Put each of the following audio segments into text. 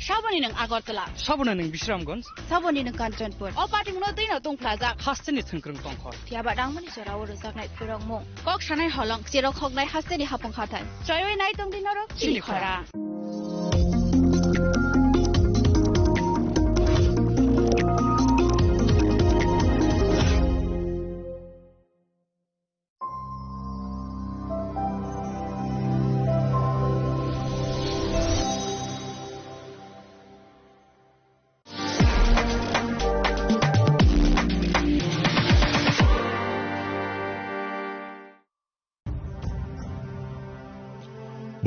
Saboni ng Agartala. Sabona ng Bisramganj. Saboni ng Kanchanpur. O pating no din tong plaza. Hasteni thungkrung tongkhor. Tiaba dang mani sora ur sak nai purong mo. Kok sanai holong siro khok nai hasteni hapong khatan. Choy nai tong din ro chini khora.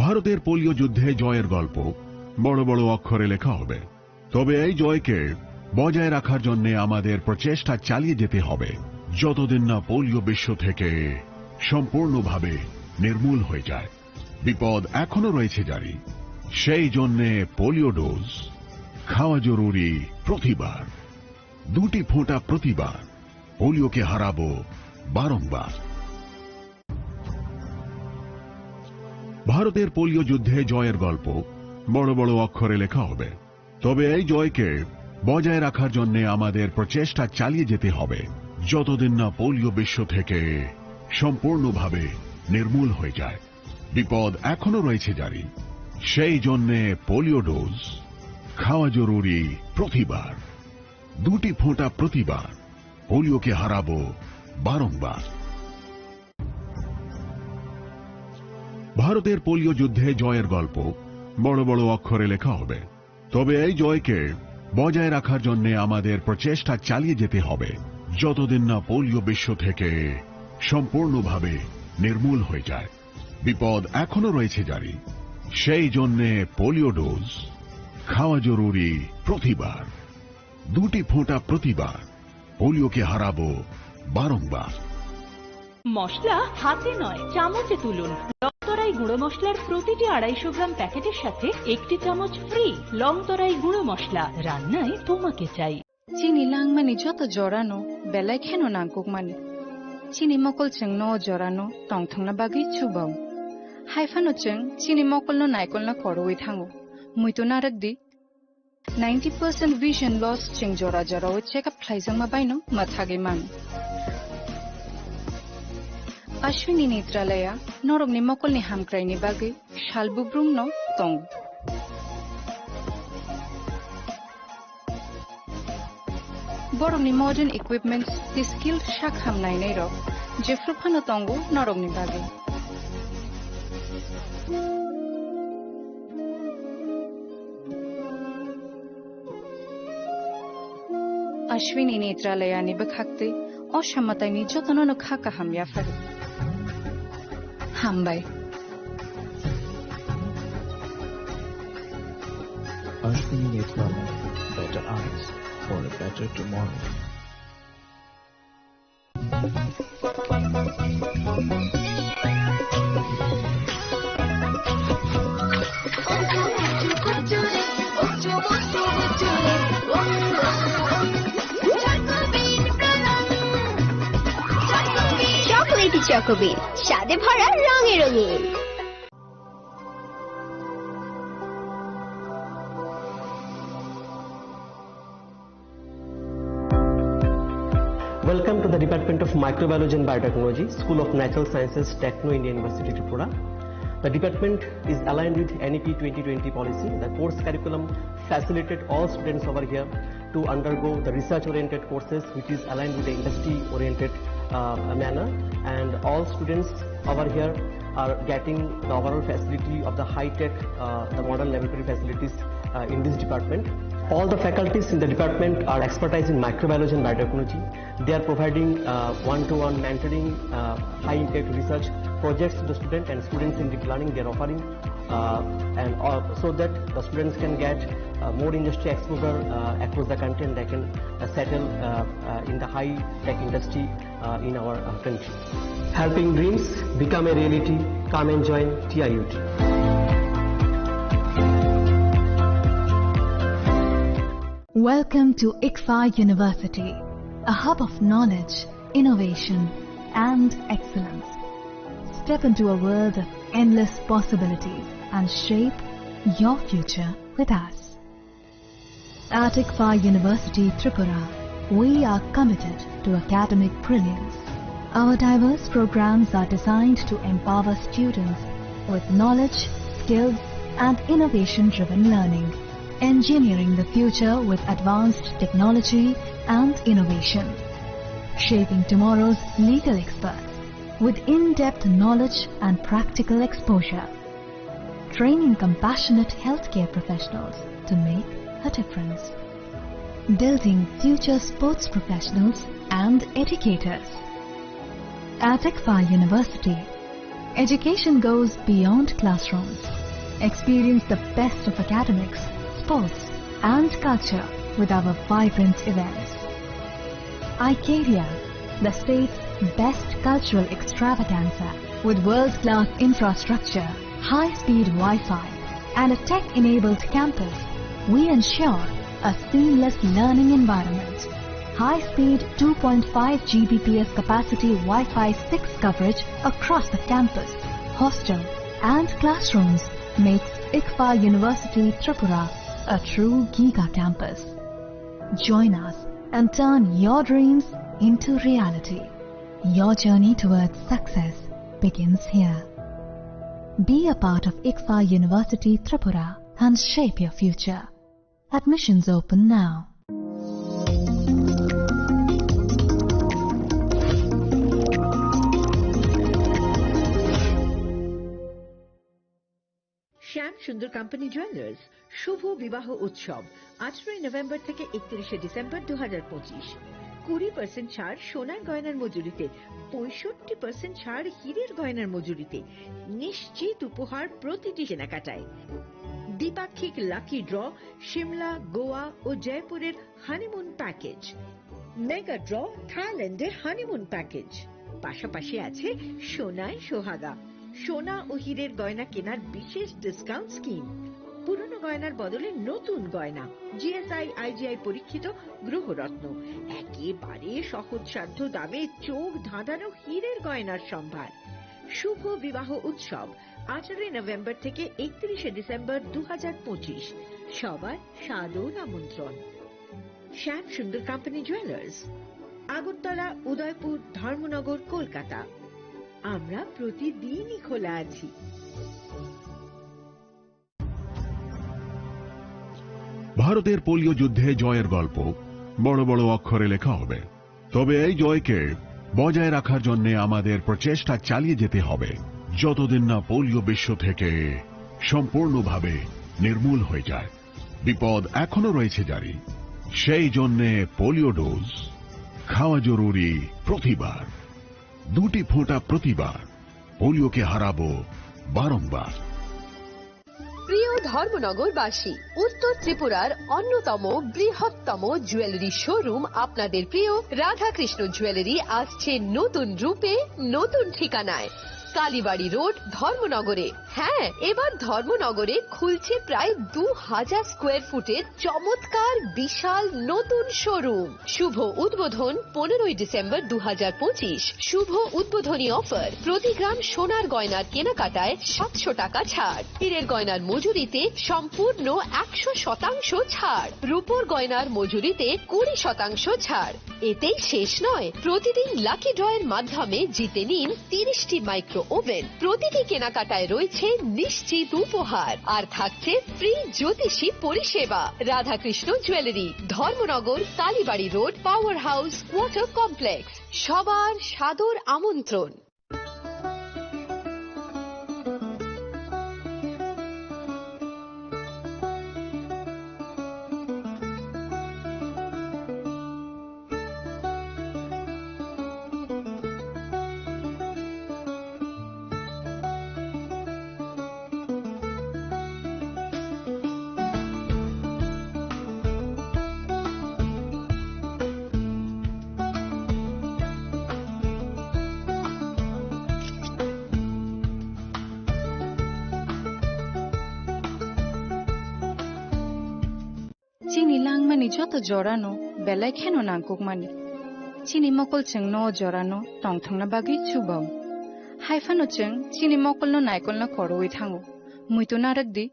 ভারতের polio যুদ্ধে জয়ের গল্প বড় বড় অক্ষরে লেখা হবে, তবে এই জয়কে বজায় রাখার জন্য আমাদের প্রচেষ্টা চালিয়ে যেতে হবে যতদিন না পোলিও বিশ্ব থেকে সম্পূর্ণভাবে নির্মূল হয়ে যায়। বিপদ এখনো রয়েছে জারি, সেই জন্য পোলিও ডোজ খাওয়া জরুরি প্রতিবার, 2টি ফোঁটা প্রতিবার। পোলিওকে হারাবো বারংবার। ভারতের পোলিও যুদ্ধে জয়ের গল্প বড় বড় অক্ষরে লেখা হবে, তবে এই জয়কে বজায় রাখার জন্য আমাদের প্রচেষ্টা চালিয়ে যেতে হবে যতদিন না পোলিও বিশ্ব থেকে সম্পূর্ণভাবে নির্মূল হয়ে যায়। বিপদ এখনো রয়েছে জারি, সেই জন্য পোলিও ডোজ খাওয়া জরুরি প্রতিবার, 2টি ফোঁটা প্রতিবার। পোলিওকে হারাবো বারংবার। ভারতের পোলিও যুদ্ধে জয়ের গল্প বড় বড় অক্ষরে লেখা হবে, তবে এই জয়কে বজায় রাখার জন্য আমাদের প্রচেষ্টা চালিয়ে যেতে হবে যতদিন না পোলিও বিশ্ব থেকে সম্পূর্ণভাবে নির্মূল হয়ে যায়। বিপদ এখনো রয়েছে জারি, সেই জন্য পোলিও ডোজ খাওয়া জরুরি প্রতিবার, 2টি ফোঁটা প্রতিবার। পোলিওকে হারাবো বারংবার। মশলা হাতে নয় চামচে তুলুন। লংতরাই গুঁড়ো মশলার প্রতিটি 250 গ্রাম প্যাকেটের সাথে 1টি চামচ ফ্রি। লংতরাই গুঁড়ো মশলা, রান্নায় তোমাকে চাই। চিনি লাংমানি যত জরানো বেলায় খেন নাংকুক মানি চিনি মকল চেং ন জরানো টংথংনা বাগি চুবাও হাইফানো চেং চিনি মকল ন নাইকল না করওই থাঙ্গো মুইতো নারক দি 90% vision loss চেং জরা জরা ও চেকআপ খাইজং মা বাইনো মাথাগে মান अश्विनी नेत्रालया नरकनि मकलनि हामक्रायनि बागै सालबुब्रुम न दं। बरकनि मॉडर्न इक्विपमेंट्स दि स्किल्ड शाक हामनायनै रक जेफ्रुफानो दंगो नरकनि बागै। अश्विनी नेत्रालयानि बखाक्ते असामतायनि जतननो खाका हामयाफारि Hambai. Ashwini Netralaya, better eyes for a better tomorrow. চকোবিন স্বাদে ভরা রঙে রঙিন। Welcome to the Department of Microbiology and Biotechnology, School of Natural Sciences, Techno India University, Tripura. The department is aligned with NEP 2020 policy. The course curriculum facilitated all students over here to undergo the research-oriented courses, which is aligned with the industry-oriented manner, and all students over here are getting the overall facility of the high-tech, the modern laboratory facilities in this department. All the faculties in the department are expertise in microbiology and biotechnology. They are providing one-to-one mentoring, high-impact research projects to the student, and students in deep learning they are offering, and so that the students can get more industry exposure across the country, and they can settle in the high-tech industry in our country. Helping dreams become a reality. Come and join TIUT. Welcome to ICFA University, a hub of knowledge, innovation, and excellence. Step into a world of endless possibilities and shape your future with us. At ICFA University, Tripura, we are committed to academic brilliance. Our diverse programs are designed to empower students with knowledge, skills, and innovation-driven learning, engineering the future with advanced technology and innovation, shaping tomorrow's legal experts with in-depth knowledge and practical exposure, training compassionate healthcare professionals to make a difference, building future sports professionals and educators. At ICFA University, education goes beyond classrooms. Experience the best of academics, sports, and culture with our vibrant events. ICARIA, the state's best cultural extravaganza, with world-class infrastructure, high-speed Wi-Fi, and a tech-enabled campus, we ensure a seamless learning environment. High-speed 2.5 Gbps capacity Wi-Fi 6 coverage across the campus, hostel, and classrooms makes ICFA University Tripura a true Giga campus. Join us and turn your dreams into reality. Your journey towards success begins here. Be a part of ICFA University Tripura and shape your future. Admissions open now. শ্যাম সুন্দর company jewellers শুভ বিবাহ উৎসব 18 November থেকে 31 December 2025। 20% ছাড় সোনার গয়নার মজুরিতে, 65% ছাড় হীরের গয়নার মজুরিতে, নিশ্চিত উপহার প্রতিটি কেনাকাটায়। দ্বিপাক্ষিক লাকি ড্র, শিমলা, গোয়া ও জয়পুরের হানিমুন প্যাকেজ, মেগা ড্র থাইল্যান্ডের হানিমুন প্যাকেজ, পাশাপাশি আছে সোনায় সোহাগা, সোনা ও হীরের গয়না কেনার বিশেষ ডিসকাউন্ট স্কিম, পুরনো গয়নার বদলে নতুন গয়না, জিএসআই আইজিআই পরীক্ষিত গ্রহরত্ন, একেবারে সহজসাধ্য দামে চোখ ধাঁধানো হীরের গয়নার সম্ভার। শুভ বিবাহ উৎসব 18 নভেম্বর থেকে 31 ডিসেম্বর 2025। সবার সাদর আমন্ত্রণ। শ্যাম সুন্দর কোম্পানি জুয়েলার্স, আগরতলা, উদয়পুর, ধর্মনগর, কলকাতা। আমরা প্রতিদিনই খোলা আছি। ভারতের পোলিও যুদ্ধে জয়ের গল্প বড় বড় অক্ষরে লেখা হবে, তবে এই জয়কে বজায় রাখার জন্য আমাদের প্রচেষ্টা চালিয়ে যেতে হবে যতদিন না পোলিও বিশ্ব থেকে সম্পূর্ণভাবে নির্মূল হয়ে যায়। বিপদ এখনো রয়েছে জারি, সেই জন্য পোলিও ডোজ খাওয়া জরুরি প্রতিবার, 2টি ফোঁটা প্রতিবার। পোলিওকে হারাবো বারংবার। প্রিয় ধর্মনগরবাসী, উত্তর ত্রিপুরার অন্যতম বৃহত্তম জুয়েলারি শোরুম আপনাদের প্রিয় রাধাকৃষ্ণ জুয়েলারি আসছে নতুন রূপে, নতুন ঠিকানায়, কালীবাড়ি রোড, ধর্মনগরে। হ্যাঁ, এবার ধর্মনগরে খুলছে প্রায় 2000 স্কোয়ার ফুটের চমৎকার বিশাল নতুন শোরুম। শুভ উদ্বোধন 15 ডিসেম্বর 2025। শুভ উদ্বোধনী অফার, প্রতি গ্রাম সোনার গয়নার কেনাকাটায় 700 টাকা ছাড়, হীরের গয়নার মজুরিতে সম্পূর্ণ 100% ছাড়, রূপোর গয়নার মজুরিতে 20% ছাড়। এতেই শেষ নয়, প্রতিদিন লাকি ড্রয়ের মাধ্যমে জিতে নিন 30টি মাইক্রো ওভেন। প্রতিটি কেনাকাটায় রয়েছে নিশ্চিত উপহার, আর থাকছে ফ্রি জ্যোতিষী পরিষেবা। Radhakrishna jewellery, Dharmanagar, Kalibari road, power house, water complex. সবার সাদর আমন্ত্রণ। Chini langmani joto jorano belai kheno nangkukmani. Chini mokol cheng no jorano tongthangna bagi chubao. Haifano cheng chini mokol no naikol na koroi thango. Muito narakdi.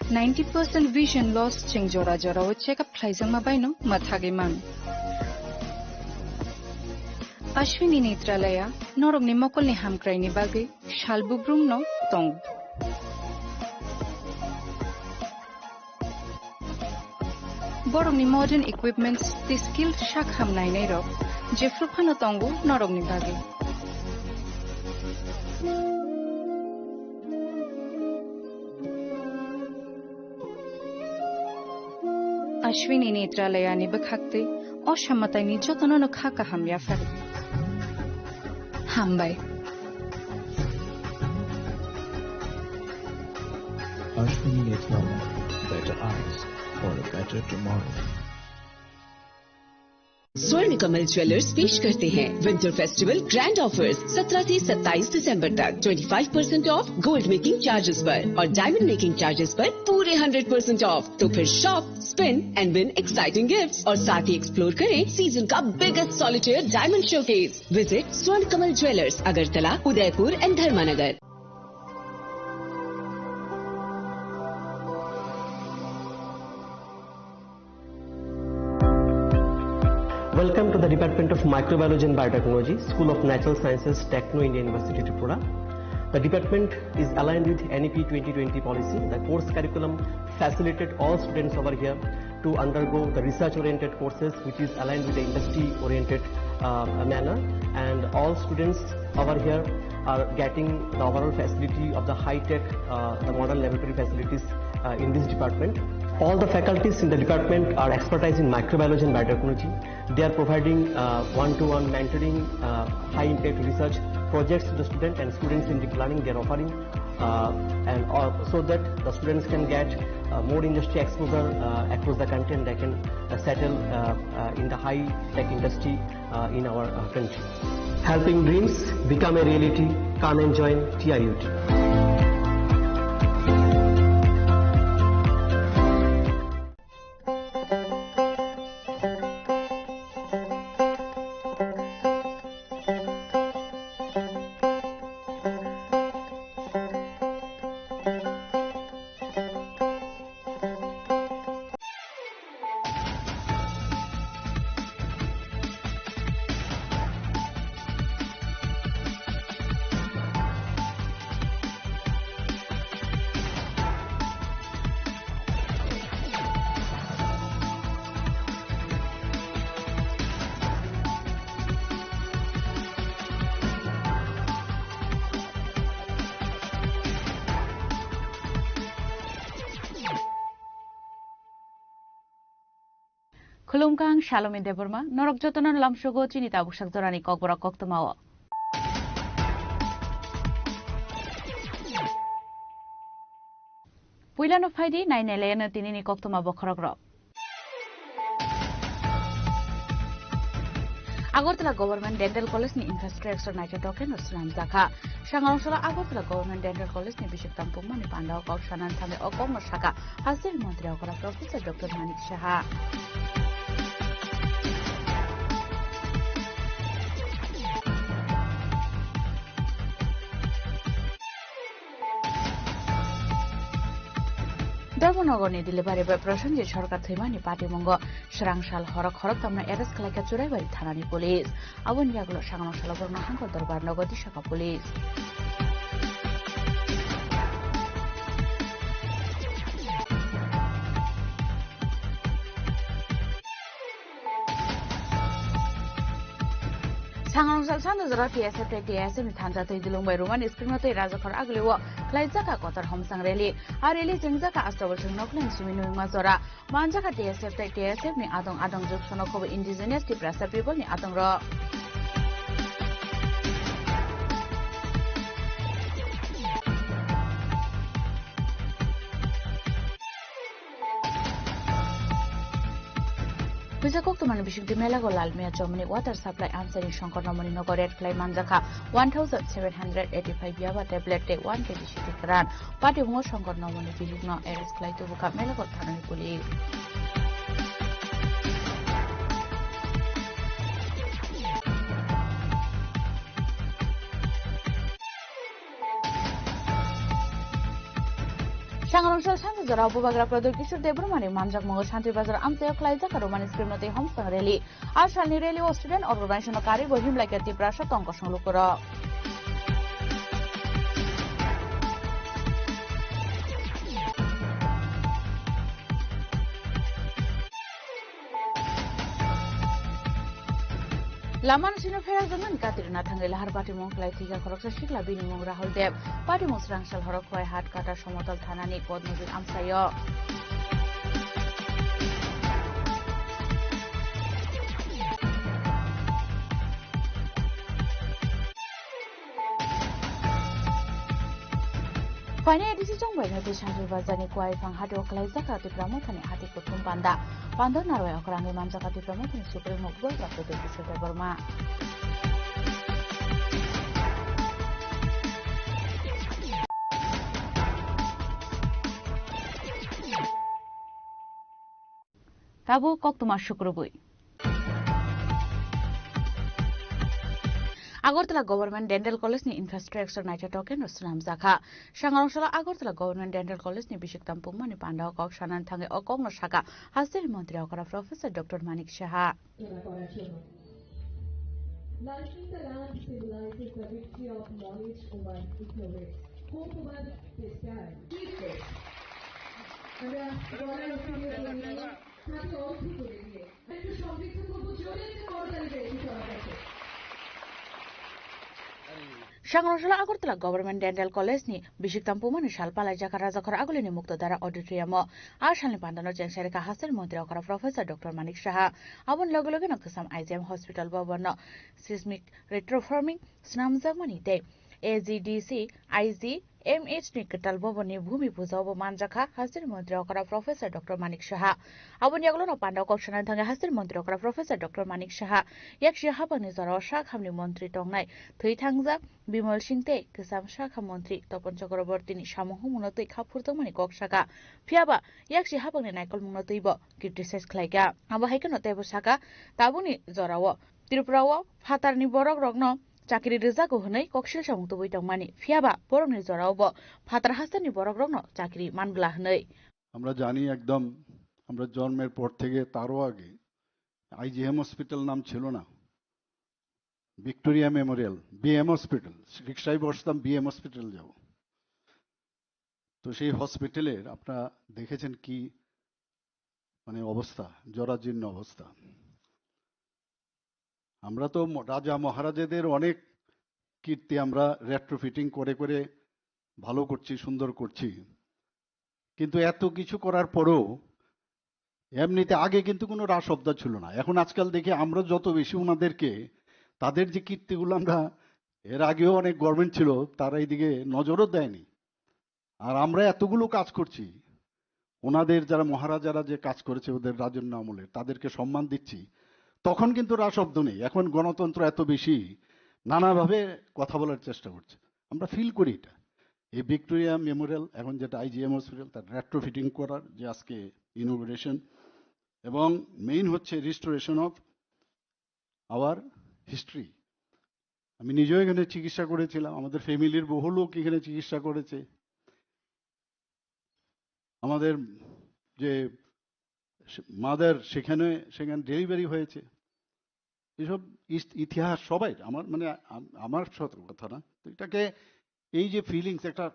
90% vision loss ching jora jora o check up thlaijang ma baino mathage mang Ashwini Netralaya norok ni mokol ni hamkrai ni bage shalbubrung no tong borok ni modern equipments the skilled shak hamnai nei rok jefru phano tongu norok ni bage Ashwini Netralaya ni bakhakte অসামতায় নির্যাতন খাকা হামিয়া ফেলে হামবাই Ashwini Netralaya, better eyes for a better tomorrow. स्वर्ण Kamal jewellers पेश करते हैं winter festival grand offers 17 से 27 दिसंबर तक 25% of gold making charges पर और डायमंड मेकिंग चार्जेस पर पूरे 100% ऑफ। तो फिर shop, spin and win exciting gifts और साथ ही एक्सप्लोर करें सीजन का biggest solitaire diamond showcase. Visit Swarna Kamal jewellers, Agartala, Udaipur and Dharmanagar. Welcome to the Department of Microbiology and Biotechnology, School of Natural Sciences, Techno India University, Tripura. The department is aligned with NEP 2020 policy. The course curriculum facilitated all students over here to undergo the research-oriented courses, which is aligned with the industry-oriented manner. And all students over here are getting the overall facility of the high-tech, the modern laboratory facilities in this department. All the faculties in the department are expertise in microbiology and biotechnology. They are providing one-to-one mentoring, high-impact research projects to the student and students in deep learning. They are offering so that the students can get more industry exposure across the country and they can settle in the high-tech industry in our country. Helping dreams become a reality. Come and join TIUT. Khulumkang Shalom Deborma, Norok Jotonon Lamshogo, Chinita Bushak Dorani Kokbora Koktomawa. Puilan of Heidi, 9 Elena Tinini Koktoma Bokorogro. Agortala Government Dental College ni Infrastructure Nature Token of Sulam Zaka. Shangangshala Agortala Government Dental College ni Bishop Tampuma ni Panda of Shanan Tame Okong Shaka. Hasil Montreal Professor Dr. Manik Shaha. Darbonogo ni delivery by Prashan Shorka Thimani Party Mongo, Shrangshal Horok Horokam Eres Kalaka Churai Tanani Police. Awun Yaglo Shangan Shalabona Hanko Darbar Nogoti Shaka Police. Sangangsal Sandu Zarafi accepted the SM Tanja to the Lumbai Roman is Krimoto Razakar Agliwa, Klaizaka Kotar Homsang Rally, a release in Zaka Astral Noklan Suminu Mazora, Manjaka the accepted the SM ni Adong Juksonoko indigenous Tiprasa people ni Adong Raw. Bizakok to Manabishik de Melago Lalmia Germany water supply answering Shankonomani Nogo Red Fly Manjaka 1785 Yava tablet day 1 kg Shitikaran. Party Mo Shankonomani Biligno Eris Fly to Buka Melago Tanani Police. Shangangsal থাঙ্গে জরা উপবাগ্রা প্রদর কিশোর দেবরমানি মানজাক মঙ্গ শান্তি বাজার আমতেও খ্লাইজাকা রোমানি স্ক্রিমনতে হমসাং rally আর সালনি rally ও student organisation কারি বহিম Laika Tiprasa তঙ্ক সংলুকর Laman sino fera zaman katir na thangai lahar party mong klai thiga khoroksa shikla bini mong Rahul Dev party mong srangshal horok khoi hat kata somotal thanani podnozir amsayo Paine edisi jong bai na Shanti Bazani kuai phang hado klai jaka ti pramothani hati kuthum panda panda naroi okrangi manjaka ti pramothani supreme mokbol prapto de Kishore Burma Tabu kok tuma shukrubui Agartala Government Dental College ni infrastructure naita token Ruslam Zakha Shangarongshela Agartala Government Dental College ni Bishiktam Pumma ni Pandao Kok Shanan Thange Okong no Shaka Hasir Montri Okara Professor Dr. Manik Shaha Lighting the land symbolizes the victory of knowledge over ignorance. Hope over despair. আমরা গলার উপরে হাতে অর্থ করে দিয়ে একটু সমৃদ্ধ করবো জোরে করতালি বেশি সবার কাছে Shangarongshela Agartala Government Dental College ni Bishiktam Pumma ni Shalpalai Jaka Rajakhor Aguli ni Mukto Dara Auditorium আর Shalni Pandano Jengsharika Hasir Montri Okara Professor Dr. Manik Shaha Abun Logologe Nakasam IGM Hospital Bhavan Seismic Retroforming Snam Zamani Day AGDC IG MH ni Katal Bhavani Bhumi Puja Obo Manjaka Hasir Montri Okara Professor Dr. Manik Shaha Abun Yaglo no Pandao Kokshanan Thange Hasir Montri Okara Professor Dr. Manik Shaha Yak Shaha Bani Zara Shak Hamni Montri Tongnai Thui Thangja Bimal Singte Kisam Shakha Montri Topon Chakraborty ni Shamohu Munotoi Khapurtongmani Kokshaka Phiaba Yak Shaha Bani Naikol Munotoibo criticize Khlaiga Aba Haikano Tebo Shaka Tabuni Zorawo Tripurawo Phatarni Borok Rogno চাকরি রেজাগো হनै ককশিল সামুক্ত বইতংমানি ফিয়াবা বরমনি জরাওবো ফাতার হাসানি বরক রংনো চাকরি মানগলা হनै আমরা জানি একদম আমরা জন্মের পর থেকে তারও আগে আইজিএম হসপিটাল নাম ছিল না ভিক্টোরিয়া মেমোরিয়াল বিএম হসপিটাল রিকশায় বসতাম বিএম হসপিটাল যাব তো সেই হসপিটালের আপনারা দেখেছেন কি মানে অবস্থা জরাজীর্ণ অবস্থা আমরা তো রাজা মহারাজাদের অনেক কীর্তি আমরা রেট্রোফিটিং করে করে ভালো করছি সুন্দর করছি কিন্তু এত কিছু করার পরেও এমনিতে আগে কিন্তু কোনো রাশব্দ ছিল না এখন আজকাল দেখি আমরা যত বেশি ওনাদেরকে তাদের যে কীর্তিগুলো আমরা এর আগেও অনেক গভর্নমেন্ট ছিল তারা এইদিকে নজরও দেয়নি আর আমরা এতগুলো কাজ করছি ওনাদের যারা মহারাজারা যে কাজ করেছে ওদের রাজন্য আমলে তাদেরকে সম্মান দিচ্ছি তখন কিন্তু রাশব্দ নেই এখন গণতন্ত্র এত বেশি নানাভাবে কথা বলার চেষ্টা করছে আমরা ফিল করি এটা এই ভিক্টোরিয়া মেমোরিয়াল এখন যেটা আইজিএম হসপিটাল তার রেট্রোফিটিং করার যে আজকে ইনোগ্রেশন এবং মেইন হচ্ছে রিস্টোরেশন অফ আওয়ার হিস্ট্রি আমি নিজেও এখানে চিকিৎসা করেছিলাম আমাদের ফ্যামিলির বহু লোক এখানে চিকিৎসা করেছে আমাদের যে মাদার সেখানে ডেলিভারি হয়েছে এসব ইতিহাস সবাই আমার মানে আমার কথা না এটাকে এই যে ফিলিংস একটা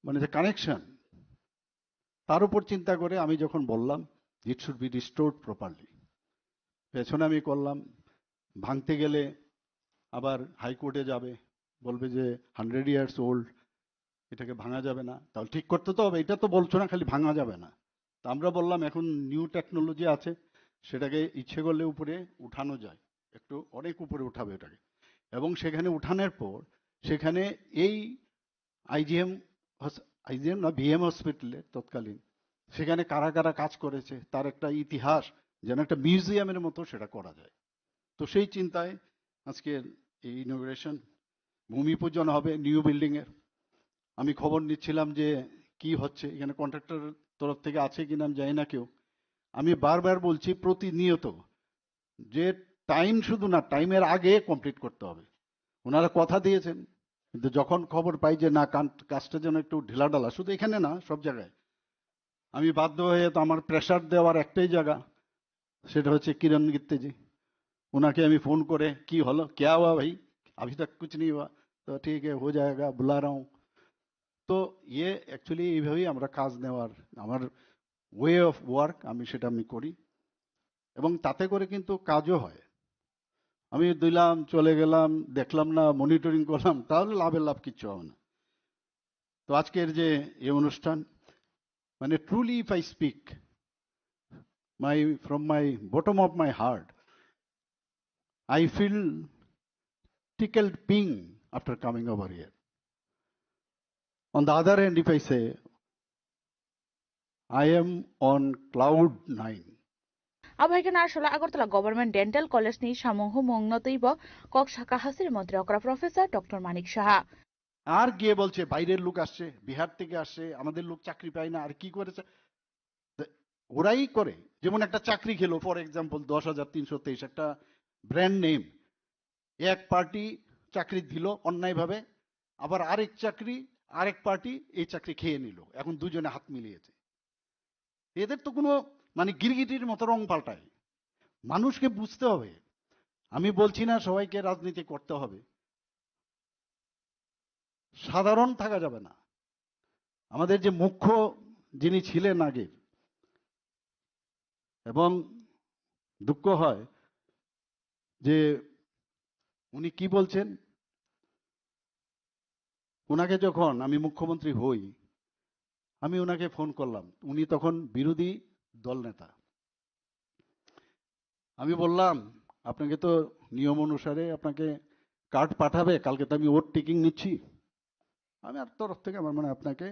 মানে যে কানেকশন তার উপর চিন্তা করে আমি যখন বললাম it should be restored properly পেছনে আমি করলাম ভাঙতে গেলে আবার হাইকোর্টে যাবে বলবে যে 100 ইয়ার্স ওল্ড এটাকে ভাঙা যাবে না তাহলে ঠিক করতে তো হবে এটা তো বলছো না খালি ভাঙা যাবে না তা আমরা বললাম এখন নিউ টেকনোলজি আছে সেটাকে ইচ্ছে করলে উপরে উঠানো যায় একটু অনেক উপরে উঠাবে এটাকে এবং সেখানে উঠানোর পর সেখানে এই আইজিএম না বিএম হসপিটালে তৎকালীন সেখানে কারা কারা কাজ করেছে তার একটা ইতিহাস যেন একটা মিউজিয়ামের মতো সেটা করা যায় তো সেই চিন্তায় আজকে এই ইনোগ্রেশন ভূমি পূজন হবে নিউ বিল্ডিং এর আমি খবর নিচ্ছিলাম যে কি হচ্ছে এখানে কন্ট্রাক্টর তরফ থেকে আছে কিনা আমি জানি না কেউ আমি বারবার বলছি প্রতিনিয়ত যে টাইম শুধু না টাইমের আগে কমপ্লিট করতে হবে ওনারা কথা দিয়েছেন কিন্তু যখন খবর পাই যে না কাজটা যেন একটু ঢিলাঢালা, শুধু এখানে না সব জায়গায়, আমি বাধ্য হয়ে তো আমার প্রেশার দেওয়ার একটাই জায়গা, সেটা হচ্ছে किरण गित्ते जी। उनके আমি ফোন করে কি হলো, क्या हुआ भाई, अभी तक कुछ नहीं हुआ, तो ठीक है हो जाएगा, बुला रहा हूँ। তো ইয়ে অ্যাকচুয়ালি এইভাবেই আমরা কাজ নেওয়ার, আমার ওয়ে অফ ওয়ার্ক, আমি সেটা আমি করি এবং তাতে করে কিন্তু কাজও হয়। আমি দিলাম, চলে গেলাম, দেখলাম না, মনিটরিং করলাম, তাহলে লাভের লাভ কিচ্ছু হবে না। তো আজকের যে এই অনুষ্ঠান, মানে truly if I speak from my bottom of my heart, I feel tickled pink after coming over here. On the other hand, if I say, I am on cloud 9. Abhaikan Ashula Agartala Government Dental College ni Shamuhu Mongnotibo, Kok Shaka Hasir Montriokra Professor Dr. Manik Shaha. আর গিয়ে বলছে বাইরের লোক আসছে, বিহার থেকে আসছে, আমাদের লোক চাকরি পায় না, আর কি করেছে ওরাই করে। যেমন একটা চাকরি খেলো, ফর এক্সাম্পল 10,323, একটা ব্র্যান্ড নেম, এক পার্টি চাকরি দিল অন্যায়ভাবে, আবার আরেক পার্টি এই চাকরি খেয়ে নিল, এখন দুজনে হাত মিলিয়েছে। এদের তো কোনো মানে গিরগিটির মতো রং পাল্টায়। মানুষকে বুঝতে হবে, আমি বলছি না সবাইকে রাজনীতি করতে হবে, সাধারণ থাকা যাবে না। আমাদের যে মুখ্য যিনি ছিলেন আগে, এবং দুঃখ হয় যে উনি কি বলছেন, ওনাকে যখন আমি মুখ্যমন্ত্রী হই, আমি ওনাকে ফোন করলাম, উনি তখন বিরোধী দল নেতা। আমি বললাম আপনাকে তো নিয়ম অনুসারে আপনাকে কার্ড পাঠাবে, কালকে তো আমি ওট টেকিং নিচ্ছি, আমি আর তরফ থেকে আমার মানে আপনাকে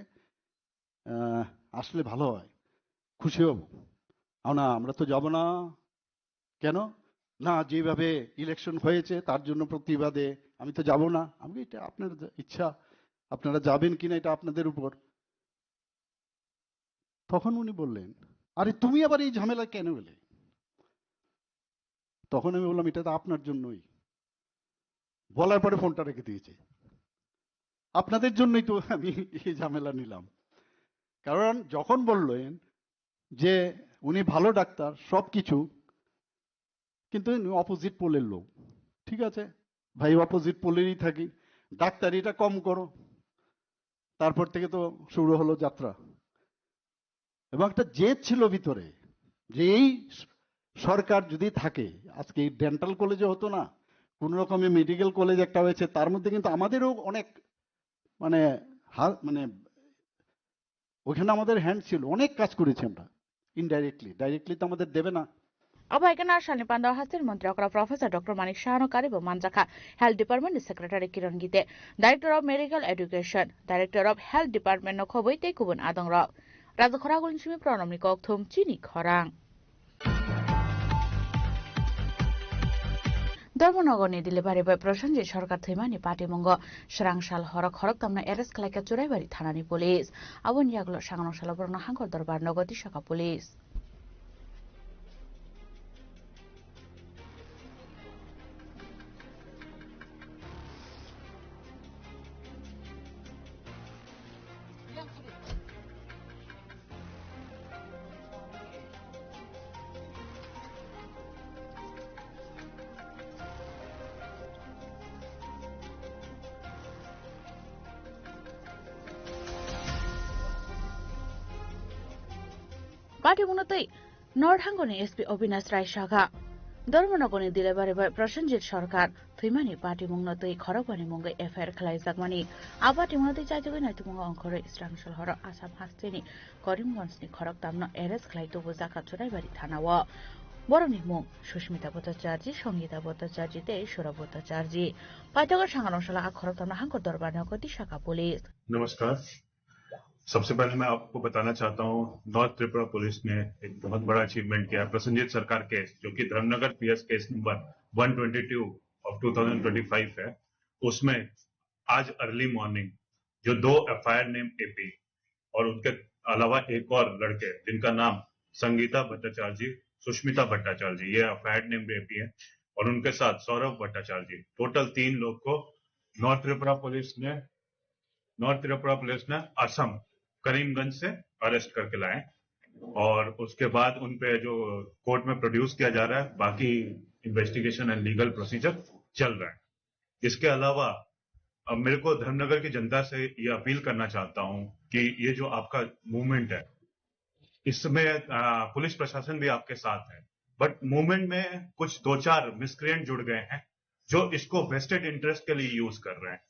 আসলে ভালো হয়, খুশি হব। না আমরা তো যাব না। কেন না, যেভাবে ইলেকশন হয়েছে তার জন্য প্রতিবাদে আমি তো যাব না। আমি এটা আপনার ইচ্ছা, আপনারা যাবেন কিনা এটা আপনাদের উপর। তখন উনি বললেন, আরে তুমি আবার এই ঝামেলা কেন এলে? তখন আমি বললাম এটা তো আপনার জন্যই। বলার পরে ফোনটা রেখে দিয়েছে। আপনাদের জন্যই তো আমি এই ঝামেলা নিলাম। কারণ যখন বললেন যে উনি ভালো ডাক্তার সব কিছু, কিন্তু অপোজিট পোলের লোক, ঠিক আছে ভাই, অপোজিট পোলেরই থাকি, ডাক্তারিটা কম করো। তারপর থেকে তো শুরু হলো যাত্রা, এবং একটা জেদ ছিল ভিতরে যে এই সরকার যদি থাকে, আজকে এই ডেন্টাল কলেজে হতো না, কোন রকমের মেডিকেল কলেজ একটা হয়েছে, তার মধ্যে কিন্তু আমাদেরও অনেক মানে ওখানে আমাদের হ্যান্ড ছিল, অনেক কাজ করেছি আমরা ইনডাইরেক্টলি, ডাইরেক্টলি তো আমাদের দেবে না। Abhaikan Ashani Panda Hasir Montriokra Professor Dr. Manik Shaha Karibo Manjaka, Health Department Secretary Kiran Gite, Director of Medical Education, Director of Health Department Nokhobai Tekubun Adongra, Rajakhora Gulshimi Pronomi Kokthum Chini Khorang. Dharmanagar Dilebari বয় প্রসেনজিৎ সরকার থৈমানি পাটিমঙ্গ সরাংশাল হরক হরক তামনা arrest খালাইকা চুরাইবাড়ি থানানি police আবন ইয়াগুলো সাংনশাল বরণ হাঙ্গর দরবার নগদী শাখা পুলিশ পাটিমুনতই নরহাঙ্গনি এসপি অবিনাশ রায় শাখা ধর্মনগরনি দিলেবাড়ি বয় প্রসেনজিৎ সরকার থৈমানি পাটিমুংনতই খরকবানি মুঙ্গৈ এফআইআর খালাইজাকমানি আবাটিমুনতই চাইজগৈ নাইতুমুঙ্গ অংখরে ইস্রাংশল হর আসাম হাস্তেনি করিমগঞ্জনি খরক তামনো এরেস খালাইতবু জাকা চুরাইবাড়ি থানাও বরনি মুং সুস্মিতা ভট্টাচার্য সঙ্গীতা ভট্টাচার্য তেশ্বর ভট্টাচার্য পাইতগর সাংনশালা খরক তামনো হাঙ্গর दरबार नगदी शाखा पुलिस। नमस्कार। सबसे पहले मैं आपको बताना चाहता हूँ, नॉर्थ त्रिपुरा पुलिस ने एक बहुत बड़ा अचीवमेंट किया। प्रसन्नजीत सरकार केस जो कि Dharmanagar PS case number 122 of 2025 है, उसमें आज अर्ली मॉर्निंग जो 2 एफआईआर नेम एपी और उनके अलावा एक और लड़के जिनका नाम संगीता भट्टाचार्य, सुष्मिता भट्टाचार्य, ये एफआईआर नेम एपी है, और उनके साथ सौरभ भट्टाचार्य, टोटल 3 लोग को नॉर्थ त्रिपुरा पुलिस ने असम करीमगंज से अरेस्ट करके लाए और उसके बाद उन पे जो कोर्ट में प्रोड्यूस किया जा रहा है, बाकी इन्वेस्टिगेशन एंड लीगल प्रोसीजर चल रहा है। इसके अलावा अब मेरे को धर्मनगर की जनता से ये अपील करना चाहता हूं कि ये जो आपका मूवमेंट है, इसमें पुलिस प्रशासन भी आपके साथ है, बट मूवमेंट में कुछ 2-4 मिसक्रिएंट जुड़ गए हैं जो इसको वेस्टेड इंटरेस्ट के लिए यूज कर रहे हैं।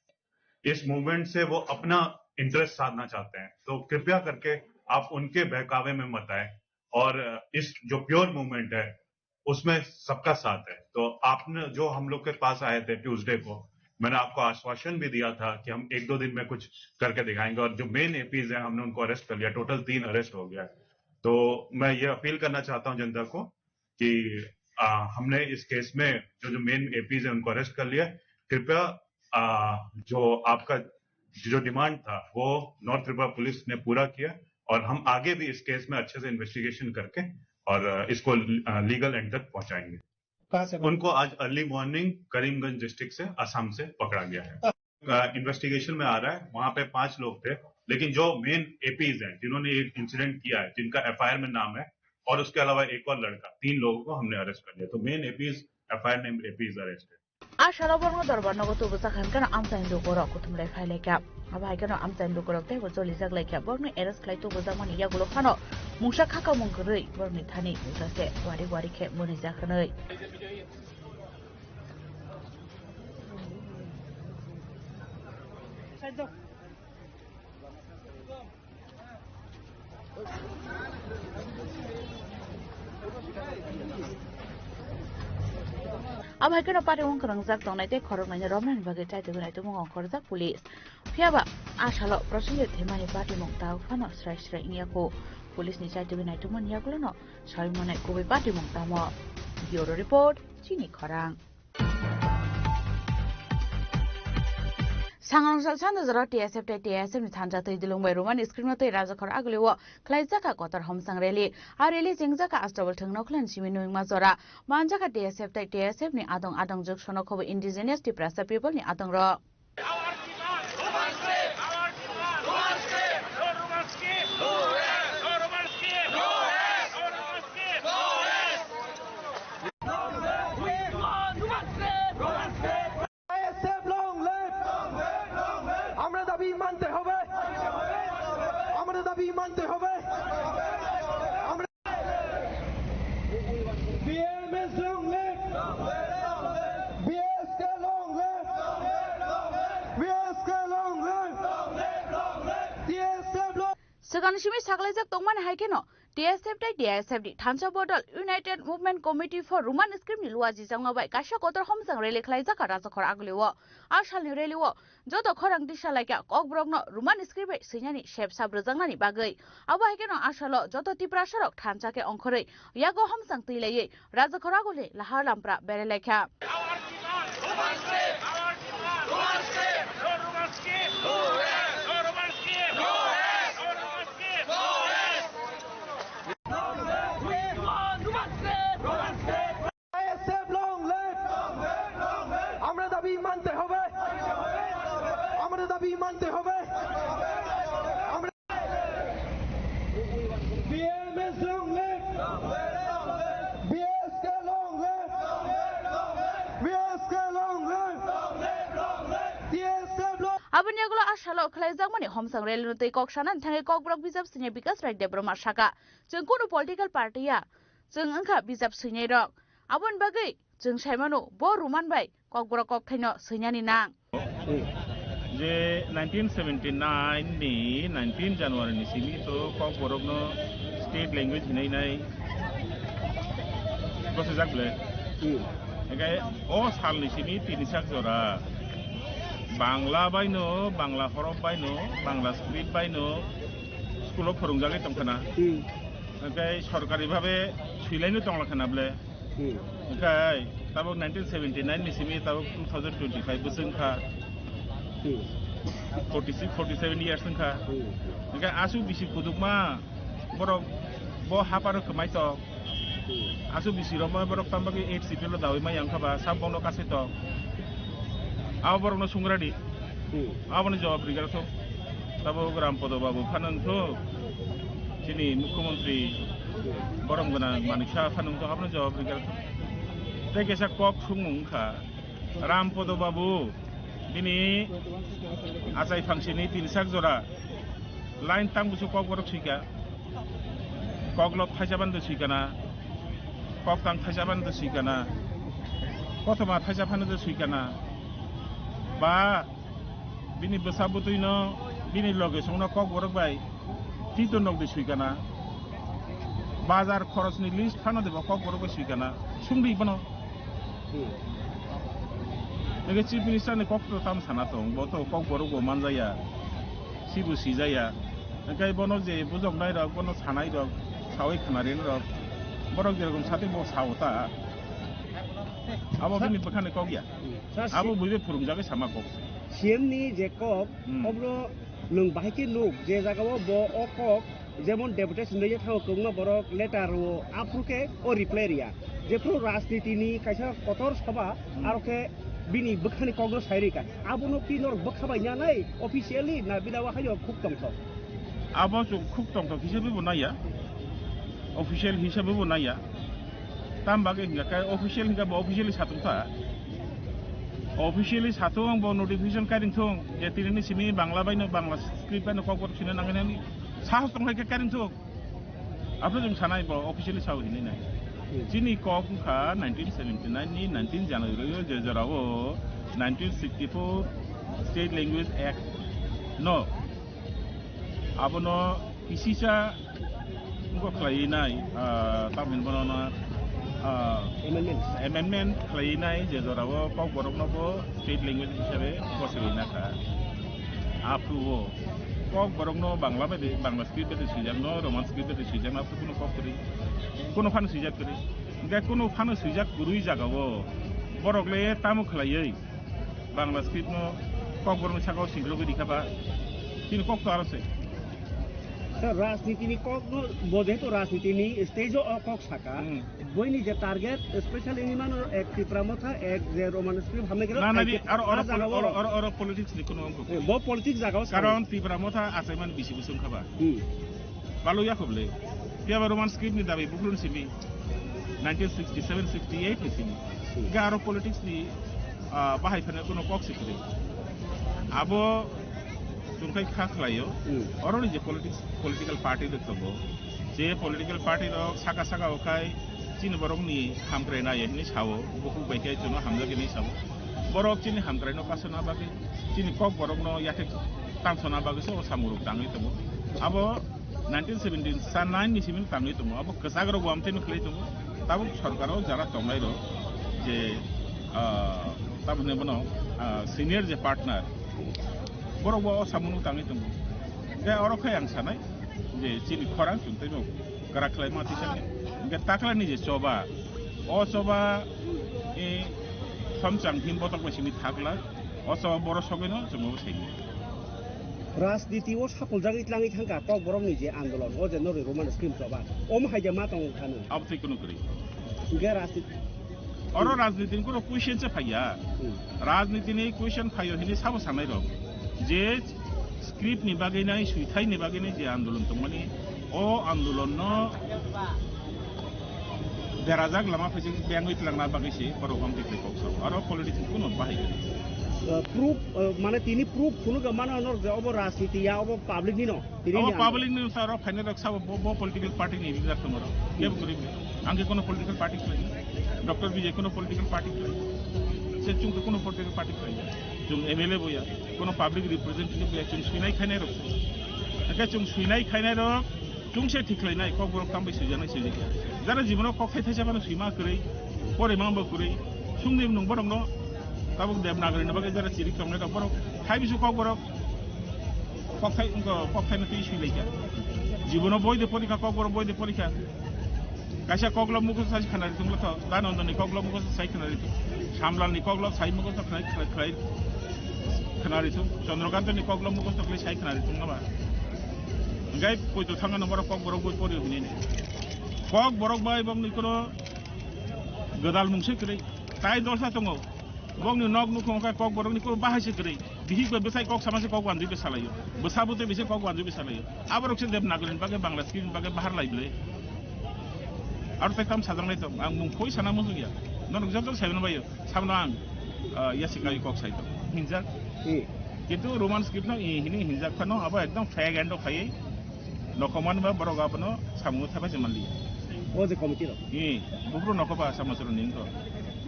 इस मूवमेंट से वो अपना इंटरेस्ट साधना चाहते हैं, तो कृपया करके आप उनके बहकावे में मत आए और इस जो प्योर मूवमेंट है उसमें सबका साथ है। तो आपने जो हम लोग के पास आए थे ट्यूसडे को, मैंने आपको आश्वासन भी दिया था कि हम 1-2 दिन में कुछ करके दिखाएंगे और जो मेन एपीज हैं हमने उनको अरेस्ट कर लिया, टोटल 3 अरेस्ट हो गया। तो मैं ये अपील करना चाहता हूं जनता को कि हमने इस केस में जो मेन एपीज हैं उनको अरेस्ट कर लिया। कृपया जो आपका जो डिमांड था वो नॉर्थ त्रिपुरा पुलिस ने पूरा किया और हम आगे भी इस केस में अच्छे से इन्वेस्टिगेशन करके और इसको लीगल एंड तक पहुंचाएंगे। उनको आज अर्ली मॉर्निंग करीमगंज डिस्ट्रिक्ट से असम से पकड़ा गया है। इन्वेस्टिगेशन में आ रहा है, वहां पे 5 लोग थे, लेकिन जो मेन एपीज हैं जिन्होंने एक इंसिडेंट किया है, जिनका एफआईआर में नाम है, और उसके अलावा एक और लड़का, 3 लोगों को हमने अरेस्ट कर लिया। तो मेन एपीज एफआईआर नेम एपीज अरेस्टेड। आशाला बरनो दरबार नगो तो बसा Khan kana am tain logo ro kutumlai phailai kya abai kana am tain logo ro te go joli jak lai kya borno eres khlai to boza mani ya gulo khano mungsa khaka munggrei borni thani utase wari wari khe moni jakhanai अब हाइकन पारे उन करंगजाक दंनायते खरंनायनि रमनानि बागै टाइटगोनायतो मुंगाव खरजाक police फियाबा आशालो प्रसंगे थेमानि party मुंगता फानो स्राय स्राय इंयाको पुलिसनि टाइटगोनायतो मनियागुलोनो सायमनाय गुबै पार्टी मुंगतामो ब्यूरो रिपोर्ट चिनि खरां सांग्रांसाल सानजरा टीएसएफ टीएसएफ नि थानजा तै दिलंबाय रोमान स्क्रिन तै राजाखर आगलेव क्लाइजाका कतर हमसां रेली आ रेली जेंजाका आस्ट्रबल थंगनो क्लान सिमिनुइ माजरा मानजाका टीएसएफ नि आदं आदं जखसनो खब इंडिजिनियस टिप्रासा पीपल नि आदं र Seganshimi saglajak tongman haikeno TSF di Thansa Bodol United Movement Committee for Roman Script ni luaji jangwa bai kasha kotor homsang rele khlaijak rajakhor aglewo ashalni relewo joto khorang disha laikya kokbrokno Roman Script sinyani shep sabrjangnani bagai abo haikeno ashalo joto tiprasarok thanchake ongkhorei yago homsang tilei rajakhor agole lahar lampra bere laikya Abanyaglo ashalo khlaijak mani homsang rel nutei koksanan thangai kokbrok bijap sine bikas rai debroma saka jeng kono political party ya jeng angkha bijap sinai rok abon bagai jeng saimano bo ruman bai kokbrok kok thaino sinani nang je 1979 ni 19 January ni simi to kokborok no state language hinai nai prosejak ble egai o sal ni simi tinisak jora Bangla baino, Bangla horop baino, Bangla script baino, school of Purungjali Tomkana. Okay, Sorkari Babe, Chileno Tonglakanabre. Okay, about 1979, Missimi, 2025 Busunka, 47 years. Okay, Asu Bisi Kuduma, Borok, Bo Haparo Kamaito, Asu Bisi Roma, Borok Tambaki 8 Civil Dawima Yankaba, Sabono Casito. Abo borokno sungradi. Abo ni jawab rigar to. Tabo gram podo babu phanang to. Sini Mukhyamantri borong gana manisha phanang to abo ni jawab rigar to. Tekesa kok sungmung kha. Ram podo babu. Bini asai fangsini tinsak jora. Lain tang busu kok borok sika. Kok lok thajaban do sikana. Kok tang thajaban do sikana. Kotoma thajaban do sikana. Ba bini besabutuino bini loge songna kok borok bai. Tito nok do sikana. Bazar khorosni list phana deba kok borok sikana. Sungri bano. Nege chief minister ne kok to tam sana tong bo to kok borok go manjaya. Sibu sijaya. Ngai bono je bujok nai rok bono sanai rok sawai khanarin rok borok jerokom sate bo sawta abo bini bakhane kok ya abo buibe phurumjage sama kok সিএমনি যে cock অব্র নং বাহিকে লোক যে জায়গাও ব অ cock যেমন deputation দিয়ে থাও কোন বড় লেটার ও আপ্রুকে ও রিপ্লেরিয়া যে পুরো রাজনীতিনি কাইসা কতর সভা আরকে বিনি বখানি কগ্র সাইরিকা আবনো কি নর বখাবাই নানাই অফিশিয়ালি না বিদাওয়া হাইও খুব তংস abo খুব তংস হিসেবে বনাইয়া অফিশিয়াল হিসেবে বনাইয়া তামবাগে হিঙ্গা অফিশিয়াল হিঙ্গা অফিশিয়ালি সাতুংতা অফিশিয়ালি সাতুং ব নোটিফিকেশন কারিং থং যে তিনিনি সিমি বাংলা বাইনো বাংলা স্ক্রিপ্ট বাইনো ককর সিনে নাঙ্গেনি সাহস দंखाय के कारिं थं आपनो जों सानाय ब अफिशियली साव हिनि नाय जिनि कक खा 1979 नि 19 जानुवारि जेराव 1964 स्टेट लैंग्वेज एक्ट नो abono kisisa ngo khlainai tamin bono amendment khlainai je jorawo kok borokno bo state language hisabe bosrina kha apruvo kok borokno bangla bede bangla script bede sijak no roman script bede sijak na kono kok kri kono phan sijak kri ga kono phan sijak gurui jagawo borokle tamu khlaiei bangla script no kok borokno sakao singlo be dikhaba tin kok to arase রাজনীতি নি cock বোধে তো রাজনীতি নি স্টেজও cock সাকা বইনি যে target special ইনিমান এক ত্রিপ্রামথা এক যে রোমান স্ক্রিপ্ট হামে গেল না না আর পলিটিক্স নি কোনো অঙ্ক ব পলিটিক্স জাগাও কারণ ত্রিপ্রামথা আসাইমান বিসি বুসুং খাবা বালু ইয়াকবলে কিবা রোমান স্ক্রিপ্ট নি দাবি বুকলুন সিমি 1967 68 নি সিমি গারো পলিটিক্স নি বাহাই ফানে কোনো কক সিকরে আবো Tungkai khaklayo, orang je political party itu tuh, je political party itu saka okai, cina borong ni hamkrai na ya ini sawo, buku baiknya cuma hamzah ini sawo, borong cina hamkrai no kasana bagi, cina kok borong no yatek tangsona bagi so samuruk tangi tuh, abo 1917 san 9 ni simin tangi tuh, abo kesagaro guam tenu klei tuh, tahu sarkaro jarak tonglai lo, je tahu nih bono senior je partner. Borok bawa samunung tangi tunggu. Gaya orang kaya yang sana, je ciri korang contoh itu gerak lain mati sana. Gaya taklah ni je coba, coba samcang himbotok masih mit taklah, coba boros sobeno cuma begini. রাজনীতি ও সকল জায়গায় লাঙি থাকা cock বরং নিজে আন্দোলন ও যে নরে রোমান স্ক্রিপ্ট সভা ওম হাইজা মাতং খানো আপনি কোন করি গে রাজনীতি অর রাজনীতি কোনো কোয়েশ্চন সে ফাইয়া রাজনীতি নেই কোয়েশ্চন ফাইও হিনি সাবো সানাই রব যে স্ক্রিপ্ট নি বাগে নাই সুইথাই নি বাগে নাই যে আন্দোলন তো মানে ও আন্দোলন ন দেরাজাক লামা ফাইছে ব্যাঙ্গই তলাংনা বাগেছে বরকম দিকে ককস আর পলিটিক্স কোনো বাহাই proof মানে তিনি proof কোনো মানে অনর যে অব রাজনীতি ইয়া অব পাবলিক নি ন তিনি পাবলিক নি স্যার ফাইনাল রক্ষা বো পলিটিক্যাল পার্টি নি বিজার তোমার কেব করি আগে কোনো পলিটিক্যাল পার্টি করি ডক্টর বিজয় কোনো পলিটিক্যাল পার্টি করি সে চুং কোনো পলিটিক্যাল পার্টি করি চুং এমএলএ বইয়া কোনো পাবলিক রিপ্রেজেন্টেটিভ বইয়া চুং সুইনাই খাইনাই রক একা চুং সুইনাই খাইনাই রক চুং সে ঠিকলাইনাই কক বরক কাম বই সুজানাই সুজি যারা জীবন কক খাই থাইছা মানে সুইমা করি পরে মাংবা করি সুংনি নং বরং ন Kabuk Devanagari nabagai jara ciri kamera tak borok, hai bisu kau borok, kau kai nanti isu lagi. Jibono boy de polika kau borok boy de polika. Kasih kau gelap muka saja kena itu mulut tu, dan orang ni kau gelap muka saja kena itu. Samlan ni kau gelap saja muka saja kena itu. Chandrakanta ni kau gelap muka saja kena itu nama. Enggak, kau tu tangan nomor kau borok boy pori ini. Kau borok boy bang ni kono gedal mungsi kiri, tai dosa tunggu. bongni nog nu kong kai kok borong ni ko bahasa kiri dihi ko besai kok sama se kok wanju be salayo besabute bise kok wanju be salayo abarok se deb nagolen bagai bangla skin bagai bahar laible ar tekam sajang lai to ang mung khoi sana musu ya non jam jam saben bayo samno ang yasikai kok saito hinjak কিন্তু Roman script ন ইহিনি হিনজাক Fanon আবার একদম ফ্যাগ and খাই নকমান বা বড় গাপনো সামু থাবা জমালি ও যে committee র বুবরু নকবা সামসর নিন তো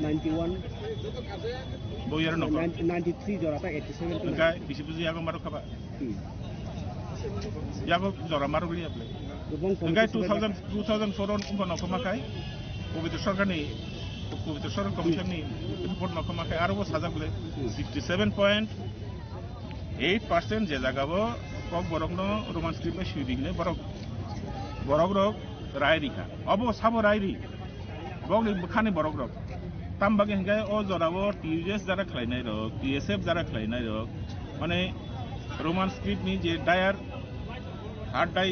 91 বইয়ার নক 93 জরাটা 87 গায় বিশি বুজি আগো মারো খাবা ইয়াগো জরা মারো গলি আপলে গায় 2004 অন কুম্ভ নকমা খাই পবিত্র সরকার কমিশননি রিপোর্ট নকমা খাই আরো সাজাগুলে 67.8% যে জাগাবো cock Borok Roman script সুইদিংনে Borok rock রায়রিখা of সাবো রায়রি বগনি বখানি Borok rock তামবাগে হিঙ্গায় ও জরাবো টিউএস যারা খাইনাই রক টিএসএফ যারা খাইনাই রক মানে রোমান স্ক্রিপ্টনি যে ডায়ার হার্ড ডাই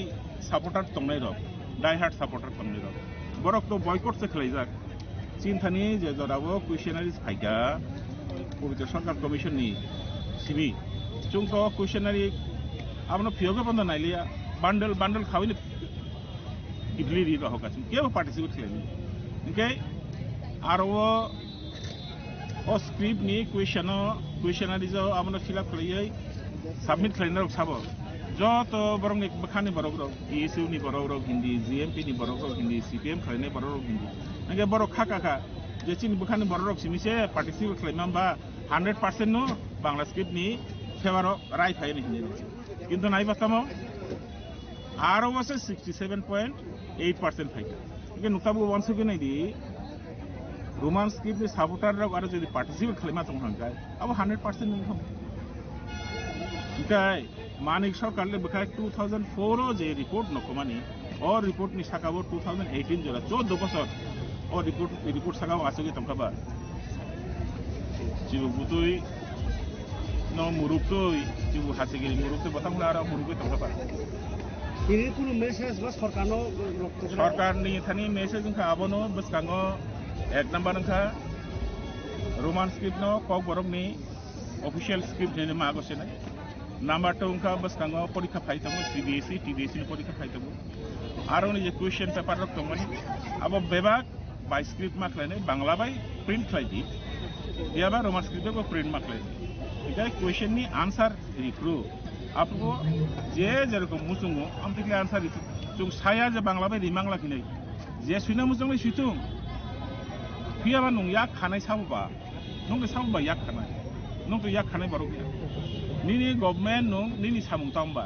সাপোর্টার তংনাই রক ডাই হার্ড সাপোর্টার তংনাই রক বরক তো বয়কট সে খাইজাক চিন্তানি যে জরাবো কুইশনারিজ ফাইকা পবিত্র সরকার কমিশননি সিবি চুংতো কুইশনারি आपनो फियोगे बंद नाइलिया बंडल खाविले इडली दी रहो कासिम केव पार्टिसिपेट खेलेनी ओके आरो ओ स्क्रिप्ट नि क्वेश्चनरी जो आपनो फिलअप खलियै सबमिट खलिनर साबो जो तो बरंग एक बखानी बरग ईएसयू नि बरग हिंदी जीएमपी नि बरग हिंदी सीपीएम खलिने बरग हिंदी नगे बरग खाका जे चिन बखानी बरग सिमिसे पार्टिसिपेट खलिनामबा 100% नो बांग्ला स्क्रिप्ट नि फेवर राय फायनि हिंदी কিন্তু নাইবাতামো আরো আছে 67.8% ফাইকা কিন্তু নুতাবু ওয়ান্স কি নাই দি রোমান স্ক্রিপ্ট নি সাপোর্টার রা আর যদি পার্টিসিপেট খালিমা তং হাঙ্গাই আবো 100% নম ইকাই মানিক সরকারলে বখাই 2004 যে রিপোর্ট নকমানি ও রিপোর্ট নি সাকাবো 2018 জরা 14 বছর ও report সাকাবো আসগে তংখাবা জিবু বুতুই no muruptoi jibu hasegiri murupte batangla ara murupe tongpa ini kuno message bas sorkarno सरकार नि थानि मेसेज खा आबनो बसकांगो एक नंबर खा रोमान स्क्रिप्ट नो कक बरक नि ऑफिशियल स्क्रिप्ट ने मागो सेना नंबर 2 खा बसकांगो परीक्षा फाइतमो सीबीएसई टीबीएसई नि परीक्षा फाइतमो आरो नि जे क्वेश्चन पेपर रक तंगमनि अब बेबाक बाय स्क्रिप्ट माखलाने बांग्ला बाय प्रिंट खाइदि याबा रोमान स्क्रिप्ट को प्रिंट माखलाने इका क्वेश्चन नि आंसर रिक्रू आपको जे जेरकम मुसुंगो आमतिले आंसर जों साया जे बांग्ला बाय रिमांगला खिनै जे सुइना मुसुंगै सुइथुं फियाबा नं याक खानाय साबा नंगे साबा याक खानाय नंतो याक खानाय बरक निनि गभर्नमेन्ट नं निनि सामुं तांबा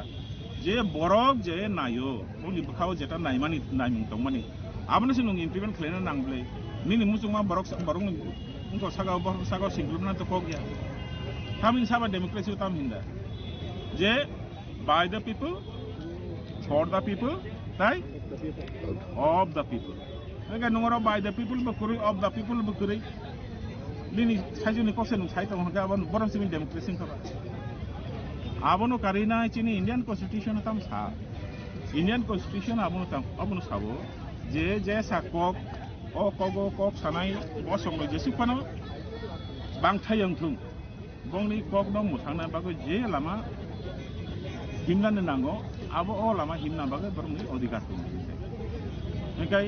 जे बरक जे नायो नंनि बखाव जेटा नायमानि नायमुं तंमानि आबनोसो नं इमप्लिमेन्ट खालायना नांगले निनि मुसुंमा बरक नंतो सागा सिंग्लुमना तो कगया Tamin sama demokrasi utam hinda. Je by the people, for the people, right? Of the people. Naga nungoro by the people bakuri of the people bakuri. Lini saja ni kosen usai tu mereka abon borom simin demokrasi kapa. Abono karina cini Indian Constitution utam sah. Indian Constitution abono sabo. Je sakok, kok sanai bosong lo je sipano bang thayang tung. Bongni kok dong musangna bago je lama himna nango abo o lama himna bago bermuli odikar tu. Nekai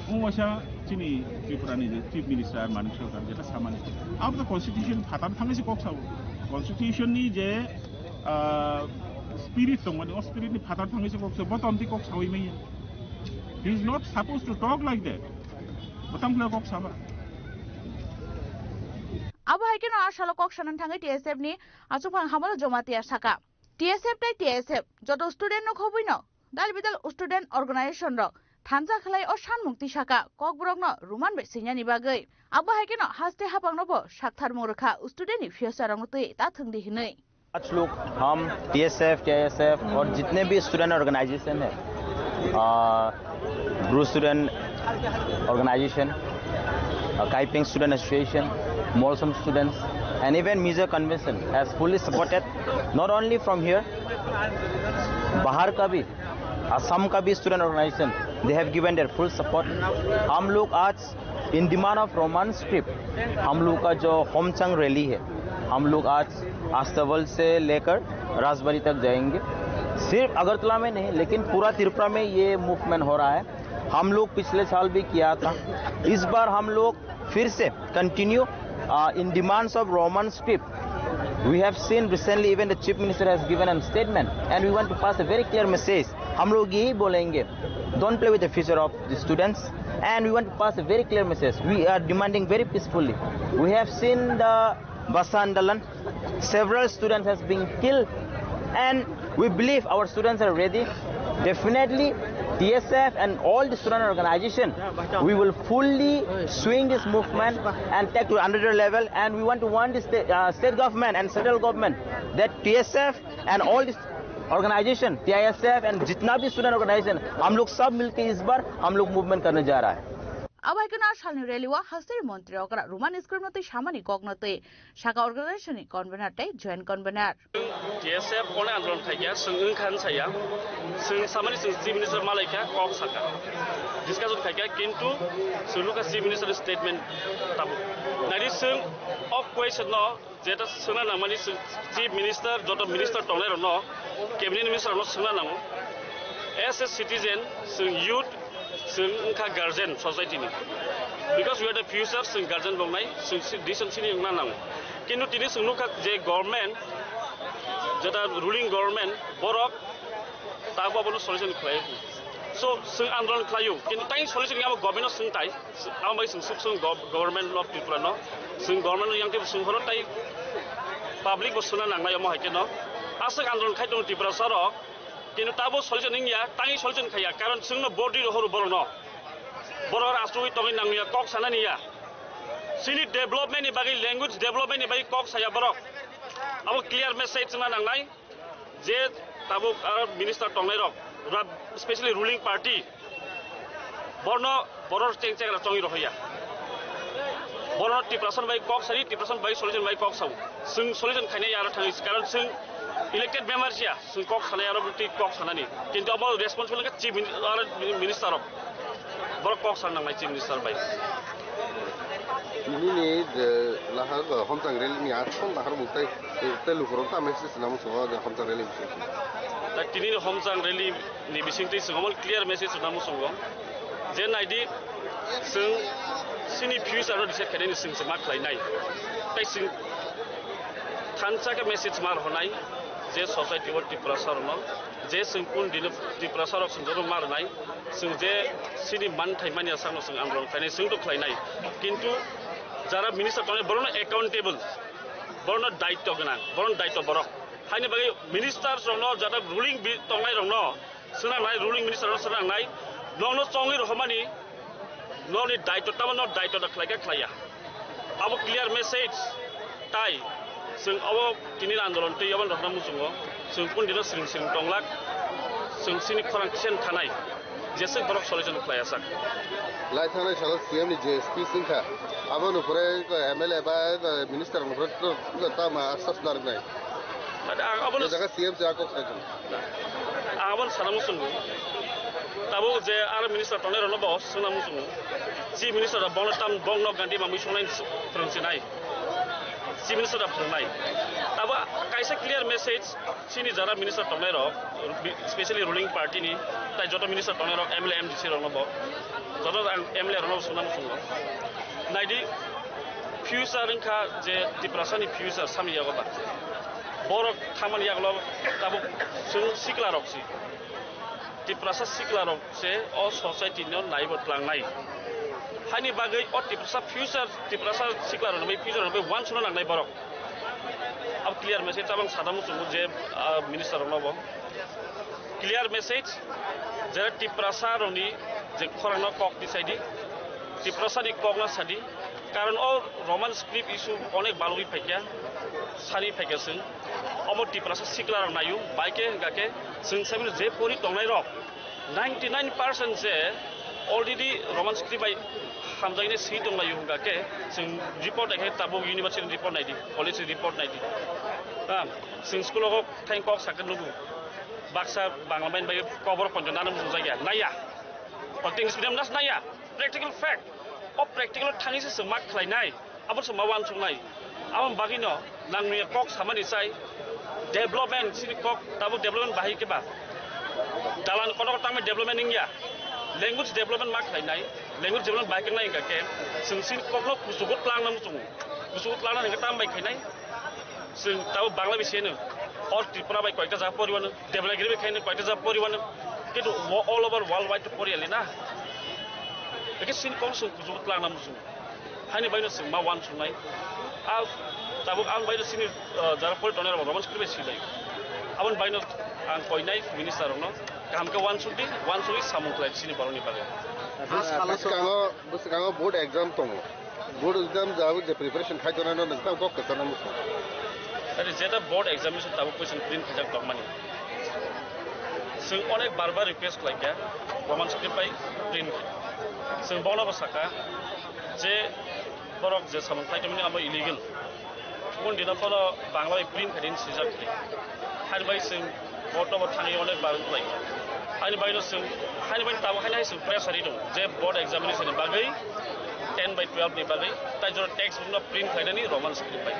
umwasa cini Tripurani je Chief Minister Manik Sarkar jeta samani. Abo to Constitution phatar thangi si kok sabu. Constitution ni je spirit tong mani o spirit ni phatar thangi si kok sabu. Botamti kok sabu imei. He is not supposed to talk like that. Botamti kok sabu. Abo hai keno ashalo kok shanan thangai TSF ni achupang hamalo jomati asaka TSF tai TSF joto student no khobui no dal bidal student organization ro thanza khlai o shan mukti saka kok borok no roman be sinya ni bagai abo hai keno haste hapang no bo sakthar morkha student ni future rang tui ta thungdi hinai आज लोग हम TSF TSF और जितने भी student organisation है Bru student organisation Kaiping student association Molsum students and even Mizo Convention has fully supported not only from here, Bahar ka bhi Assam का भी student organisation they have given their full support. हम लोग आज in demand of romance script हम लोग का जो होमचंग rally है हम लोग आज आस्तवल से लेकर राजबाड़ी तक जाएंगे. सिर्फ अगरतला में नहीं लेकिन पूरा त्रिपुरा में ये मूवमेंट हो रहा है. हम लोग पिछले साल भी किया था. इस बार हम लोग फिर से continue in demands of Roman script. We have seen recently even the chief minister has given a statement and we want to pass a very clear message. हम लोग यही बोलेंगे, don't play with the future of the students and we want to pass a very clear message. We are demanding very peacefully. We have seen the Basandalan. Several students has been killed and we believe our students are ready. Definitely TSF and all the student organization, we will fully swing this movement and take to another level, and we want to warn the state government and central government that TSF and all this organization, TISF and जितना भी student organization, हम लोग सब मिलके इस बार हम लोग movement करने जा रहा है. Abaikana Shalni Reliwa Hasteri Montri Okra Roman Scripnoti Shamani Cognote Shaka Organization Convener Joint Convener. TSF Pone Andron Kaya, Sung Khan Saya, Sung Samani Chief Minister Malaka, Kok Saka. Discuss with Kaya Kintu, Suluka Chief Minister statement Tabu. Nadi Sung of question law, Zeta Suna Namani Chief Minister, Dr. Minister Tonero no, Cabinet Minister no Sunanamo. As a citizen, Sung youth. Sungka guardian society ni, because we are the future sung guardian bangmai sung decent sini yang mana nang, kini tini sungnuka je government, jada ruling government borok, tak apa pun solution kelai, so sung andron kelayu, kini tanya solution yang apa government sung tai, apa mai sung government law Tripura no, sung government yang tiap sung horot tai public bersunan nang naya mau hakin no, asal andron kai tu Tripura sarok. কিন্তু তাবো solution নিয়া তাই solution খায়া কারণ সিংনো body হরু বড় ন বড় রাষ্ট্রই তগি নাংনিয়া cock সানা নিয়া সিনি development নি বাগি ল্যাঙ্গুয়েজ ডেভেলপমেন্ট নি বাগি কক সায়া বড় আবো ক্লিয়ার মেসেজ না নাংনাই যে তাবো মিনিস্টার টংনাই রক স্পেশালি রুলিং পার্টি বর্ণ বড় চেং চেং চঙ্গি রহইয়া বড় টিপ্রাসন বাই কক সারি টিপ্রাসন বাই সলিউশন বাই কক সাউ সিং সলিউশন খাইনে আর থাঙ্গি কারণ সিং elected members ya, sung kok sana ya roboti kok sana ni. Kintu apa responsible kan chief minister of, baru kok sana nang chief minister baik. Ini ni lahar homsang rally ni asal lahar mutai telu korang tak message namun soal homsang rally. Tak ini homsang rally ni bising tu sungguh clear message namun sungguh. Jen ID sung sini future ada di set kena ni sung semak lain nai. Tak sung tansa ke message mar honai. J society वर टिप्रासार न जे जों कुन दिन टिप्रासाराव जों मार नाय जों जे सिनि मान थाइमानिया सांनो जों आंदोलन खायनाय जों तो खायनाय किन्तु जारा मिनिस्टार तने बरनो एकाउंटेबल बरनो दायित्व गोनां बरनो दायित्व बरक हायनि बागै मिनिस्टार जोंनो जारा रुलिं तंनाय रंनो सोनांनाय रुलिं मिनिस्टार सोनांनाय ननो चंगि रहमानि ननि दायित्व तामनो दायित्व दा खायगा खाया अब क्लियर मेसेज ताइ जों अब दिनै आन्दोलन दै यावन रखना मुजुङो जों कुन दिनो सिरिं सिरिं टंलाक जों सिनि खरां थियन थानाय जेसे बरक सलिउशन खायासाक lai थानाय साला सीएम नि जेएसपी सिंखा अब नफरे एमएलए बा मिनिस्टर नफरे तो तामा आसास नारनाय अब जगह सीएम से आको खायजों आवन साना मुजुङो ताबो जे आरो मिनिस्टर तने रनो बस सोना मुजुङो जी मिनिस्टर बंग ताम बंग न गान्धी मामि संनाय फोरोंसिनाय Chief Minister of Brunei. Taba kaisa clear message sini jara Minister Tonai Rok, especially ruling party ni, tai joto Minister Tonai Rok MLA MDC Rok nobo, joto MLA Rok sunam sungo. Naidi future ringka je tiprasani future sami yagoba. Borok thaman yaglo tabu sung sikla rok si. Tiprasa sikla rok se all society no naibo tlang nai. Hani bagai or tiprasa future tiprasa siklar nabai future nabai one suna nang nai borok. Ab clear message abang sadamu sungguh je minister nobo. Clear message je tiprasa roni je korang no kok di sidi tiprasa di kok na sadi. Karon all Roman script issue onek baloi pekya sani pekya sung. Omo tiprasa siklar nayu baike gake sung sabi je pori tongnai rok 99% je already Roman script by hamzai si dong la yung gake sing report ake tabo university report naidi college report naidi sing school ko thank kok sakan lugu Baksa Bangla main bagi cover konjonan musuh saja. Naya. Kalau English medium nas naya. Practical fact. Oh practical tangi se semak kelainai. Apa semawan sungai. Awam bagi no nang nuya kok sama ni say. Development sini kok tabu development bahi ke bah. Dalam kono tang development ingya. Language development mak kelainai. Language development bahi kenai enggak ke. Sini kok lo kusukut lang nam sung. Kusukut lang nam kita bahi kenai. Sing tahu Bangla bisa ni. Or Tripura by quite a poriwan, development kind of quite a poriwan, get all over worldwide to Porialina. Because sin consul to Planamsu. Honey by the Sima one tonight. Out Tabuk out by the senior Zarapol Donor of Roman Scripture. I won't buy no and point knife minister or no. Kamka one should be one should be some like Sini Baroni Pale. Buscano board exam tomo. Board exams are with the preparation Haitan and the Cockatanamus. That is a board examination tabu question print khajak dogmani. Sing onek barbar request like ya, Roman script by print. Sing bono basaka, je borok je samantai kami amo illegal. Pun dina pono Bangla print khadin sijak kri. Hari by sing photo ba thani onek barbar like. Hari by no sing, hari by tabu hari sing press hari dong. Je board examination bagai 10 by 12 ni bagai. Tai jor text bunga print khadani Roman script by.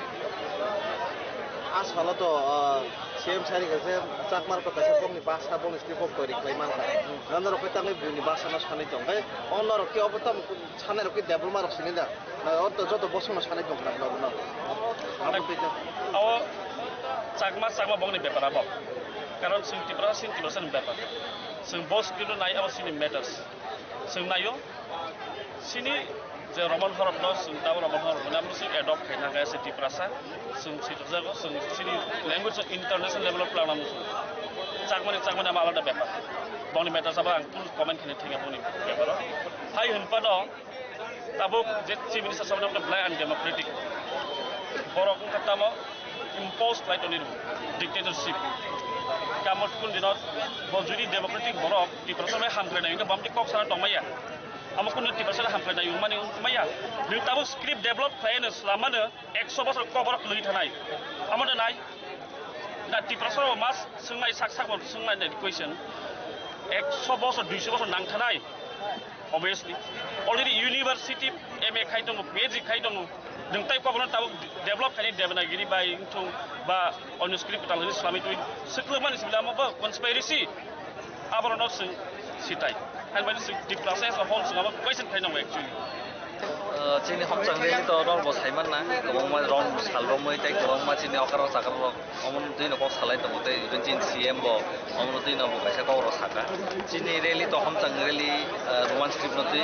As follow to same sari kasi sakmar ko kasi pong ni basa pong strip of tori klaiman ka. Nandar ko tangi ni basa na sanay tong kay honor ki obotam sanay ko double mark sinida. Na otto joto boso na sanay tong na no. Awo sakma bong ni bepara bob. Karon sing tipra sen bepar. Sing boss kilo nai awo sini matters. Sing nayo sini je Roman horop no sing tahu Roman horop nam sing adopt kaina kaya se tiprasa sing situ jago sing sini language international level plan nam sing cakman nama alada bepar bong ni matters apa ang pun comment kini tinggal bong ni bepar hai hunpa no tabuk je chief minister sabna ko blai and democratic borok kata mo imposed right on dictatorship kamot kun dinot bojuri democratic borok tiprasa me hamkre na ingka bamti kok sana tongmaya Amakun nanti pasal hampir na yung mani umaya. Yung tabok script develop kaya na selama na 100 bosor cover luit hanay. Amo na nay. Na ti pasal mas sungai sak bol sungai na equation. 100 bosor 200 bosor nang hanay. Obviously. Already university MA kay tong PhD kay tong Nung tayo ko tabok develop kaya Devanagiri ba yung ba on script tal Islamic to seklaman isbilang mo ba conspiracy. Abo no sitai. And when the process of whole question kind of actually. Chini hom chang reli to rong bo saiman na kobong ma rong sal ro moi tai kobong ma chini okaro sakar ro omon tui no ko salai to te chin CM bo omon tui no bo kaisa ko ro saka chini reli to hom chang reli roman script no tui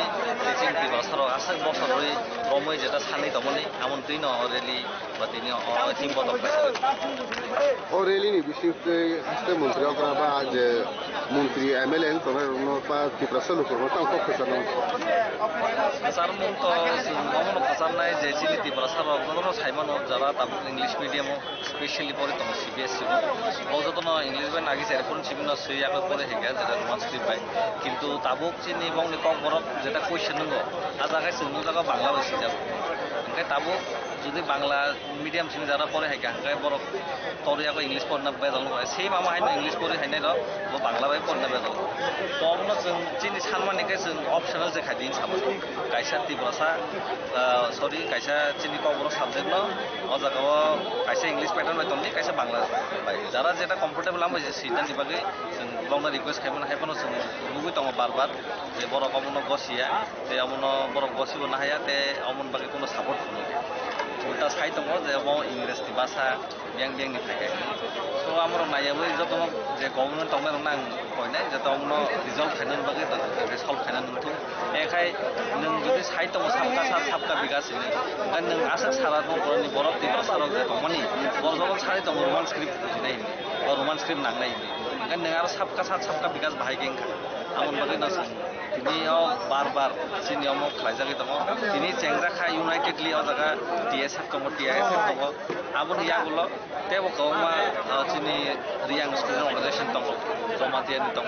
chin ti ba saro asak bo saro ro moi jeta sanai to moni amon tui no reli ba tini o tim bo to kaisa o reli ni বিশেষ system মন্ত্রী okra ba je মন্ত্রী MLN to no pa ti prasalo ko ta ko khasa no sar mon to mono khasar nai je chini ti prasaro no saimano jara ta english medium specially pore to CBSE o joto no english ban agi sere pun chibino sui ako pore hega jeta roman script bai kintu tabuk chini bong ni kok borok jeta question ngo ajaga sunu jaga bangla basi যাব engke tabuk যদি Bangla medium Singh যারা পড়ে হাইকা হাঙ্গাই বরক তরিয়াকে English পড়না বেদল সেই মামা হাইনো English পড়ে হাইনাই র Bangla by পড়না বেদল তমনো जों চিনি সানমানিকে जों অপশনাল যে খাইদিন সামো কাইসা তিব্রাসা সরি কাইসা চিনি কবর সাবজেক্ট ন অজাগাও কাইসা ইংলিশ প্যাটার্ন বাই তন্দি কাইসা বাংলা বাই যারা যেটা কমফর্টেবল আম যে সিটানি বাগে जों বংনা রিকোয়েস্ট খাইমন হাইপনো जों লুগুই তং বারবার যে বরক আমনো গসিয়া তে আমনো বরক গসিব না হায়া তে আমন বাগে কোনো সাপোর্ট কোনো उल्टा साइड दङ जे म इंग्लिश नि भाषा ब्यां नि थाके सो हाम्रो नायाबो जतो जे गभर्नमेन्ट तंग नंग कयनाय जे तंगनो रिजल्ट खाइनन बागे रिजल्ट खाइनन नंथु एखाय नों जुदि साइड दङ साबका बिगासिनो ओंखाय नों आसाक सारा दङ बरनि बरफ दि भाषा जे दङनि बरजों सारि दङ रोमान स्क्रिप्ट दिनाय बा रोमान स्क्रिप्ट नांनाय ओंखाय नों आरो साबका बिगास बाहाय गेंखा आमन बागे नस तिनियाव बार सिनियाव म खाइजागे दङ तिनि चेंग्राखा यूनाइटेडली अ जागा DSF दङ TISF दङ आबन यागुलो तेबो कौमा चिनि रियां स्टुडेन्ट अर्गानाइजेसन दङ जमातियान दङ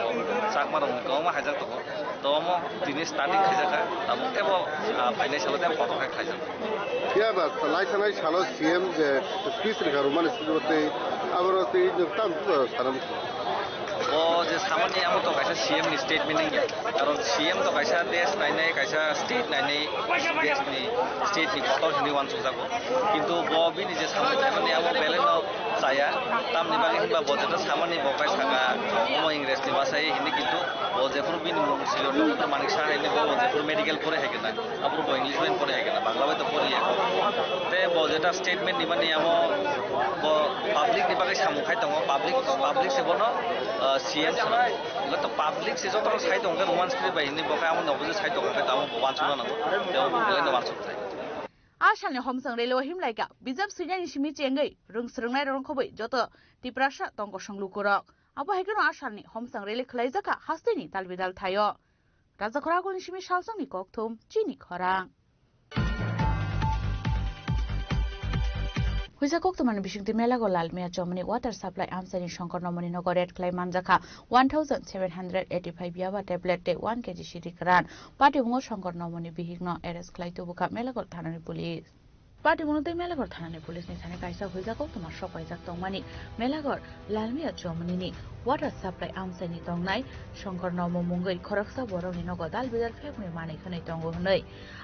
साकमा दङ कौमा हाइजाग दङ दम तिनि स्टार्टिं खाइजागा ताबो तेबो फाइनान्सियल तेबो फटो खाइजाग या बा लाइथानाय सालो CM जे स्पीच रिगा रोमान स्टुडेन्ट आबरते नोंथां साराम যে সামান্য এমন তো কাছে CM ni statement gya karon CM তো কাছে দেশ নাইনে কাছে স্টেট নাইনে দেশ ni state ni কত ni ওয়ান সুজাগো কিন্তু বিনি যে সামান্য এমন Bellen saya tamni bagi himba bojeta samani bokai sanga omo ingres ni basai hindi কিন্তু বজেপুর বিনি মুসিল ডক্টর মানিক শাহ এনে বজেপুর মেডিকেল পড়ে হেগে না আপুর ইংলিশ মেন পড়ে হেগে না বাংলা তো পড়ি এখন তে বজেটা স্টেটমেন্ট নিবানি আমো public ni bagai samu khai dong public se bono CM sana তো পাবলিক সে যত সাই দং কে রোমান্স করে বাই ni bokai amon নবজে সাই দং কে তাও বানসুনা না তেও বলে না বানসুক থাই आसामनि हमसं रेलो हिमलाइका बिजाब सुइनानि सिमि चेंगै रोंस्रोंनाय रंखबै जत तिप्रासा तंग संलुकुरक आबो हायगोन आसामनि हमसं रेले खलाइजाका हास्तेनि तालबिदाल थायो राजाखरागोनि सिमि सालसंनि ककथुम चिनि खरां हुइजा कक्तमानि बिसिंति मेलागो लालमिया चमनि वाटार सप्लाई आमसानि शंकर नमनि नगर रेड क्लाइ मानजाखा 1785 याबा टेब्लेट ते 1 केजी सिरिकरान पार्टी हुंगो शंकर नमनि बिहिग्न एरेस क्लाइ तुबुका मेलागो थानानि पुलिस पार्टी मुनते मेलागोर थानानि पुलिसनि थाने काइसा हुइजा कक्तमा सपाइजाक तंमानि मेलागोर लालमिया चमनिनि वाटार सप्लाई आमसानि तंनाय शंकर नम मुंगै खरकसा बरंनि नगो दालबिदाल फेगनि मानै खनै तंगो हनै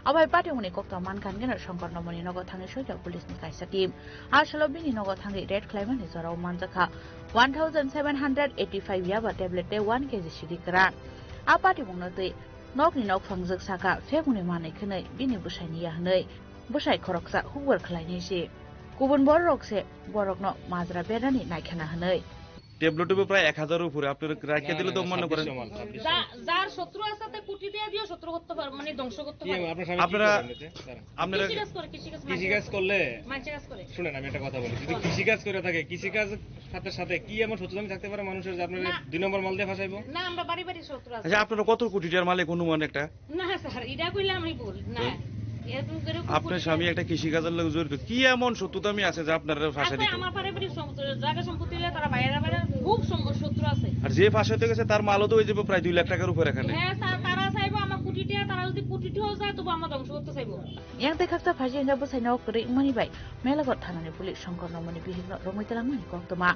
अबाय पार्टी मुनि कक्ता मानखानगेन शंकर नमनि नगो थाङै सयता पुलिसनि काइसा टीम आसलो बिनि नगो थाङै रेड क्लाइमानि जराव मानजाखा 1785 याबा टेब्लेट ते 1 केजी सिरिकरा आ पार्टी मुनते नगनि नग फंजक साका फेगनि मानै खनै बिनि बुसाइनिया हनै बुसाइ खरकसा हुबर खलाइनिसि गुबुन बरकसे बरकनो माजरा बेरानि नायखाना हनै টেবলেটও প্রায় 1000 এর উপরে আপনারা রাখিয়ে দিলে তো মনে করেন যার শত্রু আছে তে কুটি দিয়ে দিও শত্রু করতে পারে মানে ধ্বংস করতে পারে আপনারা কৃষিকাজ করলে মানছে কাজ করে শুনেন আমি একটা কথা বলি যদি কৃষিকাজ করে থাকে কৃষিকাজ সাথে সাথে কি এমন শত্রুতা থাকতে পারে মানুষের যে আপনারা দুই নম্বর মাল দিয়ে ফাসাইবো না আমরা বাড়ি বাড়ি শত্রু আছে আচ্ছা আপনারা কত কোটি টাকার মালিক অনুমান একটা না স্যার এটা কইলে আমি বল না আপনার স্বামী একটা কৃষিকাজের লোক জড়িত কি এমন শত্রুতামি আছে যে আপনারা ফাঁসাই দিতে আমার পারিবারিক জায়গা সম্পত্তি হলে তারা বাইরে বাইরে খুব শত্রু আছে আর যে ফাঁসাইতে গেছে তার মালও তো হয়ে যাবে প্রায় 2 লাখ টাকার উপরে এখানে হ্যাঁ স্যার তারা চাইবো আমার কোটিটা তারা যদি কোটিটাও যায় তবু আমরা ধ্বংস করতে চাইবো yang dekakta phaji enda bosai nok kore mani bai melagor thanani pulis Shankar नमनि बिहिग्न रमितला मनि कक्तमा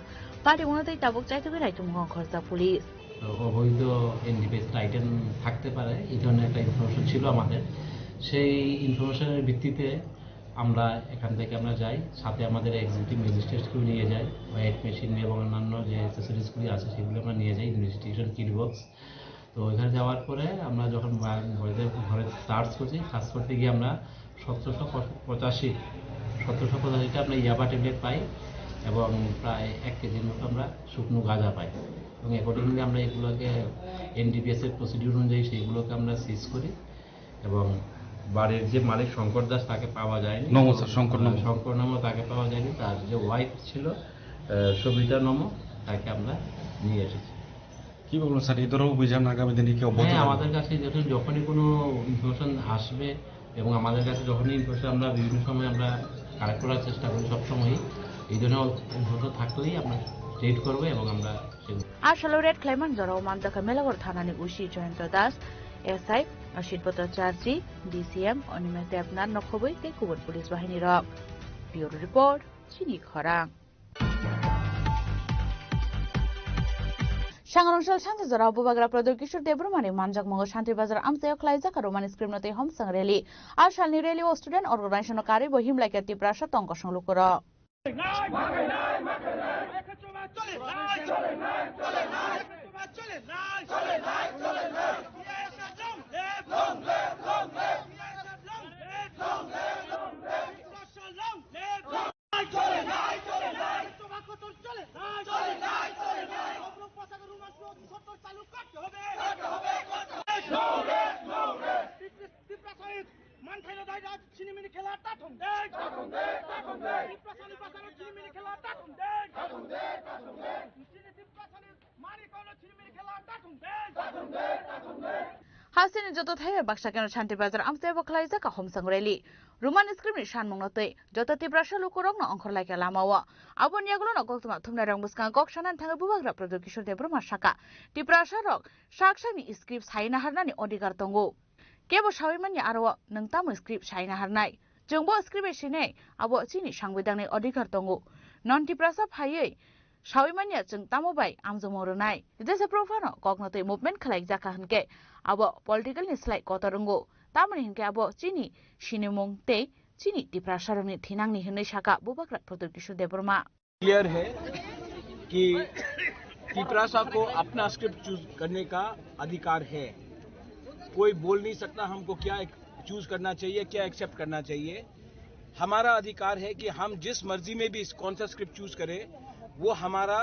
पार्टी उनतै ताबुक चाइते बेराइ तुम खरजा पुलिस অবৈধ এনডিপিএস আইটেম থাকতে পারে এই ধরনের একটা ইনফরমেশন ছিল আমাদের সেই ইনফরমেশনের ভিত্তিতে আমরা এখান থেকে আমরা যাই সাথে আমাদের এক্সিকিউটিভ ম্যাজিস্ট্রেটকেও নিয়ে যাই ওয়েট মেশিন এবং অন্যান্য যে অ্যাক্সেসরিজগুলি আছে সেগুলো আমরা নিয়ে যাই ইনভেস্টিগেশন কিট বক্স তো ওইখানে যাওয়ার পরে আমরা যখন ঘরে সার্চ করতে গিয়ে আমরা 1785টা আমরা ইয়াবা ট্যাবলেট পাই এবং প্রায় 1 কেজির মতো আমরা শুকনো গাঁজা পাই এবং অ্যাকর্ডিংলি আমরা এগুলোকে এনডিপিএস এর প্রসিডিউর অনুযায়ী সেইগুলোকে আমরা সিজ করি এবং বাড়ির যে মালিক শঙ্কর দাস তাকে পাওয়া যায়নি শঙ্কর নম তাকে পাওয়া যায়নি তার যে ওয়াইফ ছিল সবিতা নম তাকে আমরা নিয়ে এসেছি কি বলবো স্যার এই ধরনের অভিযান আগামী দিনে কি অব্যাহত থাকবে আমাদের কাছে যখনই কোনো ইনফরমেশন আসবে এবং আমাদের কাছে যখনই ইনফরমেশন আমরা বিভিন্ন সময় আমরা কালেক্ট করার চেষ্টা করি সবসময়ই এই ধরনের ইনফরমেশন থাকলেই আমরা ট্রিট করব এবং আমরা আসলে রেড ক্লাইমান জরাও মানজাকা মেলাগর থানানি উশি জয়ন্ত দাস এসআই অশিত ভট্টাচার্য ডিসিএম অনিমেষ দেবনাথ নখবৈ তে কুবন পুলিশ বাহিনী রক ব্যুরো রিপোর্ট চিনি খরাং सांगरंसल शांति जरा बुबाग्रा प्रदर किशोर देब्रमानि मानजाक मंग शांति बाजार आमसायाव खलाइजाका रोमानि स्क्रिप्टनते हमसं रेली आसालनि रेली ओ स्टुडेन्ट अर्गानाइजेसन कार्य बहिमलाइका तिप्रासा तंक संलुकुर हासिनि जत थाय बाक्सा केन शान्ति बाजार आमसायाव खलाइजाका हमसं रेली रोमान स्क्रिप्टनि सानमुंगनतै जत तिप्रासा लुकुरंनो अंखरलाइका लामाव आबो नियागुलनो गक्तमा थुमना रंबुसका गकसानान थाङै बुबाग्रा प्रदर किशोर देब्रमा साका तिप्रासा रक साक्सानि स्क्रिप्ट साइना हारनानि अधिकार दंगो केबो सावैमाननि आरो नोंताम स्क्रिप्ट साइना हारनाय जोंबो स्क्रिप्ट एसिनै आबो चिनि सांबिधाननि अधिकार दंगो नन तिप्रासा फायै Shawimania Chung Tamobai, Amzomorunai. This a profano, cognitive movement collect Zakahanke, about political is like Kotarungo, Tamarin Gabo, Chini, Shinimong Te, Chini, Deprasharani, Tinani, Hineshaka, Bubakra, Protection de Burma. Clear है कि तिपरासा को अपना स्क्रिप्ट चूज करने का अधिकार है। कोई बोल नहीं सकता हमको क्या चूज करना चाहिए, क्या एक्सेप्ट करना चाहिए। हमारा अधिकार है कि हम जिस मर्जी में भी कौन सा स्क्रिप्ट चूज करें, वो हमारा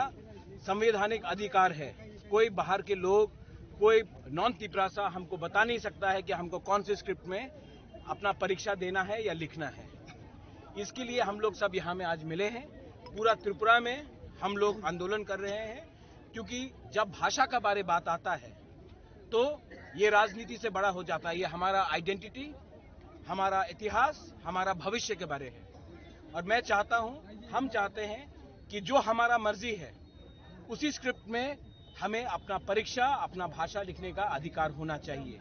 संवैधानिक अधिकार है। कोई बाहर के लोग, कोई नॉन तिपरासा हमको बता नहीं सकता है कि हमको कौन से स्क्रिप्ट में अपना परीक्षा देना है या लिखना है। इसके लिए हम लोग सब यहाँ में आज मिले हैं। पूरा त्रिपुरा में हम लोग आंदोलन कर रहे हैं, क्योंकि जब भाषा का बारे बात आता है तो ये राजनीति से बड़ा हो जाता है। ये हमारा आइडेंटिटी, हमारा इतिहास, हमारा भविष्य के बारे है। और मैं चाहता हूं, हम चाहते हैं कि जो हमारा मर्जी है उसी स्क्रिप्ट में हमें अपना परीक्षा, अपना भाषा लिखने का अधिकार होना चाहिए।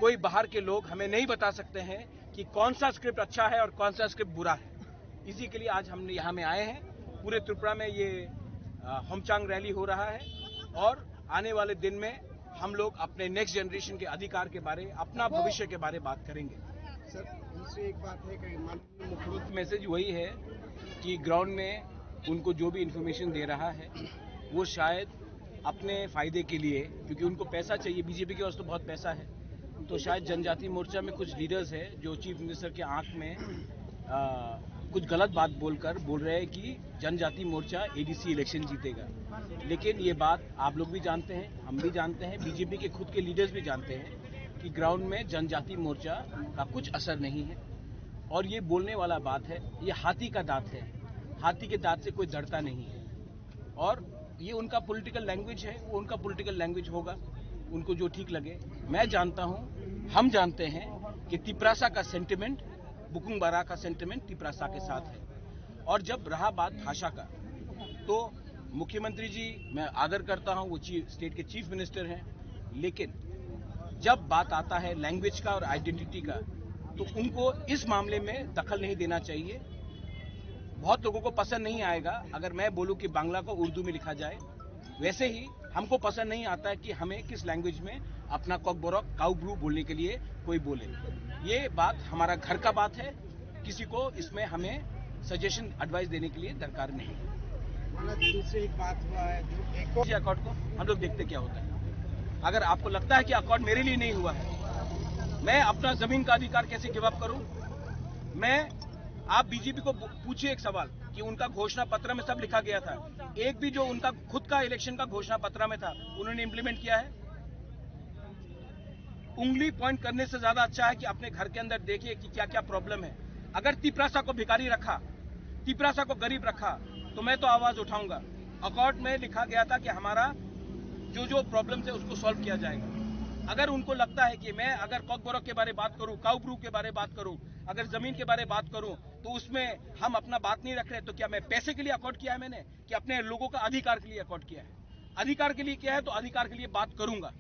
कोई बाहर के लोग हमें नहीं बता सकते हैं कि कौन सा स्क्रिप्ट अच्छा है और कौन सा स्क्रिप्ट बुरा है। इसी के लिए आज हम यहाँ में आए हैं। पूरे त्रिपुरा में ये होमचांग रैली हो रहा है और आने वाले दिन में हम लोग अपने नेक्स्ट जनरेशन के अधिकार के बारे, अपना भविष्य के बारे बात करेंगे। सर, दूसरी एक बात है कि माननीय मुख्यमंत्री मैसेज वही है कि ग्राउंड में उनको जो भी इंफॉर्मेशन दे रहा है वो शायद अपने फायदे के लिए, क्योंकि उनको पैसा चाहिए, बीजेपी के पास तो बहुत पैसा है, तो शायद जनजाति मोर्चा में कुछ लीडर्स है जो चीफ मिनिस्टर के आंख में कुछ गलत बात बोल रहे हैं कि जनजाति मोर्चा एडीसी इलेक्शन जीतेगा। लेकिन ये बात आप लोग भी जानते हैं, हम भी जानते हैं, बीजेपी के खुद के लीडर्स भी जानते हैं कि ग्राउंड में जनजाति मोर्चा का कुछ असर नहीं है। और ये बोलने वाला बात है, ये हाथी का दांत है, हाथी के दांत से कोई डरता नहीं है। और ये उनका पॉलिटिकल लैंग्वेज है, वो उनका पॉलिटिकल लैंग्वेज होगा, उनको जो ठीक लगे। मैं जानता हूँ, हम जानते हैं कि तिपरासा का सेंटिमेंट, बुकुंग बारा का सेंटिमेंट तिपरासा के साथ है। और जब रहा बात भाषा का, तो मुख्यमंत्री जी मैं आदर करता हूं, वो स्टेट के चीफ मिनिस्टर हैं, लेकिन जब बात आता है लैंग्वेज का और आइडेंटिटी का, तो उनको इस मामले में दखल नहीं देना चाहिए। बहुत लोगों को पसंद नहीं आएगा अगर मैं बोलूं कि बांग्ला को उर्दू में लिखा जाए, वैसे ही हमको पसंद नहीं आता है कि हमें किस लैंग्वेज में अपना कॉकबोरक काउब्रू बोलने के लिए कोई बोले। ये बात हमारा घर का बात है, किसी को इसमें हमें सजेशन एडवाइस देने के लिए दरकार नहीं। दूसरी एक बात हुआ है जो अकॉर्ड को हम लोग देखते क्या होता है। अगर आपको लगता है कि अकॉर्ड मेरे लिए नहीं हुआ है, मैं अपना जमीन का अधिकार कैसे गिव अप करूं? आप बीजेपी को पूछिए एक सवाल कि उनका घोषणा पत्र में सब लिखा गया था, एक भी जो उनका खुद का इलेक्शन का घोषणा पत्र में था उन्होंने इंप्लीमेंट किया है? उंगली पॉइंट करने से ज्यादा अच्छा है कि अपने घर के अंदर देखिए कि क्या क्या प्रॉब्लम है। अगर तिपरासा को भिखारी रखा, तिपरासा को गरीब रखा, तो मैं तो आवाज उठाऊंगा। अकॉर्ड में लिखा गया था कि हमारा जो जो प्रॉब्लम है उसको सॉल्व किया जाएगा। अगर उनको लगता है कि मैं अगर कॉकबोरक के बारे बात करूं, काउब्रू के बारे बात करूं, अगर जमीन के बारे बात करूं, तो उसमें हम अपना बात नहीं रख रहे, तो क्या मैं पैसे के लिए अकॉर्ड किया है मैंने, कि अपने लोगों का अधिकार के लिए अकॉर्ड किया है? अधिकार के लिए किया है तो अधिकार के लिए बात करूंगा।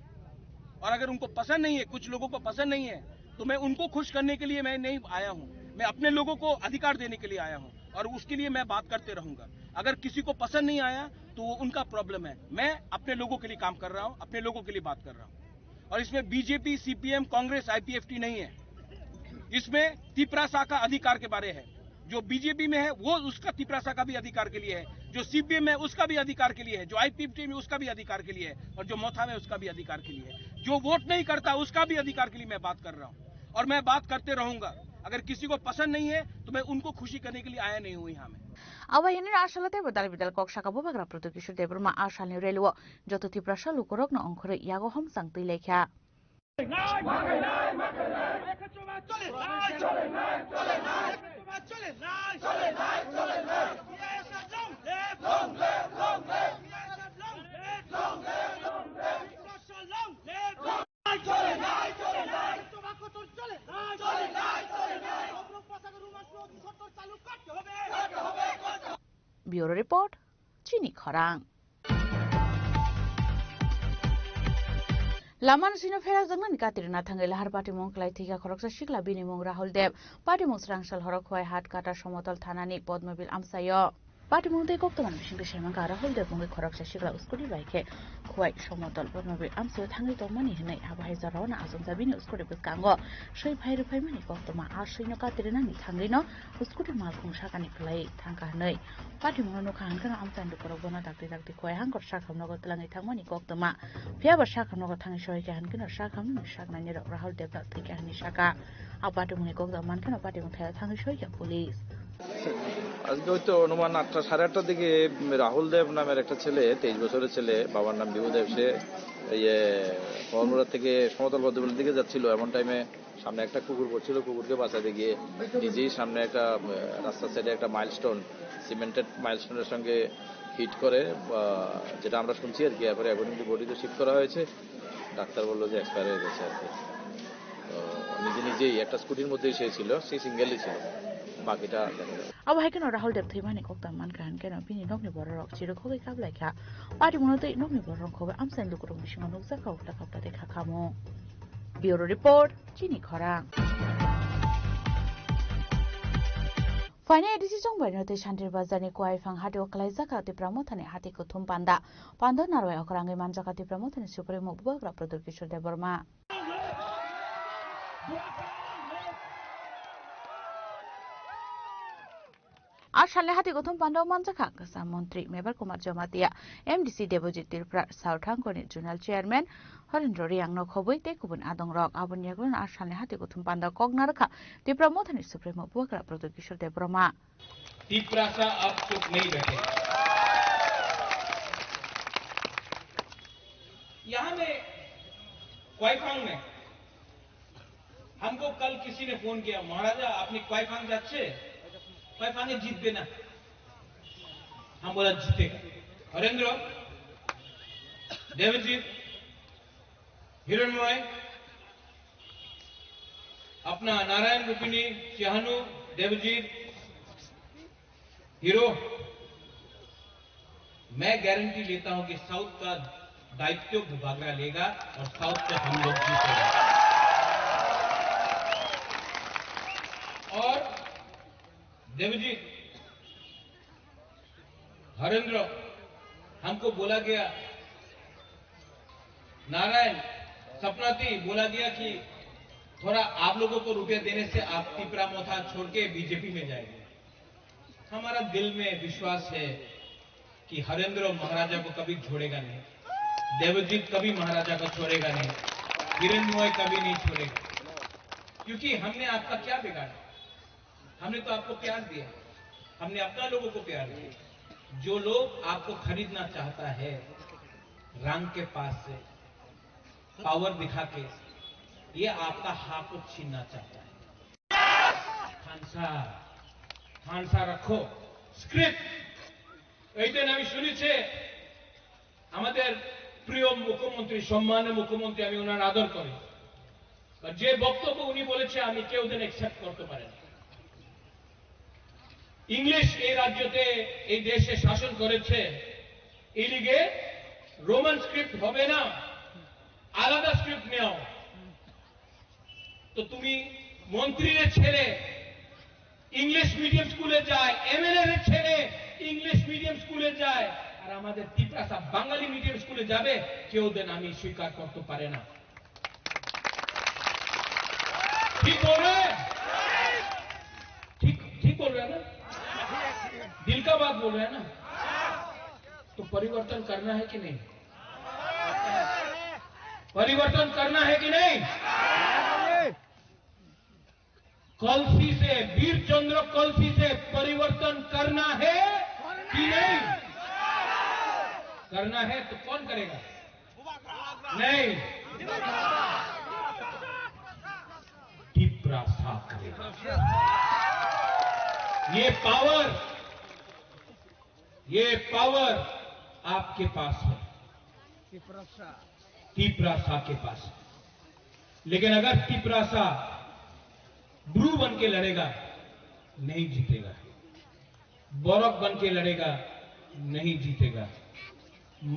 और अगर उनको पसंद नहीं है, कुछ लोगों को पसंद नहीं है, तो मैं उनको खुश करने के लिए मैं नहीं आया हूं, मैं अपने लोगों को अधिकार देने के लिए आया हूं और उसके लिए मैं बात करते रहूंगा। अगर किसी को पसंद नहीं आया तो वो उनका प्रॉब्लम है। मैं अपने लोगों के लिए काम कर रहा हूं, अपने लोगों के लिए बात कर रहा हूं। और इसमें बीजेपी, सीपीएम, कांग्रेस, आईपीएफटी नहीं है। इसमें तिपरासा का अधिकार के बारे है। जो बीजेपी में है वो उसका तिपरासा का भी अधिकार के लिए है, जो सीपीएम में उसका भी अधिकार के लिए है, जो आईपीएफटी में उसका भी अधिकार के लिए है, और जो मोथा में उसका भी अधिकार के लिए है। जो वोट नहीं करता उसका भी अधिकार के लिए मैं बात कर रहा हूं और मैं बात करते रहूंगा। अगर किसी को पसंद नहीं है तो मैं उनको खुशी करने के लिए आया नहीं हूं यहाँ में। Awa ini asalate badal bidal kok shaka bobagra protekishu debrma asal ni reluo joto tiprasa lukorok na ongkore yago hom sang tilekha. Bureau Report, Chini Khorang. Laman sino fera zangan katirina thangai lahar party mongklai thiga khoroksa shikla bini mong Rahul Dev party mong srangsal horok hoy hat kata somotol thanani Podmobil amsayo. Party Munde Goktaman Machine Shamanga, Rahul de Mungi Korok Shashira, Uskudi Bike, quite Shomodal, but maybe I'm so hungry to money, and I have a Hazarona as on Sabine Uskudi with Gango, Shape High Payment Goktama, Ashino Katrina, Tangrino, Uskudi Malcolm Shakani play, Tankanay. Party Mono Kankan, I'm trying to Korobona, Dr. Koi Hanko Shakam Nogotlang, Tamani Goktama, Piaba Shakam Nogotan Shoykan, Shakam, Shakman, Rahul de Tikani Shaka, a party Muniko, man can a party on Tangishoya police. আজকে হয়তো অনুমান 8টা সাড়ে 8টার দিকে রাহুল দেব নামের একটা ছেলে 23 বছরের ছেলে বাবার নাম বিভুদেব সে কর্মরা থেকে সমতল বদ্রবলের দিকে যাচ্ছিল এমন টাইমে সামনে একটা কুকুর পড়ছিল কুকুরকে বাঁচাতে গিয়ে নিজেই সামনে একটা রাস্তার সাইডে একটা মাইলস্টোন সিমেন্টেড মাইলস্টোনের সঙ্গে হিট করে যেটা আমরা শুনছি আর কি এরপরে এখনই বডিতে শিফট করা হয়েছে ডাক্তার বললো যে এক্সপায়ার হয়ে গেছে আর কি তো নিজেই একটা স্কুটির মধ্যেই সে ছিল সে সিঙ্গেলই ছিল বাকিটা अब है कि राहुल देव थे माने कोक्ता मान कहन के न पिनि नोकनि बरक चिरो खोगे काब लाइखा पार्टी मनोते नोकनि बरक खोगे आमसेन लुकुरो मिसिमा नोकसा काउटा काउटा देखा खामो ब्यूरो रिपोर्ट चिनी खरा फाइने एडिसि जंग बायनोते शान्तिर बाजारनि कोआइफां हाते अकलाइजा काते प्रमोथाने हाते कुथुम पान्दा नारवाय अकरांगे मानजा काते प्रमोथाने सुप्रीमो बुबाग्रा प्रदर किशोर देव वर्मा আর সালে হাতে গঠন পান্ডাও মানজাখা কাসা মন্ত্রী মেবার কুমার জমাতিয়া এমডিসি দেবজিৎ তিরপ্রা সাউথাঙ্গনি জোনাল চেয়ারম্যান হরেন্দ্র রিয়াং নখবই তে কুবুন আদং রক আবনিয়াগুন আর সালে হাতে গঠন পান্ডা কগনারখা তিপ্রা মথানি সুপ্রিমো বুয়াকরা প্রদর কিশোর দেবরমা तिपरा सा अब चुप नहीं बैठे यहाँ में क्वाइफांग में हमको कल किसी ने फोन किया महाराजा आपने क्वाइफांग जाच्छे क्वाइफांग जीत ना हम बोला जीतेगा हरेंद्र देवजीत हिरणमय अपना नारायण रुपिनी चाहनु देवजीत हीरो मैं गारंटी लेता हूं कि साउथ का दायित्व बुबागरा लेगा और साउथ से हम लोग जीतेंगे और देवजीत हरेंद्र हमको बोला गया नारायण सपना थी बोला गया कि थोड़ा आप लोगों को रुपया देने से आप तिपरा मोथा छोड़ के बीजेपी में जाएंगे हमारा दिल में विश्वास है कि हरेंद्र महाराजा को कभी छोड़ेगा नहीं देवजीत कभी महाराजा को छोड़ेगा नहीं वीरेंद्र कभी नहीं छोड़ेगा क्योंकि हमने आपका क्या बिगाड़ा हमने तो आपको प्यार दिया हमने अपना लोगों को प्यार दिया जो लोग आपको खरीदना चाहता है रंग के पास से पावर दिखा के ये आपका हाथ को छीनना चाहता है खानसा रखो स्क्रिप्ट এইদিন আমি শুনেছি আমাদের প্রিয় মুখ্যমন্ত্রী সম্মানীয় মুখ্যমন্ত্রী আমি ওনার আদর করি যে বক্তব্য উনি বলেছে আমি কেউ দিন অ্যাকসেপ্ট করতে পারি না ইংলিশ এই রাজ্যতে এই দেশে শাসন করেছে এই লিগে রোমান স্ক্রিপ্ট হবে না আলাদা স্ক্রিপ্ট নাও তো তুমি মন্ত্রীর ছেলে इंग्लिश मीडियम स्कूले जाए एमएलए छेड़े इंग्लिश मीडियम स्कूले जाए और हमारे तिपरा सा बांगाली मीडियम स्कूले जाबे केउ दिन आमी स्वीकार करते पारे ना ठीक बोल रहे ठीक बोल रहे हैं ना दिल का बात बोल रहे हैं ना तो परिवर्तन करना है कि नहीं परिवर्तन करना है कि नहीं कलसी से वीर चंद्र कलसी से परिवर्तन करना है कि नहीं करना है तो कौन करेगा नहीं तिपरा साफ करेगा ये पावर आपके पास है तिपरासा के पास है लेकिन अगर तिपरासा ब्रू बन के लड़ेगा नहीं जीतेगा बोरक बन के लड़ेगा नहीं जीतेगा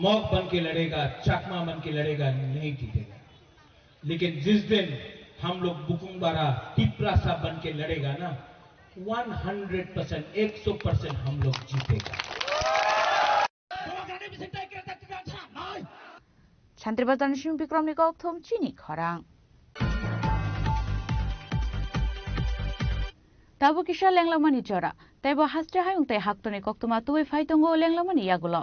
मॉक बन के लड़ेगा चाकमा बन के लड़ेगा नहीं जीतेगा लेकिन जिस दिन हम लोग बुकुंबारा तिपरासा बन के लड़ेगा ना 100%, 100% हम लोग जीतेगा। শান্তিবাজার নিশিম বিক্রমনি গৌতম চিনি খরাং তাবো কিসা লেংলামানি জরা তাইবো হাস্টে হায়ুং তাই হাক্তনি কক্তমা তুই ফাইতঙ্গো লেংলামানি ইয়াগুলো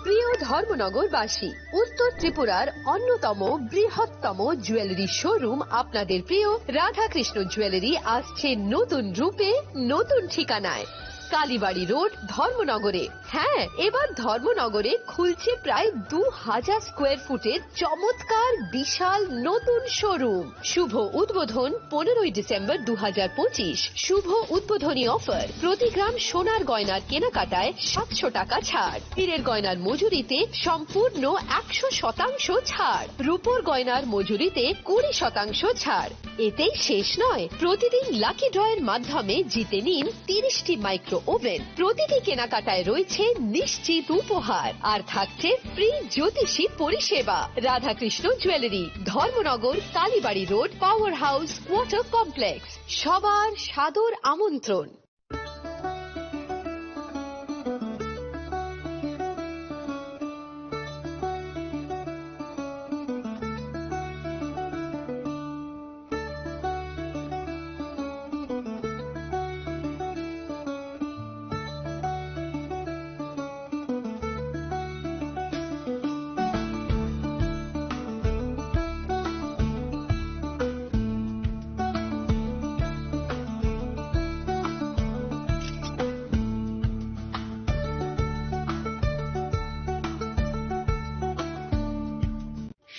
প্রিয় ধর্মনগরবাসী, উত্তর ত্রিপুরার অন্যতম বৃহত্তম জুয়েলারি শোরুম আপনাদের প্রিয় রাধাকৃষ্ণ জুয়েলারি আসছে নতুন রূপে, নতুন ঠিকানায়, কালীবাড়ি রোড, ধর্মনগরে। হ্যাঁ, এবার ধর্মনগরে খুলছে প্রায় 2000 স্কোয়ার ফুটের চমৎকার বিশাল নতুন শোরুম। শুভ উদ্বোধন 15ই ডিসেম্বর 2025। শুভ উদ্বোধনী অফার, প্রতি গ্রাম সোনার গয়নার কেনাকাটায় 700 টাকা ছাড়, হীরের গয়নার মজুরিতে সম্পূর্ণ 100% ছাড়, রূপোর গয়নার মজুরিতে 20% ছাড়। এতেই শেষ নয়, প্রতিদিন লাকি ড্রয়ের মাধ্যমে জিতে নিন 30টি মাইক্রো ওভেন। প্রতিটি কেনাকাটায় রয়েছে নিশ্চিত উপহার, আর থাকছে ফ্রি জ্যোতিষী পরিষেবা। Radhakrishna jewellery, Dharmanagar, Kalibari road, power house, water complex. সবার সাদর আমন্ত্রণ।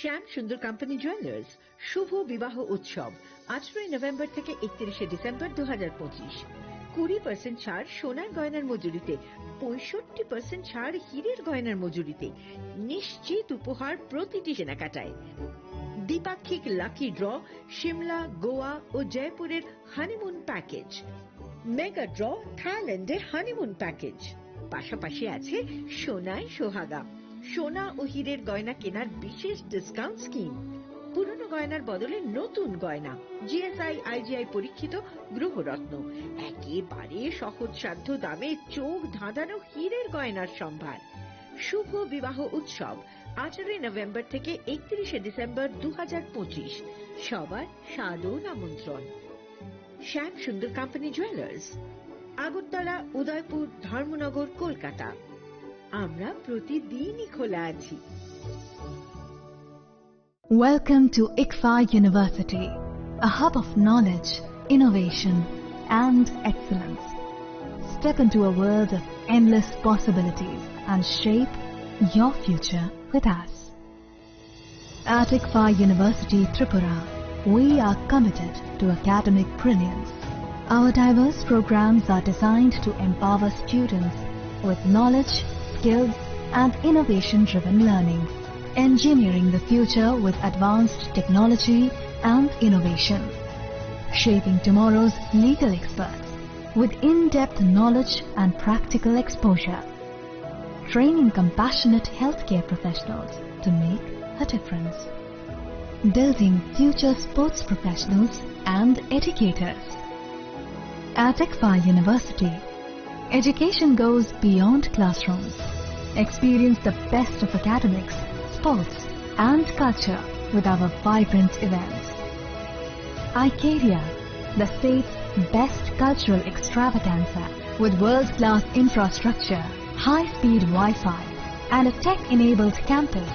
শ্যাম সুন্দর কোম্পানি জুয়েলার্স শুভ বিবাহ উৎসব 18 নভেম্বর থেকে 31 ডিসেম্বর 2025। 20% ছাড় সোনার গয়নার মজুরিতে, 65% ছাড় হীরের গয়নার মজুরিতে, নিশ্চিত উপহার প্রতিটি কেনাকাটায়। দ্বিপাক্ষিক লাকি ড্র, সিমলা, গোয়া ও জয়পুরের হানিমুন প্যাকেজ, মেগা ড্র থাইল্যান্ডের হানিমুন প্যাকেজ। পাশাপাশি আছে সোনায় সোহাগা, সোনা ও হীরের গয়না কেনার বিশেষ ডিসকাউন্ট স্কিম। পুরনো গয়নার বদলে নতুন গয়না, জিএসআই আইজিআই পরীক্ষিত গ্রহরত্ন, একেবারে সহজসাধ্য দামে চোখ ধাঁধানো হীরের গয়নার সম্ভার। শুভ বিবাহ উৎসব 18 নভেম্বর থেকে 31 ডিসেম্বর 2025। সবার সাদর আমন্ত্রণ। শ্যাম সুন্দর কোম্পানি জুয়েলার্স, আগরতলা, উদয়পুর, ধর্মনগর, কলকাতা। আমরা প্রতিদিনই খোলা আছি। Welcome to ICFA University, a hub of knowledge, innovation, and excellence. Step into a world of endless possibilities and shape your future with us. At ICFA University, Tripura, we are committed to academic brilliance. Our diverse programs are designed to empower students with knowledge, skills, and innovation-driven learning, engineering the future with advanced technology and innovation, shaping tomorrow's legal experts with in-depth knowledge and practical exposure, training compassionate healthcare professionals to make a difference, building future sports professionals and educators. At ICFA University, education goes beyond classrooms. Experience the best of academics, sports, and culture with our vibrant events. ICARIA, the state's best cultural extravaganza, with world-class infrastructure, high-speed Wi-Fi, and a tech-enabled campus,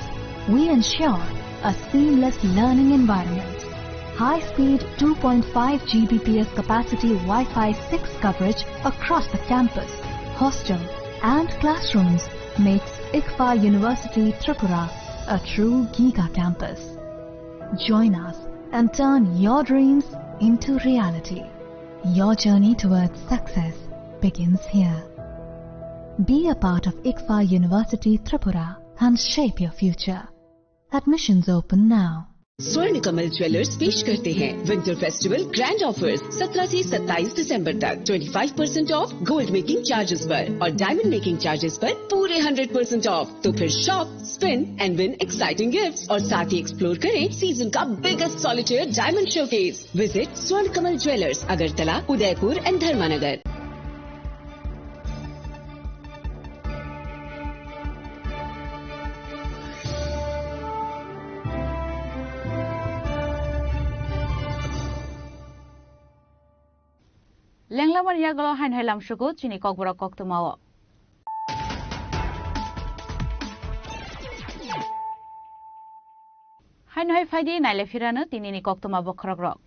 we ensure a seamless learning environment. High-speed 2.5 Gbps capacity Wi-Fi 6 coverage across the campus, hostel, and classrooms makes ICFA University Tripura a true Giga campus. Join us and turn your dreams into reality. Your journey towards success begins here. Be a part of ICFA University Tripura and shape your future. Admissions open now. स्वर्ण Kamal jewellers पेश करते हैं winter festival grand offers 17 से 27 दिसंबर तक 25% of gold making charges पर और diamond making charges पर पूरे 100% ऑफ। तो फिर shop, spin and win exciting gifts और साथ ही एक्सप्लोर करें सीजन का biggest solitaire diamond showcase. Visit Swarna Kamal jewellers, Agartala, Udaipur and Dharmanagar. Lenglaman yagalo hain hailam suku chini kokbora koktumawo. Hain hai faidi naile firana tinini koktuma bokhrogrok.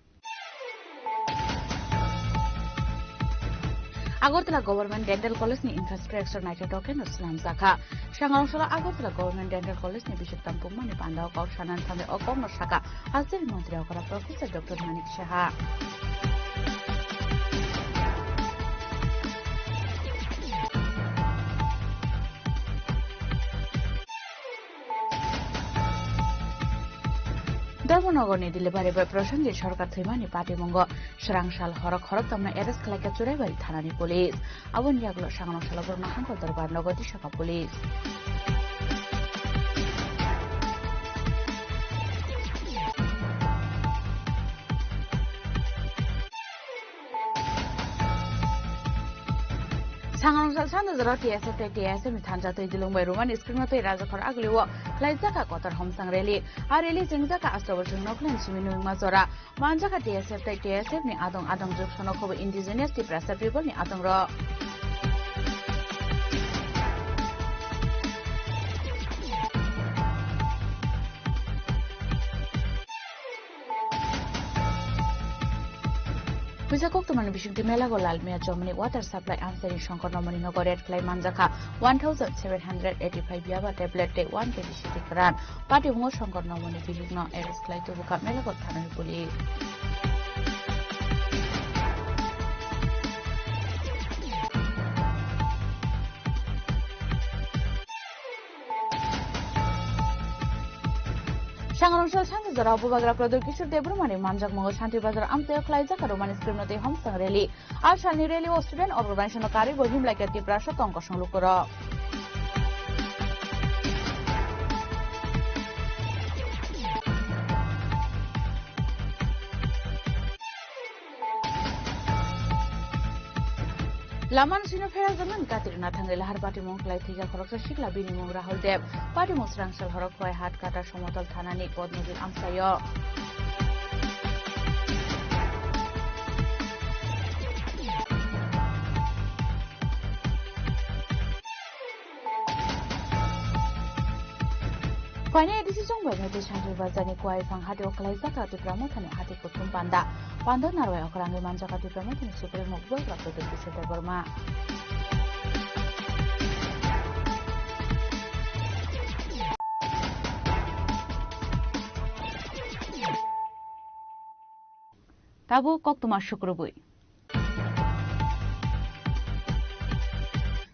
Agartala Government Dental College ni infrastructure naita token uslam zakha. Shangangshala Agartala Government Dental College ni bishop tampuma ni pandao kaur shanan thame okom shaka. Hazir Mantri Okara Professor Dr. Manik Shaha. Dharmanagar নি দিলেবারে প্রসঙ্গে সরকার থৈমানি পাটিমঙ্গ সরাংশাল হরক হরক তমনা erase খেলাইকা Churaibari থানানি police আবন ইয়াগুলো সাংনশাল বরনা হাঙ্কল দরবার নগদী শাখা police Sangangsal Sanda Zarati TSM Tanjato Dilumbai Roman Screenato Rajakar Agliwa, Laizaka Kotar Homsang Rally, a rally Zingzaka Astrobation Noklan Suminu Mazora, Manjaka TSM ni Adong Jukshanoko indigenous depressed people ni Adong Ro. Pujakok teman bising timela golal mea Germany water supply answering Shankar Nomani Nogoret Clay Manjaka 1785 Yaba tablet 1 kg shiti kran Pati Hungo Shankar Nomani Biligno Eres Clay to Buka Melagot Tanani Police. Shangangsal Santa Zara Bubagra Product Kishur Debrumani Manjak Mongo Shanti Bazar Amteo Klaiza Roman Scrimate Homestang Rally. Ashani Rally was student organization of Kari with him like a Tibrasha Tonkoshan Lukura. Laman Sinofera Zaman Katrina Tangela Harbati Monklai Tiga Koroksa Shikla Bini Mong Rahul Dev, Party Musrangsal Horokwai Hat Kata Shomotal Tanani Podmodil Amsayo. Panya decision by Nati Shanti Bazani Kwai Fang Hati Oklaizaka to Pramotani Hati Kutum Panda, Panda Narway Okrangi Manjaka to Pramotani Supreme Mokbol Rapo to Bishop Burma. Tabu Koktuma Shukrubui.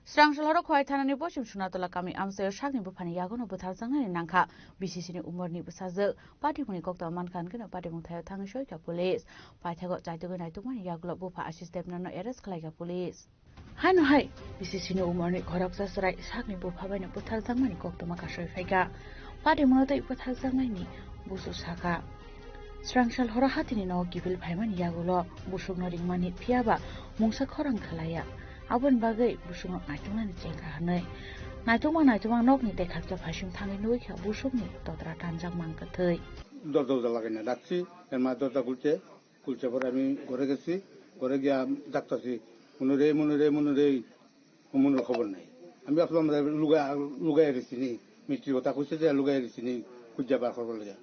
Srangshal Horok Hoi Tanani Boshim Shunatola Kami Amsayo Shagni Bupani Yagono Buthazanga in Nanka, Bishisini Umorni Busazo, Party Munikokta Mankan, Party Muntayo Tangashoka Police, Patago Jaitugan Ituman Yagula Bupa Assistant Nano Eres Kalaka Police. Hano Hai, Bishisini Umorni Koroksa Sarai Shagni Bupavani Buthazanga Kokta Makasho Fega, Party Munata Buthazangani, Busu Saka. Srangshal Horahatini no Givil Paiman Yagulo, Bushugnoring Mani Piaba, Mungsa Korang Kalaya. Abon bagai busung naituma ni cengkahane, naituma nok ni dekat ke fashion tangi nui ke busung ni dotra tanjak mangkatai. Dosa lagi na daksi, emma dosa kulce por ami gore gesi, gore gya dakta si, munure, umun khobor nai. Ami aplam luga eri sini, mistri kota kusse je luga eri sini kujja ba khobor laya.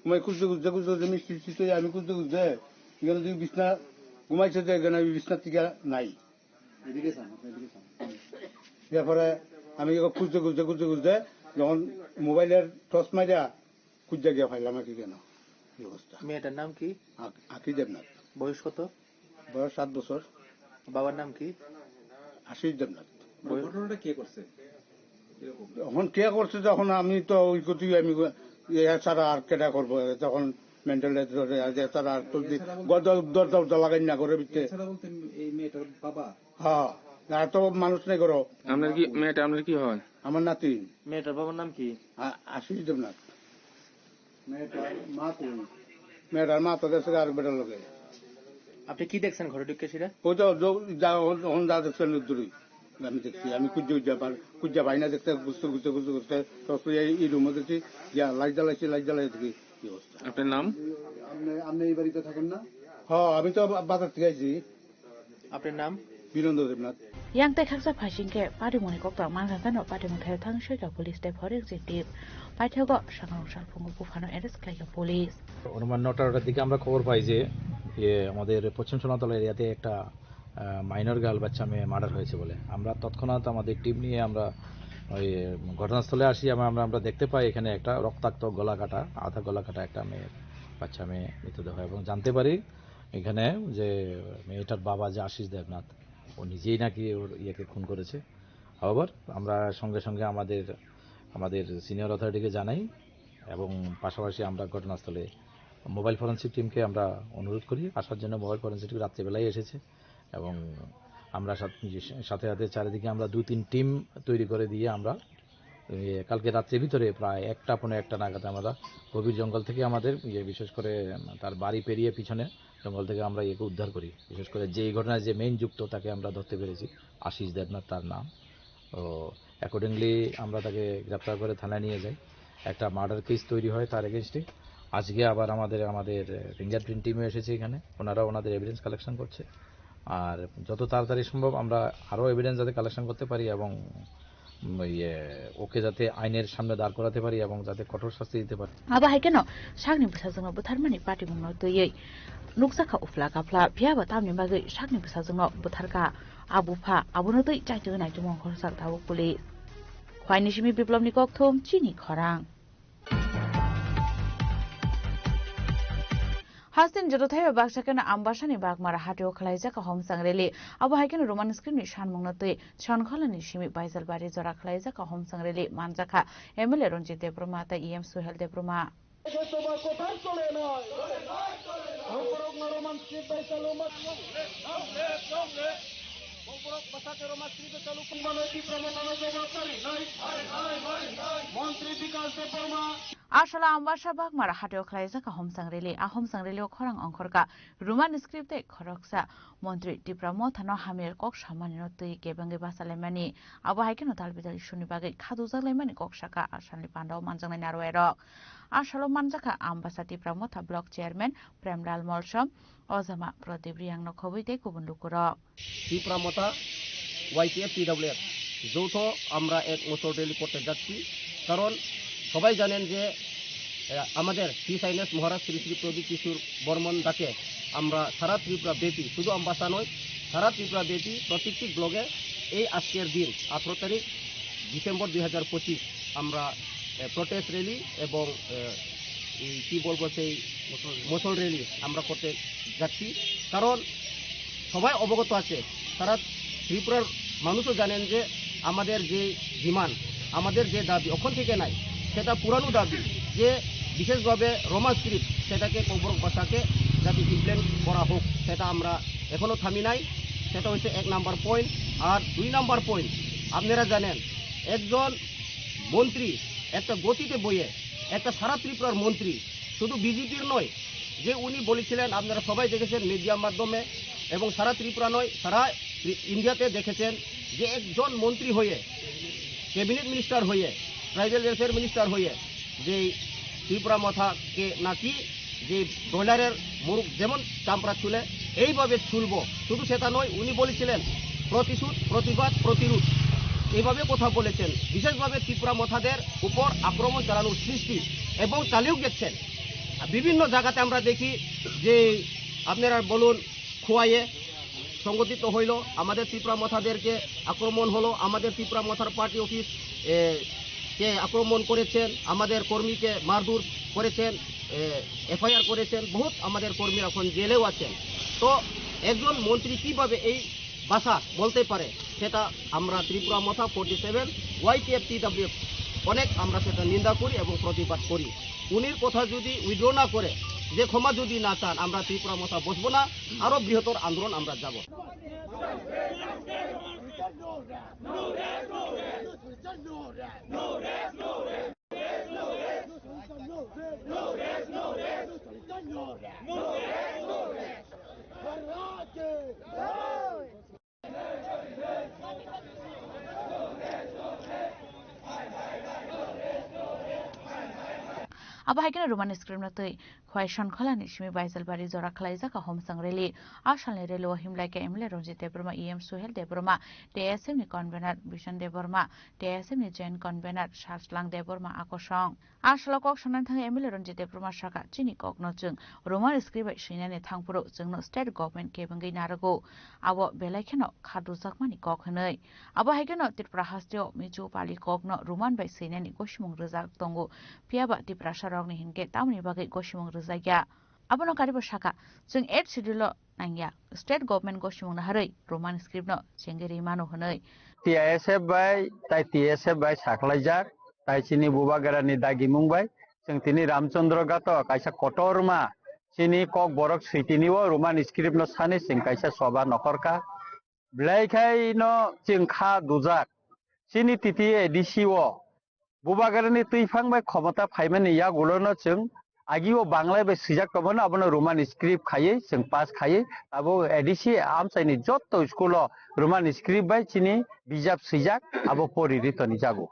Umai kusse mistri sito ya ami kusse, igana di bisna, umai se je gana bisna tiga nai. ব্যাপারে আমি খুঁজতে যখন মোবাইলের torch মারিয়া খুঁজে গিয়ে ফাইলাম কি কেন এই অবস্থা। মেয়েটার নাম কি? আকি দেবনাথ। বয়স কত? বয়স 7 বছর। বাবার নাম কি? আশিস দেবনাথ। ঘটনাটা কে করছে? এখন কে করছে যখন আমি তো ওই কথা আমি তারা আর কেটা করবো তখন মেন্টাল তারা আর দরজা লাগাই না করে ভিতরে। হ্যাঁ আর তো মানুষ নেই করো। আপনার কি মেয়েটা আপনার কি হয়? আমার নাতি। মেয়েটার বাবার নাম কি? আশিস দেবনাথ। মেয়েটার মা তো দেশে আর বেটার লোকে। আপনি কি দেখছেন ঘরে ঢুকে সেটা? ওই তো যা দেখছেন দূরই আমি দেখছি। আমি কুজ্জা ভাই না দেখতে বুঝতে এই রুমে দেখছি লাইট জ্বালাই দেখি কি অবস্থা। আপনার নাম? আপনি এই বাড়িতে থাকেন না? হ্যাঁ আমি তো বাজার থেকে আইছি। আপনার নাম? Virender Debnath. yang tai khaksa phasingke parimoni kokta manghangano parimon thai thangshoi ka police de for executive paithego sangrong salpungu bufano arrest kaiga police অনুমান 9টার দিকে আমরা খবর পাই যে আমাদের পশ্চিম সোনাতলা এরিয়াতে একটা মাইনর গার্ল বাচ্চা মেয়ে মার্ডার হয়েছে বলে। আমরা তৎক্ষণাৎ আমাদের টিম নিয়ে আমরা ওই ঘটনাস্থলে আসি এবং আমরা দেখতে পাই এখানে একটা রক্তাক্ত আধা গলা কাটা একটা বাচ্চা মেয়ে মৃতদেহ এবং জানতে পারি এখানে যে মেয়েটার বাবা যে আশিস দেবনাথ ও নিজেই নাকি ওর ইয়েকে খুন করেছে। আবার আমরা সঙ্গে সঙ্গে আমাদের সিনিয়র অথরিটিকে জানাই এবং পাশাপাশি আমরা ঘটনাস্থলে মোবাইল ফরেন্সিক টিমকে আমরা অনুরোধ করি আসার জন্য। মোবাইল ফরেন্সিক রাত্রিবেলায় এসেছে এবং আমরা সাথে সাথে চারিদিকে আমরা 2-3 টিম তৈরি করে দিয়ে আমরা কালকে রাত্রের ভিতরে প্রায় 1টা নাগাদ আমরা গভীর জঙ্গল থেকে আমাদের বিশেষ করে তার বাড়ি পেরিয়ে পিছনে জঙ্গল থেকে আমরা একে উদ্ধার করি। বিশেষ করে যে এই ঘটনায় যে মেইন যুক্ত তাকে আমরা ধরতে পেরেছি, আশিস দেবনাথ তার নাম। তো অ্যাকর্ডিংলি আমরা তাকে গ্রেপ্তার করে থানায় নিয়ে যাই। একটা মার্ডার কেস তৈরি হয় তার এগেনস্টে। আজকে আবার আমাদের ফিঙ্গারপ্রিন্ট টিমও এসেছে এখানে, ওনারা ওনাদের এভিডেন্স কালেকশন করছে। আর যত তাড়াতাড়ি সম্ভব আমরা আরও এভিডেন্স যাতে কালেকশন করতে পারি এবং ওকে যাতে আইনের সামনে দাঁড় করাতে পারি এবং যাতে কঠোর শাস্তি দিতে পারি। aba haikeno sakni busajungno butharmani party mungno toyei nuksaka ufla kapla phiaba tamni bagai sakni busajungno butharka abufa abuno toi chaito nai jumong khorsal thabu police khwainishimi biplobni kokthom chini khorang Hastin jodothai baksakena ambasani bagmara hatio khlaijaka homsang reli abo haikeno roman screen shan mungna toi chonkhalaani simi baisal bari jora khlaijaka homsang reli manjaka MLA Ranjit Debroma ta EM Suhel Debroma Ashala ambasha bagmara hatio khlaijaka homsang reli a homsang reli khorang angkhorka roman script e khoroksa মন্ত্রী টিপ্রামো থানো হামের cock সামান্য তুই কেবাঙ্গে বাসালেমানি আবো হাইকেনো তালবিদালি শুনিবাগে খাদু জালাইমানি cock শাখা আসালি পান্ডাও মানজাংনাই নারোয়েরক আসালো মানজাখা আম্বাসা টিপ্রামো থা block chairman Premlal Molsom অজামা প্রদীপ Reang নখবইতে গুবুন লুকুরক টিপ্রামোতা YTF টিডব্লিউএফ যৌথ আমরা এক motor rally করতে যাচ্ছি কারণ সবাই জানেন যে আমাদের হিজ হাইনেস মহারাজ শ্রী শ্রী প্রদীপ কিশোর বর্মন দাকে আমরা সারা ত্রিপুরা ব্যাপী শুধু আম্বাসা নয় সারা ত্রিপুরা ব্যাপী প্রত্যেকটি ব্লগে এই আজকের দিন 18 তারিখ ডিসেম্বর 2025 আমরা প্রোটেস্ট র্যালি এবং কি বলবো সেই মোটর র্যালি আমরা করতে যাচ্ছি কারণ সবাই অবগত আছে সারা ত্রিপুরার মানুষও জানেন যে আমাদের যে ডিমান্ড আমাদের যে দাবি ওখান থেকে নাই সেটা পুরানো দাবি যে বিশেষভাবে রোমান স্ক্রিপ্ট সেটাকে কৌবরক ভাষাকে যাতে ইমপ্লিমেন্ট করা হোক সেটা আমরা এখনো থামি নাই সেটা হচ্ছে 1 নাম্বার পয়েন্ট আর 2 নাম্বার পয়েন্ট আপনারা জানেন একজন মন্ত্রী একটা গতিতে বইয়ে একটা সারা ত্রিপুরার মন্ত্রী শুধু বিজেপির নয় যে উনি বলেছিলেন আপনারা সবাই দেখেছেন মিডিয়ার মাধ্যমে এবং সারা ত্রিপুরা নয় সারা ইন্ডিয়াতে দেখেছেন যে একজন মন্ত্রী হয়ে ক্যাবিনেট মিনিস্টার হয়ে ট্রাইবাল ওয়েলফেয়ার মিনিস্টার হয়ে যে ত্রিপুরা মাথাকে নাকি যে ব্রয়লারের মুরগ যেমন চামড়া ছুলে এইভাবে ছুলব শুধু সেটা নয় উনি বলেছিলেন প্রতিশোধ প্রতিবাদ প্রতিরোধ এইভাবে কথা বলেছেন বিশেষভাবে ত্রিপুরা মাথাদের উপর আক্রমণ চালানোর সৃষ্টি এবং চালিয়েও গেছেন বিভিন্ন জায়গাতে আমরা দেখি যে আপনারা বলুন খোয়াইয়ে সংগঠিত হইল আমাদের ত্রিপুরা মাথাদেরকে আক্রমণ হলো আমাদের ত্রিপুরা মাথার পার্টি অফিস কে আক্রমণ করেছেন আমাদের কর্মীকে মারধর করেছেন এফআইআর করেছেন বহুত আমাদের কর্মী এখন জেলেও আছেন তো একজন মন্ত্রী কিভাবে এই ভাষা বলতে পারে সেটা আমরা ত্রিপুরা মাথা 47 ওয়াইটিএফ টিডব্লিউএফ অনেক আমরা সেটা নিন্দা করি এবং প্রতিবাদ করি। উনির কথা যদি উইথড্র না করে, যে ক্ষমা যদি না চান, আমরা ত্রিপুরা মশা বসবো না, আরো বৃহত্তর আন্দোলন আমরা যাব। Abahagina Roman script natoi khwaishon khalani shimi baisal bari zora khlaiza ka homsang reli ashalne relo himlai ke emle Ronjit Debroma EM Suhel Debroma TSM ni convener Bishan Debroma TSM ni joint convener Shaslang Debroma Akoshong ashalok shonan thang emle Ronjit Debroma shaka chini kokno chung Roman script shinane thangpuro jungno state government ke bangai narago abo belaikeno khadu zakmani kokhnoi abahagina Tripura hastio michu pali kokno Roman bai sinani goshmung rizak tongo piaba Tripura rogni hinke tamni bagai goshimung rizaya abono karibo shaka jung 8 schedule nangya state government goshimung na harai Roman script no chengeri mano honoi TSF bai tai TSF bai saklaijak tai chini bubagarani dagimung bai jung tini Ramchandra gato kaisa kotorma chini kok borok switiniwo Roman script no sane sing kaisa soba nokorka blaikai no chingkha dujak chini titi edisiwo bubagarani tuifang bai khomata phaimani ya gulono chung agiwo banglai bai sijak tomono abono Roman script khaye chung pass khaye abo edisi amsaini jotto schoolo Roman script bai chini bijab sijak abo poriritoni jago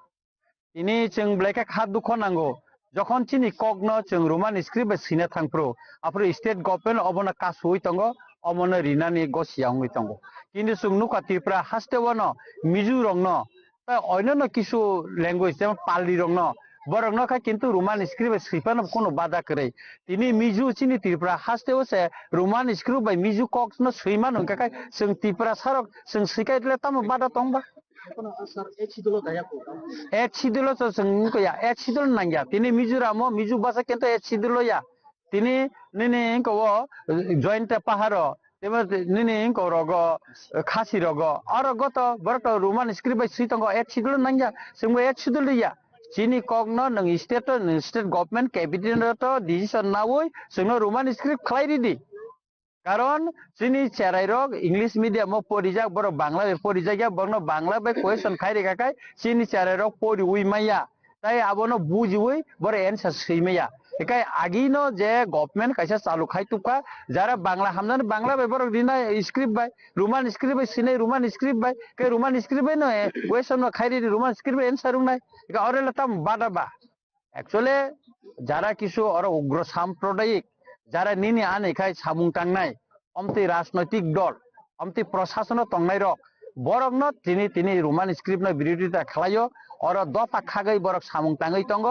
ini chung blaika khat dukho nango যখন চিনি কগ্ন जों Roman script bai sina thangpro apro state government obona kasui tongo omono rinani gosiangui tongo কিন্তু जों नुका Tripura hastewono mizu rongno অন্যান্য কিছু language যেমন পালি রং বরং নখায় কিন্তু রোমান স্ক্রিপ্ট সিপানো কোনো বাধা করে তিনি মিজু চিনি ত্রিপুরা হাসতেও সে রোমান স্ক্রিপ্ট বাই মিজু কক্স ন সৈমান হংকায় जों ত্রিপুরা সারক जों সিকাইলে তাম বাধা তংবা এচিদুলো তো जों কয়া এচিদুল নাঙ্গিয়া তিনি মিজুরামো মিজু ভাষা কিন্তু এচিদুলো ইয়া তিনি নিনি কো জয়েন্ট পাহাড় nini ko rogo khasi rogo aro goto borto Roman script bai sitongo etchidul nangya singbo etchidul ya chini kogno nang state government cabinet to decision nawoi singno Roman script khlairi di karon chini cherai rog English medium mo porijak boro bangla porijak ya borno bangla bai question khairi kakai chini cherai rog pori ui maya tai abono bujiui boro answer seimaya একাই আগিনো যে government কাইসা চালু খাই তুকা যারা বাংলা হামদান বাংলা ব্যবহার দিনা script বাই Roman script বাই সিনে রোমান স্ক্রিপ্ট বাই কে রোমান স্ক্রিপ্ট বাই নয় ওয়েসন খাইরি রোমান স্ক্রিপ্ট এনসারুং নাই একা অরেলা তাম বাদাবা অ্যাকচুয়ালি যারা কিছু অর উগ্র সাম্প্রদায়িক যারা নিনি আনে খাই সামুং টাংনাই অমতি রাজনৈতিক দল অমতি প্রশাসন টংনাই রক বরকনো তিনি রোমান স্ক্রিপ্ট ন বিরোধিতা খালাইও অর দফা খাগৈ বরক সামুং টাঙ্গৈ তঙ্গ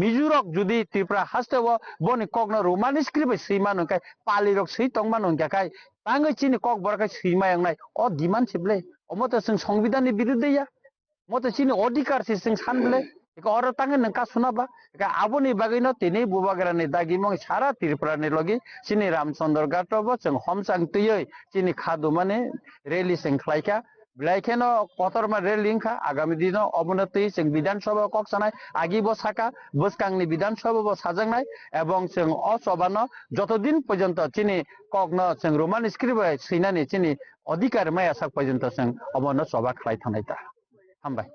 মিজুরক যদি ত্রিপুরা হাসতেব বনি কগ্ন রোমান স্ক্রিপ্ট সীমা নংকাই পালিরক সেই তংমা নংকাই টাঙ্গৈ চিনি কক বরকাই সীমা यांनाय অ ডিমান্ড ছিবলে অমতে जों সংবিধানनि বিরুদ্ধেয়া মতে চিনি অধিকার সে जों সানবলে একা অর টাঙ্গে নংকা শুনাবা একা আবনি বাগৈনো তিনি বুবাগরানি দাগিমং সারা ত্রিপুরাनि লগি চিনি রামচন্দ্র গাটবো जों हमसां তৈ চিনি খাদু মানে রেলি जों ख्लाइका ব্লাইকেনো কতরমা রেল লিংখা আগামী দিন অবনতি जों বিধানসভা কক্সানায় আগিব সাকা বসকাংনি বিধানসভা সাজাংনায় এবং जों অসবানো যতদিন পর্যন্ত চিনি কগ্ন जों রোমান স্ক্রিপ্ট সৈনানি চিনি অধিকার মায়া সাক পর্যন্ত जों অবন সভা খাই থানাইতা হামবাই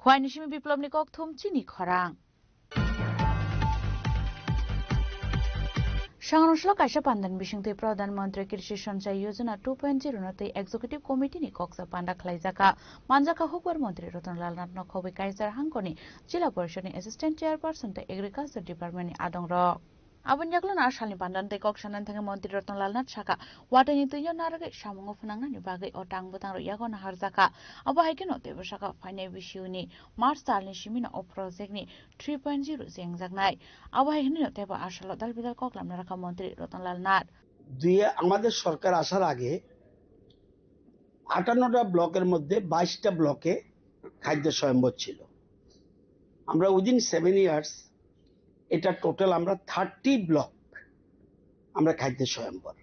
খোয়াইনিশিমি বিপ্লবনি কক থুম চিনি খরাং সংরক্ষণ কাইসা পান্দান বিশিংতৈ প্রধানমন্ত্রী কৃষি সঞ্চয় যোজনা 2.0 নতৈ এক্সিকিউটিভ কমিটি নি কক্সা পান্ডা খ্লাইজাকা মানজাকা হুকবার মন্ত্রী রতনলাল নাথ নখবি কাইসার হাঙ্কনি জিলা পরিষদনি অ্যাসিস্ট্যান্ট চেয়ারপারসন তে এগ্রিকালচার ডিপার্টমেন্টনি আদং র abon yaklan arsalni pandan te koksanan thang মন্ত্রী রতনলাল নাথ সাকা ওয়াটানি তুইয় নারগে সামঙ্গ ফনাংনানি বাগৈ অটাং বতাং ইয়াগন হারজাকা আবাহাইকেন তেব সাকা ফাইনে বিশিউনি মার্চ সালनि সিমিনা অ প্রজেক্টনি 3.0 জেংজাকনাই আবাহাইকেন তেব আরসাল দালবিদাল ককলামনা রাখা মন্ত্রী রতনলাল নাথ আমাদের সরকার আসার আগে 58টা ব্লকের মধ্যে 22টা ব্লকে খাদ্য স্বয়ম্ভর ছিল আমরা উইদিন 7 ইয়ার্স এটা টোটাল আমরা 30 ব্লক আমরা খাদ্য স্বয়ম্বর,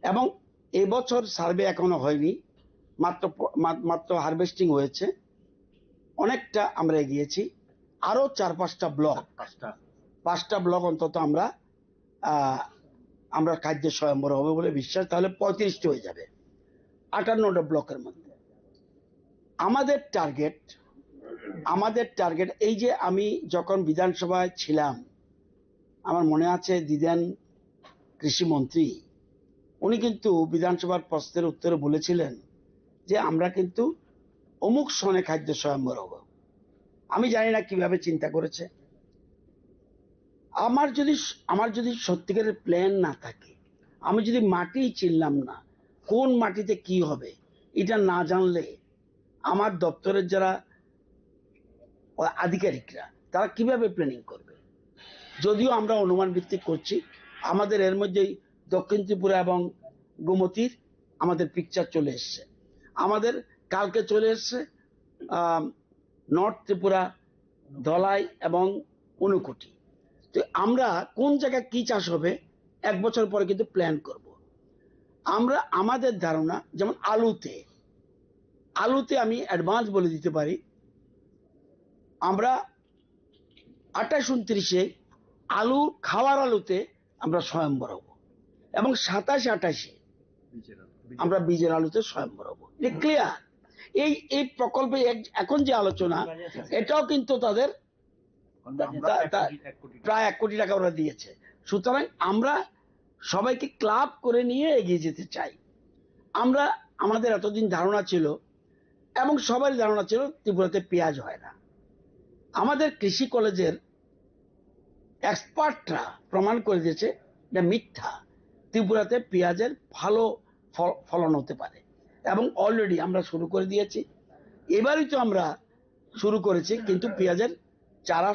এবং এবছর সার্ভে এখনো হয়নি, মাত্র হারভেস্টিং হয়েছে, অনেকটা আমরা এগিয়েছি। আরো 4-5টা ব্লক, 5টা ব্লক অন্তত আমরা খাদ্য স্বয়ম্বর হবে বলে বিশ্বাস, তাহলে 35টি হয়ে যাবে 58টা ব্লকের মধ্যে। আমাদের টার্গেট এই যে আমি যখন বিধানসভায় ছিলাম, আমার মনে আছে দিদেন কৃষিমন্ত্রী উনি কিন্তু বিধানসভার প্রশ্নের উত্তরে বলেছিলেন যে আমরা কিন্তু অমুক সনে খাদ্য স্বয়ম্বর হব। আমি জানি না কিভাবে চিন্তা করেছে। আমার যদি সত্যিকারের প্ল্যান না থাকে, আমি যদি মাটি চিনলাম না, কোন মাটিতে কি হবে এটা না জানলে আমার দপ্তরের যারা আধিকারিকরা তারা কিভাবে প্ল্যানিং করবে? যদিও আমরা অনুমান ভিত্তিক করছি, আমাদের এর মধ্যেই দক্ষিণ ত্রিপুরা এবং গোমতীর আমাদের পিকচার চলে এসছে। আমাদের কালকে চলে এসছে নর্থ ত্রিপুরা, ধলাই এবং ঊনকোটি। তো আমরা কোন জায়গায় কি চাষ হবে 1 বছর পরে কিন্তু প্ল্যান করব। আমরা আমাদের ধারণা, যেমন আলুতে আমি অ্যাডভান্স বলে দিতে পারি, আমরা 28-29-এ আলু খাওয়ার আলুতে আমরা স্বয়ম্বর হব, এবং 27-28-এ আমরা বীজের আলুতে স্বয়ম্বর হব। ক্লিয়ার? এই প্রকল্পে এখন যে আলোচনা, এটাও কিন্তু তাদের প্রায় 1 কোটি টাকা ওরা দিয়েছে। সুতরাং আমরা সবাইকে ক্লাব করে নিয়ে এগিয়ে যেতে চাই। আমাদের এতদিন ধারণা ছিল, এবং সবারই ধারণা ছিল, ত্রিপুরাতে পেঁয়াজ হয় না। আমাদের কৃষি কলেজের এক্সপার্টরা প্রমাণ করে দিয়েছে এটা মিথ্যা। ত্রিপুরাতে পেঁয়াজের ভালো ফলন হতে পারে, এবং অলরেডি আমরা শুরু করে দিয়েছি। এবারই তো আমরা শুরু করেছি, কিন্তু পেঁয়াজের চারা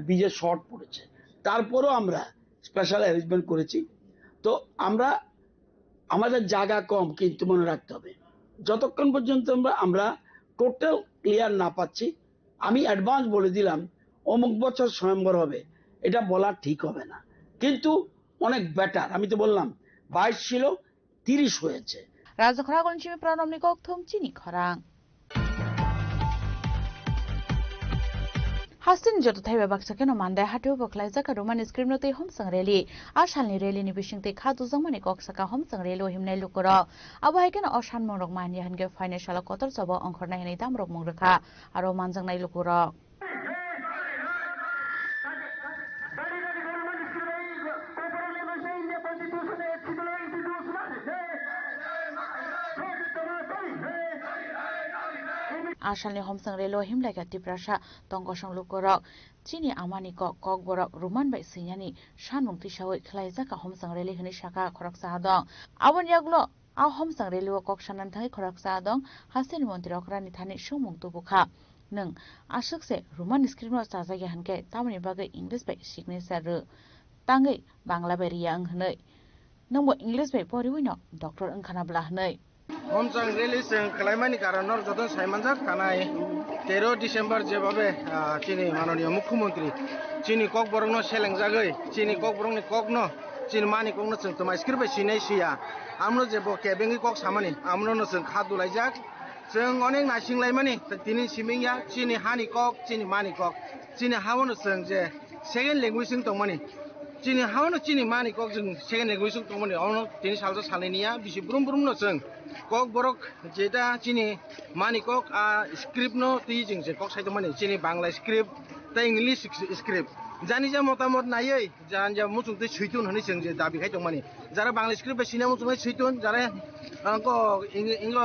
বীজের শর্ট পড়েছে, তারপরও আমরা স্পেশাল অ্যারেঞ্জমেন্ট করেছি। তো আমাদের জায়গা কম, কিন্তু মনে রাখতে হবে যতক্ষণ পর্যন্ত আমরা টোটাল ক্লিয়ার না পাচ্ছি, আমি অ্যাডভান্স বলে দিলাম অমুক বছর স্বয়ম্বর হবে, এটা বলা ঠিক হবে না। কিন্তু অনেক বেটার, আমি তো বললাম 22 ছিল, 30 হয়েছে। রাজখরা গণচিমি প্রণমনি ককথম চিনি খরাং हासिन जत थाइबा बाक्साके न मानदाय हाटिउ बखलाय जाका रोमान स्क्रिप्ट नते हमसंग रेली आसालनि रेलिनि बिसिंते खादु जंमाने कक्साका हमसंग रेलो हिमनाय लुकर अबायके न असान मंरक मानिया हनगे फाइनान्शियल कतर सब अंखरनाय हनै दामरक मंगरखा आरो मानजांनाय लुकर आसालनि हमसंग रेलो हिमलायका तिप्रासा तंगसंग लुकरक चिनि आमानि ककबरक रुमान बाय सियानि सानुं तिसावै खलायजाका हमसंग रेली हनि साका खरकसा दं आबन यागलो आ हमसंग रेलो ककसानान थाङै खरकसा दं हासिन मन्त्रि अकरानि थानि सुमुं तुबुखा नों आसुकसे रुमान स्क्रिप्टनो साजागे हनके तामनि बागै इंग्लिश बाय सिगनेचार ताङै बांला बाय रिया अंहनै नंबो इंग्लिश बाय परिवैनो डॉक्टर अंखानाब्ला हनै हमसंग रेली जों खालामनायनि कारनाव जतन सायमानजाक थानाय 13 डिसेम्बर जेबाबे चिनि माननीय मुख्यमंत्री चिनि ककबरंनो सेलेंजागै चिनि ककबरंनि ककनो चिनि मानि ककनो जों तमाय स्क्रिप्ट सिनाय सिया आमनो जेबो केबेंनि कक सामानि आमनो जों खादुलायजाक जों अनेक नासिंलायमानि दिनै सिमिंया चिनि हानि कक चिनि मानि कक चिनि हावनो जों जे सेकेन्ड लेंगुवेज जों दंमानि चिनि हावनो चिनि मानि कक जों सेकेन्ड लेंगुवेज जों दंमानि आवनो दिनै सालजा सालैनिया बिसि ब्रुम ब्रुमनो जों कक बरक जेटा चिनि मानि कक स्क्रिप्ट नो ती जों जे कक साइदमानि चिनि बांला स्क्रिप्ट ता इंग्लिश स्क्रिप्ट जानि जा मतामत नायै जान जा मुचुंते सैथुन हनै जों जे दाबि खाय दंमानि जारा बांला स्क्रिप्ट सिना मुचुंनाय सैथुन जारा अंको इंग्लो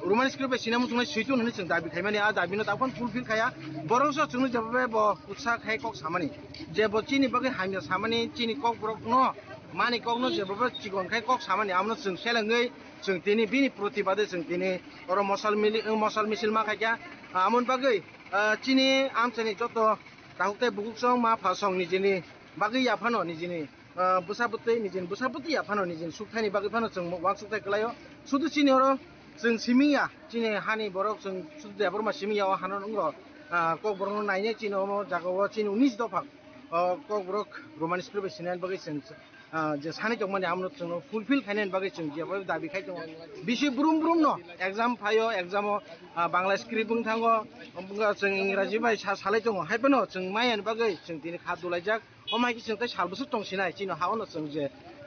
रोमान स्क्रिप्ट सिना मुचुंनाय सैथुन हनै जों दाबि खायमानि आ दाबिनो ताफन फुलफिल खाया बरंसो जों जेबे ब उत्साह खाय कक सामानि जे ब चिनि बागै हामिया सामानि चिनि कक बरक न मानि कक न जेबे चिगन खाय कक सामानि आमनो जों सेलेङै जों दिनै बिनि प्रतिबादे जों दिनै अर मसल मिसिल मा खायया आमन बागै चिनि आमचनि जत तांते बुकुसं मा फासं निजिनि बागै याफानो निजिनि बुसाबुति याफानो निजिनि सुखथायनि बागै फानो जों वां सुखथाय कलायो सुदु चिनि अर जों सिमिया चिनि हानि बरक जों सुदु देबरमा सिमिया हानो नंगो ককবরক নাইনে চিনি জাগাও চিনি 19 দফা ককবরক রোমান স্ক্রিপ্ট সিনাইন বাকি जों যে সানি দं माने आमनो जों फुलफिल खायनायनि बागै जों जेबो दाबि खाय दं बिसि ब्रुम ब्रुम न एग्जाम फायो एग्जामाव बांला स्क्रिप्ट बुं थाङो जों इंराजि बाय सालाय दं हायबो न जों मायानि बागै जों दिनै खा दुलायजाक अमायखि जों ताय सालबोसो दंसिनाय चिनो हावनो जों जे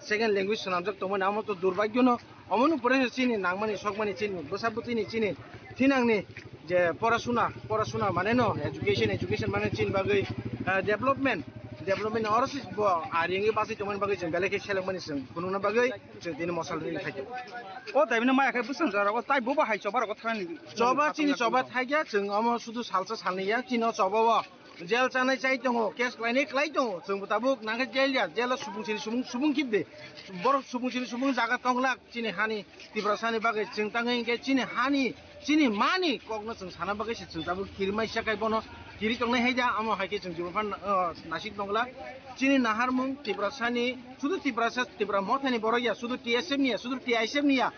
सेकेन्ड ল্যাঙ্গুয়েজ सोनामजाक दंमोन आमो तो दुर्भाग्य न अमनो परे चिनि नांमानि सकमानि चिनि बोसाबुतिनि चिनि थिनांनि जे पराशुना माने न एजुकेशन माने चिन बागै डेभलपमेन्ट और आरिंगे बासै तमन बागै जों बेलेके सेलेंमानि जों खुनुना बागै जों दिनै मसालनि खायदो ओ दाइबनो मायाखै बुसन जारागो ताइ बो बाहाय चबार गथानि चबा चिनि चबा थाइया जों अमो सुदु सालसा सालनिया चिनो चबावा जेल जानाय चाइ दङ केस लायनाय क्लाइ दङ जों बुताबो नांगे जेल सुबुं किबदे बर सुबुं जागा तंगला चिनि हानि तिब्रासानि बागै जों ताङै के चिनि मानि कगनो जों साना बागै जों ताबो किरमाइ साकाय बनो किरि तंनाय हायजा आमो हायके जों जिबफान नासिक दंगला चिनि नाहारमुं तिब्रासानि सुदु तिब्रा मथानि बरया सुदु टीएसएफ निया सुदु टीआईएसएफ निया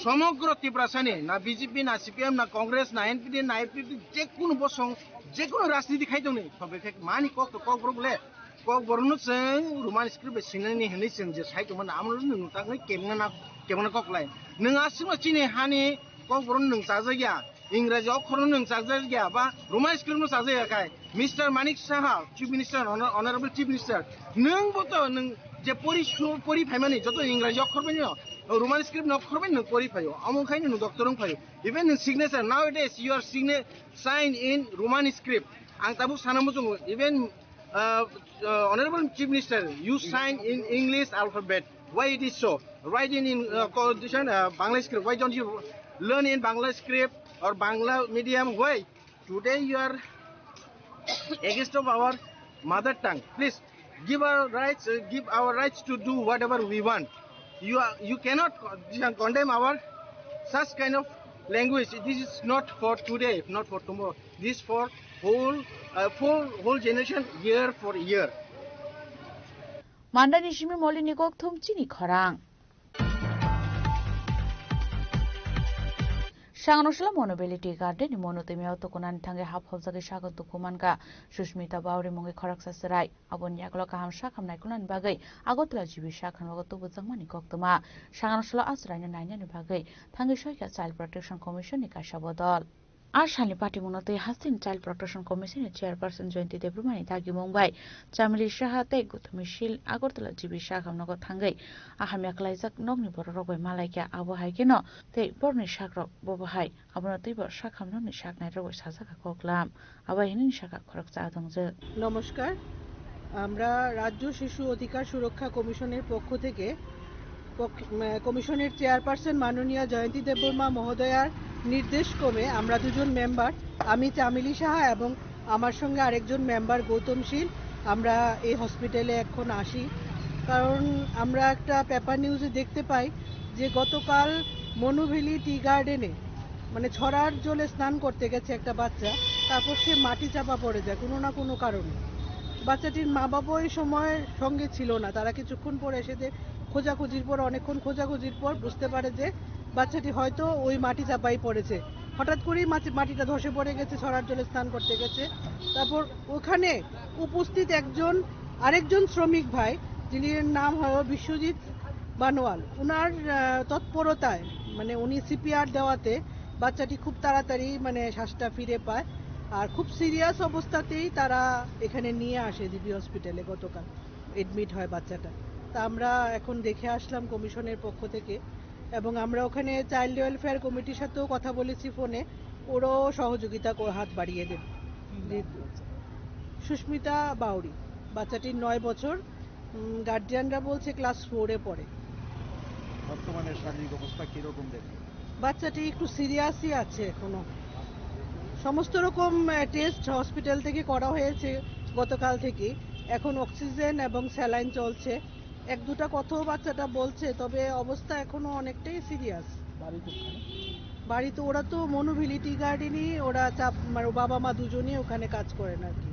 সমগ্র তিব্রাসানি না বিজেপি না সিপিএম না কংগ্রেস না এনপিডি না এপিডি যে কোনো বসং যে কোনো রাজনীতি খাইদং नै সবে মানি ককবরগলে ককবরनो जों রোমান স্ক্রিপ্ট सिनायनि हनै जों जे साइदमोन आमनो नुताङै केमना ककलाय नों आसिमा चिनि हानि ककबरन नों जाजाया इंराजी अक्षर नों जाजाया बा रमान स्क्रिप्ट जाजाया काय mister Manik Saha chief minister honourable chief minister नों बतो नों जे परि फाइमानि जत इंराजी अक्षर बनि रोमान स्क्रिप्ट नखरबाय नों परि फायो अमखायनो नों डक्टरं फायो इभेन नों signature now it is your sign in Roman script आं ताबो सानामो जों even honorable chief minister you sign in English alphabet why it is so writing in constitution Bangla script why don't you learn in Bangla script or Bangla medium why today you are against of our mother tongue please give our rights to do whatever we want you cannot condemn our such kind of language this is not for today not for tomorrow this is for whole generation year for year 만다니 시미 몰리니 꼭 톰치니 খরাং সাংনশলা মনোবেলিটি garden মনোতেমিয়াও তকোনান থাঙ্গে হাফ হলজাগে সাগত কুমানকা সুস্মিতা বাউরি মঙ্গে খরাক সাসরাই আবনিয়াগল কাহাম সাখামনাই কুনান বাগৈ আগতলা জিবি সাখানবাগত বুজাংমানি কক্তমা সাংনশলা আশ্রায়নি নাইনানি বাগৈ থাঙ্গে সয়কা চাইল্ড প্রটেকশন কমিশন नि কাশাবদল आसामनि पार्टी मुनते हासिन child protection commission chairperson Jayanti देब्रुमानि दागि मंबाय चामिलि साहाते गुथमिशिल आगरतला जिबि साखामनगो थांगै आहामिया क्लाइजाक नगनि बर रगय मालायका आबो हायकेन ते बरनि साग्र बबहाय आबनो तैबो साखामननि सागनाय रगय साजाका कगलाम आबायनि सागा खरक जादंजे नमस्कार আমরা রাজ্য শিশু অধিকার সুরক্ষা কমিশনের পক্ষ থেকে কমিশনের চেয়ারপারসন মাননীয় জয়ন্তী দেববর্মা মহোদয়ার নির্দেশ ক্রমে আমরা দুজন মেম্বার আমি চামিলি সাহা এবং আমার সঙ্গে আরেকজন মেম্বার গৌতম শীল আমরা এই হসপিটালে এখন আসি কারণ আমরা একটা পেপার নিউজে দেখতে পাই যে গতকাল মনুভেলি টি গার্ডেনে মানে ছড়ার জলে স্নান করতে গেছে একটা বাচ্চা তারপর সে মাটি চাপা পড়ে যায় কোনো না কোনো কারণে বাচ্চাটির মা বাবা ওই সময় সঙ্গে ছিল না তারা কিছুক্ষণ পরে এসে খোঁজাখুঁজির পর অনেকক্ষণ খোঁজাখুঁজির পর বুঝতে পারে যে বাচ্চাটি হয়তো ওই মাটি চাপাই পড়েছে হঠাৎ করেই মাটিটা ধসে পড়ে গেছে ছড়ার জলে স্নান করতে গেছে তারপর ওখানে উপস্থিত আরেকজন শ্রমিক ভাই যিনি নাম হয় বিশ্বজিৎ বানোয়াল ওনার তৎপরতায় মানে উনি সিপিআর দেওয়াতে বাচ্চাটি খুব তাড়াতাড়ি মানে শ্বাসটা ফিরে পায় আর খুব সিরিয়াস অবস্থাতেই তারা এখানে নিয়ে আসে জিবি হসপিটালে গতকাল এডমিট হয় বাচ্চাটা তা আমরা এখন দেখে আসলাম কমিশনের পক্ষ থেকে এবং আমরা ওখানে চাইল্ড ওয়েলফেয়ার কমিটির সাথেও কথা বলেছি ফোনে ওরও সহযোগিতা হাত বাড়িয়ে দেবে সুস্মিতা বাউরি বাচ্চাটির 9 বছর গার্ডিয়ানরা বলছে ক্লাস 4-এ পড়ে বর্তমানে শারীরিক অবস্থা কি রকম দেখে বাচ্চাটি একটু সিরিয়াসই আছে এখনো সমস্ত রকম টেস্ট হসপিটাল থেকে করা হয়েছে গতকাল থেকে এখন অক্সিজেন এবং স্যালাইন চলছে এক দুটা কথাও বাচ্চাটা বলছে তবে অবস্থা এখনো অনেকটাই সিরিয়াস বাড়িতে ওরা তো মনুভেলি টি গার্ডেনই ওরা বাবা মা দুজনেই ওখানে কাজ করেন আর কি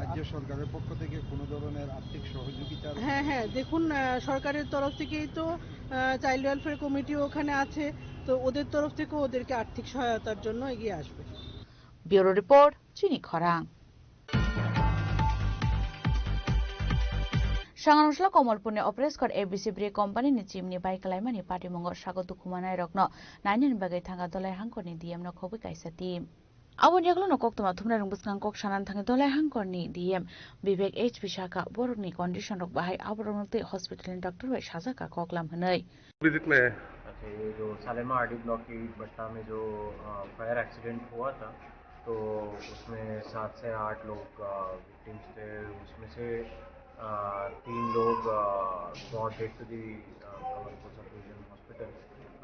রাজ্য সরকারের পক্ষ থেকে কোনো ধরনের আর্থিক সহযোগিতা হ্যাঁ দেখুন সরকারের তরফ থেকেই তো চাইল্ড ওয়েলফেয়ার কমিটি ওখানে আছে তো ওদের তরফ থেকে ওদেরকে আর্থিক সহায়তার জন্য এগিয়ে আসবে ব্যুরো রিপোর্ট চিনি খরাং सांगनसला कमलपुरनि अप्रेसकर एबिसि ब्रे कम्पानीनि चिमनि बाइकलाइमानि पार्टीमंग सागो दुखुमानाय रकनो नाइननि बागै थांगा दलाय हांकरनि डीएम न खबै काइसा team Awon yaklo no koktoma thumna rung buskan kok shanan thangi dolai hangkorni DM Vivek H Vishaka borokni condition rok bahai aborokni hospital in doctor bai sajaka koklam hanai visit में है अच्छा ये जो सालेमा RD block की बट्टा में जो fire accident हुआ था तो उसमें 7 से 8 लोग विक्टिम्स थे उसमें से 3 लोग got dead to the Kamalpur sub division hospital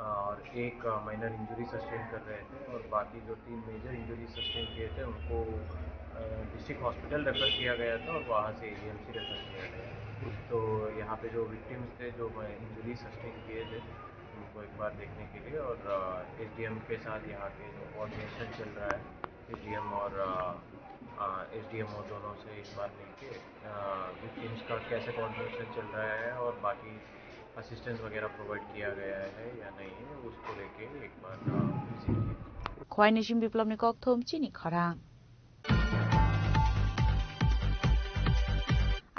और एक माइनर इंजरी सस्टेन कर रहे थे और बाकी जो 3 मेजर इंजरी सस्टेन किए थे उनको डिस्ट्रिक्ट हॉस्पिटल रेफर किया गया था और वहाँ से एएमसी रेफर किया गया तो यहाँ पे जो विक्टिम्स थे जो इंजरी सस्टेन किए थे उनको एक बार देखने के लिए और एसडीएम के साथ यहाँ के जो कोऑर्डिनेशन चल रहा है एसडीएम और एसडीएमओ दोनों से एक बार मिलके विक्टिम्स का कैसे कोऑर्डिनेशन चल रहा है और बाकी असिस्टेंस वगैरह प्रोवाइड किया गया है या नहीं है उसको लेके एक बार विजिट किया ख्वाइनिशिम विप्लवनि कक्थम चिनी खरां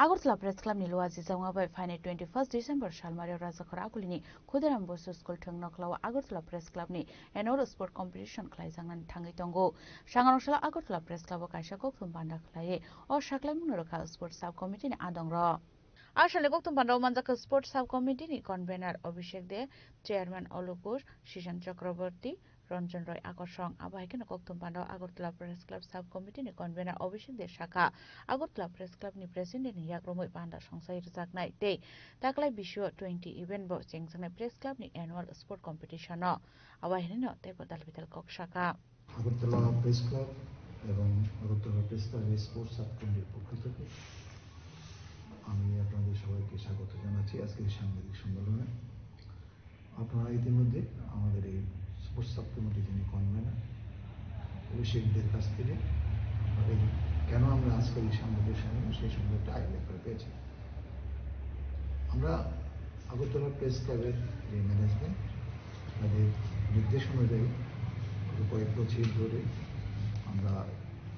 Agartala Press Club ni luazi zaunga bai fine 21st December shalmario rajakhor akulini khudiram bosu school thengno klawa Agartala Press Club ni annual sport competition khlai jangnan thangai tongo sanganosala Agartala Press Club kaisa kokthum banda khlaye o shaklai munoroka sport sub committee ni adongro Ashale kokthum banda manjaka sport sub committee ni convener Abhishek De chairman Olupur Shishan Chakraborty Ranjan Roy Akosong abahikena kokthum banda Agartala Press Club sub committee ni convener Abhishek De Shaka Agartala Press Club ni president ni yakromoi banda songsai rjaknai tei taklai bisho 20 event bo chengsangnai Press Club ni annual sport competition no abahikena tebo dalbital kok Shaka Agartala Press Club এবং Agartala Press Club sports sub কমিটির পক্ষ থেকে আমি আপনাদের সবাইকে স্বাগত জানাচ্ছি আজকের সাংবাদিক সম্মেলনে আপনারা ইতিমধ্যে আমাদের এই স্পোর্টস সাব কমিটির যিনি কনভেনার অভিষেকদের কাছ থেকে এই কেন আমরা আজকের এই সাংবাদিক সম্মেলন সেই সম্বন্ধে একটা আইডিয়া করে পেয়েছি আমরা আগরতলা প্রেস ক্লাবের যে ম্যানেজমেন্ট তাদের নির্দেশ অনুযায়ী কয়েক বছর ধরে আমরা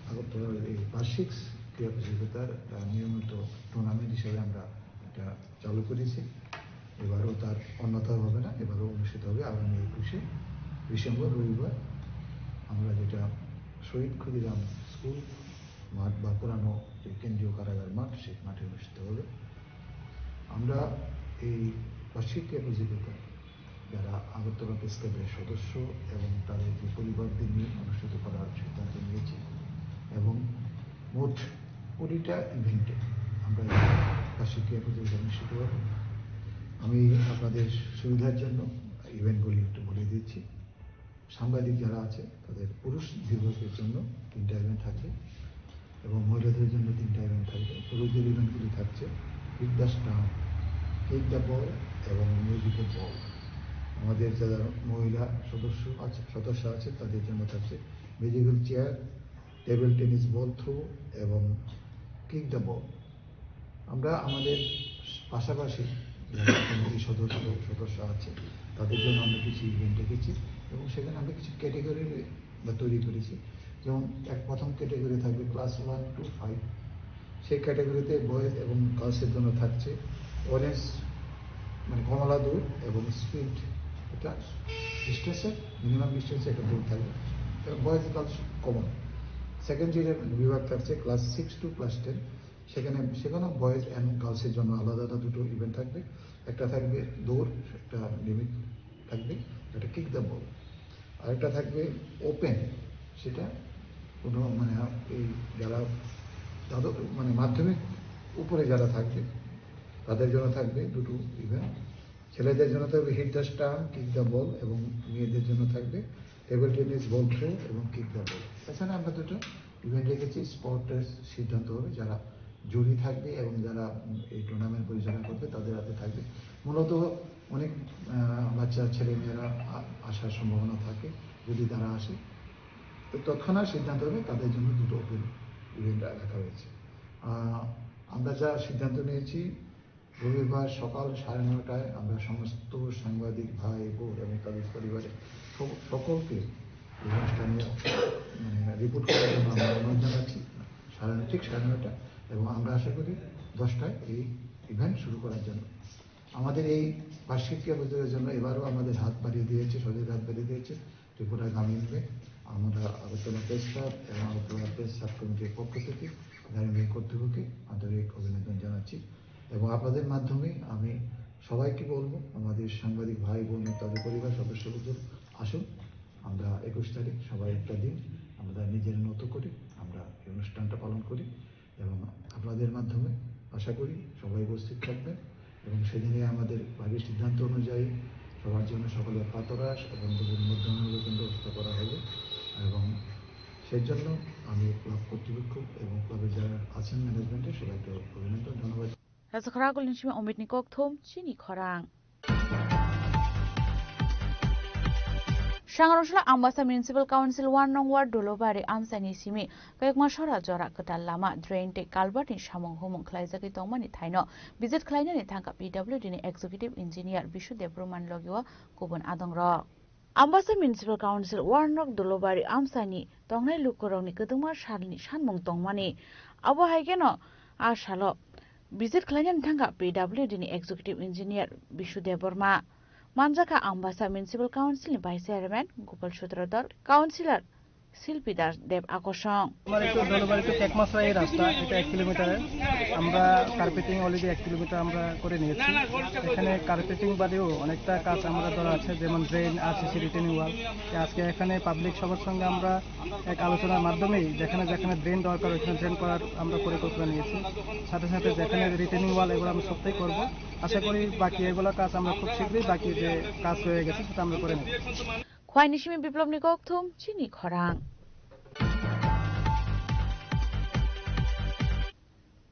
আগরতলার এই বার্ষিক ক্রীড়া প্রতিযোগিতার নিয়মিত টুর্নামেন্ট হিসেবে আমরা এটা চালু করেছি এবারও তার অন্যথা হবে না এবারও অনুষ্ঠিত হবে আগামী 21শে ডিসেম্বর রবিবার আমরা যেটা শহীদ ক্ষুদিরাম স্কুল মাঠ বা পুরানো যে কেন্দ্রীয় কারাগার মাঠ সেই মাঠে অনুষ্ঠিত হবে আমরা এই বার্ষিক ক্রীড়া প্রতিযোগিতা যারা আগরতলা প্রেস ক্লাবের সদস্য এবং তাদের যে পরিবারদের নিয়ে অনুষ্ঠিত করার সিদ্ধান্ত নিয়েছি এবং মোট 20টা ইভেন্টে আমরা বার্ষিক ক্রীড়া প্রতিযোগিতা অনুষ্ঠিত হব আমি আপনাদের সুবিধার জন্য ইভেন্টগুলি একটু বলে দিচ্ছি সাংবাদিক যারা আছে তাদের পুরুষ বিভাগের জন্য 3টা ইভেন্ট থাকবে এবং মহিলাদের জন্য 3টা ইভেন্ট থাকবে পুরুষদের ইভেন্টগুলি থাকছে kick the stump kick the ball এবং মিউজিক্যাল বল আমাদের যারা মহিলা সদস্য আছে তাদের জন্য থাকছে musical chair table tennis ball throw এবং কিক দ্য বল আমরা আমাদের পাশাপাশি কমিটির সদস্য আছে তাদের জন্য আমরা কিছু ইভেন্ট রেখেছি এবং সেখানে আমরা কিছু ক্যাটাগরি তৈরি করেছি যেমন প্রথম ক্যাটাগরি থাকবে ক্লাস 1 to 5 সেই ক্যাটাগরিতে বয়েজ এবং গার্লসের জন্য থাকছে অরেঞ্জ মানে কমলা দৌড় এবং স্পিড এটা ডিস্টেন্সের মিনিমাম ডিস্টেন্সে একটা দৌড় থাকবে এবং বয়েজ গার্লস কমন সেকেন্ড ইয়ারের বিভাগ থাকছে ক্লাস 6 to ক্লাস 10 সেখানেও বয়েজ অ্যান্ড গার্লসের জন্য আলাদা আলাদা দুটো ইভেন্ট থাকবে একটা থাকবে দৌড় একটা লিমিট থাকবে একটা কিক দ্য বল আর একটা থাকবে ওপেন সেটা কোনো মানে এই যারা তাদের মানে মাধ্যমিক উপরে যারা থাকবে তাদের জন্য থাকবে দুটো ইভেন্ট ছেলেদের জন্য থাকবে hit the stump kick the ball এবং মেয়েদের জন্য থাকবে টেবিল টেনিস বল থ্রো এবং কিক দ্য বল এছাড়া আমরা দুটো ইভেন্ট রেখেছি স্পোর্টের সিদ্ধান্ত হবে যারা জুরি থাকবে এবং যারা এই টুর্নামেন্ট পরিচালনা করবে তাদের হাতে থাকবে মূলত অনেক বাচ্চা ছেলেমেয়েরা আসার সম্ভাবনা থাকে যদি তারা আসে তো তৎক্ষণাৎ সিদ্ধান্ত হবে তাদের জন্য দুটো ওপেন ইভেন্ট রাখা হয়েছে আমরা যা সিদ্ধান্ত নিয়েছি রবিবার সকাল 9:30টায় আমরা সমস্ত সাংবাদিক ভাই বোন এবং তাদের পরিবারের সকলকে অনুষ্ঠানে রিপোর্ট করার জন্য আমরা অনুরোধ জানাচ্ছি ঠিক 9:30 এবং আমরা আশা করি 10টায় এই ইভেন্ট শুরু করার জন্য। আমাদের এই বার্ষিকী অভিযোগের জন্য এবারও আমাদের হাত বাড়িয়ে দিয়েছে, সহযোগী হাত বাড়িয়ে দিয়েছে ত্রিপুরা গ্রামীণ ব্যাংক। আমরা আগরতলা প্রেস ক্লাব এবং আগরতলা প্রেস সাব কমিটির পক্ষ থেকে গ্রামীণ ব্যাংক কর্তৃপক্ষকে আন্তরিক অভিনন্দন জানাচ্ছি এবং আপনাদের মাধ্যমে আমি সবাইকে বলবো, আমাদের সাংবাদিক ভাই বোন তাদের পরিবার সদস্যদের আসুন, আমরা 21 তারিখ সবাই একটা দিন আমরা নিজের মতো করে আমরা এই অনুষ্ঠানটা পালন করি এবং আপনাদের মাধ্যমে আশা করি সবাই উপস্থিত থাকবেন এবং সেদিনে আমাদের ভাগের সিদ্ধান্ত অনুযায়ী সবার জন্য সকলের প্রাতরাশ এবং মধ্যাহ্নের ব্যবস্থা করা হবে এবং সেই জন্য আমি ক্লাব কর্তৃপক্ষ এবং ক্লাবের যারা আছেন ম্যানেজমেন্টে সবাইকে অভিনন্দন ধন্যবাদ। রাজখরা গলিনসিমে অমিতনি ককথম চিনি খরাং Shangarosla Ambasa Municipal Council 1 nong ward Dolobari Amsani Simi Kayakma Shora Jora Katal Lama Drain Te Kalbert in Shamong Homong Klaizaki Tomani Taino Visit Kleiner in Tanka PWD Executive Engineer Bishu Debruman Logua Kubun Adong Rock Ambasa Municipal Council 1 nong Dolobari Amsani Tongnai Lukoroni Kaduma Shalni Shanmong Tongmani Abo Haigeno Ashalo Visit Kleiner in Tanka PWD Executive Engineer Bishu Deburma Manjaka Ambasa Municipal Council ni Vice Chairman Gopal Sutradar Councillor শিল্পীদার দেব আকর্ষণ আমার একটু দলবাড়িতে একমাত্র এই রাস্তা এটা 1 কিলোমিটারের আমরা carpeting already 1 kilometre আমরা করে নিয়েছি এখানে কার্পেটিং বাদেও অনেকটা কাজ আমরা ধরা আছে যেমন ড্রেন আরসিসি রিটেনিং ওয়াল আজকে এখানে পাবলিক সবার সঙ্গে আমরা এক আলোচনার মাধ্যমে যেখানে ড্রেন দরকার ওখানে ড্রেন করার আমরা পরিকল্পনা নিয়েছি সাথে সাথে যেখানে রিটেনিং ওয়াল এগুলো আমরা সবটাই করব আশা করি বাকি এগুলো কাজ আমরা খুব শীঘ্রই বাকি যে কাজ হয়ে গেছে সেটা আমরা করে নেব খোয়াইনিসিমি বিপ্লবনি ককথুম চিনি খরাং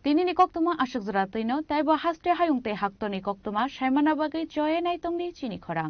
তিনি নিকক্তমা আশক জরাতৈনো তাইবা হাস্তে হায়ুংতে হাক্ত নিকক্তমা সাইমানা বাগৈ জয়ে নাইতংনি চিনি খরাং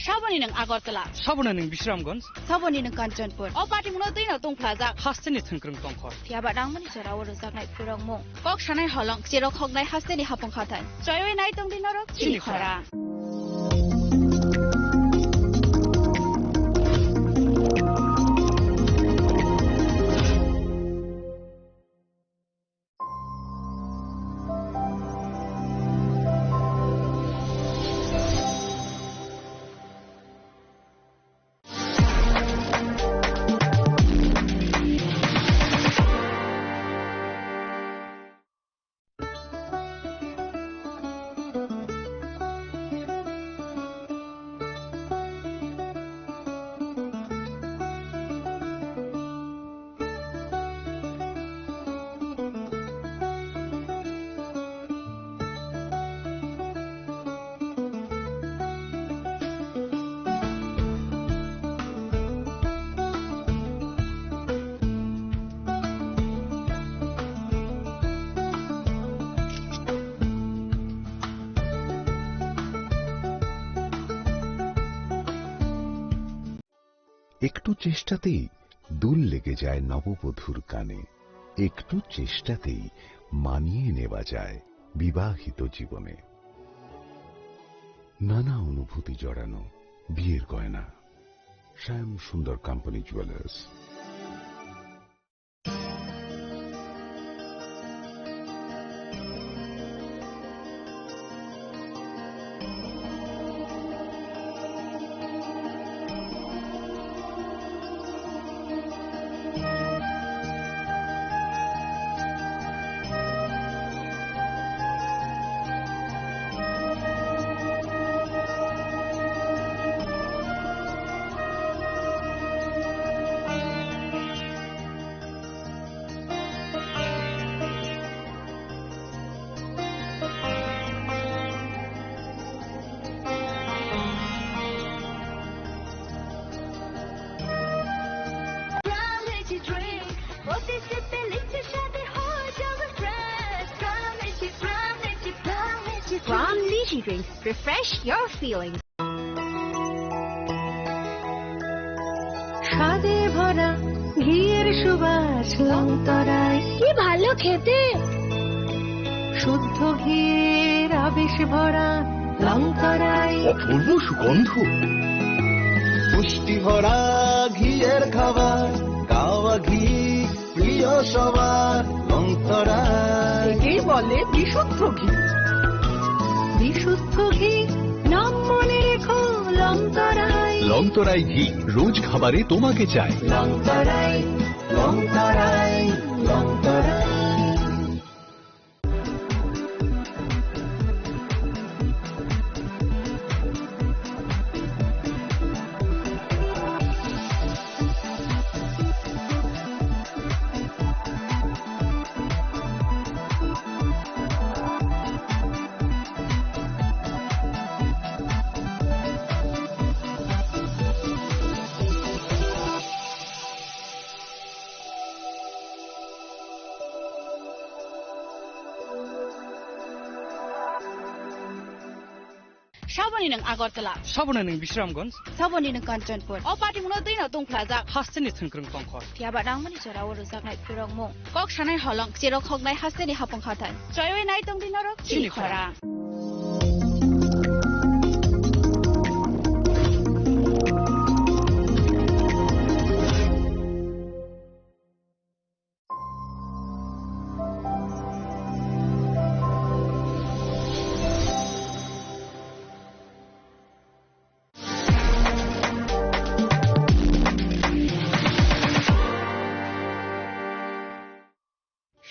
Saboni nang Agartala. Sabona nang Bisramganj. Saboni nang Kanchanpur. O party muno tuino tung plaza. Hasteni thangkrung tongkhor. Fiaba dangmani chora woro jaknai purang mo. Kok shanai holong chero khognai hasteni hapong khatai. Joyoi nai tung dinoro chini khara. একটু চেষ্টাতেই দুল লেগে যায় নববধূর কানে, একটু চেষ্টাতেই মানিয়ে নেওয়া যায় বিবাহিত জীবনে। নানা অনুভূতি জড়ানো বিয়ের গয়না। শ্যাম সুন্দর company jewellers. Crown Lychee Drinks. Refresh your feelings. স্বাদে ভরা ঘিয়ের সুবাস লংতরায়, কি ভালো খেতে। শুদ্ধ ঘিয়ের আবেশ ভরা লংতরায়, অপূর্ব সুগন্ধ। পুষ্টি ভরা ঘিয়ের খাবার, গাওয়া ঘি প্রিয় সবার লংতরায়। একেই বলে বিশুদ্ধ ঘি। বিশুদ্ধ ঘি নাম মনে রেখো লংতরায়। লংতরাই ঘি রোজ খাবারে তোমাকে চাই। Longtharai, Longtharai, Longtharai. Saboni ng Agartala. Saboni ng Bishramganj. Saboni ng Kanchanpur. O party mo na din atong plaza. Hasteni thangkrung tongkhor. Piaba dang mani chora oro saknai purong mo. Kok shanai holong chirok hognai hasteni hapong khatan. Choyoi nai tong dinoro chini khora.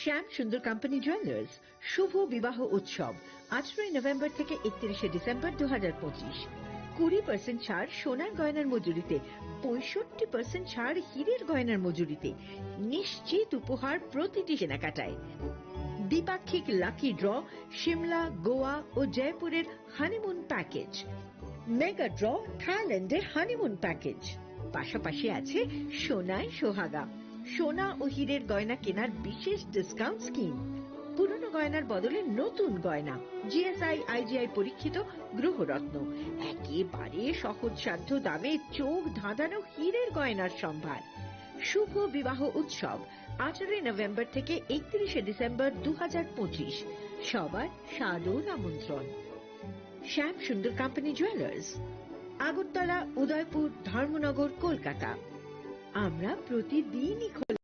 শ্যাম সুন্দর company jewellers শুভ বিবাহ উৎসব 18 November থেকে 31 December 2025। 20% ছাড় সোনার গয়নার মজুরিতে, 65% ছাড় হীরের গয়নার মজুরিতে, নিশ্চিত উপহার প্রতিটি কেনাকাটায়। দ্বিপাক্ষিক লাকি ড্র, শিমলা, গোয়া ও জয়পুরের হানিমুন প্যাকেজ। মেগা ড্র, থাইল্যান্ডের হানিমুন প্যাকেজ। পাশাপাশি আছে সোনায় সোহাগা, সোনা ও হীরের গয়না কেনার বিশেষ ডিসকাউন্ট স্কিম। পুরনো গয়নার বদলে নতুন গয়না, জিএসআই আইজিআই পরীক্ষিত গ্রহরত্ন, একেবারে সহজসাধ্য দামে চোখ ধাঁধানো হীরের গয়নার সম্ভার। শুভ বিবাহ উৎসব 18 নভেম্বর থেকে 31 ডিসেম্বর 2025। সবার সাদর আমন্ত্রণ। শ্যাম সুন্দর কোম্পানি জুয়েলার্স, আগরতলা, উদয়পুর, ধর্মনগর, কলকাতা। আমরা প্রতিদিনই খোলা।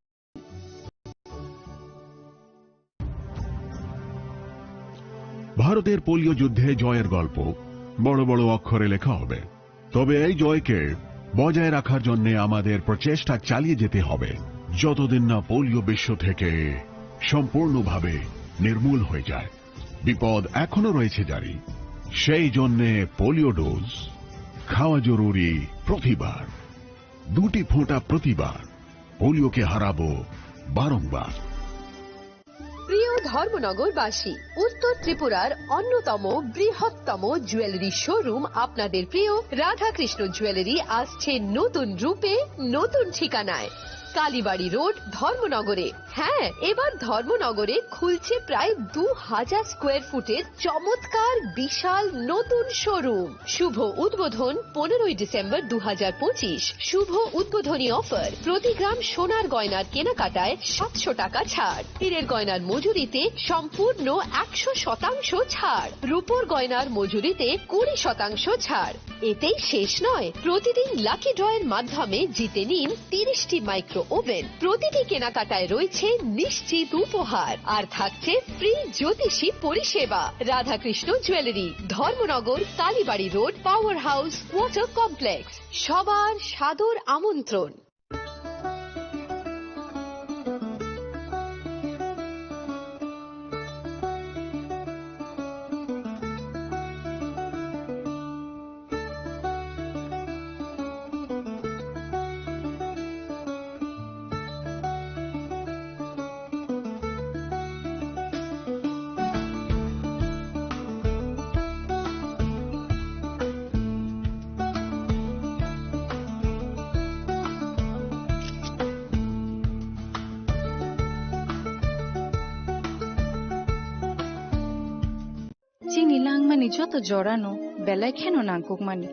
ভারতের পোলিও যুদ্ধে জয়ের গল্প বড় বড় অক্ষরে লেখা হবে, তবে এই জয়কে বজায় রাখার জন্য আমাদের প্রচেষ্টা চালিয়ে যেতে হবে যতদিন না পোলিও বিশ্ব থেকে সম্পূর্ণভাবে নির্মূল হয়ে যায়। বিপদ এখনো রয়েছে জারি, সেই জন্যে পোলিও ডোজ খাওয়া জরুরি প্রতিবার। 2টি ফোঁটা প্রতিবার, পোলিওকে হারাবো বারংবার। প্রিয় ধর্মনগরবাসী, উত্তর ত্রিপুরার অন্যতম বৃহত্তম জুয়েলারি শোরুম আপনাদের প্রিয় রাধাকৃষ্ণ জুয়েলারি আসছে নতুন রূপে, নতুন ঠিকানায়। কালীবাড়ি রোড, ধর্মনগরে। হ্যাঁ, এবার ধর্মনগরে খুলছে প্রায় 2000 স্কোয়ার ফুটের চমৎকার বিশাল নতুন শোরুম। শুভ উদ্বোধন 15ই ডিসেম্বর 2025। শুভ উদ্বোধনী অফার, প্রতি গ্রাম সোনার গয়নার কেনাকাটায় 700 টাকা ছাড়, হীরের গয়নার মজুরিতে সম্পূর্ণ 100% ছাড়, রূপোর গয়নার মজুরিতে 20% ছাড়। এতেই শেষ নয়, প্রতিদিন লাকি ড্রয়ের মাধ্যমে জিতে নিন 30টি মাইক্রো ওভেন। প্রতিটি কেনাকাটায় রয়েছে নিশ্চিত উপহার, আর থাকছে ফ্রি জ্যোতিষী পরিষেবা। Radhakrishna jewellery, Dharmanagar, Kalibari road, power house, water complex. সবার সাদর আমন্ত্রণ। চিনি লাংমানি যত জরানো বেলায় খেনো নাংকুকমানি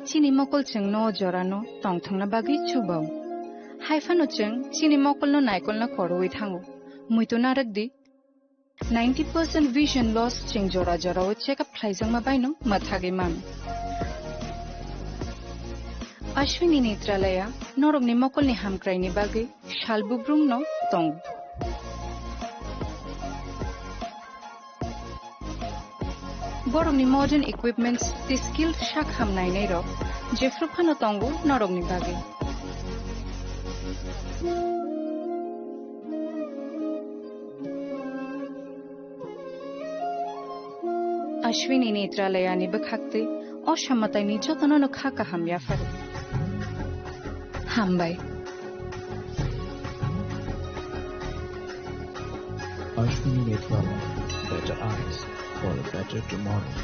চিনি মকল চং ন জরানো তংথংনা বাগি চুবাও হাইফানো চং চিনি মকল ন নাইকল না করওই থাঙ্গো মুইতো নারকদি 90% vision loss ching jora jora o check up thaijang ma baino mathage man Ashwini Netralaya norog ni mokol ni hamkrai ni bage shalbubrum no tong borong ni modern equipments the skilled shak hamnai nei ro jefru phano tongu norog ni bage Ashwini Netralaya ni bakhakte অসামতাই নির্যাতন খাকা হামিয়া ফারে হামবাই Ashwini Netralaya, better eyes for a better tomorrow.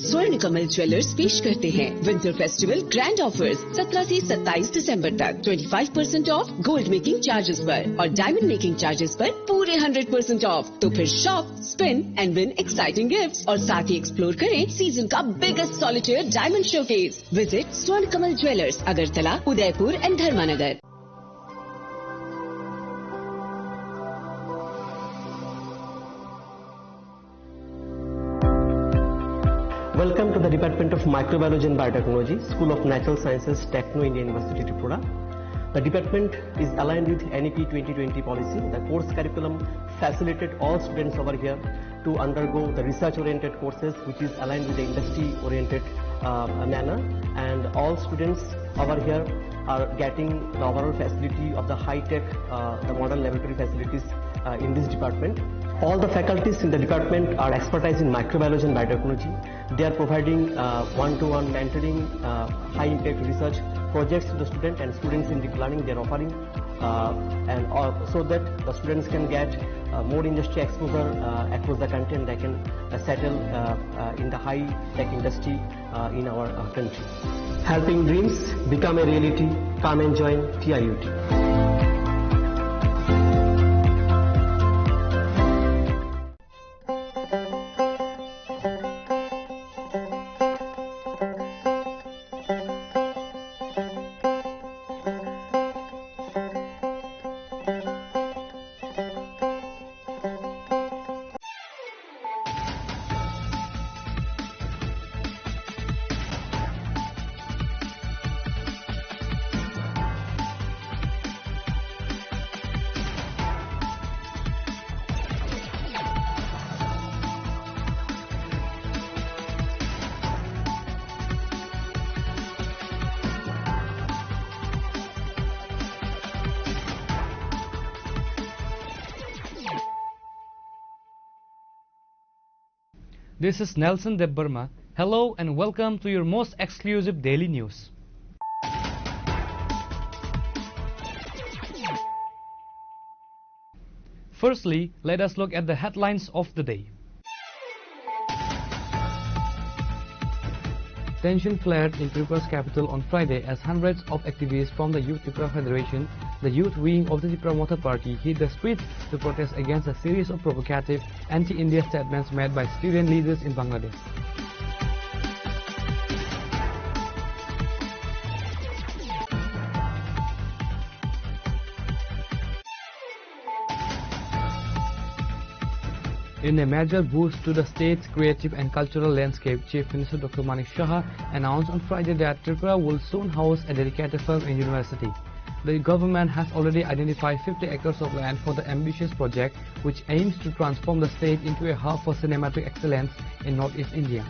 स्वर्ण Kamal jewellers पेश करते हैं winter festival grand offers 17 से 27 दिसंबर तक 25% of gold making charges पर और diamond making charges पर पूरे 100% ऑफ। तो फिर shop, spin and win exciting gifts और साथ ही एक्सप्लोर करें सीजन का biggest solitaire diamond showcase. Visit Swarna Kamal jewellers, Agartala, Udaipur and Dharmanagar. Welcome to the Department of Microbiology and Biotechnology, School of Natural Sciences, Techno India University, Tripura. The department is aligned with NEP 2020 policy. The course curriculum facilitated all students over here to undergo the research-oriented courses, which is aligned with the industry-oriented manner. And all students over here are getting the overall facility of the high-tech, the modern laboratory facilities in this department. All the faculties in the department are expertise in microbiology and biotechnology. They are providing one-to-one mentoring, high-impact research projects to the student and students in deep learning. They are offering so that the students can get more industry exposure across the country, and they can settle in the high-tech industry in our country. Helping dreams become a reality. Come and join TIUT. This is Nelson Debbarma. Hello and welcome to your most exclusive daily news. Firstly, let us look at the headlines of the day. Tension flared in Tripura's capital on Friday as hundreds of activists from the Youth Tripura Federation, the youth wing of the Tripura Mother Party, hit the streets to protest against a series of provocative anti-India statements made by student leaders in Bangladesh. In a major boost to the state's creative and cultural landscape, Chief Minister Dr. Manik Shah announced on Friday that Tripura will soon house a dedicated film and university. The government has already identified 50 acres of land for the ambitious project, which aims to transform the state into a hub for cinematic excellence in Northeast India.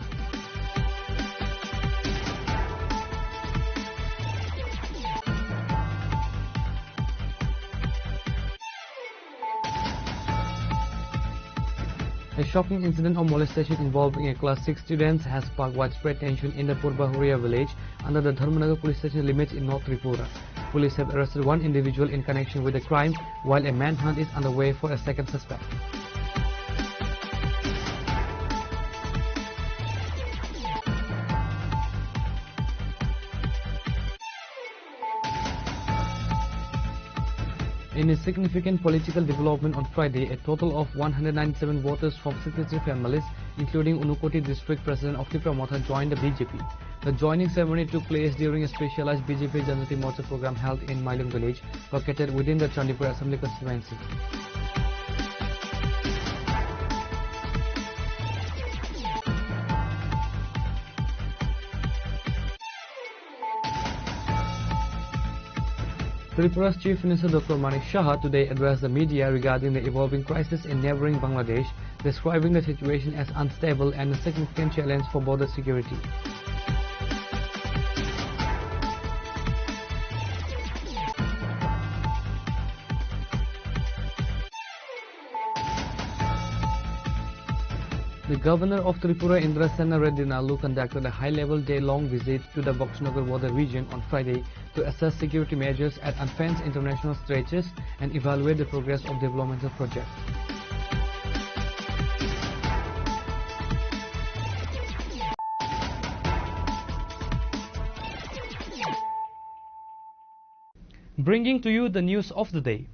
A shocking incident of molestation involving a class 6 student has sparked widespread tension in the Purbahuria village under the Dharmanagar police station limits in North Tripura. Police have arrested one individual in connection with the crime, while a manhunt is underway for a second suspect. In a significant political development on Friday, a total of 197 voters from 63 families, including Unukoti District President of Tripura Motha, joined the BJP. The joining ceremony took place during a specialized BJP Janati Morcha program held in Mailung village, located within the Chandipur Assembly constituency. Tripura's Chief Minister Dr. Manik Shah today addressed the media regarding the evolving crisis in neighboring Bangladesh, describing the situation as unstable and a significant challenge for border security. The governor of Tripura, Indrasena Reddy Nalu, conducted a high-level day-long visit to the Boxnagar border region on Friday to assess security measures at unfenced international stretches and evaluate the progress of developmental projects. Bringing to you the news of the day.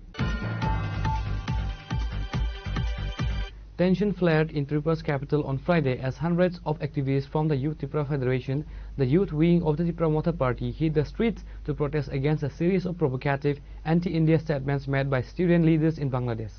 Tension flared in Tripura's capital on Friday as hundreds of activists from the Youth Tripura Federation, the youth wing of the Tripura Motha Party, hit the streets to protest against a series of provocative anti-India statements made by student leaders in Bangladesh.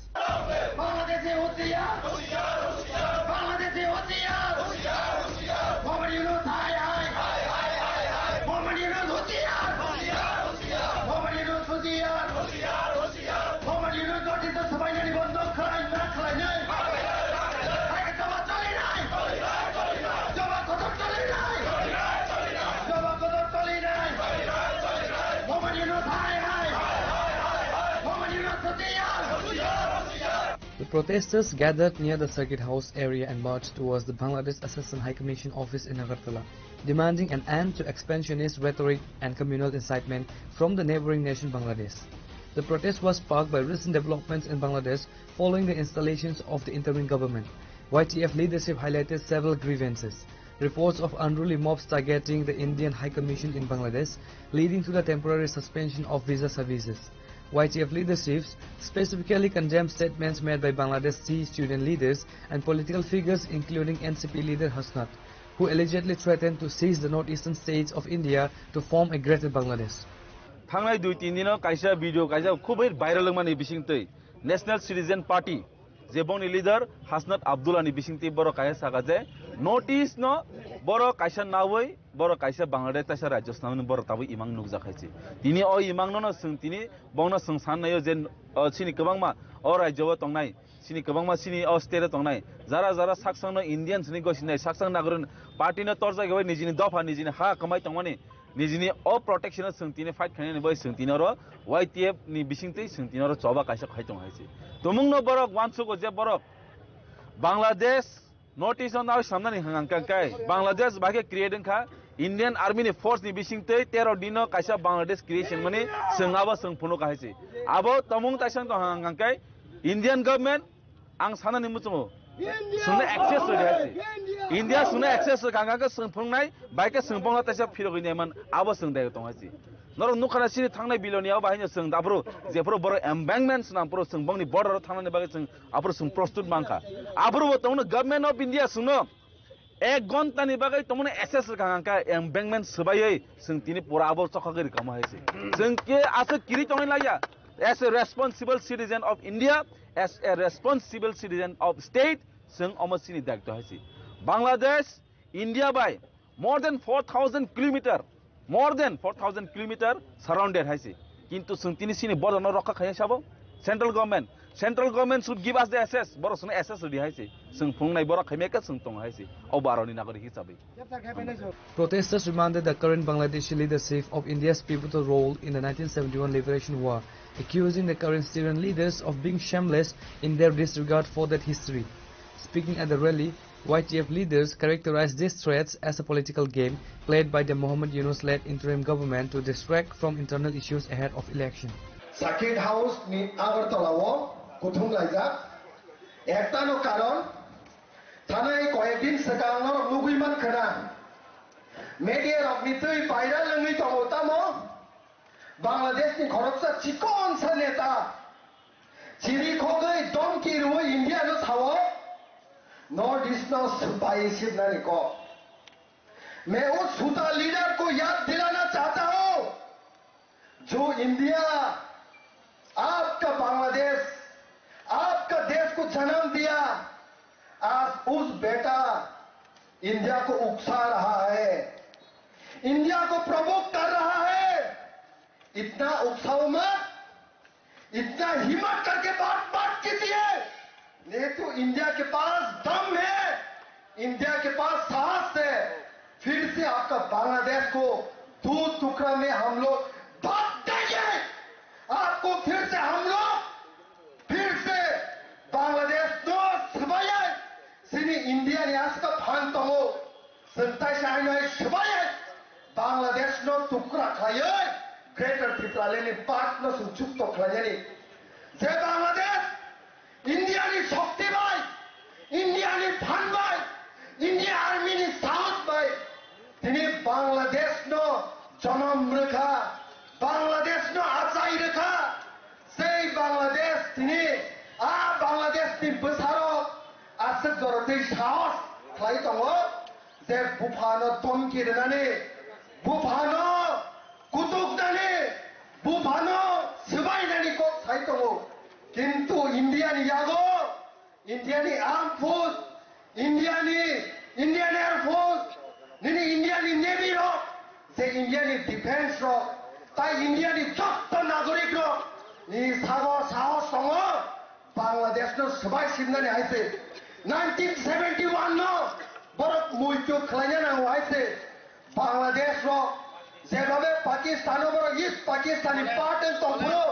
The protesters gathered near the Circuit House area and marched towards the Bangladesh Assistant High Commission office in Agartala, demanding an end to expansionist rhetoric and communal incitement from the neighboring nation Bangladesh. The protest was sparked by recent developments in Bangladesh following the installations of the interim government. YTF leadership highlighted several grievances. Reports of unruly mobs targeting the Indian High Commission in Bangladesh, leading to the temporary suspension of visa services. YTF leadership specifically condemned statements made by Bangladeshi student leaders and political figures including NCP leader Hasnat, who allegedly threatened to seize the northeastern states of India to form a greater Bangladesh. थांनाय 2-3 दिनाव कायसा video कायसा खुबै viral माने बिसिंतै national citizen party जेबंनि leader हासनात आब्दुल्लानि बिसिंतै बर कायसा सागाजे notice न बर कायसा नावै बर कायसा बांग्लादेश तासा राज्यस्थान बर ताबो इमां नुक जाखायसि तिनि अ इमां न जों तिनि बंना जों साननायो जे सिनि गोबांमा अ राज्यआव तंनाय सिनि गोबांमा सिनि अ स्टेटआव तंनाय जारा जारा साकसांनो इन्डियान्सनि गसिनाय साकसां नागरन पार्टीनो तर्जा गय निजिनि दफा निजिनि हा कमाय तंमानि निजिनि अ प्रोटेक्शन सोंतिने फाइट खाने बै सोंतिनो र YTF नि बिसिंतै सोंतिनो र चबा कायसा खायतों हायसि तुमुंनो बरक वानसुको जे बरक बांग्लादेश नॉर्थ ईस्ट नाव सामनानि हांकांकाय बांग्लादेश बागे क्रिएटिंग खा इंडियन आर्मी नि फोर्स नि बिसिंतै 13 दिनो कायसा बांग्लादेश क्रिएशन माने सोंगाबा सोंफुनो कायसि आबो तमुं ताइसन तो हांकांकाय इंडियन गवर्नमेंट आं सानानि मुचुङो sungna access ready haisi India sungna access kanga ka sungphongnai bai ka sungphongna taisa phirogini man abo sungdai tong haisi nor nukhana sini thangnai biloniya bahina sung dabro jepro bor embankments nam pro sungbongni border thangnai bagai sung apro sung prostut mangka abro tongno government of India sungno ek gontani bagai tongno access kanga embankment sabai sung tini pura abo chokhagiri kama haisi sung ke asa kiri tongai laya as a responsible citizen of India as a responsible citizen of state sung omasini dakto haisi Bangladesh India by more than 4,000 kilometer surrounded haisi kintu sung tini sini border no rokha khaya sabo central government should give us the access boro sung access ready haisi sung phungnai boro khaimeka sung tong haisi obaroni nagari hisabe Protesters demanded the current Bangladeshi leadership of India's pivotal role in the 1971 liberation war, accusing the current Syrian leaders of being shameless in their disregard for that history. Speaking at the rally, YTF leaders characterized these threats as a political game played by the Mohammed Yunus-led interim government to distract from internal issues ahead of election. Circuit House ni Agartala wo kuthung laijak ektano karon thanai koyekdin sekang luguiman khana media rokni tui paira lengui tongotamo Bangladesh ni khoroksa chikon sa neta chiri khogai donki ru India no thawo North East no सुपाई सिद्धनानी को मैं उस सूता leader को याद दिलाना चाहता हूं जो इंडिया आपका बांग्लादेश आपका देश को जन्म दिया आज उस बेटा इंडिया को उकसा रहा है इंडिया को प्रवोक कर रहा है इतना उकसाओ मत इतना हिम्मत करके बात कीजिए नहीं तो इंडिया के पास दम है इंडिया के पास साहस है फिर से आपका बांग्लादेश को दो टुकड़ा में हम लोग बांट देंगे आपको फिर से हम लोग फिर से बांग्लादेश तो सबाया सिनी इंडिया ने आज का भान तो संताई शाही सबाया बांग्लादेश नो टुकड़ा खाए ग्रेटर त्रिपुरा ने पार्ट नो सुचुक तो खाए जे बांग्लादेश इंडिया ने शक्ति भाई इंडिया ने भान भाई इंडिया आर्मी ने साहस भाई तिनी बांग्लादेश नो जन्म रखा बांग्लादेश नो आचाई रखा से बांग्लादेश तिनी बांग्लादेश नि बसारो आसे जरते साहस खाई दङ जे बुफानो तमकि रनानै बुफानो कुतुकनानै बुफानो सबायनानै को खाई दङ किंतु इंडियन यागो Indian arm force Indian air force नहीं इंडियन नेवी रो से इंडियन डिफेंस रो ताई इंडियन जत्त नागरिक रो नि सागो साहस दङ बांग्लादेश नो सबाय सिमनानै आइसे 1971 नो बरक मुइतो खलायना नांगौ आइसे बांग्लादेश रो जेबाबे पाकिस्तान रो इस्ट पाकिस्तानी पार्टन दंफोरो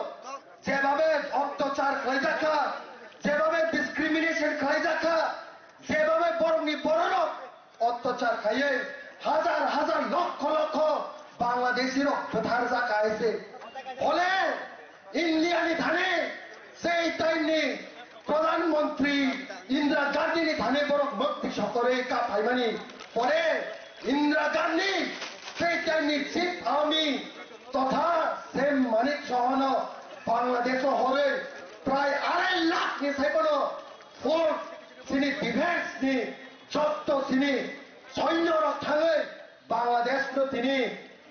जेबाबे अत्याचार खालायजाखा जेबाबे डिस्क्रिमिनेशन खालायजाखा जेबाबे बरनि बरनो अत्याचार खायो हाजार हाजार लक्ष लक्ष बांग्लादेशी रो फोथार जाखा आइसे फले इंडियानि थाने সেই টাইমনি প্রধানমন্ত্রী ইন্দিরা গান্ধী থানে বড় মুক্তি সকলে কা ফাইমানি পরে ইন্দিরা গান্ধী সেই টাইমনি চিফ আর্মি তথা সেম মানিক সহন বাংলাদেশ হবে প্রায় 2.5 লাখ নি সাইকনো ফোর্স সিনি ডিফেন্স নি যত সিনি সৈন্য রক্ষায় বাংলাদেশ তো তিনি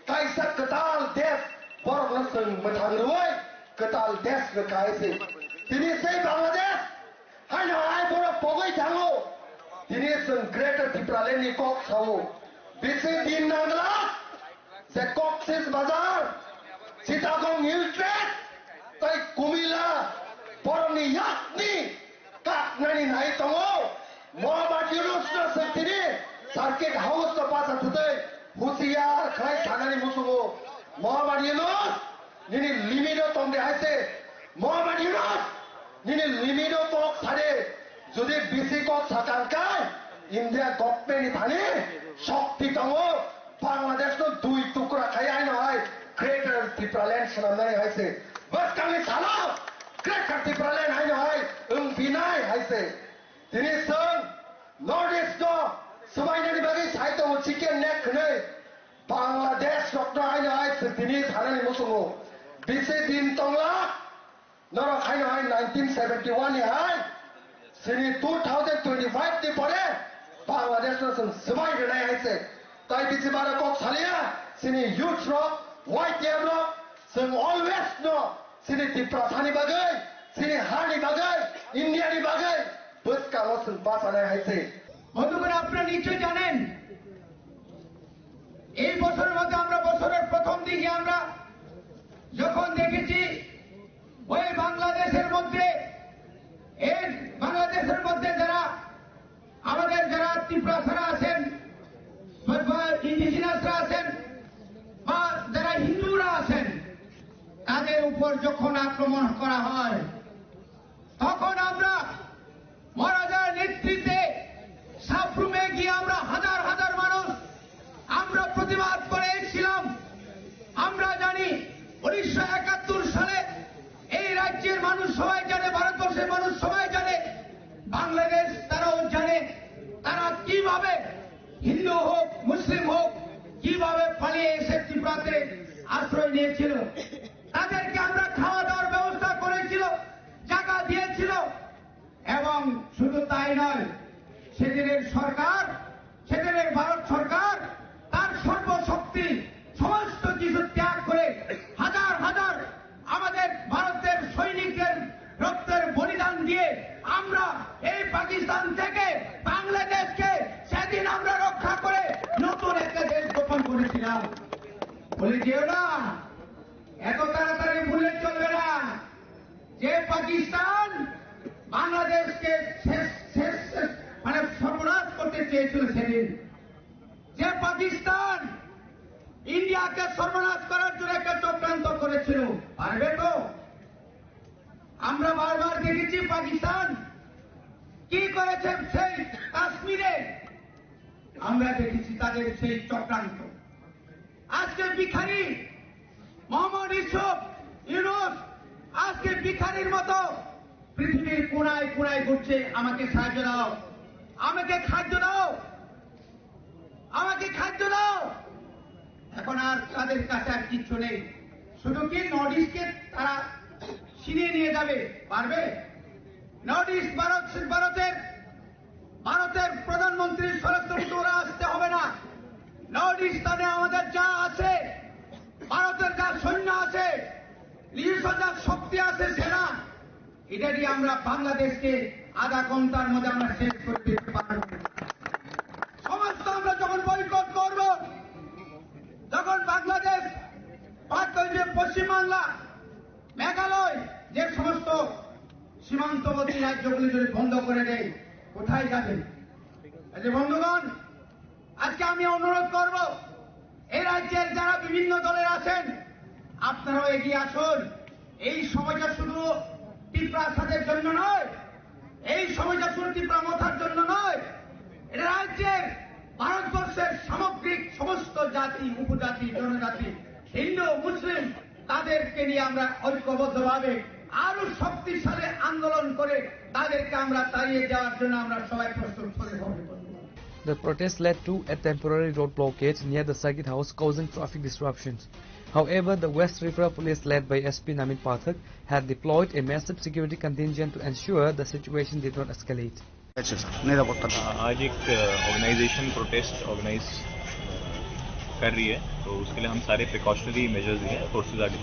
কাইসা কতাল দেশ বড় নসং মথাংরুই कताल देश रखाए से तिनी से बांग्लादेश हाय ना आय बड़ा पगई थांगो तिनी सं ग्रेटर त्रिपुरा नि कक सावो बिसे दिन नांगला से कक्सेस बाजार चिटागं हिल ट्रेक तै कुमिला बरनि याकनि काकनानि नाय दङो मोहम्मद यूनुस न तिनी सार्किट हाउस क पासा थुतै हुसियार खाय थानानि मुसुगो मोहम्मद यूनुस निनी लिमिनो तंदे आइसे मोहम्मद यूनुस निनी लिमिनो तक सारे যদি বিসি কক সাকাঙ্কায় ইন্ডিয়া গভর্নমেন্ট থানে শক্তি দङ বাংলাদেশ তো দুই টুকরা খাই আই নয় গ্রেটার ত্রিপুরা ল্যান্ড সামনে হইছে বাস কালি সালা গ্রেটার ত্রিপুরা ল্যান্ড আই নয় বিনাই হইছে তিনি sini thanani musungo bise din tongla nora khaino hai 1971 ni hai sini 2025 ni pore Bangladesh na samai de nai hai se tai bise bara kok salia sini youth ro white year ro sing always no sini Tripura thani bagai sini hani bagai India ni bagai bus ka losun basa nai hai se বন্ধুগণ আপনারা নিশ্চয় জানেন এই বছরের মধ্যে আমরা বছরের প্রথম দিকে আমরা যখন দেখেছি ওই বাংলাদেশের মধ্যে যারা আমাদের যারা ত্রিপুরা ছাড়া আছেন ইন্ডিজিনাসরা আছেন বা যারা হিন্দুরা আছেন তাদের উপর যখন আক্রমণ করা হয় তখন আমরা মহারাজার নেতৃত্বে সাবরুমে গিয়ে আমরা হাজার হাজার মানুষ আমরা প্রতিবাদ করে এসেছিলাম। আমরা জানি 1971 সালে এই রাজ্যের মানুষ সবাই জানে, ভারতবর্ষের মানুষ সবাই জানে, বাংলাদেশ তারাও জানে তারা কিভাবে হিন্দু হোক মুসলিম হোক কিভাবে পালিয়ে এসে ত্রিপুরাতে আশ্রয় নিয়েছিল। তাদেরকে আমরা খাওয়া দাওয়ার ব্যবস্থা করেছিল, জায়গা দিয়েছিল এবং শুধু তাই নয় সেদিনের সরকার, সেদিনের ভারত সরকার তার সর্বশক্তি সমস্ত কিছু ত্যাগ করে হাজার হাজার আমাদের ভারতের সৈনিকদের রক্তের বলিদান দিয়ে আমরা এই পাকিস্তান থেকে বাংলাদেশকে সেদিন আমরা রক্ষা করে নতুন একটা দেশ গঠন করেছিলাম। বলে যেও না, এত তাড়াতাড়ি ভুলে চলবে না যে পাকিস্তান বাংলাদেশকে মানে সর্বনাশ করতে চেয়েছিল সেদিন, যে পাকিস্তান ইন্ডিয়াকে সর্বনাশ করার জন্য একটা চক্রান্ত করেছিল। পারবে তো? আমরা বারবার দেখেছি পাকিস্তান কি করেছে সেই কাশ্মীরে, আমরা দেখেছি তাদের সেই চক্রান্ত। আজকে ভিখারি মোহাম্মদ ইউনূস আজকে ভিখারির মতো পৃথিবীর কোনায় কোনায় ঘুরছে, আমাকে সাহায্য দাও, আমাকে খাদ্য দাও, আমাকে খাদ্য দাও। এখন আর তাদের কাছে আর কিচ্ছু নেই, শুধু কি নর্থ ইস্টকে তারা ছিনিয়ে নিয়ে যাবে। পারবে? নর্থ ইস্ট ভারতের প্রধানমন্ত্রীর স্বরাষ্ট্রমন্ত্রী ওরা আসতে হবে না। নর্থ ইস্টার্নে আমাদের যা আছে, ভারতের যা সৈন্য আছে, নিজস্ব যা শক্তি আছে সেনা, এটা দিয়ে আমরা বাংলাদেশকে আধা ঘন্টার মধ্যে আমরা শেষ করতে পারব। সমস্ত আমরা যখন বয়কট করব, যখন বাংলাদেশ পশ্চিমবাংলা মেঘালয় যে সমস্ত সীমান্তবর্তী রাজ্যগুলি যদি বন্ধ করে দেয়, কোথায় যাবে? বন্ধুগণ, আজকে আমি অনুরোধ করব এই রাজ্যের যারা বিভিন্ন দলের আছেন আপনারাও এগিয়ে আসুন। এই সময়টা শুধু ত্রিপুরা সাথের জন্য নয়, এই সময়টা শুধু ত্রিপুরা মথার জন্য নয়, এটা রাজ্যের ভারতবর্ষের সামগ্রিক সমস্ত জাতি উপজাতি জনজাতি হিন্দু মুসলিম তাদেরকে নিয়ে আমরা ঐক্যবদ্ধভাবে আরো শক্তিশালী আন্দোলন করে তাদেরকে আমরা তাড়িয়ে যাওয়ার জন্য আমরা সবাই প্রস্তুত করে হবে। The protest led to a temporary road blockade near the circuit house, causing traffic disruptions. However, the West Tripura police led by SP Namit Pathak had deployed a massive security contingent to ensure the situation did not escalate. आज एक organisation protest organise कर रही है, तो उसके लिए हम सारे प्रिकॉशनरी मेजर्स लिए हैं, फोर्सेज आगे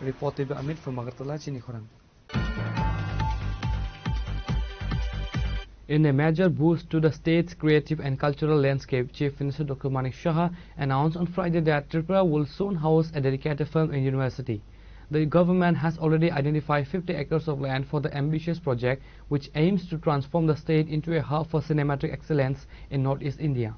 Reported by Amit from Agartala, Chinikhorang. In a major boost to the state's creative and cultural landscape, Chief Minister Dr. Manik Shah announced on Friday that Tripura will soon house a dedicated film university. The government has already identified 50 acres of land for the ambitious project, which aims to transform the state into a hub for cinematic excellence in Northeast India.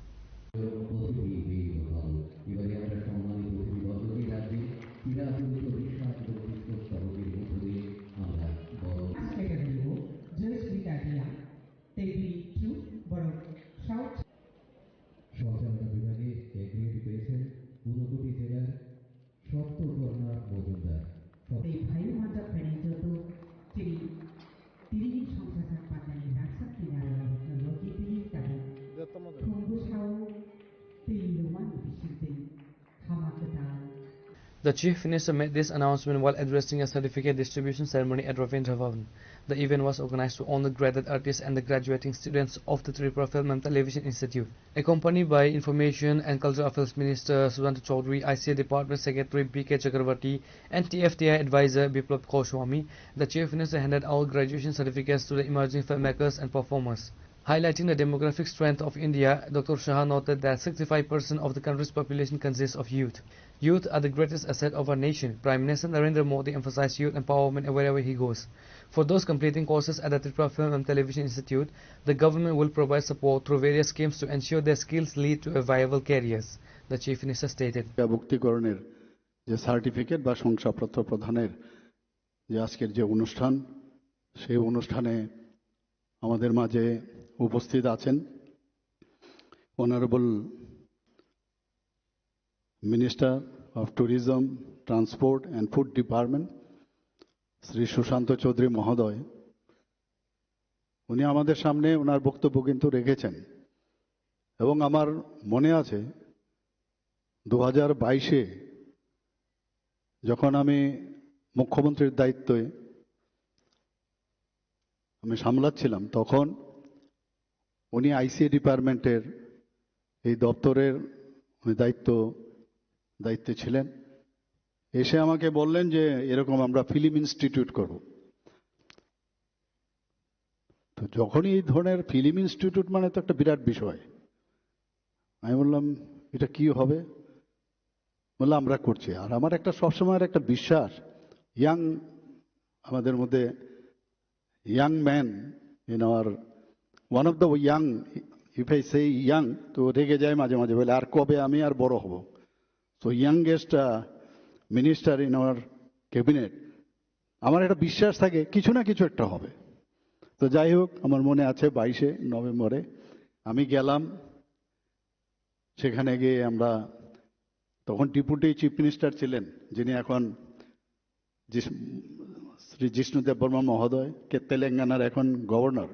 The Chief Minister made this announcement while addressing a certificate distribution ceremony at Ravindra Bhavan. The event was organized to honor graded artists and the graduating students of the Tripura Film and Television Institute. Accompanied by Information and Cultural Affairs Minister Sudhanta Chaudhary, ICA Department Secretary B.K. Chakravarti and TFTI Advisor Biplab Goswami, the Chief Minister handed out graduation certificates to the emerging filmmakers and performers. Highlighting the demographic strength of India, Dr. Shah noted that 65% of the country's population consists of youth. Youth are the greatest asset of our nation. Prime Minister Narendra Modi emphasized youth empowerment wherever he goes. For those completing courses at the Tripura Film and Television Institute, the government will provide support through various schemes to ensure their skills lead to a viable careers, the Chief Minister stated. ভুক্তিকরণের যে certificate বা শংসাপত্র প্রদানের যে আজকের যে অনুষ্ঠান, সেই অনুষ্ঠানে আমাদের মাঝে উপস্থিত আছেন honourable minister of tourism, transport and food department Shri Sushanta Chowdhury মহোদয়। উনি আমাদের সামনে ওনার বক্তব্য কিন্তু রেখেছেন এবং আমার মনে আছে 2022-এ যখন আমি মুখ্যমন্ত্রীর দায়িত্বে আমি সামলাচ্ছিলাম, তখন উনি আইসিএ ডিপার্টমেন্টের এই দপ্তরের দায়িত্বে ছিলেন। এসে আমাকে বললেন যে এরকম আমরা ফিল্ম ইনস্টিটিউট করব। তো যখনই এই ধরনের ফিল্ম ইনস্টিটিউট মানে তো একটা বিরাট বিষয়, আমি বললাম এটা কি হবে? বললাম আমরা করছি। আর আমার একটা সবসময়ের একটা বিশ্বাস, আমাদের মধ্যে young man in our one of the young, if I say young, তো রেগে যায় মাঝে মাঝে, বলে আর কবে আমি আর বড় হব। So youngest minister in our cabinet, আমার একটা বিশ্বাস থাকে কিছু না কিছু একটা হবে। তো যাই হোক, আমার মনে আছে 22শে নভেম্বরে আমি গেলাম, সেখানে গিয়ে আমরা তখন ডেপুটি চিফ মিনিস্টার ছিলেন যিনি এখন শ্রী জিষ্ণু দেববর্মা মহোদয়, কে তেলেঙ্গানার এখন গভর্নর।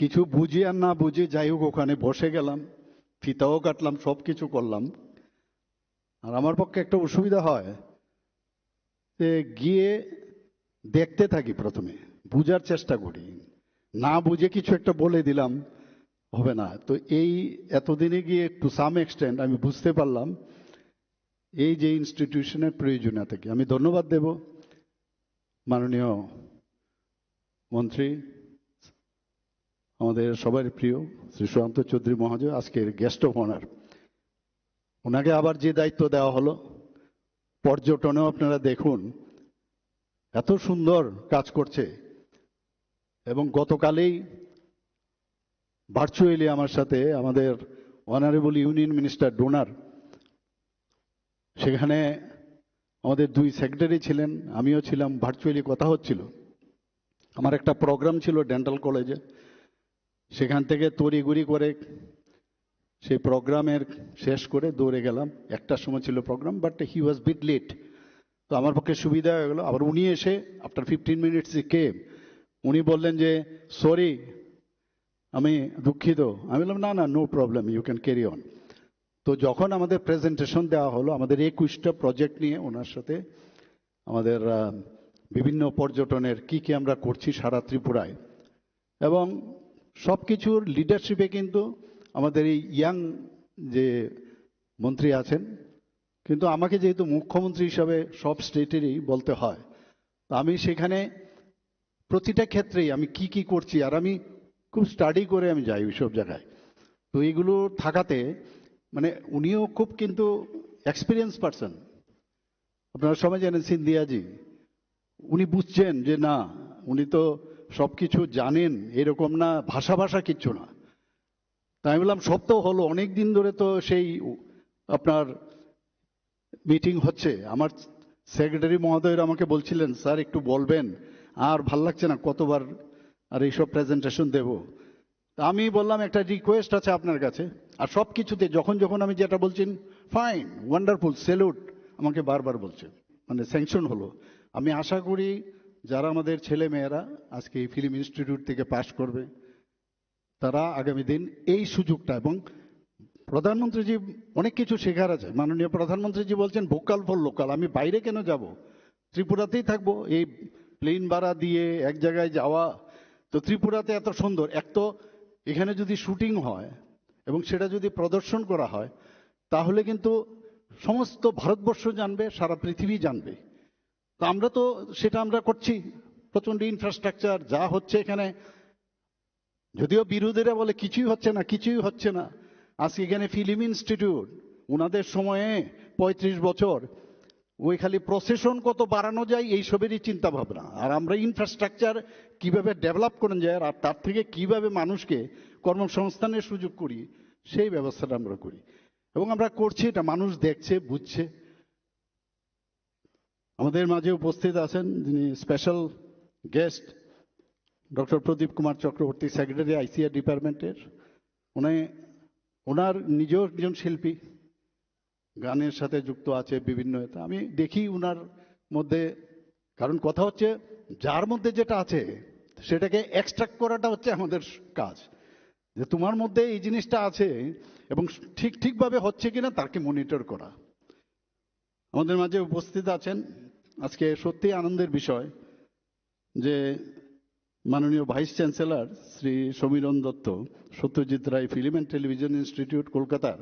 কিছু বুঝি আর না বুঝি যাই হোক ওখানে বসে গেলাম, ফিতাও কাটলাম, সব কিছু করলাম। আর আমার পক্ষে একটা অসুবিধা হয় যে গিয়ে দেখতে থাকি, প্রথমে বুঝার চেষ্টা করি, না বুঝে কিছু একটা বলে দিলাম হবে না। তো এই এতদিনে গিয়ে টু সাম এক্সটেন্ট আমি বুঝতে পারলাম এই যে ইনস্টিটিউশনের প্রয়োজনীয়তাকে। আমি ধন্যবাদ দেব মাননীয় মন্ত্রী, আমাদের সবার প্রিয় শ্রী সুশান্ত চৌধুরী মহাশয়, আজকের গেস্ট অফ অনার। ওনাকে আবার যে দায়িত্ব দেওয়া হলো, পর্যটনেও আপনারা দেখুন এত সুন্দর কাজ করছে। এবং গতকালই ভার্চুয়ালি আমার সাথে আমাদের অনারেবল ইউনিয়ন মিনিস্টার ডোনার, সেখানে আমাদের 2 সেক্রেটারি ছিলেন, আমিও ছিলাম, ভার্চুয়ালি কথা হচ্ছিল। আমার একটা প্রোগ্রাম ছিল ডেন্টাল কলেজে, সেখান থেকে তড়িঘড়ি করে সেই প্রোগ্রামের শেষ করে দৌড়ে গেলাম। 1টার সময় ছিল programme, but he was bit late. তো আমার পক্ষে সুবিধা হয়ে গেল। আবার উনি এসে আফটার 15 মিনিটস কেম, উনি বললেন যে সরি, আমি দুঃখিত। আমি বললাম না না, no problem, you can carry on. তো যখন আমাদের প্রেজেন্টেশন দেওয়া হলো আমাদের 21টা প্রজেক্ট নিয়ে, ওনার সাথে আমাদের বিভিন্ন পর্যটনের কি কি আমরা করছি সারা ত্রিপুরায়, এবং সব কিছুর লিডারশিপে কিন্তু আমাদের এই ইয়াং যে মন্ত্রী আছেন, কিন্তু আমাকে যেহেতু মুখ্যমন্ত্রী হিসাবে সব স্টেটেরই বলতে হয়, আমি সেখানে প্রতিটা ক্ষেত্রেই আমি কি কি করছি, আর আমি খুব স্টাডি করে আমি যাই ওই সব জায়গায়। তো এইগুলো থাকাতে মানে উনিও খুব কিন্তু এক্সপিরিয়েন্স পারসন। আপনারা সবাই জানেন সিন্ধিয়াজি, উনি বুঝছেন যে না, উনি তো সব কিছু জানেন, এরকম না ভাষা কিচ্ছু না। তাই আমি বললাম সব তো হলো, অনেক দিন ধরে তো সেই আপনার মিটিং হচ্ছে। আমার সেক্রেটারি মহোদয়রা আমাকে বলছিলেন স্যার একটু বলবেন, আর ভাল লাগছে না কতবার আর এইসব প্রেজেন্টেশন দেব। আমি বললাম একটা রিকোয়েস্ট আছে আপনার কাছে, আর সব কিছুতে যখন যখন আমি যেটা বলছেন ফাইন, ওয়ান্ডারফুল, স্যালুট আমাকে বারবার বলছে, মানে স্যাংশন হলো। আমি আশা করি যারা আমাদের ছেলে মেয়েরা আজকে এই ফিল্ম ইনস্টিটিউট থেকে পাশ করবে, তারা আগামী দিন এই সুযোগটা এবং প্রধানমন্ত্রীজি অনেক কিছু শেখার আছে। মাননীয় প্রধানমন্ত্রীজি বলছেন ভোকাল ফর লোকাল। আমি বাইরে কেন যাব, ত্রিপুরাতেই থাকবো। এই প্লেন ভাড়া দিয়ে এক জায়গায় যাওয়া, তো ত্রিপুরাতে এত সুন্দর, এক তো এখানে যদি শুটিং হয় এবং সেটা যদি প্রদর্শন করা হয় তাহলে কিন্তু সমস্ত ভারতবর্ষ জানবে, সারা পৃথিবী জানবে। তো আমরা তো সেটা আমরা করছি, প্রচণ্ড ইনফ্রাস্ট্রাকচার যা হচ্ছে এখানে। যদিও বিরোধীরা বলে কিছুই হচ্ছে না, কিছুই হচ্ছে না। আজকে এখানে ফিল্ম ইনস্টিটিউট, ওনাদের সময়ে 35 বছর, ওই খালি প্রসেশন কত বাড়ানো যায় এইসবেরই চিন্তা ভাবনা। আর আমরা ইনফ্রাস্ট্রাকচার কিভাবে ডেভেলপ করা যায় আর তার থেকে কিভাবে মানুষকে কর্মসংস্থানের সুযোগ করি সেই ব্যবস্থাটা আমরা করি এবং আমরা করছি। এটা মানুষ দেখছে, বুঝছে। আমাদের মাঝে উপস্থিত আছেন যিনি স্পেশাল গেস্ট, ডক্টর প্রদীপ কুমার চক্রবর্তী, সেক্রেটারি আইসিআর ডিপার্টমেন্টের। ওনার নিজেও একজন শিল্পী, গানের সাথে যুক্ত আছে বিভিন্ন। আমি দেখি ওনার মধ্যে, কারণ কথা হচ্ছে যার মধ্যে যেটা আছে সেটাকে এক্সট্রাক্ট করাটা হচ্ছে আমাদের কাজ, যে তোমার মধ্যে এই জিনিসটা আছে এবং ঠিকভাবে হচ্ছে কিনা তাকে মনিটর করা। আমাদের মাঝে উপস্থিত আছেন আজকে সত্যি আনন্দের বিষয় যে মাননীয় vice chancellor Shri Samiran Dutta, Satyajit Ray film and television institute কলকাতার,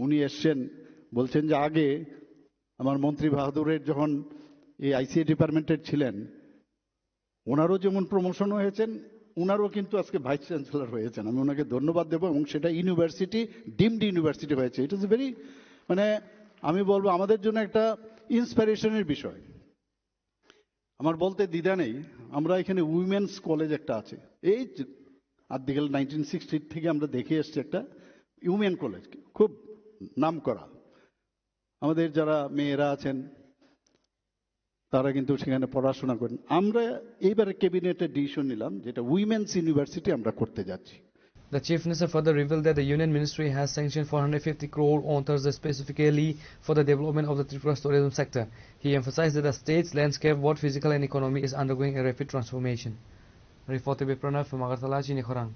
উনি এসছেন। বলছেন যে আগে আমার মন্ত্রী বাহাদুরের যখন এই আইসিএ ডিপার্টমেন্টের ছিলেন, ওনারও যেমন প্রমোশন হয়েছেন, ওনারও কিন্তু আজকে ভাইস চ্যান্সেলর হয়েছেন। আমি ওনাকে ধন্যবাদ দেবো এবং সেটা ইউনিভার্সিটি, ডিমড ইউনিভার্সিটি হয়েছে। ইট ইজ ভেরি, মানে আমি বলবো আমাদের জন্য একটা ইন্সপিরেশনের বিষয়। আমার বলতে দ্বিধা নেই, আমরা এখানে উইমেন্স কলেজ একটা আছে, এই আদিকাল 1960 থেকে আমরা দেখে এসছি একটা উইমেন কলেজ, খুব নাম করা। আমাদের যারা মেয়েরা আছেন তারা কিন্তু সেখানে পড়াশোনা করেন। আমরা এইবারে ক্যাবিনেটে ডিসিশন নিলাম যেটা উইমেন্স ইউনিভার্সিটি আমরা করতে যাচ্ছি। The Chief Minister further revealed that the Union Ministry has sanctioned 450 crore on Thursday specifically for the development of the Tripura's tourism sector. He emphasized that the state's landscape, both physical and economy, is undergoing a rapid transformation. Report by Pranav from Agartala, Chinikhorang.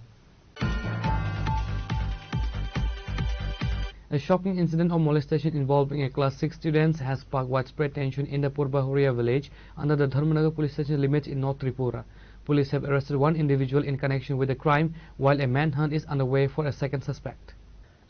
A shocking incident of molestation involving a class 6 student has sparked widespread tension in the Purbahuria village under the Dharmanagar police station limits in North Tripura. Police have arrested one individual in connection with the crime, while a manhunt is underway for a second suspect.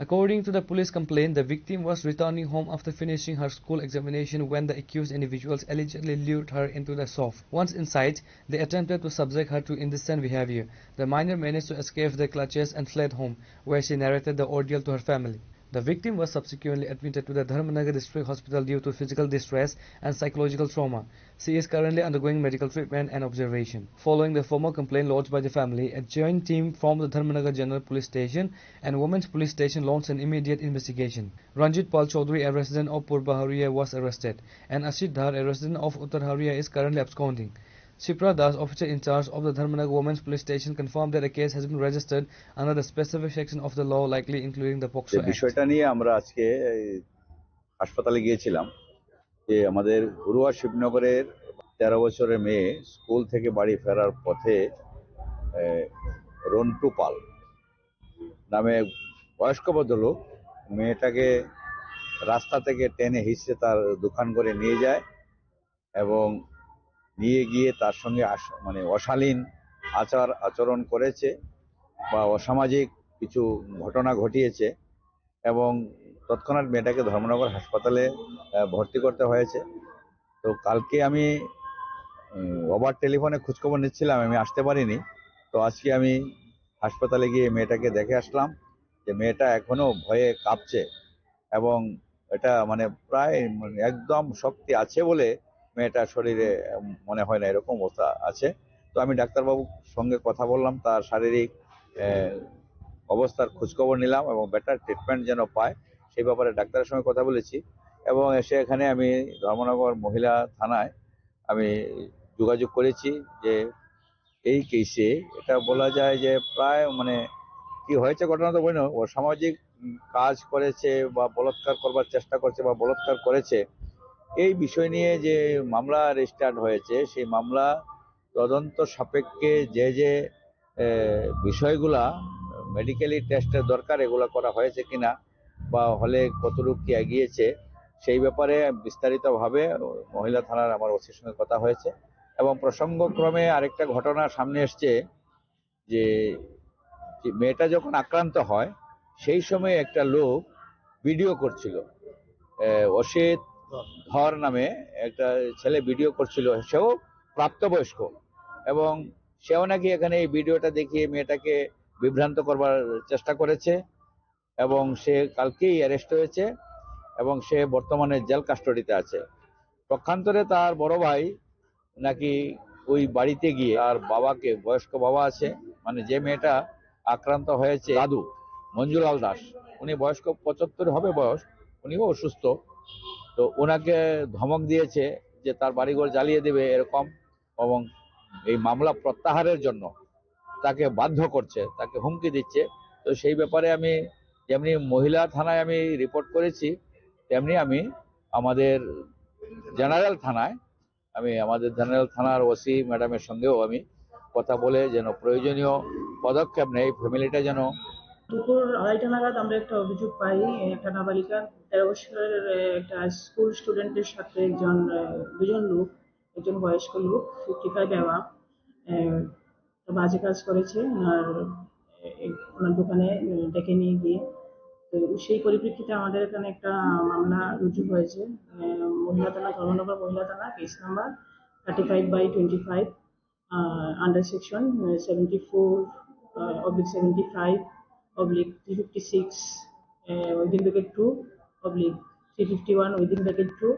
According to the police complaint, the victim was returning home after finishing her school examination when the accused individuals allegedly lured her into the soft. Once inside, they attempted to subject her to indecent behavior. The minor managed to escape their clutches and fled home, where she narrated the ordeal to her family. The victim was subsequently admitted to the Dharmanagar District Hospital due to physical distress and psychological trauma. She is currently undergoing medical treatment and observation. Following the formal complaint lodged by the family, a joint team from the Dharmanagar General Police Station and Women's Police Station launched an immediate investigation. Ranjit Pal Chaudhary, a resident of Purbahuria, was arrested, and Ashit Dhar, a resident of Uttarharia, is currently absconding. Shipra Das, officer in charge of the Dharmanagar Women's Police Station, confirmed that a case has been registered under the specific section of the law, likely including the POCSO Act. বিষয়টা নিয়ে আমরা আজকে হাসপাতালে গিয়েছিলাম যে আমাদের ঘুরুয়া শিবনগরের 13 বছরের মেয়ে স্কুল থেকে বাড়ি ফেরার পথে রন্টু পাল নামে বয়স্ক ভদ্রলোক মেয়েটাকে রাস্তা থেকে টেনে হিঁচড়ে তার দোকান করে নিয়ে যায় এবং নিয়ে গিয়ে তার সঙ্গে মানে অশালীন আচরণ করেছে বা অসামাজিক কিছু ঘটনা ঘটিয়েছে এবং তৎক্ষণাৎ মেয়েটাকে ধর্মনগর হাসপাতালে ভর্তি করতে হয়েছে। তো কালকে আমি ওভার টেলিফোনে খোঁজখবর নিচ্ছিলাম, আমি আসতে পারিনি। তো আজকে আমি হাসপাতালে গিয়ে মেয়েটাকে দেখে আসলাম যে মেয়েটা এখনো ভয়ে কাঁপছে এবং এটা মানে প্রায় একদম শক্তি আছে বলে মেয়েটার শরীরে মনে হয় না, এরকম অবস্থা আছে। তো আমি ডাক্তারবাবুর সঙ্গে কথা বললাম, তার শারীরিক অবস্থার খোঁজখবর নিলাম এবং বেটার ট্রিটমেন্ট যেন পায় সেই ব্যাপারে ডাক্তারের সঙ্গে কথা বলেছি এবং এসে এখানে আমি ধর্মনগর মহিলা থানায় আমি যোগাযোগ করেছি যে এই কেসে এটা বলা যায় যে প্রায় মানে কি হয়েছে ঘটনা তো বলি না, অসামাজিক কাজ করেছে বা বলাৎকার করবার চেষ্টা করছে বা বলাৎকার করেছে, এই বিষয় নিয়ে যে মামলা রেজিস্টার্ড হয়েছে সেই মামলা তদন্ত সাপেক্ষে যে যে বিষয়গুলা মেডিকেলি টেস্টের দরকার এগুলো করা হয়েছে কিনা বা হলে কতটুকু কি এগিয়েছে সেই ব্যাপারে বিস্তারিতভাবে মহিলা থানার আমার ওসির সঙ্গে কথা হয়েছে। এবং প্রসঙ্গক্রমে আরেকটা ঘটনা সামনে এসছে যে মেয়েটা যখন আক্রান্ত হয় সেই সময় একটা লোক ভিডিও করছিল, অসিত ধর নামে একটা ছেলে ভিডিও করছিল, সেও প্রাপ্তবয়স্ক এবং সেও নাকি এখানে এই ভিডিওটা দেখিয়ে মেয়েটাকে বিভ্রান্ত করবার চেষ্টা করেছে এবং সে কালকেই অ্যারেস্ট হয়েছে এবং সে বর্তমানে জেল কাস্টডিতে আছে। পক্ষান্তরে তার বড় ভাই নাকি ওই বাড়িতে গিয়ে তার বাবাকে, বয়স্ক বাবা আছে, মানে যে মেয়েটা আক্রান্ত হয়েছে দাদু মঞ্জুলাল দাস, উনি বয়স্ক 75 হবে বয়স, উনিও অসুস্থ, তো ওনাকে ধমক দিয়েছে যে তার বাড়িঘর জ্বালিয়ে দেবে এরকম, এবং এই মামলা প্রত্যাহারের জন্য তাকে বাধ্য করছে, তাকে হুমকি দিচ্ছে। তো সেই ব্যাপারে আমি যেমনি মহিলা থানায় আমি রিপোর্ট করেছি, তেমনি আমি আমাদের জেনারেল থানার ওসি ম্যাডামের সঙ্গেও আমি কথা বলে যেন প্রয়োজনীয় পদক্ষেপ নেয়, ফ্যামিলিটা যেন। দুপুর 2:30 নাগাদ আমরা একটা অভিযোগ পাই, একটা নাবালিকা 13 বছরের একটা স্কুল স্টুডেন্টের সাথে দুজন লোক, একজন বয়স্ক লোক 55 অ্যাভাব বাজে কাজ করেছে ওনার দোকানে ডেকে নিয়ে গিয়ে। তো সেই পরিপ্রেক্ষিতে আমাদের এখানে একটা মামলা রুজু হয়েছে, মহিলা থানা, ধর্মনগর মহিলা থানা, case number 35/25 under section 74/75/356 within bracket 2/351 within bracket 2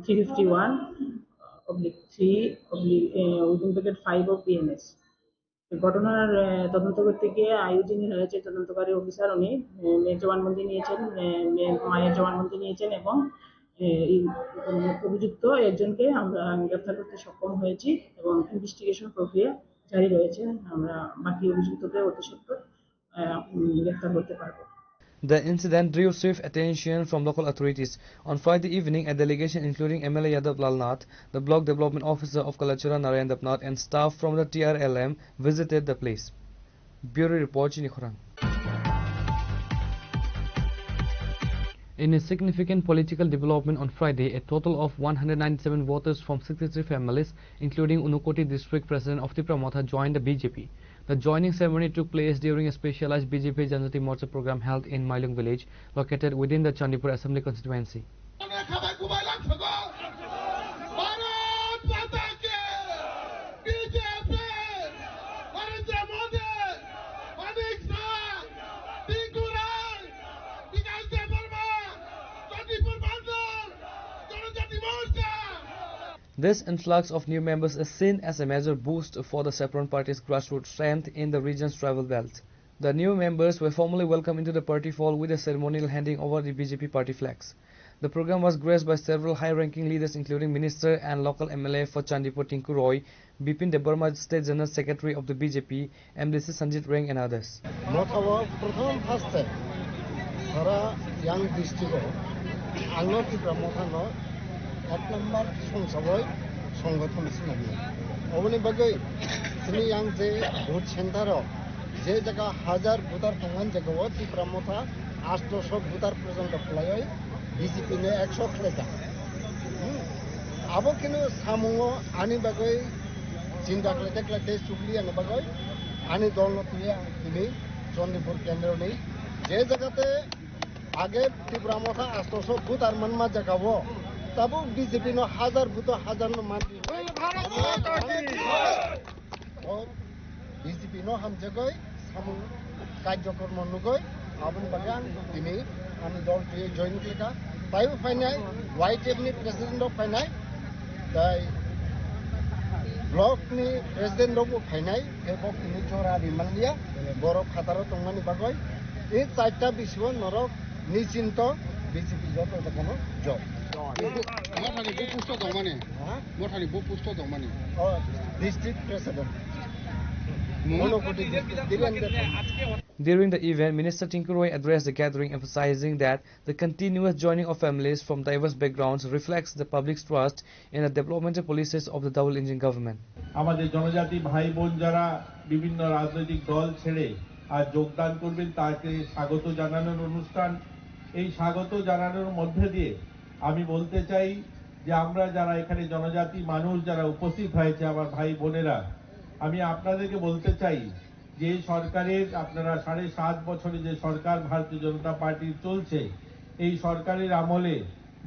351/3 within bracket 5 of BNS। ঘটনার তদন্ত করতে গিয়ে যিনি হয়েছে তদন্তকারী অফিসার, উনি মেয়ের জবানবন্দি নিয়েছেন, মায়ের জবানবন্দি নিয়েছেন এবং অভিযুক্ত একজনকে আমরা গ্রেফতার করতে সক্ষম হয়েছি এবং ইনভেস্টিগেশন প্রক্রিয়া জারি রয়েছে। আমরা বাকি অভিযুক্তকে অতি সত্বর গ্রেফতার করতে পারবো। The incident drew swift attention from local authorities. On Friday evening, a delegation including MLA Yadav Lal Nath, the Block Development Officer of Kalachura Narayan Dapnath and staff from the TRLM visited the place. Bureau Report, Chini Khurang. In a significant political development on Friday, a total of 197 voters from 63 families, including Unukoti District President of Tipramotha, joined the BJP. The joining ceremony took place during a specialized BJP Janjati Morcha program held in Mailung village, located within the Chandipur Assembly constituency. This influx of new members is seen as a major boost for the Saffron Party's grassroots strength in the region's travel belt. The new members were formally welcomed into the party fold with a ceremonial handing over the BJP party flags. The program was graced by several high-ranking leaders including Minister and local MLA for Chandipur Tinku Roy, Bipin Debarma, State General Secretary of the BJP, MDC Sanjit Reng and others. এক নম্বর সংসবই সংগঠন scenery অবনি বাগৈ তিনি yang যে vote centre যে জায়গা হাজার voter থাকান জায়গাও Tripura Motha 800 voter পর্যন্ত ফ্লাই বিজেপি নে 100 খেলেটা আবো কিন্তু সামুও আনি বাগৈ চিন্তা খেলেতে চুগলি আনি বাগৈ আনি দল নতুয়া তিনি চন্দ্রপুর কেন্দ্র নেই যে জায়গাতে আগে ত্রিপুরামথা 800 ভোটার মানমা জায়গাও तब बीजेपी नो हजार भूतो हजार नो मान और बीजेपी नो हम जगह सामु कार्यक्रम नुगय आबन बागान दिनै आनि दल पे जॉइन केका पाइबो फाइनाय वाइटेप नि प्रेसिडेंट अफ फाइनाय दाय ब्लॉक नि प्रेसिडेंट अफ फाइनाय एबो नि जोरा रिमानलिया बरो खातारो तंगानि बागय ए चारटा बिसव नरक निचिंत बीजेपी जतो तखनो job Motani Bupusto Domani. Motani Bupusto Domani. District President. During the event, Minister Tinku Roy addressed the gathering, emphasizing that the continuous joining of families from diverse backgrounds reflects the public's trust in the developmental policies of the double engine government. আমাদের জনজাতি ভাই বোন যারা বিভিন্ন রাজনৈতিক দল ছেড়ে আর যোগদান করবেন তাকে স্বাগত জানানোর অনুষ্ঠান। এই স্বাগত জানানোর মধ্যে দিয়ে আমি বলতে চাই যে আমরা যারা এখানে জনজাতি মানুষ যারা উপস্থিত হয়েছে আমার ভাই বোনেরা, আমি আপনাদেরকে বলতে চাই যে সরকারের আপনারা 7.5 বছরে যে সরকার ভারতীয় জনতা পার্টির চলছে, এই সরকারের আমলে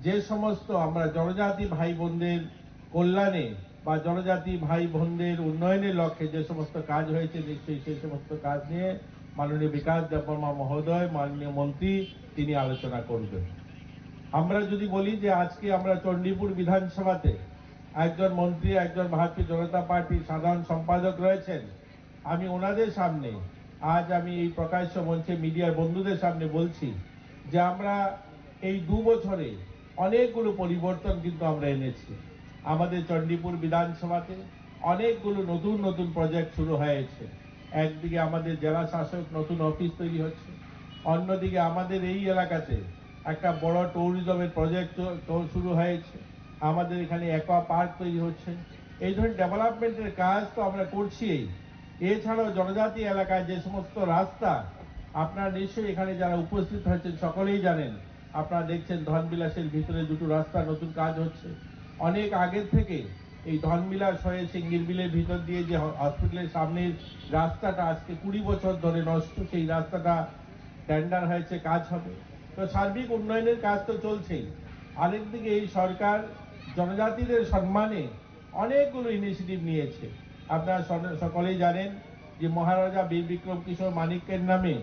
যে সমস্ত আমরা জনজাতি ভাই বোনদের কল্যাণে বা জনজাতি ভাই বোনদের উন্নয়নের লক্ষ্যে যে সমস্ত কাজ হয়েছে, নিশ্চয়ই সেই সমস্ত কাজ নিয়ে মাননীয় বিকাশ দেববর্মা মহোদয়, মাননীয় মন্ত্রী, তিনি আলোচনা করবেন। আমরা যদি বলি যে আজকে আমরা চণ্ডীপুর বিধানসভাতে একজন মন্ত্রী, একজন ভারতীয় জনতা পার্টির সাধারণ সম্পাদক রয়েছেন, আমি ওনাদের সামনে আজ আমি এই প্রকাশ্য মঞ্চে মিডিয়ার বন্ধুদের সামনে বলছি যে আমরা এই 2 বছরে অনেকগুলো পরিবর্তন কিন্তু আমরা এনেছি। আমাদের চণ্ডীপুর বিধানসভাতে অনেকগুলো নতুন নতুন প্রজেক্ট শুরু হয়েছে। একদিকে আমাদের জেলা শাসক নতুন অফিস তৈরি হচ্ছে, অন্যদিকে আমাদের এই এলাকাতে একটা বড় ট্যুরিজমের প্রজেক্ট শুরু হয়েছে, আমাদের এখানে অ্যাকোয়া পার্ক তৈরি হচ্ছে। এই ধরনের ডেভেলপমেন্টের কাজ তো আমরা করছি। এছাড়াও জনজাতি এলাকায় যে সমস্ত রাস্তা, আপনারা নিশ্চয়ই এখানে যারা উপস্থিত হয়েছেন সকলেই জানেন, আপনারা দেখছেন ধনবিলাসের ভিতরে 2টো রাস্তা নতুন কাজ হচ্ছে। অনেক আগের থেকে এই ধনবিলাস হয়ে সিঙ্গির বিলের ভিতর দিয়ে যে হসপিটালের সামনের রাস্তাটা আজকে 20 বছর ধরে নষ্ট, সেই রাস্তাটা টেন্ডার হয়েছে, কাজ হবে। তো সার্বিক উন্নয়নের কাজ তো চলছেই। আরেকদিকে এই সরকার জনজাতিদের সম্মানে অনেকগুলো ইনিশিয়েটিভ নিয়েছে। আপনারা সকলেই জানেন যে মহারাজা বীর বিক্রম কিশোর মানিক্যের নামে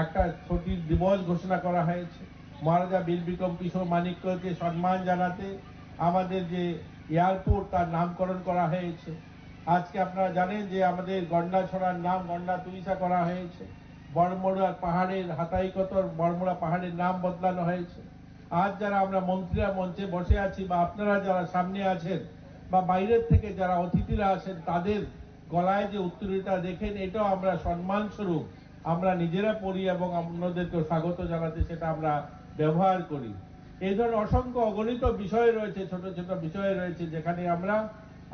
একটা ছুটির দিবস ঘোষণা করা হয়েছে। মহারাজা বীর বিক্রম কিশোর মানিক্যকে সম্মান জানাতে আমাদের যে এয়ারপোর্ট তার নামকরণ করা হয়েছে। আজকে আপনারা জানেন যে আমাদের গন্ডাছড়ার নাম গন্ডা তুলিসা করা হয়েছে। বড়মুড়া পাহাড়ের হাতাইকতর বড়মুড়া পাহাড়ের নাম বদলানো হয়েছে। আজ যারা আমরা মন্ত্রীরা মঞ্চে বসে আছি বা আপনারা যারা সামনে আছেন বা বাইরের থেকে যারা অতিথিরা আছেন, তাদের গলায় যে উত্তরীয়টা দেখেন, এটাও আমরা সম্মান স্বরূপ আমরা নিজেরা পড়ি এবং অন্যদেরকে স্বাগত জানাতে সেটা আমরা ব্যবহার করি। এই ধরনের অসংখ্য অগণিত বিষয় রয়েছে, ছোট ছোট বিষয় রয়েছে, যেখানে আমরা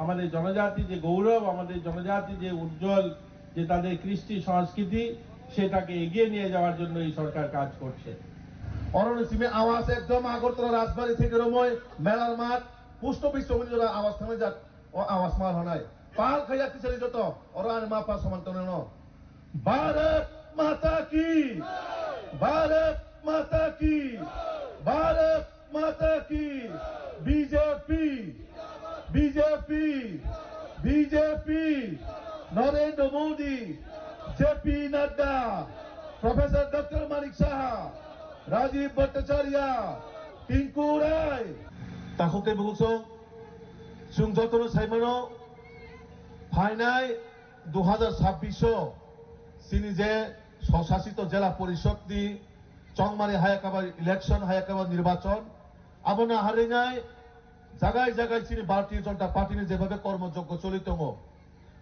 আমাদের জনজাতি যে গৌরব, আমাদের জনজাতি যে উজ্জ্বল যে তাদের কৃষ্টি সংস্কৃতি, সেটাকে এগিয়ে নিয়ে যাওয়ার জন্য এই সরকার কাজ করছে। অরণসীমে আওয়াজ একদম আগরতলা রাজবাড়ি থেকে রময় মেলার মাঠ পুষ্ট অফিস জমিরা আওয়াজ থামে যাক ও আওয়াজ মার হনায় পাল খাইয়া কিসের যত অরান মা পা সমান্তন ভারত মাতা কি, ভারত মাতা কি, ভারত মাতা কি। BJP, BJP, BJP, Narendra Modi, JP Nadda, professor doctor Manik Saha, Rajib Bhattacharya, Tinku Roy, তাহুকে বুঝো সুংযতন সাইমানো ফাইনাই 2026 সিনি যে স্বশাসিত জেলা পরিষদ নি চংমারি হায়াকাবা ইলেকশন হায়াকাবা নির্বাচন আবনা হারিঙায় জায়গায় জায়গায় চিনি ভারতীয় জনতা পার্টি যেভাবে কর্মযজ্ঞ চলিত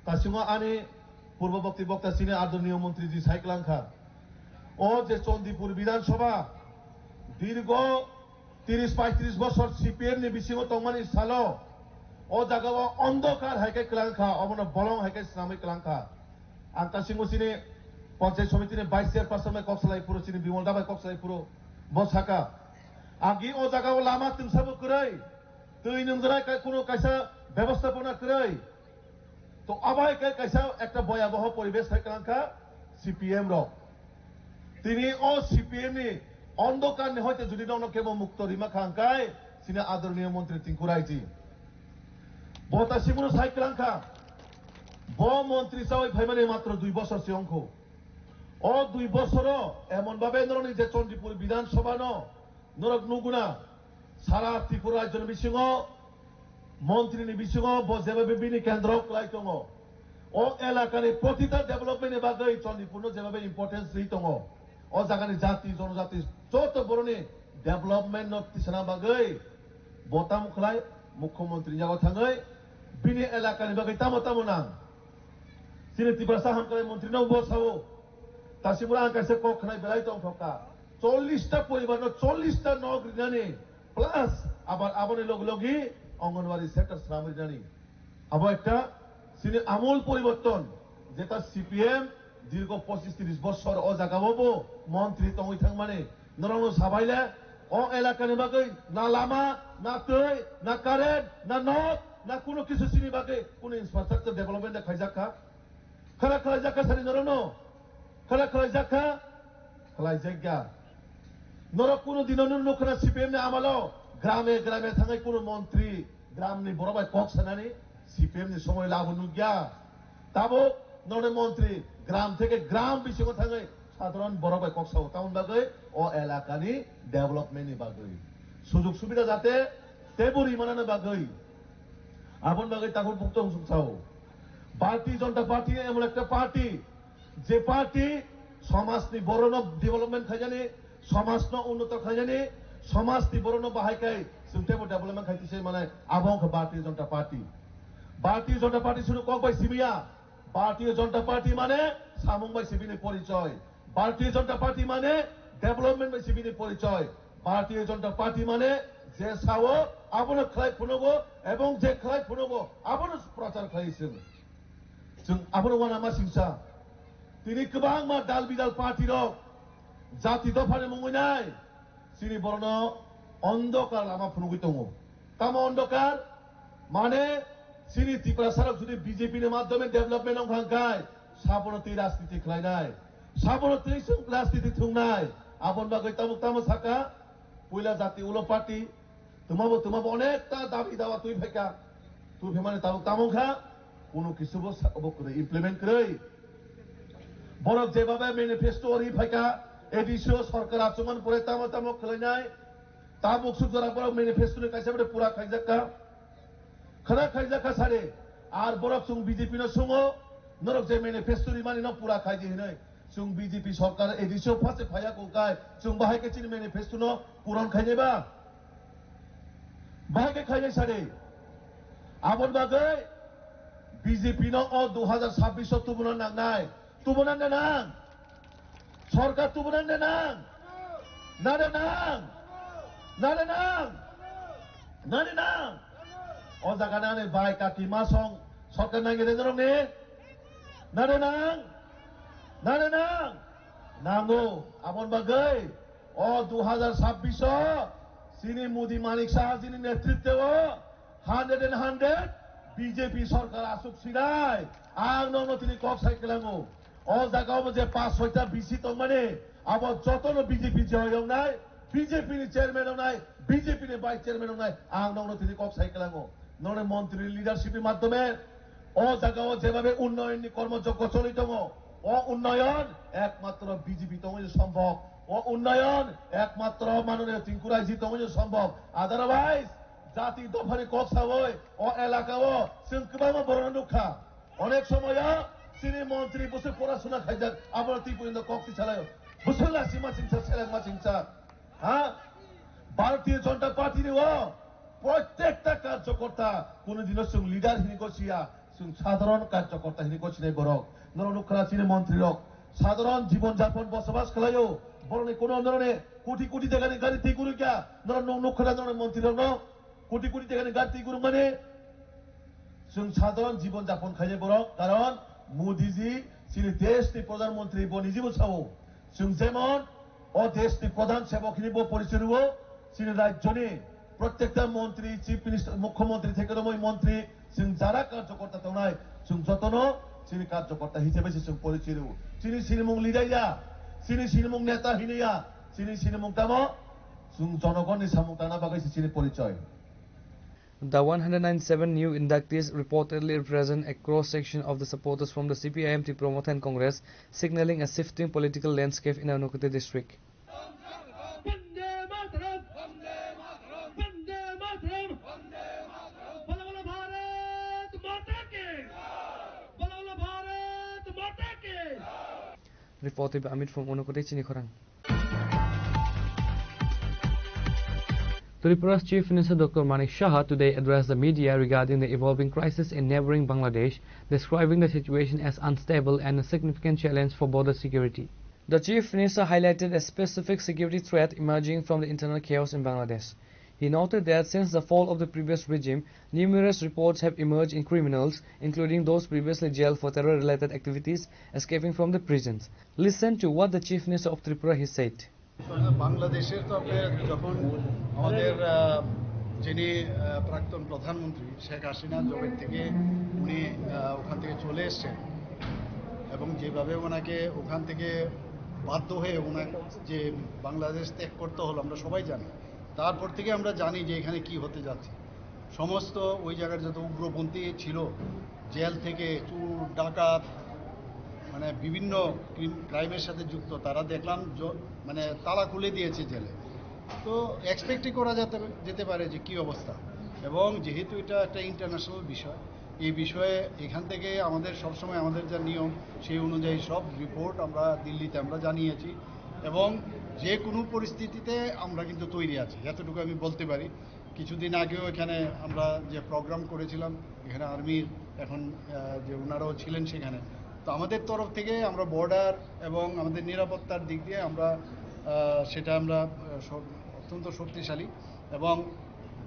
তা সিংহ আনি পূর্ববর্তী বক্তা চিনি আদরণীয় মন্ত্রী জি সাইক্লাংখা ও যে চণ্ডীপুর বিধানসভা দীর্ঘ 30-35 বছর সিপিএম নি বিসিং তংমানি সালো ও জায়গা অন্ধকার হাইকে ক্লাংখা অবনা বলং হাইকে ইসলামিক ক্লাংখা আন্তা সিংহ চিনি পঞ্চায়েত সমিতি 22 চেয়ারপারসন কক্সলাই পুরো চিনি বিমল দাবাই কক্সলাই পুরো বসাকা আগি ও জায়গা লামা তিনসাবো করাই তুই নংজরাই কোনো কাইসা ব্যবস্থাপনা করাই তো আবাই কাইসা একটা ভয়াবহ পরিবেশ হাইক্লাংখা সিপিএম র তিনি ও সিপিএম নি অন্ধকার নে হইতে যদি নন কেবল মুক্ত রিমা খাঙ্কাই সিনে আদরণীয় মন্ত্রী তিনকুরাইজি বতা সিমুনো সাইক্লাংখা ব মন্ত্রী সাই ভাইমানে মাত্র 2 বছর সিংখ ও 2 বছর এমন ভাবে নরনি যে চণ্ডীপুর বিধানসভা নরক নুগুনা সারা ত্রিপুরা রাজ্যের বিসিং মন্ত্রী নি বিসিং যেভাবে বিনি কেন্দ্র ক্লাই দङ ও এলাকার প্রতিটা ডেভেলপমেন্ট বাগৈ চণ্ডীপুর যেভাবে ইম্পর্টেন্স দি দङ ও জায়গানি জাতি জনজাতি যত বড়নি ডেভেলপমেন্ট তিসানা বাগৈ বতা মুখলাই মুখ্যমন্ত্রী জায়গা থাঙै বিনি এলাকানি বাগৈ তামো তামো নাং সিনে ত্রিপুরা সাহামকারী মন্ত্রী নৌ বসাও তাসিমুরা আঙ্কাইছে কখনাই বেলাই দং ঠকা 40টা পরিবার 40টা নগরিনানি প্লাস আবার আবনে লগি অঙ্গনবাড়ি সেক্টর সামরি জানি আবার একটা সিনে আমূল পরিবর্তন যেটা সিপিএম দীর্ঘ 25-30 বছর ও জায়গাবো মন্ত্রী তঙ্গই থাং মানে নরনো সাবাইলে ও এলাকানি বাগৈ না লামা না তৈ না কারেন্ট না নদ না কোনো কিছু চিনি বাগৈ কোনো ইনফ্রাস্ট্রাকচার ডেভেলপমেন্ট খাইজাকা খালা খাইজাকা সারি নরনো খালা খাইজাকা খালাই জায়গা নরক কোনো দিননো নখনা সিপিএম নে আমালো গ্রামে গ্রামে থাঙাই কোনো মন্ত্রী গ্রামনি বড়বাই কক সানানি সিপিএম নি সময় লাভ নুগিয়া তাবো নরে মন্ত্রী গ্রাম থেকে গ্রাম বিশেষ থাঙাই সাধারণ বড়বাই কক সাও তাউন বাগৈ ও এলাকানি ডেভেলপমেন্ট নি বাগৈ সুযোগ সুবিধা যাতে তেবুরি মানানো বাগৈ আপন বাগৈ তাকুর পুক্ত সুচাও ভারতীয় জনতা পার্টি এমন একটা পার্টি যে পার্টি সমাজনি বড় ডেভেলপমেন্ট খাইজানি সমাজনো উন্নত খাইজানি সমাজনি বড় বাহাইকাই সুটেবো ডেভেলপমেন্ট খাইতিছে মানে আবং ভারতীয় জনতা পার্টি শুরু কক বাই সিবিয়া ভারতীয় জনতা পার্টি মানে সামুং বাই সিবিনি পরিচয় ভারতীয় জনতা পার্টি মানে ডেভেলপমেন্ট বাই সিবিনি পরিচয় ভারতীয় জনতা পার্টি মানে যে সাও আবনো খাই ফুনগো এবং যে খাই ফুনগো আবনো প্রচার খাইছেন जों आबनो वाना मा सिंसा তিনি गोबां मा दाल बिदाल पार्टी रक जाति दफानि मुंगैनाय सिनि बरन अंधकार लामा फुनुगै दङ तामा अंधकार माने सिनि त्रिपुरा साराव जुदि बीजेपी नि माध्यमे डेभेलपमेन्ट अंखांखाय साबनति राजनीति खालायनाय साबनति राजनीति थुंनाय आबन बागै तामुक तामो साका पयला जाति उलो पार्टी तुमाबो अनेकता दाबि दावा तुइ फायका तुइ फेमाने तामुक तामुखा কোনো কিছু করে ইমপ্লিমেন্ট করে বরক যেভাবে ম্যানিফেস্টো ওরি ফাইকা এডিসিও সরকার আচমন পরে তামো তামো খলাইনাই তামুক সুজরা বরক ম্যানিফেস্টো কাইসাবে পুরা খাইজাকা খরা খাইজাকা সারে আর বরক সুং বিজেপি ন সুঙো নরক যে ম্যানিফেস্টো রি মানি ন পুরা খাইজি হিনাই সুং বিজেপি সরকার এডিসিও ফাসে ফায়া কোকাই সুং বাহাইকে চিনি ম্যানিফেস্টো ন পুরন খাইনেবা বাহাইকে খাইনে সারে আবন বাগৈ বিজেপি ন 2026 তুবুনান নাংনাই তুবুনান নাং সরকার তুবুনান নাং নারে নাং নারে নাং নারে নাং ও জাগানানে বাই কাকি মাসং সরকার নাঙ্গে দেনরং নে নারে নাং নাঙ্গো আমন বাগৈ ও 2026 সিনি মোদি মানিক সাহাজিনি নেতৃত্বে 100 বিজেপি সরকার আসুক সিনাই আং নন তিনি কক সাইকেলাঙ্গো ও জায়গাও যে 5-6টা বিসি তো মানে আবার যতন বিজেপি জয়ং নাই বিজেপি নি চেয়ারম্যান নাই বিজেপি নি ভাইস চেয়ারম্যান নাই আং নন তিনি কক সাইকেলাঙ্গো ননে মন্ত্রী লিডারশিপের মাধ্যমে ও জায়গাও যেভাবে উন্নয়ন কর্মযজ্ঞ চলিত ও উন্নয়ন একমাত্র বিজেপি তো সম্ভব ও উন্নয়ন একমাত্র মাননীয় টিঙ্কুরাই জি তো সম্ভব আদারওয়াইজ জাতি দফানি কক সাবই ও এলাকাও जों गोबां বড় নুখা অনেক সময় সিনি মন্ত্রী বসে পড়াশোনা খাইজাক আবার তুই পর্যন্ত কক চালায় বুঝলা সীমা সিংসা সেলাং মা সিংসা হ্যাঁ ভারতীয় জনতা পার্টির প্রত্যেকটা কার্যকর্তা কোনদিনও जों লিডার হিনি করছিয়া जों সাধারণ কার্যকর্তা হিনি করছি নাই বড় নর নুখরা সিনি মন্ত্রী রক সাধারণ জীবন যাপন বসবাস খালায়ও বড় কোন ধরনে কোটি কোটি টাকা গাড়ি ঠিক করু কিয়া নর নুখরা নর মন্ত্রী রক কোটি কোটি টাকা গাড়ি করু মানে जों সাধারণ জীবন যাপন খাইয়ে বড় কারণ মোদিজি সিনি দেশনি প্রধানমন্ত্রী বনিজিবো সাও जों যেমন ও দেশনি প্রধান সেবক হিনিবো পরিচয় সিনি রাজ্যনি প্রত্যেকটা মন্ত্রী চিফ মিনিস্টার মুখ্যমন্ত্রী থেকে রমই মন্ত্রী जों যারা কার্যকর্তা তনাই जों যতন সিনি কার্যকর্তা হিসেবে जों পরিচয় সিনি সিনিমুং লিডাইয়া সিনি সিনিমুং নেতা হিনিয়া সিনি সিনিমুং তামো जों জনগণনি সামুং তানা বাগৈ সিনি পরিচয় The 197 new inductees reportedly represent a cross-section of the supporters from the CPIM Tripura Congress, signaling a shifting political landscape in Unukute district. Reported by Amit from Unukute, Chinikhorang. Tripura's Chief Minister Dr. Manik Shah today addressed the media regarding the evolving crisis in neighboring Bangladesh, describing the situation as unstable and a significant challenge for border security. The Chief Minister highlighted a specific security threat emerging from the internal chaos in Bangladesh. He noted that since the fall of the previous regime, numerous reports have emerged in criminals, including those previously jailed for terror-related activities, escaping from the prisons. Listen to what the Chief Minister of Tripura has said. বাংলাদেশের তো যখন আমাদের যিনি প্রাক্তন প্রধানমন্ত্রী শেখ হাসিনা জবের থেকে উনি ওখান থেকে চলে এসেছেন এবং যেভাবে ওনাকে ওখান থেকে বাধ্য হয়ে ওনাকে যে বাংলাদেশ ত্যাগ করতে হলো আমরা সবাই জানি। তারপর থেকে আমরা জানি যে এখানে কি হতে যাচ্ছে। সমস্ত ওই জায়গার যত উগ্রপন্থী ছিল জেল থেকে চুর ডাকাত মানে বিভিন্ন ক্রাইমের সাথে যুক্ত তারা দেখলাম মানে তালা খুলে দিয়েছে জেলে। তো এক্সপেক্টই করা যেতে পারে যে কি অবস্থা এবং যেহেতু এটা একটা ইন্টারন্যাশনাল বিষয় এই বিষয়ে এখান থেকে আমাদের সবসময় আমাদের যা নিয়ম সেই অনুযায়ী সব রিপোর্ট আমরা দিল্লিতে আমরা জানিয়েছি এবং যে কোনো পরিস্থিতিতে আমরা কিন্তু তৈরি আছি এতটুকু আমি বলতে পারি। কিছুদিন আগেও এখানে আমরা যে প্রোগ্রাম করেছিলাম এখানে আর্মির এখন যে ওনারাও ছিলেন সেখানে, তো আমাদের তরফ থেকে আমরা বর্ডার এবং আমাদের নিরাপত্তার দিক দিয়ে আমরা সেটা আমরা অত্যন্ত শক্তিশালী এবং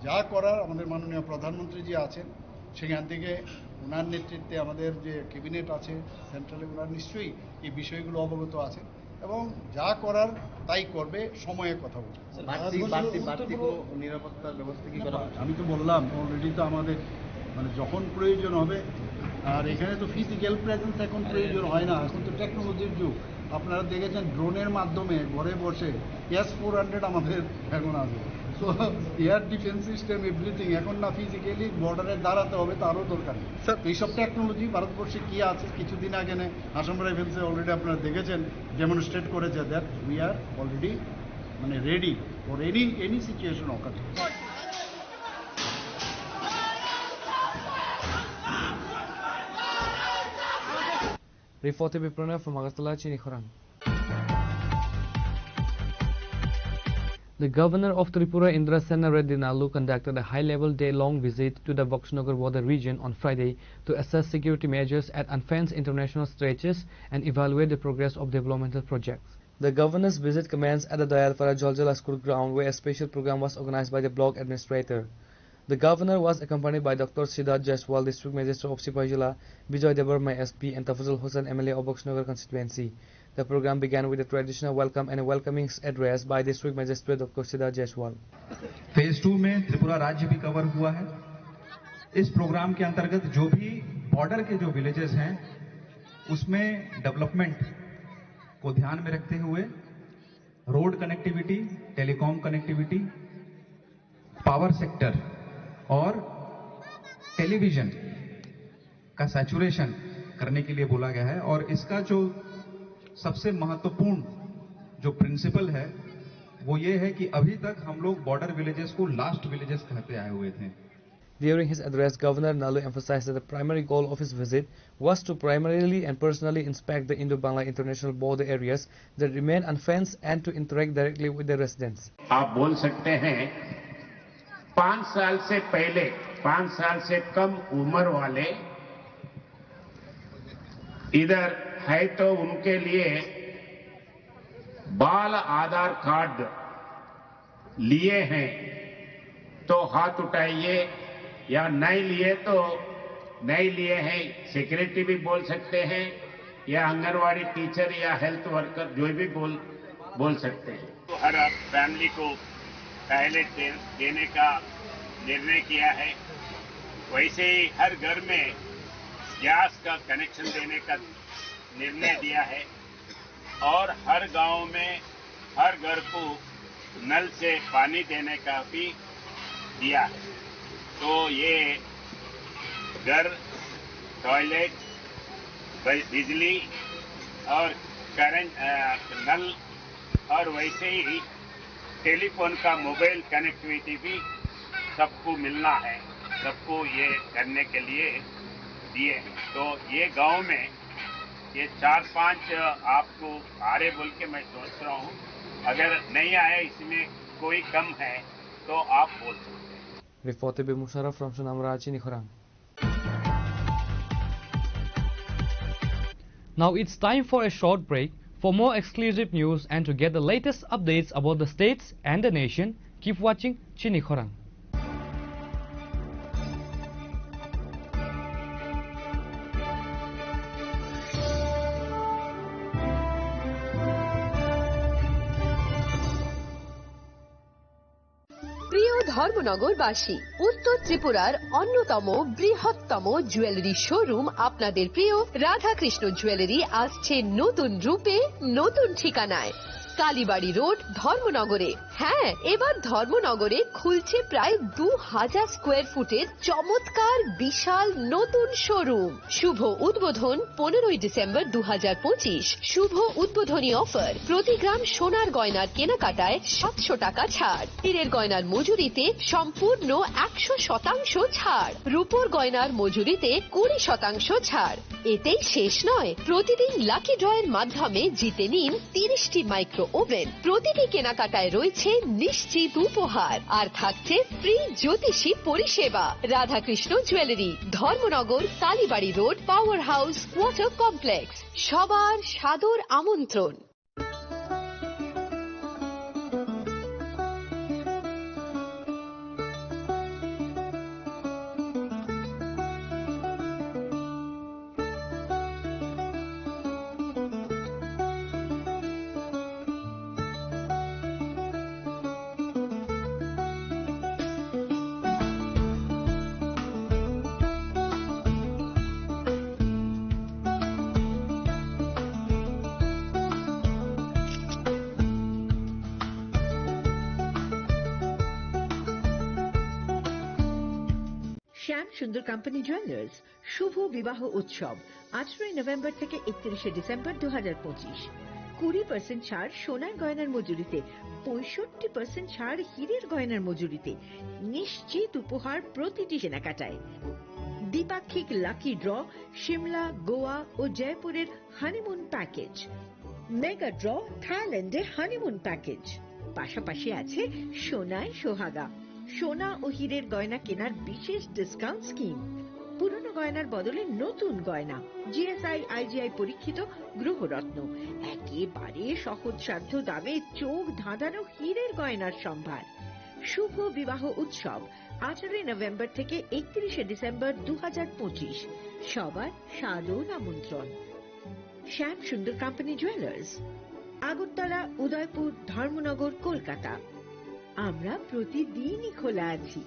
যা করার আমাদের মাননীয় প্রধানমন্ত্রী যে আছেন সেখান থেকে ওনার নেতৃত্বে আমাদের যে ক্যাবিনেট আছে সেন্ট্রালে ওনার নিশ্চয়ই এই বিষয়গুলো অবগত আছেন এবং যা করার তাই করবে সময়ে কথা বলবে। নিরাপত্তার ব্যবস্থা কি করা আমি তো বললাম অলরেডি তো আমাদের মানে যখন প্রয়োজন হবে আর এখানে তো ফিজিক্যাল প্রেজেন্স এখন প্রয়োজন হয় না, এখন তো টেকনোলজির যুগ। আপনারা দেখেছেন ড্রোনের মাধ্যমে ঘরে বসে S-400 আমাদের এখন আছে। So air defence system everything এখন না ফিজিক্যালি বর্ডারে দাঁড়াতে হবে তারও দরকার নেই। এইসব টেকনোলজি ভারতবর্ষে কি আছে কিছুদিন আগে আসাম রাইফেলসে অলরেডি আপনারা দেখেছেন ডেমনস্ট্রেট করেছে দ্যাট উই আর অলরেডি মানে ready for any situation ochre. Reported by Pranay from Agartala, Chini Khurang. The governor of Tripura, Indrasena Reddy Nalu, conducted a high-level day-long visit to the Boxnagar border region on Friday to assess security measures at unfenced international stretches and evaluate the progress of developmental projects. The governor's visit commenced at the Dayalpara Joljala School ground, where a special program was organized by the block administrator. The governor was accompanied by Dr. Siddharth Jaiswal, District Magistrate of Sipajila, Bijoy Debarma SP, and Tafazul Hussain, MLA of Boxnagar constituency. The program began with a traditional welcome and a welcoming address by District Magistrate Dr. Siddharth Jaiswal. Phase 2 में त्रिपुरा राज्य भी cover हुआ है। इस programme के अंतर्गत जो भी बॉर्डर के जो विलेजेस हैं उसमें डेवलपमेंट को ध्यान में रखते हुए road connectivity, telecom connectivity, power sector और टेलीविजन का सैचुरेशन करने के लिए बोला गया है। और इसका जो सबसे महत्वपूर्ण जो प्रिंसिपल है वो ये है कि अभी तक हम लोग बॉर्डर विलेजेस को लास्ट विलेजेस कहते आए हुए थे। During his address, Governor Nalu emphasized that the primary goal of his visit was to primarily and personally inspect the Indo-Bangla international border areas that remain unfenced and to interact directly with the residents. आप बोल सकते हैं 5 साल से पहले 5 साल से कम उम्र वाले इधर है तो उनके लिए बाल आधार कार्ड लिए हैं तो हाथ उठाइए, या नहीं लिए तो नहीं लिए हैं। सेक्रेटरी भी बोल सकते हैं या आंगनवाड़ी टीचर या हेल्थ वर्कर जो भी बोल सकते हैं। तो हर फैमिली को पहले देने का निर्णय किया है। वैसे ही हर घर में गैस का कनेक्शन देने का निर्णय दिया है और हर गांव में हर घर को नल से पानी देने का भी दिया है। तो ये घर, टॉयलेट, बिजली और करंट, नल और वैसे ही टेलीफोन का मोबाइल कनेक्टिविटी भी सबको मिलना है, सबको ये करने के लिए दिए हैं। तो ये गांव में ये 4-5 आपको आ रहे बोल के मैं सोच रहा हूँ, अगर नहीं आए इसमें कोई कम है तो आप बोल सकते हैं। Reported by Musharraf from Sunamra, Chini Khurang. Now it's time for a short break. For more exclusive news and to get the latest updates about the states and the nation, Keep watching Chini Khorang. প্রিয় ধর্মনগরবাসী, উত্তর ত্রিপুরার অন্যতম বৃহত্তম jewellery showroom আপনাদের প্রিয় Radhakrishna jewellery আসছে নতুন রূপে, নতুন ঠিকানায়। কালীবাড়ি রোড, ধর্মনগরে। হ্যাঁ, এবার ধর্মনগরে খুলছে প্রায় 2000 স্কোয়ার ফুটের চমৎকার বিশাল নতুন শোরুম। শুভ উদ্বোধন 15 ডিসেম্বর 2025। শুভ উদ্বোধনী অফার, প্রতি গ্রাম সোনার গয়নার কেনাকাটায় 700 টাকা ছাড়, হীরের গয়নার মজুরিতে সম্পূর্ণ 100% ছাড়, রূপোর গয়নার মজুরিতে 20% ছাড়। এতেই শেষ নয়, প্রতিদিন লাকি ড্রয়ের মাধ্যমে জিতে নিন 30টি মাইক্রো ওভেন। প্রতিটি কেনাকাটায় রয়েছে নিশ্চিত উপহার, আর থাকছে ফ্রি জ্যোতিষী পরিষেবা। Radhakrishna jewellery, Dharmanagar, Kalibari road, power house, water complex. সবার সাদর আমন্ত্রণ। শ্যাম সুন্দর কোম্পানি জুয়েলার্স শুভ বিবাহ উৎসব 18 নভেম্বর থেকে 31 ডিসেম্বর 2025। 20% ছাড় সোনার গয়নার মজুরিতে, 65% ছাড় হীরের গয়নার মজুরিতে, নিশ্চিত উপহার প্রতিটি কেনাকাটায়। দ্বিপাক্ষিক লাকি ড্র, সিমলা, গোয়া ও জয়পুরের হানিমুন প্যাকেজ। মেগা ড্র, থাইল্যান্ডে হানিমুন প্যাকেজ। পাশাপাশি আছে সোনায় সোহাগা, সোনা ও হীরের গয়না কেনার বিশেষ ডিসকাউন্ট স্কিম। পুরনো গয়নার বদলে নতুন গয়না, জিএসআই আইজিআই পরীক্ষিত গ্রহরত্ন, একেবারে সহজসাধ্য দামে চোখ ধাঁধানো হীরের গয়নার সম্ভার। শুভ বিবাহ উৎসব 18 নভেম্বর থেকে 31 ডিসেম্বর 2025। সবার সাদর আমন্ত্রণ। শ্যাম সুন্দর কোম্পানি জুয়েলার্স, আগরতলা, উদয়পুর, ধর্মনগর, কলকাতা। আমরা প্রতিদিনই খোলা আছি।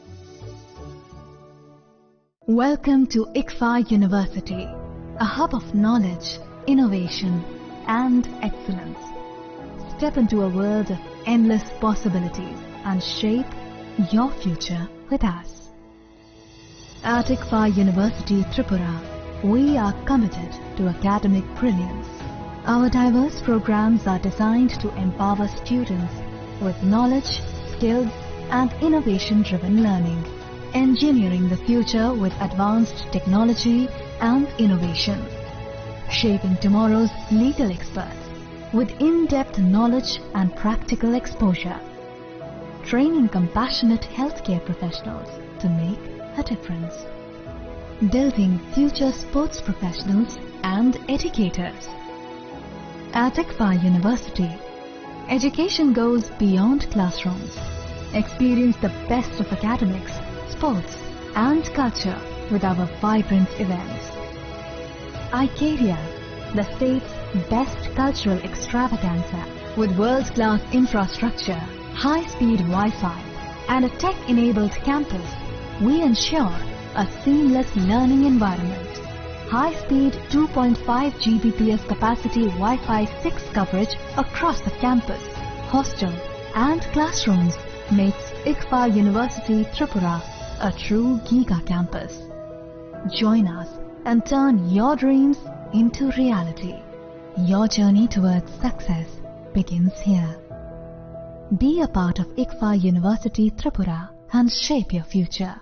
Welcome to ICFA University, a hub of knowledge, innovation, and excellence. Step into a world of endless possibilities and shape your future with us. At ICFA University, Tripura, we are committed to academic brilliance. Our diverse programs are designed to empower students with knowledge, skills, and innovation-driven learning, engineering the future with advanced technology and innovation, shaping tomorrow's legal experts with in-depth knowledge and practical exposure, training compassionate healthcare professionals to make a difference, building future sports professionals and educators. At ICFA University, education goes beyond classrooms. Experience the best of academics, sports, and culture with our vibrant events. ICARIA, the state's best cultural extravaganza, with world-class infrastructure, high-speed Wi-Fi, and a tech-enabled campus, we ensure a seamless learning environment. High-speed 2.5 Gbps capacity Wi-Fi 6 coverage across the campus, hostel, and classrooms makes ICFA University Tripura a true Giga campus. Join us and turn your dreams into reality. Your journey towards success begins here. Be a part of ICFA University Tripura and shape your future.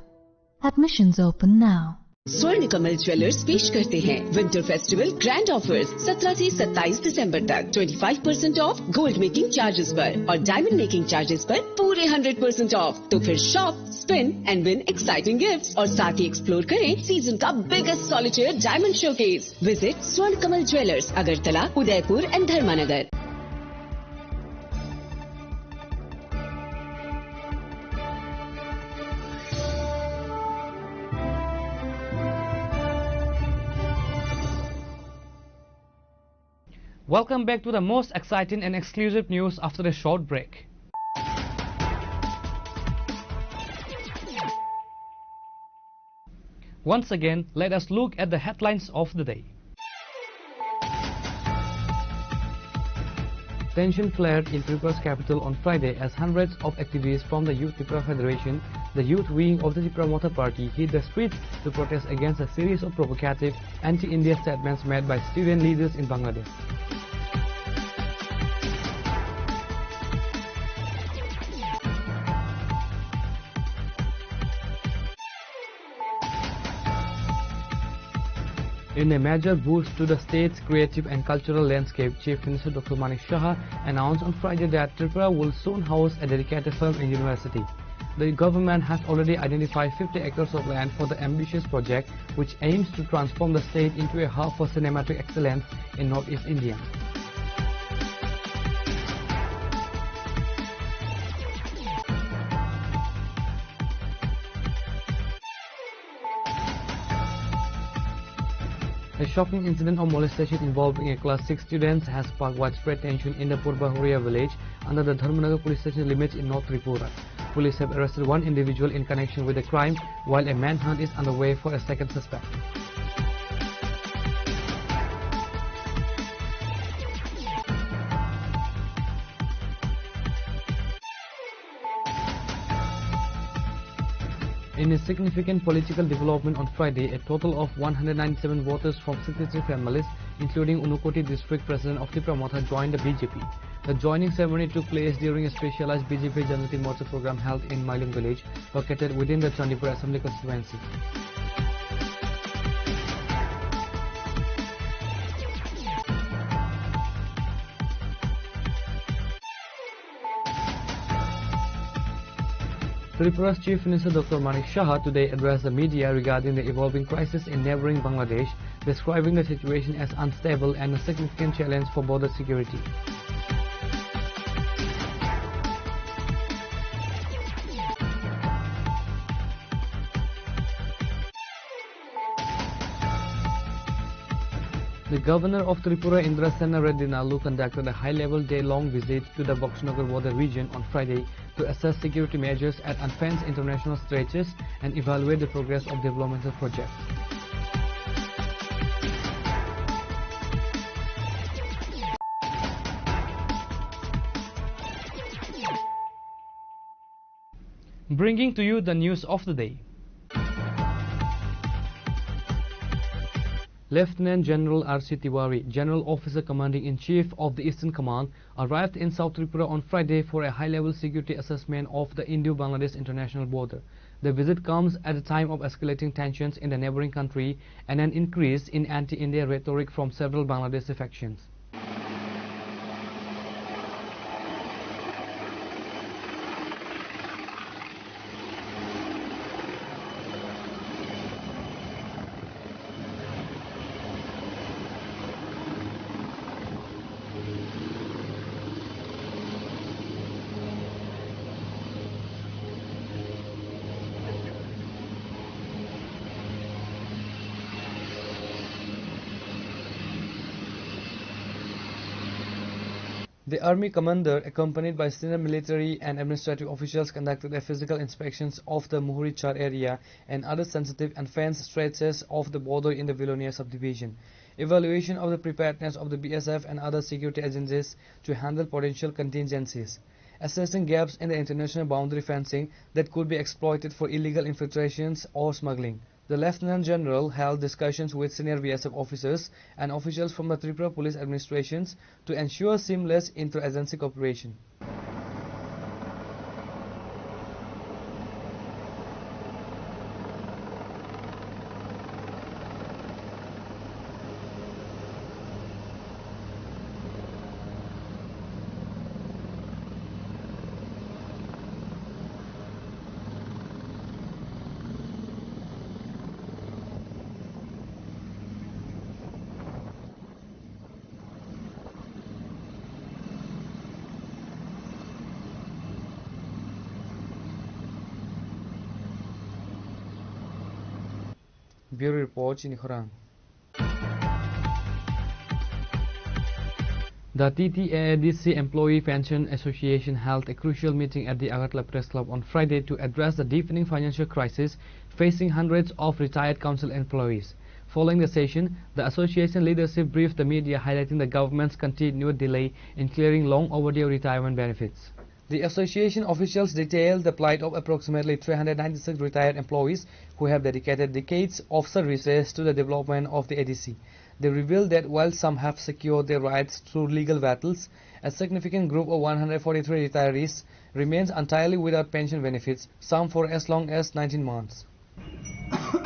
Admissions open now. स्वर्ण Kamal jewellers पेश करते हैं winter festival grand offers 17 से 27 दिसंबर तक 25% of gold making charges पर और diamond making charges पर पूरे 100% ऑफ। तो फिर shop, spin and win exciting gifts और साथ ही एक्सप्लोर करें सीजन का biggest solitaire diamond showcase. Visit Swarna Kamal jewellers, Agartala, Udaipur and Dharmanagar. Welcome back to the most exciting and exclusive news after a short break. Once again, let us look at the headlines of the day. Tension flared in Tripura's capital on Friday as hundreds of activists from the Youth Tripura Federation, the youth wing of the Tripura Mother Party, hit the streets to protest against a series of provocative anti-India statements made by student leaders in Bangladesh. In a major boost to the state's creative and cultural landscape, Chief Minister Dr. Manik Saha announced on Friday that Tripura will soon house a dedicated film and university. The government has already identified 50 acres of land for the ambitious project, which aims to transform the state into a hub for cinematic excellence in Northeast India. A shocking incident of molestation involving a class 6 student has sparked widespread tension in the Purba Huria village under the Dharmanagar police station limits in North Tripura. Police have arrested one individual in connection with the crime, while a manhunt is underway for a second suspect. In a significant political development on Friday, a total of 197 voters from 63 families, including Unukoti district president of Tripura Motha, joined the BJP. The joining ceremony took place during a specialized BJP Janati Morcha program held in Mailung village, located within the Chandipur Assembly constituency. Tripura's Chief Minister Dr. Manik Saha today addressed the media regarding the evolving crisis in neighboring Bangladesh, describing the situation as unstable and a significant challenge for border security. The governor of Tripura, Indrasena Reddy Nalu, conducted a high-level day-long visit to the Boxnagar border region on Friday to assess security measures at unfenced international stretches and evaluate the progress of developmental projects. Bringing to you the news of the day. Lieutenant General R.C. Tiwari, General Officer Commanding-in-Chief of the Eastern Command, arrived in South Tripura on Friday for a high-level security assessment of the Indo-Bangladesh international border. The visit comes at a time of escalating tensions in the neighboring country and an increase in anti-India rhetoric from several Bangladeshi factions. The army commander, accompanied by senior military and administrative officials, conducted a physical inspections of the Muhuri Char area and other sensitive and fenced stretches of the border in the Vilonia subdivision. Evaluation of the preparedness of the BSF and other security agencies to handle potential contingencies. Assessing gaps in the international boundary fencing that could be exploited for illegal infiltrations or smuggling. The Lieutenant General held discussions with senior BSF officers and officials from the Tripura Police Administrations to ensure seamless inter-agency cooperation. Bureau Report in Khorang. The TTADC Employee Pension Association held a crucial meeting at the Agartala Press Club on Friday to address the deepening financial crisis facing hundreds of retired council employees. Following the session, the association leadership briefed the media, highlighting the government's continued delay in clearing long overdue retirement benefits. The association officials detailed the plight of approximately 396 retired employees who have dedicated decades of services to the development of the ADC. They revealed that while some have secured their rights through legal battles, a significant group of 143 retirees remains entirely without pension benefits, some for as long as 19 months.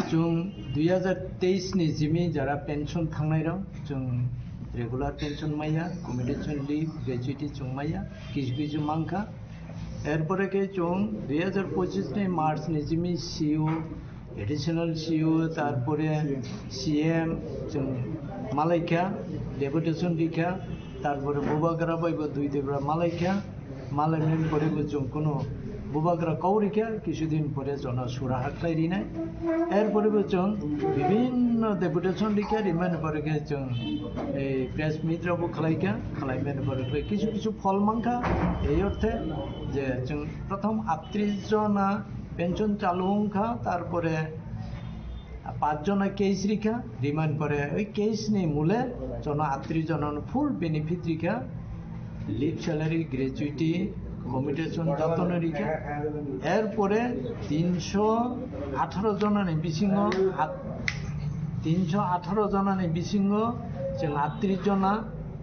जों 2023 नि Jimmy जरा pension थांनायराव जों regular pension माया commutation leave ग्रेजुइटी जों माया किछु मांखा एरपरे के जों 2025 नि मार्च नि जिमी सीओ एडिशनल सीओ तारपरे सीएम जों मालाइका डेपुटेशन दिखा तारपरे बुबाग्रा बायबो दुई देब्रा मालाइका मालाइमेन परेबो जों कोनो बुबाग्रा कौरिका কিছুদিন পরে জন সুরাহা খাইরি নাই এরপরে जों বিভিন্ন ডেপুটেশন দিকে রিমাইন্ড পরে কে जों এই প্রেস মিটরাবো খালাইকা খালাইমেন পরে কিছু কিছু ফল মাংখা এই অর্থে যে जों প্রথম 38 জনা পেনশন চালু হংখা তারপরে 5 জনা কেস রিখা রিমাইন্ড পরে ওই কেস নি মূলে জন 38 জনা ফুল বেনিফিট রিখা লিভ স্যালারি গ্র্যাচুইটি কমিটেশন যতন রিখা এরপরে 318 জনানি বিসিঙ্গ 318 জনানি বিসিঙ্গ जों 38 जना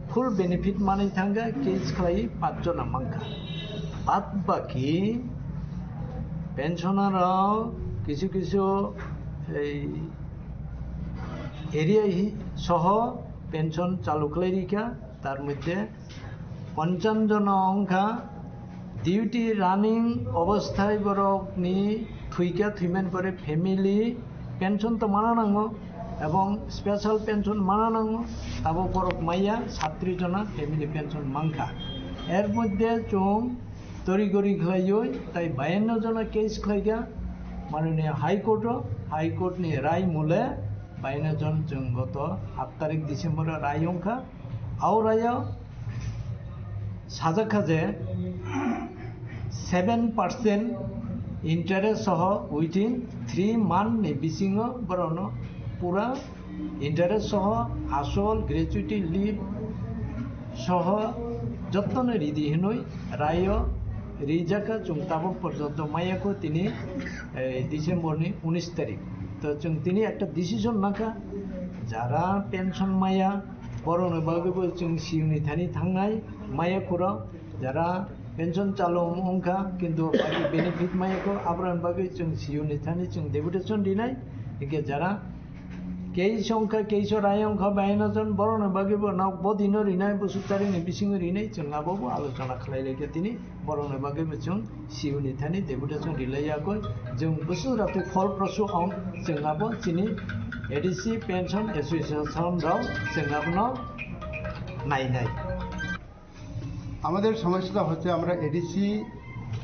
ফুল বেনিফিট মানি থাঙ্গা কেস খাই 5 जना মাংখা বাদ বাকি পেনশনারও কিছু কিছু এই এরিয়া সহ পেনশন চালু খাই রিখা তার মধ্যে 55 जना অংখা ডিউটি রানিং অবস্থায় বরকনি থুইকা থুইমেন পরে ফ্যামিলি পেনশন তো মানা নাঙ্গো এবং স্পেশাল পেনশন মানা নাঙ্গো তাবো বরক মাইয়া 37 जना ফ্যামিলি পেনশন মাংখা এর মধ্যে চোং তরিগরি খাইয়ই তাই 52 जना কেস খাইগা মাননীয় হাইকোর্ট নি রায় মূলে 52 জন जों গত 7 তারিখ ডিসেম্বর রায় অংখা আও রায় সাজা যে 7% ইন্টারেস্ট সহ উইথিন 3 মান্থ নি বিসিং বরন পুরা ইন্টারেস্ট সহ আসল গ্র্যাচুইটি লিভ সহ যত্ন রিদি হেনই রায় রিজাকা চুংতাবক পর্যন্ত মায়াকো তিনি ডিসেম্বর নি 19 তারিখ তো जों তিনি একটা ডিসিশন নাকা যারা পেনশন মায়া বরন বাগবো जों সিউনি থানি থাংনাই মায়াকুরা যারা পেনশন চালু অংখা কিন্তু বাকি বেনিফিট মায়াকো আবরান বাকি जों সিউনি থানি जों ডেপুটেশন দিনাই একে যারা কেই সংখ্যা কেইশো রায় অংখা 52 জন বরন বাগিব নাও বদিন রিনাই বসুতারি নি বিসিং রিনাই जों আবাবো আলোচনা খালাই রেখে তিনি বরন বাগিব जों সিউনি থানি ডেপুটেশন দিলাইয়াকো जों বসুরাতে ফলপ্রসূ অং जों আবো চিনি এডিসি পেনশন অ্যাসোসিয়েশন রাও जों আবনো নাই আমাদের সমস্যাটা হচ্ছে আমরা এডিসি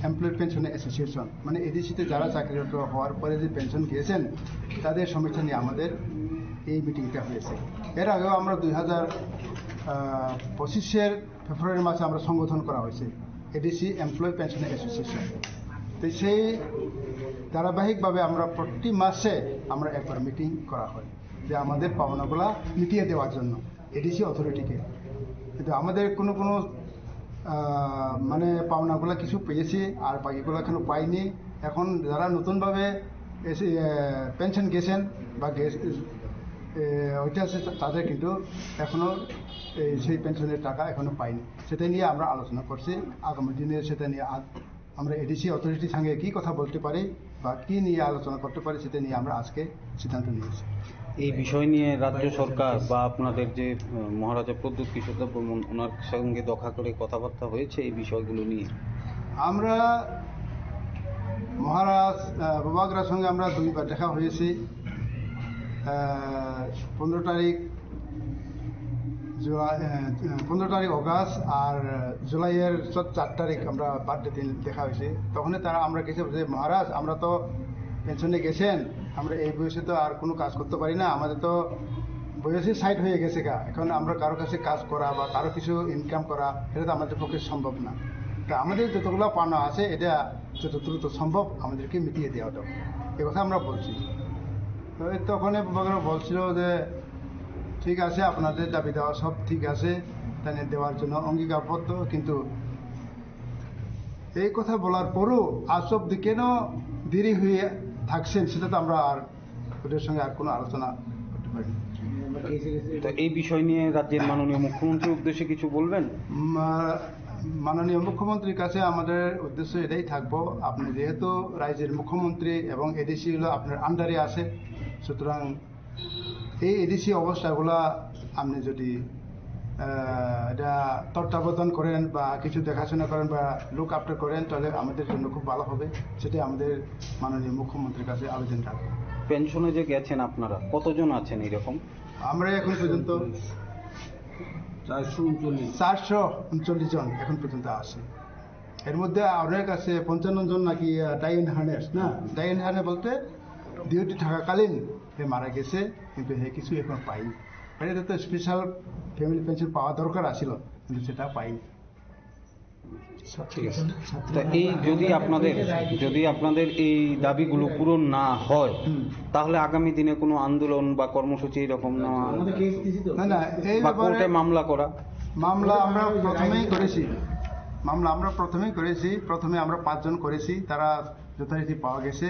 এমপ্লয়ি পেনশন অ্যাসোসিয়েশন মানে এডিসিতে যারা চাকরিরত হওয়ার পরে যে পেনশন গিয়েছেন তাদের সমস্যা নিয়ে আমাদের এই মিটিংটা হয়েছে এর আগেও আমরা 2025 ফেব্রুয়ারি মাসে আমরা সংগঠন করা হয়েছে এডিসি এমপ্লয়ি পেনশন অ্যাসোসিয়েশন তো সেই ধারাবাহিকভাবে আমরা প্রতি মাসে আমরা একবার মিটিং করা হয় যে আমাদের পাওনাগুলা মিটিয়ে দেওয়ার জন্য এডিসি অথরিটিকে কিন্তু আমাদের কোনো মানে পাওনাগুলো কিছু পেয়েছি আর বাকিগুলো এখনো পাইনি এখন যারা নতুনভাবে এসে পেনশন গেছেন বা ওইটা আছে তাদের কিন্তু এখনও সেই পেনশনের টাকা এখনো পাইনি সেটা নিয়ে আমরা আলোচনা করছি আগামী দিনে সেটা নিয়ে আমরা এডিসি অথরিটির সঙ্গে কী কথা বলতে পারি বা কী নিয়ে আলোচনা করতে পারি সেটা নিয়ে আমরা আজকে সিদ্ধান্ত নিয়েছি এই বিষয় নিয়ে রাজ্য সরকার বা আপনাদের যে মহারাজা প্রদ্যুৎ কিশোর দেব বর্মন ওনার সঙ্গে দেখা করে কথাবার্তা হয়েছে এই বিষয়গুলো নিয়ে আমরা মহারাজ বুবাগ্রার সঙ্গে আমরা 2 বার দেখা হয়েছি 15 তারিখ অগাস্ট আর জুলাইয়ের 4 তারিখ আমরা বার্থডে দিন দেখা হয়েছে তখন তারা আমরা গেছে যে মহারাজ আমরা তো পেনশনে গেছেন আমরা এই বয়সে তো আর কোনো কাজ করতে পারি না আমাদের তো বয়সী সাইড হয়ে গেছে গা, এখন আমরা কারো কাছে কাজ করা বা কারো কিছু ইনকাম করা এটা তো আমাদের পক্ষে সম্ভব না। তা আমাদের যতগুলো পাওনা আছে এটা যত দ্রুত সম্ভব আমাদেরকে মিটিয়ে দেওয়া দাও, এ কথা আমরা বলছি। তো তখন বলছিল যে ঠিক আছে, আপনাদের দাবি দেওয়া সব ঠিক আছে, তাই দেওয়ার জন্য অঙ্গীকারবদ্ধ, কিন্তু এই কথা বলার পরও আজ অব্দি কেন দেরি হয়ে থাকছেন সেটা তো আমরা আর ওদের সঙ্গে আর কোনো আলোচনা করতে পারি। তো এই বিষয় নিয়ে রাজ্যের মাননীয় মুখ্যমন্ত্রীর উদ্দেশ্যে কিছু বলবেন? মাননীয় মুখ্যমন্ত্রীর কাছে আমাদের উদ্দেশ্য এটাই থাকবো, আপনি যেহেতু রাজ্যের মুখ্যমন্ত্রী এবং এডিসি হলো আপনার আন্ডারে আছে, সুতরাং এই এডিসি অবস্থাগুলা আপনি যদি এটা তত্ত্বাবধান করেন বা কিছু দেখাশোনা করেন বা লুক আফটার করেন তাহলে আমাদের জন্য খুব ভালো হবে, সেটাই আমাদের মাননীয় মুখ্যমন্ত্রীর কাছে আবেদন রাখবো। পেনশনে যে গেছেন আপনারা কতজন আছেন এরকম? আমরা এখন পর্যন্ত 439 জন এখন পর্যন্ত আছে। এর মধ্যে অনেক আছে 55 জন নাকি ডাইন হার্নেস, না ডাইন হার্নে বলতে ডিউটি থাকাকালীন মারা গেছে, কিন্তু কিছু এখন পাইনি। এটা তো স্পেশাল ফ্যামিলি পেনশন পাওয়া দরকার আছিল, কিন্তু সেটা পাইনি। ঠিক আছে। তা এই যদি আপনাদের এই দাবিগুলো পূরণ না হয় তাহলে আগামী দিনে কোনো আন্দোলন বা কর্মসূচি এরকম নেওয়া না, এই বা কোর্টে মামলা করা? মামলা আমরা প্রথমেই করেছি। প্রথমে আমরা 5 জন করেছি, তারা যথারীতি পাওয়া গেছে,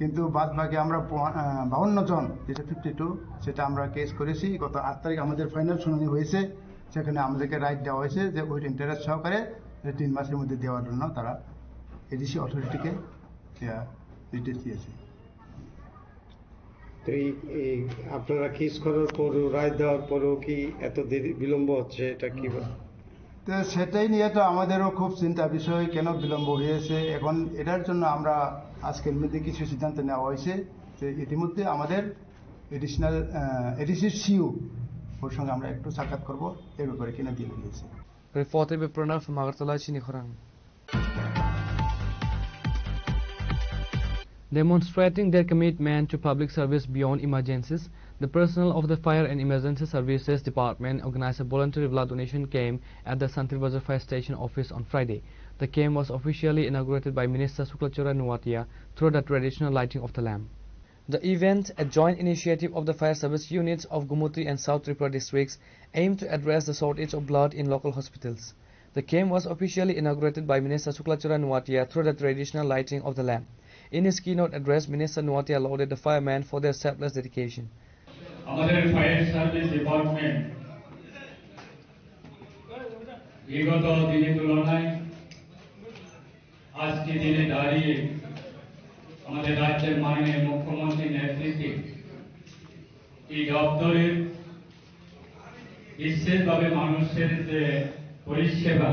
কিন্তু বাদ বাকি আমরা 52 জন, যেটা 52, সেটা আমরা কেস করেছি। গত 8 তারিখ আমাদের ফাইনাল শুনানি হয়েছে, সেখানে আমাদেরকে রাইট দেওয়া হয়েছে যে উইথ ইন্টারেস্ট সহকারে 3 মাসের মধ্যে দেওয়ার জন্য তারা এডিসি অথরিটিকে নির্দেশ দিয়েছে। তো এই আপনারা কেস করার পরও রায় দেওয়ার পরও কি এত দেরি বিলম্ব হচ্ছে, এটা কি? তো সেটাই নিয়ে তো আমাদেরও খুব চিন্তা বিষয়, কেন বিলম্ব হয়েছে। এখন এটার জন্য আমরা আজকের মধ্যে কিছু সিদ্ধান্ত নেওয়া হয়েছে যে ইতিমধ্যে আমাদের এডিসির সিইও ওর সঙ্গে আমরা একটু সাক্ষাৎ করবো, এর ব্যাপারে কিনা দিয়ে দিয়েছে। Reported by Pranav from Agartala, Chinikhorang. Demonstrating their commitment to public service beyond emergencies, the personnel of the Fire and Emergency Services Department organized a voluntary blood donation camp at the Santil Bazar Fire Station office on Friday. The camp was officially inaugurated by Minister Suklachara Nuwatia through the traditional lighting of the lamp. The event, a joint initiative of the fire service units of Gumutri and South Tripura districts, aimed to address the shortage of blood in local hospitals. The camp was officially inaugurated by Minister Suklachara Nuwatia through the traditional lighting of the lamp. In his keynote address, Minister Nuwatia lauded the firemen for their selfless dedication. আমাদের fire service department বিগত দিনের তুলনায় আজকে দিনে দাঁড়িয়ে আমাদের রাজ্যের মাননীয় মুখ্যমন্ত্রীর নেতৃত্বে এই দপ্তরের বিশেষভাবে মানুষের যে পরিষেবা,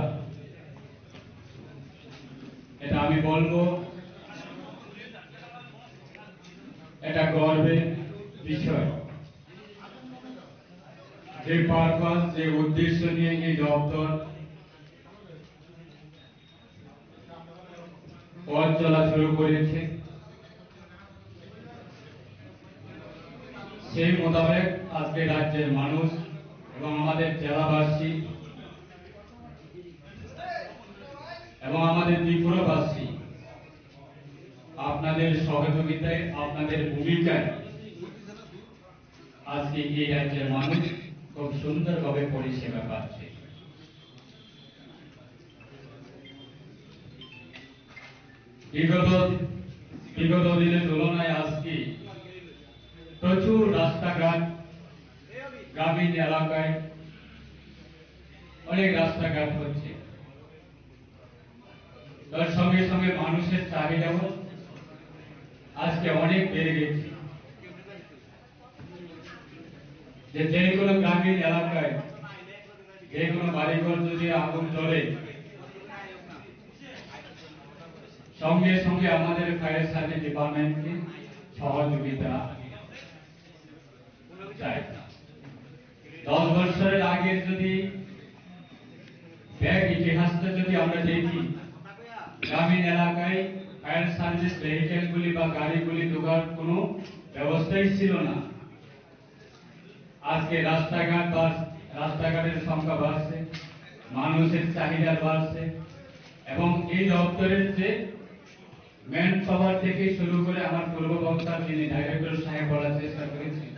এটা আমি বলবো এটা গর্বের বিষয়। যে পারপাস, যে উদ্দেশ্য নিয়ে এই দপ্তর পথ চলা শুরু করেছে, সেই মোতাবেক আজকে রাজ্যের মানুষ এবং আমাদের জেলাবাসী এবং আমাদের ত্রিপুরাবাসী আপনাদের সহযোগিতায়, আপনাদের ভূমিকায় আজকে এই রাজ্যের মানুষ খুব সুন্দরভাবে পরিষেবা পাচ্ছে। বিগত দিনের তুলনায় আজকে প্রচুর রাস্তাঘাট, গ্রামীণ এলাকায় অনেক রাস্তাঘাট হচ্ছে, তার সঙ্গে সঙ্গে মানুষের চাহিদাও আজকে অনেক বেড়ে গেছে। যে কোনো গ্রামীণ এলাকায় যে কোনো বাড়িঘর যদি আগুন জ্বলে, সঙ্গে সঙ্গে আমাদের ফায়ার সার্ভিস ডিপার্টমেন্টকে সহযোগিতা চাই। 10 বছরের আগে যদি ব্যাক ইতিহাসটা যদি আমরা দেখি, গ্রামীণ এলাকায় ফায়ার সার্ভিস ভেহিকেলগুলি বা গাড়িগুলি ঢোকার কোনো ব্যবস্থাই ছিল না। আজকে রাস্তাঘাটের সংখ্যা বাড়ছে, মানুষের চাহিদা বাড়ছে এবং এই দপ্তরের যে ম্যান পাওয়ার থেকে শুরু করে আমার পূর্ববক্তা যিনি ডাইরেক্টর সাহেব বলার চেষ্টা করেছেন,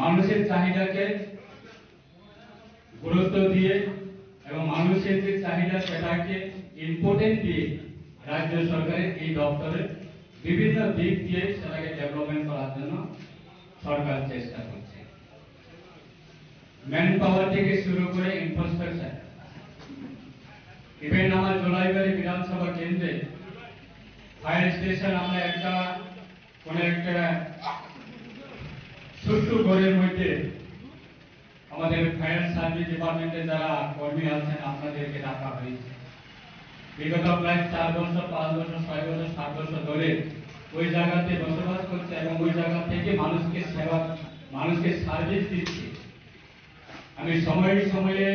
মানুষের চাহিদাকে গুরুত্ব দিয়ে এবং মানুষের যে চাহিদা সেটাকে ইম্পর্টেন্ট দিয়ে রাজ্য সরকারের এই দপ্তরের বিভিন্ন দিক দিয়ে সেটাকে ডেভেলপমেন্ট করার জন্য সরকার চেষ্টা করছে। ম্যান পাওয়ার থেকে শুরু করে ইনফ্রাস্ট্রাকচার, ইভেন আমার জোলাইবাড়ি বিধানসভা কেন্দ্রে ফায়ার স্টেশন আমরা কোন একটা ছোট্ট ঘরের মধ্যে আমাদের ফায়ার সার্ভিস ডিপার্টমেন্টে যারা কর্মী আছেন আপনাদেরকে রাখা হয়েছে। বিগত প্রায় 4 বছর, 5 বছর, 6 বছর, 7 বছর ধরে ওই জায়গাতে বসবাস করছে এবং ওই জায়গা থেকে মানুষকে সার্ভিস দিচ্ছে। আমি সময়ে সময়ে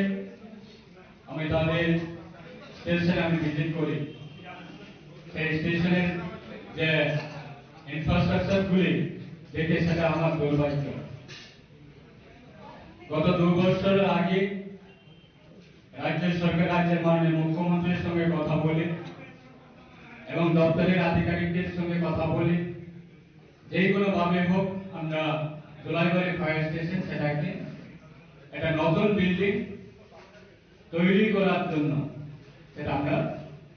আমি তাদের স্টেশনে আমি ভিজিট করি। সেই স্টেশনের যে ইনফ্রাস্ট্রাকচার গুলি দেখে সেটা আমার দুর্ভাগ্য। গত 2 বছর আগে রাজ্য সরকার, রাজ্যের মাননীয় মুখ্যমন্ত্রীর সঙ্গে কথা বলে এবং দপ্তরের আধিকারিকদের সঙ্গে কথা বলে যে কোনো ভাবে হোক আমরা জোলাইবাড়ি ফায়ার স্টেশন সেটাকে একটা নতুন বিল্ডিং তৈরি করার জন্য সেটা আমরা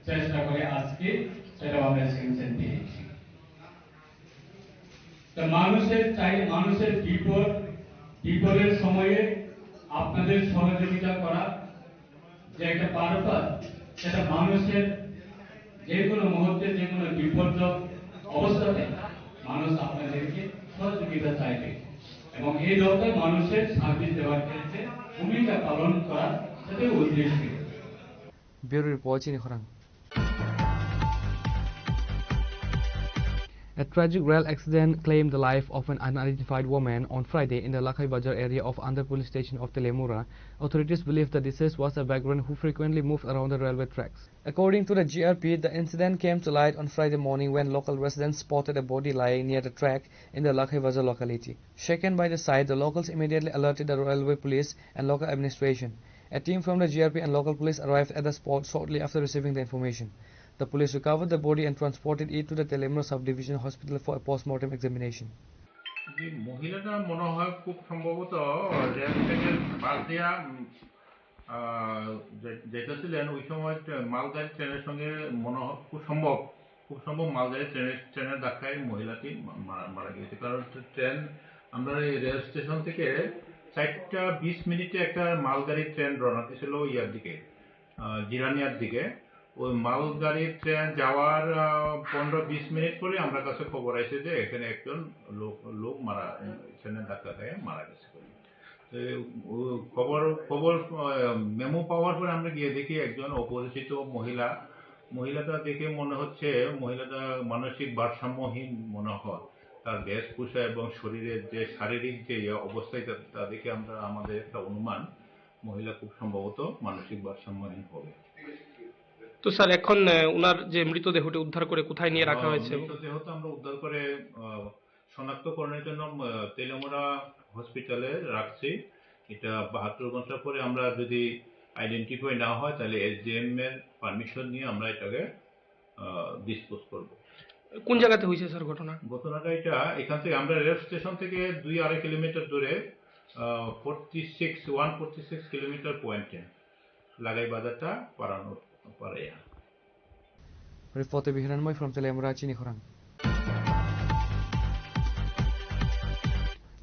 চেষ্টা করে আজকে সেটা আমরা স্যাংশন দিয়েছি। তো মানুষের বিপদের সময়ে আপনাদের সহযোগিতা করা যে একটা পারপাস, সেটা মানুষের যে কোনো মুহূর্তে যে কোনো বিপর্যয় অবস্থাতে মানুষ আপনাদেরকে সহযোগিতা চাইবে এবং এই দপ্তর মানুষের সার্ভিস দেওয়ার ক্ষেত্রে ভূমিকা পালন করার সাথে উদ্দেশ্য। Bureau Report Chini Khorang. A tragic rail accident claimed the life of an unidentified woman on Friday in the Lakhai Bajar area of Andhra police station of Telemura. Authorities believe the deceased was a vagrant who frequently moved around the railway tracks. According to the GRP, the incident came to light on Friday morning when local residents spotted a body lying near the track in the Lakhai Bajar locality. Shaken by the sight, the locals immediately alerted the railway police and local administration. A team from the GRP and local police arrived at the spot shortly after receiving the information. The police recovered the body and transported it to the Telemura Subdivision Hospital for a post-mortem examination. যে মহিলাটা মনে হয় খুব সম্ভবত rail থেকে বাস দিয়া যেতেছিলেন, ওই সময় মালগাড়ি ট্রেনের সঙ্গে মনে হয় খুব সম্ভব মালগাড়ি ট্রেনের ধাক্কায় মহিলাটি মারা গিয়েছে। কারণ ট্রেন আমরা রেল স্টেশন থেকে 4টা 20 মিনিটে একটা মালগাড়ি ট্রেন রওনা দিয়েছিল ইয়ার দিকে, জিরানিয়ার দিকে। ওই মালগাড়ির ট্রেন যাওয়ার 15-20 মিনিট পরে আমরা কাছে খবর আসে যে এখানে একজন লোক ট্রেনের ধাক্কা খেয়ে মারা গেছে। খবর মেমো পাওয়ার পরে আমরা গিয়ে দেখি একজন অপরিচিত মহিলাটা দেখে মনে হচ্ছে মহিলাটা মানসিক ভারসাম্যহীন মনে হয়। তার বেশভূষা এবং শরীরের যে শারীরিক যে অবস্থায় তা দেখে আমাদের একটা অনুমান মহিলা খুব সম্ভবত মানসিক ভারসাম্যহীন হবে। তো স্যার এখন ওনার যে মৃতদেহটি উদ্ধার করে কোথায় নিয়ে রাখা হয়েছে? মৃতদেহটা আমরা উদ্ধার করে শনাক্তকরণের জন্য তেলেমুরা হসপিটালে রাখছি। এটা 72 ঘন্টা পরে আমরা যদি আইডেন্টিফাই না হয় তাহলে এসডিএম এর পারমিশন নিয়ে আমরা এটাকে ডিসপোজ করব। কোন জায়গাতে হয়েছে স্যার ঘটনাটা? এটা এখান থেকে আমরা রেল স্টেশন থেকে 2-2.5 কিলোমিটার দূরে 146 কিলোমিটার পয়েন্টে লাগাই বাজারটা পারানো পারে। Reporter Bihiranmoy from Telemura Chini Khorang.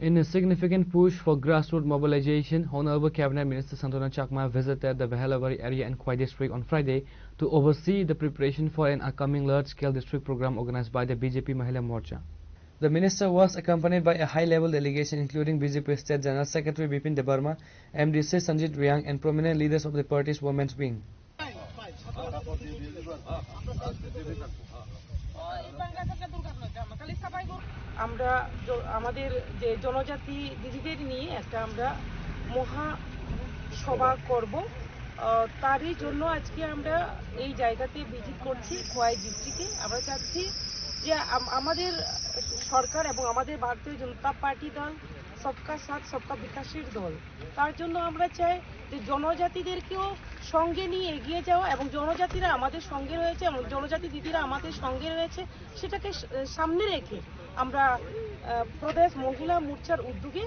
In a significant push for grassroots mobilization, Honorable Cabinet Minister Santona Chakma visited the Behelabari area in Khwai district on Friday to oversee the preparation for an upcoming large-scale district program organized by the BJP Mahila Morcha. The minister was accompanied by a high-level delegation including BJP State General Secretary Bipin Debarma, MDC Sanjit Riang and prominent leaders of the party's women's wing. আমরা আমাদের যে জনজাতি দিদিদের নিয়ে একটা আমরা মহা সভা করব, তারই জন্য আজকে আমরা এই জায়গাতে ভিজিট করছি খোয়াই ডিস্ট্রিক্টে। আমরা চাচ্ছি যে আমাদের সরকার এবং আমাদের ভারতীয় জনতা পার্টি দল সবকা সাথ সবকা বিকাশের দল। তার জন্য আমরা চাই যে জনজাতিদেরকেও সঙ্গে নিয়ে এগিয়ে যাওয়া, এবং জনজাতিরা আমাদের সঙ্গে রয়েছে এবং জনজাতি দিদিরা আমাদের সঙ্গে রয়েছে, সেটাকে সামনে রেখে আমরা প্রদেশ মহিলা মোর্চার উদ্যোগে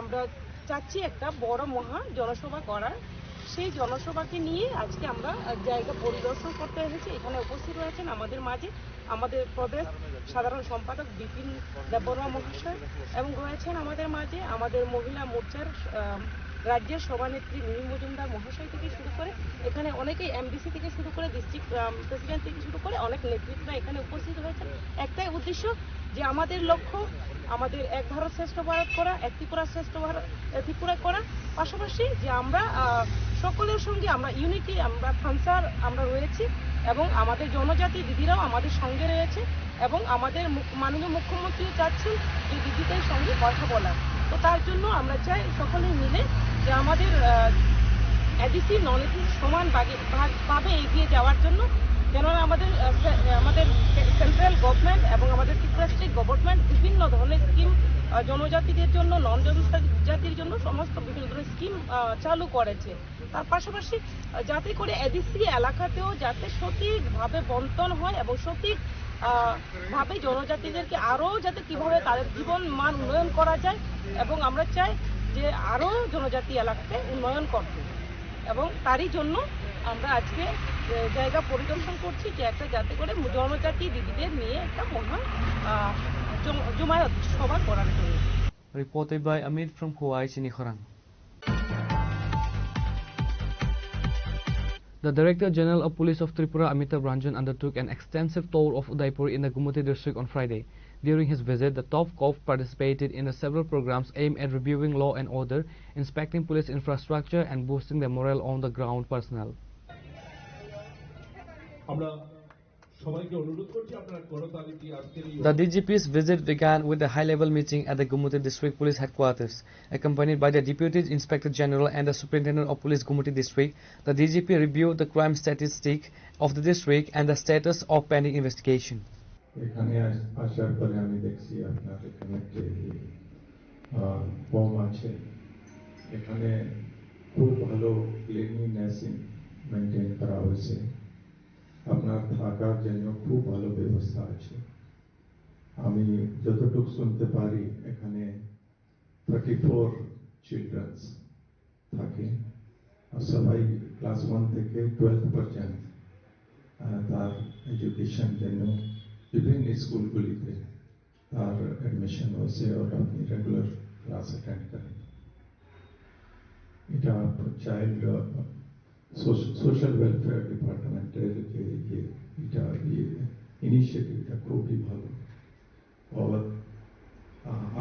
আমরা চাচ্ছি একটা বড় মহা জনসভা করার। সেই জনসভাকে নিয়ে আজকে আমরা জায়গা পরিদর্শন করতে এসেছি। এখানে উপস্থিত রয়েছেন আমাদের মাঝে আমাদের প্রদেশ সাধারণ সম্পাদক বিপিন দেববর্মা মহাশয়, এবং রয়েছেন আমাদের মাঝে আমাদের মহিলা মোর্চার রাজ্যের সভানেত্রী মিমি মজুমদার মহাশয় থেকে শুরু করে এখানে অনেকেই এমডিসি থেকে শুরু করে ডিস্ট্রিক্ট প্রেসিডেন্ট থেকে শুরু করে অনেক নেতৃত্বরা এখানে উপস্থিত হয়েছেন। একটাই উদ্দেশ্য যে আমাদের লক্ষ্য আমাদের এক ভারত শ্রেষ্ঠ ভারত করা, এক ত্রিপুরা শ্রেষ্ঠ ভারত ত্রিপুরা করা, পাশাপাশি যে আমরা সকলের সঙ্গে আমরা ইউনিটি, আমরা ফাংশার আমরা রয়েছি, এবং আমাদের জনজাতি দিদিরাও আমাদের সঙ্গে রয়েছে, এবং আমাদের মাননীয় মুখ্যমন্ত্রীও চাচ্ছেন যে দিদিদের সঙ্গে কথা বলা। তো তার জন্য আমরা চাই সকলে মিলে যে আমাদের এডিসি নন এডিসি সমান ভাবে এগিয়ে যাওয়ার জন্য, কেননা আমাদের সেন্ট্রাল গভর্নমেন্ট এবং আমাদের ত্রিপুরা স্টেট গভর্নমেন্ট বিভিন্ন ধরনের স্কিম জনজাতিদের জন্য, নন জনজাতির জন্য সমস্ত বিভিন্ন ধরনের স্কিম চালু করেছে। তার পাশাপাশি যাতে করে এডিসি এলাকাতেও যাতে সঠিকভাবে বন্টন হয় এবং সঠিক ভাবে জনজাতিদেরকে আরও যাতে কিভাবে তাদের জীবন মান উন্নয়ন করা যায়, এবং আমরা চাই যে আরও জনজাতি এলাকাতে উন্নয়ন করতে, এবং তারই জন্য আমরা আজকে জায়গা পরিদর্শন করছি যে একটা যাতে করে জনজাতি দিদিদের নিয়ে একটা মহা জমায়েত সভা করার জন্য। Reported by Amit from Huai Chinikhorang. The Director General of Police of Tripura, Amitabh Ranjan, undertook an extensive tour of Udaipur in the Gumuti district on Friday. During his visit, the top cop participated in several programs aimed at reviewing law and order, inspecting police infrastructure, and boosting the morale on the ground personnel. The DGP's visit began with a high-level meeting at the Gumuti District Police Headquarters. Accompanied by the Deputy Inspector General and the Superintendent of Police Gumuti District, the DGP reviewed the crime statistic of the district and the status of pending investigation. এখানে আসার পরে আমি দেখছি আপনার এখানে যে form আছে, এখানে খুব ভালো ক্লিনলিনেস মেনটেন করা হয়েছে। আপনার থাকার জন্য খুব ভালো ব্যবস্থা আছে। আমি যতটুকু শুনতে পারি এখানে 34 চিলড্রেন্স থাকে, আর সবাই ক্লাস 1 থেকে 12 পর্যন্ত তার এডুকেশন জন্য বিভিন্ন স্কুলগুলিতে তার অ্যাডমিশন হয়েছে, আর আপনি রেগুলার ক্লাস অ্যাটেন্ড করেন। এটা চাইল্ড সোশ্যাল ওয়েলফেয়ার ডিপার্টমেন্টের যে এটা ইনিশিয়েটিভটা খুবই ভালো। আর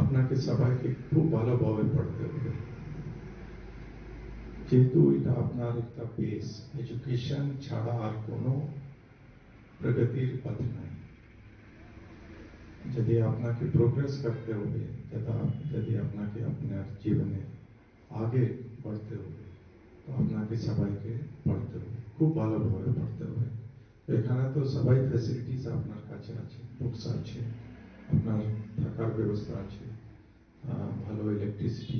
আপনাকে সবাইকে খুব ভালোভাবে পড়তে হবে, যেহেতু এটা আপনার একটা বেস, এডুকেশন ছাড়া আর কোনো প্রগতির পথ নাই। যদি আপনাকে প্রোগ্রেস করতে হবে, যদি আপনাকে আপনার জীবনে আগে बढ़ते হবে, তো আপনাকে সবাইকে পড়তে হবে, খুব ভালোভাবে পড়তে হবে। এখানে তো সবাই ফ্যাসিলিটিস আপনার কাছে আছে, বুকস আছে, আপনার থাকার ব্যবস্থা আছে, ভালো ইলেকট্রিসিটি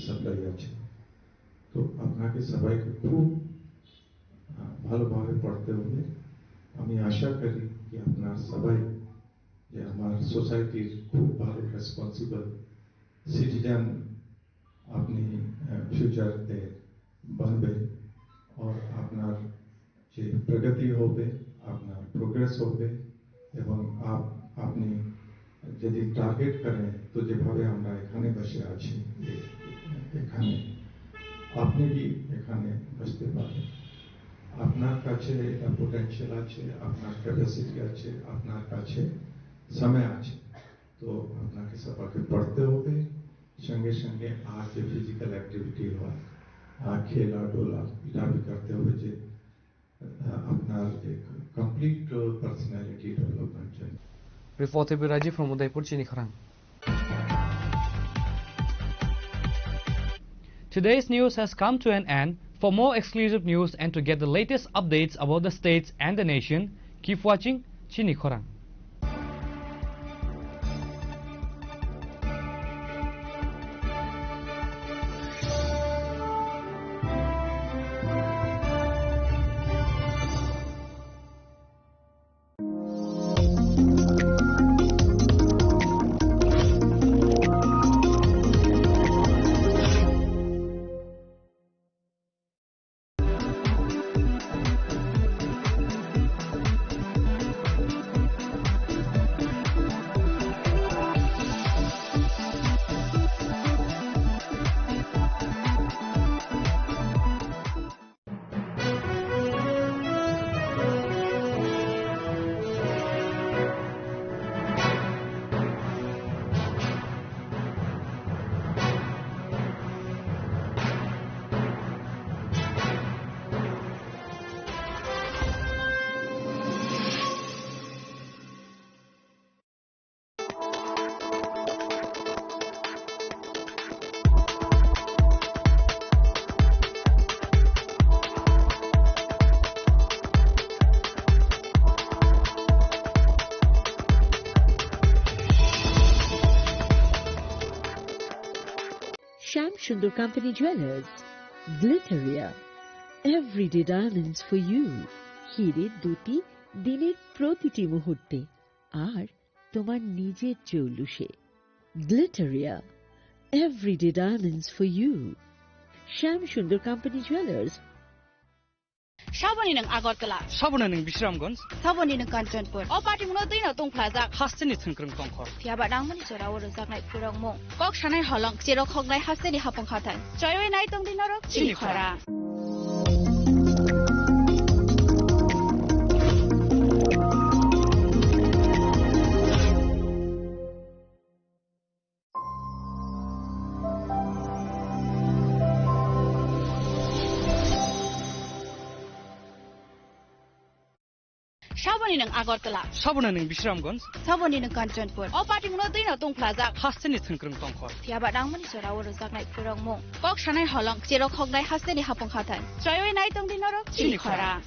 সাপ্লাই আছে। তো আপনাকে সবাইকে খুব ভালোভাবে পড়তে হবে। আমি আশা করি যে আপনার সবাই যে আমার সোসাইটির খুব ভালো রেসপন্সিবল সিটিজেন আপনি ফিউচারতে बनबे और আপনার যে প্রগতি হবে, আপনার প্রোগ্রেস হবে, এবং আপনি যদি টার্গেট করেন তো যেভাবে আমরা এখানে বসে আছি, এখানে আপনি কি এখানে বসতে পারেন। আপনার কাছে এটা পোটেনশিয়াল আছে, আপনার ক্যাপাসিটি আছে, আপনার কাছে সময় আছে। তো আপনাকে সবাইকে পড়তে হবে, সঙ্গে সঙ্গে আর যে ফিজিক্যাল অ্যাক্টিভিটি হয়, খেলা ডোলা, এটা भी करते हुए যে আপনার যে কমপ্লিট পার্সোনালিটি ডেভেলপমেন্ট চাই। Reported by Rajiv from Udaipur, Chinikhorang. Today's news has come to an end. For more exclusive news and to get the latest updates about the states and the nation, keep watching Chinikhorang. Sham Sundar Company Jewelers, Glitteria, everyday diamonds for you. হিরের দুটি দিনের প্রতিটি মুহূর্তে আর তোমার নিজের জৌলুসে। Glitteria, everyday diamonds for you. Sham Sundar Company Jewelers. Shaboni ng Agartala. Sabona ng Bisramganj. Saboni ng Kanchanpur. O party mo na din atong plaza. Hasteni thengkrang tongkhor. Tiaba nang mani chora oro zaknai purang mo. Kok shanai halong chero khognai hasteni hapong khatan. Choyoi nai tong din norok chini khara. Shaboni ng Agartala. Sabona ng Bisramganj. Saboni ng Kanchanpur. O party mo na din atong plaza. Hasteni thengkrang tongkhor. Tiaba nang mani chora oro zaknai purang mo. Kok shanai halong chero khognai hasteni hapong khatan. Choyoi nai tong din norok chini khara.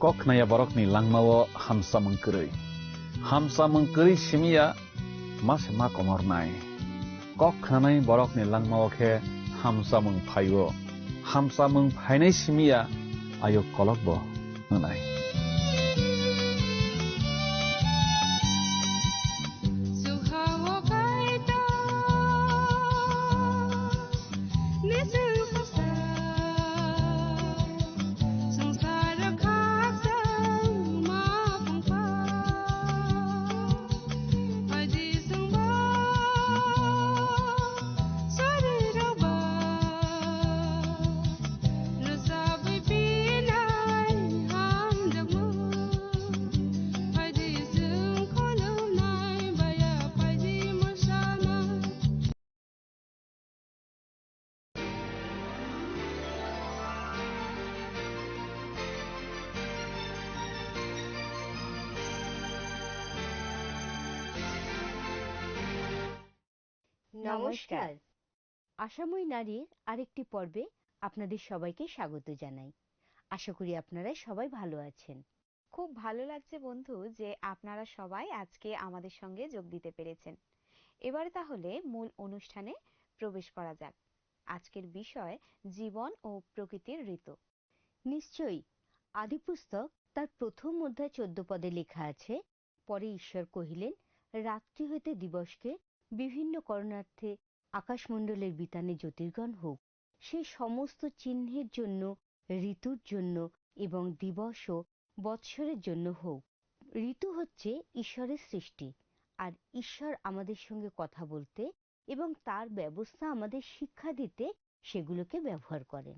kok naya borok ni langmawo hamsa mengkeri simia mas ma komor nai kok khanai borok ni langmawo khe hamsa mengphainai simia ayo kolok bo nai নমস্কার আসামই নারীর আরেকটি পর্বে আপনাদের সবাইকে স্বাগত জানাই। আশা করি আপনারা সবাই ভালো আছেন। খুব ভালো লাগছে বন্ধু যে আপনারা সবাই আজকে আমাদের সঙ্গে যোগ দিতে পেরেছেন। এবারে তাহলে মূল অনুষ্ঠানে প্রবেশ করা যাক। আজকের বিষয় জীবন ও প্রকৃতির ঋতু। নিশ্চয়ই আদিপুস্তক তার প্রথম অধ্যায় 14 পদে লেখা আছে, পরে ঈশ্বর কহিলেন, রাত্রি হইতে দিবসকে বিভিন্ন করণার্থে আকাশমণ্ডলের বিতানে জ্যোতির্গণ হোক। সেই সমস্ত চিহ্নের জন্য, ঋতুর জন্য এবং দিবস ও বৎসরের জন্য হোক। ঋতু হচ্ছে ঈশ্বরের সৃষ্টি, আর ঈশ্বর আমাদের সঙ্গে কথা বলতে এবং তার ব্যবস্থা আমাদের শিক্ষা দিতে সেগুলোকে ব্যবহার করেন।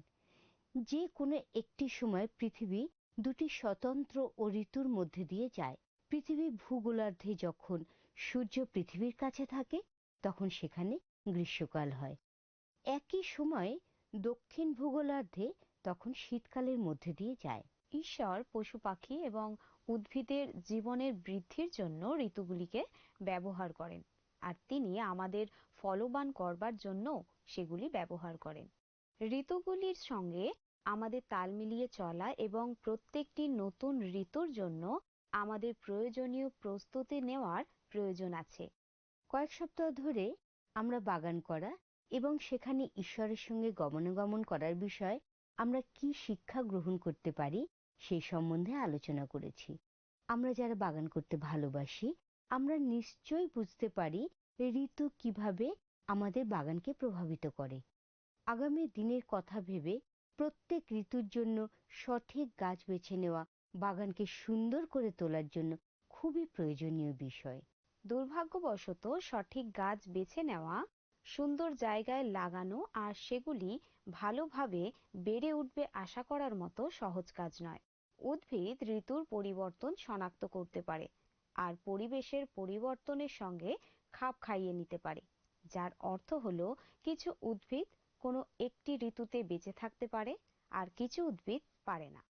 যে কোনো একটি সময় পৃথিবী দুটি স্বতন্ত্র ও ঋতুর মধ্যে দিয়ে যায়। পৃথিবী ভূগোলার্ধে যখন সূর্য পৃথিবীর কাছে থাকে তখন সেখানে গ্রীষ্মকাল হয়। একই সময়ে দক্ষিণ ভূগোলার্ধে তখন শীতকালের মধ্যে দিয়ে যায়। ঈশ্বর পশু পাখি এবং উদ্ভিদের জীবনের বৃদ্ধির জন্য ঋতুগুলিকে ব্যবহার করেন, আর তিনি আমাদের ফলবান করবার জন্য সেগুলি ব্যবহার করেন। ঋতুগুলির সঙ্গে আমাদের তাল মিলিয়ে চলা এবং প্রত্যেকটি নতুন ঋতুর জন্য আমাদের প্রয়োজনীয় প্রস্তুতি নেওয়ার প্রয়োজন আছে। কয়েক সপ্তাহ ধরে আমরা বাগান করা এবং সেখানে ঈশ্বরের সঙ্গে গমনাগমন করার বিষয়ে আমরা কি শিক্ষা গ্রহণ করতে পারি সেই সম্বন্ধে আলোচনা করেছি। আমরা যারা বাগান করতে ভালোবাসি আমরা নিশ্চয়ই বুঝতে পারি ঋতু কিভাবে আমাদের বাগানকে প্রভাবিত করে। আগামী দিনের কথা ভেবে প্রত্যেক ঋতুর জন্য সঠিক গাছ বেছে নেওয়া বাগানকে সুন্দর করে তোলার জন্য খুবই প্রয়োজনীয় বিষয়। দুর্ভাগ্যবশত সঠিক গাছ বেছে নেওয়া, সুন্দর জায়গায় লাগানো আর সেগুলি ভালোভাবে বেড়ে উঠবে আশা করার মতো সহজ কাজ নয়। উদ্ভিদ ঋতুর পরিবর্তন শনাক্ত করতে পারে আর পরিবেশের পরিবর্তনের সঙ্গে খাপ খাইয়ে নিতে পারে, যার অর্থ হলো কিছু উদ্ভিদ কোনো একটি ঋতুতে বেঁচে থাকতে পারে আর কিছু উদ্ভিদ পারে না।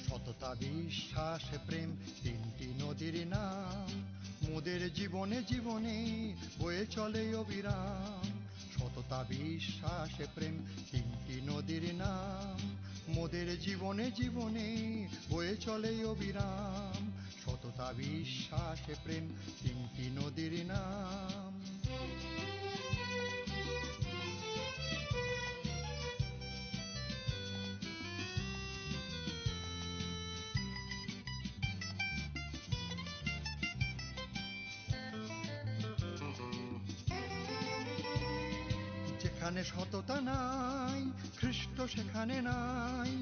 সততা বিশ্বাস প্রেম তিনটি নদীর নাম, মোদের জীবনে জীবনে বয়ে চলে অবিরাম। সততা বিশ্বাস প্রেম তিনটি নদীর নাম, মোদের জীবনে জীবনে বয়ে চলে অবিরাম। সততা বিশ্বাস প্রেম তিনটি নদীর নাম। যেখানে সততা নাই খ্রিস্ট সেখানে নাই,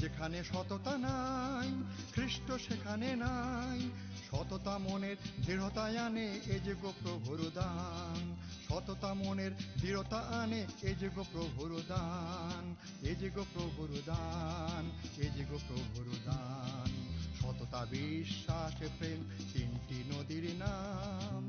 যেখানে সততা নাই খ্রিস্ট সেখানে নাই। সততা মনের দৃঢ়তায় আনে এ যে গো প্রভুর দান, সততা মনের দৃঢ়তা আনে এ যে গো প্রভুর দান, এ যে গো প্রভুর দান, এ যে গো প্রভুর দান। সততা বিশ্বাস প্রেম তিনটি নদীর নাম।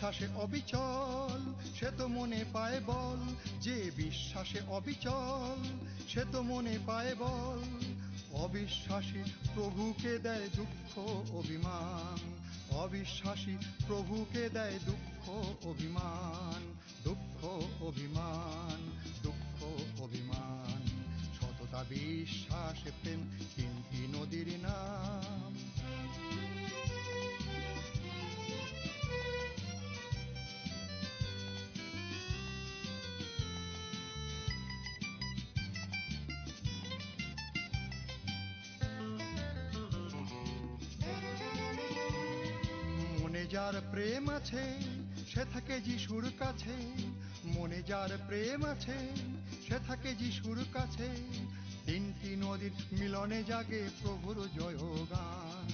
বিশ্বাসে অবিচল সে তো মনে পায় বল, যে বিশ্বাসে অবিচল সে তো মনে পায় বল। অবিশ্বাসী প্রভুকে দেয় দুঃখ অভিমান, অবিশ্বাসী প্রভুকে দেয় দুঃখ অভিমান, দুঃখ অভিমান, দুঃখ অভিমান। সততা বিশ্বাস প্রেম তিনটি নদীর নাম। মনে যার প্রেম আছে সে থাকে যিশুর কাছে, মনে যার প্রেম আছে সে থাকে যিশুর কাছে। তিনটি নদীর মিলনে জাগে প্রভুর জয়গান,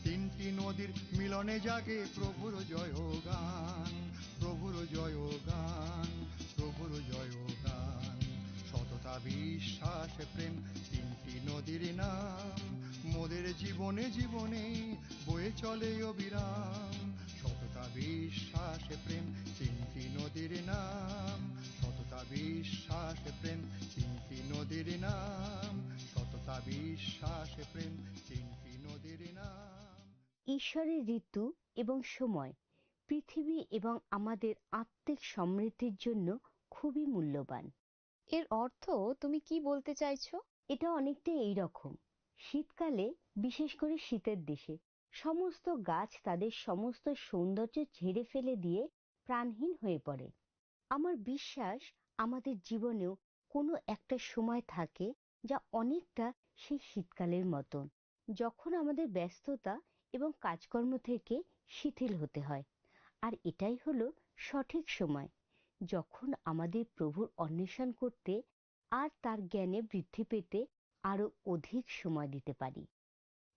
তিনটি নদীর মিলনে জাগে প্রভুর জয়গান, প্রভুর জয়গান, প্রভুর জয়গান। সততা বিশ্বাস প্রেম তিনটি নদীর নাম, মোদের জীবনে জীবনে বয়ে চলে অবিরাম। সততা বিশ্বাস প্রেম তিনটি নদীর নাম, সততা বিশ্বাস প্রেম তিনটি নদীর নাম, সততা বিশ্বাস প্রেম তিনটি নদীর নাম। ঈশ্বরের ঋতু এবং সময় পৃথিবী এবং আমাদের আত্মিক সমৃদ্ধির জন্য খুবই মূল্যবান। এর অর্থ তুমি কি বলতে চাইছো? এটা অনেকটা এইরকম, শীতকালে বিশেষ করে শীতের দেশে সমস্ত গাছ তাদের সমস্ত সৌন্দর্য ঝেড়ে ফেলে দিয়ে প্রাণহীন হয়ে পড়ে। আমার বিশ্বাস আমাদের জীবনেও কোনো একটা সময় থাকে যা অনেকটা সেই শীতকালের মতন, যখন আমাদের ব্যস্ততা এবং কাজকর্ম থেকে শিথিল হতে হয়। আর এটাই হলো সঠিক সময়, যখন আমাদের প্রভুর অন্বেষণ করতে আর তার জ্ঞানে বৃদ্ধি পেতে আরো অধিক সময় দিতে পারি।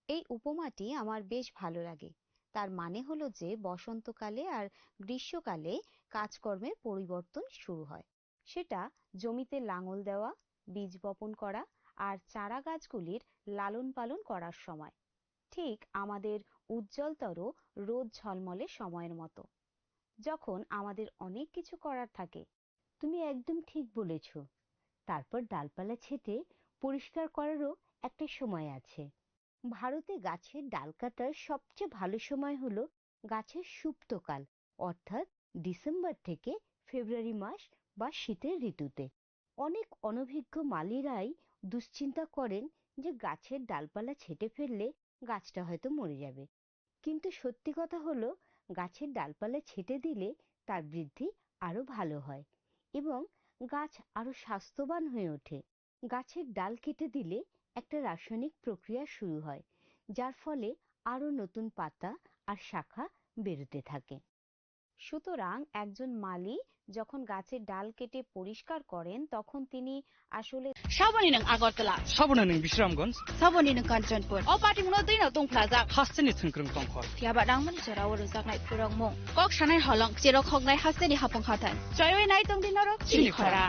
এই উপমাটি আমার বেশ ভালো লাগে। তার মানে হলো যে বসন্তকালে আর গ্রীষ্মকালে কাজকর্মের পরিবর্তন শুরু হয়। সেটা জমিতে লাঙল দেওয়া, বীজ বপন করা আর চারা গাছগুলির লালন পালন করার সময়, ঠিক আমাদের উজ্জ্বলতর রোদ ঝলমলে সময়ের মতো, যখন আমাদের অনেক কিছু করার থাকে। তুমি একদম ঠিক বলেছ। তারপর ডালপালা ছেঁটে পরিষ্কার করারও একটা সময় আছে। ভারতে গাছের ডাল কাটার সবচেয়ে ভালো সময় হলো গাছের সুপ্তকাল, অর্থাৎ ডিসেম্বর থেকে ফেব্রুয়ারি মাস বা শীতের ঋতুতে। অনেক অনভিজ্ঞ মালিরাই দুশ্চিন্তা করেন যে গাছের ডালপালা ছেঁটে ফেললে গাছটা হয়তো মরে যাবে, কিন্তু সত্যি কথা হলো গাছের ডালপালা ছেঁটে দিলে তার বৃদ্ধি আরো ভালো হয় এবং গাছ আরো স্বাস্থ্যবান হয়ে ওঠে। গাছের ডাল কেটে দিলে একটা রাসায়নিক প্রক্রিয়া শুরু হয়, যার ফলে আরো নতুন পাতা আর শাখা বেরোতে থাকে। সুতরাং একজন মালি যখন গাছের ডাল কেটে পরিষ্কার করেন, তখন তিনি আসলে সাবনি নং আগরতলা, সাবনা नों बिश्रामगंज, साबनि नों काञ्चनपुर, अ पार्टी मुनो दैनो दंफ्लाजाक, हास्टेनि थोंख्रों दंखर, याबा दांमोन जेराव रोजाकनाय फोरंमों, कक सानाय हलं जेराव खगनाय हास्टेनि हापं खाथाय, जयवे नाय दंदिनरो चिनिखरा।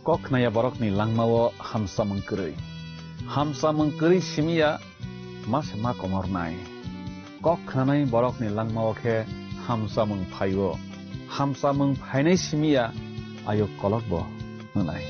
kok naya borok ni langmawo hamsa mengkeri simia mas ma komor nai kok khanai borok ni langmawo khe hamsa mengphainai simia ayo kolok bo nai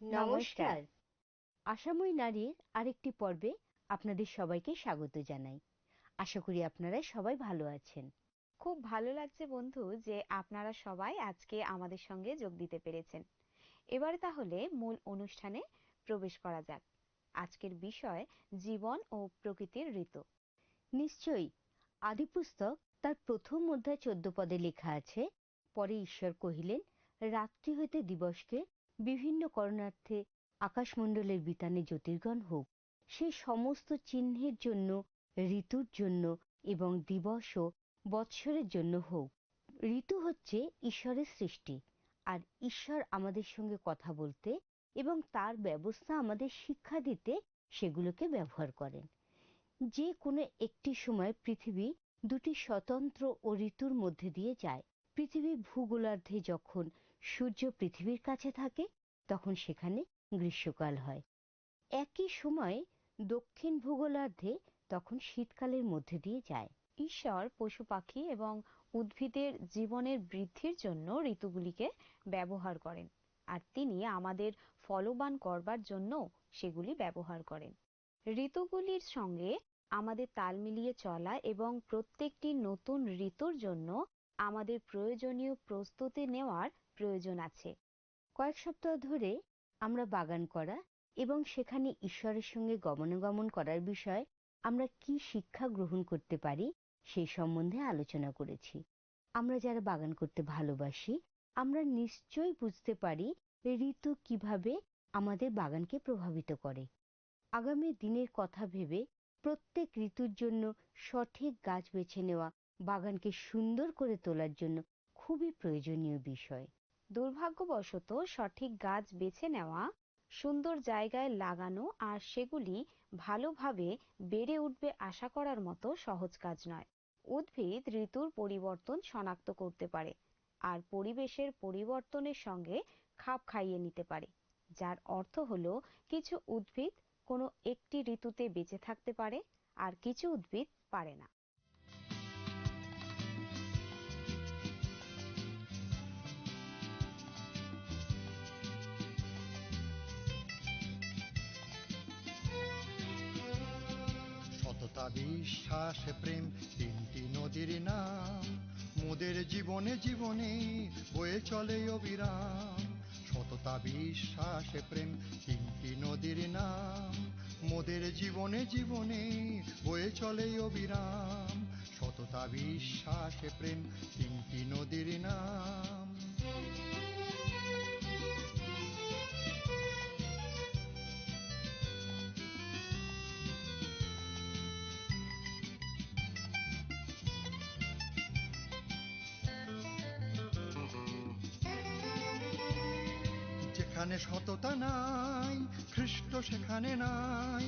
নমস্কার আশাময়ী নারীর আরেকটি পর্বে আপনাদের সবাইকে স্বাগত জানাই। আশা করি আপনারা সবাই ভালো আছেন। খুব ভালো লাগছে বন্ধু যে আপনারা সবাই আজকে আমাদের সঙ্গে যোগ দিতে পেরেছেন। এবারে তাহলে মূল অনুষ্ঠানে প্রবেশ করা যাক। আজকের বিষয় জীবন ও প্রকৃতির ঋতু। নিশ্চয়ই আদিপুস্তক তার প্রথম অধ্যায় 14 পদে লেখা আছে, পরে ঈশ্বর কহিলেন, রাত্রি হইতে দিবসকে বিভিন্ন করণার্থে আকাশমণ্ডলের বিতানে জ্যোতির্গণ হোক। সেই সমস্ত চিহ্নের জন্য, ঋতুর জন্য এবং দিবস ও বৎসরের জন্য হোক। ঋতু হচ্ছে ঈশ্বরের সৃষ্টি, আর ঈশ্বর আমাদের সঙ্গে কথা বলতে এবং তার ব্যবস্থা আমাদের শিক্ষা দিতে সেগুলোকে ব্যবহার করেন। যে কোনো একটি সময় পৃথিবী দুটি স্বতন্ত্র ও ঋতুর মধ্যে দিয়ে যায়। পৃথিবীর ভূগোলার্ধে যখন সূর্য পৃথিবীর কাছে থাকে তখন সেখানে গ্রীষ্মকাল হয়। একই সময়ে দক্ষিণ ভূগোলার্ধে তখন শীতকালের মধ্যে দিয়ে যায়। ঈশ্বর পশু পাখি এবং উদ্ভিদের জীবনের বৃদ্ধির জন্য ঋতুগুলিকে ব্যবহার করেন, আর তিনি আমাদের ফলবান করবার জন্য সেগুলি ব্যবহার করেন। ঋতুগুলির সঙ্গে আমাদের তাল মিলিয়ে চলা এবং প্রত্যেকটি নতুন ঋতুর জন্য আমাদের প্রয়োজনীয় প্রস্তুতি নেওয়ার প্রয়োজন আছে। কয়েক সপ্তাহ ধরে আমরা বাগান করা এবং সেখানে ঈশ্বরের সঙ্গে গমনাগমন করার বিষয়ে আমরা কি শিক্ষা গ্রহণ করতে পারি সেই সম্বন্ধে আলোচনা করেছি। আমরা যারা বাগান করতে ভালোবাসি আমরা নিশ্চয়ই বুঝতে পারি ঋতু কিভাবে আমাদের বাগানকে প্রভাবিত করে। আগামী দিনের কথা ভেবে প্রত্যেক ঋতুর জন্য সঠিক গাছ বেছে নেওয়া বাগানকে সুন্দর করে তোলার জন্য খুবই প্রয়োজনীয় বিষয়। দুর্ভাগ্যবশত সঠিক গাছ বেছে নেওয়া, সুন্দর জায়গায় লাগানো আর সেগুলি ভালোভাবে বেড়ে উঠবে আশা করার মতো সহজ কাজ নয়। উদ্ভিদ ঋতুর পরিবর্তন শনাক্ত করতে পারে আর পরিবেশের পরিবর্তনের সঙ্গে খাপ খাইয়ে নিতে পারে, যার অর্থ হলো কিছু উদ্ভিদ কোনো একটি ঋতুতে বেঁচে থাকতে পারে আর কিছু উদ্ভিদ পারে না। সততা বিশ্বাস প্রেম তিনটি নদীর নাম, মোদের জীবনে জীবনে বয়ে চলে অবিরাম। সততা বিশ্বাস প্রেম তিনটি নদীর নাম, মোদের জীবনে জীবনে বয়ে চলে অবিরাম। সততা বিশ্বাস প্রেম তিনটি নদীর নাম। যেখানে সততা নাই খ্রিস্ট সেখানে নাই,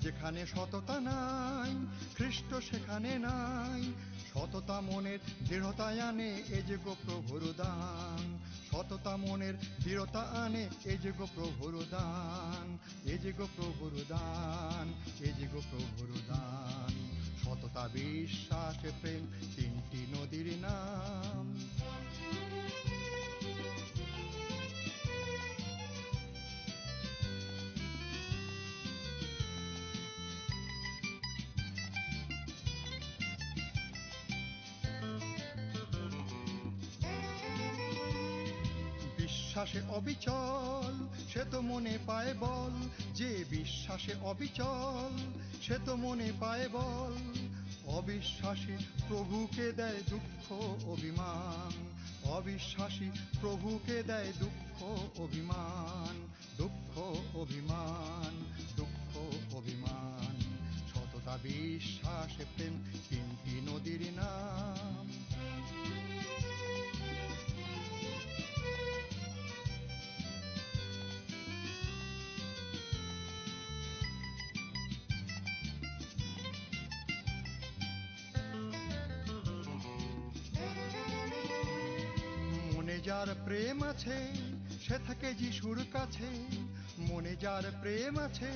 যেখানে সততা নাই খ্রিস্ট সেখানে নাই। সততা মনের দৃঢ়তা আনে এ যে গো প্রভুর দান, সততা মনের দৃঢ়তা আনে এ যে গো প্রভুর দান, এ যে গো প্রভুর দান, এ যে গো প্রভুর দান। সততা বিশ্বাস প্রেম তিনটি নদীর নাম। বিশ্বাসে অবিচল সে তো মনে পায় বল, যে বিশ্বাসে অবিচল সে তো মনে পায় বল। অবিশ্বাসী প্রভুকে দেয় দুঃখ অভিমান, অবিশ্বাসী প্রভুকে দেয় দুঃখ অভিমান, দুঃখ অভিমান, দুঃখ অভিমান। সততা বিশ্বাস প্রেম তিনটি নদীর নাম। মনে যার প্রেম আছে সে থাকে যিশুর কাছে, মনে যার প্রেম আছে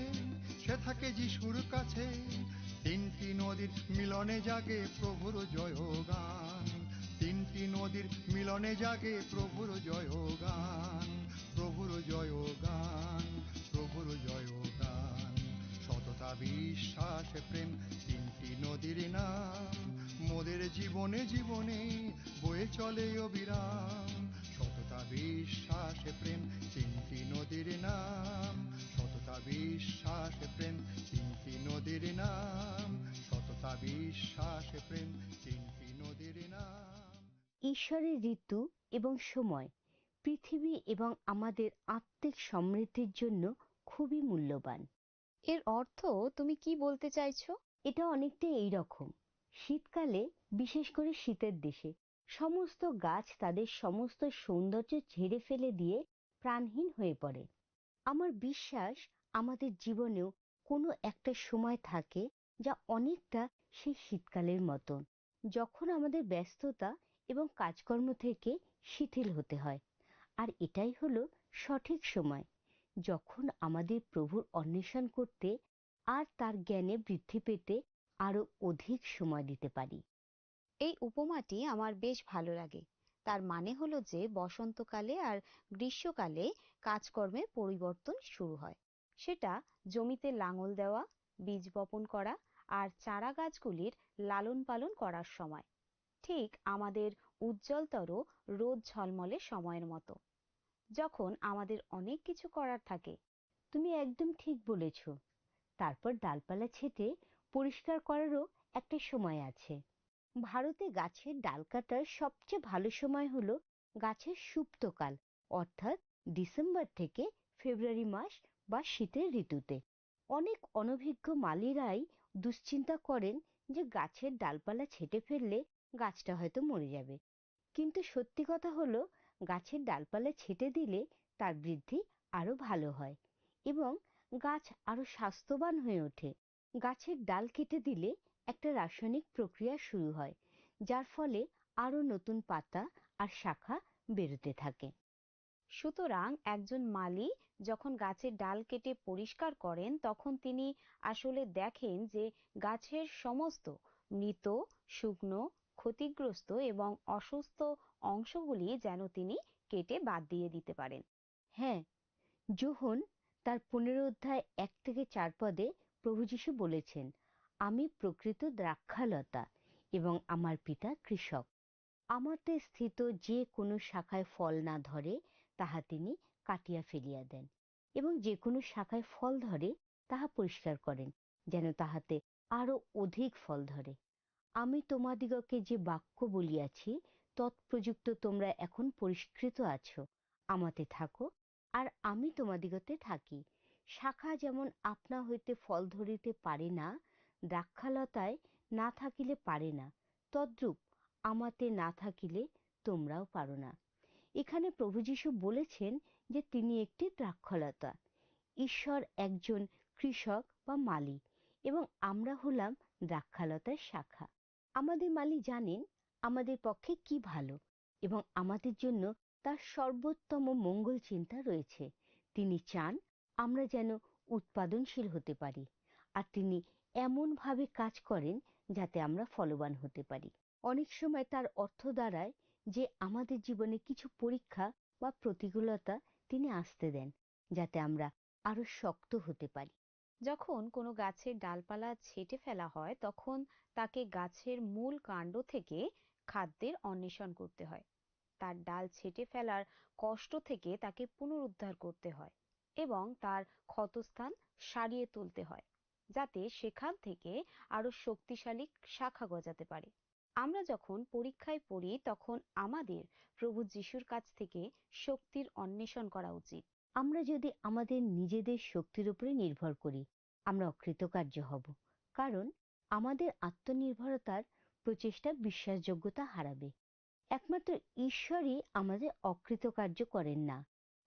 সে থাকে যিশুর কাছে। তিনটি নদীর মিলনে জাগে প্রভুর জয়গান, তিনটি নদীর মিলনে জাগে প্রভুর জয়গান, প্রভুর জয়গান, প্রভুর জয়গান। সততা বিশ্বাস প্রেম তিনটি নদীর নাম, মোদের জীবনে জীবনে বয়ে চলে অবিরাম। সততা বিশ্বাস প্রেম তিনটি নদীর নাম, সততা বিশ্বাস প্রেম তিনটি নদীর নাম, সততা বিশ্বাস প্রেম তিনটি নদীর নাম। ঈশ্বরের ঋতু এবং সময় পৃথিবী এবং আমাদের আত্মিক সমৃদ্ধির জন্য খুবই মূল্যবান। এর অর্থ তুমি কি বলতে চাইছো? এটা অনেকটা এইরকম, শীতকালে বিশেষ করে শীতের দেশে সমস্ত গাছ তাদের সমস্ত সৌন্দর্য ঝেড়ে ফেলে দিয়ে প্রাণহীন হয়ে পড়ে। আমার বিশ্বাস আমাদের জীবনেও কোনো একটা সময় থাকে যা অনেকটা সেই শীতকালের মতন, যখন আমাদের ব্যস্ততা এবং কাজকর্ম থেকে শিথিল হতে হয়। আর এটাই হলো সঠিক সময়, যখন আমাদের প্রভুর অন্বেষণ করতে আর তার জ্ঞানে বৃদ্ধি পেতে আরো অধিক সময় দিতে পারি। এই উপমাটি আমার বেশ ভালো লাগে। তার মানে হলো যে বসন্তকালে আর গ্রীষ্মকালে কাজকর্মের পরিবর্তন শুরু হয়। সেটা জমিতে লাঙল দেওয়া, বীজ বপন করা আর চারা গাছগুলির লালন পালন করার সময়, ঠিক আমাদের উজ্জ্বলতর রোদ ঝলমলে সময়ের মতো, যখন আমাদের অনেক কিছু করার থাকে। তুমি একদম ঠিক বলেছ। তারপর ডালপালা ছেঁটে পরিষ্কার করারও একটা সময় আছে। ভারতে গাছের ডাল কাটার সবচেয়ে ভালো সময় হলো গাছের সুপ্তকাল, অর্থাৎ ডিসেম্বর থেকে ফেব্রুয়ারি মাস বা শীতের ঋতুতে। অনেক অনভিজ্ঞ মালিরাই দুশ্চিন্তা করেন যে গাছের ডালপালা ছেঁটে ফেললে গাছটা হয়তো মরে যাবে। কিন্তু সত্যি কথা হলো, গাছের ডালপালা ছেঁটে দিলে তার বৃদ্ধি আরো ভালো হয় এবং গাছ আরো স্বাস্থ্যবান হয়ে ওঠে। গাছের ডাল কেটে দিলে একটা রাসায়নিক প্রক্রিয়া শুরু হয়, যার ফলে আরো নতুন পাতা আর শাখা বেরোতে থাকে। সুতরাং একজন মালি যখন গাছের ডাল কেটে পরিষ্কার করেন, তখন তিনি আসলে দেখেন যে গাছের সমস্ত মৃত, শুকনো, ক্ষতিগ্রস্ত এবং অসুস্থ অংশগুলি যেন তিনি কেটে বাদ দিয়ে দিতে পারেন। হ্যাঁ, যোহন তার 15 অধ্যায় 1 থেকে 4 পদে প্রভু যীশু বলেছেন, আমি প্রকৃত দ্রাক্ষালতা এবং আমার পিতা কৃষক। আমাতে স্থিত যে কোনো শাখায় ফল না ধরে তাহা তিনি কাটিয়া ফেলিয়া দেন, এবং যে কোনো শাখায় ফল ধরে তাহা পরিষ্কার করেন, যেন তাহাতে আরো অধিক ফল ধরে। আমি তোমাদিগকে যে বাক্য বলিয়াছি তৎপ্রযুক্ত তোমরা এখন পরিষ্কৃত আছো, আমাতে থাকো আর আমি তোমাদিগতে থাকি। শাখা যেমন আপনা হইতে ফল ধরিতে পারে না, দ্রাক্ষালতায় না থাকিলে পারে না, তদ্রূপ আমাতে না থাকিলে তোমরাও পারো না। এখানে প্রভু যীশু বলেছেন যে তিনি একটি দ্রাক্ষালতা, ঈশ্বর একজন কৃষক বা মালি, এবং আমরা হলাম দ্রাক্ষালতার শাখা। আমাদের মালি জানেন আমাদের পক্ষে কি ভালো, এবং আমাদের জন্য তার সর্বোত্তম মঙ্গল চিন্তা রয়েছে। তিনি চান আমরা যেন উৎপাদনশীল হতে পারি, আর তিনি এমন ভাবে কাজ করেন যাতে আমরা ফলবান হতে পারি। অনেক সময় তার অর্থ দাঁড়ায় যে আমাদের জীবনে কিছু পরীক্ষা বা প্রতিকূলতা তিনি আসতে দেন, যাতে আমরা আরো শক্ত হতে পারি। যখন কোনো গাছের ডালপালা ছেঁটে ফেলা হয়, তখন তাকে গাছের মূল কাণ্ড থেকে খাদ্যের অন্বেষণ করতে হয়। তার ডাল ছেঁটে ফেলার কষ্ট থেকে তাকে পুনরুদ্ধার করতে হয় এবং তার ক্ষতস্থান সারিয়ে তুলতে হয়, যাতে সেখান থেকে আরো শক্তিশালী শাখা গজাতে পারে। আমরা যখন পরীক্ষায় পড়ি তখন আমাদের প্রভু যিশুর কাছ থেকে শক্তির অন্বেষণ করা উচিত। আমরা যদি আমাদের নিজেদের শক্তির উপরে নির্ভর করি, আমরা অকৃতকার্য হব, কারণ আমাদের আত্মনির্ভরতার প্রচেষ্টা বিশ্বাসযোগ্যতা হারাবে। একমাত্র ঈশ্বরই আমাদের অকৃতকার্য করেন না।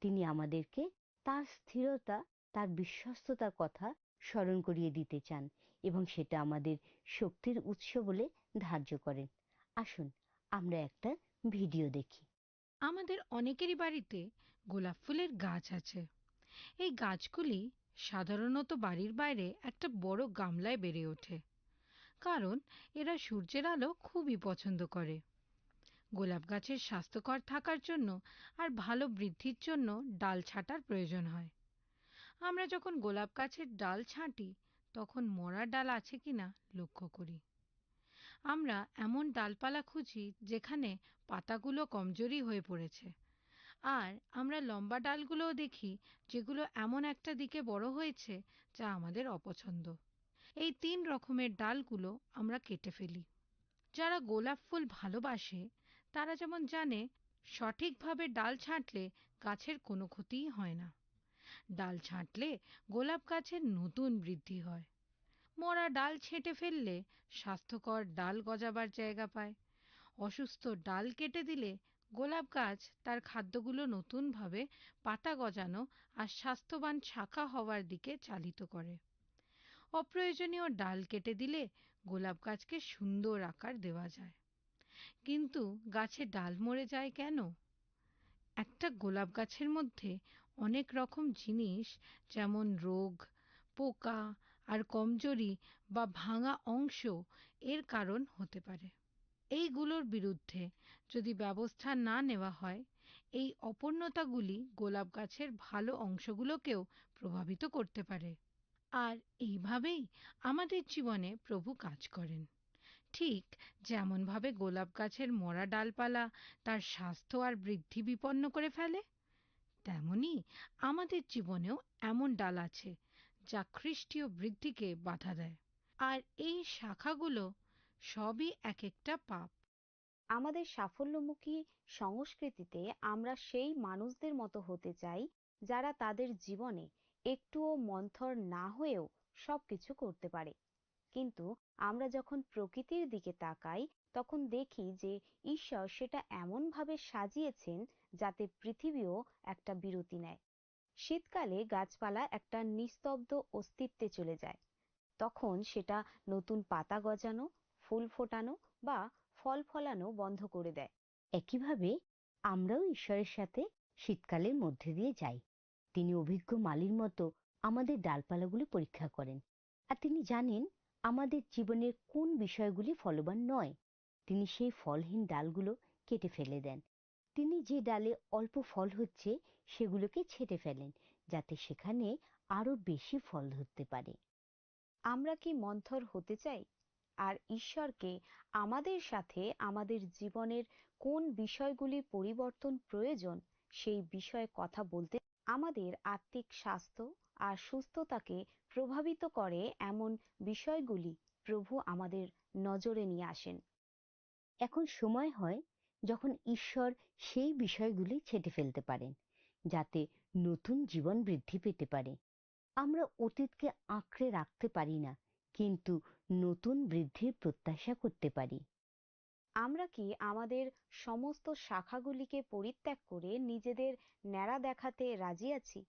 তিনি আমাদেরকে তার স্থিরতা, তার বিশ্বস্ততার কথা স্মরণ করিয়ে দিতে চান এবং সেটা আমাদের শক্তির উৎস বলে ধার্য করেন। আসুন আমরা একটা ভিডিও দেখি। আমাদের অনেকেরই বাড়িতে গোলাপ ফুলের গাছ আছে। এই গাছগুলি সাধারণত বাড়ির বাইরে একটা বড় গামলায় বেড়ে ওঠে, কারণ এরা সূর্যের আলো খুবই পছন্দ করে। গোলাপ গাছের স্বাস্থ্যকর থাকার জন্য আর ভালো বৃদ্ধির জন্য ডাল ছাঁটার প্রয়োজন হয়। আমরা যখন গোলাপ গাছের ডাল ছাঁটি তখন মরা ডাল আছে কিনা লক্ষ্য করি। আমরা এমন ডালপালা খুঁজি যেখানে পাতাগুলো কমজোরি হয়ে পড়েছে, আর আমরা লম্বা ডালগুলোও দেখি যেগুলো এমন একটা দিকে বড় হয়েছে যা আমাদের অপছন্দ। এই 3 রকমের ডালগুলো আমরা কেটে ফেলি। যারা গোলাপ ফুল ভালোবাসে তারা যেমন জানে, সঠিকভাবে ডাল ছাঁটলে গাছের কোনো ক্ষতিই হয় না। ডাল ছাঁটলে গোলাপ গাছের নতুন বৃদ্ধি হয়। মরা ডাল ছেঁটে ফেললে স্বাস্থ্যকর ডাল গজাবার জায়গা পায়। অসুস্থ ডাল কেটে দিলে গোলাপ গাছ তার খাদ্যগুলো নতুনভাবে পাতা গজানো আর স্বাস্থ্যবান শাখা হওয়ার দিকে চালিত করে। অপ্রয়োজনীয় ডাল কেটে দিলে গোলাপ গাছকে সুন্দর আকার দেওয়া যায়। কিন্তু গাছে ডাল মরে যায় কেন? একটা গোলাপ গাছের মধ্যে অনেক রকম জিনিস, যেমন রোগ, পোকা আর কমজোরি বা ভাঙা অংশ এর কারণ হতে পারে। এইগুলোর বিরুদ্ধে যদি ব্যবস্থা না নেওয়া হয়, এই অপূর্ণতাগুলি গোলাপ গাছের ভালো অংশগুলোকেও প্রভাবিত করতে পারে। আর এইভাবেই আমাদের জীবনে প্রভু কাজ করেন। ঠিক যেমনভাবে গোলাপ গাছের মরা ডালপালা তার স্বাস্থ্য আর বৃদ্ধি বিপন্ন করে ফেলে, তেমনি আমাদের জীবনেও এমন ডাল আছে যা খ্রিস্টীয় বৃদ্ধিকে বাধা দেয়। আর এই শাখাগুলো সবই এক একটা পাপ। আমাদের সাফল্যমুখী সংস্কৃতিতে আমরা সেই মানুষদের মতো হতে চাই যারা তাদের জীবনে একটুও মন্থর না হয়েও সবকিছু করতে পারে। কিন্তু আমরা যখন প্রকৃতির দিকে তাকাই তখন দেখি যে ঈশ্বর সেটা এমনভাবে সাজিয়েছেন যাতে পৃথিবীও একটা বিরতি নেয়। শীতকালে গাছপালা একটা নিস্তব্ধ অস্তিত্বে চলে যায়। তখন সেটা নতুন পাতা গজানো, ফুল ফোটানো বা ফল ফলানো বন্ধ করে দেয়। একইভাবে আমরাও ঈশ্বরের সাথে শীতকালের মধ্যে দিয়ে যাই। তিনি অভিজ্ঞ মালির মতো আমাদের ডালপালাগুলি পরীক্ষা করেন, আর তিনি জানেন আমাদের জীবনের কোন বিষয়গুলি ফলবান নয়। তিনি সেই ফলহীন ডালগুলো কেটে ফেলে দেন। তিনি যে ডালে অল্প ফল হচ্ছে সেগুলোকে ছেঁটে ফেলেন, যাতে সেখানে আরো বেশি ফল ধরতে পারে। আমরা কি মন্থর হতে চাই? আর ঈশ্বরকে আমাদের সাথে আমাদের জীবনের কোন বিষয়গুলি পরিবর্তন প্রয়োজন সেই বিষয়ে কথা বলতে, আমাদের আত্মিক স্বাস্থ্য আর সুস্থতাকে প্রভাবিত করে এমন বিষয়গুলি প্রভু আমাদের নজরে নিয়ে আসেন। এখন সময় হয় যখন ঈশ্বর সেই বিষয়গুলি ছেঁটে ফেলতে পারেন, যাতে নতুন জীবন বৃদ্ধি পেতে পারে। আমরা অতীতকে আঁকড়ে রাখতে পারি না, কিন্তু নতুন বৃদ্ধির প্রত্যাশা করতে পারি। আমরা কি আমাদের সমস্ত শাখাগুলিকে পরিত্যাগ করে নিজেদের ন্যাড়া দেখাতে রাজি আছি?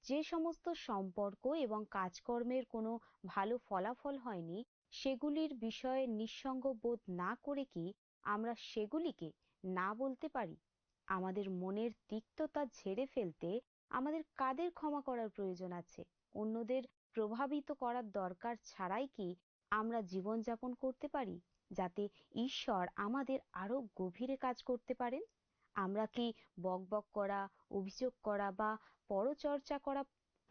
যে সমস্ত সম্পর্ক এবং কাজকর্মের কোনো ভালো ফলাফল হয়নি সেগুলির বিষয়ে নিঃসঙ্গ বোধ না করে কি আমরা সেগুলিকে না বলতে পারি? আমাদের মনের তিক্ততা ঝেড়ে ফেলতে আমাদের কাদের ক্ষমা করার প্রয়োজন আছে? অন্যদের প্রভাবিত করার দরকার ছাড়াই কি আমরা জীবনযাপন করতে পারি, যাতে ঈশ্বর আমাদের আরো গভীরে কাজ করতে পারেন? আমরা কি বকবক করা, অভিযোগ করা বা পরচর্চা করা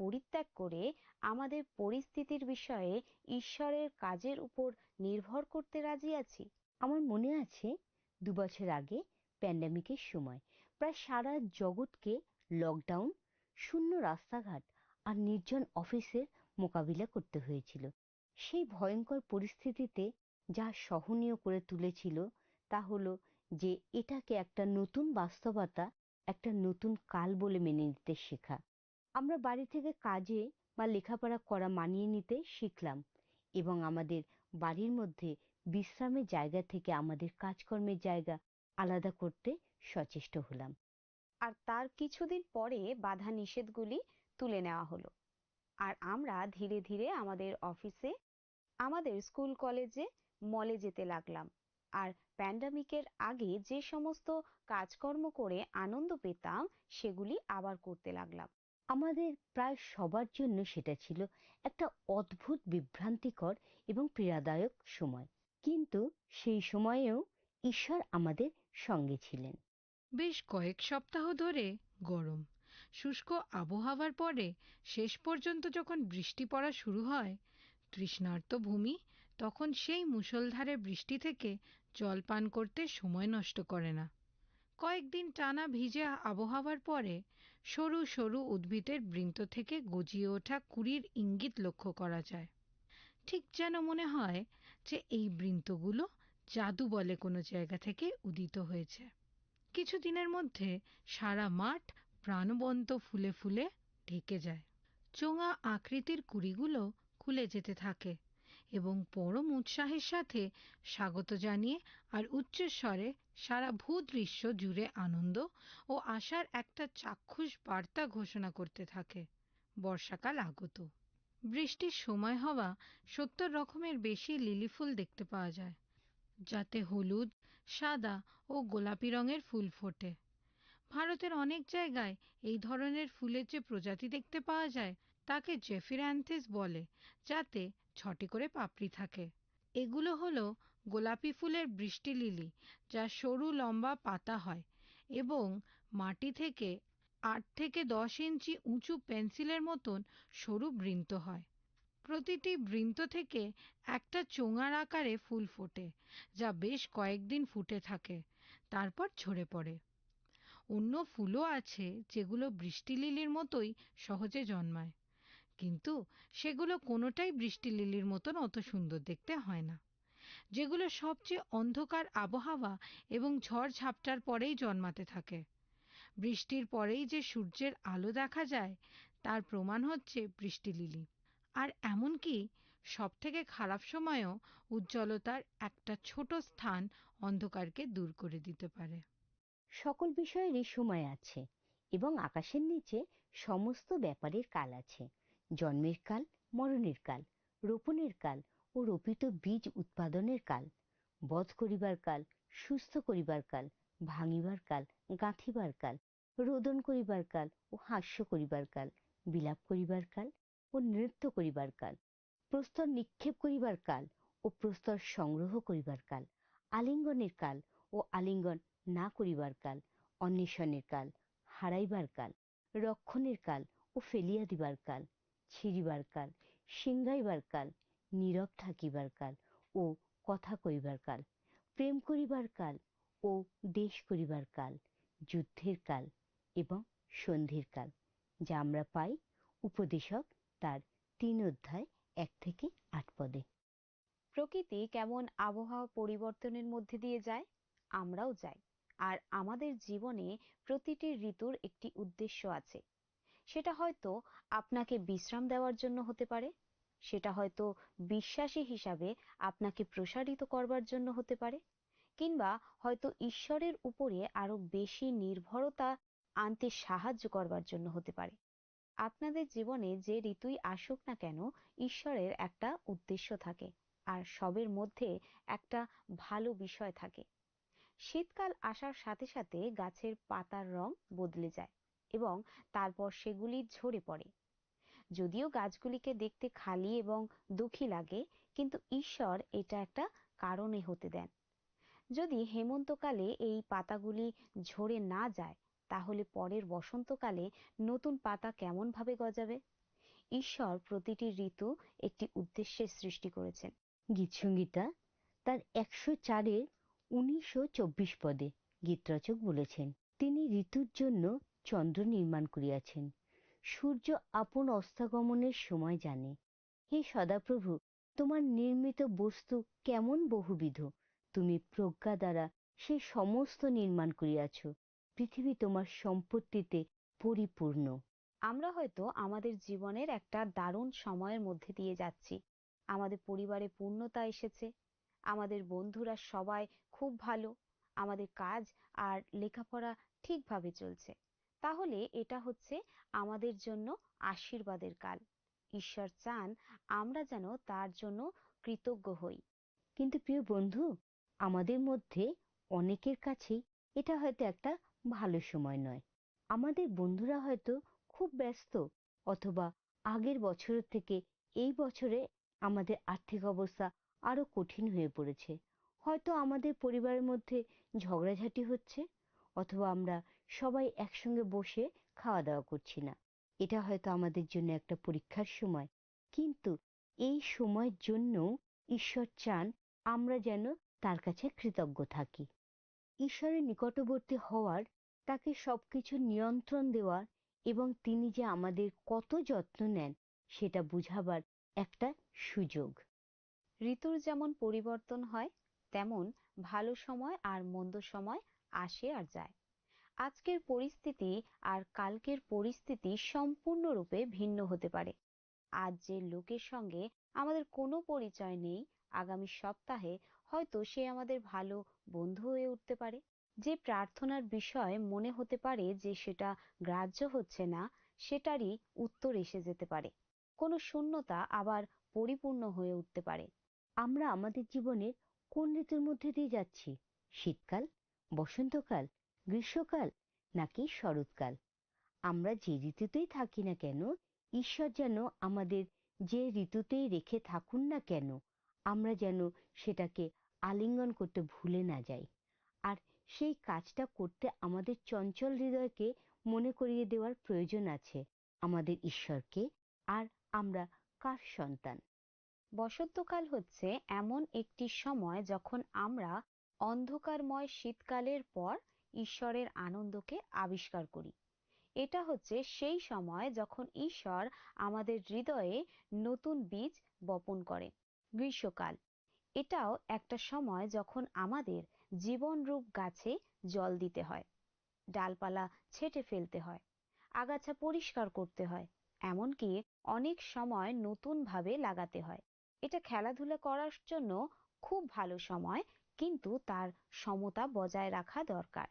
পরিত্যাগ করে আমাদের পরিস্থিতির বিষয়ে ঈশ্বরের কাজের উপর নির্ভর করতে রাজি আছি? আমার মনে আছে 2 বছর আগে প্যান্ডামিকের সময় প্রায় সারা জগৎকে লকডাউন, শূন্য রাস্তাঘাট আর নির্জন অফিসের মোকাবিলা করতে হয়েছিল। সেই ভয়ঙ্কর পরিস্থিতিতে যা সহনীয় করে তুলেছিল তা হলো যে এটাকে একটা নতুন বাস্তবতা, একটা নতুন কাল বলে মেনে নিতে শেখা। আমরা বাড়ি থেকে কাজে বা লেখাপড়া করা মানিয়ে নিতে শিখলাম এবং আমাদের বাড়ির মধ্যে বিশ্রামের জায়গা থেকে আমাদের কাজকর্মের জায়গা আলাদা করতে সচেষ্ট হলাম। আর তার কিছুদিন পরে বাধা নিষেধগুলি তুলে নেওয়া হলো, আর আমরা ধীরে ধীরে আমাদের অফিসে, আমাদের স্কুল কলেজে, মলে যেতে লাগলাম। আর প্যান্ডামিকের আগে যে সমস্ত কাজকর্ম করে আনন্দ পেতাম সেগুলি আবার করতে লাগলাম। আমাদের প্রায় সবার জন্য সেটা ছিল একটা অদ্ভুত, বিভ্রান্তিকর এবং পীড়াদায়ক সময়, কিন্তু সেই সময়েও ঈশ্বর আমাদের সঙ্গে ছিলেন। বেশ কয়েক সপ্তাহ ধরে গরম শুষ্ক আবহাওয়ার পরে শেষ পর্যন্ত যখন বৃষ্টি পড়া শুরু হয়, তৃষ্ণার্ত ভূমি তখন সেই মুষলধারে বৃষ্টি থেকে জল পান করতে সময় নষ্ট করে না। কয়েকদিন টানা ভিজে আবহাওয়ার পরে সরু সরু উদ্ভিদের বৃন্ত থেকে গজিয়ে ওঠা কুঁড়ির ইঙ্গিত লক্ষ্য করা যায়। ঠিক যেন মনে হয় যে এই বৃন্তগুলো জাদু বলে কোনো জায়গা থেকে উদিত হয়েছে। কিছুদিনের মধ্যে সারা মাঠ প্রাণবন্ত ফুলে ফুলে ঢেকে যায়। চোঙা আকৃতির কুঁড়িগুলো খুলে যেতে থাকে এবং পরম উৎসাহের সাথে স্বাগত জানিয়ে আর উচ্চস্বরে সারা ভূদৃশ্য জুড়ে আনন্দ ও আশার একটা চাক্ষুষ বার্তা ঘোষণা করতে থাকে, বর্ষাকাল আগত। বৃষ্টির সময় হওয়া 70 রকমের বেশি লিলি ফুল দেখতে পাওয়া যায়, যাতে হলুদ, সাদা ও গোলাপি রঙের ফুল ফোটে। ভারতের অনেক জায়গায় এই ধরনের ফুলের যে প্রজাতি দেখতে পাওয়া যায় তাকে জেফিরান্থিস বলে, যাতে 6টি করে পাপড়ি থাকে। এগুলো হলো গোলাপি ফুলের বৃষ্টি লিলি, যা সরু লম্বা পাতা হয় এবং মাটি থেকে 8 থেকে 10 ইঞ্চি উঁচু পেন্সিলের মতন সরু বৃন্ত হয়। প্রতিটি বৃন্ত থেকে একটা চোঙার আকারে ফুল ফোটে, যা বেশ কয়েকদিন ফুটে থাকে, তারপর ঝরে পড়ে। অন্য ফুলও আছে যেগুলো বৃষ্টি লিলির মতোই সহজে জন্মায়, কিন্তু সেগুলো কোনোটাই বৃষ্টি লিলির মতন অত সুন্দর দেখতে হয় না। যেগুলো সবচেয়ে অন্ধকার আবহাওয়া এবং ঝড় ঝাপটার পরেই জন্মাতে থাকে। বৃষ্টির পরেই যে সূর্যের আলো দেখা যায় তার প্রমাণ হচ্ছে বৃষ্টি লিলি। আর এমনকি সবথেকে খারাপ সময়েও উজ্জ্বলতার একটা ছোট স্থান অন্ধকারকে দূর করে দিতে পারে। সকল বিষয়েরই সময় আছে এবং আকাশের নিচে সমস্ত ব্যাপারের কাল আছে। জন্মের কাল, মরণের কাল, রোপণের কাল ও রোপিত বীজ উৎপাদনের কাল, বধ করিবার কাল, সুস্থ করিবার কাল, ভাঙিবার কাল, গাঁথিবার কাল, রোদন করিবার কাল ও হাস্য করিবার কাল, বিলাপ করিবার কাল ও নৃত্য করিবার কাল, প্রস্তর নিক্ষেপ করিবার কাল ও প্রস্তর সংগ্রহ করিবার কাল, আলিঙ্গনের কাল ও আলিঙ্গন না করিবার কাল, অন্বেষণের কাল, হারাইবার কাল, রক্ষণের কাল ও ফেলিয়া দিবার কাল, ছিঁড়িবার কাল, সিংগাইবার কাল, নীরব থাকিবার কাল ও কথা কইবার কাল, প্রেম করিবার কাল ও দেশ করিবার কাল, যুদ্ধের কাল এবং সন্ধির কাল, যা আমরা পাই উপদেশক তার 3 অধ্যায় 1 থেকে 8 পদে। প্রকৃতি কেমন আবহাওয়া পরিবর্তনের মধ্যে দিয়ে যায়, আমরাও যাই। আর আমাদের জীবনে প্রতিটি ঋতুর একটি উদ্দেশ্য আছে। সেটা হয়তো আপনাকে বিশ্রাম দেওয়ার জন্য হতে পারে, সেটা হয়তো বিশ্বাসী হিসাবে আপনাকে প্রসারিত করবার জন্য হতে পারে, কিংবা হয়তো ঈশ্বরের উপরে আরো বেশি নির্ভরতা আনতে সাহায্য করবার জন্য হতে পারে। আপনাদের জীবনে যে ঋতুই আসুক না কেন, ঈশ্বরের একটা উদ্দেশ্য থাকে, আর সবের মধ্যে একটা ভালো বিষয় থাকে। শীতকাল আসার সাথে সাথে গাছের পাতার রং বদলে যায় এবং তারপর সেগুলি ঝরে পড়ে। যদিও গাছগুলিকে দেখতে খালি এবং দুঃখী লাগে, কিন্তু ঈশ্বর এটা একটা কারণে হতে দেন। যদি হেমন্তকালে এই পাতাগুলি ঝরে না যায়, তাহলে পরের বসন্তকালে নতুন পাতা কেমন ভাবে গজাবে? ঈশ্বর প্রতিটি ঋতু একটি উদ্দেশ্যের সৃষ্টি করেছেন। গীতসংগীতা তার 104-19-24 পদে গীতরচক বলেছেন। তিনি ঋতুর জন্য চন্দ্র নির্মাণ করিয়াছেন। সূর্য আপন অস্তাগমনের সময় জানে। হে সদাপ্রভু, তোমার নির্মিত বস্তু কেমন বহুবিধ, তুমি প্রজ্ঞা দ্বারা সেই সমস্ত নির্মাণ করিয়াছ। পৃথিবী তোমার সম্পত্তিতে পরিপূর্ণ। আমরা হয়তো আমাদের জীবনের একটা দারুণ সময়ের মধ্যে দিয়ে যাচ্ছি। আমাদের পরিবারে পূর্ণতা এসেছে, আমাদের বন্ধুরা সবাই খুব ভালো, আমাদের কাজ আর লেখাপড়া ঠিকভাবে চলছে। তাহলে এটা হচ্ছে আমাদের জন্য আশীর্বাদের কাল। ঈশ্বর চান আমরা যেন তার জন্য কৃতজ্ঞ হই। কিন্তু প্রিয় বন্ধু, আমাদের মধ্যে অনেকের কাছেই এটা হয়তো একটা ভালো সময় নয়। আমাদের বন্ধুরা হয়তো খুব ব্যস্ত, অথবা আগের বছরের থেকে এই বছরে আমাদের আর্থিক অবস্থা আরো কঠিন হয়ে পড়েছে। হয়তো আমাদের পরিবারের মধ্যে ঝগড়াঝাটি হচ্ছে, অথবা আমরা সবাই একসঙ্গে বসে খাওয়া দাওয়া করছি না। এটা হয়তো আমাদের জন্য একটা পরীক্ষার সময়। কিন্তু এই সময়ের জন্য ঈশ্বর চান আমরা যেন তার কাছে কৃতজ্ঞ থাকি। ঈশ্বরের নিকটবর্তী হওয়ার, তাকে সবকিছু নিয়ন্ত্রণ দেওয়ার এবং তিনি যে আমাদের কত যত্ন নেন সেটা বুঝাবার একটা সুযোগ। ঋতুর যেমন পরিবর্তন হয়, তেমন ভালো সময় আর মন্দ সময় আসে আর যায়। আজকের পরিস্থিতি আর কালকের পরিস্থিতি সম্পূর্ণরূপে ভিন্ন হতে পারে। আজ যে লোকের সঙ্গে আমাদের কোনো পরিচয় নেই, আগামী সপ্তাহে হয়তো সে আমাদের ভালো বন্ধু হয়ে উঠতে পারে। যে প্রার্থনার বিষয় মনে হতে পারে যে সেটা গ্রাহ্য হচ্ছে না, সেটারই উত্তর এসে যেতে পারে। কোনো শূন্যতা আবার পরিপূর্ণ হয়ে উঠতে পারে। আমরা আমাদের জীবনের কোন ঋতুর মধ্যে দিয়ে যাচ্ছি? শীতকাল, বসন্তকাল, গ্রীষ্মকাল নাকি শরৎকাল? আমরা যে ঋতুতেই থাকি না কেন, ঈশ্বর যেন আমাদের যে ঋতুতেই রেখে থাকুন না কেন, আমরা যেন সেটাকে আলিঙ্গন করতে ভুলে না যাই। আর সেই কাজটা করতে আমাদের চঞ্চল হৃদয়কে মনে করিয়ে দেওয়ার প্রয়োজন আছে আমাদের ঈশ্বরকে, আর আমরা কার সন্তান। বসন্তকাল হচ্ছে এমন একটি সময় যখন আমরা অন্ধকারময় শীতকালের পর ঈশ্বরের আনন্দকে আবিষ্কার করি। এটা হচ্ছে সেই সময় যখন ঈশ্বর আমাদের হৃদয়ে নতুন বীজ বপন করে। গ্রীষ্মকাল এটাও একটা সময় যখন আমাদের জীবনরূপ গাছে জল দিতে হয়, ডালপালা ছেঁটে ফেলতে হয়, আগাছা পরিষ্কার করতে হয়, এমনকি অনেক সময় নতুন ভাবে লাগাতে হয়। এটা খেলাধুলা করার জন্য খুব ভালো সময়, কিন্তু তার সমতা বজায় রাখা দরকার।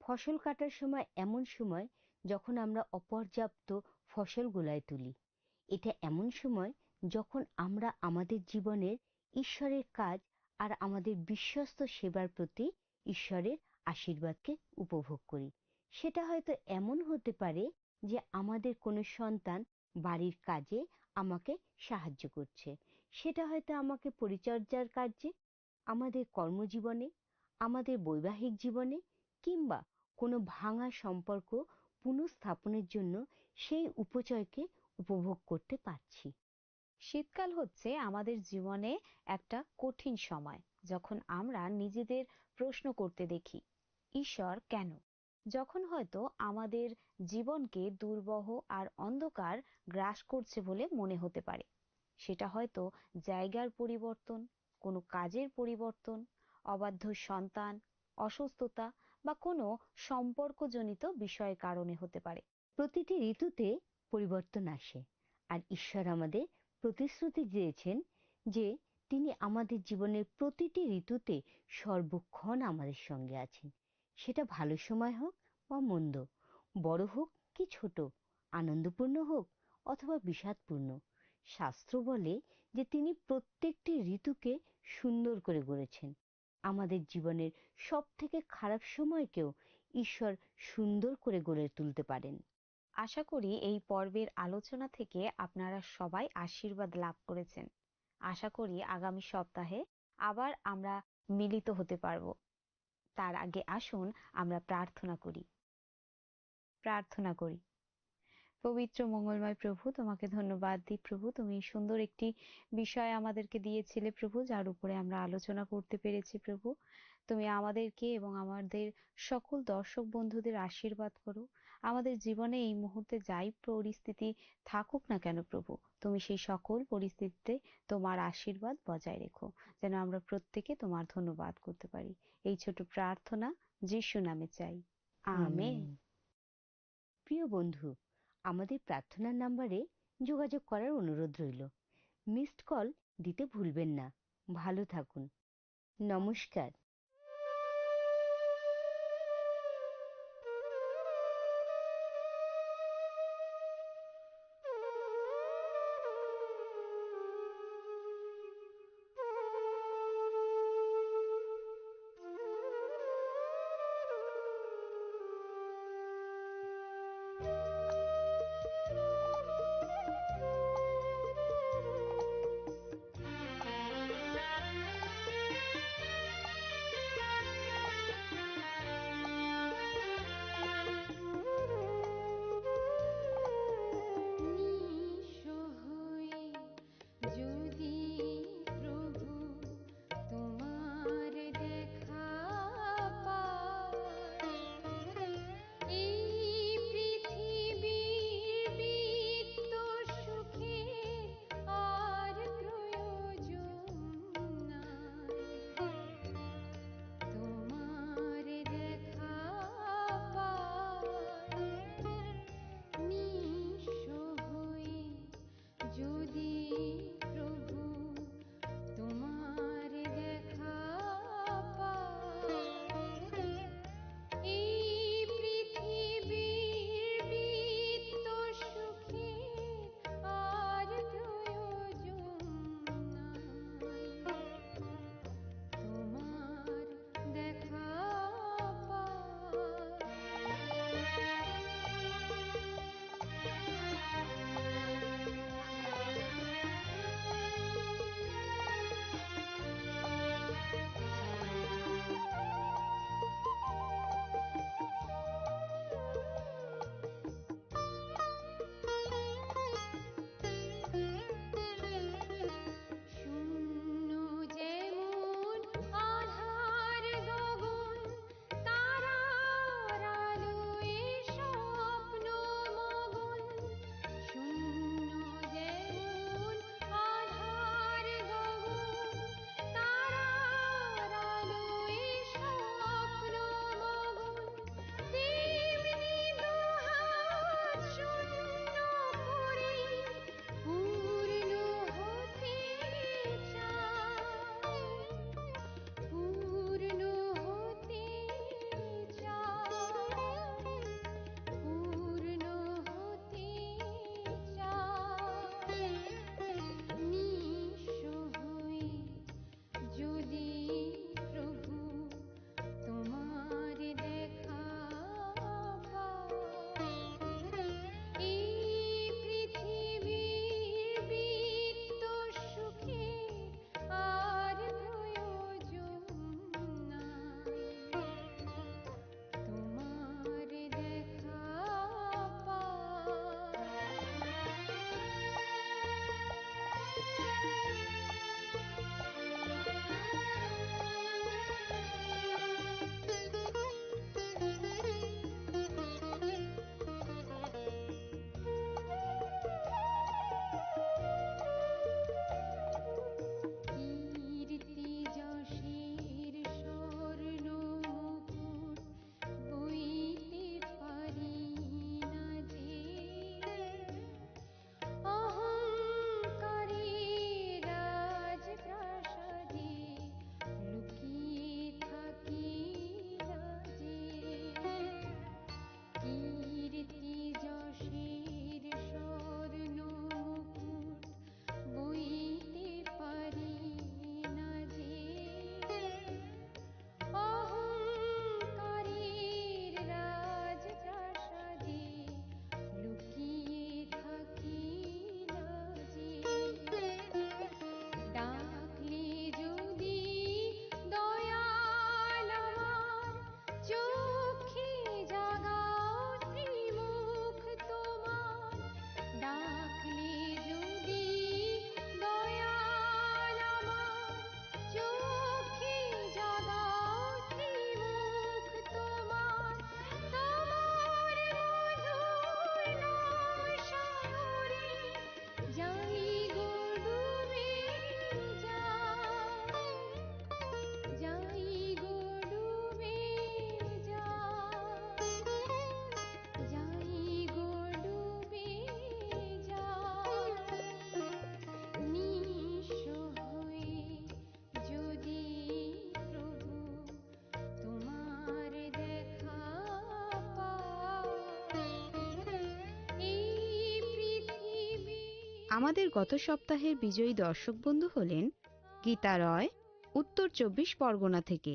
ফসল কাটার সময় এমন সময় যখন আমরা অপর্যাপ্ত ফসল গোলায় তুলি। এটা এমন সময় যখন আমরা আমাদের জীবনের ঈশ্বরের কাজ আর আমাদের বিশ্বস্ত সেবার প্রতি ঈশ্বরের আশীর্বাদকে উপভোগ করি। সেটা হয়তো এমন হতে পারে যে আমাদের কোনো সন্তান বাড়ির কাজে আমাকে সাহায্য করছে, সেটা হয়তো আমাকে পরিচর্যার কাজে, আমাদের কর্মজীবনে, আমাদের বৈবাহিক জীবনে, কিংবা কোনো ভাঙা সম্পর্ক পুনঃস্থাপনের জন্য সেই উপচয়কে উপভোগ করতে পারছি। শীতকাল হচ্ছে আমাদের জীবনে একটা কঠিন সময়, যখন আমরা নিজেদের প্রশ্ন করতে দেখি, ঈশ্বর কেন? যখন হয়তো আমাদের জীবনকে দুর্বহ আর অন্ধকার গ্রাস করছে বলে মনে হতে পারে। সেটা হয়তো জায়গার পরিবর্তন, কোনো কাজের পরিবর্তন, অবাধ্য সন্তান, অসুস্থতা বা কোনো সম্পর্কজনিত বিষয়ের কারণে হতে পারে। প্রতিটি ঋতুতে পরিবর্তন আসে, আর ঈশ্বর আমাদের প্রতিশ্রুতি দিয়েছেন যে তিনি আমাদের জীবনের প্রতিটি ঋতুতে সর্বক্ষণ আমাদের সঙ্গে আছেন। সেটা ভালো সময় হোক বা মন্দ, বড় হোক কি ছোট, আনন্দপূর্ণ হোক অথবা বিষাদপূর্ণ। শাস্ত্র বলে যে তিনি প্রত্যেকটি ঋতুকে সুন্দর করে গড়েছেন। আমাদের জীবনের সব থেকে খারাপ সময়কেও ঈশ্বর সুন্দর করে গড়ে তুলতে পারেন। আশা করি এই পর্বের আলোচনা থেকে আপনারা সবাই আশীর্বাদ লাভ করেছেন। আশা করি আগামী সপ্তাহে আবার আমরা মিলিত হতে পারবো। তার আগে আসুন আমরা প্রার্থনা করি। প্রার্থনা করি। পবিত্র মঙ্গলময় প্রভু, তোমাকে ধন্যবাদ দিই প্রভু, তুমি সুন্দর একটি বিষয় আমাদেরকে দিয়েছিলে প্রভু, যার উপরে আমরা আলোচনা করতে পেরেছি প্রভু। তুমি আমাদেরকে এবং আমাদের সকল দর্শক বন্ধুদের আশীর্বাদ করো। আমাদের জীবনে এই মুহূর্তে যাই পরিস্থিতি থাকুক না কেন প্রভু, তুমি সেই সকল পরিস্থিতিতে তোমার আশীর্বাদ বজায় রেখো, যেন আমরা প্রত্যেকে তোমার ধন্যবাদ করতে পারি। এই ছোট প্রার্থনা যিশু নামে চাই, আমেন। প্রিয় বন্ধু, আমাদের প্রার্থনার নাম্বারে যোগাযোগ করার অনুরোধ রইল। মিসড কল দিতে ভুলবেন না। ভালো থাকুন। নমস্কার। আমাদের গত সপ্তাহের বিজয়ী দর্শক বন্ধু হলেন গীতা রয়, উত্তর 24 পরগনা থেকে।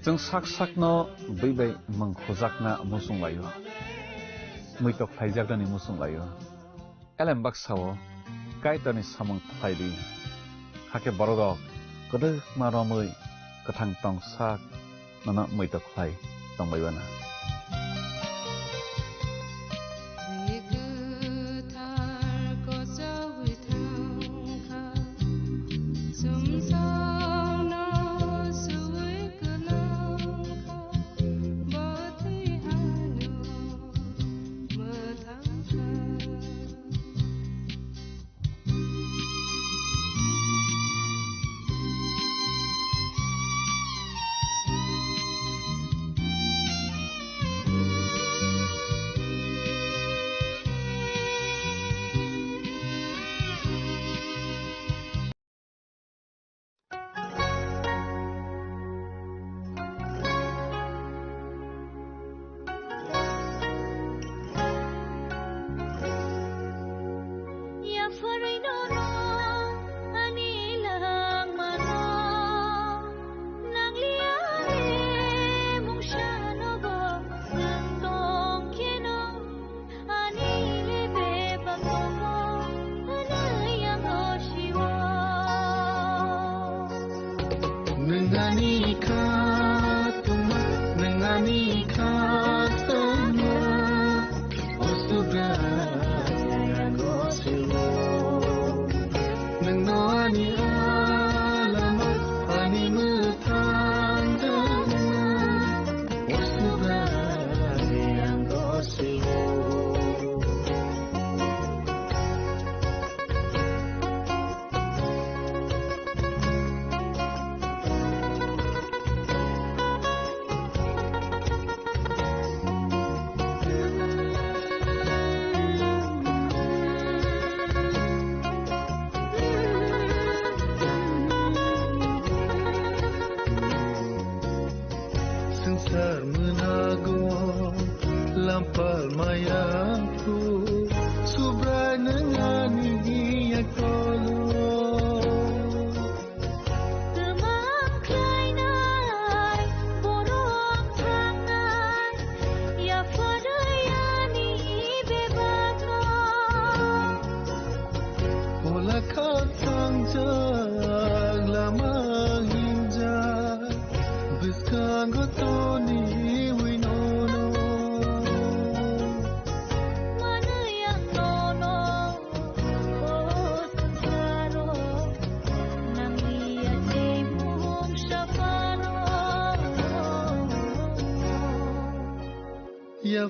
जों sak sakno by mangkhojakna musung layo muitok phaijakdani musung layo elem baksao kaitani samung phaidi hake borok kodok maromui kathang tong sak nana muitok phai tongbaibana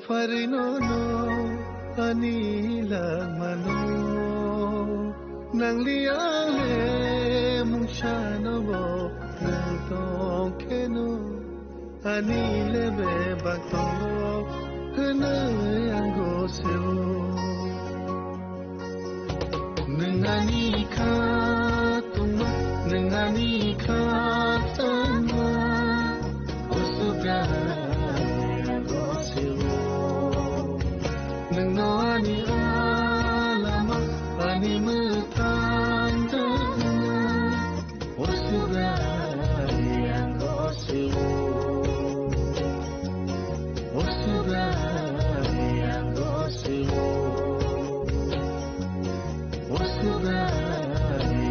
Farino no anila mano nang liale mung shano bo nang keno anile be bato hana yango seo nangani kha tum nangani kha tanga osubra Nani alama ani mutandana osubari angosiwo osubari angosiwo osubari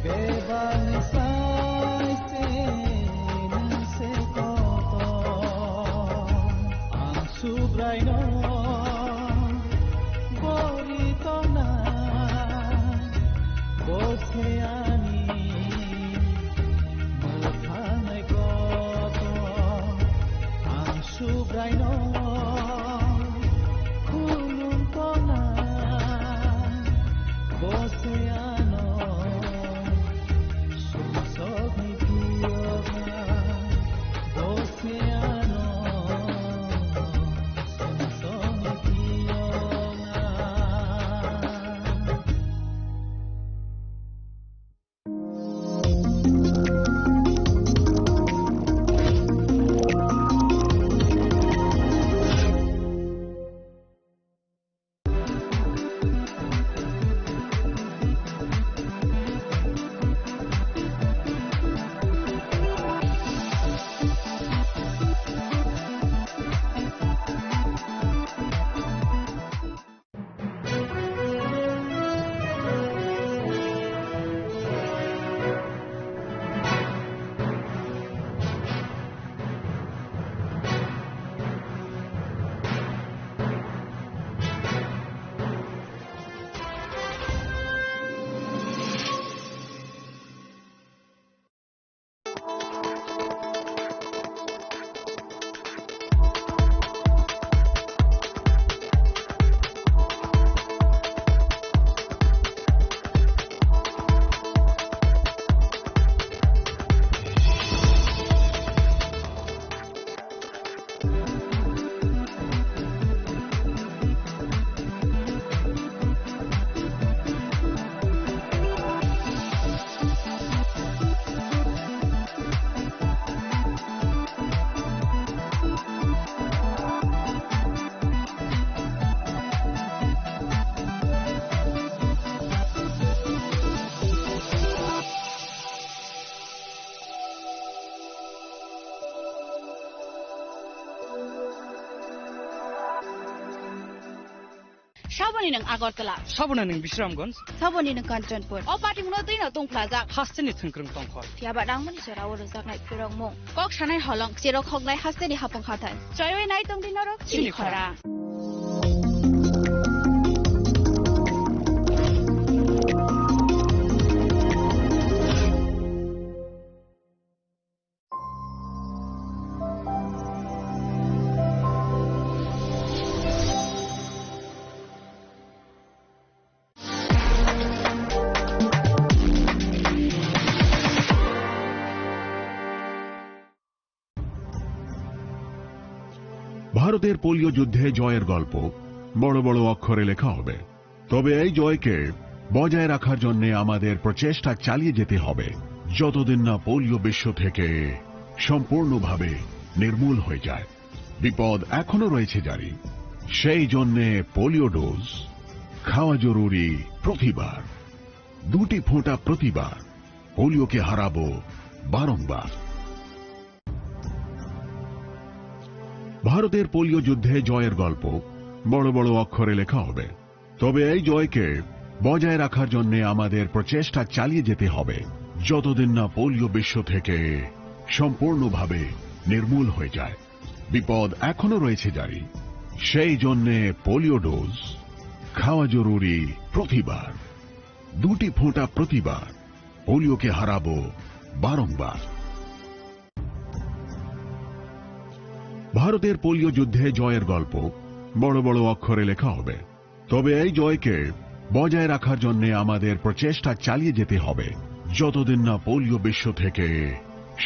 Beba Saboni nang Agartala. Sabona ning Bishramganj. Saboni nang Kanchanpur. O party muna tui na tong plaza. Hasteni thungkrung tongkhor. Tiaba dang mani sora oro zaknai pirong mong. Kok shanai holong jerok hognai hasteni hapong khatai. Choyoi nai tong dinoro chini khara. ভারতের polio যুদ্ধে জয়ের গল্প বড় বড় অক্ষরে লেখা হবে, তবে এই জয়কে বজায় রাখার জন্য আমাদের প্রচেষ্টা চালিয়ে যেতে হবে যতদিন না পোলিও বিশ্ব থেকে সম্পূর্ণভাবে নির্মূল হয়ে যায়। বিপদ এখনো রয়েছে জারি, সেই জন্য পোলিও ডোজ খাওয়া জরুরি প্রতিবার, 2টি ফোঁটা প্রতিবার। পোলিওকে হারাবো বারংবার। ভারতের পোলিও যুদ্ধে জয়ের গল্প বড় বড় অক্ষরে লেখা হবে, তবে এই জয়কে বজায় রাখার জন্য আমাদের প্রচেষ্টা চালিয়ে যেতে হবে যতদিন না পোলিও বিশ্ব থেকে সম্পূর্ণভাবে নির্মূল হয়ে যায়। বিপদ এখনো রয়েছে জারি, সেই জন্য পোলিও ডোজ খাওয়া জরুরি প্রতিবার, 2টি ফোঁটা প্রতিবার। পোলিওকে হারাবো বারংবার। ভারতের পোলিও যুদ্ধে জয়ের গল্প বড় বড় অক্ষরে লেখা হবে, তবে এই জয়কে বজায় রাখার জন্য আমাদের প্রচেষ্টা চালিয়ে যেতে হবে যতদিন না পোলিও বিশ্ব থেকে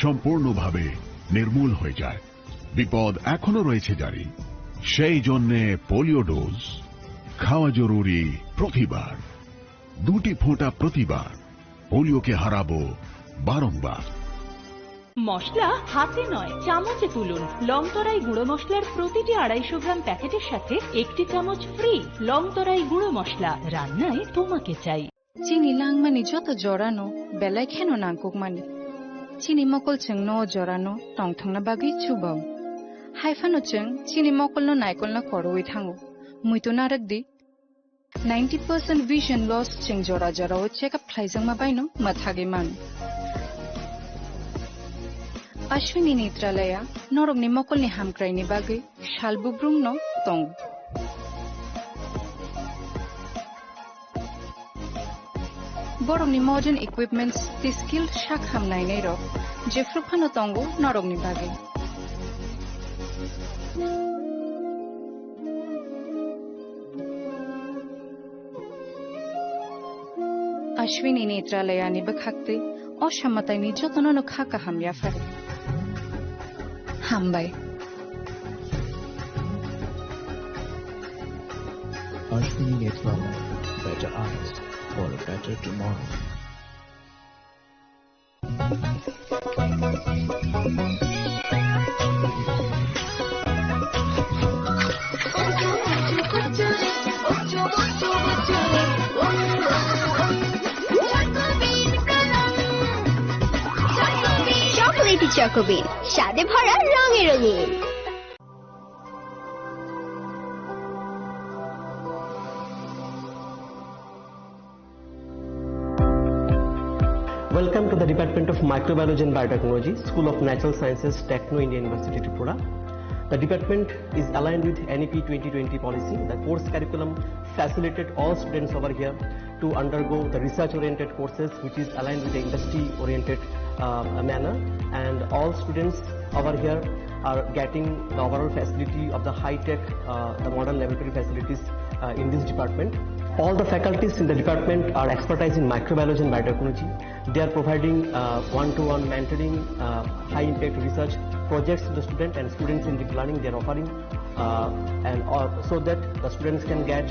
সম্পূর্ণভাবে নির্মূল হয়ে যায়। বিপদ এখনো রয়েছে জারি, সেই জন্য পোলিও ডোজ খাওয়া জরুরি প্রতিবার, 2টি ফোঁটা প্রতিবার। পোলিওকে হারাবো বারংবার। মশলা হাতে নয় চামচে তুলুন। লংতরাই গুঁড়ো মশলার প্রতিটি 250 গ্রাম প্যাকেটের সাথে 1টি চামচ ফ্রি। লংতরাই গুঁড়ো মশলা, রান্নায় তোমাকে চাই। চিনি লাংমানি যত জরানো বেলায় খেন নাংকুকমানি চিনি মকল চং ন জরানো টংথাংনা বাগি চুবাও হাইফানো চং চিনি মকল ন নাইকল না করওই থাঙ্গো মুইতো নারক দি 90% vision loss ching jora jara o check up thaisang ma baino mathage man Ashwini Netralaya norok ni mokol ni hamkrai ni bagai shalbubrum no tong borok ni modern equipments ti skill shak hamnai nei ro jefruphano tongo norok ni bagai Ashwini Netralaya ni bakhakte অসামতায় নির্যাতন খাকা হামিয়া ফেলে হামবাই Ashwini Netralaya, better eyes for a better tomorrow. চকোবিন স্বাদে ভরা রঙে রঙিন Welcome to the Department of Microbiology and Biotechnology, School of Natural Sciences, Techno India University, Tripura. The department is aligned with NEP 2020 policy. The course curriculum facilitated all students over here to undergo the research-oriented courses, which is aligned with the industry-oriented manner, and all students over here are getting the overall facility of the high-tech, the modern laboratory facilities in this department. All the faculties in the department are expertise in microbiology and biotechnology. They are providing one-to-one mentoring, high-impact research projects to the student, and students in deep learning they are offering, and so that the students can get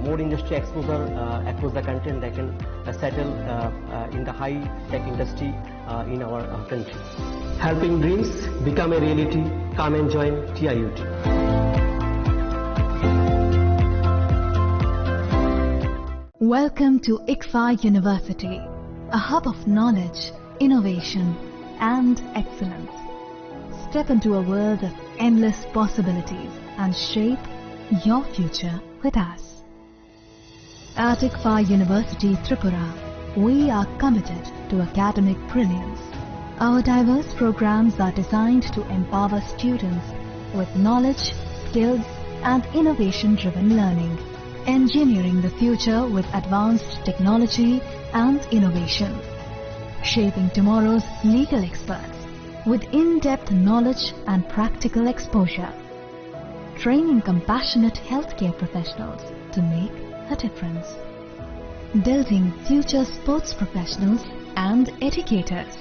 more industry exposure across the country, and they can settle in the high-tech industry in our country. Helping dreams become a reality. Come and join TIUT. Welcome to ICFA University, a hub of knowledge, innovation, and excellence. Step into a world of endless possibilities and shape your future with us. At ICFA University, Tripura, we are committed to academic brilliance. Our diverse programs are designed to empower students with knowledge, skills, and innovation-driven learning, engineering the future with advanced technology and innovation, shaping tomorrow's legal experts with in-depth knowledge and practical exposure, training compassionate healthcare professionals to make a difference, building future sports professionals and educators.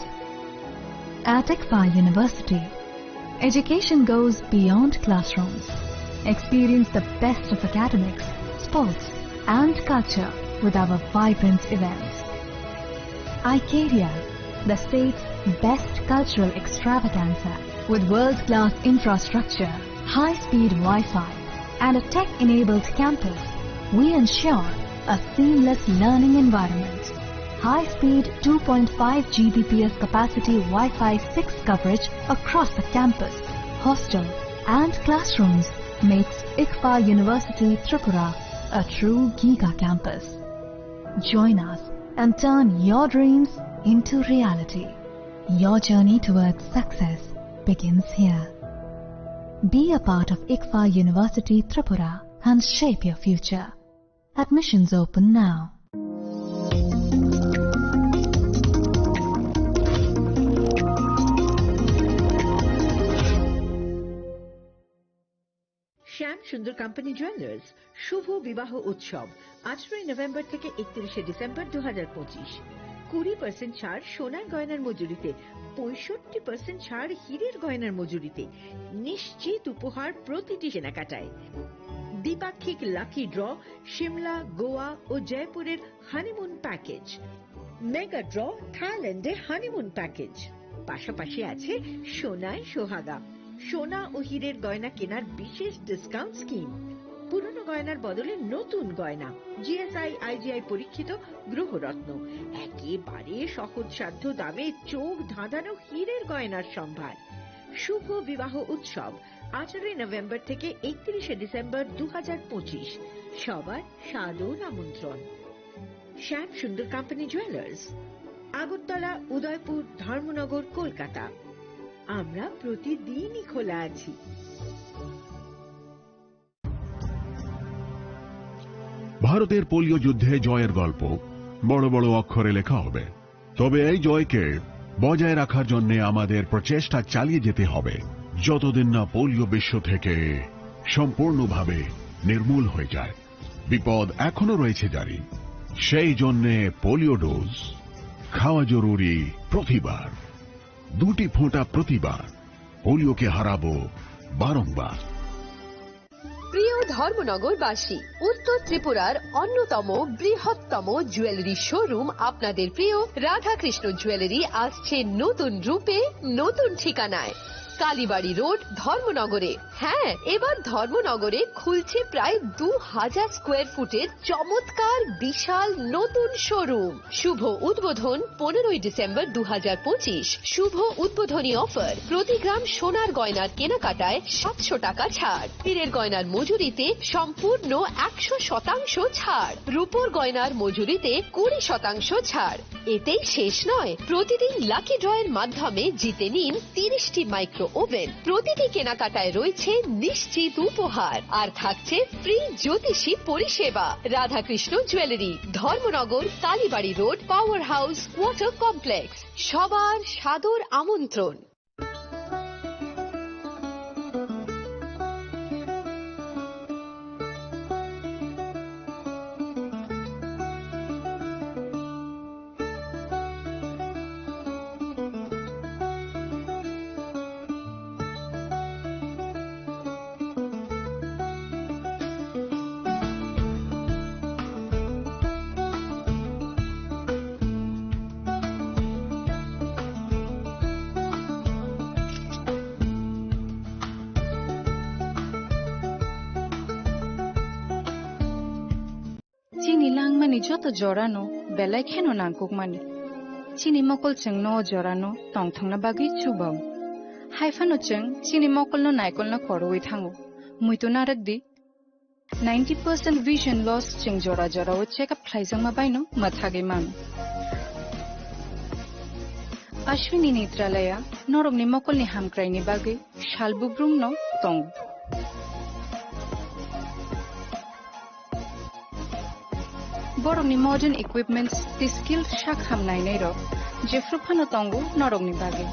At ICFA University, education goes beyond classrooms. Experience the best of academics, sports, and culture with our vibrant events. ICARIA, the state's best cultural extravaganza, with world-class infrastructure, high-speed Wi-Fi, and a tech-enabled campus, we ensure a seamless learning environment. High-speed 2.5 Gbps capacity Wi-Fi 6 coverage across the campus, hostel, and classrooms makes ICFA University Tripura a true Giga campus. Join us and turn your dreams into reality. Your journey towards success begins here. Be a part of ICFA University Tripura and shape your future. Admissions open now. শ্যাম সুন্দর company jewellers শুভ বিবাহ উৎসব 18 November থেকে 31 December 2025। 20% ছাড় সোনার গয়নার মজুরিতে, 65% ছাড় হীরের গয়নার মজুরিতে, নিশ্চিত উপহার প্রতিটি কেনাকাটায়। দ্বিপাক্ষিক লাকি ড্র, শিমলা, গোয়া ও জয়পুরের হানিমুন প্যাকেজ, মেগা ড্র থাইল্যান্ডে হানিমুন প্যাকেজ, পাশাপাশি আছে সোনায় সোহাগা, সোনা ও হীরের গয়না কেনার বিশেষ ডিসকাউন্ট স্কিম, পুরনো গয়নার বদলে নতুন গয়না, জিএসআই আইজিআই পরীক্ষিত গ্রহরত্ন, একেবারে সহজসাধ্য দামে চোখ ধাঁধানো হীরের গয়নার সম্ভার। শুভ বিবাহ উৎসব 18 নভেম্বর থেকে 31 ডিসেম্বর 2025। সবার সাদর আমন্ত্রণ। শ্যাম সুন্দর কোম্পানি জুয়েলার্স, আগরতলা, উদয়পুর, ধর্মনগর, কলকাতা। আমরা প্রতিদিনই খোলা আছি। ভারতের পোলিও যুদ্ধে জয়ের গল্প বড় বড় অক্ষরে লেখা হবে, তবে এই জয়কে বজায় রাখার জন্য আমাদের প্রচেষ্টা চালিয়ে যেতে হবে যতদিন না পোলিও বিশ্ব থেকে সম্পূর্ণভাবে নির্মূল হয়ে যায়। বিপদ এখনো রয়েছে জারি, সেই জন্য পোলিও ডোজ খাওয়া জরুরি প্রতিবার, 2টি ফোঁটা প্রতিবার। পোলিওকে হারাবো বারংবার। প্রিয় ধর্মনগরবাসী, উত্তর ত্রিপুরার অন্যতম বৃহত্তম জুয়েলারি শোরুম আপনাদের প্রিয় রাধাকৃষ্ণ জুয়েলারি আসছে নতুন রূপে, নতুন ঠিকানায়, কালীবাড়ি রোড, ধর্মনগরে। হ্যাঁ, এবার ধর্মনগরে খুলছে প্রায় 2000 স্কোয়ার ফুটের চমৎকার বিশাল নতুন শোরুম। শুভ উদ্বোধন 15 ডিসেম্বর 2025। শুভ উদ্বোধনী অফার, প্রতি গ্রাম সোনার গয়নার কেনাকাটায় 700 টাকা ছাড়, হীরের গয়নার মজুরিতে সম্পূর্ণ 100% ছাড়, রূপোর গয়নার মজুরিতে 20% ছাড়। এতেই শেষ নয়, প্রতিদিন লাকি ড্রয়ের মাধ্যমে জিতে নিন 30টি মাইক্রো ওভেন। প্রতিটি কেনাকাটায় রয়েছে নিশ্চিত উপহার, আর থাকছে ফ্রি জ্যোতিষী পরিষেবা। Radhakrishna jewellery, Dharmanagar, Kalibari road, power house, water complex. সবার সাদর আমন্ত্রণ। চিনি লাংমানি যত জরানো বেলায় খেন নাংকুক মানি চিনি মকল চেং ন জরানো টং থাংনা বাগি চুবাও হাইফানো চেং চিনি মকল ন নাইকল ন খরওই থাঙ্গো মুইতো নারক দি 90% vision loss ching jora jora wo check up khlaijang ma baino mathage man Ashwini Netralaya norogni mokolni hamkraini bage shalbubrum no tong Borogni modern equipments the skill shak hamnai nei ro jefruphano tongo norogni bage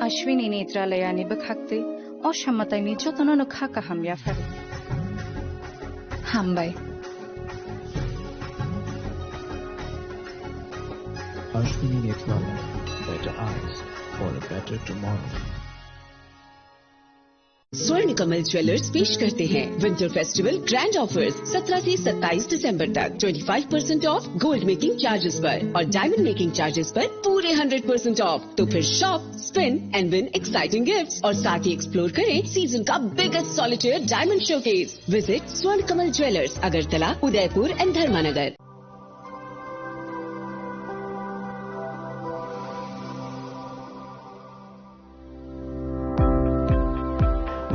Ashwini Netralaya ni bakhakte অসামতায় নির্যাতন খাকা হামিয়া ফেলে হামবাই Ashwini Netralaya, better eyes for a better tomorrow. स्वर्ण Kamal jewellers पेश करते हैं winter festival grand offers 17 से 27 दिसंबर तक 25% of gold making charges पर और डायमंड मेकिंग चार्जेस पर पूरे 100% ऑफ। तो फिर shop, spin and win exciting gifts और साथ ही एक्सप्लोर करें सीजन का biggest solitaire diamond showcase. Visit Swarna Kamal jewellers, Agartala, Udaipur and Dharmanagar.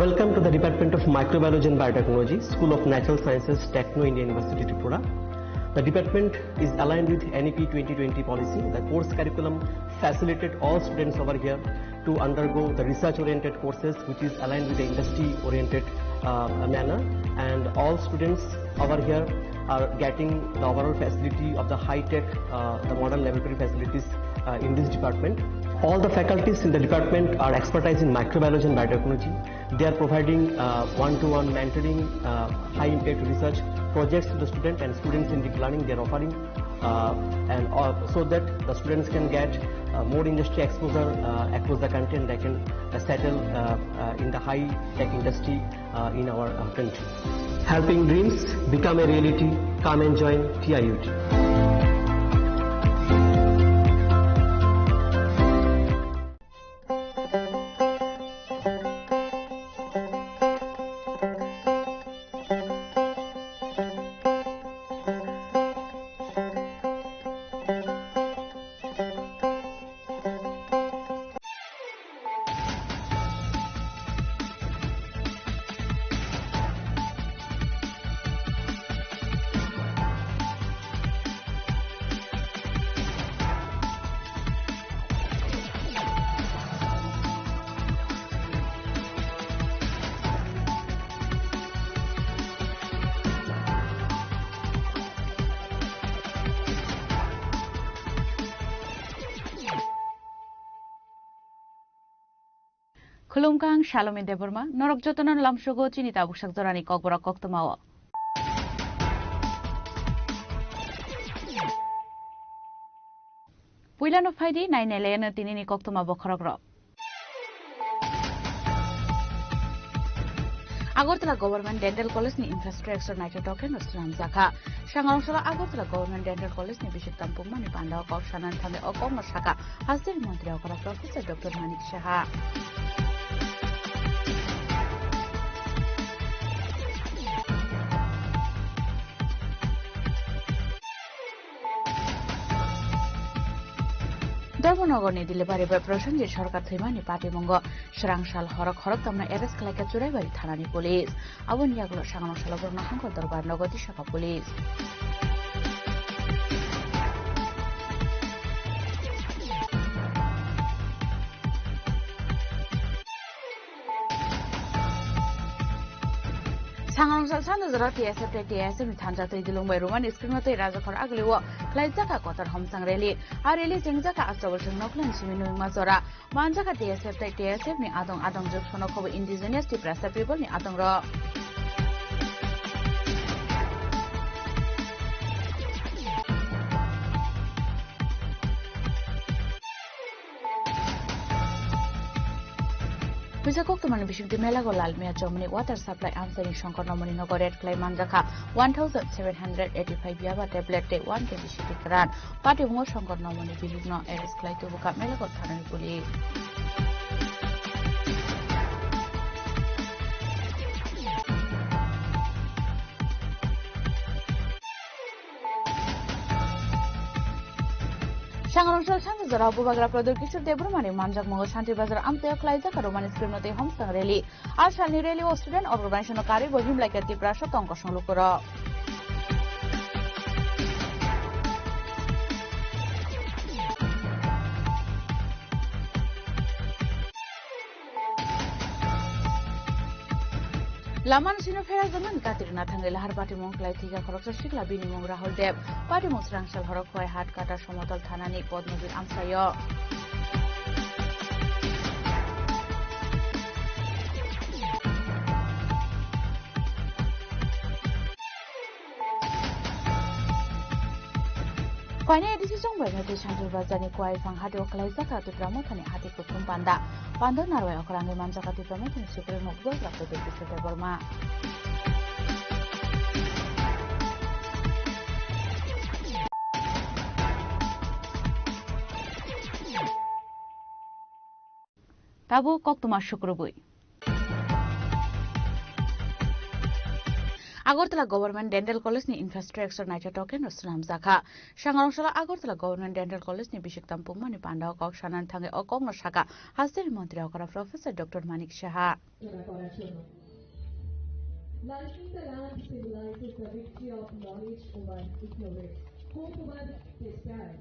Welcome to the Department of Microbiology and Biotechnology, School of Natural Sciences, Techno India University, Tripura. The department is aligned with NEP 2020 policy. The course curriculum facilitated all students over here to undergo the research-oriented courses, which is aligned with the industry-oriented manner. And all students over here are getting the overall facility of the high-tech, the modern laboratory facilities in this department. All the faculties in the department are expertise in microbiology and biotechnology. They are providing one-to-one mentoring, high-impact research projects to the student, and students in deep learning they are offering, so that the students can get more industry exposure across the country, and they can settle in the high-tech industry in our country. Helping dreams become a reality. Come and join TIUT. Khulumkang Shalom in Deborma, Norok Jotanan Lamshogo Chinita Bushak Zorani Kokbora Koktomawa. Puilan of Heidi, 9 Elena Tinini Koktoma Bokrogro. Agortala Government Dental College ni Infrastructure Night Token Restaurant Zaka. Shangangshala Agortala Government Dental College ni Bishop Tampuma ni Panda Kokshanan Tame Okom Shaka. Hasdel Montreal Professor Dr. Manik Shaha. Dharmanagar নিদিলে বাড়ি প্রসঙ্গে সরকার থৈমানি পাটিমঙ্গ সরাংশাল হরক হরক Tamna arrest খালাইকা Churaibari থানানি police আবনিয়াগুলো সাংনশাল বর্ণ হাঙ্কর দরবার নগদী শাখা police 상황상 산으로 TSF ni thanjatoi dilungbai roman screenotoi rajakhor agliwo klaijaka kotar homsang rally a rally jengjaka asawsang noklan siminu mazora manjaka TSF ni adong jok sonokhob indigenous Tiprasa people ni adong ro Pujakok Tomani Bishopti Melago Lalmia Germany water supply answering Shankar Nomani Nogo Red Clay Manjaka 1785 Yaba tablet day 1 kg Shitikaran Party Mo Shankar Nomani Bilino Eris Clay to Buka Melago Tanani Police Sangarongsal Shanti Zara Bubagra Product Kishur Debrumani Manjak Mongo Shanti Bazar Amteo Klaizaka Roman Scrimnote Homestang Rally. Ashalni Rally was student organization of Kari Bohim like a Tiprasha Tonkoshan Lukura. Laman Sinofera Zaman Katrina Tangel Harbati Monklai Tiga Koroksa Shikla Bini Mong Rahul Dev, Party Mosrangsal Horokwai Hat Kata Shomotal Tanani Podmozil Amsayo. Kwane edisi song bai ngati Shanti Bazani Kwai Fang Hati Oklaiza Katu Pramothani Hati Kutum Panda. Panda Narwai Okrangi Manjakati Pramothani Supreme Mokdol Rakto Devi Sute Burma. Tabu Koktuma Shukrubui. Agartala Government Dental College ni Infrastructure Nature Token Rusnam Zakha. Sangarongsala Agartala Government Dental College ni Bishik Tampung ni Panda Kok Shanan Thange Okong Shaka. Hastel Montri Okara Professor Dr. Manik Shaha. Liking the land symbolizes the victory of knowledge over ignorance, hope over despair.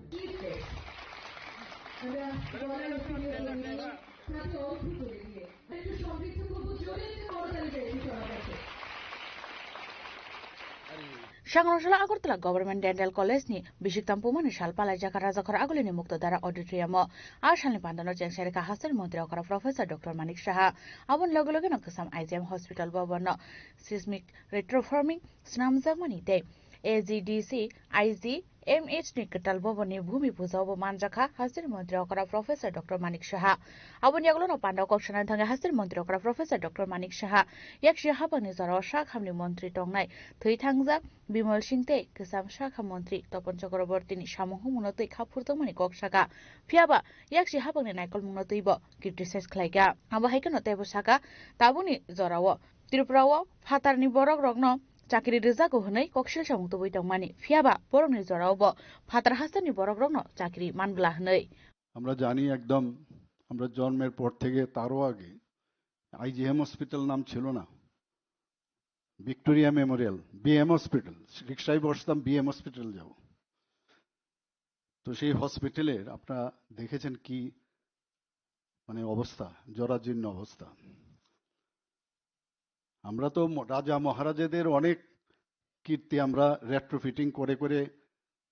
Sangarongsala Agartala Government Dental College ni Bishik Tampung ni Shalpala Jakara Zakar Aguli ni Muktadara Auditorium Ashalni Pandano Jensharika Hastel Montri Okara Professor Dr. Manik Shaha. Abun Logologan Kasam IGM Hospital Babano Seismic Retroforming Snam Zagmani Day AZDC IZ MH Nikatal Boboni Bhumi Puzo Manjaka Hastel Montri Okara Professor Dr. Manik Shaha. Abun Yaglono Panda Kokshanan Thanga Hastel Montri Okara Professor Dr. Manik Shaha. Yak Shahapani Zara Shak Hamni Montri Tongnai Thui Thangza Bimal Singte Kasam Shakha Montri Topon Chakrabortini Shamohu Munotoi Khapurtomani Kokshaka Fiaba Yak Shahapani Naikol Munotoibo Criticize Klaiga Aba Haikano Tebo Shaka Tabuni Zorawo Tripurawo Fatarni Borok Rogno চাকরি রেজাগো হনাই কক্সিল সামুক্ত বইতংমানি ফিয়াবা বরংনি জরাওবো ফাতার হাসানি বরকরংনো চাকরি মানবলা হনাই আমরা জানি একদম আমরা জন্মের পর থেকে তারও আগে আইজিএম হসপিটাল নাম ছিল না ভিক্টোরিয়া মেমোরিয়াল বিএম হসপিটাল রিকশায় বসতাম বিএম হসপিটাল যাব তো সেই হসপিটালের আপনারা দেখেছেন কি মানে অবস্থা জরাজীর্ণ অবস্থা আমরা তো রাজা মহারাজাদের অনেক কীর্তি আমরা রেট্রোফিটিং করে করে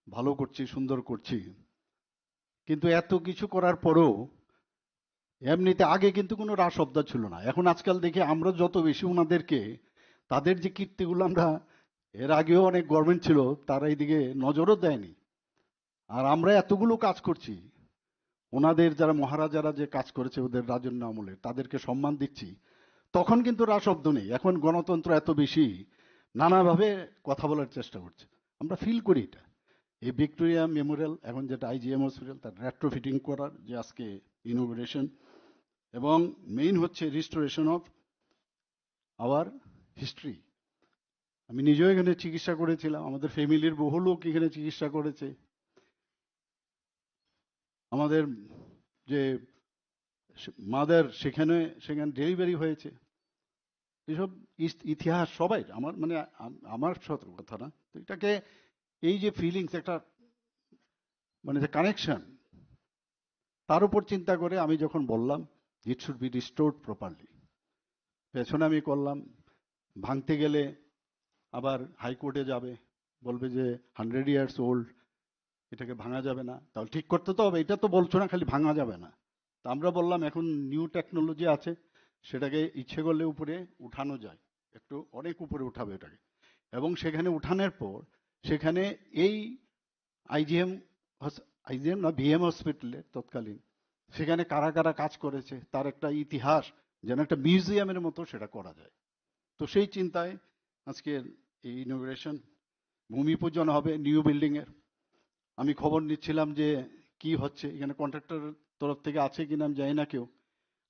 ভালো করছি সুন্দর করছি কিন্তু এত কিছু করার পরেও এমনিতে আগে কিন্তু কোনো রাশব্দ ছিল না এখন আজকাল দেখি আমরা যত বেশি ওনাদেরকে তাদের যে কীর্তিগুলো আমরা এর আগেও অনেক গভর্নমেন্ট ছিল তারা এইদিকে নজরও দেয়নি আর আমরা এতগুলো কাজ করছি ওনাদের যারা মহারাজারা যে কাজ করেছে ওদের রাজন্য আমলে তাদেরকে সম্মান দিচ্ছি তখন কিন্তু রাশব্দ নেই এখন গণতন্ত্র এত বেশি নানাভাবে কথা বলার চেষ্টা করছে আমরা ফিল করি এটা এই ভিক্টোরিয়া মেমোরিয়াল এখন যেটা আইজিএম হসপিটাল তার রেট্রোফিটিং করার যে আজকে ইনোগ্রেশন এবং মেইন হচ্ছে রিস্টোরেশন অফ আওয়ার হিস্ট্রি আমি নিজেও এখানে চিকিৎসা করেছিলাম আমাদের ফ্যামিলির বহু লোক এখানে চিকিৎসা করেছে আমাদের যে মাদার সেখানে ডেলিভারি হয়েছে এসব ইতিহাস সবাই আমার মানে আমার সত্য কথা না তো এটাকে এই যে ফিলিংস একটা মানে যে কানেকশন তার উপর চিন্তা করে আমি যখন বললাম it should be restored properly পেছনে আমি করলাম ভাঙতে গেলে আবার হাইকোর্টে যাবে বলবে যে 100 ইয়ার্স ওল্ড এটাকে ভাঙা যাবে না তাহলে ঠিক করতে তো হবে এটা তো বলছো না খালি ভাঙা যাবে না তা আমরা বললাম এখন নিউ টেকনোলজি আছে সেটাকে ইচ্ছে করলে উপরে উঠানো যায় একটু অনেক উপরে উঠাবে এটাকে এবং সেখানে উঠানোর পর সেখানে এই আইজিএম না বিএম হসপিটালে তৎকালীন সেখানে কারা কারা কাজ করেছে তার একটা ইতিহাস যেন একটা মিউজিয়ামের মতো সেটা করা যায় তো সেই চিন্তায় আজকে এই ইনোগ্রেশন ভূমি পূজন হবে নিউ বিল্ডিং এর আমি খবর নিচ্ছিলাম যে কি হচ্ছে এখানে কন্ট্রাক্টর তরফ থেকে আছে কিনা আমি জানি না কেউ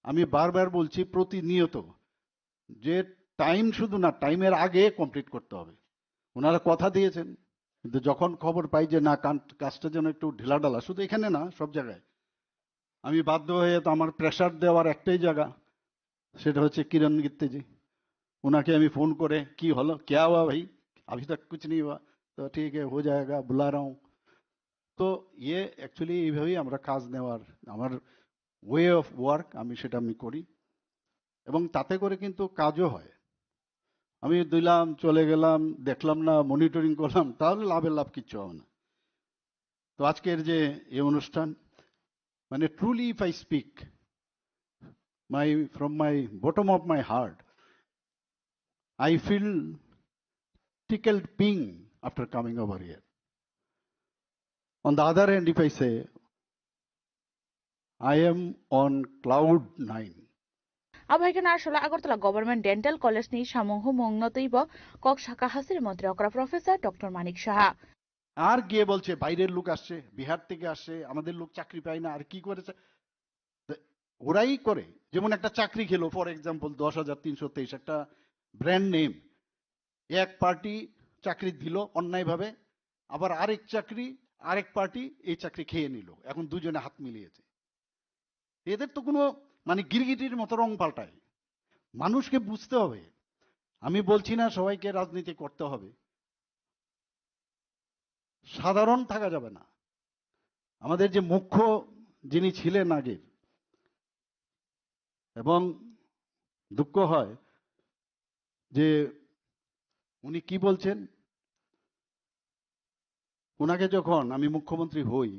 আমি বারবার বলছি প্রতিনিয়ত যে টাইম শুধু না টাইমের আগে কমপ্লিট করতে হবে ওনারা কথা দিয়েছেন কিন্তু যখন খবর পাই যে না কাজটা যেন একটু ঢিলাঢালা, শুধু এখানে না সব জায়গায়, আমি বাধ্য হয়ে তো আমার প্রেশার দেওয়ার একটাই জায়গা, সেটা হচ্ছে किरण गित्ते जी। उनके আমি ফোন করে কি হলো, क्या हुआ भाई, अभी तक कुछ नहीं हुआ, तो ठीक है हो जाएगा, बुला रहा हूँ। তো ইয়ে অ্যাকচুয়ালি এইভাবেই আমরা কাজ নেওয়ার, আমার ওয়ে অফ ওয়ার্ক, আমি সেটা আমি করি এবং তাতে করে কিন্তু কাজও হয়। আমি দিলাম, চলে গেলাম, দেখলাম না, মনিটরিং করলাম, তাহলে লাভের লাভ কিচ্ছু হবে না। তো আজকের যে এই অনুষ্ঠান, মানে truly if I speak from my bottom of my heart, I feel tickled pink after coming over here. On the other hand, if I say, I am on cloud 9. আবহাইকে না আসলে আগরতলা গভর্নমেন্ট ডেন্টাল কলেজ নি সামংহ মংনতৈব cock শাখা হাসির মন্ত্রী অকরা professor doctor Manik Saha আর গিয়ে বলছে বাইরের লোক আসছে, বিহার থেকে আসছে, আমাদের লোক চাকরি পায় না, আর কি করেছে ওরাই করে। যেমন একটা চাকরি খেলো, ফর এক্সাম্পল 10,323, একটা ব্র্যান্ড নেম, এক পার্টি চাকরি দিল অন্যায়ভাবে, আবার আরেক পার্টি এই চাকরি খেয়ে নিল, এখন দুজনে হাত মিলিয়েছে। এদের তো কোনো মানে গিরগিটির মতো রং পাল্টায়। মানুষকে বুঝতে হবে। আমি বলছি না সবাইকে রাজনীতি করতে হবে, সাধারণ থাকা যাবে না। আমাদের যে মুখ্য যিনি ছিলেন আগের, এবং দুঃখ হয় যে উনি কি বলছেন, ওনাকে যখন আমি মুখ্যমন্ত্রী হই,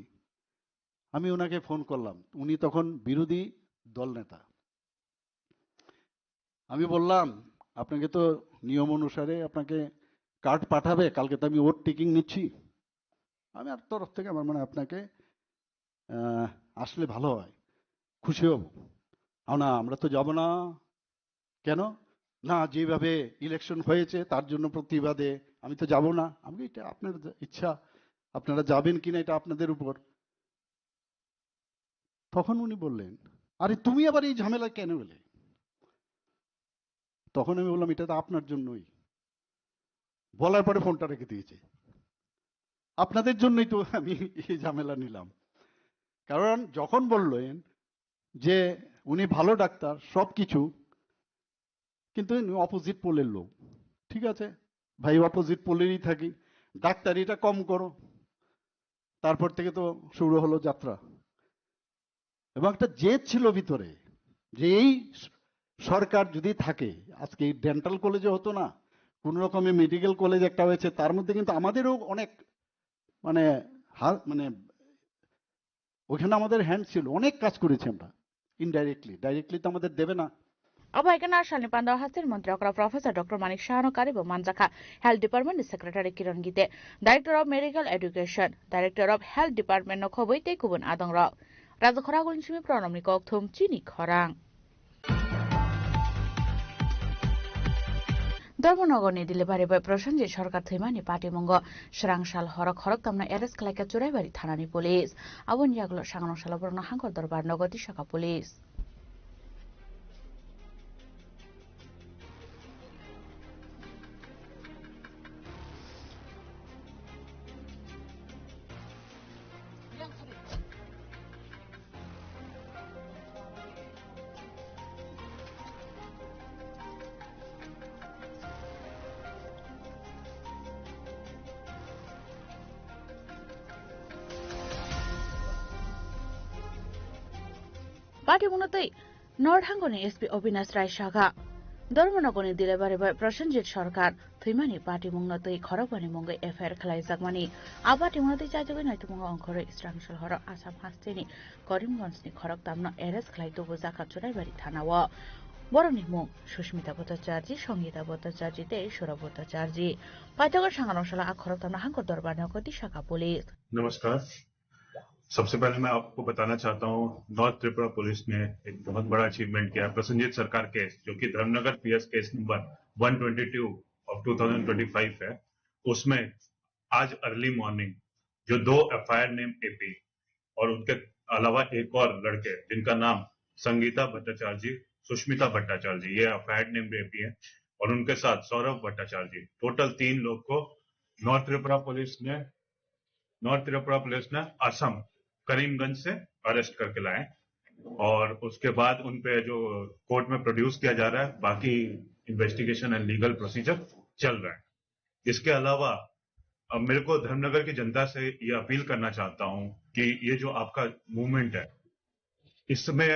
আমি ওনাকে ফোন করলাম, উনি তখন বিরোধী দল নেতা। আমি বললাম আপনাকে তো নিয়ম অনুসারে আপনাকে কার্ড পাঠাবে, কালকে তো আমি ওট টেকিং নিচ্ছি, আমি আর তরফ থেকে আমার মানে আপনাকে আসলে ভালো হয়, খুশি হব। না আমরা তো যাব না। কেন না, যেভাবে ইলেকশন হয়েছে তার জন্য প্রতিবাদে আমি তো যাব না। আমি এটা আপনার ইচ্ছা, আপনারা যাবেন কিনা এটা আপনাদের উপর। তখন উনি বললেন, আরে তুমি আবার এই ঝামেলা কেন এলে? তখন আমি বললাম এটা তো আপনার জন্যই। বলার পরে ফোনটা রেখে দিয়েছে। আপনাদের জন্যই তো আমি এই ঝামেলা নিলাম। কারণ যখন বললেন যে উনি ভালো ডাক্তার সব কিছু, কিন্তু অপোজিট পোলের লোক, ঠিক আছে ভাই, অপোজিট পোলেরই থাকি, ডাক্তারিটা কম করো। তারপর থেকে তো শুরু হলো যাত্রা, এবং একটা জেদ ছিল ভিতরে যে এই সরকার যদি থাকে, আজকে এই ডেন্টাল কলেজে হতো না, কোন রকমের মেডিকেল কলেজ একটা হয়েছে, তার মধ্যে কিন্তু আমাদেরও অনেক মানে ওখানে আমাদের হ্যান্ড ছিল, অনেক কাজ করেছি আমরা ইনডাইরেক্টলি, ডাইরেক্টলি তো আমাদের দেবে না। আবহাইকে না আসলে পান্ডা হাসির মন্ত্রী অকরা প্রফেসর ডক্টর মানিক সাহানো কারিব মানজাখা health department secretary Kiran Gitte director of medical education director of health department নখবই তে কুবন আদং রক রাজা খরাগুল সিমি প্রণমনি কক থুম চিনি খরাং ধর্মনগরনি দিলেবারি বয় প্রসেনজিৎ সরকার থৈমানি পাটিমঙ্গ স্রাংশাল হরক তামনা এরেস্ট খালাইকা চুরাইবাড়ি থানানি পুলিশ আবন জাগলো সাংনশাল বরণ হাঙ্গর দরবার নগরী শাখা পুলিশ পাটিমুনতৈ নর্থাঙ্গনি এসপি অবিনাশ রায় শাখা ধর্মনগরনি দিলেবারি বয় প্রসেনজিৎ সরকার থৈমানি পাটিমুংনতৈ খরকবানি মঙ্গৈ এফআইআর খালাইজাকমানি আপাটিমুনতৈ চাইজগৈ নয়তুমঙ্গ অংখरै স্রাংশাল হর আসাম হাস্তেনি করিমগঞ্জনি খরক তামনা এরেস্ট খালাই তবু জাকা চুরাইবাড়ি থানাও বরনি মুং সুস্মিতা ভট্টাচার্য संगीता भट्टाचार्य ते ईश्वरा भट्टाचार्य पाइथागढ़ सांगनशाला आखरक तामना हांगो दरबार नगदी शाखा पुलिस। नमस्कार, सबसे पहले मैं आपको बताना चाहता हूँ नॉर्थ त्रिपुरा पुलिस ने एक बहुत बड़ा अचीवमेंट किया। प्रसन्नजीत सरकार केस जो कि Dharmanagar PS case number 122 of 2025 है, उसमें आज अर्ली मॉर्निंग जो 2 एफआईआर नेम एपी और उनके अलावा एक और लड़के जिनका नाम संगीता भट्टाचार्य सुष्मिता भट्टाचार्य ये एफआईआर नेम एपी है और उनके साथ सौरभ भट्टाचार्य टोटल 3 लोग को नॉर्थ त्रिपुरा पुलिस ने असम करीमगंज से अरेस्ट करके लाए और उसके बाद उन पे जो कोर्ट में प्रोड्यूस किया जा रहा है, बाकी इन्वेस्टिगेशन एंड लीगल प्रोसीजर चल रहा है। इसके अलावा अब मेरे को धर्मनगर की जनता से ये अपील करना चाहता हूं कि ये जो आपका मूवमेंट है, इसमें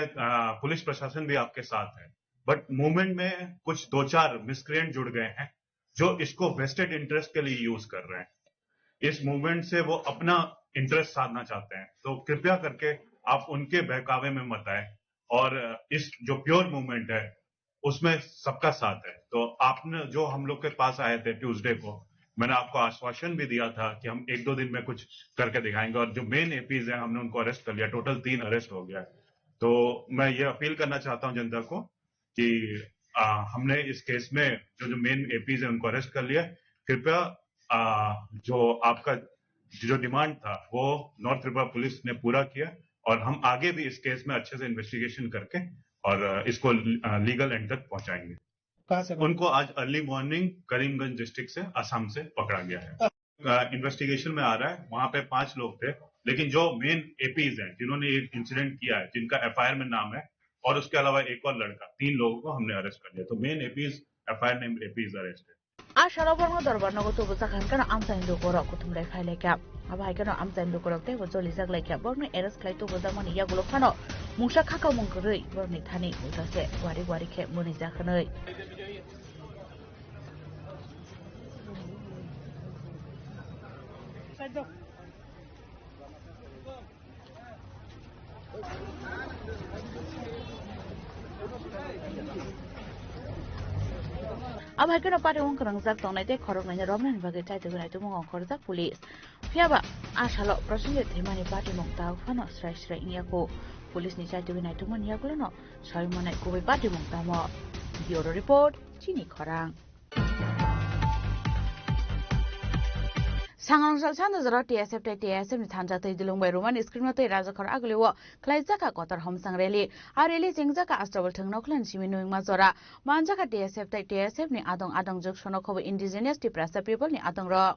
पुलिस प्रशासन भी आपके साथ है, बट मूवमेंट में कुछ 2-4 मिसक्रिएंट जुड़ गए हैं जो इसको वेस्टेड इंटरेस्ट के लिए यूज कर रहे हैं। इस मूवमेंट से वो अपना इंटरेस्ट साधना चाहते हैं, तो कृपया करके आप उनके बहकावे में मत आए और इस जो प्योर मूवमेंट है उसमें सबका साथ है। तो आपने जो हम लोग के पास आए थे ट्यूसडे को, मैंने आपको आश्वासन भी दिया था कि हम 1-2 दिन में कुछ करके दिखाएंगे और जो मेन एपीज हैं हमने उनको अरेस्ट कर लिया, टोटल 3 अरेस्ट हो गया। तो मैं ये अपील करना चाहता हूं जनता को कि हमने इस केस में जो मेन एपीज है उनको अरेस्ट कर लिया। कृपया जो आपका जो डिमांड था वो नॉर्थ त्रिपुरा पुलिस ने पूरा किया और हम आगे भी इस केस में अच्छे से इन्वेस्टिगेशन करके और इसको लीगल एंड तक पहुंचाएंगे। उनको आज अर्ली मॉर्निंग करीमगंज डिस्ट्रिक्ट से असम से पकड़ा गया है। इन्वेस्टिगेशन में आ रहा है, वहां पे 5 लोग थे, लेकिन जो मेन एपीज हैं जिन्होंने ये इंसिडेंट किया है, जिनका एफआईआर में नाम है, और उसके अलावा एक और लड़का, 3 लोगों को हमने अरेस्ट कर लिया। तो मेन एपीज एफआईआर नेम एपीज अरेस्ट है। आशाराबरनो दरबारनो तो बजाखान kana amsain dokoro kutumlai khaile kya abai kana amsain dokoro te bo joli jaglai kya borno eres khlai to bozamani yagulo khano musa khaka mungkrui borni thani utase gwari gwari khe muni jakhanoi अब है कि पारे उन करंगजाक तोंनाय ते खरक नाय रमनानि बागै चाइते गनाय तो मंग खरजाक पुलिस फियाबा आशालो प्रसंगे थेमानि पार्टी मुक्ता फानो स्राय स्राय इयाको पुलिस नि चाइते गनाय तो मन याकुलो न सय मनाय गुबै पार्टी मुक्ता म ब्यूरो रिपोर्ट चिनि खरां सांगांसाल सानो जरा TSF नि थानजा तै दिलुंबाय रोमान स्क्रिन तै राजाखर आगलेव क्लाइजाका कतर हमसां रेली आ रेली जेंजाका आस्ट्रबल थंगनखलन सिमिनु मा जरा मानजाका TSF नि आदं जग सनखब इंडिजिनियस टिप्रासा पीपल नि आदं र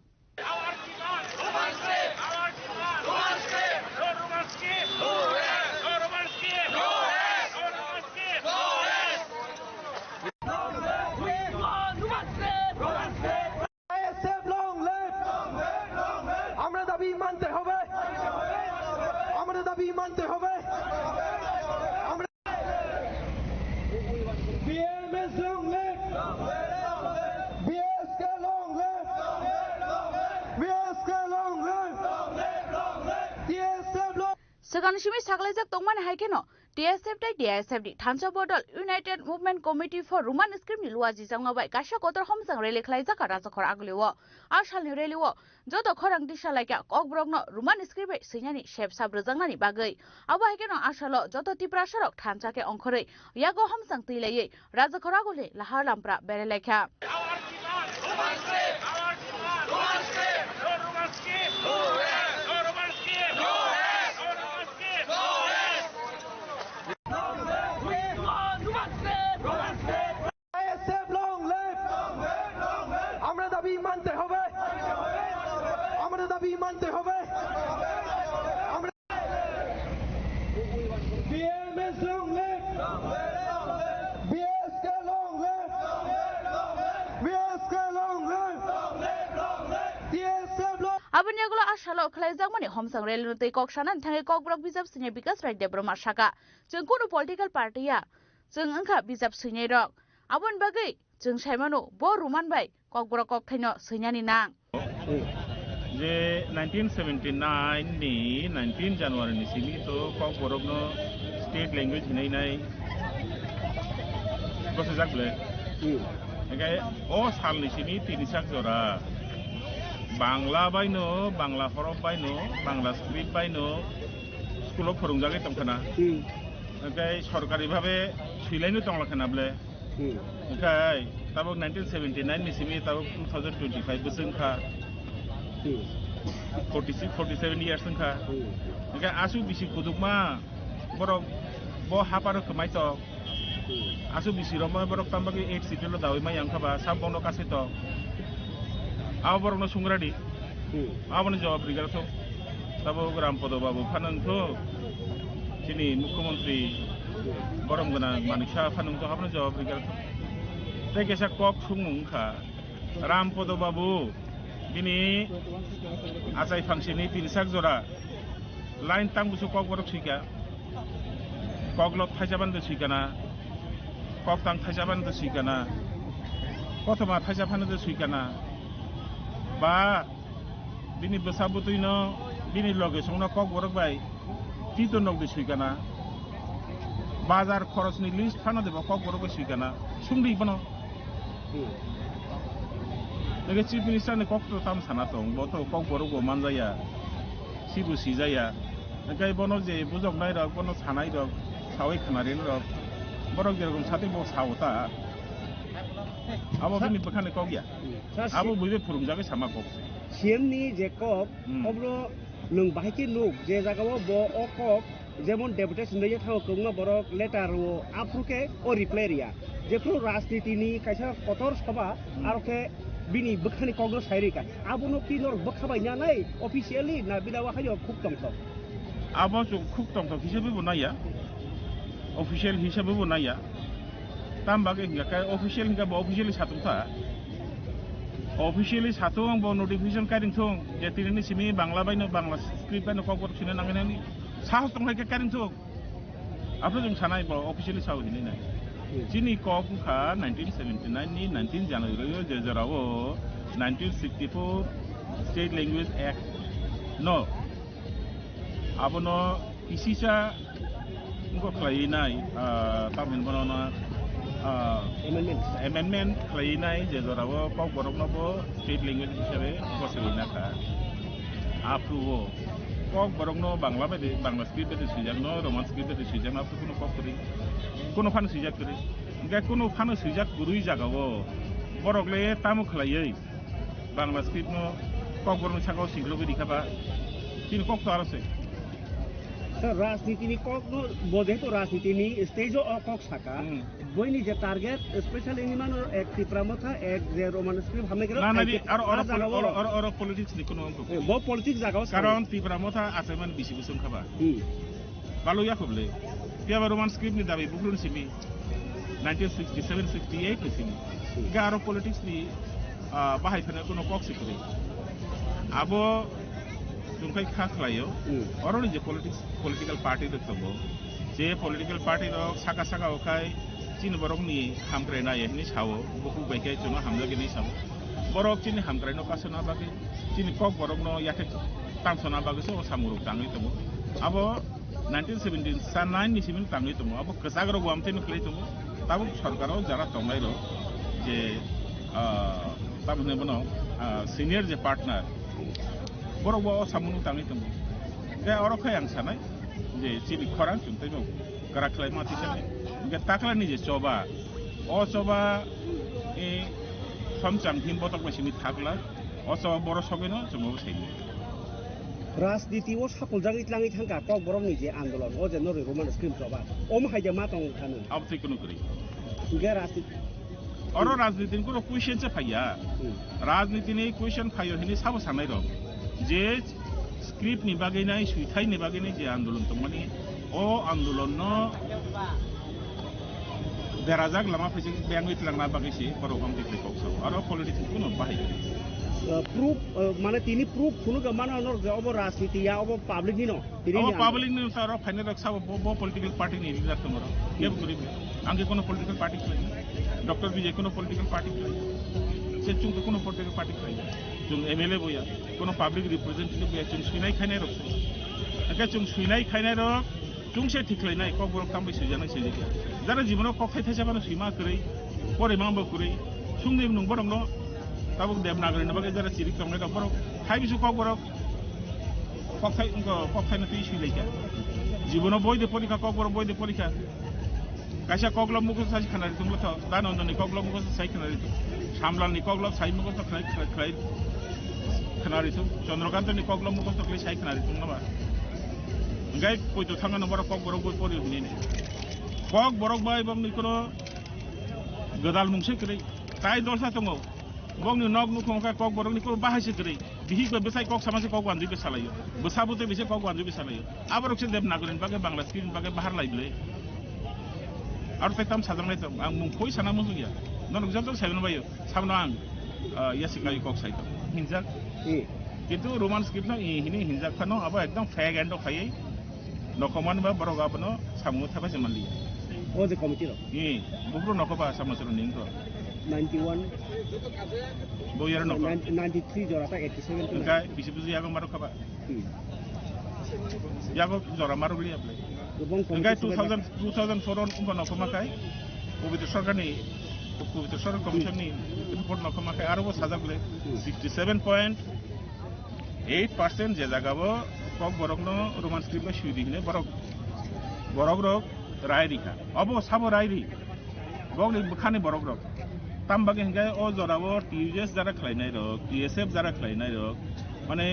Seganshimi Saglajak Tongman Haikeno, DSF di Tancha Bodol, United Movement Committee for Roman Script Luazi Zangawai, Kasha Kotor Homes and Relic Lizaka Razakor Agliwa, Ashal Reliwo, Jodo Korang Disha like a Ogbrogno, Roman Script, Sinani, Shep Sabrazangani Bagay, Abakeno Ashalo, Joto Tiprasharok, Tanchake Onkore, Yago Homsang Tile, Razakoragole, Lahar Lampra, Bereleka. Abanyagula Ashalo Klazamani Homsang Rail Tay Kokshan and Tangi Kokbrok Bizap Senior because right Debra Mashaka. Junkuno political party ya. Junganka Bizap Senior Dog. Abun Bagay, Jung Shamano, Bo Ruman Bay, Kokbrok Kano, Sinyani Nang. 1979 ni 19 January ni sini to Kokbrok no state language hinay ko sa jagle. Okay, o sal ni sini tinisak jora. Bangla baino, Bangla Horop baino, Bangla script baino, School of Purunjagi Tomkana. Okay, Sorkari Babe, Chileno Tonglakanable. Okay, Tabok 1979, Missimi Tabok 2025 Busunka 47 years. Okay, Asu Bisi Kuduma, Borok, Bo Haparo Kamaito, Asu Bisi Roma Borok Tambaki 8 City Lodawima Yankaba, Sambono Casito. Aborong na sungradi. Abon jawab rigal to. Tabo Rampodo Babu Panang to. Sini Mukhyamantri borong gana manisha Panang to abon jawab rigal to. Teke sa kok sungmung kha. Rampodo Babu bini asai function ni sak jora. Line tang busu kok borok sika. Kok lot thajaban de sikana. Kok tang thajaban de sikana. Kotoma thajaban de sikana. Ba bini besabutuino bini loge songna kok borok bai tito nog de sikana. Bazar khoros ni list phana de kok borok sikana. Sungri bano. Nege chief minister ne kok to tam sana tong boto kok borok go manjaya. Sibu sijaya. Ngai bono je bujok nai rok bono sanai rok sawai khanarin rok borok jerokom sate bo sawta abo bini bakhane kok ya abo buibe phurumjage sama kok CM ni je kok obro nung bahiki nuk je jagao bo o kok যেমন deputation দিয়ে থাও কোংনা বড় letter ও আপ্রুকে ও রিপ্লেরিয়া যেফ্রো রাজনীতি নি কাইসা কতর সভা আরকে বিনি বখানি কংগ্রেস সাইরিকা আবনো কি নর বখাবাই না নাই অফিশিয়ালি না বিদাওয়া খাইও খুব তংত আবো খুব তংত হিসেবে বনাইয়া অফিশিয়াল হিসেবে বনাইয়া তাম বাগে হিঙ্গা অফিশিয়াল হিঙ্গা অফিশিয়ালি সাতুংতা অফিশিয়ালি সাতুং ব নোটিফিকেশন কারিং থং যে তিরিনি সিমি বাংলা বাইনো বাংলা স্ক্রিপ্ট বাইনো ককর সিনে নাঙ্গেনানি साहस दंलाय के कारिं तो आपनो जों सानाय ब अफिशियली साव हिनि नाय जिनि कक खा 1979 नि 19 जानुवारि जेराव 1964 स्टेट लैंग्वेज एक्ट नो आबनो इसिसा को खलायनाय तामिन बनाना amendment खलायनाय जेराव कक बरकनबो स्टेट लैंग्वेज हिसाबै बसैना खा आप्रुवो kok borong no bangla bede bangla script bede sujak no roman script bede sujak na kuno kok kuri kuno fan sujak kuri ga kuno fan sujak gurui jagawo borok le tamu khlaiei bangla script no kok borong sagao singlo bedi khaba tin kok to arase রাজনীতি নি cock no bodhe to রাজনীতি নি stage o kok saka boini je target especially ni mano ek tipramotha ek je roman script hamne gero na na or politics ni kuno bo politics jagao karon tipramotha aseman bisi busum khaba balo ya khoble pia roman script ni dabi bukrun simi 1967 68 ni simi garo politics ni bahai thana kuno kok sikri abo jungkai kha khlayo oroni je political party de tobo je political party ro saka saka okai chin borok ni hamkrai na yehni sawo buku baikai chono hamlage ni sawo borok chin hamkrai no kasona bagi chin kok borok no yate tamsona bagi so samuruk tangi tobo abo 1917 sa 9 ni simin tangi tobo abo kasagro gwamte no khlai tobo tabu sarkaro jara tongai ro je tabu ne bono senior je partner borok bo samunu tangi tobo ga orok yang sanai je sini khorang chuntai no karakhlai mati sanai ga takla ni je choba o choba e samchang hin botok masimi thakla o choba boro sobeno jomo sei রাজনীতি ও সকল জায়গায় ইতলাঙ্গি থাকা cock বরং নিজে আন্দোলন ও যে নরে Roman script সভা ওম হাইজা মা তং থানো আবতে কোন করি গে রাজনীতি অর রাজনীতির কোনো কোয়েশ্চন চে ফাইয়া রাজনীতি নি কোয়েশ্চন ফাইयो হিনি সাবো সানাই র যে স্ক্রিপ্ট नि बागै नाय सुइथाइ नि बागै नाय जे आन्दोलन तंमानि ओ आन्दोलन न देराजाक लामा फैसे बेंगुइट लांना बागैसि बरफाम दिखै कौसौ आरो पलिटिक्स कुनो बाहाय प्रूफ माने तिनी प्रूफ कुनो गमाना नर जब राजनीति या अब पब्लिक नि न तिनी पब्लिक नि सारो फाइनल रक्षा बो पॉलिटिकल पार्टी नि लिडर तमरो केब करिबे आंगे कोनो पॉलिटिकल पार्टी खै डॉक्टर विजय कोनो पॉलिटिकल पार्टी खै से चुंग कोनो पॉलिटिकल पार्टी खै जों एमएलए बोया कोनो पब्लिक रिप्रेजेंटेटिव बोया जों सुइनाय खायनाय रख आगे जों सुइनाय खायनाय रख जोंसे थिखलायनाय क बर काम बैसो जानाय से जे जारा जीवनाव क खायथाय जाबानो सुइमा करै परे मांबो करै सुंनि नं बरं न ताबो देबनागरि न बागे जारा चिरि तंनाय दबर थाइ बिसु क बर क खाय न ति सुइलायका जीवनाव बयदे परीक्षा क बर बयदे परीक्षा कायसा कगला मुखो साइ खानारि दंबो त दानन्दनि कगला मुखो साइ खानारि सामलानि कगला साइ मुखो त खाय खानारि थ चन्द्रकान्तनि कगला मुखो त साइ खानारि दं नामा गाय पयतो थांगा नम्बर कक बरक बय परि हिनि कक बरक बाय बम नि कोनो गदाल मुंसे करै ताइ दलसा दङ bong ni nog nu kong ka kok borong ni ko bahai se kre bihi ko besai kok sama se kok wan ju be salayo besabute bise kok wan ju be salayo abarok se deb nagoren bage bangla screen bage bahar laible ar tetam sajang lai ang mung khoi sana mu ya non jam to saben bayo sabno ang yasikai kok sai to hinjak কিন্তু Roman script না ইহিনি হিনজাক Fanon আবা একদম ফ্যাগ end of high নকমান বা বড় গাবনো সামু থাবা জমালি ও যে committee র বুকরো নকবা সামসর নিং তো 91 বইয়ার নক 93 জরাটা 87 গায় বিসি বিসি ইয়াগো মারো খাবা ইয়াগো জরা মারো গলি আপলে গায় 2004 অন উম্বা নকমা কাই পবিত্র সরকারনি পবিত্র সরকার কমিশননি রিপোর্ট নকমা কাই আরো সাজাগলে 67.8% যে জায়গাবো কক বরকনো রোমান স্ক্রিপ্টে শুই দিনে বরক বরক রক রায় রিখা অব সাবো রায় রি বক নি বখানি বরক রক তামবাগে হিঙ্গায় ও জরাবো টিউজেস যারা খাইনাই রক টিএসএফ যারা খাইনাই রক মানে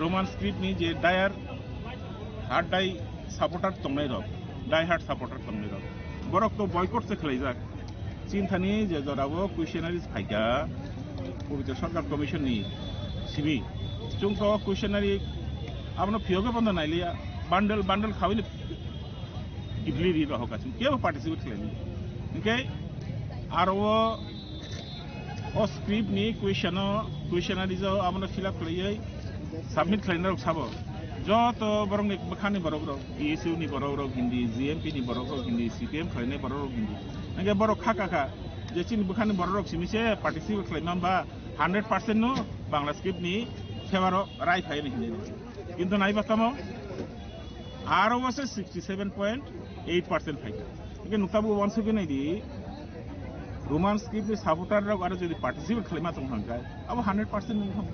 রোমান স্ক্রিপ্ট নি যে ডায়ার হার্ড ডাই সাপোর্টার তংনাই রক ডাই হার্ড সাপোর্টার তংনাই রক বরক তো বয়কট সে খাইজাক চিন্তানি যে জরাবো কুয়েশনারিজ ফাইকা পবিত্র সরকার কমিশন নি সিবি চুংতো কুয়েশনারি आपनो फियोगे बंद नाइलिया बंडल बंडल खाविले इडली री रहो का के पार्टिसिपेट खेलेनी ओके आरो ओ स्क्रिप्ट नि क्वेश्चनरी जो आपनो फिलअप खलैयै सबमिट खलैना रख साबो जो तो बरंग एक बखानी बरग रो ईएसयू नि बरग रो हिंदी जीएमपी नि बरग रो हिंदी सीपीएम खलैने बरग रो हिंदी नगे बरो खाका जे चिन बखानी बरग रो सिमिसे पार्टिसिपेट खलैना बा 100% नो बांग्ला स्क्रिप्ट नि फेवरो राय फाइने हिंदी কিন্তু নাইবা কামো আরো আছে 67.8% ফাইটা একে নুতাবু ওয়ানস কে নাই দি রোমান স্ক্রিপ্ট এর সাপোর্টার রা আর যদি পার্টিসিপেট খাইমা তং হাঙ্গাই আবো 100% নি হম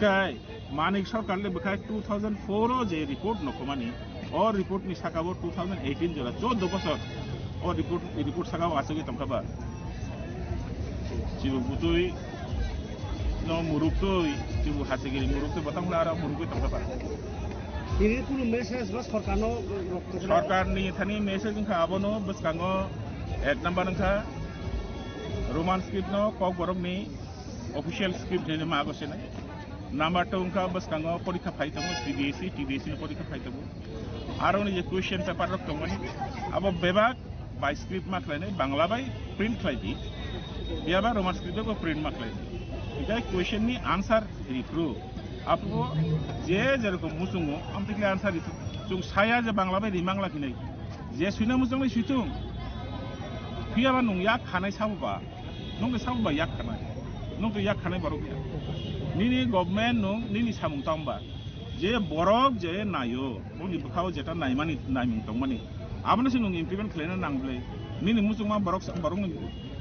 গাই মানিক সরকারলে বখাই 2004 ও যে রিপোর্ট নকমানি ও রিপোর্ট নি সাকাবো 2018 জরা 14 বছর ও রিপোর্ট সাকাবো আছে কি তংখাবা জিবু বুতুই no murukto cibu hasegiri murukto batang lara murukto tangkapa ini pun message bas sarkar ni thani message ngka abono bas kango ek number ngka roman script no kok borok ni official script ni mago sene number 2 ngka bas kango porikha phai tamu CBSE TBSE ni porikha phai tamu aro ni je question paper rok tongani abo bebak by script maklane bangla by print khlaidi biaba roman script ko print maklane इधर question नी answer रिप्रू आपको जे जेरकम मुसुंगो आमतिकले answer रिप्रू जों साया जे Bangla bye रिमांगला किनै जे सुइना मुसुंगै सुइथुं फियाबा नं या खानाय साबुबा नं साबुबा या खानाय नं तो या खानाय बरक या निनि गभर्नमेन्ट नं निनि सामुं तांबा जे बरक जे नायो बनि बखाव जेटा नायमानि नायमुं तंमानि आबनो सिनं इमप्लिमेन्ट खलेना नांगले निनि मुसुंगमा बरक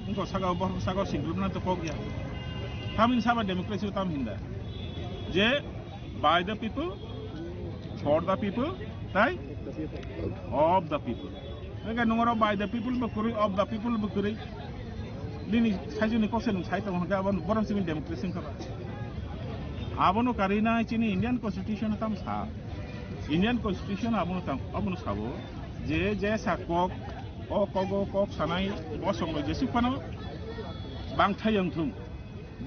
नं सागाव बरक सागाव सिंग्रुबना तो पग या Tamin sama democracy utam hinda. Je by the people, for the people, right? Of the people. Mereka nomor by the people berkuri, of the people berkuri. Ini saja ni kau senang saya tahu hendak abang boram civil democracy kapa. Abang karina cini Indian Constitution utam sah. Indian Constitution abang sabo. Je sakok, kok sanai bosong lo jesi pano bang thayang thum.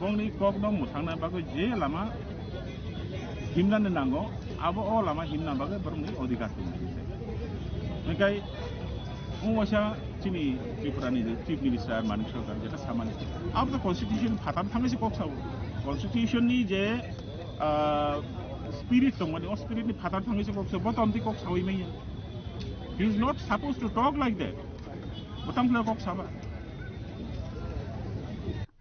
Bongni kok dong musangna bago je lama himnan nango abo o lama himnan bago berni odikar tu. Mekai umwasa cini Tripurani Chief Minister Manik Sarkar jeta samani. Ab the Constitution phatam thangai si kok sabu. Constitution ni je spirit tongmani o spirit ni phatam thangai si kok sabu. Botam ti kok sawi mei. He is not supposed to talk like that. Botam kle kok saba.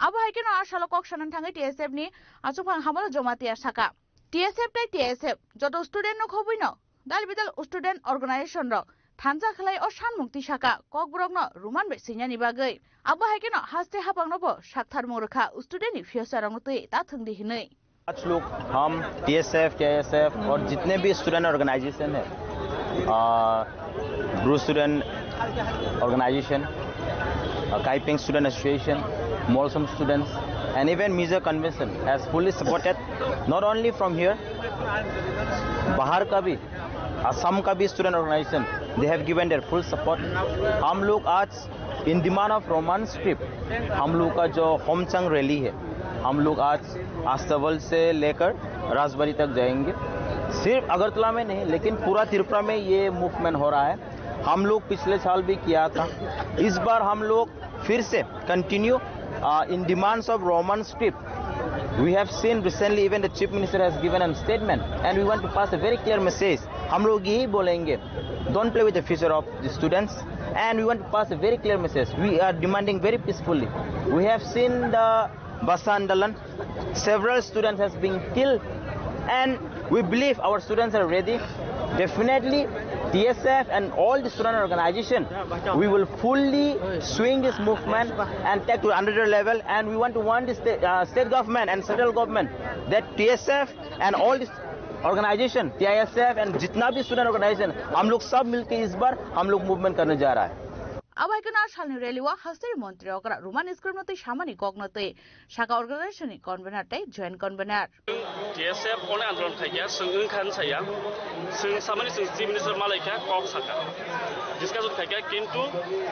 Abo haike no asalo kok shanan thangai TSF ni achupang hamalo jomati asaka TSF tai TSF joto student no khobui no dal bidal student organization ro thanza khlai o shan mukti saka kok brok no roman be sinya ni bagai abo haike no haste hapang no bo sakthar morkha student ni future rang tui ta thungdi hinai आज लोग हम TSF TSF और जितने भी student organisation है Bru student organisation Kaiping student association Molsum students and even Mizo Convention has fully supported not only from here, Bahar का भी Assam का भी student organization they have given their full support. हम लोग आज इन डिमांड ऑफ रोमान स्क्रिप्ट हम लोग का जो होमचंग रैली है, हम लोग आज आस्तवल से लेकर राजबाड़ी तक जाएंगे। सिर्फ अगरतला में नहीं लेकिन पूरा त्रिपुरा में ये मूवमेंट हो रहा है। हम लोग पिछले साल भी किया था, इस बार हम लोग फिर से continue in demands of Roman script. We have seen recently even the chief minister has given a statement and we want to pass a very clear message. हम लोग यही बोलेंगे, don't play with the future of the students and we want to pass a very clear message. We are demanding very peacefully. We have seen the Basa Andalan, several students has been killed and we believe our students are ready. Definitely TSF and all the student organization, we will fully swing this movement and take to another level, and we want to warn the state government and central government that TSF and all this organization, TISF and जितना भी student organization, हम लोग सब मिलके इस बार हम लोग movement करने जा रहा है। Awaikana Shalni Reliwa Hasteri Montreal Roman Scripnoti Shamani Cognote Shaka Organization Convener Joint Convener. TSF on Andron Kaya, Sungun Kansaya, Sun Samani Chief Minister Malaka, Koksaka. Discuss with Kaya Kintu,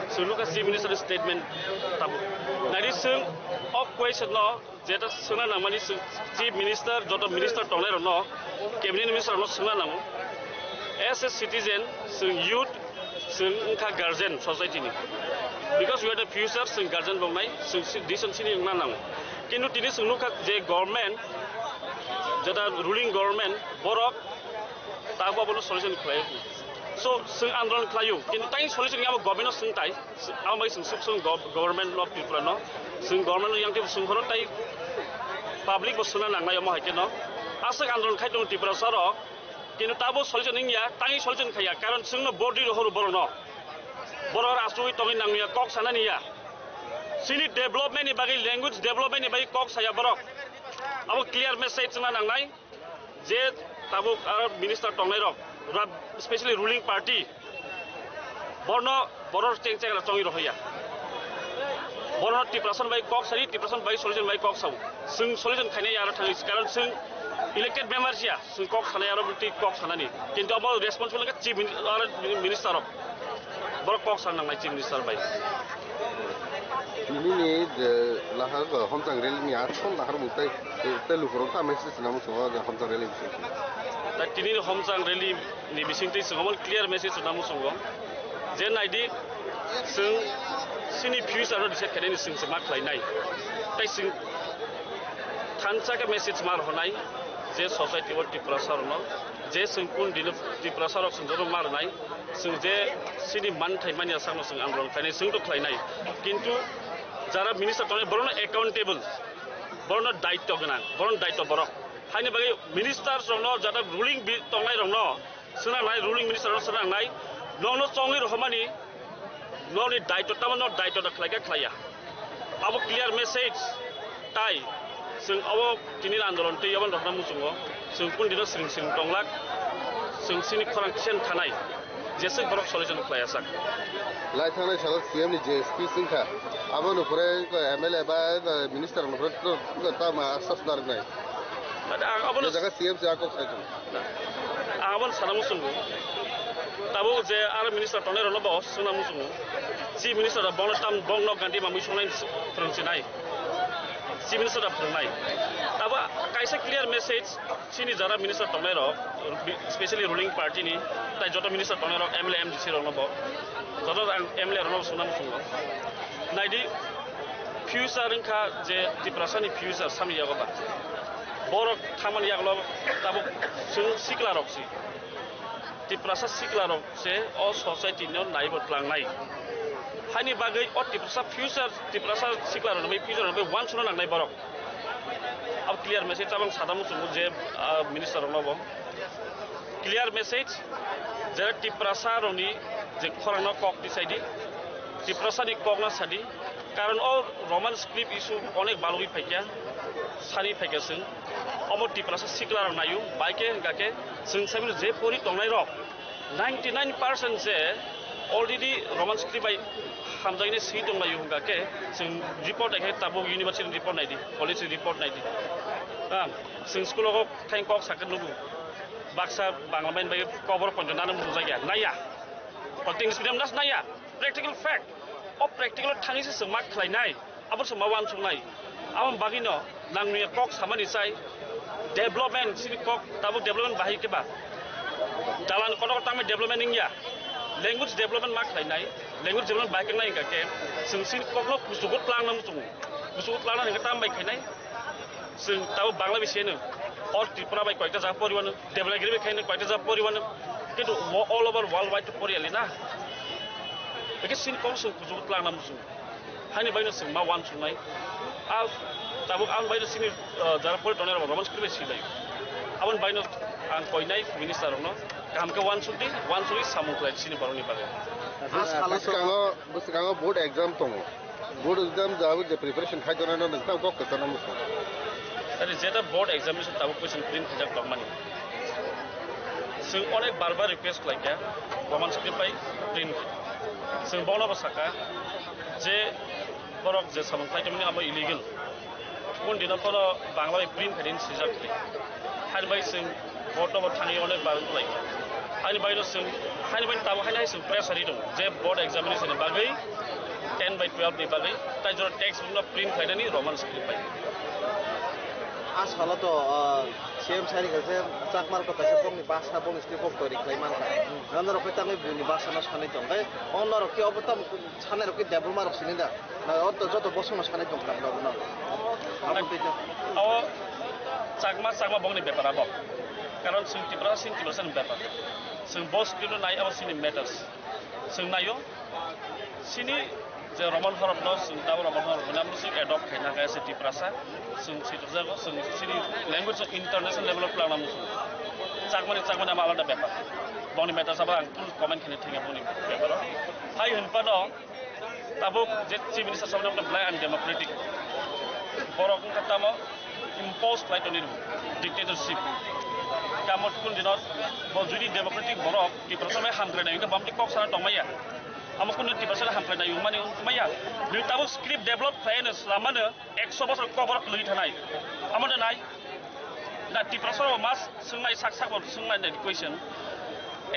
Suluka Chief Minister statement Tabu. Nadison of question law, Zeta Sunanamani Chief Minister, Dr. Minister Tonero no, Cabinet Minister no Sunanam. As a citizen, Sun youth. Sungka guardian society ni, because we are the future sung guardian bang nai sung decent sini yang nanang. Kini tini sung nuka je government, jada ruling government borok, tahu apa solution klay. So sung andron klayu. Kini tanya solution yang apa government sung tay, apa mai sung government law people no, sung government yang tu sung korot tay public bos sung nang nai yang mahal keno. Asal andron kait dong tipra saro. কিন্তু তাবো solution নিয়া তাই solution খায়া কারণ সিংনো body হরু বড় ন বড় রাষ্ট্রই তগি নাংনিয়া cock সানা নিয়া সিনি development নি বাগি ল্যাঙ্গুয়েজ ডেভেলপমেন্ট নি বাগি কক সায়া বড় আবো ক্লিয়ার মেসেজ না নাংনাই যে তাবো মিনিস্টার টংনাই রক স্পেশালি রুলিং পার্টি বর্ণ বড় চেং চেংরা চঙি রহইয়া বড় টিপ্রাসন বাই কক সারি টিপ্রাসন বাই সলিউশন বাই কক সাউ সিং সলিউশন খাইনাই আর থাঙ্গি কারণ সিং elected members ya sung kok sana ya robiti kok sana ni kintu abo responsible ka chief minister of borok kok sana ngai chief minister bai ini ni lahar ko homtang rel ni achon lahar mutai telu korong ta message namu so ga homtang rel ta tini homtang rel ni bising ti sungomol clear message namu sungom je naidi sung sini future ro decide kene ni sung semak lai nai tai sung thansa ka message mar honai J society वो टिप्रासार न जे सिंकुन दिल टिप्रासार option जो मार नाई सिंग जे सिनी मान Thai मानिया सांग सिंग आंदोलन खाने सिंग तो खाई नाई किंतु जरा मिनिस्टर तोने बरोन अकाउंटेबल बरोन दायित्व गना बरोन दायित्व बरो हाइने बागे मिनिस्टर रंग न जरा रूलिंग तोंगाई रंग न सुना नाई रूलिंग मिनिस्टर रंग सुना नाई नोनो चोंगी रहमानी नोनी दायित्व तमन दायित्व द खलाया खलाया अब क्लियर मैसेज ताई sung awo kini andolon te yawan rokna musungo sung pun dino sing tonglak sung sini korang kisen thanai jese borok solution klaya sak lai thanai salat cm ni JSP singkha abo no pore MLA ba minister no pore to ta ma asas nar nai abo no jaga cm se akok sai abon sana musungo tabo je ar minister tone rono bo suna musungo chief minister da bong tam bong no ganti ma musung lain prunsinai Chief Minister of Brunei. Aba kaisa clear message sini jara minister tonai ro especially ruling party ni tai joto minister tonai ro MLA MDC ro no bo joto MLA ro no sunam sungo naidi future ringkha je tiprasa ni future sami yago ba borok thamani yaglo tabo sung sikla roksi tiprasa sikla rok se all society no naibot lang nai Hani bagai or tiprasa future tiprasa siklar no future no one suno nang nai borok ab clear message abang sadamu sungu je minister no bo clear message je tiprasa roni je khorang no kok disaidi tiprasa ni kok na sadi karon o roman script issue onek baloi phaikya sari phaikya sung omo tiprasa siklar nayu baike gake sung sabi je pori tongnai rok 99% je already roman script by hamjai ne si dong nayu gake sung report ai tabo university report nai di college report nai di sung school ko thain kok sakan nubu baksa banglamen bai cover ponjana nu jaya naya English medium nas naya practical fact अब practical थाङैसो जों मा खालायनाय आबो जों मा वान संनाय आबो बागिनो नांनि कक सामानि साइ डेभलपमेन्ट सिनि कक दाबो डेभलपमेन्ट बाहाय केबा दालान कोनो तामे डेभलपमेन्ट इंया लैंग्वेज डेभलपमेन्ट मा खालायनाय लैंग्वेज डेभलपमेन्ट बाहाय केनाय गाके जों सिनि ककनो कुसुगो प्लान नाम जों कुसुगो प्लान नङा ताम बाय खायनाय जों दाबो बांला बिसेनो और त्रिपुरा बाय कयटा जा परिवन डेभलपगिरि बेखायनो कयटा जा परिवन किन्तु ऑल ओवर वर्ल्ड वाइड परियालि ना बेके सिन कम जों कुसुगो प्लान नाम जों हानि बायनो जों मा वान संनाय आ दाबो आं बायनो सिनि जारा परिटनेर रमन स्क्रिप्ट सिलाय आबन बायनो आं कयनाय मिनिस्टारनो कामके वान सुदि सामुख्लाय सिनि बारनि बागे बुसकाङो बोर्ड एग्जाम दङ बोर्ड एग्जाम जाबो जे प्रिपारेसन खायदोना नोंथां को खोथाना मुसो आरो जेटा बोर्ड एग्जामिनेशन दाबो क्वेश्चन प्रिन्ट खाजाक दंमानि जों अनेक बार रिक्वेस्ट खालायया रमान स्क्रिप्ट बाय प्रिन्ट जों बावनाबो साका जे बरक जे सामुख्लाय तमनि आबो इलिगेल उन दिना कोनो बांला प्रिन्ट खायदिन सिजाकले हानि बाय जों बोर्ड नम्बर थाङै अनेक बार खालाय हानि बायनो जों हानि बाय दाबो हायनाय जों प्रेसारि दं जे बोर्ड एग्जामिनेशन बागै 10/12 नि बागै ताइ जरा टेक्स्ट बुकना प्रिन्ट खायदानि रमान स्क्रिप्ट बाय आसाला तो सेम सारी गसे चाकमार को कैसे पोंगनि भाषा पोंगनि स्क्रिप्ट पोक तोरि क्लाइमान का नन्दर को तांगे बुनि भाषा न सानै दं गाय अनर के अब त सानै रकि डेभलप मार सिनि दा न अत जत बसम सानै दं का न अब चाकमा बंगनि बेपार अब कारण जों त्रिपुरा सिन बेपार जों बस स्क्रिप्ट नाय अब सिनि मेटर्स जों नायो सिनि जे रमन हरफ न जों दाबो रमन हरफ नाम जों एडप्ट खायना गायसे त्रिपुरासा जों सिटजागो जों सिनि लैंग्वेज इंटरनेशनल लेवल प्लान नाम जों चाकमानि आलादा बेपार बंगनि मेटर्स अब आं फुल कमेन्ट खने थेंगा बंगनि बेपार हाय होनपा न दाबो जे चीफ मिनिस्टर सामने black and democratic Barak कतामो impose लाइटनि dictatorship Kamat कुन दिनत जुदि डेमोक्रेटिक बरक त्रिपुरा समय हामग्लायनाय बामति कक साना दंमाया आम कुन त्रिपुरा हामग्लायनाय माने माया नों दाबो स्क्रिप्ट डेभलप खायनो लामानो 100 बोसोर कबर लुइ थानाय आमनो नाय दा त्रिपुरा मास सोंनाय साकसाक सोंनाय क्वेश्चन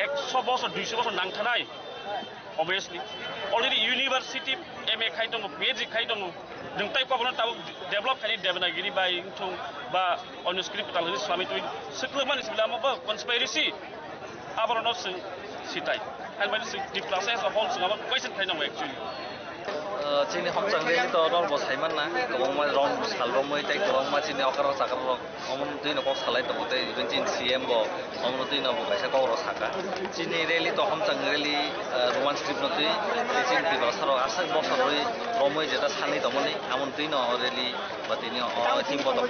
100 बोसोर 200 बोसोर नांथानाय obviously already university MA खाय दङ PhD खाय दङ नों ताइ कबरनो दाबो डेभलप खायनि देबनागिरि बाय थुं बा अन स्क्रिप्ट तालनि इस्लामिक तुइ सिक्लमानि सिलामबो कन्सपायरेसी आबरनो जों सिटाय आं माने त्रिपुरा एज अ होल जोंबो क्वेश्चन खायनांगौ एक्चुअली चीनी हमचांगले तो नर बसाइमान ना गोबां रं सालबमै ताइ गोबां चीनी अकार साकार अमन दिन को सालाय तो ते इवन चीन सीएम बो अमन दिन बो कैसे को साका चीनी रेली तो हमचांग रेली रोमान स्क्रिप्ट नति चीन बि बसारो आसा बसारोय रमै जेता सानै दमनि अमन दिन रेली बतिनि टीम बो तो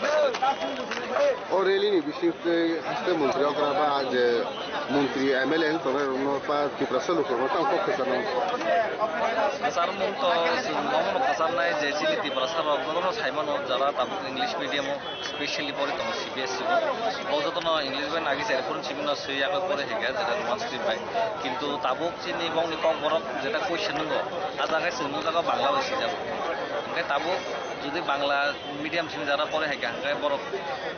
ओ रेली नि विशिष्ट हस्ते मंत्री अकरा बा जे मंत्री एमएलए तो नो पा त्रिपुरा सलु को ता को खसना सर मु तो नमन खसानाय जे चिली त्रिपुरा सारो कोनो साइमनो जरा ताबु इंग्लिश मीडियम स्पेशली परि तो सीबीएसई को जतन इंग्लिश बे नागि से फोन सिबिनो सैयाको परे हेगा जेटा रोमान स्क्रिप्ट बाय किंतु ताबु चिनी बंगनि कक बरक जेटा क्वेश्चन नंगो आजागा सोंनु जागा बांला बायसि जाबो ओंखाय ताबु जुदि बांला मीडियम सिन जरा परे हेगा ओंखाय बरक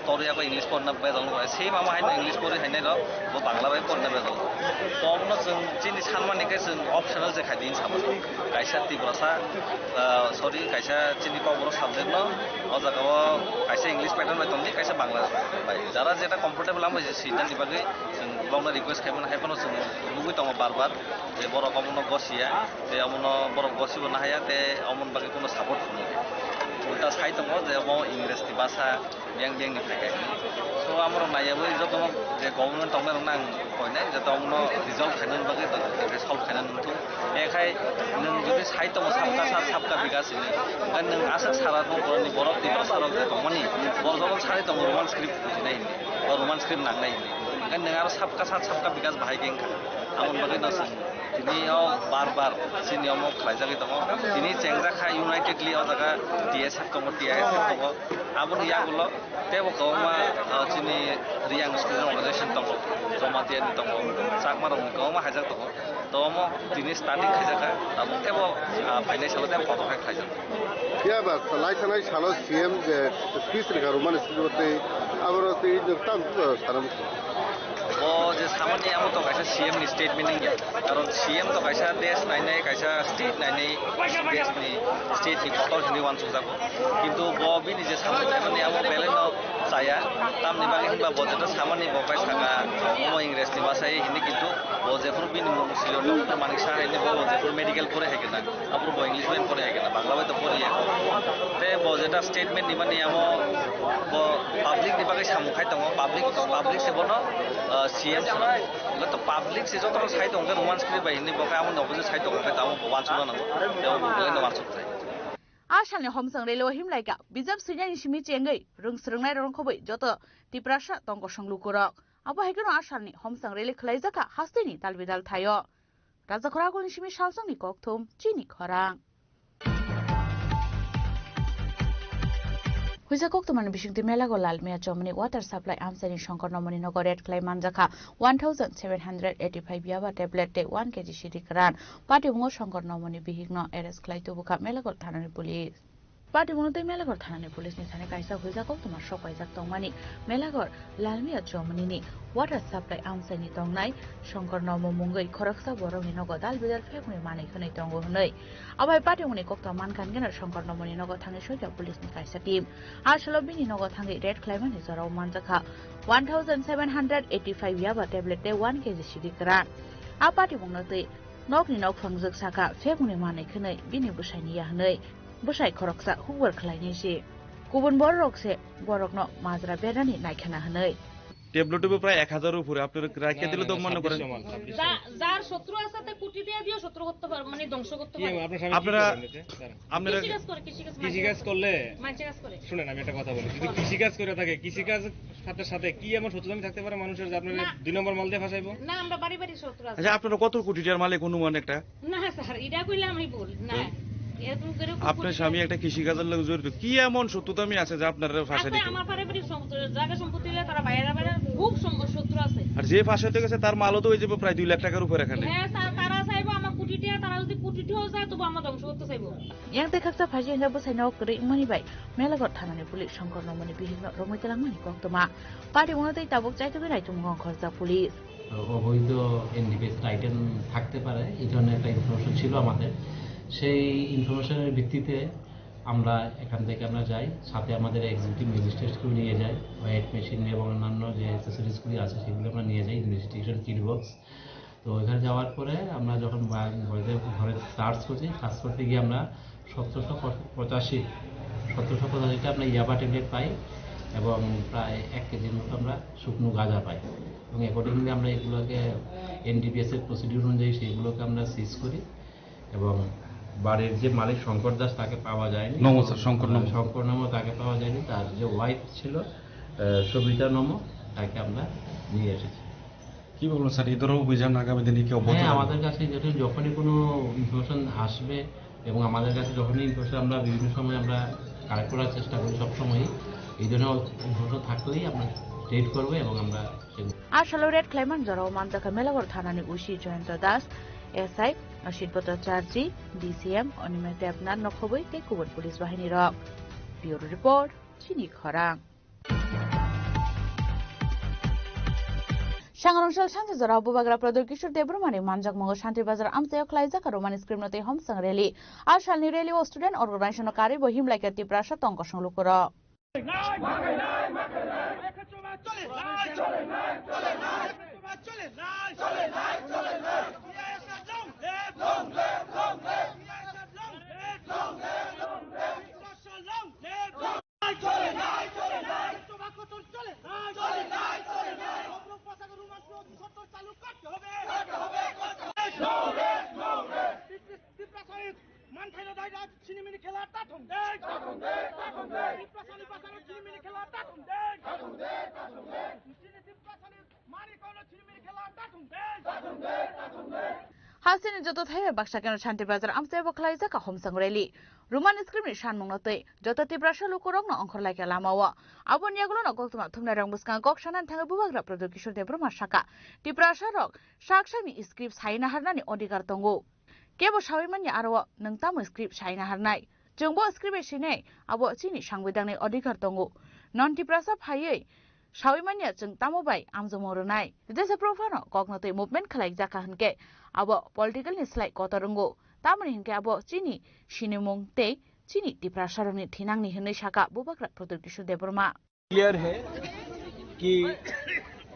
तरियाको इंग्लिश पढना बाय दङ से मामा हाइन इंग्लिश परि हाइनाय र बो बांला बाय पढना बाय दङ तो अमनो जों चिनी सानमानिके जों ऑप्शनल जे खादिन सामो कायसा त्रिपुरा सरी कैसा चीनी कबर सब्जेक्ट न अजागाव कैसा इंग्लिश पैटर्न में तंदी कैसा बांग्ला बाय जरा जेटा कंफर्टेबल आम सीटन दिबागै जों बावना रिक्वेस्ट खायमोन हायफोनो जों लुगै दङ बार जे बर कमनो गसिया जे अमनो बर गसिबो ना हाया ते अमन बागै कोनो सपोर्ट खनो उल्टा साइ दङ जे म इंग्लिश नि भाषा बेंग नि थाखाय सो आमर नायाबो जतो जे गवर्नमेंट तंगना नां कयनाय जे तमनो रिजल्ट खायनो बागै जे सल्व खायनो नथु एखाय नों जुदि साइ दङ सबका विकास है नों आसा सारा दंनि बरफ त्रिपुरा साराव जे दंमोन बरजन सारै दङ रोमान स्क्रिप्ट बुजिनाय बा रोमान स्क्रिप्ट नांनाय ओंखाय नों आरो सबका विकास बाहायगोन आमन बागै नसों दिनै बार सिनियाव खालायजागै दङ दिनै चेंग्राखा इउनाइटेडलि अजागा DSF दङ TISF दङ आबोनो यागुल तेबो गमा चिनि रियां स्टुडेन्ट अर्गानाइजेसन दङ जमातियानि दङ चाकमारनि गमा हायजाक दङ तम दिनै स्टार्टिं खायजाका ताबो तेबो फाइनान्सियल तेबो फट'खाय खायजाक या बा लाइथानाय सालो सीएम जे स्पीच रिगा रोमान स्क्रिप्ट आबरते नोंथां साराम ও যে সামান্য এমন তো কাইসা সিএম नि स्टेटमेंट नहीं कारण सीएम तो काइसा देश नायनाय काइसा स्टेट नायनाय देश नि स्टेट नि कतल हिनि वान सुजाको किन्तु ब बिनि जे सामान्य माने आमो बेलेन जाया तामनि बागे हिनबा बजेट सामान्य बकाय सागा मो इंग्लिश नि भाषाय हिनि किन्तु बजेफोर बिनि मुसिलो डॉक्टर मानिक साहायनि बजेफोर मेडिकल परे हेकेना अपुर ब इंग्लिश में परे हेकेना बांग्ला बाय तो परे ते बजेट स्टेटमेंट नि माने आमो ब पब्लिक नि बागे सामुखाय दङ पब्लिक से बनो सीएम तो पब्लिक से जो साइड होंगे रोमांस के बाय हिनि बकाय आमो नबजे साइड होंगे तामो वान सुना नंगो देव बलेन वान सुथाय आसामनि हमसं रेलवे हिमलायगा बिजाब सुइनायनि सिमि चेंगै रोंस्रोंनाय रंखबै जत तिप्रासा तंग संलुकुरक आबो हायगोन आसामनि हमसं रेले खलायजाका हास्तेनि दालबिदाल थायो राजाखरागुलनि सिमि सावसंनि ककथुम चिनि खरां हुइजा कक्तमान बिसिंति मेलागो लालमिया चमनि वाटर सप्लाई आमसानि शंकर नमनि नगर रेड क्लाइ मानजाखा 1785 याबा टेब्लेट ते 1 केजी सिरिकरान पाटिमुंगो शंकर नमनि बिहिग्न एरेस्ट क्लाइ तुबुका मेलागो थानानि पुलिस पाटिमुंगो ते मेलागो थानानि पुलिसनि थाने काइसा हुइजा कक्तमा सपाइजाक तंमानि मेलागो लालमिया चमनिनि वाटर सप्लाई आमसानि तंनाय शंकर नम मुंगै खरकसा बरंनि नगो दाल बिदाल फेकनि मानै खनै तंगो हनै अबाय पाटिमुंगनि कक्ता मानखानगेन शंकर नमनि नगो थांनि सयजा पुलिसनि काइसा टीम आसलो बिनि नगो थांगै रेड क्लाइमानि जराव मानजाखा 1785 याबा टेब्लेट ते 1 केजी सिरिकरान आ पाटिमुंगनो ते नकनि नक फंजक साका फेकनि मानै खनै बिनि बुसाइनि याहनै बुसाइ खरकसा हुबर खलायनिसि गुबुन बरकसे बरकनो माजरा बेरानि नायखाना हनै টেবলেটও প্রায় 1000 উপরে আপনারা রাখিয়ে দিলে তো মনে করেন যার শত্রু আছে তে কোটি টাকা দিয়ে শত্রু করতে পারে মানে ধ্বংস করতে পারে আপনারা কৃষিকাজ করলে মানচিকাজ করে শুনেন আমি একটা কথা বলি যদি কৃষিকাজ করে থাকে কৃষিকাজ সাথে সাথে কি এমন শত্রুতা থাকতে পারে মানুষের যে আপনারা দুই নম্বর মাল দিয়ে ফাসাইবো না আমরা বাড়ি বাড়ি শত্রু আছে আচ্ছা আপনারা কত কোটি টাকার মালিক অনুমান একটা না স্যার এটা কইলে আমি বল না আপনার স্বামী একটা কৃষিকাজের লোক জড়িত কি এমন শত্রুতামি আছে যে আপনারা ফাঁসে দিতে আমার পারিবারিক জায়গা সম্পত্তি তারা বাইরে বাইরে খুব শত্রু আছে আর যে ফাঁসাতে গেছে তার মালও তো হয়ে যাবে প্রায় 2 লাখ টাকার উপরে এখানে হ্যাঁ স্যার তারা চাইবো আমার কোটি টাকা তারা যদি কোটি টাকাও যায় তবু আমরা ধ্বংস করতে চাইবো yang dekaksa phaji hingga busainaw kri mani bai melagot thanani pulis shangkor nomani bihigno romoitelang mani koktoma pari monatei tabuk chaito binai tumgong khorja pulis অবৈধ এনডিপিএস আইটেম থাকতে পারে এই ধরনের একটা ইনফরমেশন ছিল আমাদের সেই ইনফরমেশনের ভিত্তিতে আমরা এখান থেকে আমরা যাই সাথে আমাদের এক্সিকিউটিভ ম্যাজিস্ট্রেটকেও নিয়ে যাই ওয়েট মেশিন এবং অন্যান্য যে অ্যাক্সেসরিজগুলি আছে সেগুলো আমরা নিয়ে যাই ইনভেস্টিগেশন কিট বক্স তো এখানে যাওয়ার পরে আমরা যখন ঘরে সার্চ করতে গিয়ে আমরা 1785টা আমরা ইয়াবা ট্যাবলেট পাই এবং প্রায় 1 কেজির মতো আমরা শুকনো গাঁজা পাই এবং অ্যাকর্ডিংলি আমরা এগুলোকে এনডিপিএস এর প্রসিডিউর অনুযায়ী সেইগুলোকে আমরা সিজ করি এবং বাড়ির যে মালিক শঙ্কর দাস তাকে পাওয়া যায়নি শঙ্কর নম তাকে পাওয়া যায়নি তার যে ওয়াইফ ছিল সবিতা নম তাকে আমরা নিয়ে এসেছি কি বলবো স্যার এই ধরনের অভিযান আগামী দিনে কি অব্যাহত থাকবে আমাদের কাছে যখনই কোনো ইনফরমেশন আসবে এবং আমাদের কাছে যখনই ইনফরমেশন আমরা বিভিন্ন সময় আমরা কালেক্ট করার চেষ্টা করি সবসময়ই এই ধরনের ইনফরমেশন থাকলেই আমরা ট্রেড করবো এবং আমরা আসলে রেড ক্লাইমান জরাও মানজাকা মেলাগড় থানানি উশি জয়ন্ত দাস এসআই অসিত ভট্টাচার্য ডিসিএম অনিমা দেবনাথ নখবৈ তে কুবন পুলিশ বাহিনী রক ব্যুরো রিপোর্ট চিনি খরাং सांगरंसल सांजे जरा बुबाग्रा प्रदर किशोर देब्रमानि मानजाक मंगो शान्ति बाजार आमसायाव खलायजाका रोमानि स्क्रिप्टनते हमसंग रेली आसालनि रेली ओ स्टुडेन्ट अर्गानाइजेसन कार्य बहिम लाइका तिप्रासा तंग संलुकर हासिनि जतो थाइबे बाक्सा केन शान्ति बाजार आमसाय बखलायजाका हमसंग रेली रोमान स्क्रिप्टनि सानमुंगनतै जतो तिप्रासा लुकुरंग न अंखर लाइका लामाव आबो नियागलो न गक्तमा थुमना रंगबुसका गकसानान थाङो बुबाग्रा प्रदर किशोर देब्रमा शाका तिप्रासा रक साकसानि स्क्रिप्ट साइना हारनानि अधिकार दंगो केबो सावैमाननि आरो नोंताम स्क्रिप्ट साइना हारनाय जोंबो स्क्रिप्ट एसिनै आबो चिनि सांबिधाननि अधिकार दंगो नन तिप्रासा फायै Shawimania Chung Tamobai, Amzomorunai. This a profano, cognitive movement like Zakahanke, about political is like Kotorungo, Tamarinke about Chini, Shinimung Te, Chini, Tiprasharoni, Tinang Hinishaka, Bubakra, Protection de Burma. Clear है कि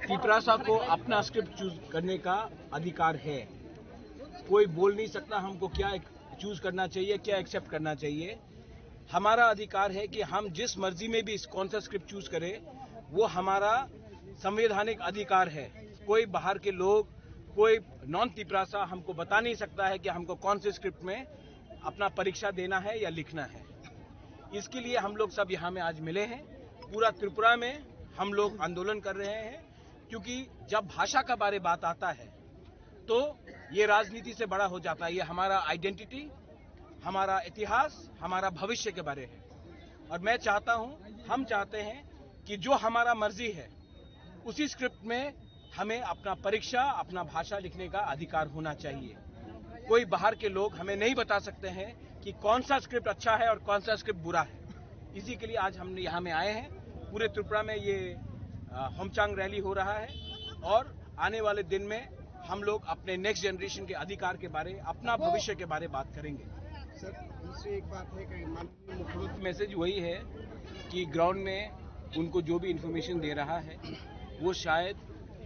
तिपरासा को अपना स्क्रिप्ट चूज करने का अधिकार है। कोई बोल नहीं सकता हमको क्या चूज करना चाहिए, क्या एक्सेप्ट करना चाहिए। हमारा अधिकार है कि हम जिस मर्जी में भी कौन सा स्क्रिप्ट चूज करें, वो हमारा संवैधानिक अधिकार है। कोई बाहर के लोग, कोई नॉन तिपरासा हमको बता नहीं सकता है कि हमको कौन से स्क्रिप्ट में अपना परीक्षा देना है या लिखना है। इसके लिए हम लोग सब यहाँ में आज मिले हैं। पूरा त्रिपुरा में हम लोग आंदोलन कर रहे हैं, क्योंकि जब भाषा का बारे बात आता है तो ये राजनीति से बड़ा हो जाता है। ये हमारा आइडेंटिटी, हमारा इतिहास, हमारा भविष्य के बारे है। और मैं चाहता हूं, हम चाहते हैं कि जो हमारा मर्जी है उसी स्क्रिप्ट में हमें अपना परीक्षा, अपना भाषा लिखने का अधिकार होना चाहिए। कोई बाहर के लोग हमें नहीं बता सकते हैं कि कौन सा स्क्रिप्ट अच्छा है और कौन सा स्क्रिप्ट बुरा है। इसी के लिए आज हमने यहाँ में आए हैं। पूरे त्रिपुरा में ये होमचांग रैली हो रहा है और आने वाले दिन में हम लोग अपने नेक्स्ट जनरेशन के अधिकार के बारे, अपना भविष्य के बारे बात करेंगे। सर, दूसरी एक बात है कि माननीय मुख्यमंत्री मैसेज वही है कि ग्राउंड में उनको जो भी इंफॉर्मेशन दे रहा है वो शायद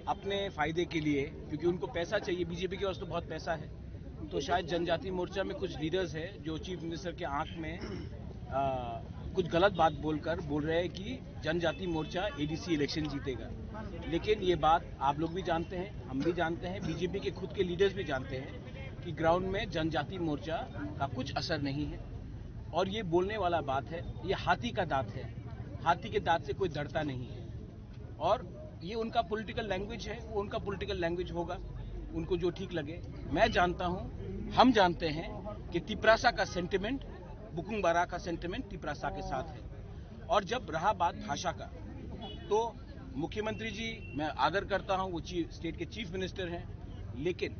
अपने फायदे के लिए, क्योंकि उनको पैसा चाहिए, बीजेपी के पास तो बहुत पैसा है, तो शायद जनजाति मोर्चा में कुछ लीडर्स है जो चीफ मिनिस्टर के आंख में कुछ गलत बात बोल रहे हैं कि जनजाति मोर्चा एडीसी इलेक्शन जीतेगा। लेकिन ये बात आप लोग भी जानते हैं, हम भी जानते हैं, बीजेपी के खुद के लीडर्स भी जानते हैं कि ग्राउंड में जनजाति मोर्चा का कुछ असर नहीं है। और ये बोलने वाला बात है, ये हाथी का दांत है। हाथी के दांत से कोई डरता नहीं है। और ये उनका पॉलिटिकल लैंग्वेज है, वो उनका पॉलिटिकल लैंग्वेज होगा, उनको जो ठीक लगे। मैं जानता हूँ, हम जानते हैं कि तिपरासा का सेंटिमेंट, बुकुंग बारा का सेंटिमेंट तिपरासा के साथ है। और जब रहा बात भाषा का, तो मुख्यमंत्री जी मैं आदर करता हूं, वो स्टेट के चीफ मिनिस्टर हैं, लेकिन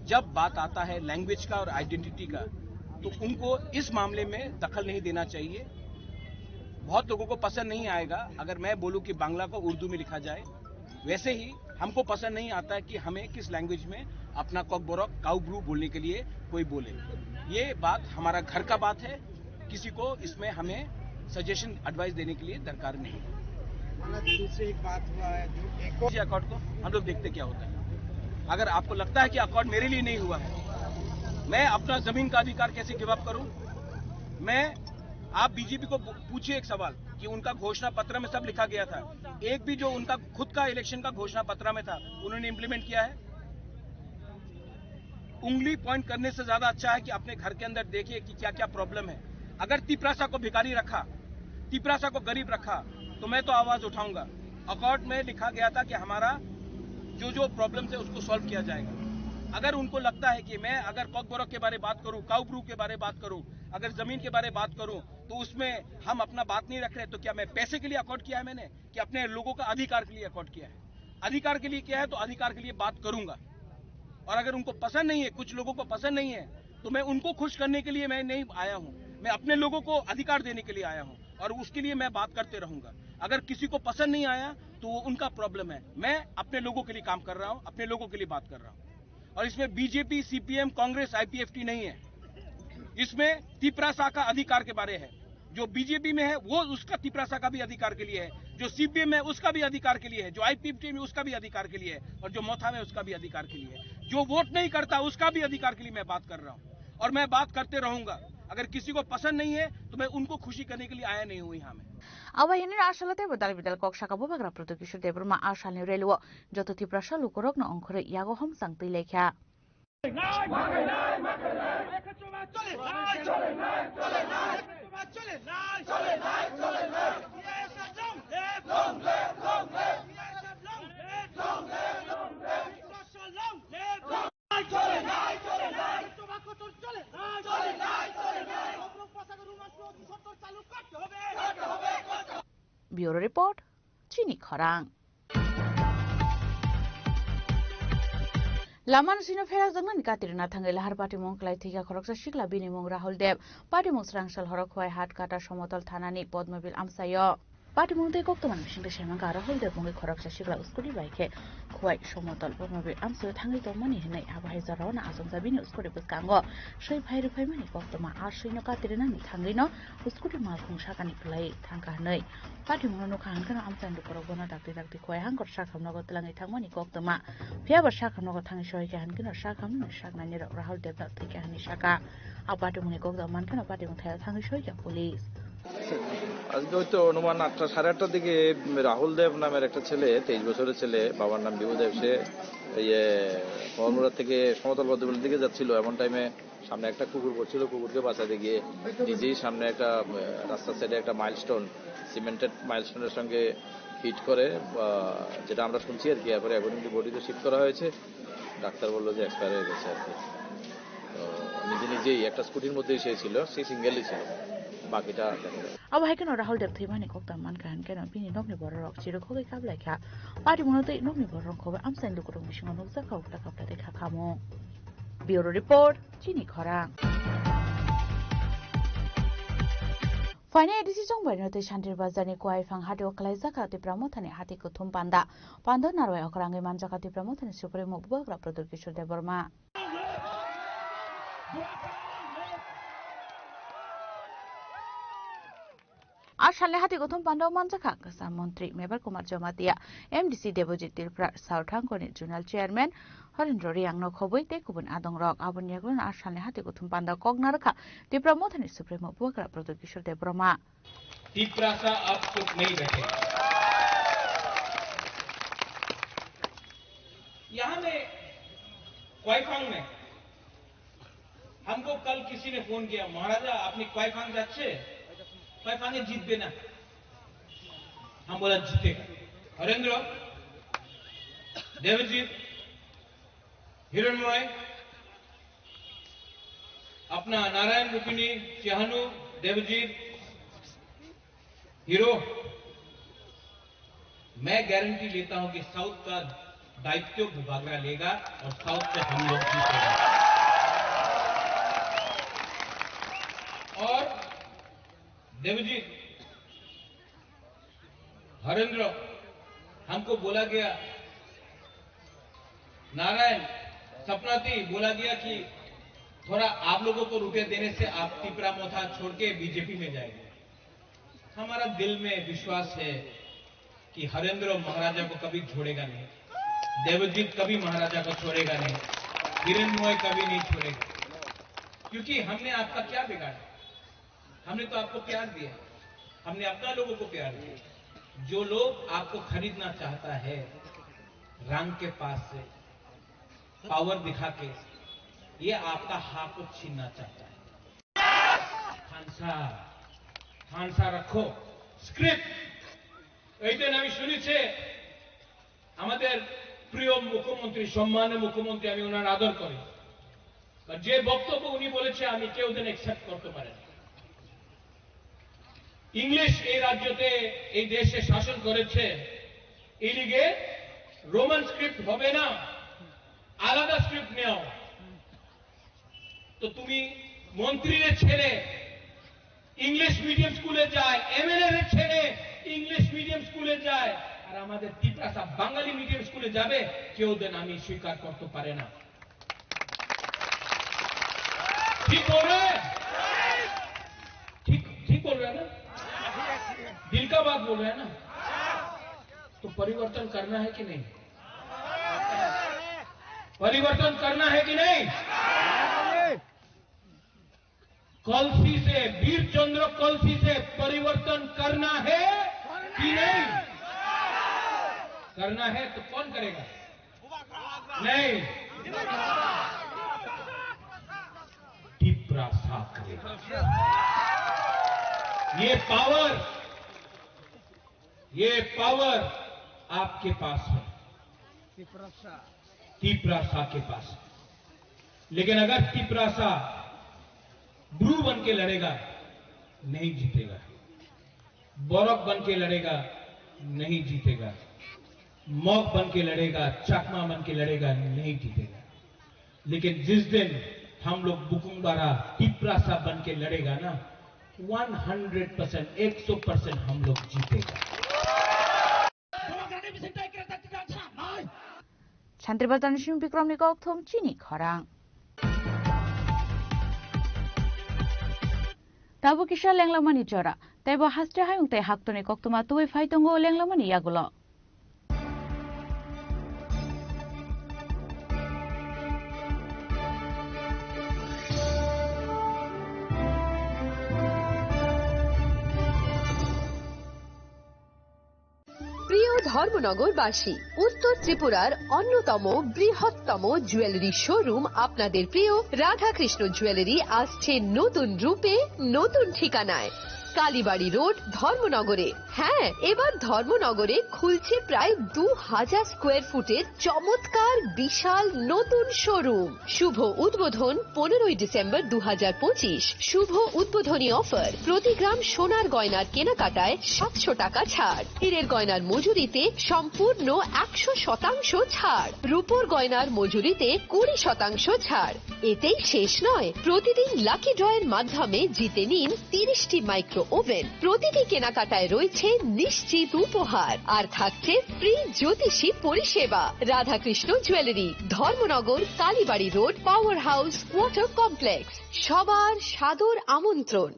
जब बात आता है लैंग्वेज का और आइडेंटिटी का, तो उनको इस मामले में दखल नहीं देना चाहिए। बहुत लोगों को पसंद नहीं आएगा अगर मैं बोलूं कि बांग्ला को उर्दू में लिखा जाए, वैसे ही हमको पसंद नहीं आता है कि हमें किस लैंग्वेज में अपना कॉकबोरक काउब्रू बोलने के लिए कोई बोले। ये बात हमारा घर का बात है, किसी को इसमें हमें सजेशन एडवाइस देने के लिए दरकार नहीं है। दूसरी एक बात हुआ है जो अकॉर्ड को हम लोग देखते क्या होता है। अगर आपको लगता है कि अकॉर्ड मेरे लिए नहीं हुआ है, मैं अपना जमीन का अधिकार कैसे गिव अप करूं? आप बीजेपी को पूछिए एक सवाल कि उनका घोषणा पत्र में सब लिखा गया था, एक भी जो उनका खुद का इलेक्शन का घोषणा पत्र में था उन्होंने इंप्लीमेंट किया है? उंगली पॉइंट करने से ज्यादा अच्छा है कि अपने घर के अंदर देखिए कि क्या क्या प्रॉब्लम है। अगर तिपरासा को भिखारी रखा, तिपरासा को गरीब रखा, तो मैं तो आवाज उठाऊंगा। अकॉर्ड में लिखा गया था कि हमारा जो जो प्रॉब्लम है उसको सॉल्व किया जाएगा। अगर उनको लगता है कि मैं अगर कॉकबोरक के बारे बात करूं, काउब्रू के बारे बात करूं, अगर जमीन के बारे बात करूं, तो उसमें हम अपना बात नहीं रख रहे, तो क्या मैं पैसे के लिए अकॉर्ड किया है मैंने, कि अपने लोगों का अधिकार के लिए अकॉर्ड किया है? अधिकार के लिए किया है तो अधिकार के लिए बात करूंगा। और अगर उनको पसंद नहीं है, कुछ लोगों को पसंद नहीं है, तो मैं उनको खुश करने के लिए मैं नहीं आया हूं, मैं अपने लोगों को अधिकार देने के लिए आया हूं और उसके लिए मैं बात करते रहूंगा। अगर किसी को पसंद नहीं आया तो वो उनका प्रॉब्लम है। मैं अपने लोगों के लिए काम कर रहा हूं, अपने लोगों के लिए बात कर रहा हूं। और इसमें बीजेपी, सीपीएम, कांग्रेस, आईपीएफटी नहीं है। इसमें तिपरासा का अधिकार के बारे है। जो बीजेपी में है वो उसका तिपरासा का भी अधिकार के लिए है, जो सीपीएम में उसका भी अधिकार के लिए है, जो आईपीएफटी में उसका भी अधिकार के लिए है, और जो मोथा में उसका भी अधिकार के लिए है, जो वोट नहीं करता उसका भी अधिकार के लिए मैं बात कर रहा हूं और मैं बात करते रहूंगा। अगर किसी को पसंद नहीं है तो मैं उनको खुशी करने के लिए आया नहीं हूं यहाँ में। अब हिनी आशलते बदल बदल कक्षा बुबाग्रा प्रतिकिशोर देवरमा आशालनि रेलुओ जतो तिप्रासा लुकोरक न अंखरे यागो हम सांगतै लेख्या ब्यूरो रिपोर्ट चिनी खरांग लामान सिनो फेरा जंगन कातिरना थांगे लाहार पार्टी मंगलाय थिगा खरकसा शिकला बिनि मंग राहुल देव पार्टी मंग स्रांगसाल हरक होय हाट काटा समतल थानानि पद्मबिल आमसायो পাটি মুতে কক্তমান মিশিংতে সেমাঙ্কা রাহুল দেব মুঙ্গে খরকসা শিগলা স্কুটি বাইকে খোয়াই সমতল বমাবে আমসো থাঙ্গি তমানি হেনাই আবাহাই জারাওনা আসংসা বিনি স্কুটি বসকাঙ্গ সই ভাইরু ফাইমানি কক্তমা আর সৈন্য কাতিরেনানি থাঙ্গিনো স্কুটি মালখুং সাকানি প্লাই থাঙ্কা नै পাটি মুनो नुखा हानखाना আমসাन्दु करबना दाक्ति दाक्ति खय हांगर साखामनगो तलाङै थांमानि कक्तमा फियाबर साखामनगो थाङै सहैके हानखाना साखामनो सागनानि राहुल देवनाथ थैके हानि साका आपाटे मुनि कक्तमा मानखाना पाटे मुथाय थाङै सहैके पुलिश আজকে হয়তো অনুমান 8টা সাড়ে 8টার দিকে রাহুল দেব নামের একটা ছেলে 23 বছরের ছেলে বাবার নাম বিভুদেব সে মোহাম্মদপুর থেকে সমতল বদ্রবেলের দিকে যাচ্ছিল এমন টাইমে সামনে একটা কুকুর পড়ছিল কুকুরকে বাঁচাতে গিয়ে নিজেই সামনে একটা রাস্তার সাইডে একটা মাইলস্টোন সিমেন্টেড মাইলস্টোনের সঙ্গে হিট করে যেটা আমরা শুনছি আর কি এরপরে অ্যাকর্ডিংলি বডিতে শিফট করা হয়েছে ডাক্তার বললো যে এক্সপায়ার হয়ে গেছে আর কি তো নিজেই একটা স্কুটির মধ্যেই সে ছিল সে সিঙ্গেলই ছিল বাকিটা अब हाइकन राहुल देव थैमानि कक्तम मानखान केन बिनि नगनि बररक चिरो खोगै काबलायखा पार्टी मुनोतै नगनि बररक खोबे आमसाइन दुकुरं बिसिङ नगजा खावटा खावटा देखा खामो ब्यूरो रिपोर्ट चिनि खरा फाइना एडिसि जं बायनोतै शान्तिर बाजारनि कोआइफां हाटिओ खलाइजाखा तिप्रामथानि हाटिको थुम पान्दा नारवाय अखराङै मानजाखा तिप्रामथानि सुप्रिमो बुबाग्रा प्रदुर किशोर देबर्मा আর সালে হাতে গঠন পান্ডাও মানজাখা কাসা মন্ত্রী মেবার কুমার জমাতিয়া এমডিসি দেবজিৎ তিলপ্রা সাউথাঙ্কনি জুনাল চেয়ারম্যান হরেন্দ্র রিয়াংনো খবই তে কুবন আদং রক আবনিয়াগুন আর সালে হাতে গঠন পান্ডা কগনারখা তিপ্রা মথানি সুপ্রিমो बुबाग्रा प्रदुर किशोर देबर्मा तिप्रा सा अब चुप नहीं बैठे यहाँ में क्वाइफांग में हमको कल किसी ने फोन किया महाराजा अपनी क्वाइफांग जाच्छे क्वाइफांगे जीतबे ना हम बोला जीतेगा हरेंद्र देवजीत हिरणमय अपना नारायण रुपिनी चाहनु देवजीत हीरो मैं गारंटी लेता हूं कि साउथ का दायित्व बुबाग्रा लेगा और साउथ से हम लोग जीतेंगे और देवजीत हरेंद्र हमको बोला गया नारायण सपना थी बोला गया कि थोड़ा आप लोगों को रुपये देने से आप तिपरा मोथा छोड़ के बीजेपी में जाएंगे हमारा दिल में विश्वास है कि हरेंद्र महाराजा को कभी छोड़ेगा नहीं देवजीत कभी महाराजा को छोड़ेगा नहीं हिरणमय कभी नहीं छोड़ेगा क्योंकि हमने आपका क्या बिगाड़ा हमने तो आपको प्यार दिया हमने अपना लोगों को प्यार दिया जो लोग आपको खरीदना चाहता है रंग के पास से पावर दिखा के ये आपका हाथ को छीनना चाहता है खानसा रखो स्क्रिप्ट এইদিন আমি শুনেছি আমাদের প্রিয় মুখ্যমন্ত্রী সম্মানীয় মুখ্যমন্ত্রী আমি ওনার আদর করি যে বক্তব্য উনি বলেছে আমি কেউ দিন অ্যাকসেপ্ট করতে পারি না इंग्लिश এই রাজ্যতে এই দেশে শাসন করেছে এলিগে রোমান স্ক্রিপ্ট হবে না আলাদা স্ক্রিপ্ট নাও তো তুমি মন্ত্রীর ছেলে इंग्लिश मीडियम स्कूले যায় এমএলএ ছেলে इंग्लिश मीडियम स्कूले যায় আর আমাদের তিপ্রাসা বাঙালি মিডিয়াম স্কুলে যাবে কেউ দেন আমি স্বীকার করতে পারে না ঠিক বল रहे ठीक बोल रहे हैं ना दिल का बात बोल रहे हैं ना तो परिवर्तन करना है कि नहीं परिवर्तन करना है कि नहीं कलसी से वीर चंद्र कलसी से परिवर्तन करना है कि नहीं करना है तो कौन करेगा नहीं तिप्रा साथ करेगा ये पावर आपके पास है तिप्रासा के पास है लेकिन अगर तिप्रासा ब्रू बन के लड़ेगा नहीं जीतेगा बोरक बन के लड़ेगा नहीं जीतेगा मॉक बन के लड़ेगा चकमा बन के लड़ेगा नहीं जीतेगा लेकिन जिस दिन हम लोग बुकुंबारा तिप्रासा बन के लड़ेगा ना 100%, 100% हम लोग जीतेगा। শান্তিবাজার নিশিম বিক্রম নিকক থম চিনি খরাং তাবো কিসা লেংলামানি জরা তাইবো হাসতে হায়ুং তাই হাক্তনি কক্তমা তুই ফাইতঙ্গো লেংলামানি ইয়াগুলো প্রিয় ধর্মনগরবাসী, উত্তর ত্রিপুরার অন্যতম বৃহত্তম জুয়েলারি শোরুম আপনাদের প্রিয় রাধাকৃষ্ণ জুয়েলারি আসছে নতুন রূপে, নতুন ঠিকানায়। কালীবাড়ি রোড, ধর্মনগরে। হ্যাঁ, এবার ধর্মনগরে খুলছে প্রায় 2000 স্কোয়ার ফুটের চমৎকার বিশাল নতুন শোরুম। শুভ উদ্বোধন 15 ডিসেম্বর 2025। শুভ উদ্বোধনী অফার, প্রতি গ্রাম সোনার গয়নার কেনাকাটায় 700 টাকা ছাড়, হীরের গয়নার মজুরিতে সম্পূর্ণ 100% ছাড়, রূপোর গয়নার মজুরিতে 20% ছাড়। এতেই শেষ নয়, প্রতিদিন লাকি ড্রয়ের মাধ্যমে জিতে নিন 30টি মাইক্রো ওভেন। প্রতিটি কেনাকাটায় রয়েছে নিশ্চিত উপহার, আর থাকছে ফ্রি জ্যোতিষী পরিষেবা। Radhakrishna jewellery, Dharmanagar, Kalibari road, power house water complex. সবার সাদর আমন্ত্রণ।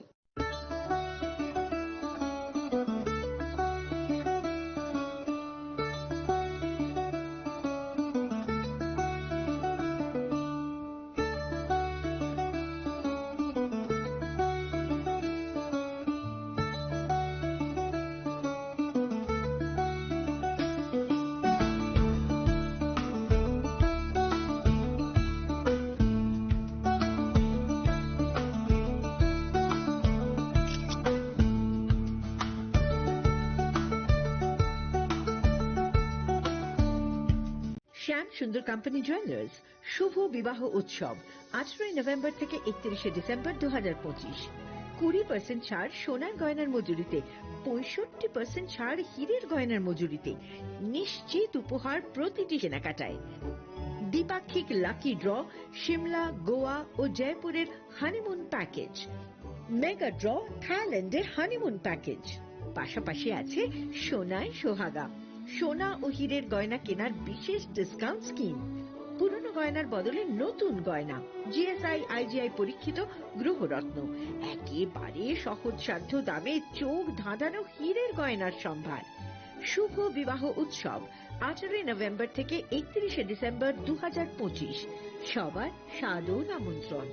শ্যাম সুন্দর কোম্পানি জুয়েলার্স শুভ বিবাহ উৎসব 18 নভেম্বর থেকে 31 ডিসেম্বর 2025। 20% ছাড় সোনার গয়নার মজুরিতে, 65% ছাড় হীরের গয়নার মজুরিতে, নিশ্চিত উপহার প্রতিটি কেনাকাটায়। দ্বিপাক্ষিক লাকি ড্র, সিমলা, গোয়া ও জয়পুরের হানিমুন প্যাকেজ। মেগা ড্র, থাইল্যান্ডের হানিমুন প্যাকেজ। পাশাপাশি আছে সোনায় সোহাগা, সোনা ও হীরের গয়না কেনার বিশেষ ডিসকাউন্ট স্কিম। পুরনো গয়নার বদলে নতুন গয়না, জিএসআই আইজিআই পরীক্ষিত গ্রহরত্ন, একেবারে সহজসাধ্য দামে চোখ ধাঁধানো হীরের গয়নার সম্ভার। শুভ বিবাহ উৎসব 18 নভেম্বর থেকে 31 ডিসেম্বর 2025। সবার সাদর আমন্ত্রণ।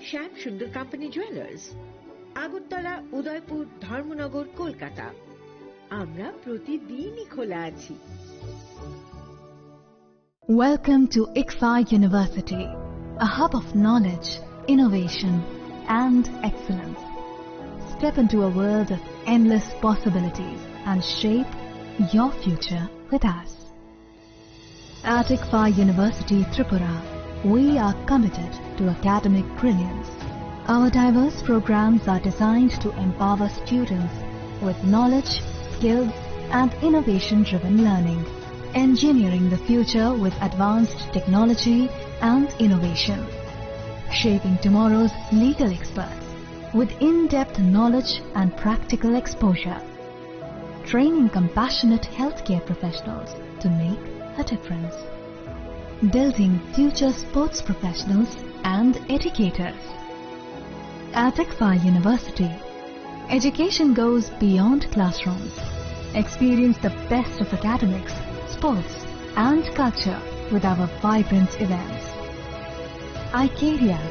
শ্যাম সুন্দর কোম্পানি জুয়েলার্স, আগরতলা, উদয়পুর, ধর্মনগর, কলকাতা। আমরা প্রতিদিনই খোলা আছি। Welcome to ICFA University, a hub of knowledge, innovation, and excellence. Step into a world of endless possibilities and shape your future with us. At ICFA University, Tripura, we are committed to academic brilliance. Our diverse programs are designed to empower students with knowledge, skills, and innovation-driven learning, engineering the future with advanced technology and innovation, shaping tomorrow's legal experts with in-depth knowledge and practical exposure, training compassionate healthcare professionals to make a difference, building future sports professionals and educators. At ICFA University, education goes beyond classrooms. Experience the best of academics, sports, and culture with our vibrant events. ICARIA,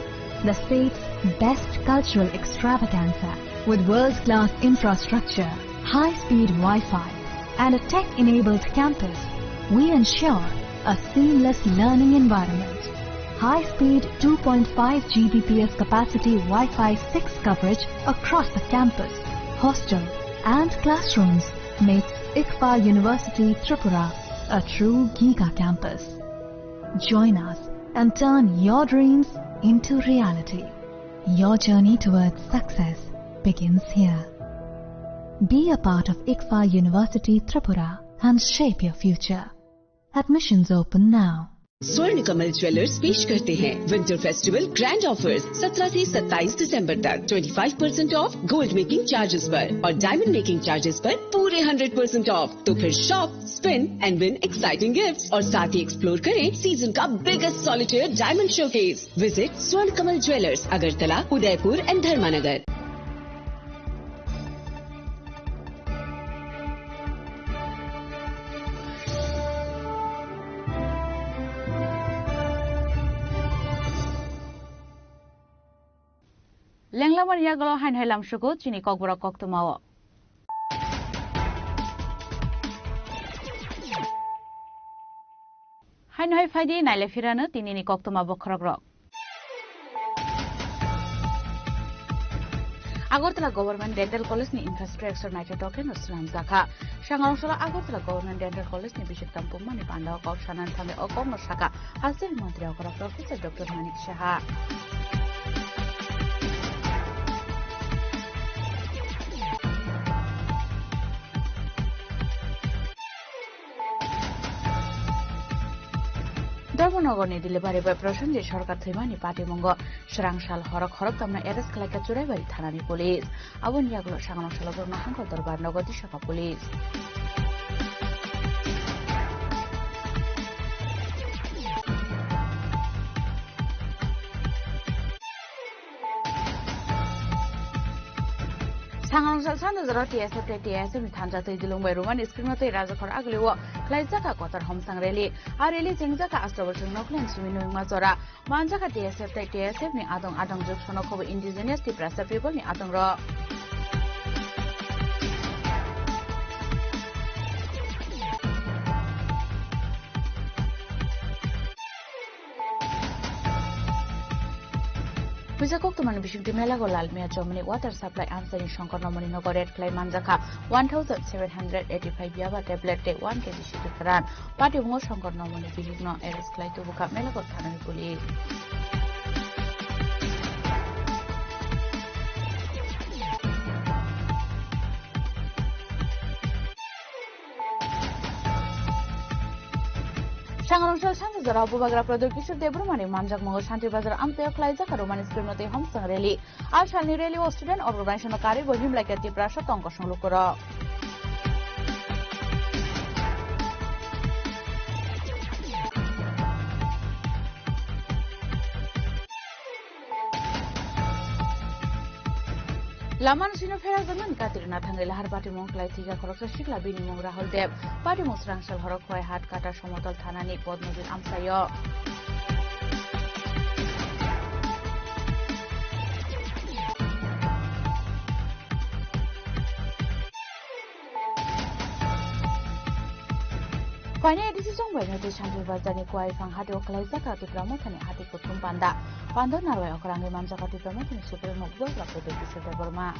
the state's best cultural extravaganza, with world-class infrastructure, high-speed Wi-Fi, and a tech-enabled campus, we ensure a seamless learning environment. High-speed 2.5 Gbps capacity Wi-Fi 6 coverage across the campus, hostel, and classrooms makes ICFA University Tripura a true Giga campus. Join us and turn your dreams into reality. Your journey towards success begins here. Be a part of ICFA University Tripura and shape your future. Admissions open now. स्वर्ण Kamal jewellers पेश करते हैं winter festival grand offers 17 से 27 दिसंबर तक 25% of gold making charges पर और diamond making charges पर पूरे 100% ऑफ। तो फिर shop, spin and win exciting gifts और साथ ही एक्सप्लोर करें सीजन का biggest solitaire diamond showcase. Visit Swarna Kamal jewellers, Agartala, Udaipur and Dharmanagar. Lenglaman yaglo hain helam shugo chini kokbura koktumawo. Hain hoi faidi naile firano tinini koktuma bokrogrok. Agartala Government Dental College ni infrastructure naito token uslam zakha. Shangangshala Agartala Government Dental College ni bishop tampuma ni pandaw kok shanan thame okom shaka. Hasil Mantri Okra Professor Dr. Manik Shaha. Dharmanagar নিদিলে বাড়ি by প্রসঙ্গে সরকার থৈমানি পাটিমঙ্গ সরাংশাল হরক হরক তামনা arrest খালাইকা চুরাইবাড়ি থানানি পুলিশ আবন ইয়াগুলো সাংনশাল বর্ণ হাঙ্কল দরবার নগদী শাখা police 상황살 산으로 TSF 미탄자의 dilungbai roman screenotei rajakhor agleo klaijaka kotar homsang rally areli jengjaka astrobor noklen suminoi jora manjaka TSF ni adong juk sonokhob indigenous Tipra people ni adong ro Pujakok to mani bishing timela go lalmia Germany water supply answering Shankar Nomani Nogo red fly manjaka 1785 yaba tablet 1 kg shitikaran party mo Shankar Nomani bihigno eres clay to buka melago thanani police Shangarongshal Shanti Zara Bubagra Product Kishur Debrumani Manjak Mongo Shanti Bazar Amteo Klaizaka Roman Screenotei Homsang Rally Ashalni Rally was student organization Kari Bohim like a Tiprasha Tonkoshan Lukura Laman Sino Ferazaman Katrina Tangela Harbati Monklai Tiga Koroksa Shikla Bini Mong Rahul Dev Party Musrangshal Horokoi Hat Kata Shomotal Thanani Podmozin Amsayo Kanya edisi song banyo de Shanti Bazani Kuai Fang Hati Oklaizaka Tipramothani Hati Kutum Panda Pando Narway Okrangi Manjaka Tipramothani Supremo Gobla Product Kishur Debruma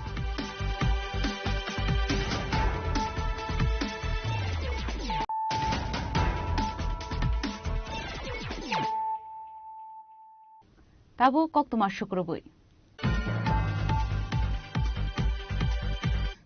Tabu Koktuma Shukrubui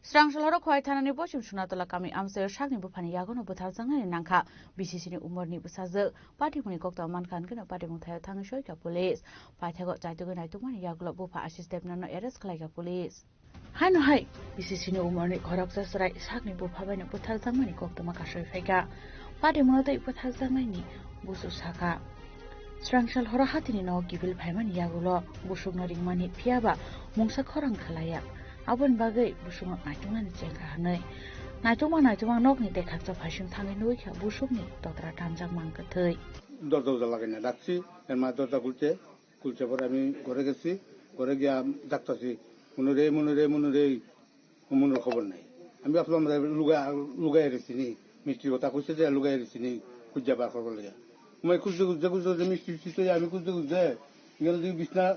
Strangshal Khoi Thanani Bochim Shunatola Kami Amsayo Shagni Bufani Yagono Buthazangani Nangka BCC Umorni Busazak Party Muni Kokta Mankan Gana Party Muthayo Thangshoika Police Pathago Taitugana Tumani Yaglo Bufa Ashis Debnano Eres Klaika Police Hano Hai BCC Umorni Koroksa Sarai Shagni Bufabani Buthazangani Kokta Makashoy Feka Party Munata Buthazangani Busu Saka Strangshal Horohatini no Gibil Paiman Yagulo Bushugnaring Mani Piaba Mungsa Korang Kalaya Abon bagai busung naitungan jengka hanai. Naituma nok ni dekat sapashim thangi nuik ya busung ni dotra tanjak mangkathei. Dorda lagena dakchi erma dorda kulche por ami gore gesi gore gya daktasi munure munur khobor nai. Ami aplam luga eresini misti kota kuche je luga eresini kujaba khobor lega. Umai kujje misti sito ami kujje ngel di bisna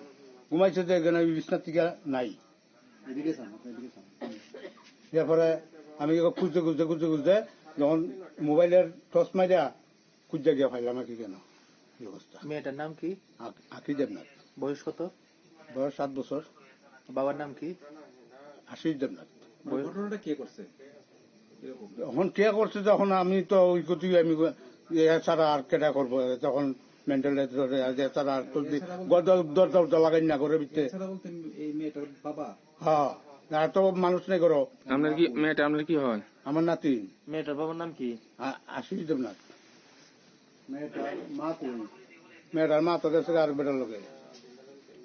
gumai che je gana bisna tiga nai. এরপরে আমি খুঁজতে যখন মোবাইলের torch মাইরা খুঁজে গিয়ে পাইলাম কি কেন এই অবস্থা মেয়েটার নাম কি আকি দেবনাথ বয়স কত বয়স 7 বছর বাবার নাম কি আশিস দেবনাথ ঘটনাটা কে করছে এখন কে করছে যখন আমি তো ওই গতি আমি ছাড়া আর কেটা করবো তখন মেন্টাল তারা দরজা লাগাই না করে বিচ্ছে এই মেয়েটার বাবা হ্যাঁ আর তো মানুষ নেই করো আপনার কি মেয়েটা আপনার কি হয় আমার নাতি মেয়েটার বাবার নাম কি আশিস দেবনাথ মেয়েটার মা তো গেছে আর বেটার লোকে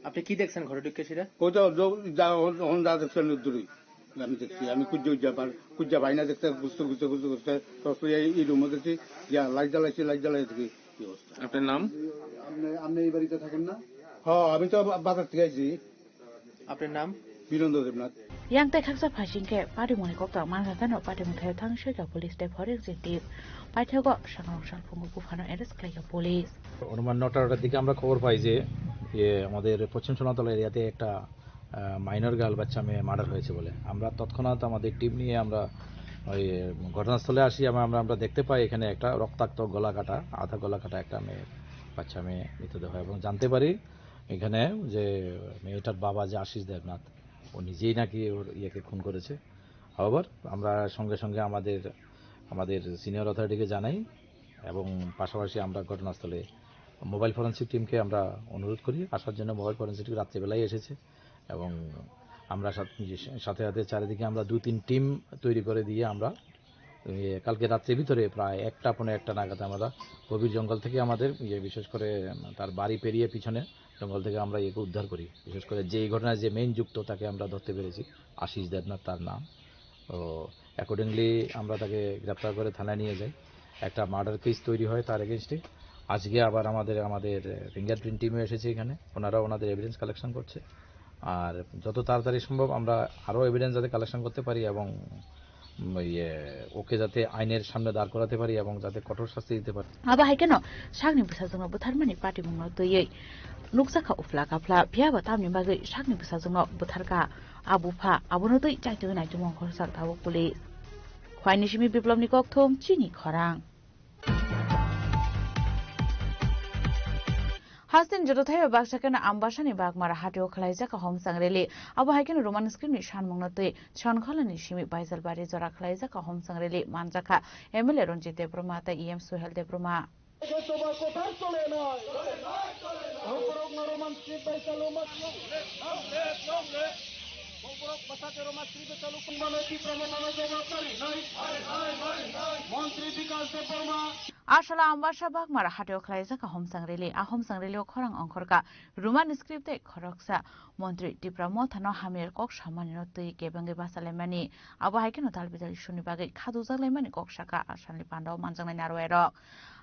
আপনি কি দেখছেন ঘরে ঢুকে সেটা ওই তো যা দেখছেন দূরই আমি দেখছি আমি কুজ্জা ভাই না দেখতে বুঝতে এই রুমে দেখছি লাইট জ্বালাই দেখি কি অবস্থা। আপনার নাম? আপনি এই বাড়িতে থাকেন না? হ্যাঁ আমি তো বাজার থেকে আইছি। আপনার নাম? Virender Debnath. yang tai khaksa phasingke pari moni kok ta mansa tano pari mthai thang shega police de for executive paithego sanong salpungu bufano arrest kaiga police অনুমান 9টার দিকে আমরা খবর পাই যে আমাদের পশ্চিম সোনাতলা এরিয়াতে একটা মাইনর গার্ল বাচ্চা মেয়ে মার্ডার হয়েছে বলে আমরা তৎক্ষণাৎ আমাদের টিম নিয়ে আমরা ওই ঘটনাস্থলে আসি এবং আমরা দেখতে পাই এখানে একটা রক্তাক্ত গলা কাটা আধা গলা কাটা একটা বাচ্চা মেয়ে মৃতদেহ এবং জানতে পারি এখানে যে মেয়েটার বাবা যে আশিস দেবনাথ ও নিজেই নাকি ওর ইয়েকে খুন করেছে। আবার আমরা সঙ্গে সঙ্গে আমাদের সিনিয়র অথরিটিকে জানাই এবং পাশাপাশি আমরা ঘটনাস্থলে মোবাইল ফরেন্সিক টিমকে আমরা অনুরোধ করি আসার জন্য। মোবাইল ফরেন্সিক রাত্রেবেলায় এসেছে এবং আমরা সাথে সাথে চারিদিকে আমরা 2-3 টিম তৈরি করে দিয়ে আমরা কালকে রাত্রের ভিতরে প্রায় 1টা নাগাদ আমরা গভীর জঙ্গল থেকে আমাদের বিশেষ করে তার বাড়ি পেরিয়ে পিছনে জঙ্গল থেকে আমরা একে উদ্ধার করি। বিশেষ করে যে এই ঘটনায় যে মেইন যুক্ত তাকে আমরা ধরতে পেরেছি, আশিস দেবনাথ তার নাম। তো অ্যাকর্ডিংলি আমরা তাকে গ্রেপ্তার করে থানায় নিয়ে যাই। একটা মার্ডার কেস তৈরি হয় তার এগেনস্টে। আজকে আবার আমাদের ফিঙ্গারপ্রিন্ট টিমও এসেছে এখানে, ওনারা ওনাদের এভিডেন্স কালেকশন করছে। আর যত তাড়াতাড়ি সম্ভব আমরা আরও এভিডেন্স যাতে কালেকশন করতে পারি এবং ওকে যাতে আইনের সামনে দাঁড় করাতে পারি এবং যাতে কঠোর শাস্তি দিতে পারি। aba haikeno sakni busajungno butharmani party mungno toyei nukjaka ufla kapla phiaba tamni bagai sakni busajungno butharka abufa abono toi chaitoi nai tumong khorsak thabo police khwaini simi biplobni kokthom chini khorang Hastin Jodothai Baksakana Ambashani Bagmara Hatio Klaizaka Home Sangreli, Abahakan Roman screen Shanmunoti, Shankholani Shimi Baisal Bari Zora Klaizaka Home Sangreli, Manjaka, Emile Ronjite Bromata, EM Suhel de Broma. Ashala Ambasha Bagmara Hatio Klaizaka Home Sangreli, a Home Sangreli Korang Onkorka, Roman script Koroksa, Montri Dipramota no Hamir Kok Shamanino to Gebangi Basalemani, Abahakan Talbidal Shunibagi, Kaduza Lemani Kokshaka, Ashali Pando Manjang Naruero.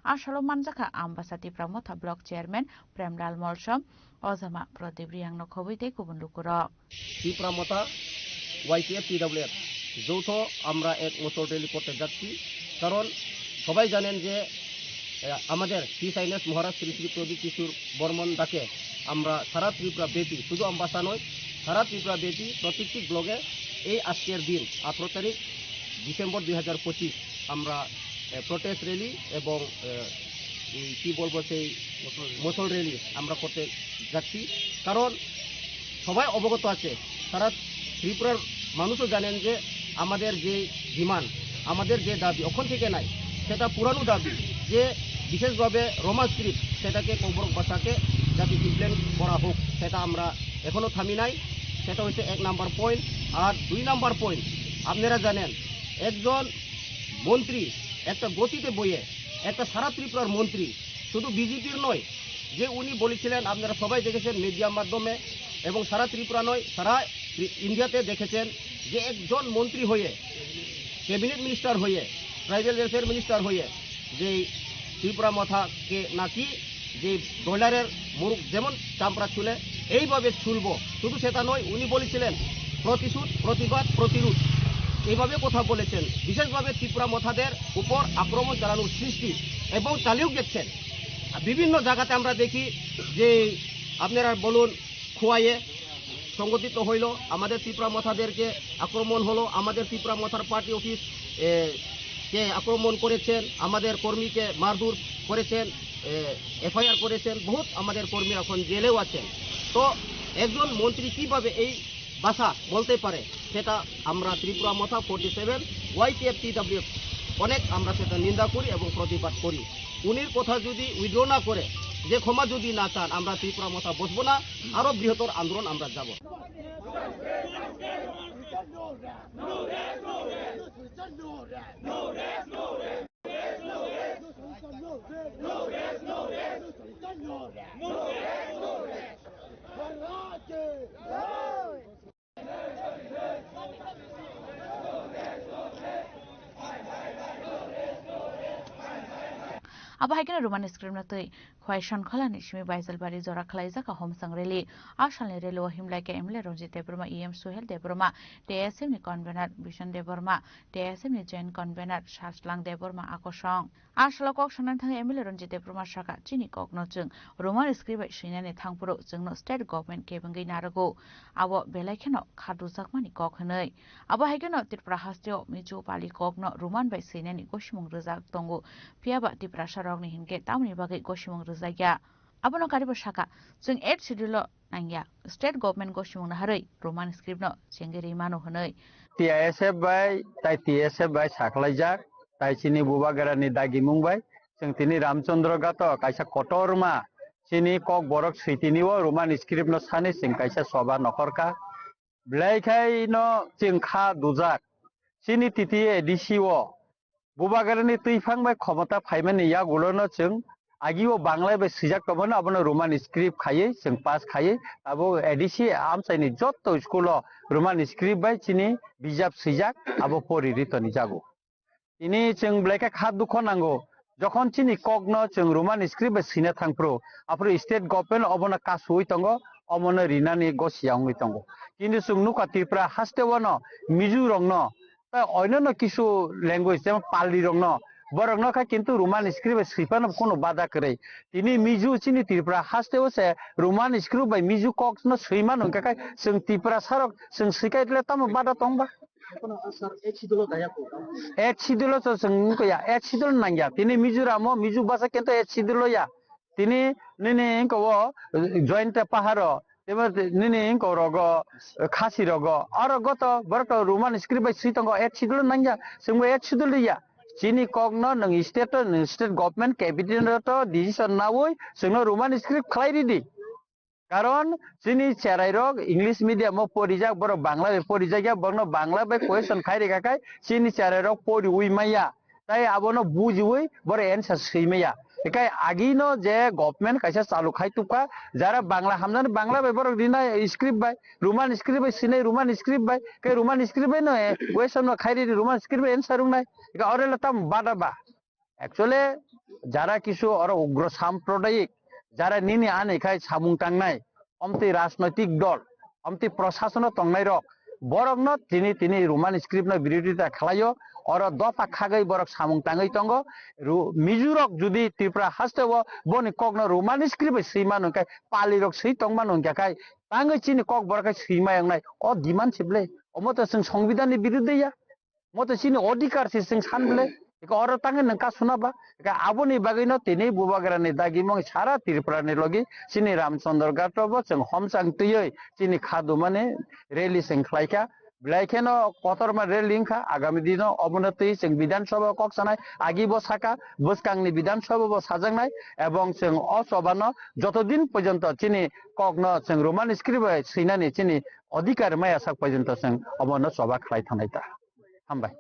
Ashalo Manjaka Ambassador Pramota Block Chairman, Premlal Molsham, Ozama Prodebriang no Kovite Kubundukuro. Dipramota, YTF PWF, Zoto, Amra এক motor rally করতে যাচ্ছি কারণ সবাই জানেন যে আমাদের chief আইনেস মহারাজ শ্রী শ্রী প্রদীপ কিশোর বর্মন ডাকে আমরা সারা ত্রিপুরা ব্যাপী শুধু আমবাসা নয় সারা ত্রিপুরা ব্যাপী প্রত্যেকটি ব্লগে এই আজকের দিন 18 তারিখ ডিসেম্বর 2025 আমরা প্রোটেস্ট র্যালি এবং কি বলবো সেই মোটর র্যালি আমরা করতে যাচ্ছি কারণ সবাই অবগত আছে সারা ত্রিপুরার মানুষও জানেন যে আমাদের যে ডিমান্ড আমাদের যে দাবি ওখান থেকে নাই সেটা পুরানো দাবি যে বিশেষভাবে রোমান স্ক্রিপ্ট সেটাকে কৌবরক ভাষাকে যাতে ইমপ্লিমেন্ট করা হোক সেটা আমরা এখনও থামি নাই সেটা হচ্ছে 1 নাম্বার পয়েন্ট আর 2 নাম্বার পয়েন্ট আপনারা জানেন একজন মন্ত্রী একটা গতিতে বইয়ে একটা সারা ত্রিপুরার মন্ত্রী শুধু বিজেপির নয় যে উনি বলেছিলেন আপনারা সবাই দেখেছেন মিডিয়ার মাধ্যমে এবং সারা ত্রিপুরা নয় সারা ইন্ডিয়াতে দেখেছেন যে একজন মন্ত্রী হয়ে ক্যাবিনেট মিনিস্টার হয়ে ট্রাইবাল ওয়েলফেয়ার মিনিস্টার হয়ে যে ত্রিপুরা মাথাকে নাকি যে ডলারের মুরুখ যেমন চামড়া ছুলে এইভাবে ছুলব শুধু সেটা নয় উনি বলেছিলেন প্রতিশোধ প্রতিবাদ প্রতিরোধ এইভাবে কথা বলেছেন বিশেষভাবে ত্রিপুরা মাথাদের উপর আক্রমণ চালানোর সৃষ্টি এবং চালিয়েও গেছেন বিভিন্ন জায়গাতে আমরা দেখি যে আপনারা বলুন খোয়াইয়ে সংগঠিত হইল আমাদের ত্রিপুরা মাথাদেরকে আক্রমণ হলো আমাদের ত্রিপুরা মাথার পার্টি অফিস কে আক্রমণ করেছেন আমাদের কর্মীকে মারধর করেছেন এফআইআর করেছেন বহুত আমাদের কর্মী এখন জেলেও আছেন তো একজন মন্ত্রী কিভাবে এই ভাষা বলতে পারে সেটা আমরা ত্রিপুরা মাথা 47 YTF TWF অনেক আমরা সেটা নিন্দা করি এবং প্রতিবাদ করি উনির কথা যদি উইথড্র না করে যে ক্ষমা যদি না চান আমরা ত্রিপুরা মতা বসবো না, আরো বৃহত্তর আন্দোলন আমরা যাব। Abahaikan Roman script na tui khwaishon khala ni shimi baisal bari zora khlaiza ka homsang reli ashal ni relo himlai ke emle ronjit debrma em suhel debrma tsm ni convener bishon debrma tsm ni joint convener shaslang debrma akosong ashal kok shonan thang emle ronjit debrma shaka chini kok no chung roman script shina ni thangpuro chungno state government ke bangai narago abo belai kheno khadu sakmani kok hanai abahaikan no tripura hastio mijo pali kok no roman bai sina ni goshimung rizak tongo piaba tripura rogni hinke tamni bagai goshimung rizaya abono karibo shaka chung 8 schedule nangya state government goshimung na harai roman script no chengeri mano hanai TSF bai tai TSF bai saklaijak tai chini bubagara ni dagimung bai chung tini ramchandra gato kaisa kotorma chini kok borok sitini o roman script no sani sing kaisa soba nokorka blaikai no chingkha dujak chini titi edisi o bubagarani tuifang bai khomata phaimani ya gulono chung agio bangla bai sijak tomono abono roman script khaiye chung pass khaiye abo edisi amsaini jotto schoolo roman script bai chini bijab sijak abo pori ritoni jago ini chung blaika khat dukho nango যখন চিনি কগ্ন जों Roman script সিনে থাংপ্রো আপনি state government অবনা কাসুই তঙ্গ অমনে রিনানি গসিয়াংই তঙ্গ কিন্তু जों নুকা ত্রিপুরা হাস্তেবন মিজু রংন তা অন্যান্য কিছু ল্যাঙ্গুয়েজ যেমন পালি রংন বরংন খা কিন্তু রোমান স্ক্রিপ্ট সিপান কোনো বাধা করে তিনি মিজু চিনি ত্রিপুরা হাস্তেবসে রোমান স্ক্রিপ্ট বাই মিজু কগ্ন সৈমান হংকাকাই जों ত্রিপুরা সারক जों সিকাইলে তাম বাধা তংবা Echidolo to sengko ya echidolo nangya tini Mizoramo mizu basa kento echidolo ya tini nini ko joint paharo teba nini ko rogo khasi rogo aro goto barto roman script by sitongo echidolo nangya sengmo echidolo ya chini kogno nang state government cabinet to decision nawoi sengno roman script khlairi di কারণ চিনি চেরাইরক English মিডিয়ামও পড়িযাক বড় বাংলা পড়িযাক বড় Bangla by question খাই রেখাকাই চিনি চেরাইরক পড়ি উইমাইয়া তাই আবনো বুঝুই বড় এনসার সইমাইয়া একাই আগিনো যে গভর্নমেন্ট কাইসা চালু খাই তুকা যারা বাংলা হামজান বাংলা বাই বড় দিনা স্ক্রিপ্ট বাই রোমান স্ক্রিপ্ট বাই সিনে রোমান স্ক্রিপ্ট বাই কে রোমান স্ক্রিপ্ট বাই নয় কোয়েশন খাই রে রোমান স্ক্রিপ্ট এনসার নাই একা অরেলা তাম বাদাবা অ্যাকচুয়ালি যারা কিছু আর উগ্র সাম্প্রদায়িক যারা নিনি আনে খাই সামুং টাংনাই অমতি রাজনৈতিক দল অমতি প্রশাসন টংনাই রক বরক ন তিনি রোমান স্ক্রিপ্ট বিরোধিতা খেলাইও অর দফা খাগাই বরক সামুং টাঙ্গাই তঙ্গ মিজুরক যদি ত্রিপুরা হাসতেব বনি কগ্ন রোমান স্ক্রিপ্ট সীমা নংকাই পালিরক সেই টংমা নংকাই টাঙ্গাই চিনি কক বরকাই সীমা নাই অ ডিমান্ড ছিবলে অমত जों সংবিধানनि বিরুদ্ধেয়া মত চিনি অধিকার जों সানবলে और तांगे नंका सुनाबा आबोनी बागैनो तिनी बुबाग्रानि दागिमं सारा त्रिपुरानि लगी चिनि रामचंद्र गाटबो जों हमसां तुयै चिनि खादु माने रेली सेंख्लाइका ब्लाइकेनो कतरमा रेलिंखा आगामी दिनो अबनति जों विधानसभा कक्सानाय आगिबो साका बसकांनि विधानसभाबो साजांनाय एवं जों असबानो যতদিন পর্যন্ত চিনি কগ্ন जों रोमान स्क्रिप्ट सैनानि चिनि अधिकार मायासाक पर्यन्त जों अबनो सभा खालाय थानायता हामबाय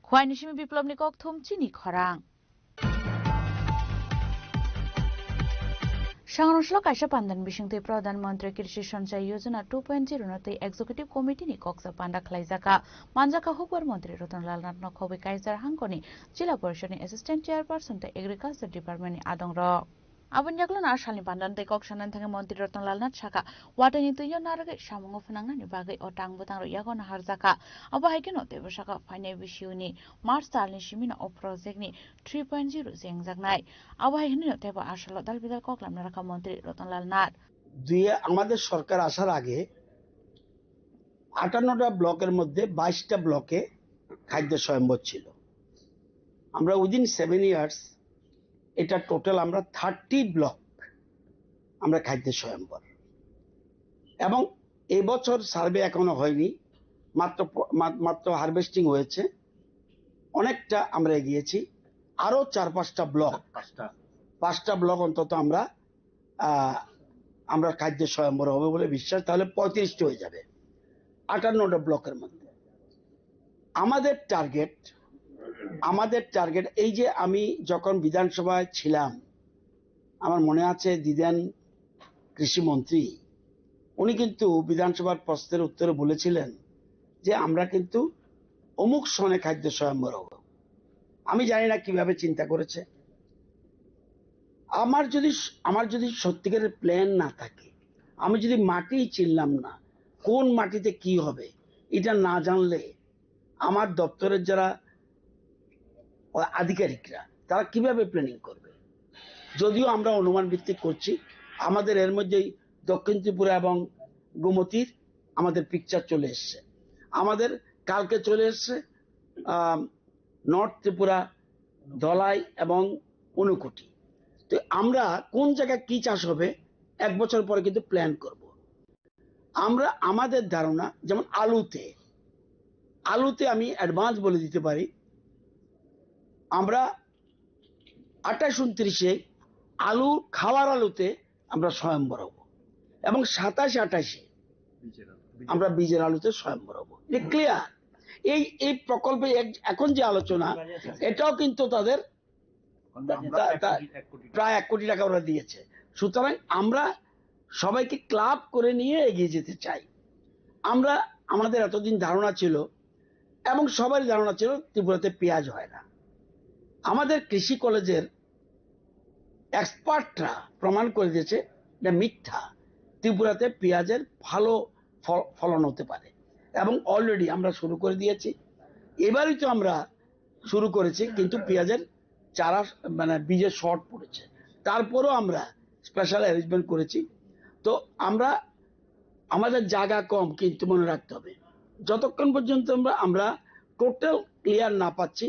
খোয়াইনিসিমি বিপ্লবনি কক থুমচিনি খরাং সংরক্ষণ কাইসা পান্দান বিশিংতে প্রধানমন্ত্রী কৃষি সঞ্চয় যোজনা 2.0 নতে এক্সিকিউটিভ কমিটিনি কক্সা পান্ডা খাইজাকা মানজাকা হুবর মন্ত্রী রতনলাল নাথ নখবে কাইজার হাঙ্কনি জেলা পরিষদনি অ্যাসিস্ট্যান্ট চেয়ারপারসন তে এগ্রিকালচার ডিপার্টমেন্টনি আদংর আবন জাগলো না শালি পান্দান তে কক্সানান থেকে মন্ত্রী রতনলাল নাথ সাকা ওয়াটানি তুইয় নারগে সামঙ্গ ফনাংনানি বাগে অটাং বতাং ইয়াগন হারজাকা আবাহাইকেনো তেব সাকা ফাইনাই বিশিউনি মার্চ তালনি সিমিনা ও প্রজেক্টনি 3.0 জেংজাগনাই আবাহাইকেনো তেব আসল দাল বিদাল ককলামনা রাখা মন্ত্রী রতনলাল নাথ আমাদের সরকার আসার আগে 58টা ব্লকের মধ্যে 22টা ব্লকে খাদ্য স্বয়ম্ভর ছিল আমরা উইদিন 7 ইয়ার্স এটা টোটাল আমরা 30 ব্লক আমরা খাদ্য স্বয়ম্বর। এবং এবছর সার্ভে এখনো হয়নি, মাত্র হারভেস্টিং হয়েছে, অনেকটা আমরা এগিয়েছি। আরো 4-5টা ব্লক, 5টা ব্লক অন্তত আমরা খাদ্য স্বয়ম্বর হবে বলে বিশ্বাস। তাহলে 35টি হয়ে যাবে 58টা ব্লকের মধ্যে। আমাদের টার্গেট এই যে আমি যখন বিধানসভায় ছিলাম, আমার মনে আছে দিদেন কৃষিমন্ত্রী, উনি কিন্তু বিধানসভার প্রশ্নের উত্তরে বলেছিলেন যে আমরা কিন্তু অমুক সনে খাদ্য স্বয়ম্বর হব। আমি জানি না কিভাবে চিন্তা করেছে। আমার যদি সত্যিকারের প্ল্যান না থাকে, আমি যদি মাটি চিনলাম না, কোন মাটিতে কি হবে এটা না জানলে আমার দপ্তরের যারা আধিকারিকরা তারা কিভাবে প্ল্যানিং করবে? যদিও আমরা অনুমান ভিত্তিক করছি, আমাদের এর মধ্যেই দক্ষিণ ত্রিপুরা এবং গোমতীর আমাদের পিকচার চলে এসছে। আমাদের কালকে চলে এসছে নর্থ ত্রিপুরা, ধলাই এবং ঊনকোটি। তো আমরা কোন জায়গায় কি চাষ হবে 1 বছর পরে কিন্তু প্ল্যান করব। আমাদের ধারণা, যেমন আলুতে আমি অ্যাডভান্স বলে দিতে পারি, আমরা 28-29-এ আলু, খাওয়ার আলুতে আমরা স্বয়ম্বর হব, এবং 27-28-এ আমরা বীজের আলুতে স্বয়ম্বর হব। এটা ক্লিয়ার। এই প্রকল্পে এখন যে আলোচনা, এটাও কিন্তু তাদের প্রায় 1 কোটি টাকা ওরা দিয়েছে। সুতরাং আমরা সবাইকে ক্লাব করে নিয়ে এগিয়ে যেতে চাই। আমাদের এতদিন ধারণা ছিল, এবং সবারই ধারণা ছিল, ত্রিপুরাতে পেঁয়াজ হয় না। আমাদের কৃষি কলেজের এক্সপার্টরা প্রমাণ করে দিয়েছে এটা মিথ্যা। ত্রিপুরাতে পেঁয়াজের ভালো ফলন হতে পারে, এবং অলরেডি আমরা শুরু করে দিয়েছি। এবারই তো আমরা শুরু করেছি, কিন্তু পেঁয়াজের চারা বীজের শর্ট পড়েছে, তারপরও আমরা স্পেশাল অ্যারেঞ্জমেন্ট করেছি। তো আমাদের জায়গা কম, কিন্তু মনে রাখতে হবে যতক্ষণ পর্যন্ত আমরা টোটাল ক্লিয়ার না পাচ্ছি,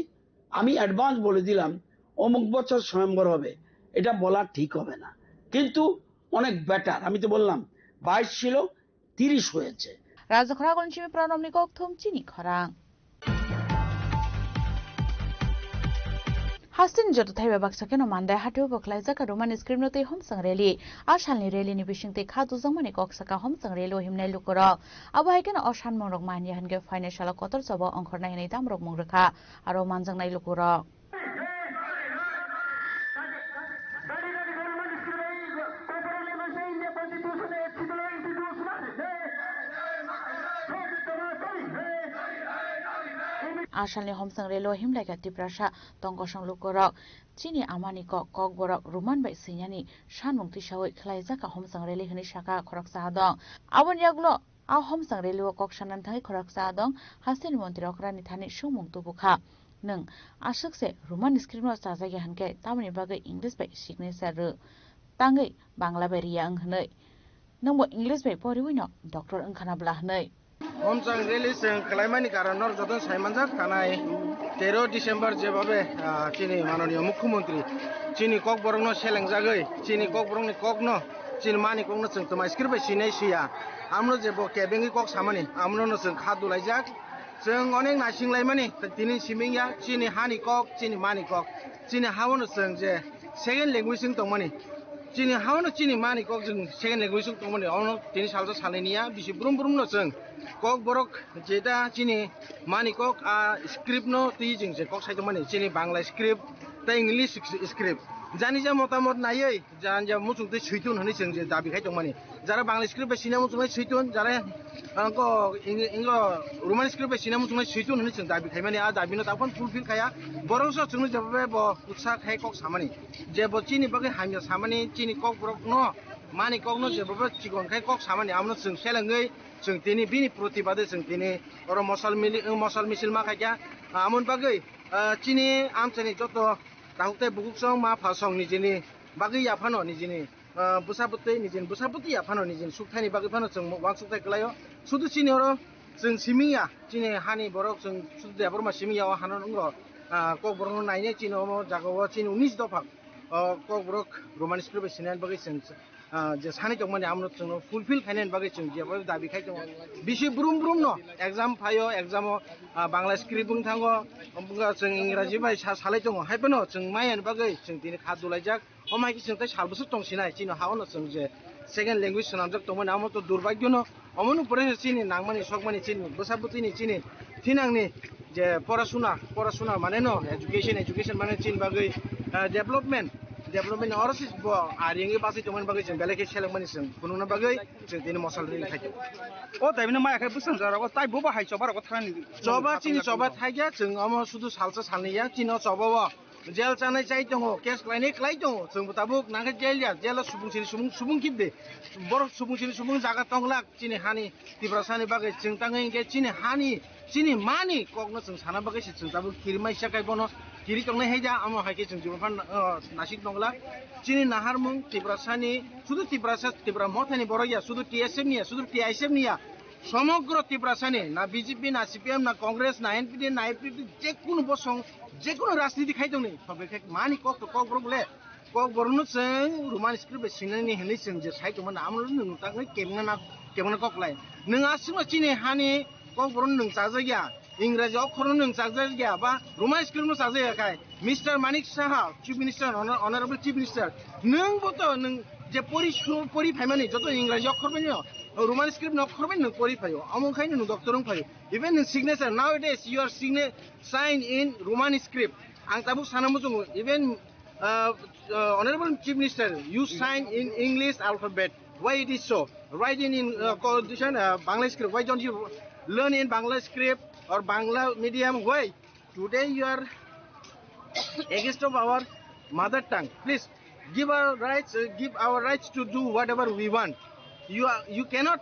আমি অ্যাডভান্স বলে দিলাম অমুক বছর স্বয়ম্বর হবে, এটা বলা ঠিক হবে না। কিন্তু অনেক বেটার, আমি তো বললাম 22 ছিল, 30 হয়েছে। রাজখরা গণচিমি প্রণমনি ককথম চিনি খরাং हासिन जतथाइ बाक्साके नमानदाय हाथो बखलाइजाका रोमान स्क्रिप्टनोते हमसंग रेली आशालनि रेलिनि बिसिंते खादु जंमाने कक्साका हमसंग रेलो हिमनाय लुकर अबाहायकेन अशान मंरक मानिया हनगे फाइनान्सियल कतर सब अंखरनाय हनै दामरक मंगरखा आरो मानजांनाय लुकर आशालनि हमसंग रेलो हिमलाय गाति प्रासा तंगसंग लुकरक चिनि आमानि कक बरक रुमान बाय सियानि सानमुं तिसावै खलाइजाका हमसंग रेलि हनि साका खरकसा दं आबन यागलो आ हमसंग रेलो ककसानान थाङै खरकसा दं हासिन मन्त्रि अक्रानि थानि सुमुं तुबुखा नों आसकसे रुमान स्क्रिप्टनो साजागे हनके तामनि बागै इंग्लिश बाय सिगनेचार ताङै बांला बाय रिया अंहनै नंबो इंग्लिश बाय परिवैनो डक्टर अंखानाब्ला हनै हमसंग रेली जों खालामनायनि कारनाव जतन सायमानजाक थानाय 13 डिसेम्बर जेबाबे चिनि माननीय मुख्यमंत्री चिनि कक बरंनो सेलेंजागै चिनि कक बरंनि ककनो चिनि मानि ककनो जों तमाय स्क्रिप्ट बाय सिनाय सिया आमनो जेबो केबेंनि कक सामानि आमनो जों खादुलायजाक जों अनेक नासिंलायमानि दिनै सिमिंया चिनि हानि कक चिनि मानि कक चिनि हावनो जों जे सेकेन्ड लेंगुवेज जों दंमानि चिनि हावनो चिनि मानि कक जों सेकेन्ड लेंगुवेज जों दंमानि अनो दिनै सालजा सालायनिया बिसि ब्रुम ब्रुमनो जों कक बरक जेटा चिनि मानि कक स्क्रिप्ट नो ती जों जे कक साइद मानि चिनि बांला स्क्रिप्ट ता इंग्लिश स्क्रिप्ट जानि जा मतामत नायै जान जा मुचुं दै सैथुन हनै जों जे दाबि खाय दं मानि जारा बांला स्क्रिप्ट बाय सिना मुचुं सैथुन जारा अंको इंगो रोमान स्क्रिप्ट बाय सिना मुचुं सैथुन हनै जों दाबि खाय मानि आ दाबिनो ताफन फुलफिल खाया बरंसो जों जबे ब उत्साह खाय कक सामानि जे ब चिनि बागै हामिया सामानि चिनि कक बरक न मानि कक न जे ब चिगन खाय कक सामानि आमनो जों सेलंगै जों दिनै बिनि प्रतिबादे जों दिनै अर मसल मिसिल मा खायया आमन बागै चिनि आमचनि जत तांते बुकुसं मा फासं निजिनि बागै याफानो निजिनि बुसाबुति याफानो निजिनि सुखथायनि बागै फानो जों वां सुखथाय गलायो सुदु चिनि अर जों सिमिया चिनि हानि बरक जों सुदु देबरमा सिमिया हानो नंगो कक बरनो नायने चिनि जागाव चिनि 19 दफा कक बरक रोमान स्क्रिप्ट सिनायन बागै जों যে সানি মানে আমরা ফুলফিল খাইनायनि बागै जों जेबो दाबि खायदों बिसि ब्रुम ब्रुम न एग्जाम फायो एग्जामाव बांला स्क्रिप्ट बुंनो थाङो जों इंराजि बाय सालाय दङ हायबनो जों मायानि बागै जों दिनै खादुलायजाक हमायखि जों ताय सालबोसो दंसिनाय चिनो हावनो जों जे सेकेन्ड ল্যাঙ্গুয়েজ सोनामजाक दंमोन आमो तो दुर्भाग्य न अमनु परे चिनि नांमानि सकमानि चिनि बोसाबुतिनि चिनि थिनांनि जे पराशुना माने न एजुकेशन माने चिन बागै डेभलपमेन्ट अरसिस आरिंगे बासै दंमोन बागै जों बेलेके सेलेंमानि जों खुनुना बागै जों दिनै मसालनि खायदो ओ दाइबनो मायाखै बुसान जारागो ताइ बबा हाय चबारागो थानि चबा चिनि चबा थाइगा जों अमो सुदु सालसा सालनिया चिनो चबावा जेल जानाय जाय दङ केस लायनाय क्लाय दङ जों बताबो नांगे जेल सुबुं किबदे बर सुबुं जागा तंगला चिनि हानि तिब्रासानि बागै जों ताङै गे चिनि मानि कगनो जों साना बागै जों ताबो किरमाय साकाय बनो किरि तंनाय हैजा आमो हायके जों जिबफान नासिक दंगला चिनि नाहारमुं तिब्रासानि सुदु तिब्रा मथानि बरया सुदु टीएसएफ निया सुदु टीआईएसएफ निया সমগ্র তিব্রাসানি না বিজেপি না সিপিএম না কংগ্রেস না এনপিডি না এপিডি যে কোনো বসং যে কোনো রাজনীতি খাইদों नै সবে মানি ককবরলে ককবরनो जों রোমান स्क्रिप्ट सिंनानि हेलै जों जे साइदोंमोन आमल नुताङै केमना ककलाय नों आसिमा चिनि हानि ककबरन नों जाजाया इंराजि अक्षरनो नों जाजाया बा रमान स्क्रिप्टनो जाजायाखाय mister Manik Saha chief minister honourable chief minister नों बतो नों जे परि फाइमानि जत इंराजि अक्षर बानि रोमान स्क्रिप्ट नखरबाय नों परि फायो अमखायनो नों डक्टरन फायो इभेन नों signature nowadays you are sign in Roman script आं ताबु सानामो जों even honorable chief minister you sign in English alphabet why it is so writing in constitution Bangla script why don't you learn in Bangla script or Bangla medium why today you are against of our mother tongue please give our rights to do whatever we want you cannot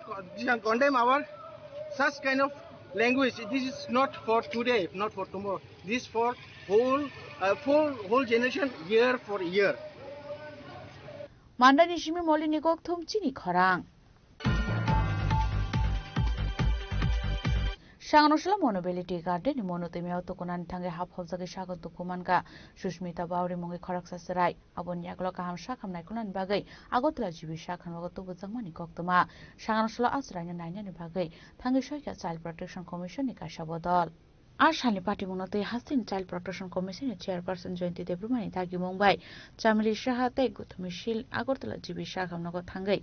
condemn our such kind of language this is not for today not for tomorrow this is for whole generation year for year 만다니 시미 몰리니 곡 톰치니 খরাং সাংনশলা মনোবেলিটি garden মনোতেমিয়াও তকোনানি থাঙ্গে হাফ হলজাগে স্বাগত কুমানকা সুস্মিতা বাউরি মঙ্গে খরকসা সরাই আবন ইয়াগলো কাহাম শাখামনাই কুনানি বাগৈ Agartala GB শাখানবাগত বুজাংমানি কক্তমা সাংনশলা আশ্রয়নি নাইনানি বাগৈ থাঙ্গে সয়কা চাইল্ড প্রটেকশন কমিশন নিকাশা বদল আশালি পার্টি মনতে হাসিন চাইল্ড প্রটেকশন কমিশনের চেয়ারপারসন জয়ন্তী দেবরুমানি দাগি মুম্বাই চামিলি সাহাতে গুতমিশিল আগরতলা জিবি শাখামনগর থাঙ্গৈ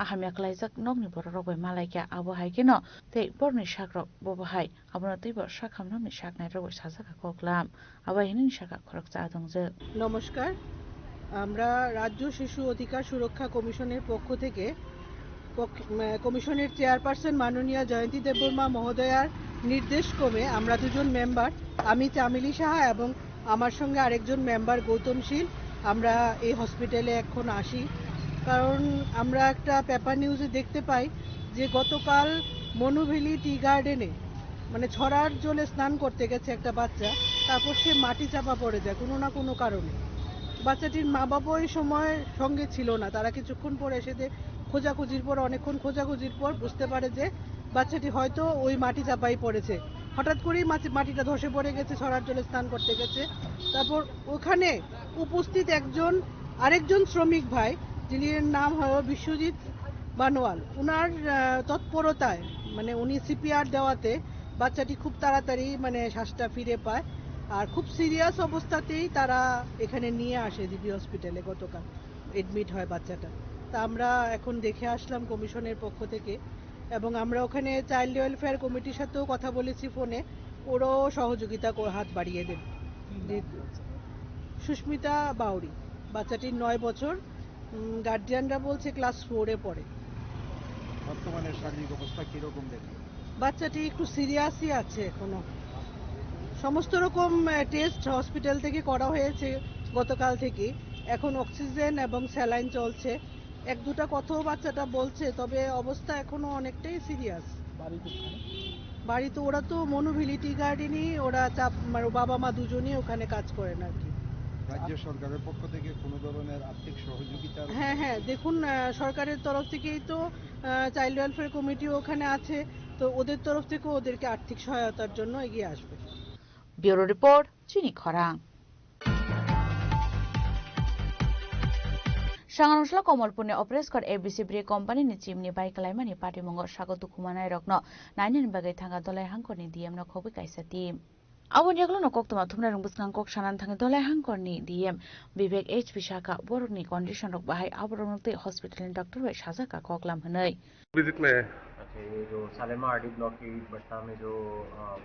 আহামিয়া ক্লাইজাক নগনি বড় রগৈ মালাইকা আবহাইকেন তে বর্নি শাকরক ববহাই আবনতৈ ব শাখামনগনি শাকনাই রগৈ সাজাকা ককলাম আবাহিনি শাখা খরক চাদংজে নমস্কার আমরা রাজ্য শিশু অধিকার সুরক্ষা কমিশনের পক্ষ থেকে কমিশনের চেয়ারপারসন মাননীয় জয়ন্তী দেববর্মা মহোদয়ার নির্দেশ ক্রমে আমরা দুজন মেম্বার আমি চামিলি সাহা এবং আমার সঙ্গে আরেকজন মেম্বার গৌতমশীল আমরা এই হসপিটালে এখন আসি কারণ আমরা একটা পেপার নিউজে দেখতে পাই যে গতকাল মনুভেলি টি গার্ডেনে মানে ছড়ার জলে স্নান করতে গেছে একটা বাচ্চা তারপর সে মাটি চাপা পড়ে যায় কোনো না কোনো কারণে বাচ্চাটির মা বাবা ওই সময় সঙ্গে ছিল না তারা কিছুক্ষণ পরে এসে অনেকক্ষণ খোঁজাখুঁজির পর বুঝতে পারে যে বাচ্চাটি হয়তো ওই মাটি চাপাই পড়েছে হঠাৎ করেই মাটিটা ধসে পড়ে গেছে ছড়ার জলে স্নান করতে গেছে তারপর ওখানে উপস্থিত আরেকজন শ্রমিক ভাই যিনি নাম হয় বিশ্বজিৎ বানোয়াল উনার তৎপরতায় মানে উনি সিপিআর দেওয়াতে বাচ্চাটি খুব তাড়াতাড়ি মানে শ্বাসটা ফিরে পায় আর খুব সিরিয়াস অবস্থাতেই তারা এখানে নিয়ে আসে জিবি হসপিটালে গতকাল এডমিট হয় বাচ্চাটা তা আমরা এখন দেখে আসলাম কমিশনের পক্ষ থেকে এবং আমরা ওখানে চাইল্ড ওয়েলফেয়ার কমিটির সাথেও কথা বলেছি ফোনে ওরাও সহযোগিতা হাত বাড়িয়ে দেন সুস্মিতা বাউরি বাচ্চাটির 9 বছর গার্জিয়ানরা বলছে ক্লাস 4-এ পড়ে বর্তমানে শারীরিক অবস্থা কি রকম দেখেন বাচ্চাটি একটু সিরিয়াসই আছে এখনো সমস্ত রকম টেস্ট হসপিটাল থেকে করা হয়েছে গতকাল থেকে এখন অক্সিজেন এবং স্যালাইন চলছে এক দুটা কথাও বাচ্চাটা বলছে তবে অবস্থা এখনো অনেকটাই সিরিয়াস বাড়িতে ওরা তো মনুভেলি টি গার্ডেনই ওরা বাবা মা দুজনেই ওখানে কাজ করেন আর কি রাজ্য সরকারের পক্ষ থেকে কোনো ধরনের আর্থিক সহযোগিতা হ্যাঁ দেখুন সরকারের তরফ থেকেই তো চাইল্ড ওয়েলফেয়ার কমিটি ওখানে আছে তো ওদের তরফ থেকে ওদেরকে আর্থিক সহায়তার জন্য এগিয়ে আসবে ব্যুরো রিপোর্ট চিনি খরাং Sanganungsla Komolpurni Opreskor ABC Bre Company ni chimni bai kalaimani patimongo sago dukumanai rokno nainin bagai thanga dolai hangkorni DM no khobi kaisa team. Abon yaklo no koktoma thumna rung buskan kok sanan thang dolai hangkorni DM Vivek H Vishaka borokni condition rok bahai aborokte hospital ni doctor bai sajaka koklam hanai. Visit में अच्छा ये जो सालेमा RD block की बट्टा में जो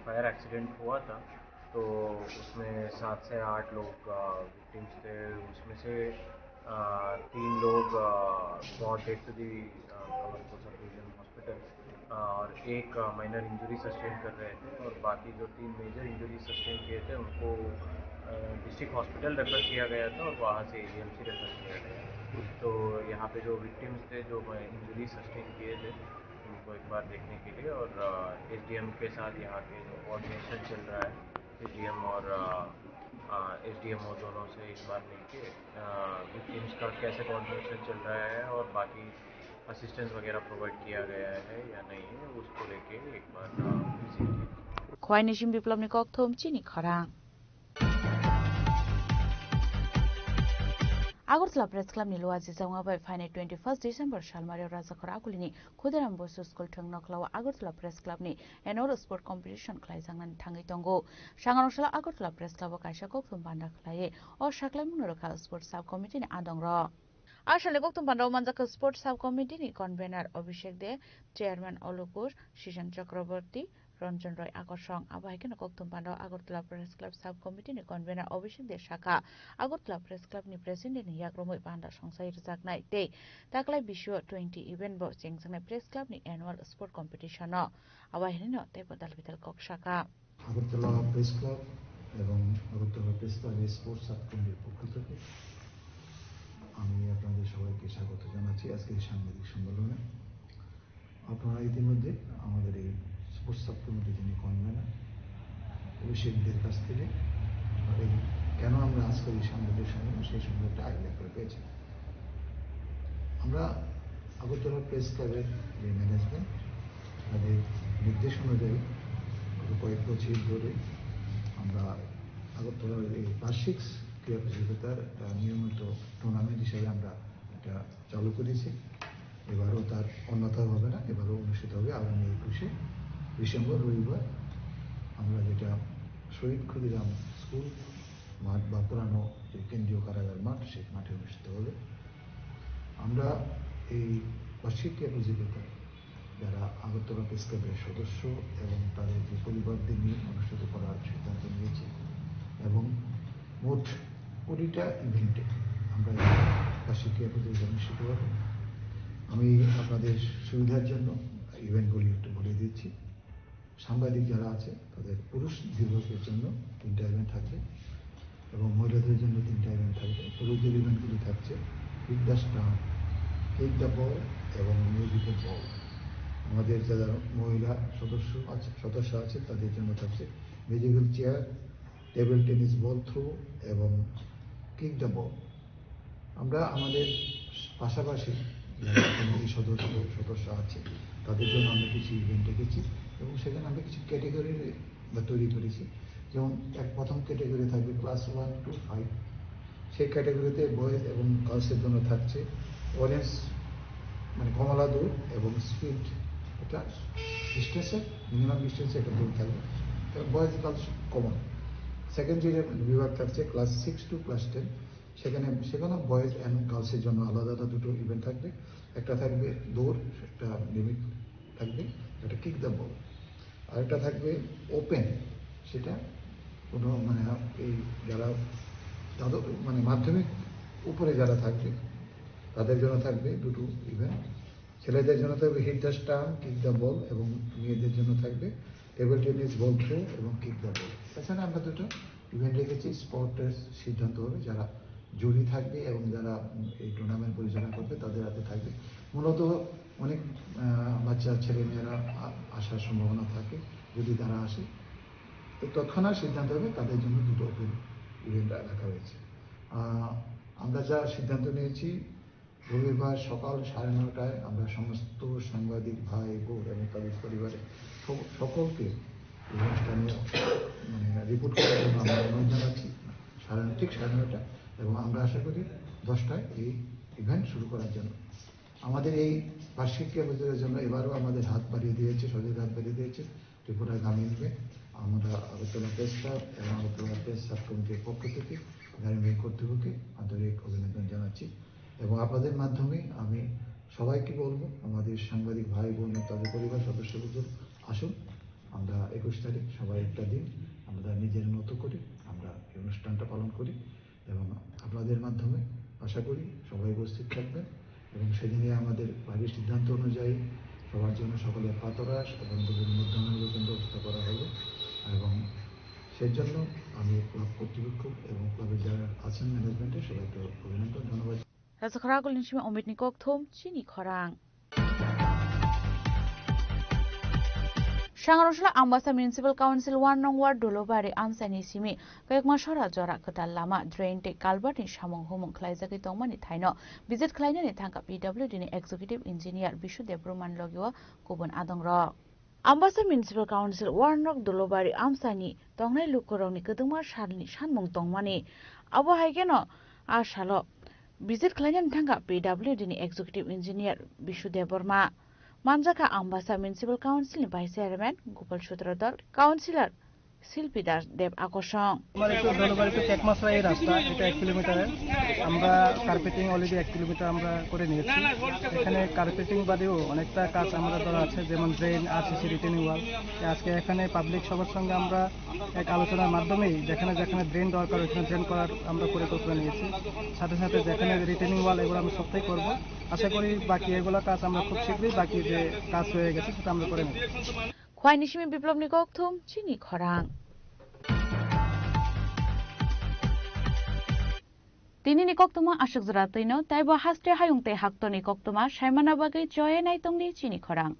fire accident हुआ था तो उसमें 7 से 8 लोग विक्टिम्स थे उसमें से 3 लोग brought dead to the Kamalpur sub division hospital और एक माइनर इंजरी सस्टेन कर रहे थे और बाकी जो 3 मेजर इंजरी सस्टेन किए थे उनको डिस्ट्रिक्ट हॉस्पिटल रेफर किया गया था और वहाँ से AEMC रेफर किया गया तो यहाँ पे जो विक्टिम्स थे जो इंजरी सस्टेन किए थे उनको एक बार देखने के लिए और SDM के साथ यहाँ के जो कोऑर्डिनेशन चल रहा है SDM और SDMO दोनों से इस बार मिलके विक्टिम्स का कैसे कोऑर्डिनेशन चल रहा है और बाकी असिस्टेंस वगैरह प्रोवाइड किया गया है या नहीं है उसको लेके एक बार विजिट किया। Khoainishim biplobni kokthom chini khorang. Agartala Press Club ni luazi zaunga bai final 21st December shalmario rajakhora agulini Khudiram Boys School thangno klawa Agartala Press Club ni annual sport competition khlai jangnan thangai tongo Sanganungsla Agartala Press Club o kaisa kokthum banda khlaye o saklai munoroka sport sub committee ni adongra Ashale kokthum banda manjaka sport sub committee ni convener Abhishek De chairman Olupur Shishan Chakraborty Ranjan Roy Akorsong abahikena kokthum banda Agartala Press Club sub committee ni convener Abhishek De Shaka Agartala Press Club ni president ni yakromoi banda songsai rjaknai tei taklai bisho 20 event bo chengjangnai Press Club ni annual sport competition no abahino tei badal bidal kok Shaka Agartala press club এবং Agartala press ক্লাবের sports sub কমিটির পক্ষ থেকে আমি আপনাদের সবাইকে স্বাগত জানাচ্ছি আজকের সাংবাদিক সম্মেলনে। আপনারা ইতিমধ্যে আমাদের এই স্পোর্টস সাব কমিটির যিনি কনভেনার অভিষেকদের কাছ থেকে এই কেন আমরা আজকের এই সাংবাদিক সম্মেলন সেই সম্বন্ধে একটা আইডিয়া করে পেয়েছি। আমরা আগরতলা প্রেস ক্লাবের যে ম্যানেজমেন্ট তাদের নির্দেশ অনুযায়ী কয়েক বছর ধরে আমরা আগরতলার এই বার্ষিক ক্রীড়া প্রতিযোগিতার নিয়মিত টুর্নামেন্ট হিসেবে আমরা এটা চালু করেছি। এবারও তার অন্যথা হবে না, এবারও অনুষ্ঠিত হবে আগামী 21শে ডিসেম্বর রবিবার। আমরা যেটা শহীদ ক্ষুদিরাম স্কুল মাঠ বা পুরানো যে কেন্দ্রীয় কারাগার মাঠ সেই মাঠে অনুষ্ঠিত হবে। আমরা এই বার্ষিক ক্রীড়া প্রতিযোগিতা যারা আগরতলা প্রেস ক্লাবের সদস্য এবং তাদের যে পরিবারদের নিয়ে অনুষ্ঠিত করার সিদ্ধান্ত নিয়েছি এবং মোট 20টা ইভেন্টে আমরা বার্ষিক ক্রীড়া প্রতিযোগিতা অনুষ্ঠিত করব। আমি আপনাদের সুবিধার জন্য ইভেন্টগুলি একটু বলে দিচ্ছি। সাংবাদিক যারা আছে তাদের পুরুষ বিভাগের জন্য 3টা ইভেন্ট থাকবে এবং মহিলাদের জন্য 3টা ইভেন্ট থাকবে। পুরুষদের ইভেন্টগুলি থাকছে kick the stump, kick the ball এবং মিউজিক্যাল বল। আমাদের যারা মহিলা সদস্য আছে তাদের জন্য থাকছে musical chair, table tennis ball throw এবং কিক দ্য বল। আমরা আমাদের পাশাপাশি সদস্য আছে তাদের জন্য আমরা কিছু ইভেন্ট রেখেছি এবং সেখানে আমরা কিছু ক্যাটেগরি তৈরি করেছি। যেমন প্রথম ক্যাটেগরি থাকবে ক্লাস 1 to 5, সেই ক্যাটেগরিতে বয়েজ এবং গার্লসের জন্য থাকছে অরেঞ্জ মানে কমলা দৌড় এবং স্পিড, এটা ডিস্টেন্সের মিনিমাম ডিস্টেন্সে একটা দৌড় থাকবে এবং বয়েজ গার্লস কমন। সেকেন্ড যে বিভাগ থাকছে ক্লাস 6 to ক্লাস 10, সেখানে বয়েজ অ্যান্ড গার্লসের জন্য আলাদা আলাদা দুটো ইভেন্ট থাকবে। একটা থাকবে দৌড়, একটা লিমিট থাকবে, একটা কিক দ্য বল, আর একটা থাকবে ওপেন, সেটা কোনো মানে এই যারা তাদের মানে মাধ্যমিক উপরে যারা থাকবে তাদের জন্য থাকবে দুটো ইভেন্ট। ছেলেদের জন্য থাকবে hit the stump, kick the ball এবং মেয়েদের জন্য থাকবে টেবিল টেনিস বল থ্রো এবং কিক দ্য বল। এছাড়া আমরা দুটো ইভেন্ট রেখেছি। স্পোর্টের সিদ্ধান্ত হবে যারা জুরি থাকবে এবং যারা এই টুর্নামেন্ট পরিচালনা করবে তাদের হাতে থাকবে। মূলত অনেক বাচ্চা ছেলেমেয়েরা আসার সম্ভাবনা থাকে, যদি তারা আসে তো তৎক্ষণাৎ সিদ্ধান্ত হবে তাদের জন্য দুটো ওপেন ইভেন্ট রাখা হয়েছে। আমরা যা সিদ্ধান্ত নিয়েছি রবিবার সকাল 9:30টায় আমরা সমস্ত সাংবাদিক ভাই বোন এবং তাদের পরিবারে সকলকে অনুষ্ঠানে মানে রিপোর্ট করার জন্য আমরা অনুরোধ জানাচ্ছি ঠিক 9:30 এবং আমরা আশা করি 10টায় এই ইভেন্ট শুরু করার জন্য। আমাদের এই বার্ষিক ক্রিয়াপ্রতিযোগিতার জন্য এবারও আমাদের হাত বাড়িয়ে দিয়েছে, সহযোগিতা হাত বাড়িয়ে দিয়েছে ত্রিপুরা গ্রামীণ ব্যাংক। আমরা আগরতলা প্রেস ক্লাব এবং আগরতলা প্রেস সাব কমিটির পক্ষ থেকে গ্রামীণ ব্যাংক কর্তৃপক্ষকে আন্তরিক অভিনন্দন জানাচ্ছি। এবং আপনাদের মাধ্যমে আমি সবাইকে বলবো, আমাদের সাংবাদিক ভাই বোন তাদের পরিবার সদস্যদের আসুন, আমরা 21 তারিখ সবাই একটা দিন আমরা নিজের মতো করে আমরা এই অনুষ্ঠানটা পালন করি এবং আপনাদের মাধ্যমে আশা করি সবাই উপস্থিত থাকবেন। এবং সেদিনে আমাদের বাড়ির সিদ্ধান্ত অনুযায়ী সবার জন্য সকলে প্রাতরাশ এবং মধ্যাহ্নের ব্যবস্থা করা হবে। এবং সেজন্য আমি ক্লাব কর্তৃপক্ষ এবং ক্লাবের যারা আছেন ম্যানেজমেন্টের সবাইকে অভিনন্দন ধন্যবাদ। রাজখরা গলিনসিমে অমিত নিকক থম চিনি খরাং Shangarosla Ambassa Municipal Council 1 nong ward Dolobari Amsani Simi kayakma shora jora ketal lama drain te culvert ni samong humong khlaijaki tongmani thaino visit khlainani thangka PWD ni executive engineer Bishudev Roman logyo kubun adongro Ambassa Municipal Council 1 nong Dolobari Amsani tongnai lukorongni kedungma shalni sanmong tongmani abo haigeno a shalo visit khlainani thangka PWD ni executive engineer Bishudev Burma Manjaka Ambassa Municipal Council ni Vice Chairman Gopal Sutradar, Councillor শিল্পী দাস দেব আকর্ষণ। আমার একটু দলবাড়ি two টেকমাসরা এই রাস্তা, এটা 1 কিলোমিটারের। আমরা carpeting already 1 kilometre আমরা করে নিয়েছি। এখানে কার্পেটিং বাদেও অনেকটা কাজ আমরা ধরা আছে, যেমন ড্রেন, আরসিসি, রিটেনিং ওয়াল। আজকে এখানে পাবলিক সবার সঙ্গে আমরা এক আলোচনার মাধ্যমেই যেখানে যেখানে ড্রেন দরকার ওইখানে ড্রেন করার আমরা পরিকল্পনা নিয়েছি। সাথে সাথে যেখানে রিটেনিং ওয়াল এগুলো আমরা সবটাই করব। আশা করি বাকি এগুলো কাজ আমরা খুব শীঘ্রই বাকি যে কাজ হয়ে গেছে সেটা আমরা করে নেব। খোয়াইনিসিমি বিপ্লব নিকক থুম চিনি খরাং। তিনি নিকক্তমা আশক জরাতৈনো তাইবা হাস্তে হায়ুংতে হাক্ত নিকক্তমা সাইমানা বাগৈ জয়ে নাইতংনি চিনি খরাং।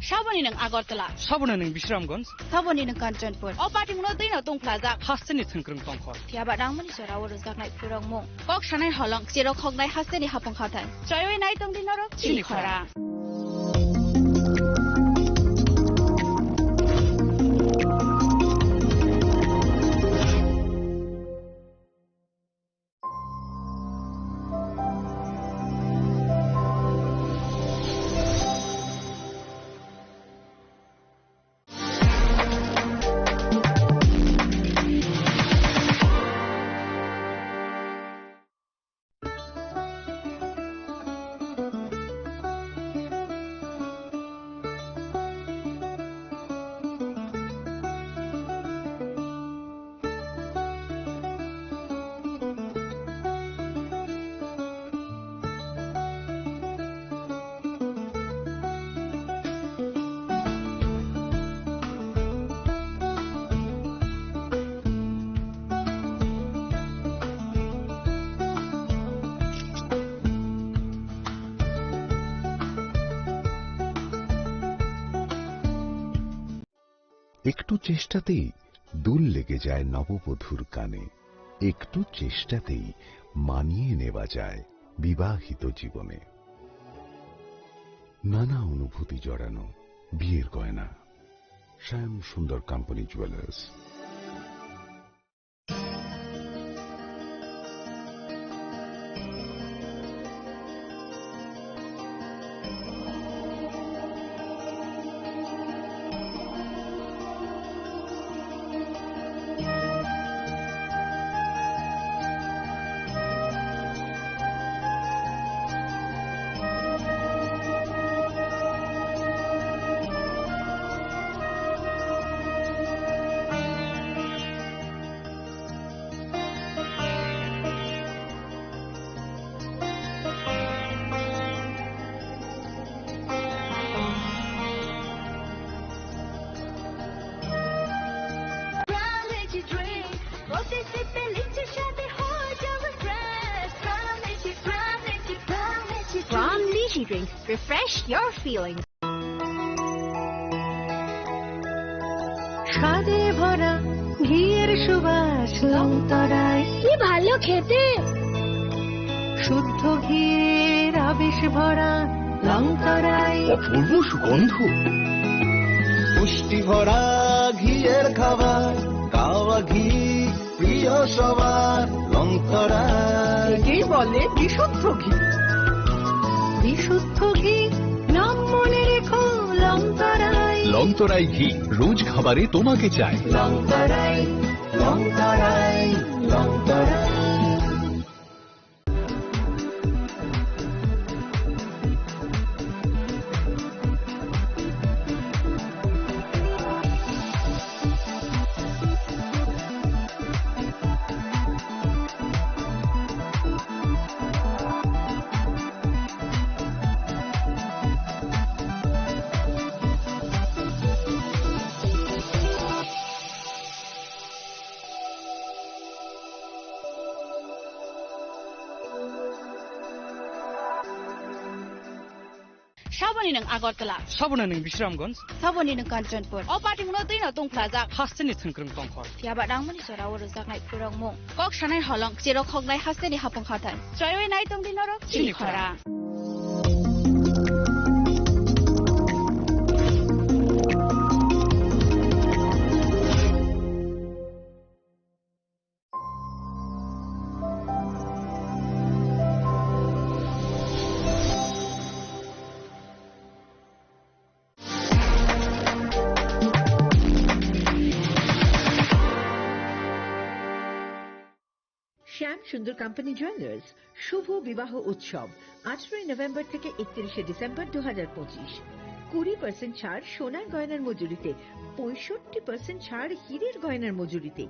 Saboni nang Agartala, Saboni nang Bishramganj, Saboni nang Kanchanpur. O parting no dino tung plaza. Hasteni thungkrung tongkhor. Tiaba dangmani sora warus daknai purong mo. Kok shanai holong siro khognai hasteni hapong khatan. Chayoi nai tung dinoro chini khora. একটু চেষ্টাতেই দুল লেগে যায় নববধূর কানে, একটু চেষ্টাতেই মানিয়ে নেওয়া যায় বিবাহিত জীবনে। নানা অনুভূতি জড়ানো বিয়ের গয়না। শ্যাম সুন্দর company jewellers. Drinks refresh your feelings. স্বাদে ভরা ঘিয়ের সুবাস লংতরায় কি ভালো খেতে, শুদ্ধ ঘিয়ের আবেশ ভরা লংতরায় অপূর্ব সুগন্ধ, পুষ্টি ভরা ঘিয়ের খাবার, গাওয়া ঘি প্রিয় সবার লংতরায়। একেই বলে বিশুদ্ধ ঘি। বিশুদ্ধ ঘি নাম মনে রেখো লংতরায়। লংতরাই ঘি রোজ খাবারে তোমাকে চাই। লংতরাই লংতরাই লংতরাই। Saboni ng Agartala, Sabona ng Bisramganj, Saboni ng Kanchanpur, o pating no tin tong plaza, Hasteni Thankrung Tongkhor. Fiaba dang mani sora wor jak nai purang mo. Kok sanai holong chero khognai hasteni hapong khatan. Choiwei nai tong din ro chini khora. শ্যাম সুন্দর company jewellers শুভ বিবাহ উৎসব 18 November থেকে 31 December 2025। 20% ছাড় সোনার গয়নার মজুরিতে, 65% ছাড় হীরের গয়নার মজুরিতে,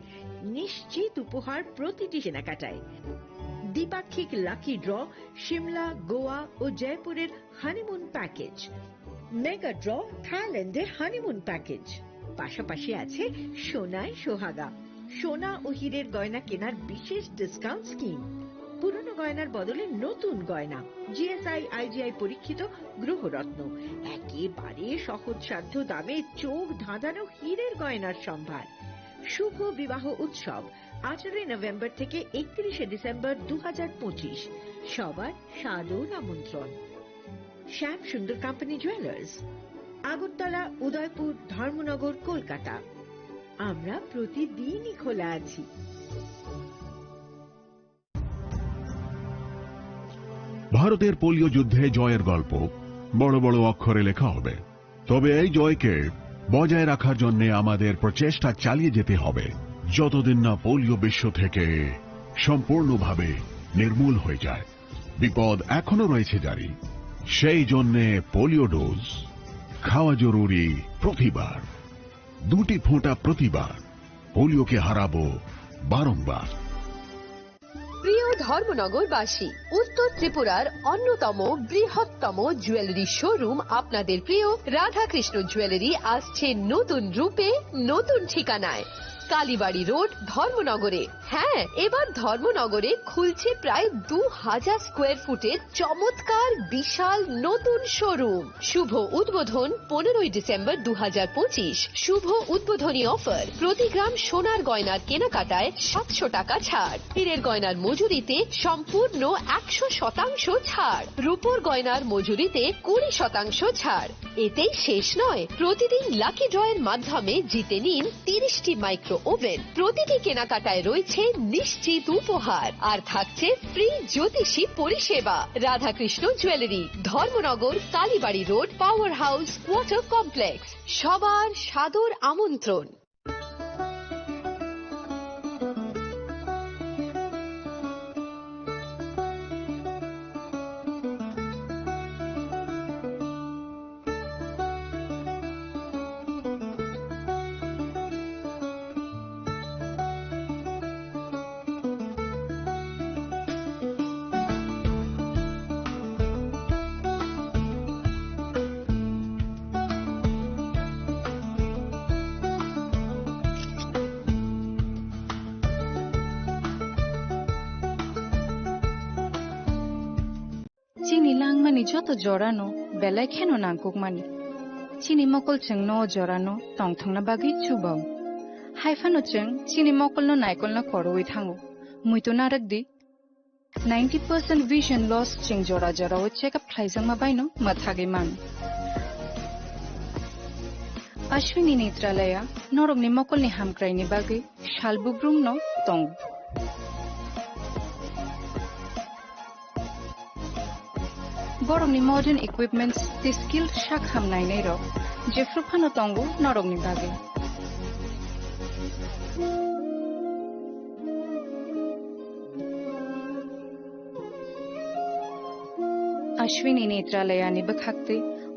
নিশ্চিত উপহার প্রতিটি কেনাকাটায়। দ্বিপাক্ষিক লাকি ড্র, সিমলা, গোয়া ও জয়পুরের হানিমুন প্যাকেজ, মেগা ড্র থাইল্যান্ডের হানিমুন প্যাকেজ, পাশাপাশি আছে সোনায় সোহাগা, সোনা ও হীরের গয়না কেনার বিশেষ ডিসকাউন্ট স্কিম, পুরনো গয়নার বদলে নতুন গয়না, জিএসআই আইজিআই পরীক্ষিত গ্রহরত্ন, একেবারে সহজসাধ্য দামে চোখ ধাঁধানো হীরের গয়নার সম্ভার। শুভ বিবাহ উৎসব 18 নভেম্বর থেকে 31 ডিসেম্বর 2025। সবার সাদর আমন্ত্রণ। শ্যাম সুন্দর কোম্পানি জুয়েলার্স, আগরতলা, উদয়পুর, ধর্মনগর, কলকাতা। আমরা প্রতিদিনই খোলা আছি। ভারতের পোলিও যুদ্ধে জয়ের গল্প বড় বড় অক্ষরে লেখা হবে, তবে এই জয়কে বজায় রাখার জন্য আমাদের প্রচেষ্টা চালিয়ে যেতে হবে যতদিন না পোলিও বিশ্ব থেকে সম্পূর্ণভাবে নির্মূল হয়ে যায়। বিপদ এখনো রয়েছে জারি, সেই জন্যে পোলিও ডোজ খাওয়া জরুরি প্রতিবার। 2টি ফোঁটা প্রতিবার, পোলিওকে হারাবো বারংবার। প্রিয় ধর্মনগরবাসী, উত্তর ত্রিপুরার অন্যতম বৃহত্তম জুয়েলারি শোরুম আপনাদের প্রিয় রাধাকৃষ্ণ জুয়েলারি আসছে নতুন রূপে, নতুন ঠিকানায়। কালীবাড়ি রোড ধর্মনগরে। হ্যাঁ, এবার ধর্মনগরে খুলছে প্রায় 2000 স্কোয়ার ফুটের চমৎকার বিশাল নতুন শোরুম। শুভ উদ্বোধন 15ই ডিসেম্বর 2025। শুভ উদ্বোধনী অফার, প্রতি গ্রাম সোনার গয়নার কেনাকাটায় 700 টাকা ছাড়, হীরের গয়নার মজুরিতে সম্পূর্ণ 100% ছাড়, রূপোর গয়নার মজুরিতে 20% ছাড়। এতেই শেষ নয়, প্রতিদিন লাকি ড্রয়ের মাধ্যমে জিতে নিন 30টি মাইক্রো ওভেন। প্রতিটি কেনাকাটায় রয়েছে নিশ্চিত উপহার, আর থাকছে ফ্রি জ্যোতিষী পরিষেবা। Radhakrishna jewellery, Dharmanagar, Kalibari road, power house water complex. সবার সাদর আমন্ত্রণ। Chini langmani joto jorano belai kheno nangkukmani. Chini mokol cheng no jorano tongthangna bagi chubao. Haifano cheng chini mokol no naikol na koroi thango. Muito narakdi 90% vision loss cheng jora jora o check up thlaisang mabaino mathage man. Ashwini Netralaya norogni mokol ni hamkraini bagi shalbubrum no tong. Borongni modern equipments the skilled shakham nainai ro jefruphano tongo norogni bage. Ashwini Netralaya ni bakhakte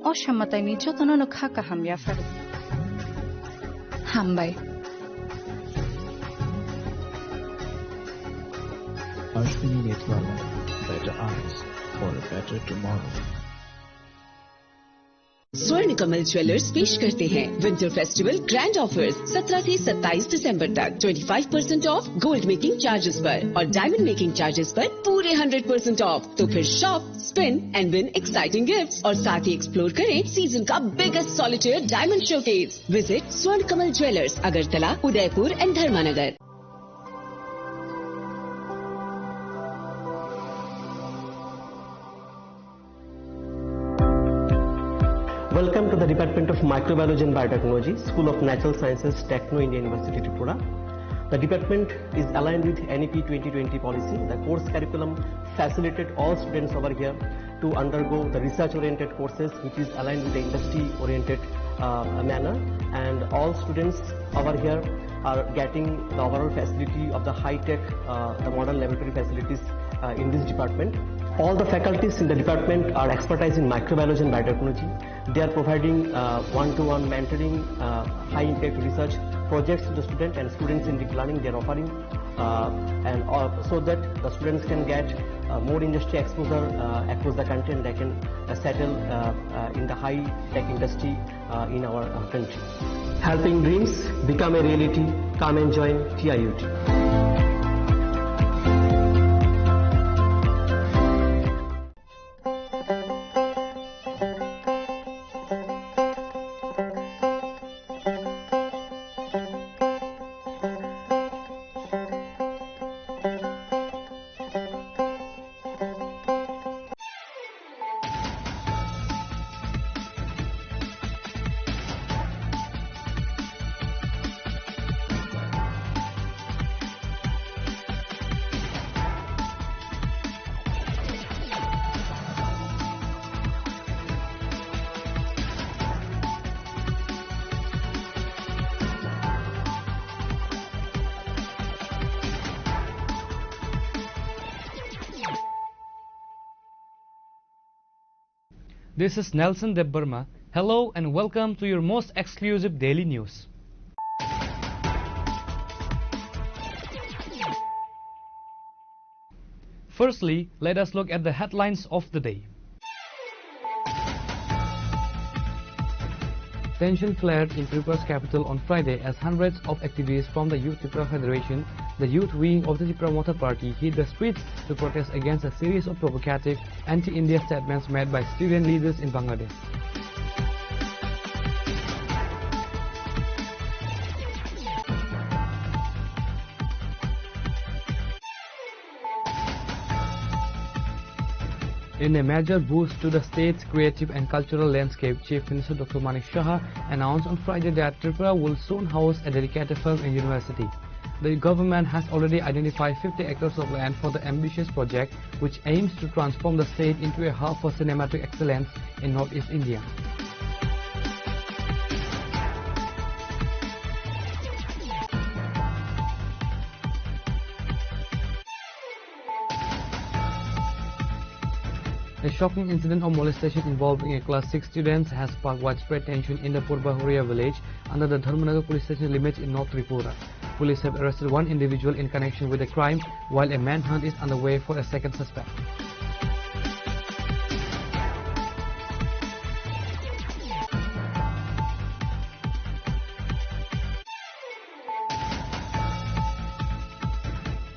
oshammatai ni jotono no khaka hamya far. Hambai. Ashwini Netralaya, better eyes for a better tomorrow. स्वर्ण Kamal jewellers पेश करते हैं winter festival grand offers 17 से 27 दिसंबर तक 25% of gold making charges पर और diamond making charges पर पूरे 100% ऑफ। तो फिर shop, spin and win exciting gifts और साथ ही एक्सप्लोर करें सीजन का biggest solitaire diamond showcase. Visit Swarna Kamal jewellers, Agartala, Udaipur and Dharmanagar. Welcome to the Department of Microbiology and Biotechnology, School of Natural Sciences, Techno India University, Tripura. The department is aligned with NEP 2020 policy. The course curriculum facilitated all students over here to undergo the research-oriented courses, which is aligned with the industry-oriented manner. And all students over here are getting the overall facility of the high-tech, the modern laboratory facilities in this department. All the faculties in the department are expertise in microbiology and biotechnology. They are providing one-to-one mentoring, high-impact research projects to the students, and students in deep learning they are offering, so that the students can get more industry exposure across the country, and they can settle in the high-tech industry in our country. Helping dreams become a reality. Come and join TIUT. This is Nelson Debbarma. Hello and welcome to your most exclusive daily news. Firstly, let us look at the headlines of the day. Tension flared in Tripura's capital on Friday as hundreds of activists from the Youth Tripura Federation, the youth wing of the Tripura Motha Party, hit the streets to protest against a series of provocative anti-India statements made by student leaders in Bangladesh. In a major boost to the state's creative and cultural landscape, Chief Minister Dr. Manik Shah announced on Friday that Tripura will soon house a dedicated film and university. The government has already identified 50 acres of land for the ambitious project, which aims to transform the state into a hub for cinematic excellence in Northeast India. A shocking incident of molestation involving a class 6 student has sparked widespread tension in the Purbahuria village under the Dharmanagar police station limits in North Tripura. Police have arrested one individual in connection with the crime, while a manhunt is underway for a second suspect.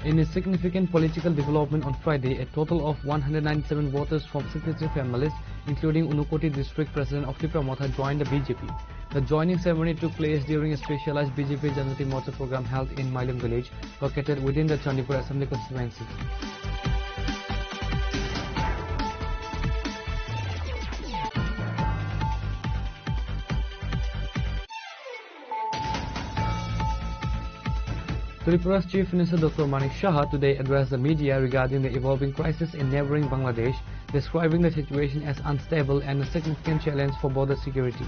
In a significant political development on Friday, a total of 197 voters from 63 families, including Unukoti district president of Tripura Motha, joined the BJP. The joining ceremony took place during a specialized BJP Janati Morcha program held in Mailam village, located within the Chandipur Assembly constituency. Tripura's Chief Minister Dr. Manik Shah today addressed the media regarding the evolving crisis in neighboring Bangladesh, describing the situation as unstable and a significant challenge for border security.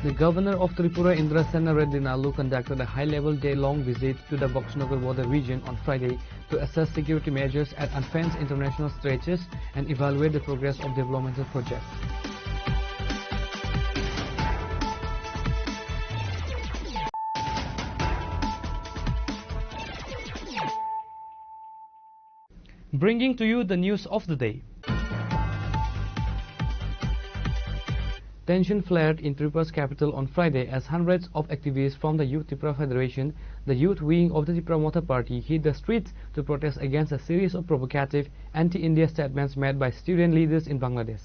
The governor of Tripura, Indrasena Reddy Nalu, conducted a high-level day-long visit to the Boxnagar border region on Friday to assess security measures at unfenced international stretches and evaluate the progress of developmental projects. Bringing to you the news of the day. Tension flared in Tripura's capital on Friday as hundreds of activists from the Youth Tripura Federation, the youth wing of the Tripura Motha Party, hit the streets to protest against a series of provocative anti-India statements made by student leaders in Bangladesh.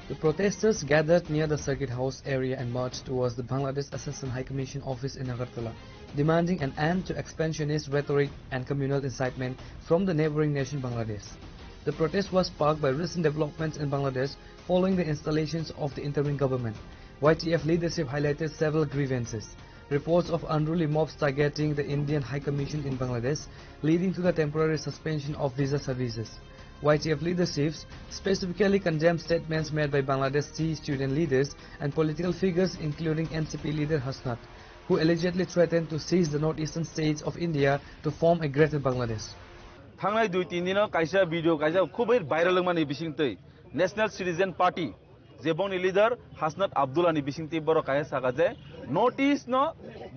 The protesters gathered near the Circuit House area and marched towards the Bangladesh Assistant High Commission office in Agartala, demanding an end to expansionist rhetoric and communal incitement from the neighboring nation Bangladesh. The protest was sparked by recent developments in Bangladesh following the installations of the interim government. YTF leadership highlighted several grievances. Reports of unruly mobs targeting the Indian High Commission in Bangladesh, leading to the temporary suspension of visa services. YTF leadership specifically condemned statements made by Bangladeshi student leaders and political figures including NCP leader Hasnat, who allegedly threatened to seize the northeastern states of India to form a greater Bangladesh. थांनाय 2-3 दिनाव कायसा video कायसा खूब viral माने बिसिंगतै national citizen party जेबंनि leader हासनात अब्दुल्लानि बिसिंगतै बर काया सागाजे notice न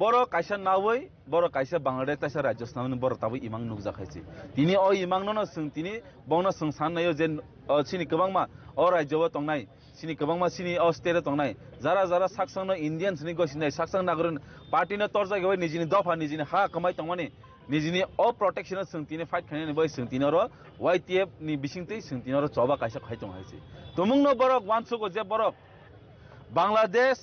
बर कायसा नावै बर कायसा बांग्लादेश तासा राजस्थान बर ताबो इमां नुजाखायसि तिनि अ इमां न जों तिनि बंना जों साननायो जे सिनि गोबांमा अ राज्यआव तंनाय सिनि गोबांमा सिनि अ स्टेट तंनाय जारा जारा साकसांनो इंडियन सिनि गसिनाय साकसां नागरन पार्टीनो तरजा गय निजिनि दफा निजिनि हा कमाय तंमानि निजिनि अ प्रोटेक्शन सोंतिनि फाइट खाने बै सोंतिनो र YTF नि बिसिंतै सोंतिनो र चबा कायसा खायतों हायसि तमुंनो बरक वानसुको जे बरक बांग्लादेश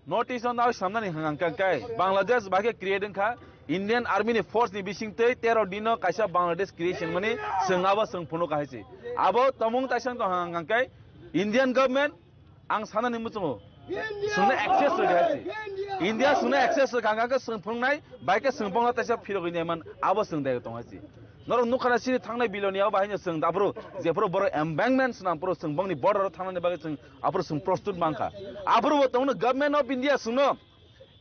नॉर्थ ईस्ट नाव सामनानि हांकांकाय बांग्लादेश बागे क्रिएटिंग खा इंडियन आर्मी नि फोर्स नि बिसिंतै 13 दिनो कायसा बांग्लादेश क्रिएशन माने सोंगाबा सोंफुनो कायसि आबो तमुं ताइसां तो हांकांकाय इंडियन गवर्नमेंट आं सानानि मुचमो सोंनो access होगासि India suna access kanga ka sungpungnai baike sungpongna taisa phirogini man abo sungdai tonghasi noro nukana sini thangnai biloniya bahine sung dabro jepro boro embankments nam pro sungpongni border thangnai bage sung apro sung prostut mangka apro tongno government of India suno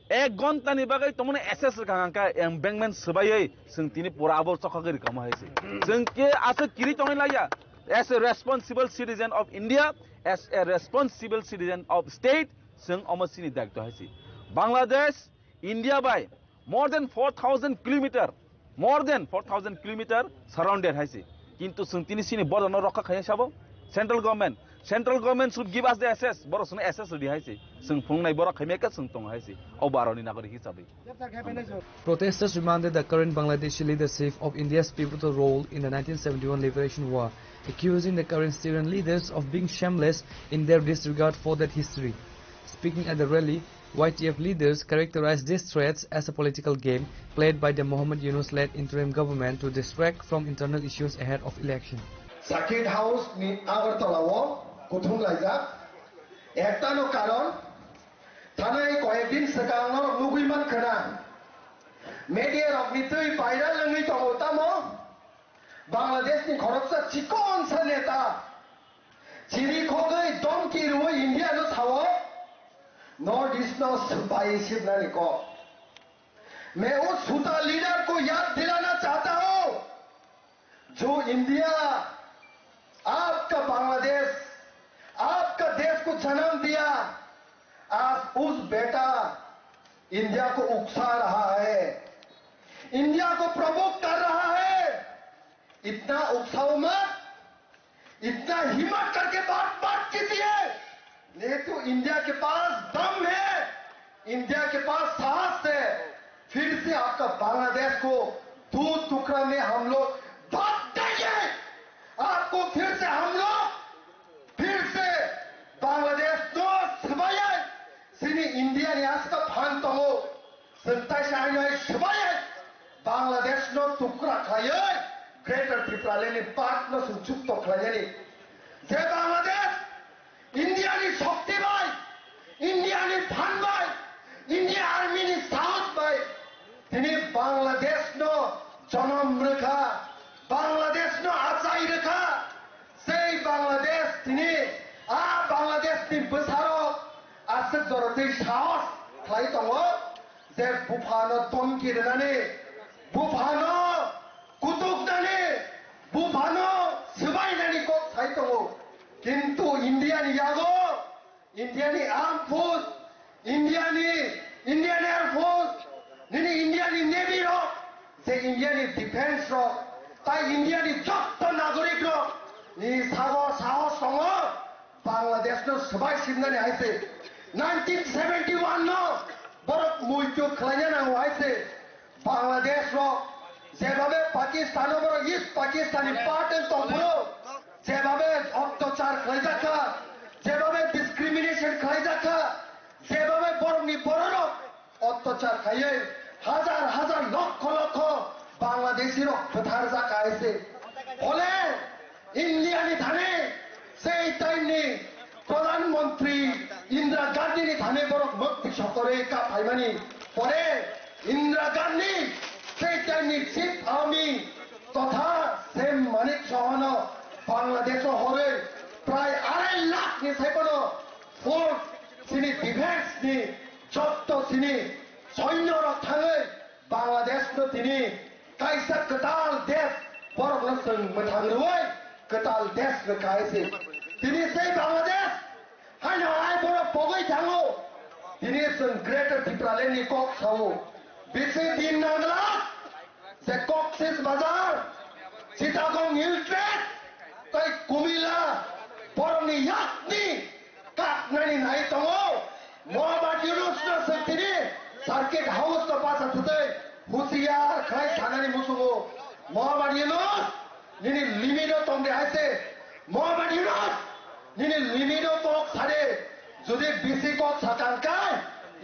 ek gontani bagai tomone SS kanga embankment sebayai sung tini pura abo chokagiri kama haisi sung ke ase kiri tongai laya as a responsible citizen of India as a responsible citizen of state sung omasini dakto haisi Bangladesh India by more than 4,000 kilometer surrounded haisi kintu sung tini sini border no rokha khaya sabo central government should give us the access boro sung access di haisi sung phungnai boro khaimeka sung tong haisi obaroni nagori hisabe Protesters demanded the current Bangladeshi leadership of India's pivotal role in the 1971 liberation war, accusing the current Syrian leaders of being shameless in their disregard for that history. Speaking at the rally, YTF leaders characterized these threats as a political game played by the Mohammed Yunus-led interim government to distract from internal issues ahead of election. Circuit House ni Agartala kuthung laijak ektano karon thanai koyekdin sekarang nuguiman khana media roknitui viral langi tongotamo Bangladesh ni khoroksa chikon sa neta chiri khogai donki ruwa India no thawo North East no भाई शिवनानी को मैं उस सूता leader को याद दिलाना चाहता हूं जो इंडिया आपका बांग्लादेश आपका देश को जन्म दिया आज उस बेटा इंडिया को उकसा रहा है इंडिया को प्रवोक कर रहा है इतना उकसाओ मत इतना हिम्मत करके बात कीजिए नहीं तो इंडिया के पास दम है इंडिया के पास साहस है फिर से आपका बांग्लादेश को दो टुकड़ा में हम लोग बांट देंगे आपको फिर से हम लोग फिर से बांग्लादेश तो सबाया सिनी इंडिया ने आज का फान तो हो संता शाही सबाया बांग्लादेश नो टुकड़ा खाए ग्रेटर त्रिपुरा लेने पार्ट नो सुचुक तो खाए जे Bangladesh Indiani Shakti Bhai, Indiani Bhan Bhai, India Army ni South Bhai, tini Bangladesh no Janam rekha, Bangladesh no Achai rekha, sei Bangladesh tini Bangladesh ni besaro asat doroti saos khai tongo je Bufano tonki renani, Bufano kutuk nani, Bufano sibai nani ko khai tongo. किंतु Indian यागो Indian arm force Indian air force नहीं Indian navy रो से Indian defence रो ताई Indian जत्तो नागरिक रो नि sago साहस संगो बांग्लादेश नो सबाई सिमनानि आइसे 1971 नो बरक मुइतो खलायना नांगो आइसे बांग्लादेश रो जेबाबे पाकिस्तान रो इस्ट पाकिस्तानी पार्टन तंब्रो যেভাবে অত্যাচার খাই যাচ্ছে যেভাবে ডিসক্রিমিনেশন খাই যাচ্ছে যেভাবে বরংনি বড় অত্যাচার খাইয়ে হাজার হাজার লক্ষ লক্ষ বাংলাদেশি রক্তধার জায়গা আছে ফলে ইন্ডিয়ানি ধানে সেই টাইমনি প্রধানমন্ত্রী ইন্দিরা গান্ধীনি ধানে বড় মুক্তি সকলে কা ভাইমানি পরে ইন্দিরা গান্ধী সেই টাইমনি চিফ আর্মি তথা সেম মানিক সহন बांग्लादेश हरे प्राय 2.5 लाख नि साइपनो फोर्स सिनी डिफेंस नि जत्तो सिनी सैन्य र थाङै बांग्लादेश न तिनी काइसा कताल देश बरगन सं मथांगरुय कताल देश न काइसे तिनी सै बांग्लादेश हानो आइ बर पगै थाङो तिनी सं ग्रेटर त्रिपुरा नि कक छाउ बिसे दिन नागला से कक्सेस बाजार चिटागং हिल ट्रेड ताई कुमिला बरंनि याकनि काकनानि नाय दङो मोहम्मद युनुस न सतिनि सार्किट हाउस न पासा थुतै हुसियार खाय थानानि मुसुगो मोहम्मद युनुस निनि लिमिनो तंदे आइसे मोहम्मद युनुस निनि लिमिनो तक सारे যদি বিসি কক সাকাঙ্কায়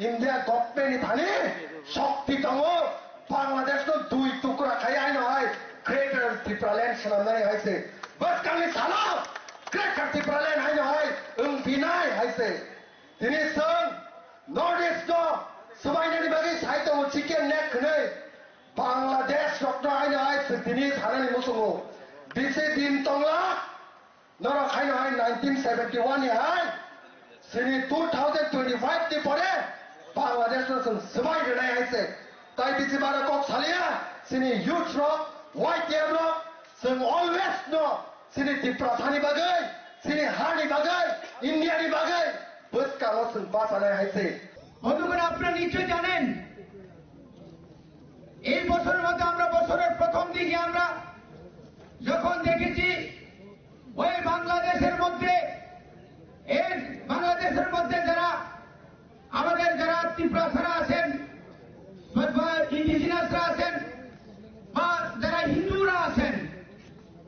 ইন্ডিয়া গভর্নমেন্ট थाने শক্তি दङो बांग्लादेश न दुई टुकरा खाय आइ नय ग्रेटर त्रिपुरा ल्यान्ड सनामनाय आइसे बस kami salah greater Tripura land आइ नय ओं बिनाय आइसे दिनै जों north east Sebaiknya bagi saya tahu chicken neck ni Bangladesh dokter aina ai sedini thanani musungo. Bise din tongla nora khaina ai 1971 ni ai sini 2025 ni pore Bangladesh na sun sebaiknya nai ai se. Tai bise bara kok salia sini youth rock white rock sung always no sini di prathani bagai sini hani bagai India ni bagai bus kalau sung bahasa nai ai se. বন্ধুগণ আপনারা নিশ্চয় জানেন এই বছরের মধ্যে আমরা বছরের প্রথম দিকে আমরা যখন দেখেছি ওই বাংলাদেশের মধ্যে যারা আমাদের যারা ত্রিপুরারা আছেন বা ইন্ডিজিনাসরা আছেন বা যারা হিন্দুরা আছেন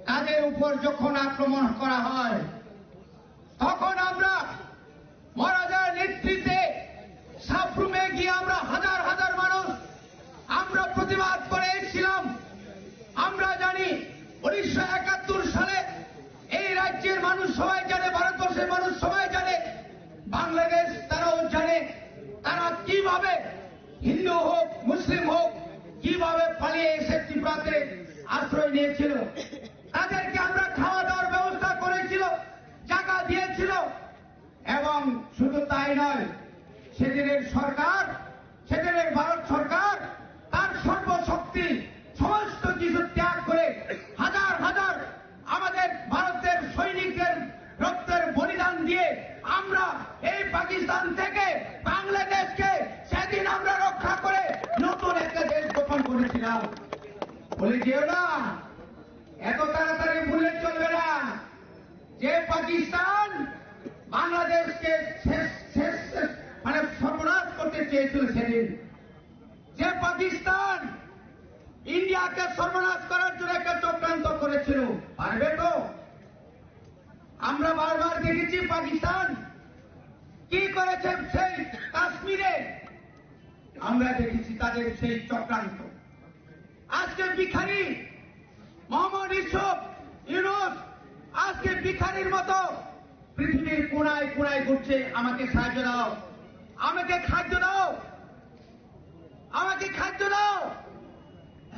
তাদের উপর যখন আক্রমণ করা হয় তখন আমরা মহারাজার নেতৃত্বে সাবরুমে গিয়ে আমরা হাজার হাজার মানুষ আমরা প্রতিবাদ করে এসেছিলাম। আমরা জানি 1971 সালে এই রাজ্যের মানুষ সবাই জানে, ভারতবর্ষের মানুষ সবাই জানে, বাংলাদেশ তারাও জানে তারা কিভাবে হিন্দু হোক মুসলিম হোক কিভাবে পালিয়ে এসে ত্রিপুরাতে আশ্রয় নিয়েছিল। তাদেরকে আমরা খাওয়া দাওয়ার ব্যবস্থা করেছিল, জায়গা দিয়েছিল এবং শুধু তাই নয় সেদিনের সরকার সেদিনের ভারত সরকার তার সর্বশক্তি সমস্ত কিছু ত্যাগ করে হাজার হাজার আমাদের ভারতের সৈনিকদের রক্তের বলিদান দিয়ে আমরা এই পাকিস্তান থেকে বাংলাদেশকে সেদিন আমরা রক্ষা করে নতুন একটা দেশ গঠন করেছিলাম। বলে যেও না এত তাড়াতাড়ি ভুলে চলবে না যে পাকিস্তান বাংলাদেশকে মানে সর্বনাশ করতে চেয়েছিল সেদিন, যে পাকিস্তান ইন্ডিয়াকে সর্বনাশ করার জন্য একটা চক্রান্ত করেছিল। পারবে তো? আমরা বারবার দেখেছি পাকিস্তান কি করেছে সেই কাশ্মীরে, আমরা দেখেছি তাদের সেই চক্রান্ত। আজকে ভিখারি মোহাম্মদ ইউনূস আজকে ভিখারির মতো পৃথিবীর কোনায় কোনায় ঘুরছে, আমাকে সাহায্য দাও, আমাকে খাদ্য দাও, আমাকে খাদ্য দাও।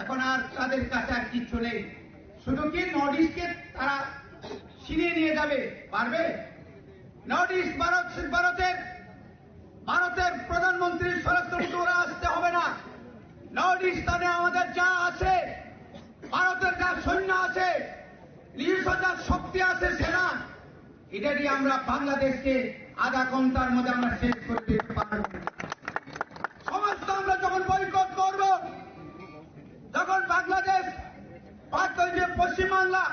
এখন আর তাদের কাছে আর কিচ্ছু নেই, শুধু কি নর্থ ইস্টকে তারা ছিনিয়ে নিয়ে যাবে। পারবে? নর্থ ইস্ট ভারতের প্রধানমন্ত্রী স্বরাষ্ট্রমন্ত্রী ওরা আসতে হবে না। নর্থ ইস্টার্নে আমাদের যা আছে, ভারতের যা সৈন্য আছে, নিজস্ব যা শক্তি আছে সেনা, এটা দিয়ে আমরা বাংলাদেশকে আধা ঘন্টার মধ্যে আমরা শেষ করে দিতে পারব। সমস্ত আমরা যখন বয়কট করব, যখন বাংলাদেশ পশ্চিমবাংলা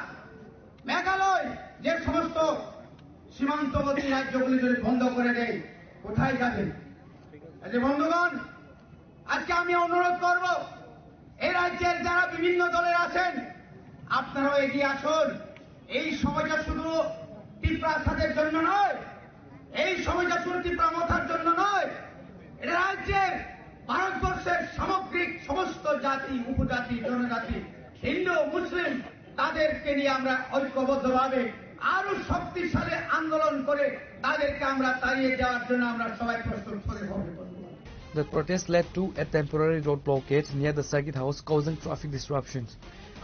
মেঘালয় যে সমস্ত সীমান্তবর্তী রাজ্যগুলি যদি বন্ধ করে দেয় কোথায় যাবেন? বন্ধুগণ, আজকে আমি অনুরোধ করব এই রাজ্যের যারা বিভিন্ন দলের আছেন আপনারাও এগিয়ে আসুন। এই সময়টা শুধু ত্রিপুরা সাথের জন্য নয়, এই সময়টা শুধু ত্রিপুরা মথার জন্য নয়, এটা রাজ্যের ভারতবর্ষের সামগ্রিক সমস্ত জাতি উপজাতি জনজাতি হিন্দু মুসলিম তাদেরকে নিয়ে আমরা ঐক্যবদ্ধভাবে আরো শক্তিশালী আন্দোলন করে তাদেরকে আমরা তাড়িয়ে দেওয়ার জন্য আমরা সবাই প্রস্তুত করে হবে। The protest led to a temporary road blockade near the circuit house, causing traffic disruptions.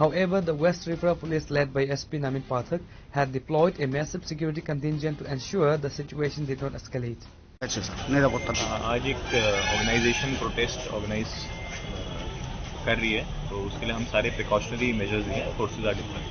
However, the West Tripura police led by SP Namit Pathak had deployed a massive security contingent to ensure the situation did not escalate. आज एक organisation protest organise कर रही है, तो उसके लिए हम सारे प्रिकॉशनरी मेजर्स लिए forces are deployed.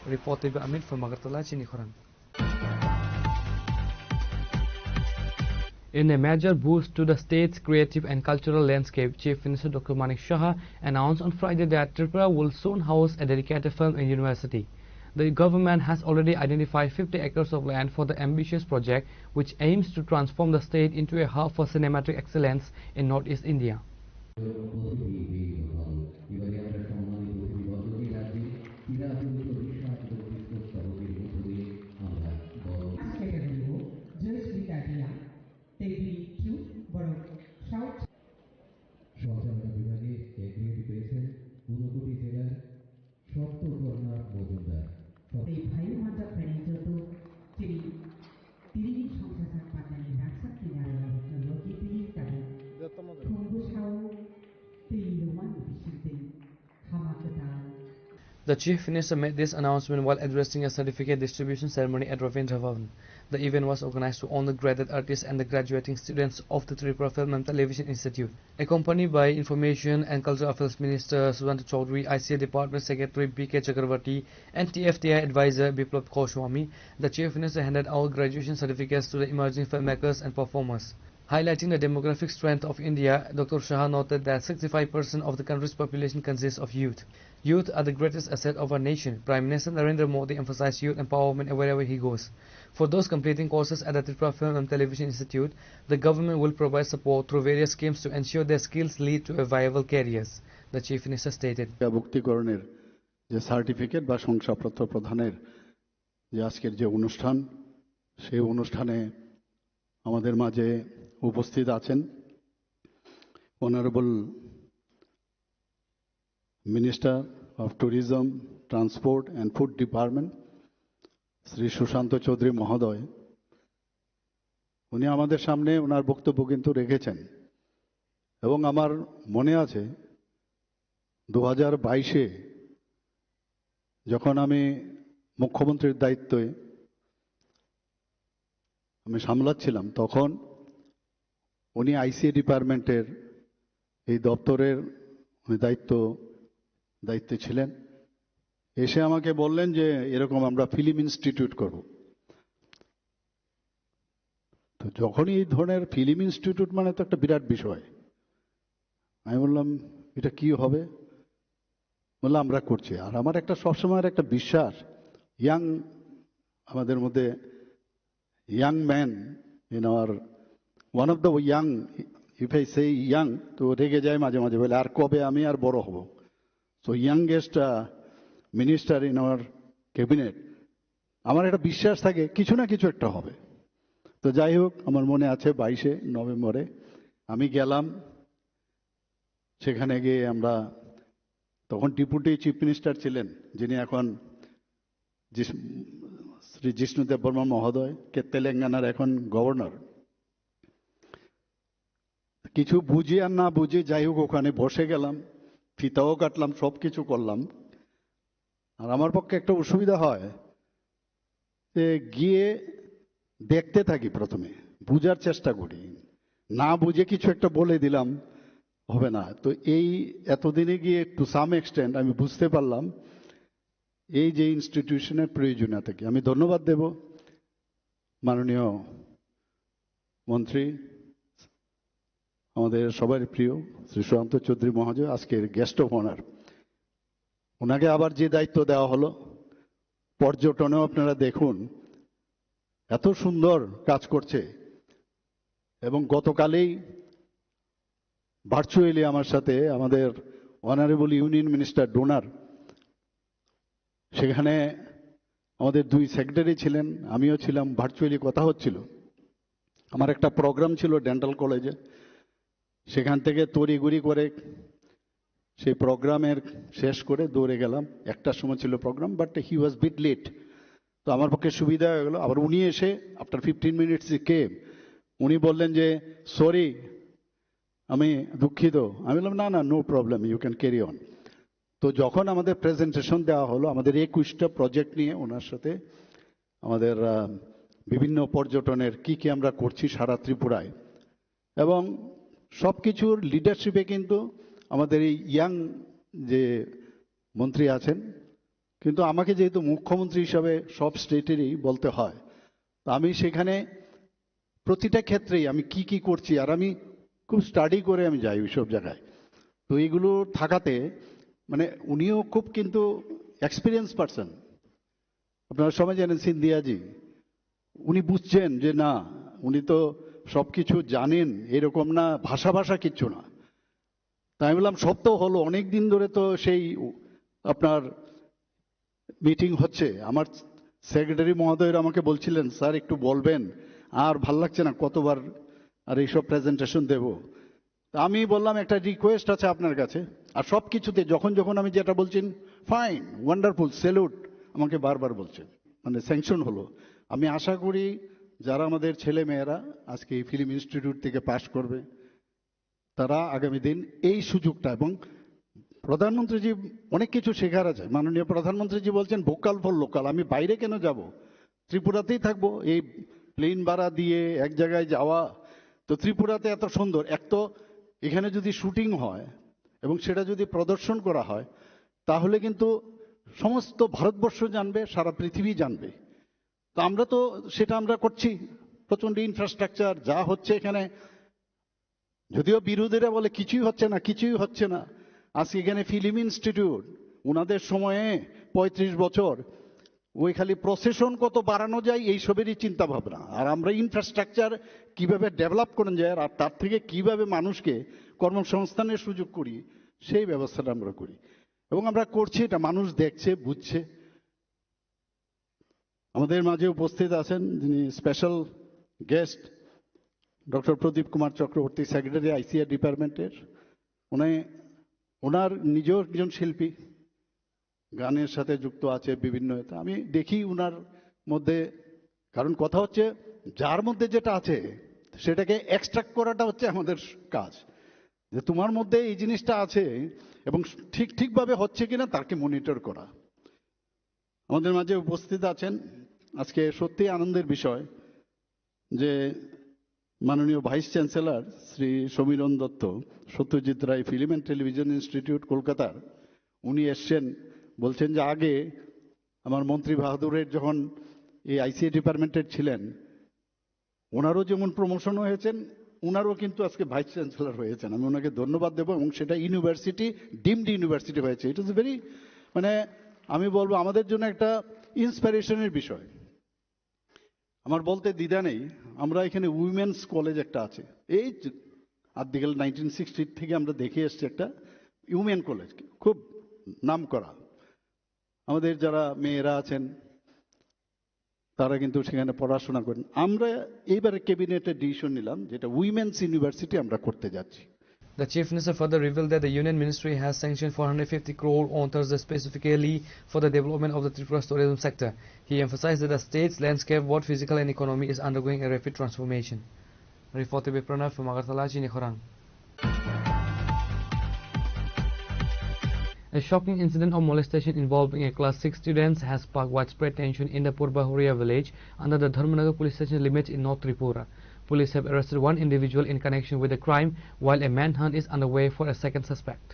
Reported by Amit from Agartala, Chinikhoran. In a major boost to the state's creative and cultural landscape, Chief Minister Dr. Manik Shah announced on Friday that Tripura will soon house a dedicated film and university. The government has already identified 50 acres of land for the ambitious project, which aims to transform the state into a hub for cinematic excellence in Northeast India. সঞ্চালনা বিভাগে agreed পেয়েছেন 59 জেলার সপ্তকর্ণা মজুমদার। এই ভাই মাতা প্রেরিত তিনি তিরিশ সংখ্যা পাতানি রাখা কিনারে লোকে তিনি তাদের খঙ্গুসাও তিনি Roman বিশিতে হামাকতা. The Chief Minister made this announcement while addressing a certificate distribution ceremony at Ravindra Bhavan. The event was organized to honor graded artists and the graduating students of the Tripura Film and Television Institute. Accompanied by Information and Cultural Affairs Minister Sudhanta Chaudhary, ICA Department Secretary B.K. Chakravarti and TFTI Advisor Biplab Goswami, the Chief Minister handed out graduation certificates to the emerging filmmakers and performers. Highlighting the demographic strength of India, Dr. Shah noted that 65% of the country's population consists of youth. Youth are the greatest asset of our nation. Prime Minister Narendra Modi emphasized youth empowerment wherever he goes. For those completing courses at the Tripura Film and Television Institute, the government will provide support through various schemes to ensure their skills lead to a viable careers, the Chief Minister stated. ভুক্তিকরণের যে certificate বা শংসাপত্র প্রদানের যে আজকের যে অনুষ্ঠান, সেই অনুষ্ঠানে আমাদের মাঝে উপস্থিত আছেন honourable minister of tourism, transport and food department Shri Sushanta Chowdhury মহোদয়। উনি আমাদের সামনে ওনার বক্তব্য কিন্তু রেখেছেন এবং আমার মনে আছে 2022-এ যখন আমি মুখ্যমন্ত্রীর দায়িত্বে আমি সামলাচ্ছিলাম, তখন উনি আইসিএ ডিপার্টমেন্টের এই দপ্তরের উনি দায়িত্বে ছিলেন। এসে আমাকে বললেন যে এরকম আমরা ফিল্ম ইনস্টিটিউট করব। তো যখনই এই ধরনের ফিল্ম ইনস্টিটিউট মানে তো একটা বিরাট বিষয়, আমি বললাম এটা কি হবে? বললাম আমরা করছি। আর আমার একটা সবসময়ের একটা বিশ্বাস, আমাদের মধ্যে young man in our one of the young, if I say young তো রেগে যায় মাঝে মাঝে, বলে আর কবে আমি আর বড় হব। So youngest minister in our cabinet, আমার একটা বিশ্বাস থাকে কিছু না কিছু একটা হবে। তো যাই হোক, আমার মনে আছে 22শে নভেম্বরে আমি গেলাম, সেখানে গিয়ে আমরা তখন ডেপুটি চিফ মিনিস্টার ছিলেন যিনি এখন শ্রী জিষ্ণু দেববর্মা মহোদয়, কে তেলেঙ্গানার এখন গভর্নর। কিছু বুঝি আর না বুঝি যাই হোক ওখানে বসে গেলাম, ফিতাও কাটলাম, সব কিছু করলাম। আর আমার পক্ষে একটা অসুবিধা হয় যে গিয়ে দেখতে থাকি, প্রথমে বুঝার চেষ্টা করি, না বুঝে কিছু একটা বলে দিলাম হবে না। তো এই এতদিনে গিয়ে টু সাম এক্সটেন্ট আমি বুঝতে পারলাম এই যে ইনস্টিটিউশনের প্রয়োজনীয়তা কি। আমি ধন্যবাদ দেব মাননীয় মন্ত্রী, আমাদের সবার প্রিয় শ্রী সুশান্ত চৌধুরী মহাশয়, আজকের গেস্ট অফ অনার। ওনাকে আবার যে দায়িত্ব দেওয়া হলো, পর্যটনেও আপনারা দেখুন এত সুন্দর কাজ করছে। এবং গতকালেই ভার্চুয়ালি আমার সাথে আমাদের অনারেবল ইউনিয়ন মিনিস্টার ডোনার, সেখানে আমাদের 2 সেক্রেটারি ছিলেন, আমিও ছিলাম, ভার্চুয়ালি কথা হচ্ছিল। আমার একটা প্রোগ্রাম ছিল ডেন্টাল কলেজে, সেখান থেকে তড়িঘড়ি করে সেই প্রোগ্রামের শেষ করে দৌড়ে গেলাম। 1টার সময় ছিল programme, but he was bit late. তো আমার পক্ষে সুবিধা হয়ে গেল। আবার উনি এসে আফটার 15 মিনিটস কেম, উনি বললেন যে সরি, আমি দুঃখিত। আমি বললাম না না, no problem, you can carry on. তো যখন আমাদের প্রেজেন্টেশন দেওয়া হলো আমাদের 21টা প্রজেক্ট নিয়ে, ওনার সাথে আমাদের বিভিন্ন পর্যটনের কি আমরা করছি সারা ত্রিপুরায়, এবং সব কিছুর লিডারশিপে কিন্তু আমাদের এই ইয়াং যে মন্ত্রী আছেন, কিন্তু আমাকে যেহেতু মুখ্যমন্ত্রী হিসাবে সব স্টেটেরই বলতে হয়, তো আমি সেখানে প্রতিটা ক্ষেত্রেই আমি কি করছি, আর আমি খুব স্টাডি করে আমি যাই ওই সব জায়গায়। তো এইগুলো থাকাতে মানে উনিও খুব কিন্তু এক্সপিরিয়েন্স পারসন। আপনারা সবাই জানেন সিন্ধিয়াজি, উনি বুঝছেন যে না, উনি তো সব কিছু জানেন এরকম না, ভাষা কিচ্ছু না। তাই আমি বললাম সব তো হলো, অনেক দিন ধরে তো সেই আপনার মিটিং হচ্ছে। আমার সেক্রেটারি মহোদয় আমাকে বলছিলেন, স্যার একটু বলবেন, আর ভাল লাগছে না কতবার আর এইসব প্রেজেন্টেশন দেব। আমি বললাম একটা রিকোয়েস্ট আছে আপনার কাছে, আর সব কিছুতে যখন যখন আমি যেটা বলছেন ফাইন, ওয়ান্ডারফুল, স্যালুট আমাকে বারবার বলছেন, মানে স্যাংশন হলো। আমি আশা করি যারা আমাদের ছেলে মেয়েরা আজকে এই ফিল্ম ইনস্টিটিউট থেকে পাশ করবে তারা আগামী দিন এই সুযোগটা, এবং প্রধানমন্ত্রীজি অনেক কিছু শেখার আছে। মাননীয় প্রধানমন্ত্রীজি বলছেন ভোকাল ফর লোকাল, আমি বাইরে কেন যাব, ত্রিপুরাতেই থাকবো। এই প্লেন ভাড়া দিয়ে এক জায়গায় যাওয়া, তো ত্রিপুরাতে এত সুন্দর, এক তো এখানে যদি শুটিং হয় এবং সেটা যদি প্রদর্শন করা হয় তাহলে কিন্তু সমস্ত ভারতবর্ষ জানবে, সারা পৃথিবী জানবে। তো আমরা তো সেটা আমরা করছি, প্রচণ্ড ইনফ্রাস্ট্রাকচার যা হচ্ছে এখানে, যদিও বিরোধীরা বলে কিছুই হচ্ছে না, কিছুই হচ্ছে না। আজকে এখানে ফিল্ম ইনস্টিটিউট, ওনাদের সময়ে 35 বছর ওই খালি প্রসেশন কত বাড়ানো যায় এইসবেরই চিন্তা ভাবনা, আর আমরা ইনফ্রাস্ট্রাকচার কিভাবে ডেভেলপ করা যায় আর তার থেকে কিভাবে মানুষকে কর্মসংস্থানের সুযোগ করি সেই ব্যবস্থাটা আমরা করি, এবং আমরা করছি, এটা মানুষ দেখছে, বুঝছে। আমাদের মাঝে উপস্থিত আছেন যিনি স্পেশাল গেস্ট, ডক্টর প্রদীপ কুমার চক্রবর্তী, সেক্রেটারি আইসিআর ডিপার্টমেন্টের। ওনার নিজেও একজন শিল্পী, গানের সাথে যুক্ত আছে বিভিন্ন। আমি দেখি ওনার মধ্যে, কারণ কথা হচ্ছে যার মধ্যে যেটা আছে সেটাকে এক্সট্রাক্ট করাটা হচ্ছে আমাদের কাজ, যে তোমার মধ্যে এই জিনিসটা আছে এবং ঠিকভাবে হচ্ছে কিনা তাকে মনিটর করা। আমাদের মাঝে উপস্থিত আছেন আজকে সত্যি আনন্দের বিষয় যে মাননীয় vice chancellor Shri Samiran Dutta, Satyajit Ray film and television institute কলকাতার, উনি এসছেন। বলছেন যে আগে আমার মন্ত্রী বাহাদুরের যখন এই আইসিএ ডিপার্টমেন্টের ছিলেন, ওনারও যেমন প্রমোশন হয়েছেন, ওনারও কিন্তু আজকে ভাইস চ্যান্সেলর হয়েছেন। আমি ওনাকে ধন্যবাদ দেবো, এবং সেটা ইউনিভার্সিটি, ডিমড ইউনিভার্সিটি হয়েছে। ইট ইজ ভেরি, মানে আমি বলবো আমাদের জন্য একটা ইন্সপিরেশনের বিষয়। আমার বলতে দ্বিধা নেই, আমরা এখানে উইমেন্স কলেজ একটা আছে, এই আদিকাল 1960 থেকে আমরা দেখে এসছি একটা উইমেন কলেজ, খুব নাম করা। আমাদের যারা মেয়েরা আছেন তারা কিন্তু সেখানে পড়াশোনা করেন। আমরা এইবারে ক্যাবিনেটে ডিসিশন নিলাম যেটা উইমেন্স ইউনিভার্সিটি আমরা করতে যাচ্ছি। The Chief Minister further revealed that the Union Ministry has sanctioned 450 crore on Thursday specifically for the development of the Tripura's tourism sector. He emphasized that the state's landscape, both physical and economy, is undergoing a rapid transformation. Reported by Pranav from Agartala, Chini Khorang. A shocking incident of molestation involving a class 6 student has sparked widespread tension in the Purbahuria village under the Dharmanagar police station limits in North Tripura. Police have arrested one individual in connection with the crime, while a manhunt is underway for a second suspect.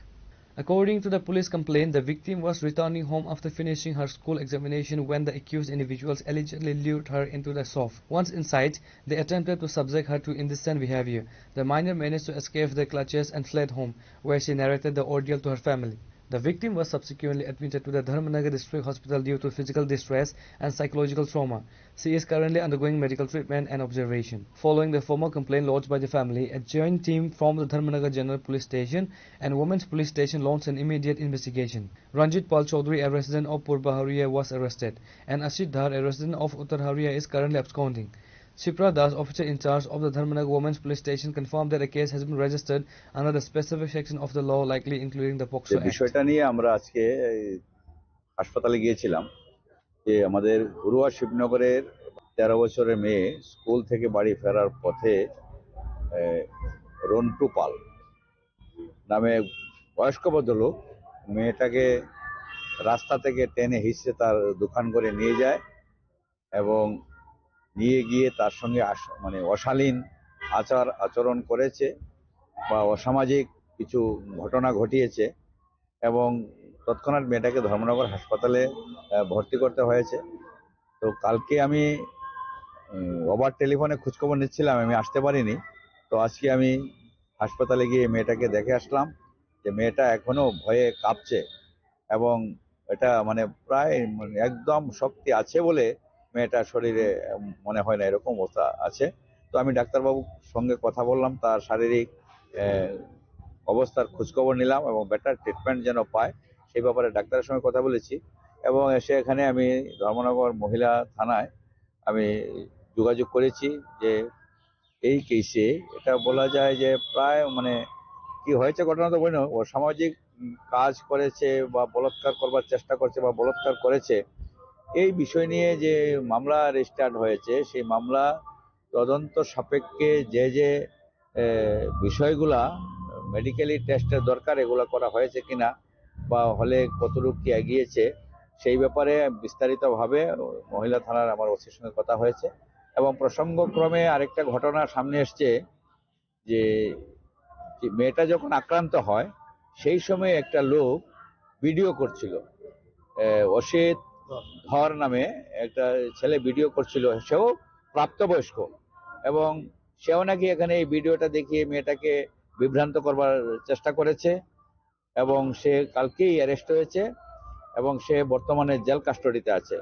According to the police complaint, the victim was returning home after finishing her school examination when the accused individuals allegedly lured her into the soft. Once inside, they attempted to subject her to indecent behavior. The minor managed to escape their clutches and fled home, where she narrated the ordeal to her family. The victim was subsequently admitted to the Dharmanagar District Hospital due to physical distress and psychological trauma. She is currently undergoing medical treatment and observation. Following the formal complaint lodged by the family, a joint team from the Dharmanagar General Police Station and Women's Police Station launched an immediate investigation. Ranjit Pal Chaudhary, a resident of Purbahuria, was arrested, and Ashit Dhar, a resident of Uttarharia, is currently absconding. Shipra Das, officer in charge of the Dharmanagar Women's Police Station, confirmed that a case has been registered under the specific section of the law, likely including the POCSO Act. বিষয়টা নিয়ে আমরা আজকে হাসপাতালে গিয়েছিলাম যে আমাদের Urawa শিবনগরের 13 বছরের মেয়ে স্কুল থেকে বাড়ি ফেরার পথে রন্টু পাল নামে বয়স্ক ভদ্রলোক মেয়েটাকে রাস্তা থেকে টেনে হিঁচড়ে তার দোকান করে নিয়ে যায় এবং নিয়ে গিয়ে তার সঙ্গে মানে অশালীন আচরণ করেছে বা অসামাজিক কিছু ঘটনা ঘটিয়েছে এবং তৎক্ষণাৎ মেয়েটাকে ধর্মনগর হাসপাতালে ভর্তি করতে হয়েছে। তো কালকে আমি ওভার টেলিফোনে খোঁজখবর নিচ্ছিলাম, আমি আসতে পারিনি। তো আজকে আমি হাসপাতালে গিয়ে মেয়েটাকে দেখে আসলাম যে মেয়েটা এখনো ভয়ে কাঁপছে এবং এটা মানে প্রায় একদম শক্তি আছে বলে মেয়েটার শরীরে মনে হয় না, এরকম অবস্থা আছে। তো আমি ডাক্তারবাবুর সঙ্গে কথা বললাম, তার শারীরিক অবস্থার খোঁজখবর নিলাম এবং বেটার ট্রিটমেন্ট যেন পায় সেই ব্যাপারে ডাক্তারের সঙ্গে কথা বলেছি এবং এসে এখানে আমি ধর্মনগর মহিলা থানায় আমি যোগাযোগ করেছি যে এই কেসে এটা বলা যায় যে প্রায় মানে কি হয়েছে ঘটনা তো বলি না, অসামাজিক কাজ করেছে বা বলাৎকার করবার চেষ্টা করছে বা বলাৎকার করেছে, এই বিষয় নিয়ে যে মামলা রেজিস্টার্ড হয়েছে সেই মামলা তদন্ত সাপেক্ষে যে যে বিষয়গুলা মেডিকেলি টেস্টের দরকার এগুলো করা হয়েছে কিনা বা হলে কতটুকু কি এগিয়েছে সেই ব্যাপারে বিস্তারিতভাবে মহিলা থানার আমার ওসির সঙ্গে কথা হয়েছে এবং প্রসঙ্গক্রমে আরেকটা ঘটনা সামনে এসছে যে মেয়েটা যখন আক্রান্ত হয় সেই সময় একটা লোক ভিডিও করছিল, অসিত ধর নামে একটা ছেলে ভিডিও করছিল, সেও প্রাপ্তবয়স্ক এবং সেও নাকি এখানে এই ভিডিওটা দেখিয়ে মেয়েটাকে বিভ্রান্ত করবার চেষ্টা করেছে এবং সে কালকেই অ্যারেস্ট হয়েছে এবং সে বর্তমানে জেল কাস্টডিতে আছে।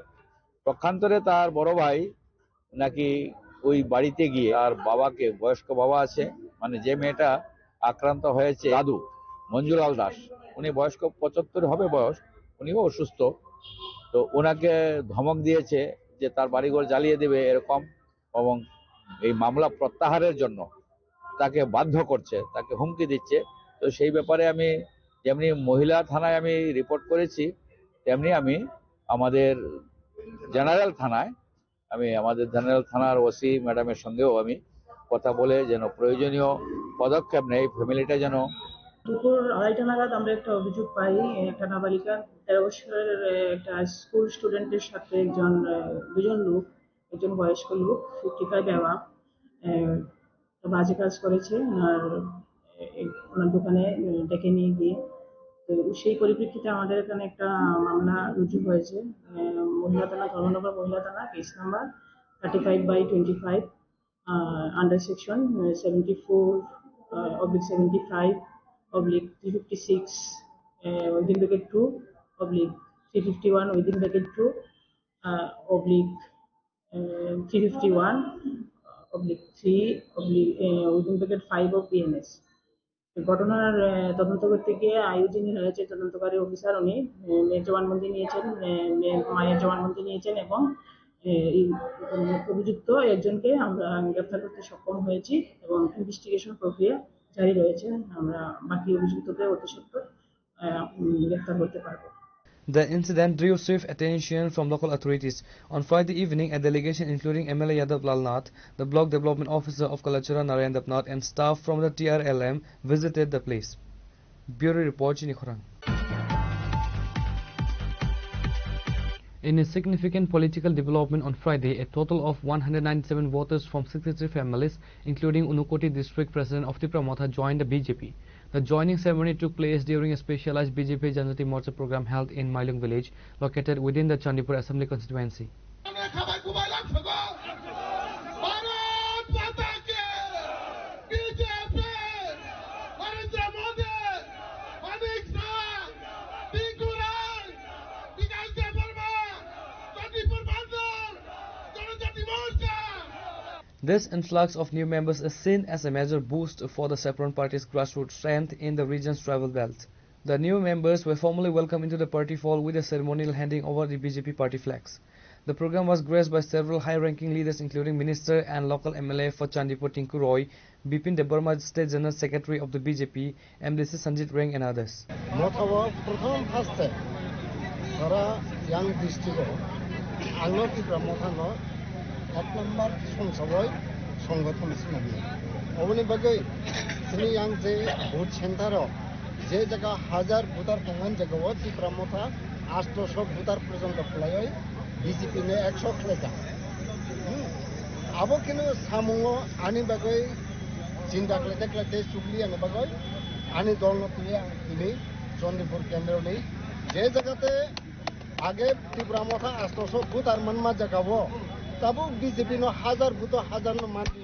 পক্ষান্তরে তার বড় ভাই নাকি ওই বাড়িতে গিয়ে তার বাবাকে, বয়স্ক বাবা আছে মানে যে মেয়েটা আক্রান্ত হয়েছে দাদু মঞ্জুলাল দাস, উনি বয়স্ক 75 হবে বয়স, উনিও অসুস্থ, তো ওনাকে ধমক দিয়েছে যে তার বাড়িঘর জ্বালিয়ে দেবে এরকম এবং এই মামলা প্রত্যাহারের জন্য তাকে বাধ্য করছে, তাকে হুমকি দিচ্ছে। তো সেই ব্যাপারে আমি যেমনি মহিলা থানায় আমি রিপোর্ট করেছি তেমনি আমি আমাদের জেনারেল থানার ওসি ম্যাডামের সঙ্গেও আমি কথা বলে যেন প্রয়োজনীয় পদক্ষেপ নেয়, ফ্যামিলিটা যেন। দুপুর 2:30 নাগাদ আমরা একটা অভিযোগ পাই, একটা নাবালিকা 13 বছরের একটা স্কুল স্টুডেন্টের সাথে দুজন লোক, একজন বয়স্ক লোক 55 অ্যাভাব বাজে কাজ করেছে আর ওনার দোকানে ডেকে নিয়ে গিয়ে। তো সেই পরিপ্রেক্ষিতে আমাদের এখানে একটা মামলা রুজু হয়েছে মহিলা থানা, ধর্মনগর মহিলা থানা, case number 35/25 under section 74/75/356 within bracket 2 /351 within bracket 2 /351 3 within bracket 5 of BNS। ঘটনার তদন্ত করতে গিয়ে যিনি হয়েছে তদন্তকারী অফিসার, উনি মেয়ের জবানবন্দি নিয়েছেন, মায়ের জবানবন্দি নিয়েছেন এবং অভিযুক্ত একজনকে আমরা গ্রেফতার করতে সক্ষম হয়েছি এবং ইনভেস্টিগেশন প্রক্রিয়া জারি রয়েছে। আমরা বাকি অভিযুক্তকে অতি সত্বর গ্রেফতার করতে পারবো। The incident drew swift attention from local authorities. On Friday evening, a delegation including MLA Yadav Lal Nath, the Block Development Officer of Kalachara Narayan Dapnath and staff from the TRLM visited the place. Bureau Report, Chinikhorang. In a significant political development on Friday, a total of 197 voters from 63 families, including Unukoti District President of Tipramotha, joined the BJP. The joining ceremony took place during a specialized BJP Janati Morcha program held in Mailung village, located within the Chandipur Assembly constituency. This influx of new members is seen as a major boost for the Saffron Party's grassroots strength in the region's travel belt. The new members were formally welcomed into the party fold with a ceremonial handing over the BJP party flags. The program was graced by several high-ranking leaders including Minister and local MLA for Chandipur Tinku Roy, Bipin Debarma, State General Secretary of the BJP, MDC Sanjit Reng and others. এক নম্বর সংসবই সংগঠন scenery অবনি বাগৈ তিনি young যে vote সেন্টারও যে জায়গা হাজার voter পঙ্গন জায়গাও Tripura Motha 800 voter পর্যন্ত ফ্লাই বিজেপি নে 100 খেলেকা আবো কিন্তু সামুঙ্গ আনি বাগৈ চিন্তা করতে করতে চুগলি আনি বাগৈ আনি দল নতুন তিনি চন্দ্রপুর কেন্দ্র নেই যে জায়গাতে আগে ত্রিপুরামথা 800 ভোটার মনমা জায়গাও তাবো বিজেপি নো হাজার ভূত হাজার নো মাটি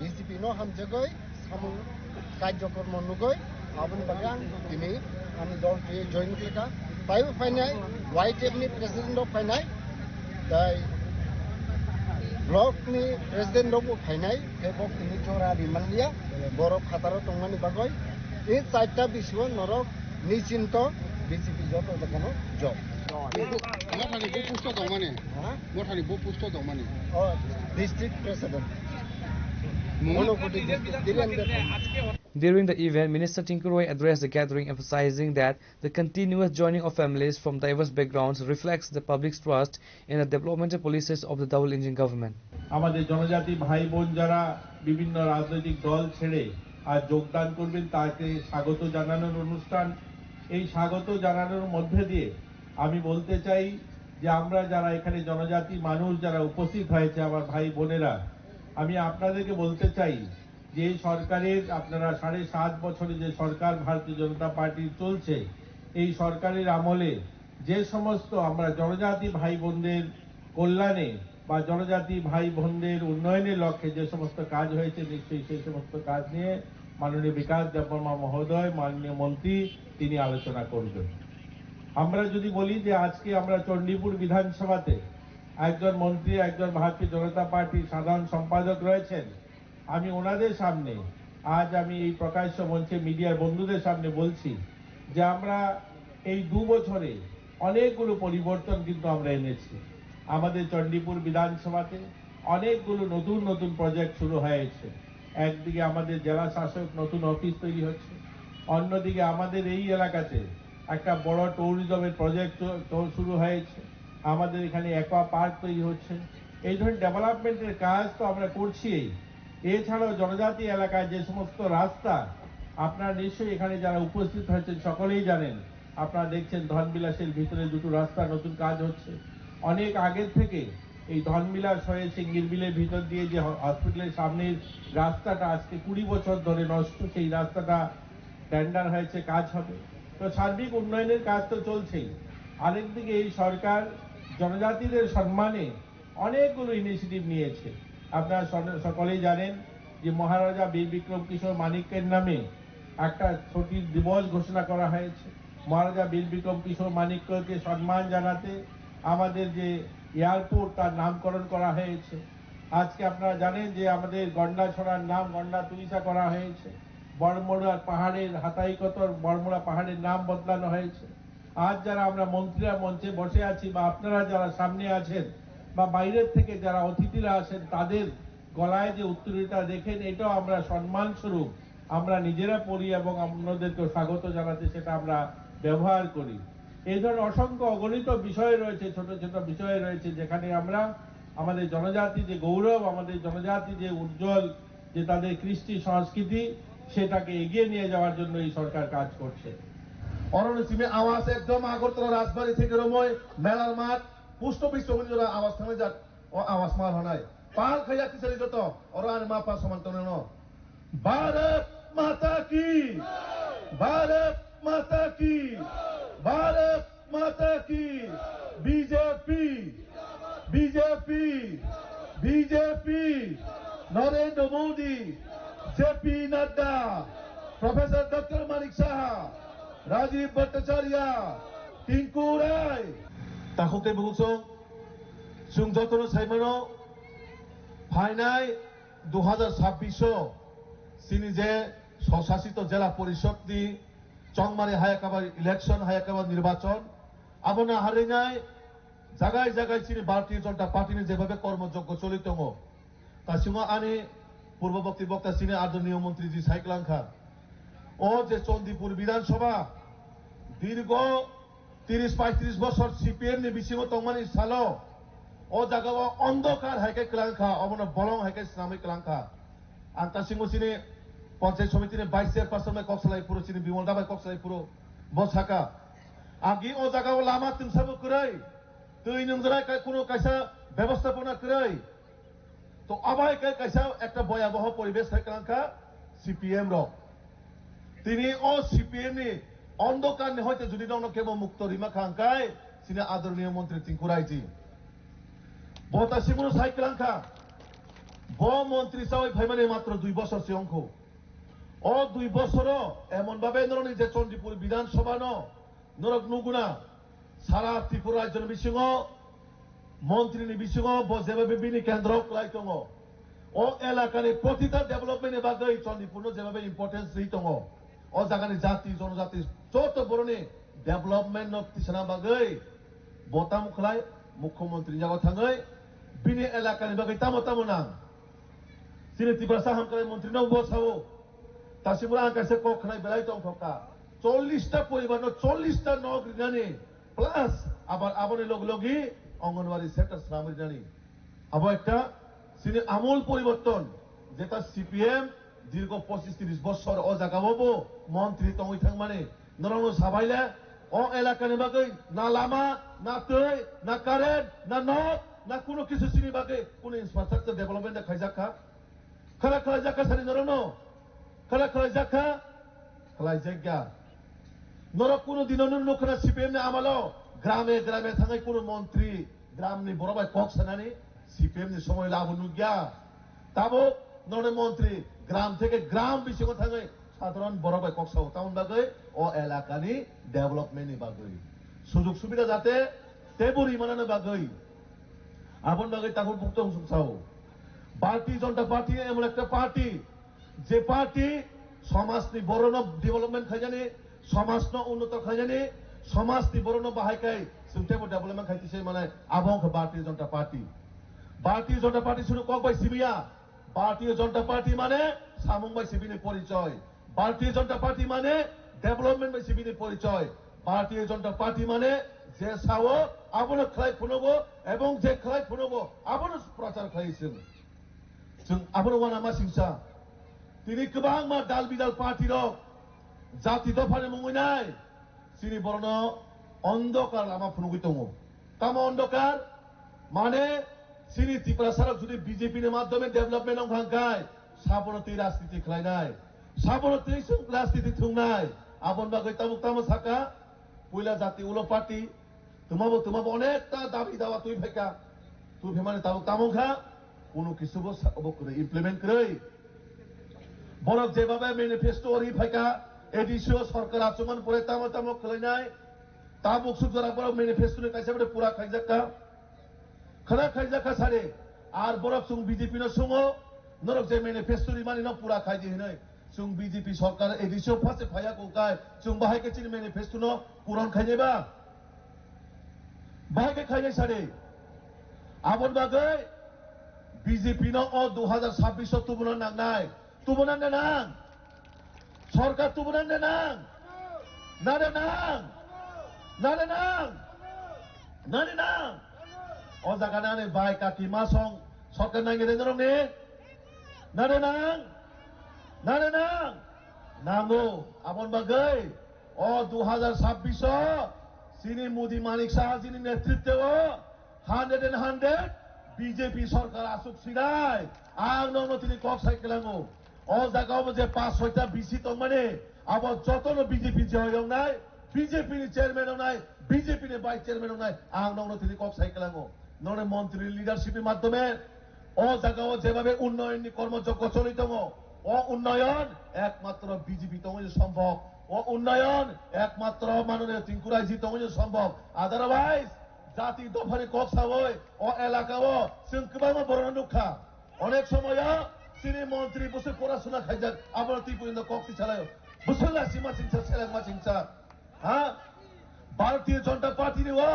বিজেপি নো হাম জগই সামু কার্যকর্ম নুগই আবনি বাগান তিনি আমি দল জয়েন কলিকা পাইও ফাইনাই হোয়াইট এভনি প্রেসিডেন্ট অফ ফাইনাই তাই ब्लक नि प्रेसिडेंट रबो फाइनाय फेबक नि जरा रिमानलिया बरफ खातारो तंमानि बागय इ चारटा बिसिव नरक निचिन्त बीजेपी जत जकानो जब मथानि बो पुष्ट दंमानि मथानि बो पुष्ट दंमानि district president During the event, Minister Tinku Roy addressed the gathering, emphasizing that the continuous joining of families from diverse backgrounds reflects the public's trust in the developmental policies of the double-engine government. আমাদের জনজাতি ভাই বোন যারা বিভিন্ন রাজনৈতিক দল ছেড়ে আর যোগদান করবেন তাকে স্বাগত জানানোর অনুষ্ঠান। এই স্বাগত জানানোর মধ্যে দিয়ে আমি বলতে চাই যে আমরা যারা এখানে জনজাতি মানুষ যারা উপস্থিত হয়েছে আমার ভাই বোনেরা, আমি আপনাদেরকে বলতে চাই যে সরকারের আপনারা 7.5 বছরে যে সরকার ভারতীয় জনতা পার্টি চলছে, এই সরকারের আমলে যে সমস্ত আমরা জনজাতি ভাই বোনদের কল্যাণে বা জনজাতি ভাই বোনদের উন্নয়নের লক্ষ্যে যে সমস্ত কাজ হয়েছে, নিশ্চয়ই সেই সমস্ত কাজ নিয়ে মাননীয় বিকাশ দেববর্মা মহোদয়, মাননীয় মন্ত্রী, তিনি আলোচনা করবেন। আমরা যদি বলি যে আজকে আমরা চণ্ডীপুর বিধানসভাতে একজন মন্ত্রী, একজন ভারতীয় জনতা পার্টির সাধারণ সম্পাদক রয়েছেন, আমি ওনাদের সামনে আজ আমি এই প্রকাশ্য মঞ্চে মিডিয়ার বন্ধুদের সামনে বলছি যে আমরা এই 2 বছরে অনেকগুলো পরিবর্তন কিন্তু আমরা এনেছি। আমাদের চণ্ডীপুর বিধানসভাতে অনেকগুলো নতুন নতুন প্রজেক্ট শুরু হয়েছে। একদিকে আমাদের জেলা শাসক নতুন অফিস তৈরি হচ্ছে, অন্যদিকে আমাদের এই এলাকাতে একটা বড় ট্যুরিজমের প্রজেক্ট শুরু হয়েছে, আমাদের এখানে অ্যাকোয়া পার্ক তৈরি হচ্ছে। এই ধরনের ডেভেলপমেন্টের কাজ তো আমরা করছি। এছাড়াও জনজাতি এলাকায় যে সমস্ত রাস্তা, আপনারা নিশ্চয়ই এখানে যারা উপস্থিত হয়েছেন সকলেই জানেন, আপনারা দেখছেন ধনবিলাসের ভিতরে 2টো রাস্তা নতুন কাজ হচ্ছে। অনেক আগের থেকে এই ধনবিলাস হয়ে সিঙ্গির বিলের ভিতর দিয়ে যে হসপিটালের সামনের রাস্তাটা আজকে 20 বছর ধরে নষ্ট, সেই রাস্তাটা টেন্ডার হয়েছে, কাজ হবে। তো সার্বিক উন্নয়নের কাজ তো চলছেই। আরেকদিকে এই সরকার জনজাতিদের সম্মানে অনেকগুলো ইনিশিয়েটিভ নিয়েছে। আপনারা সকলেই জানেন যে মহারাজা বীর বিক্রম কিশোর মানিক্যের নামে একটা ছুটির দিবস ঘোষণা করা হয়েছে। মহারাজা বীর বিক্রম কিশোর মানিক্যকে সম্মান জানাতে আমাদের যে এয়ারপোর্ট তার নামকরণ করা হয়েছে। আজকে আপনারা জানেন যে আমাদের গন্ডাছড়ার নাম গন্ডা তুলিসা করা হয়েছে। বড়মুড়ার পাহাড়ের হাতাইকতর বড়মুড়া পাহাড়ের নাম বদলানো হয়েছে। আজ যারা আমরা মন্ত্রীরা মঞ্চে বসে আছি বা আপনারা যারা সামনে আছেন বা বাইরের থেকে যারা অতিথিরা আসেন, তাদের গলায় যে উত্তরীয়টা দেখেন, এটাও আমরা সম্মান স্বরূপ আমরা নিজেরা পড়ি এবং অন্যদেরকে স্বাগত জানাতে সেটা আমরা ব্যবহার করি। এই ধরনের অসংখ্য অগণিত বিষয় রয়েছে, ছোট ছোট বিষয় রয়েছে, যেখানে আমরা আমাদের জনজাতি যে গৌরব, আমাদের জনজাতি যে উজ্জ্বল যে তাদের কৃষ্টি সংস্কৃতি, সেটাকে এগিয়ে নিয়ে যাওয়ার জন্য এই সরকার কাজ করছে। অরণ্যসীমে আওয়াজ একদম আগরতলা রাজবাড়ি থেকে রময় মেলার মাঠ পুষ্ট বিশ্বমন্দির আওয়াজ থামে যাক ও আওয়াজ মার হনায় পাল খাইয়া কিসারি যত অরান মা পা সমান্তন ভারত মাতা কি, ভারত মাতা কি, ভারত মাতা কি। BJP, BJP, BJP, Narendra Modi, JP Nadda, professor doctor Manik Saha, Rajib Bhattacharya, Tinku Roy, তাহকে বুঝো সুংযতন সাইমনো ফাইনাই 2026 সিনি যে স্বশাসিত জেলা পরিষদনি চংমারি হায়াকাবার ইলেকশন হায়াকাবার নির্বাচন আবনা হারিনায় জায়গায় জায়গায় চিনি ভারতীয় জনতা পার্টিনি যেভাবে কর্মযজ্ঞ চলিত তার সঙ্গে আনি পূর্ববর্তী বক্তা চিনি আদরণীয় মন্ত্রী জি সাইক্লাংখা ও যে চণ্ডীপুর বিধানসভা দীর্ঘ 30-35 বছর সিপিএম নি বিসিমো তংমানি সালো ও জায়গা অন্ধকার হাইকে ক্লাংখা অমন বলং হাইকে ইসলামিক ক্লাংখা আন্তা সিংহ চিনি পঞ্চায়েত সমিতিনি 22 চেয়ারপারসন কক্সলাই পুরো চিনি বিমল দাবাই কক্সলাই পুরো বসাকা আগি ও জায়গা লামা তিনসাবো করাই তুই নংজরাই কোনো কাইসা ব্যবস্থাপনা করাই তো আবাই কাইসা একটা ভয়াবহ পরিবেশ হাইক্লাংখা সিপিএম র তিনি ও সিপিএম নি অন্ধকার হয়তো যদি কেবল মুক্ত রিমা খাঙ্কায় তিনি আদরণীয় মন্ত্রী তিঙ্কুরাইজি বতাসিমুর সাইক্লাংখা ব মন্ত্রী সাই ভাইমানে মাত্র 2 বছর সে অঙ্ক ও 2 বছর এমন ভাবে নরনি যে চণ্ডীপুর বিধানসভা নরক নুগুনা সারা ত্রিপুরা রাজ্যের বিসিং মন্ত্রীনি বিসিঙাव যেভাবে বিনি কেন্দ্র খাই দङ ও এলাকাनि প্রতিটা ডেভেলপমেন্টनि বাগै চন্ডিপুরनो যেভাবে ইম্পর্টেন্স दै दङ ও জায়গাनि জাতি জনজাতি যত বড়নি ডেভেলপমেন্ট তিসানা বাগै বতাম খাই মুখ্যমন্ত্রী জায়গা थाङै বিনি এলাকাनि বাগै তামো তামো নাং সিনি ত্রিপুরা হামকালে মন্ত্রী নাও বসাও তাসিমুরা আকাশে কখনাই বেলাই দं থকা 40টা পরিবার 40টা নগ রিনানি প্লাস আবার আবনে লগি অঙ্গনওয়াড়ি সেক্টর শ্রামিক জানি আবার একটা সিনি আমূল পরিবর্তন যেটা সিপিএম দীর্ঘ 25-30 বছর ও জায়গাবো মন্ত্রী তংই থাং মানে নরম সাবাইলে ও এলাকানি বাগৈ না লামা না তৈ না কারেন্ট না নদ না কোনো কিছু সিনি বাগৈ কোনো ইনফ্রাস্ট্রাকচার ডেভেলপমেন্ট খাইজাখা খালা খাইজাখা সানি নরনো খালা খাইজাখা খালাইজাগা নর কোনো দিননো নখনা সিপিএম নে আমালো গ্রামে গ্রামে থাঙै কোনো মন্ত্রী গ্রামনি বড়বাই কক সানানি সিপিএম নি সময় লাভ নুগিয়া তাবো নরে মন্ত্রী গ্রাম থেকে গ্রাম বিশেষ থাঙै সাধারণ বড়বাই কক সাও তাউন বাগৈ ও এলাকানি ডেভেলপমেন্টনি বাগৈ সুযোগ সুবিধা যাতে তেবুরি মানানো বাগৈ আপন বাগৈ তাকুর ভুক্ত সাও ভারতীয় জনতা পার্টি এমন একটা পার্টি যে পার্টি সমাজনি বড় ডেভেলপমেন্ট খাইজানি সমাজনো উন্নত খাইজানি সমাজনি বড় বাহাইকাই সুতেবো ডেভেলপমেন্ট খাইতিছে মানে আবংখ ভারতীয় জনতা পার্টি ভারতীয় জনতা পার্টি শুরু কক বাই সিবিয়া ভারতীয় জনতা পার্টি মানে সামুং বাই সিবিনি পরিচয় ভারতীয় জনতা পার্টি মানে ডেভেলপমেন্ট বাই সিবিনি পরিচয় ভারতীয় জনতা পার্টি মানে যে সাও আবনো খাই ফুনবো এবং যে খাই ফুনবো আবনো প্রচার খাইছেন जों आबनो वाना मा सिंसा তিনি गोबां मा दाल बिदाल पार्टी रक जाति दफानि मुंगैनाय सिनि बरन अंधकार लामा फुनुगै दङ ताम अंधकार माने सिनि त्रिपुरा साराव जुदि बीजेपी नि माध्यमे डेभलपमेन्ट अंखांखाय साबनति राजनीति खालायनाय साबनति राजनीति थुंनाय आबन बागै तामुक तामो साका पयला जाति उलो पार्टी तुमाबो अनेकटा दाबि दावा तुइ फायका तुइ फेमाने तामुक तामुखा কোনো কিছু ইমপ্লিমেন্ট করে বরক যেভাবে ম্যানিফেস্টো ওরি ফাইকা এডিসিও সরকার আচমন পরে তামো তামো খলাইনাই তা মুখসুক জরা বরক ম্যানিফেস্টো কাইসা বড় পুরা খাইজাকা সারে আর বরক সুং বিজেপি ন সুঙো নরক যে ম্যানিফেস্টো রি মানি ন পুরা খাইজি হিনই সুং বিজেপি সরকার এডিসিও ফাসে ফায়া কোকাই সুং বাহাইকে চিনি ম্যানিফেস্টো ন পুরন খাইজেবা বাহাইকে খাইজাই সারে আবন বাগৈ বিজেপি ন 2026 তুবুনা নাংনাই তুবুনা নাং সরকার তুবুনা নাং নারে নাং নারে নাং নারে নাং ও জাগানানে বাই কাকি মাসং সরকার নাঙ্গে দেনরম নে নারে নাং নাঙ্গো আমন বাগৈ ও 2026 সিনি মোদি মানিক সাহাজিনি নেতৃত্বে 100 বিজেপি সরকার আসুক সিনাই আং ননো তিনি কক সাইকেলাঙ্গো ও জায়গাও যে 5-6টা বিসি তো মানে আবার যতনো বিজেপি যে হয়ং নাই বিজেপি নি চেয়ারম্যান নাই বিজেপি নি ভাইস চেয়ারম্যান নাই আং ননো তিনি কক সাইকেলাঙ্গো ননে মন্ত্রী লিডারশিপের মাধ্যমে ও জায়গাও যেভাবে উন্নয়ন কর্মযজ্ঞ চলিত ও উন্নয়ন একমাত্র বিজেপি তঙ্গে সম্ভব ও উন্নয়ন একমাত্র মাননীয় টিঙ্কুরাইজি তঙ্গে সম্ভব আদারওয়াইজ জাতি দফানি কক সাবই ও এলাকাও जों गोबां বড় নুখা অনেক সময় সিনি মন্ত্রী বসে পড়াশোনা খাইজাক আবার তুই পর্যন্ত কক্সি চালায় বুসলা সীমা সিংসা সেলাংমা সিংসা হ্যাঁ ভারতীয় জনতা পার্টি ও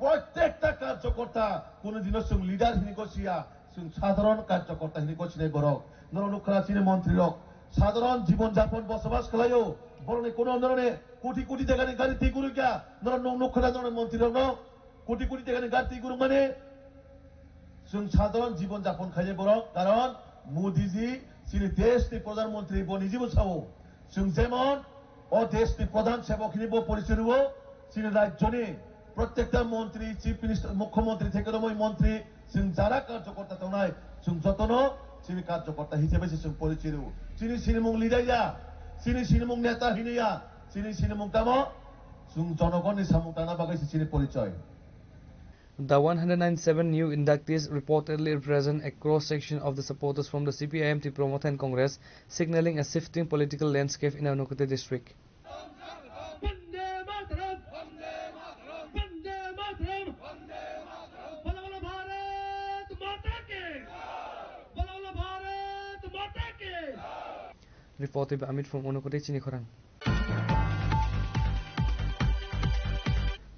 প্রত্যেকটা কার্যকর্তা কোনদিনও जों লিডার হিনি গছিয়া जों সাধারণ কার্যকর্তা হিনি গছিনাই বরক নর নুখরা সিনি মন্ত্রী রক সাধারণ জীবন যাপন বসবাস খালায়ও বরনে কোন ধরনের কোটি কোটি টাকার গাড়ি তিগুরু গিয়া নর নুখরা নর মন্ত্রী রক কোটি কোটি টাকার গাড়ি তিগুরু মানে जों সাধারণ জীবন যাপন খাইয়ে বরক কারণ মোদিজি সিনি দেশনি প্রধানমন্ত্রী বনিজিবো সাও जों যেমন ও দেশনি প্রধান সেবক হিনিবো পরিচয় হবো সিনি রাজ্যনি প্রত্যেকটা মন্ত্রী চিফ মিনিস্টার মুখ্যমন্ত্রী থেকে রমই মন্ত্রী जों যারা কার্যকর্তা তাই जों যতনো সিনি কার্যকর্তা হিসেবে जों পরিচয় হবো সিনি সিনিমুং লিডাইয়া সিনি সিনিমুং নেতা হিনিয়া সিনি সিনিমুং তামো जों জনগণনি সামুং তানা বাগাইছি সিনি পরিচয় The 197 new inductees reportedly represent a cross-section of the supporters from the CPIM Tripura Congress, signaling a shifting political landscape in Unukute district. Reported by Amit from Onokote, Chinikhorang.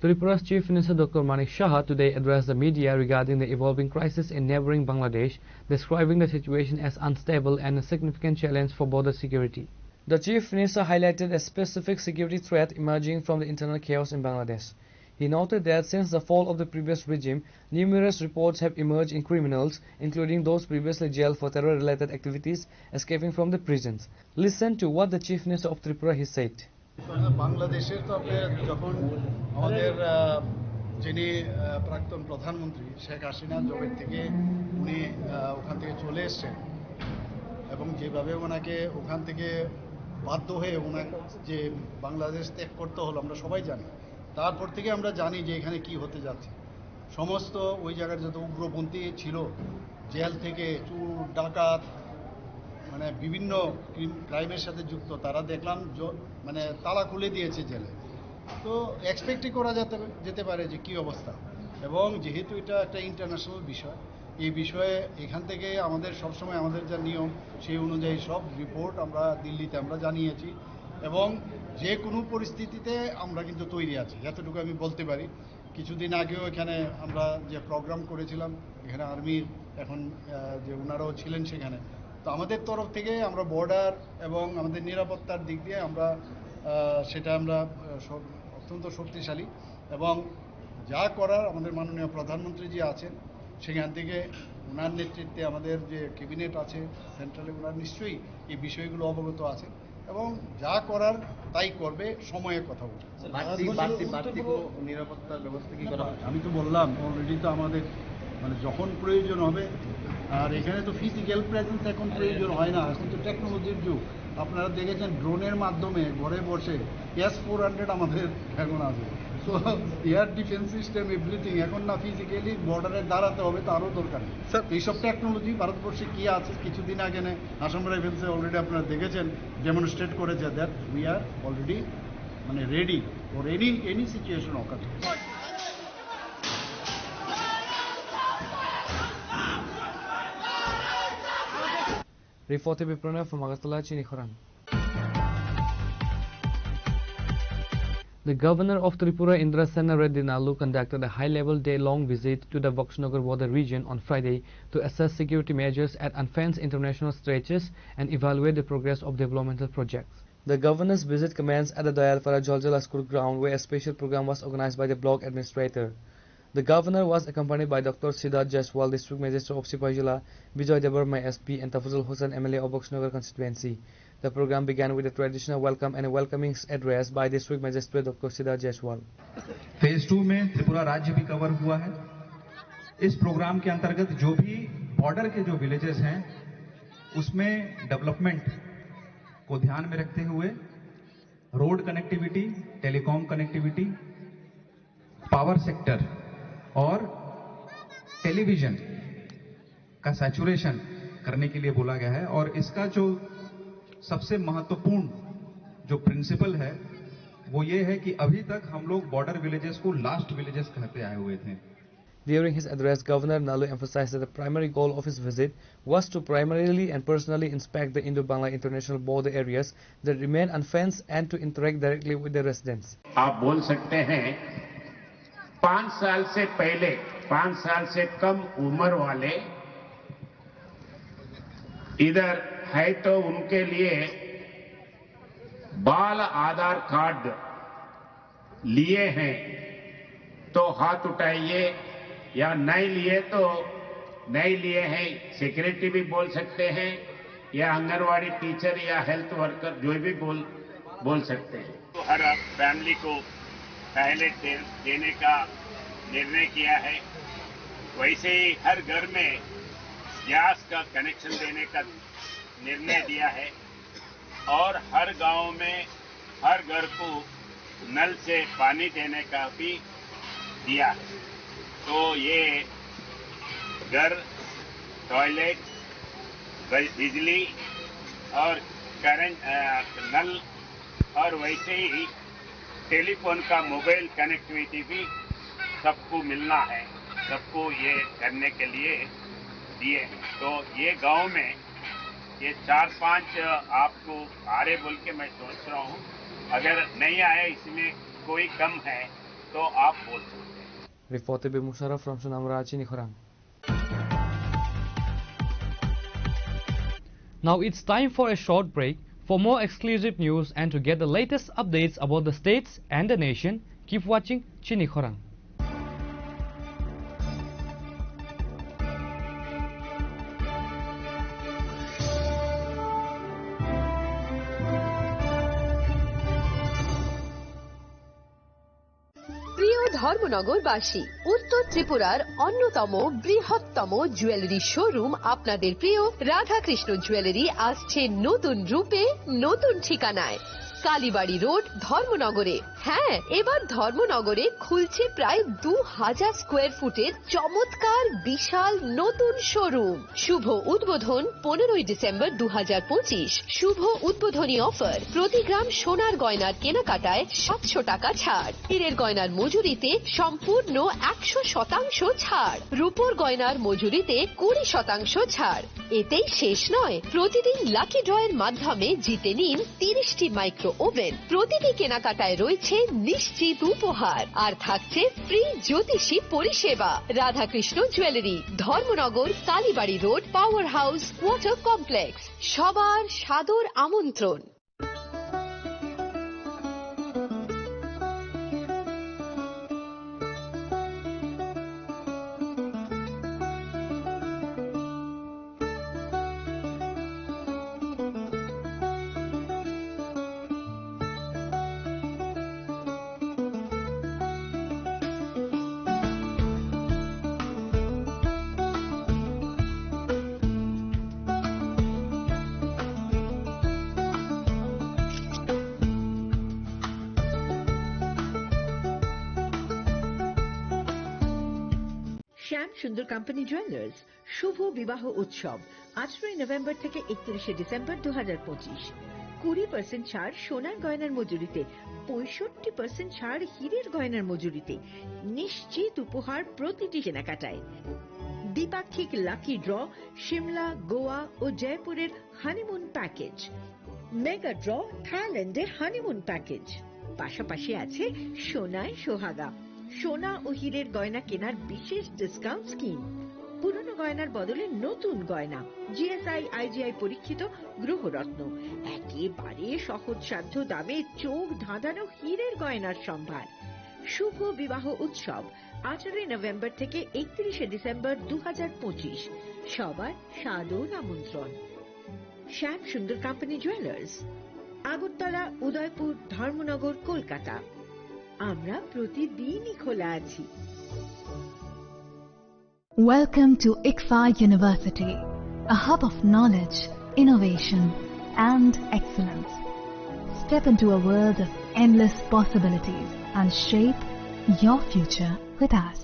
Tripura's Chief Minister Dr. Manik Shah today addressed the media regarding the evolving crisis in neighboring Bangladesh, describing the situation as unstable and a significant challenge for border security. The Chief Minister highlighted a specific security threat emerging from the internal chaos in Bangladesh. He noted that since the fall of the previous regime, numerous reports have emerged in criminals, including those previously jailed for terror-related activities, escaping from the prisons. Listen to what the Chief Minister of Tripura he said. বাংলাদেশের তো আপনি যখন আমাদের যিনি প্রাক্তন প্রধানমন্ত্রী শেখ হাসিনা জবের থেকে উনি ওখান থেকে চলে এসেছেন এবং যেভাবে ওনাকে ওখান থেকে বাধ্য হয়ে ওনাকে যে বাংলাদেশ ত্যাগ করতে হলো আমরা সবাই জানি। তারপর থেকে আমরা জানি যে এখানে কি হতে যাচ্ছে। সমস্ত ওই জায়গার যত উগ্রপন্থী ছিল জেল থেকে চোর ডাকাত মানে বিভিন্ন ক্রাইমের সাথে যুক্ত তারা দেখলাম মানে তালা খুলে দিয়েছে জেলে। তো এক্সপেক্টই করা যেতে পারে যে কি অবস্থা এবং যেহেতু এটা একটা ইন্টারন্যাশনাল বিষয় এই বিষয়ে এখান থেকে আমাদের সবসময় আমাদের যা নিয়ম সেই অনুযায়ী সব রিপোর্ট আমরা দিল্লিতে আমরা জানিয়েছি এবং যে কোনো পরিস্থিতিতে আমরা কিন্তু তৈরি আছি যতটুকু আমি বলতে পারি। কিছুদিন আগেও এখানে আমরা যে প্রোগ্রাম করেছিলাম এখানে আর্মির এখন যে ওনারাও ছিলেন সেখানে, তো আমাদের তরফ থেকে আমরা বর্ডার এবং আমাদের নিরাপত্তার দিক দিয়ে আমরা সেটা আমরা অত্যন্ত শক্তিশালী এবং যা করার আমাদের মাননীয় প্রধানমন্ত্রী যে আছেন সেখান থেকে ওনার নেতৃত্বে আমাদের যে ক্যাবিনেট আছে সেন্ট্রালে ওনার নিশ্চয়ই এই বিষয়গুলো অবগত আছেন এবং যা করার তাই করবে সময়ের কথা বলছে। নিরাপত্তার ব্যবস্থা কি করা আমি তো বললাম অলরেডি তো আমাদের মানে যখন প্রয়োজন হবে আর এখানে তো ফিজিক্যাল প্রেজেন্স এখন প্রয়োজন হয় না, এখন তো টেকনোলজির যুগ। আপনারা দেখেছেন ড্রোনের মাধ্যমে ঘরে বসে S-400 আমাদের এখন আছে। So air defence system everything এখন না ফিজিক্যালি বর্ডারে দাঁড়াতে হবে তারও দরকার নেই। এইসব টেকনোলজি ভারতবর্ষে কি আছে কিছুদিন আগে আসাম রাইফেলসে অলরেডি আপনারা দেখেছেন ডেমনস্ট্রেট করেছে দ্যাট উই আর অলরেডি মানে ready for any situation ochre. Reported by Pranay from Agartala, Chinikhorang. The Governor of Tripura, Indrasena Reddy Nalu, conducted a high-level day-long visit to the Boxnagar border region on Friday to assess security measures at unfenced international stretches and evaluate the progress of developmental projects. The Governor's visit commenced at the Dayalpara Joljala School ground, where a special program was organized by the block administrator. The Governor was accompanied by Dr. Siddharth Jaiswal, District Magistrate of Sipajila, Bijoy Debarma SP and Tafazul Hussain, MLA of Boxnagar constituency. The program began with a traditional welcome and a welcoming address by District Magistrate Dr. Siddharth Jaiswal. Phase 2 में त्रिपुरा राज्य भी cover हुआ है। इस programme के अंतर्गत जो भी बॉर्डर के जो विलेजेस हैं उसमें डेवलपमेंट को ध्यान में रखते हुए road connectivity, telecom connectivity, power sector और टेलीविजन का सैचुरेशन करने के लिए बोला गया है और इसका जो सबसे महत्वपूर्ण जो प्रिंसिपल है वो ये है कि अभी तक हम लोग बॉर्डर विलेजेस को लास्ट विलेजेस कहते आए हुए थे। During his address, Governor Nalu emphasized that the primary goal of his visit was to primarily and personally inspect the Indo-Bangla international border areas that remain unfenced and to interact directly with the residents. आप बोल सकते हैं 5 साल से पहले 5 साल से कम उम्र वाले इधर है तो उनके लिए बाल आधार कार्ड लिए हैं तो हाथ उठाइए या नहीं लिए तो नहीं लिए हैं। सेक्रेटरी भी बोल सकते हैं या आंगनवाड़ी टीचर या हेल्थ वर्कर जो भी बोल सकते हैं। तो हर फैमिली को पहले देने का निर्णय किया है। वैसे ही हर घर में गैस का कनेक्शन देने का निर्णय दिया है और हर गांव में हर घर को नल से पानी देने का भी दिया है। तो ये घर, टॉयलेट, बिजली और करंट नल और वैसे ही टेलीफोन का मोबाइल कनेक्टिविटी भी सबको मिलना है, सबको ये करने के लिए दिए हैं। तो ये गांव में ये 4-5 आपको आ रहे बोल के मैं सोच रहा हूँ। अगर नहीं आए इसमें कोई कम है तो आप बोल सकते हैं। Reported by Musharraf from Sonamara, Chinikhorang. Now it's time for a short break. For more exclusive news and to get the latest updates about the states and the nation, keep watching Chinikhorang. ধর্মনগরবাসী, উত্তর ত্রিপুরার অন্যতম বৃহত্তম jewellery showroom আপনাদের প্রিয় Radhakrishna jewellery আসছে নতুন রূপে, নতুন ঠিকানায়। কালীবাড়ি রোড, ধর্মনগরে। হ্যাঁ, এবার ধর্মনগরে খুলছে প্রায় 2000 স্কোয়ার ফুটের চমৎকার বিশাল নতুন শোরুম। শুভ উদ্বোধন 15 ডিসেম্বর 2025। শুভ উদ্বোধনী অফার, প্রতি গ্রাম সোনার গয়নার কেনাকাটায় 700 টাকা ছাড়, হীরের গয়নার মজুরিতে সম্পূর্ণ 100% ছাড়, রূপোর গয়নার মজুরিতে 20% ছাড়। এতেই শেষ নয়, প্রতিদিন লাকি ড্রয়ের মাধ্যমে জিতে নিন 30টি মাইক্রো ওভেন। প্রতিটি কেনাকাটায় রয়েছে নিশ্চিত উপহার, আর থাকছে ফ্রি জ্যোতিষী পরিষেবা। Radhakrishna jewellery, Dharmanagar, Kalibari road, power house, water complex. সবার সাদর আমন্ত্রণ। শ্যাম সুন্দর কোম্পানি জুয়েলার্স শুভ বিবাহ উৎসব 18 নভেম্বর থেকে 31 ডিসেম্বর 2025। 20% ছাড় সোনার গয়নার মজুরিতে, 65% ছাড় হীরের গয়নার মজুরিতে, নিশ্চিত উপহার প্রতিটি কেনাকাটায়। দ্বিপাক্ষিক লাকি ড্র, সিমলা, গোয়া ও জয়পুরের হানিমুন প্যাকেজ। মেগা ড্র, থাইল্যান্ডে হানিমুন প্যাকেজ। পাশাপাশি আছে সোনায় সোহাগা, সোনা ও হীরের গয়না কেনার বিশেষ ডিসকাউন্ট স্কিম। পুরনো গয়নার বদলে নতুন গয়না, জিএসআই আইজিআই পরীক্ষিত গ্রহরত্ন, একেবারে সহজসাধ্য দামে চোখ ধাঁধানো হীরের গয়নার সম্ভার। শুভ বিবাহ উৎসব 18 নভেম্বর থেকে 31 ডিসেম্বর 2025। সবার সাদর আমন্ত্রণ। শ্যাম সুন্দর কোম্পানি জুয়েলার্স, আগরতলা, উদয়পুর, ধর্মনগর, কলকাতা। আমরা প্রতিদিনই খোলা আছি। Welcome to ICFA University, a hub of knowledge, innovation, and excellence. Step into a world of endless possibilities and shape your future with us.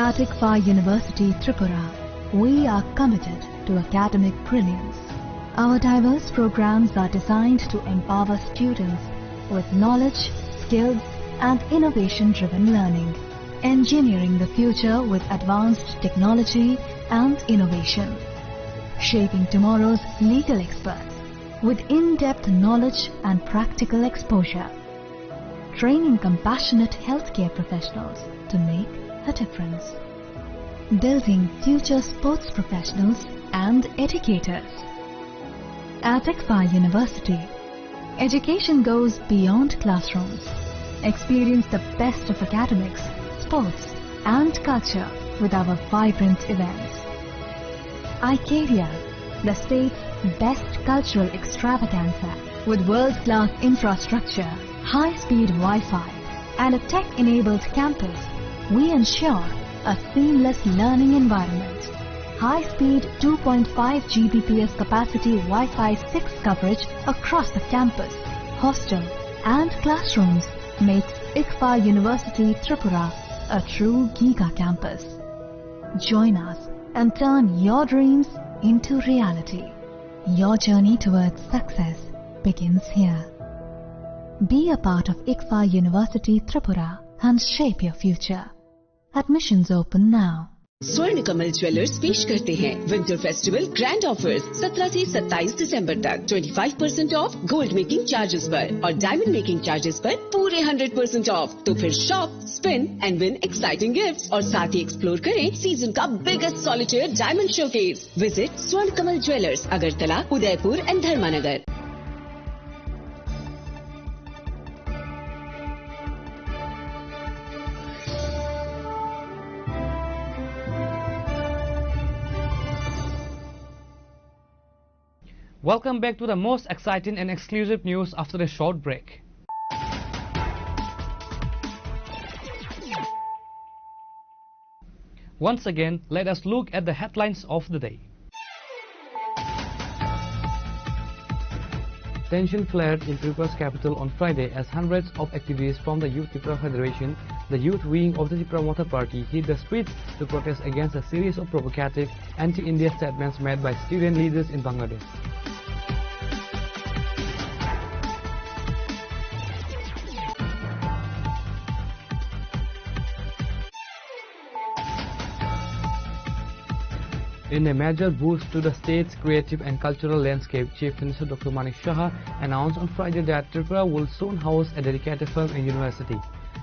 At ICFA University, Tripura, we are committed to academic brilliance. Our diverse programs are designed to empower students with knowledge, skills, and innovation-driven learning, engineering the future with advanced technology and innovation, shaping tomorrow's legal experts with in-depth knowledge and practical exposure, training compassionate healthcare professionals to make a difference, building future sports professionals and educators. At ICFA University, education goes beyond classrooms. Experience the best of academics, sports, and culture with our vibrant events. ICARIA, the state's best cultural extravaganza, with world-class infrastructure, high-speed Wi-Fi, and a tech-enabled campus, we ensure a seamless learning environment. High-speed 2.5 Gbps capacity Wi-Fi 6 coverage across the campus, hostel, and classrooms makes ICFA University Tripura a true Giga campus. Join us and turn your dreams into reality. Your journey towards success begins here. Be a part of ICFA University Tripura and shape your future. Admissions open now. स्वर्ण Kamal jewellers पेश करते हैं winter festival grand offers 17 से 27 दिसंबर तक 25% of gold making charges पर और diamond making charges पर पूरे 100% ऑफ। तो फिर shop, spin and win exciting gifts और साथ ही एक्सप्लोर करें सीजन का biggest solitaire diamond showcase. Visit Swarna Kamal jewellers, Agartala, Udaipur and Dharmanagar. Welcome back to the most exciting and exclusive news after a short break. Once again, let us look at the headlines of the day. Tension flared in Tripura's capital on Friday as hundreds of activists from the Youth Tripura Federation, the youth wing of the Tripura Motha Party, hit the streets to protest against a series of provocative anti-India statements made by student leaders in Bangladesh. In a major boost to the state's creative and cultural landscape, Chief Minister Dr. Manik Shah announced on Friday that Tripura will soon house a dedicated film and university.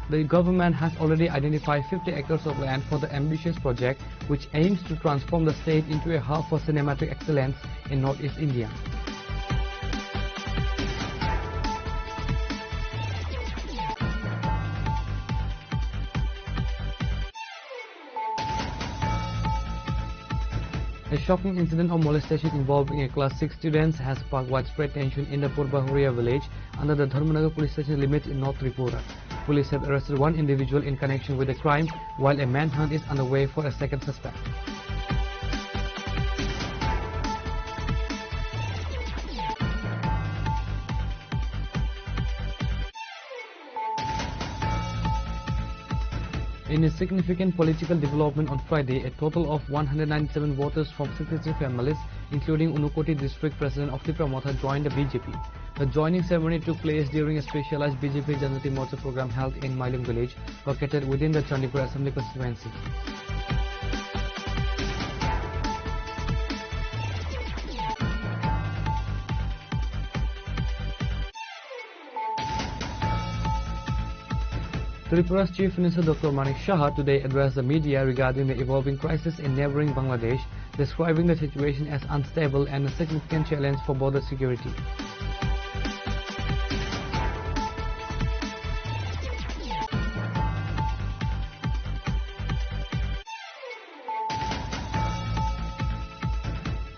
The government has already identified 50 acres of land for the ambitious project, which aims to transform the state into a hub for cinematic excellence in Northeast India. A shocking incident of molestation involving a class 6 student has sparked widespread tension in the Purbahuria village under the Dharmanagar police station limits in North Tripura. Police have arrested one individual in connection with the crime, while a manhunt is underway for a second suspect. In a significant political development on Friday, a total of 197 voters from 63 families, including Unukoti district president of Tripura Motha, joined the BJP. The joining ceremony took place during a specialized BJP Janati Morcha program held in Mailung village, located within the Chandipur Assembly constituency. Tripura's Chief Minister Dr. Manik Shah today addressed the media regarding the evolving crisis in neighboring Bangladesh, describing the situation as unstable and a significant challenge for border security.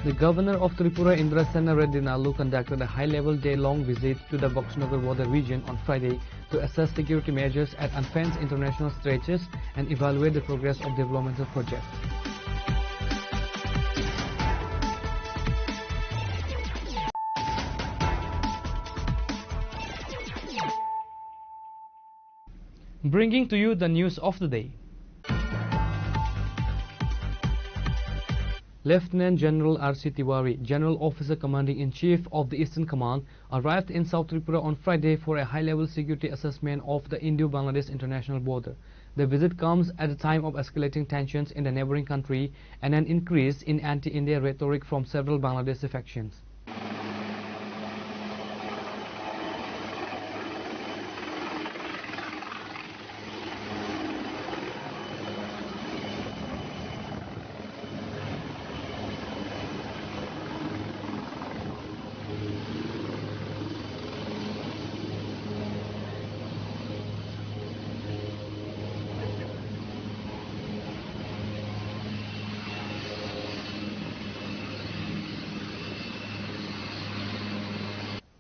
The Governor of Tripura, Indrasena Reddy Nalu, conducted a high-level day-long visit to the Boxnagar border region on Friday to assess security measures at unfenced international stretches and evaluate the progress of developmental projects. Bringing to you the news of the day. Lieutenant General R.C. Tiwari, General Officer Commanding-in-Chief of the Eastern Command, arrived in South Tripura on Friday for a high-level security assessment of the Indo-Bangladesh international border. The visit comes at a time of escalating tensions in the neighboring country and an increase in anti-India rhetoric from several Bangladeshi factions.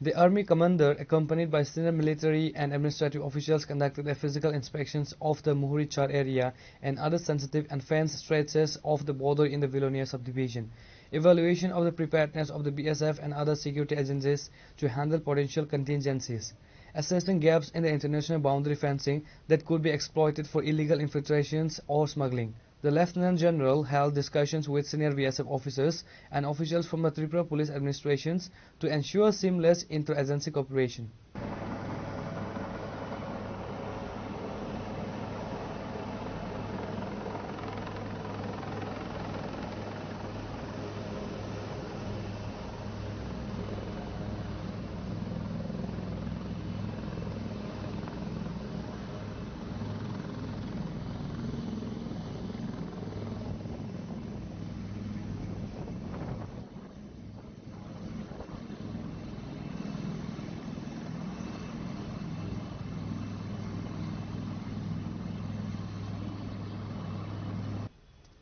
The army commander, accompanied by senior military and administrative officials, conducted a physical inspections of the Muhuri Char area and other sensitive and fenced stretches of the border in the Vilonia subdivision. Evaluation of the preparedness of the BSF and other security agencies to handle potential contingencies. Assessing gaps in the international boundary fencing that could be exploited for illegal infiltrations or smuggling. The Lieutenant General held discussions with senior BSF officers and officials from the Tripura Police Administrations to ensure seamless inter-agency cooperation.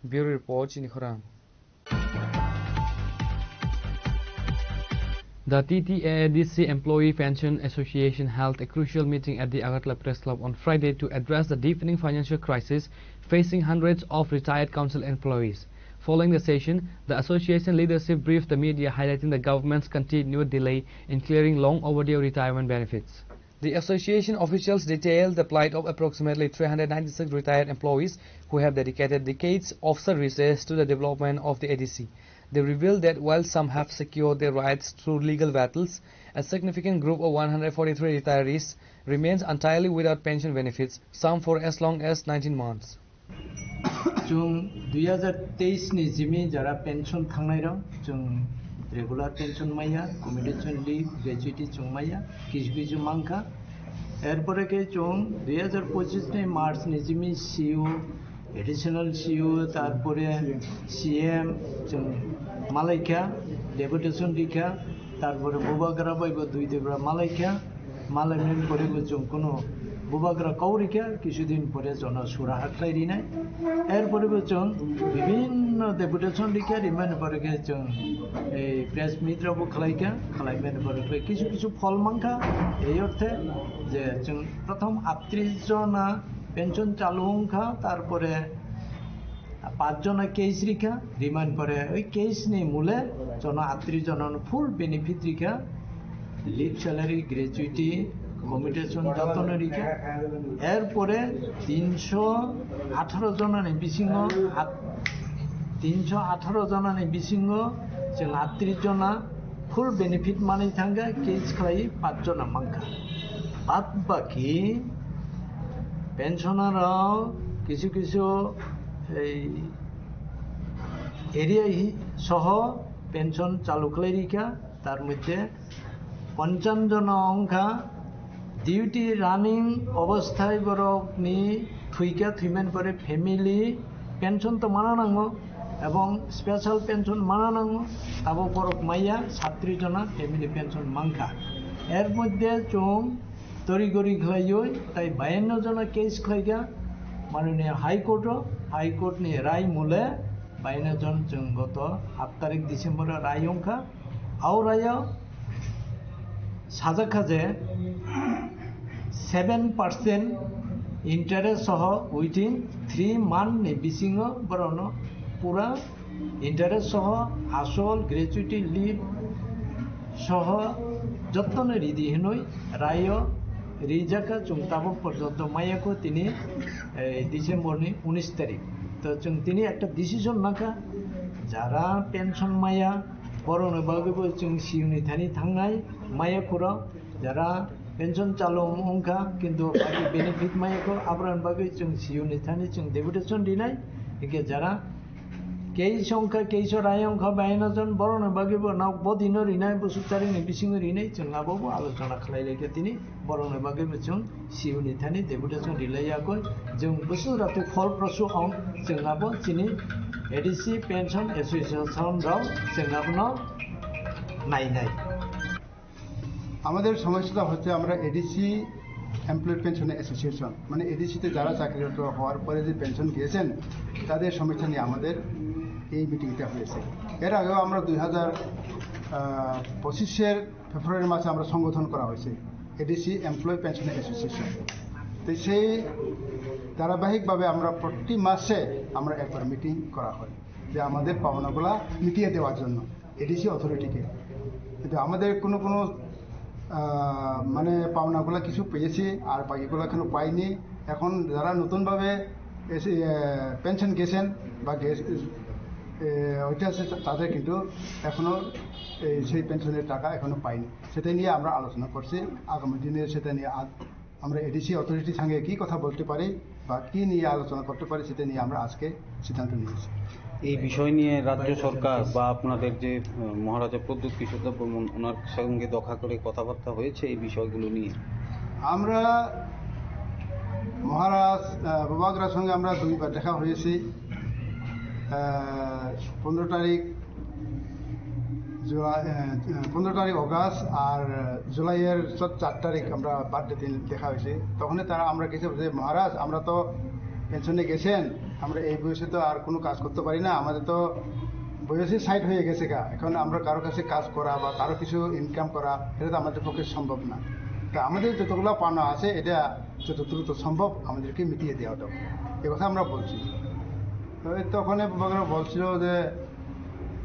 Bureau Report, Chinikhorang. The TTADC Employee Pension Association held a crucial meeting at the Agartala Press Club on Friday to address the deepening financial crisis facing hundreds of retired council employees. Following the session, the association leadership briefed the media highlighting the government's continued delay in clearing long overdue retirement benefits. The association officials detailed the plight of approximately 396 retired employees who have dedicated decades of services to the development of the ADC. They revealed that while some have secured their rights through legal battles, a significant group of 143 retirees remains entirely without pension benefits, some for as long as 19 months. जों 2023 नि Jimmy जरा pension थांनाय रं जों regular pension माया commutation leave ग्रेजुइटी जों माया किछु मांखा एरपरे के जों 2025 नि मार्च नि जिमी सीयू एडिशनल सीयू तारपरे सीएम जों मालाइका डेपुटेशन दिखा तारपरे बुबाग्रा बायबो दुई देब्रा मालाइका मालाइमेन परेबो जों कोनो बुबाग्रा कौरिका কিছুদিন পরে জনসুরা হাতলাইরি নাই এরপরে जों বিভিন্ন ডেপুটেশন দিকে রিমাইন্ড করে जों এই প্রেস মিটরাবো খালাইকা খালাইমেন করে কিছু কিছু ফল মাংখা এই অর্থে যে जों প্রথম 38 জনা পেনশন চালু হংখা তারপরে 5 জনা কেস রিখা রিমাইন্ড করে ওই কেস নি মূলে জন 38 জনন ফুল বেনিফিট রিখা লিভ স্যালারি গ্র্যাচুইটি কমিটেশন যতন রিখা এরপরে 318 জনানি বিসিংহ 318 জনানি বিসিংহ जों 38 জনা ফুল বেনিফিট মানি থাঙ্গা কেস খাই 5 জনা মাংখা বাদ বাকি পেনশনাররাও কিছু কিছু এই এরিয়া সহ পেনশন চালু খাই রিখা তার মধ্যে 55 জন অংখা ডিউটি রানিং অবস্থায় বরকনি থুইকা থুইমেন পরে ফ্যামিলি পেনশন তো মানা নাঙ্গো এবং স্পেশাল পেনশন মানা নাঙ্গো তাবো পরক মাইয়া 37 জনা ফ্যামিলি পেনশন মাংখা এর মধ্যে চোং তরিগরি খাইয়ই তাই 52 জনা কেস খাইগা মাননীয় হাইকোর্ট নি রায় মূলে 52 জন जों গত 7 তারিখ ডিসেম্বর রায় অংখা আও রায় সাজাখাজে 7% ইন্টারেস্ট সহ উইথিন 3 মান্থ নি বিসিংহ বরণ পুরা ইন্টারেস্ট সহ আসল গ্র্যাচুইটি লিভ সহ যত্ন রিদি হেনই রায় রিজাকা जों তাবো পর্যন্ত মাইয়াকো তিনি ডিসেম্বরনি 19 তারিখ তো जों তিনি একটা ডিসিশন নাকা যারা পেনশন মাইয়া বরণ বাগেবো जों সিউনি থানি থাংনাই মাইয়াকোরা যারা পেনশন চালু অংখা কিন্তু বাকি বেনিফিট মাইয়াকো আবরান বাগে जों সিউনি থানি जों ডেপুটেশন দিনাই একে যারা কেই সংখ্যা কেইশো রায় অংখা 52 জন বরণ বাগেবো নাও বদিন রিনাই বসুতারি নি বিসিং রিনাই जों আবাবো আলোচনা খালাইলাইকে তিনি বরণ বাগেবো जों সিউনি থানি ডেপুটেশন রিলাইয়াকো जों বসুরাতে ফলপ্রসূ অং जों আবো চিনি এডিসি পেনশন অ্যাসোসিয়েশন রাও जों আবনো নাই আমাদের সমস্যাটা হচ্ছে আমরা এডিসি এমপ্লয়ি পেনশন অ্যাসোসিয়েশন মানে এডিসিতে যারা চাকরিরত হওয়ার পরে যে পেনশন গিয়েছেন তাদের সমস্যা নিয়ে আমাদের এই মিটিংটা হয়েছে এর আগেও আমরা 2025 ফেব্রুয়ারি মাসে আমরা সংগঠন করা হয়েছে এডিসি এমপ্লয়ি পেনশন অ্যাসোসিয়েশন তো সেই ধারাবাহিকভাবে আমরা প্রতি মাসে আমরা একবার মিটিং করা হয় যে আমাদের পাওনাগুলা মিটিয়ে দেওয়ার জন্য এডিসি অথরিটিকে কিন্তু আমাদের কোনো মানে পাওনাগুলা কিছু পেয়েছি আর বাকিগুলো এখনো পাইনি এখন যারা নতুনভাবে পেনশন গেছেন বা ওইটা আছে তাদের কিন্তু এখনো সেই পেনশনের টাকা এখনো পাইনি সেটা নিয়ে আমরা আলোচনা করছি আগামী দিনে সেটা নিয়ে আমরা এডিসি অথরিটির সঙ্গে কী কথা বলতে পারি বা কী নিয়ে আলোচনা করতে পারি সেটা নিয়ে আমরা আজকে সিদ্ধান্ত নিয়েছি এই বিষয় নিয়ে রাজ্য সরকার বা আপনাদের যে মহারাজা প্রদ্যুৎ কিশোর দেব বর্মন ওনার সঙ্গে দেখা করে কথাবার্তা হয়েছে এই বিষয়গুলো নিয়ে আমরা মহারাজ বুবাগ্রার সঙ্গে আমরা 2 বার দেখা হয়েছি 15 তারিখ অগাস্ট আর জুলাইয়ের 4 তারিখ আমরা বার্থডে দিন দেখা হয়েছে তখন তারা আমরা কিছু যে মহারাজ আমরা তো পেনশনে গেছেন, আমরা এই বয়সে তো আর কোনো কাজ করতে পারি না, আমাদের তো বয়সে সাইড হয়ে গেছে গা, এখন আমরা কারো কাছে কাজ করা বা কারো কিছু ইনকাম করা এটা তো আমাদের পক্ষে সম্ভব না। তা আমাদের যতগুলো পাওনা আছে এটা যত দ্রুত সম্ভব আমাদেরকে মিটিয়ে দেওয়া হবে, এ কথা আমরা বলছি। তো তখন বলছিল যে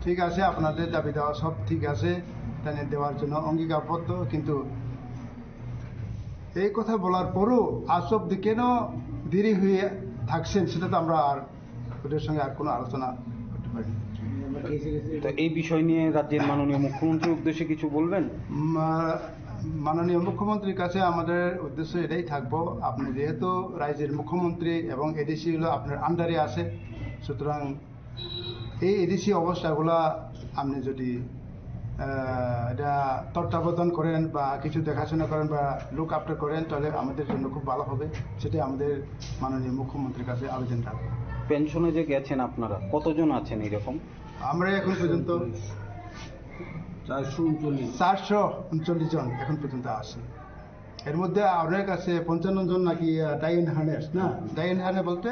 ঠিক আছে, আপনাদের দাবি দেওয়া সব ঠিক আছে, তাদের দেওয়ার জন্য অঙ্গীকারবদ্ধ, কিন্তু এই কথা বলার পরও আজ অব্দি কেন দেরি হয়ে থাকছেন সেটা তো আমরা আর ওদের সঙ্গে আর কোনো আলোচনা করতে পারি। তো এই বিষয় নিয়ে রাজ্যের মাননীয় মুখ্যমন্ত্রীর উদ্দেশ্যে কিছু বলবেন? মাননীয় মুখ্যমন্ত্রীর কাছে আমাদের উদ্দেশ্য এটাই থাকবো, আপনি যেহেতু রাজ্যের মুখ্যমন্ত্রী এবং এডিসি হলো আপনার আন্ডারে আছে, সুতরাং এই এডিসি অবস্থাগুলা আপনি যদি এটা তত্ত্বাবধান করেন বা কিছু দেখাশোনা করেন বা লুক আফটার করেন তাহলে আমাদের জন্য খুব ভালো হবে, সেটাই আমাদের মাননীয় মুখ্যমন্ত্রীর কাছে আবেদন রাখবো। পেনশনে যে গেছেন আপনারা কতজন আছেন এরকম? আমরা এখন পর্যন্ত 439 জন এখন পর্যন্ত আসে। এর মধ্যে অনেক আছে 55 জন নাকি ডাই ইন হার্নেস, না ডাই ইন হার্নে বলতে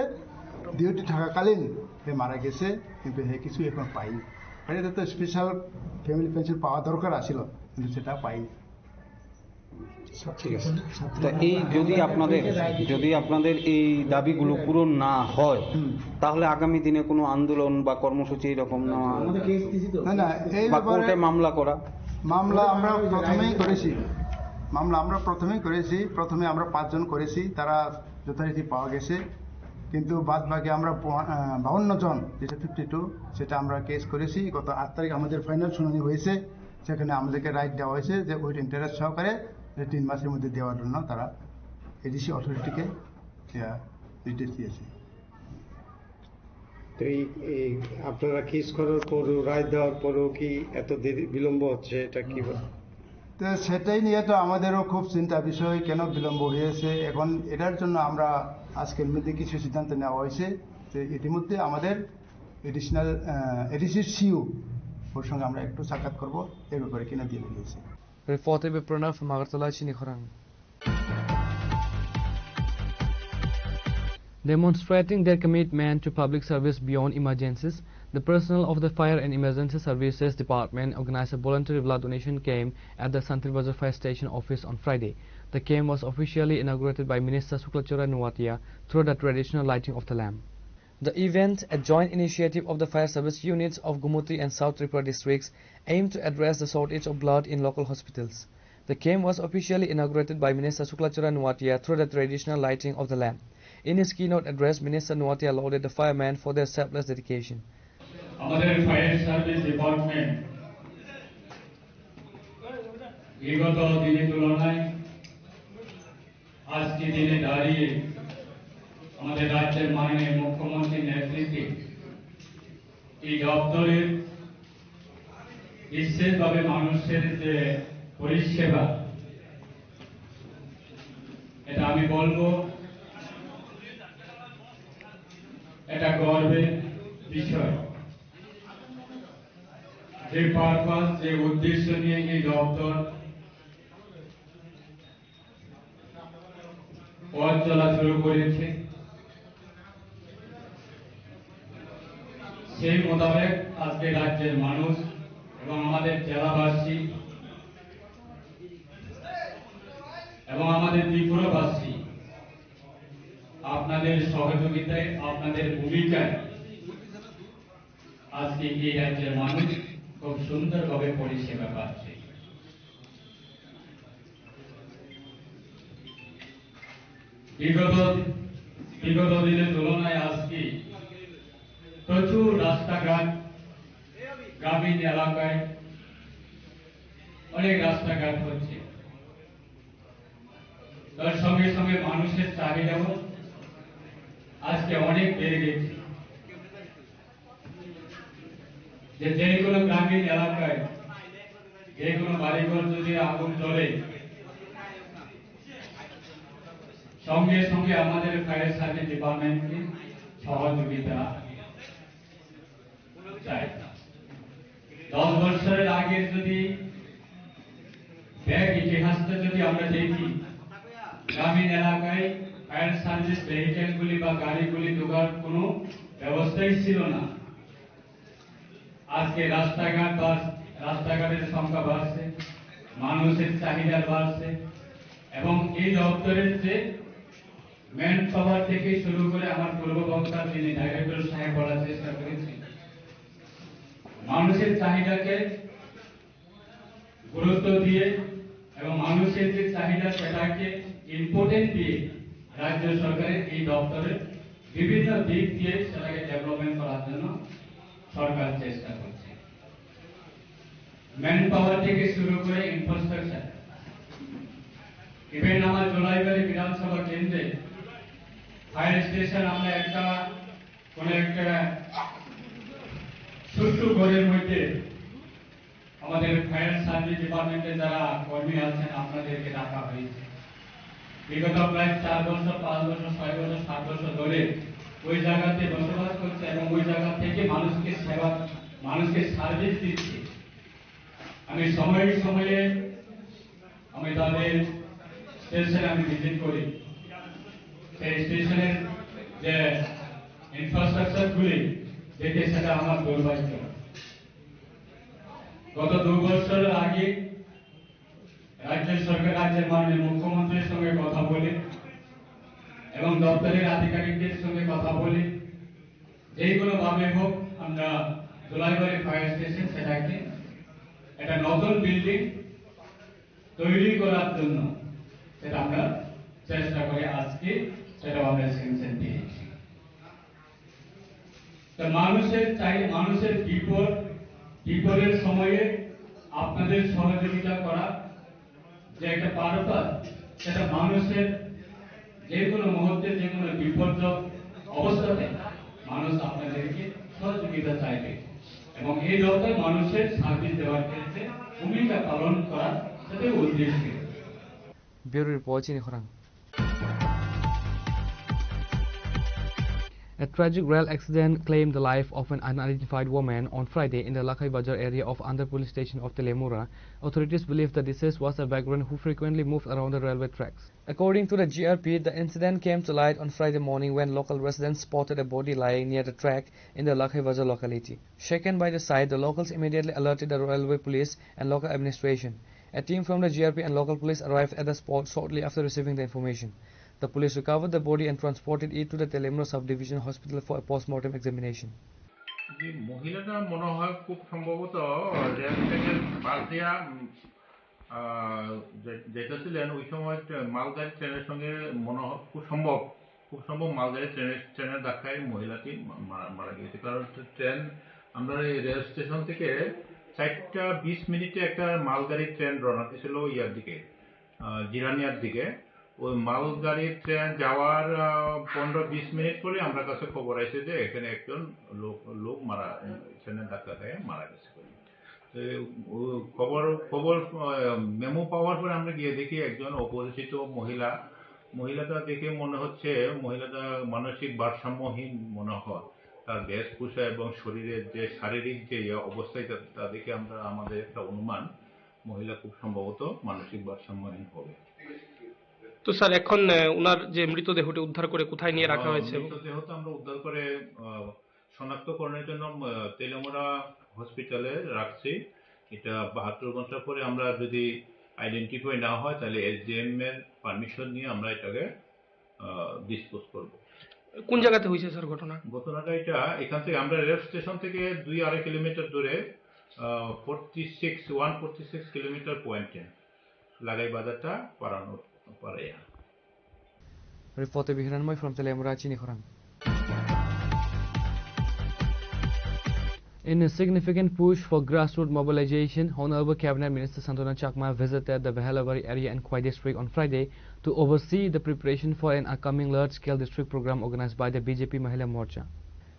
ডিউটি থাকাকালীন সে মারা গেছে, কিন্তু সে কিছু এখন পাইনি। এটা তো স্পেশাল ফ্যামিলি পেনশন পাওয়া দরকার আছিল, কিন্তু সেটা পাইনি। এই যদি আপনাদের এই দাবিগুলো পূরণ না হয় তাহলে আগামী দিনে কোনো আন্দোলন বা কর্মসূচি এরকম নেওয়া না, এই কোর্টে মামলা করা? মামলা আমরা প্রথমেই করেছি, প্রথমে আমরা 5 জন করেছি, তারা যথারীতি পাওয়া গেছে, কিন্তু বাদ বাকি আমরা 52 জন, যেটা 52 সেটা আমরা কেস করেছি। গত 8 তারিখ আমাদের ফাইনাল শুনানি হয়েছে, সেখানে আমাদেরকে রাইট দেওয়া হয়েছে যে উইথ ইন্টারেস্ট সহকারে 3 মাসের মধ্যে দেওয়ার জন্য তারা এডিসি অথরিটিকে নির্দেশ দিয়েছে। তো এই আপনারা কেস করার পরও রায় দেওয়ার পরও কি এত দেরি বিলম্ব হচ্ছে, এটা কি? তো সেটাই নিয়ে তো আমাদেরও খুব চিন্তা বিষয়, কেন বিলম্ব হয়েছে। এখন এটার জন্য আমরা আজকের মধ্যে কিছু সিদ্ধান্ত নেওয়া হয়েছে যে ইতিমধ্যে আমাদের এডিসির সিইও ওর সঙ্গে আমরা একটু সাক্ষাৎ করবো, এর ব্যাপারে কিনা দিয়ে দিয়েছে। Reported by Pranav from Agartala, Chinikhorang. Demonstrating their commitment to public service beyond emergencies, the personnel of the Fire and Emergency Services Department organized a voluntary blood donation camp at the Santir Bazar Fire Station office on Friday. The camp was officially inaugurated by Minister Suklachora Nuwatia through the traditional lighting of the lamp. The event, a joint initiative of the fire service units of Gumutri and South Tripura districts, aimed to address the shortage of blood in local hospitals. The camp was officially inaugurated by Minister Suklachora Nuwatia through the traditional lighting of the lamp. In his keynote address, Minister Nuwatia lauded the firemen for their selfless dedication. আমাদের fire service department বিগত দিনের তুলনায় আজকে দিনে দাঁড়িয়ে আমাদের রাজ্যের মাননীয় মুখ্যমন্ত্রীর নেতৃত্বে এই দপ্তরের বিশেষভাবে মানুষের যে পরিষেবা, এটা আমি বলবো এটা গর্বের বিষয়। যে পারপাস, যে উদ্দেশ্য নিয়ে এই দপ্তর পথ চলা শুরু করেছে, সেই মোতাবেক আজকে রাজ্যের মানুষ এবং আমাদের জেলাবাসী এবং আমাদের ত্রিপুরাবাসী আপনাদের সহযোগিতায়, আপনাদের ভূমিকায় আজকে এই রাজ্যের মানুষ খুব সুন্দরভাবে পরিষেবা পাচ্ছে। বিগত দিনের তুলনায় আজকে প্রচুর রাস্তাঘাট, গ্রামীণ এলাকায় অনেক রাস্তাঘাট হচ্ছে, তার সঙ্গে সঙ্গে মানুষের চাহিদাও আজকে অনেক বেড়ে গেছে। যে কোনো গ্রামীণ এলাকায় যে কোনো বাড়িঘর যদি আগুন জ্বলে, সঙ্গে সঙ্গে আমাদের ফায়ার সার্ভিস ডিপার্টমেন্টকে সহযোগিতা চাই। 10 বছরের আগের যদি ইতিহাসটা যদি আমরা দেখি, গ্রামীণ এলাকায় ফায়ার সার্ভিস ভেহিকেলগুলি বা গাড়িগুলি ঢোকার কোনো ব্যবস্থাই ছিল না। আজকে রাস্তাঘাটের সংখ্যা বাড়ছে, মানুষের চাহিদা বাড়ছে এবং এই দপ্তরের যে ম্যান পাওয়ার থেকে শুরু করে আমার পূর্ব বক্তা যিনি ডাইরেক্টর সাহেব বলার চেষ্টা করেছেন, মানুষের চাহিদাকে গুরুত্ব দিয়ে এবং মানুষের যে চাহিদা সেটাকে ইম্পর্টেন্ট দিয়ে রাজ্য সরকারের এই দপ্তরের বিভিন্ন দিক দিয়ে সেটাকে ডেভেলপমেন্ট করার জন্য সরকার চেষ্টা করছে। ম্যান পাওয়ার থেকে শুরু করে ইনফ্রাস্ট্রাকচার, ইভেন আমার জোলাইবাড়ি বিধানসভা কেন্দ্রে ফায়ার স্টেশন আমরা কোনো একটা ছোট্ট ঘরের মধ্যে আমাদের ফায়ার সার্ভিস ডিপার্টমেন্টে যারা কর্মী আছেন আপনাদেরকে রাখা হয়েছে। বিগত প্রায় 4 বছর, 5 বছর, 6 বছর, 7 বছর ধরে ওই জায়গাতে বসবাস করছে এবং ওই জায়গা থেকে মানুষকে সার্ভিস দিচ্ছে। আমি সময়ে সময়ে আমি তাদের স্টেশনে আমি ভিজিট করি। সেই স্টেশনের যে ইনফ্রাস্ট্রাকচার গুলি দেখে সেটা আমার দুর্ভাগ্য। গত 2 বছর আগে রাজ্যের মাননীয় মুখ্যমন্ত্রীর সঙ্গে কথা বলে এবং দপ্তরের আধিকারিকদের সঙ্গে কথা বলে যে কোনো ভাবে হোক আমরা জোলাইবাড়ি ফায়ার স্টেশন সেটাকে একটা নতুন বিল্ডিং তৈরি করার জন্য সেটা আমরা চেষ্টা করে আজকে সেটা আমরা সেন্সেন পেয়েছি। তো মানুষের বিপদের সময়ে আপনাদের সহযোগিতা করা যে একটা পারপাস, সেটা মানুষের যে কোনো মুহূর্তে যে কোনো বিপর্যয় অবস্থাতে মানুষ আপনাদেরকে সহযোগিতা চাইবে এবং এই দপ্তর মানুষের সার্ভিস দেওয়ার ক্ষেত্রে ভূমিকা পালন করার সাথে উদ্দেশ্য। Bureau Report Chini Khorang. A tragic rail accident claimed the life of an unidentified woman on Friday in the Lakhai Bajar area of Andhra police station of Telemura. Authorities believe the deceased was a vagrant who frequently moved around the railway tracks. According to the GRP, the incident came to light on Friday morning when local residents spotted a body lying near the track in the Lakhai Bajar locality. Shaken by the sight, the locals immediately alerted the railway police and local administration. A team from the GRP and local police arrived at the spot shortly after receiving the information. The police recovered the body and transported it to the Telemura Subdivision Hospital for a post-mortem examination. যে মহিলাটা মনে হয় খুব সম্ভবত rail থেকে পাশ দিয়া যেতেছিলেন, ওই সময় মালগাড়ি ট্রেনের সঙ্গে মনে হয় খুব সম্ভব মালগাড়ি ট্রেনের ধাক্কায় মহিলাটি মারা গিয়েছে। কারণ ট্রেন আমরা রেল স্টেশন থেকে 4টা 20 মিনিটে একটা মালগাড়ি ট্রেন রওনা দিয়েছিল ইয়ার দিকে, জিরানিয়ার দিকে। ওই মালগাড়ির ট্রেন যাওয়ার 15-20 মিনিট পরে আমরা কাছে খবর আসে যে এখানে একজন লোক ট্রেনের ধাক্কা খেয়ে মারা গেছে। খবর মেমো পাওয়ার পরে আমরা গিয়ে দেখি একজন অপরিচিত মহিলাটা দেখে মনে হচ্ছে মহিলাটা মানসিক ভারসাম্যহীন মনে হয়। তার বেশভূষা এবং শরীরের যে শারীরিক যে অবস্থায় তা দেখে আমাদের একটা অনুমান মহিলা খুব সম্ভবত মানসিক ভারসাম্যহীন হবে। তো স্যার এখন ওনার যে মৃতদেহটি উদ্ধার করে কোথায় নিয়ে রাখা হয়েছে? মৃতদেহটা আমরা উদ্ধার করে শনাক্তকরণের জন্য তেলেমুরা হসপিটালে রাখছি। এটা 72 ঘন্টা পরে আমরা যদি আইডেন্টিফাই না হয় তাহলে এসডিএম এর পারমিশন নিয়ে আমরা এটাকে ডিসপোজ করব। কোন জায়গাতে হয়েছে স্যার ঘটনাটা? এটা এখান থেকে আমরা রেল স্টেশন থেকে 2-2.5 কিলোমিটার দূরে 146 কিলোমিটার পয়েন্টে লাগাই বাজারটা পারানো পারে। Reporter Bihiranmoy from Telemura Chini Khorang. In a significant push for grassroots mobilization, Honorable Cabinet Minister Santona Chakma visited the Behelabari area in Kwai district on Friday to oversee the preparation for an upcoming large-scale district program organized by the BJP Mahila Morcha.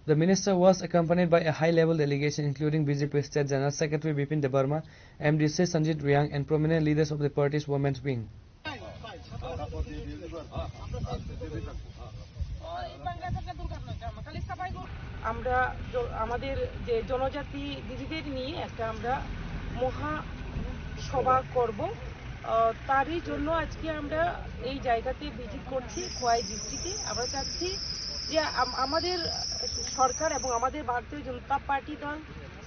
The minister was accompanied by a high-level delegation including BJP State General Secretary Bipin Debarma, MDC Sanjit Riang and prominent leaders of the party's women's wing. আমরা আমাদের যে জনজাতি দিদিদের নিয়ে একটা আমরা মহা সভা করব তারই জন্য আজকে আমরা এই জায়গাতে ভিজিট করছি খোয়াই ডিস্ট্রিক্টে। আমরা চাচ্ছি যে আমাদের সরকার এবং আমাদের ভারতীয় জনতা পার্টি দল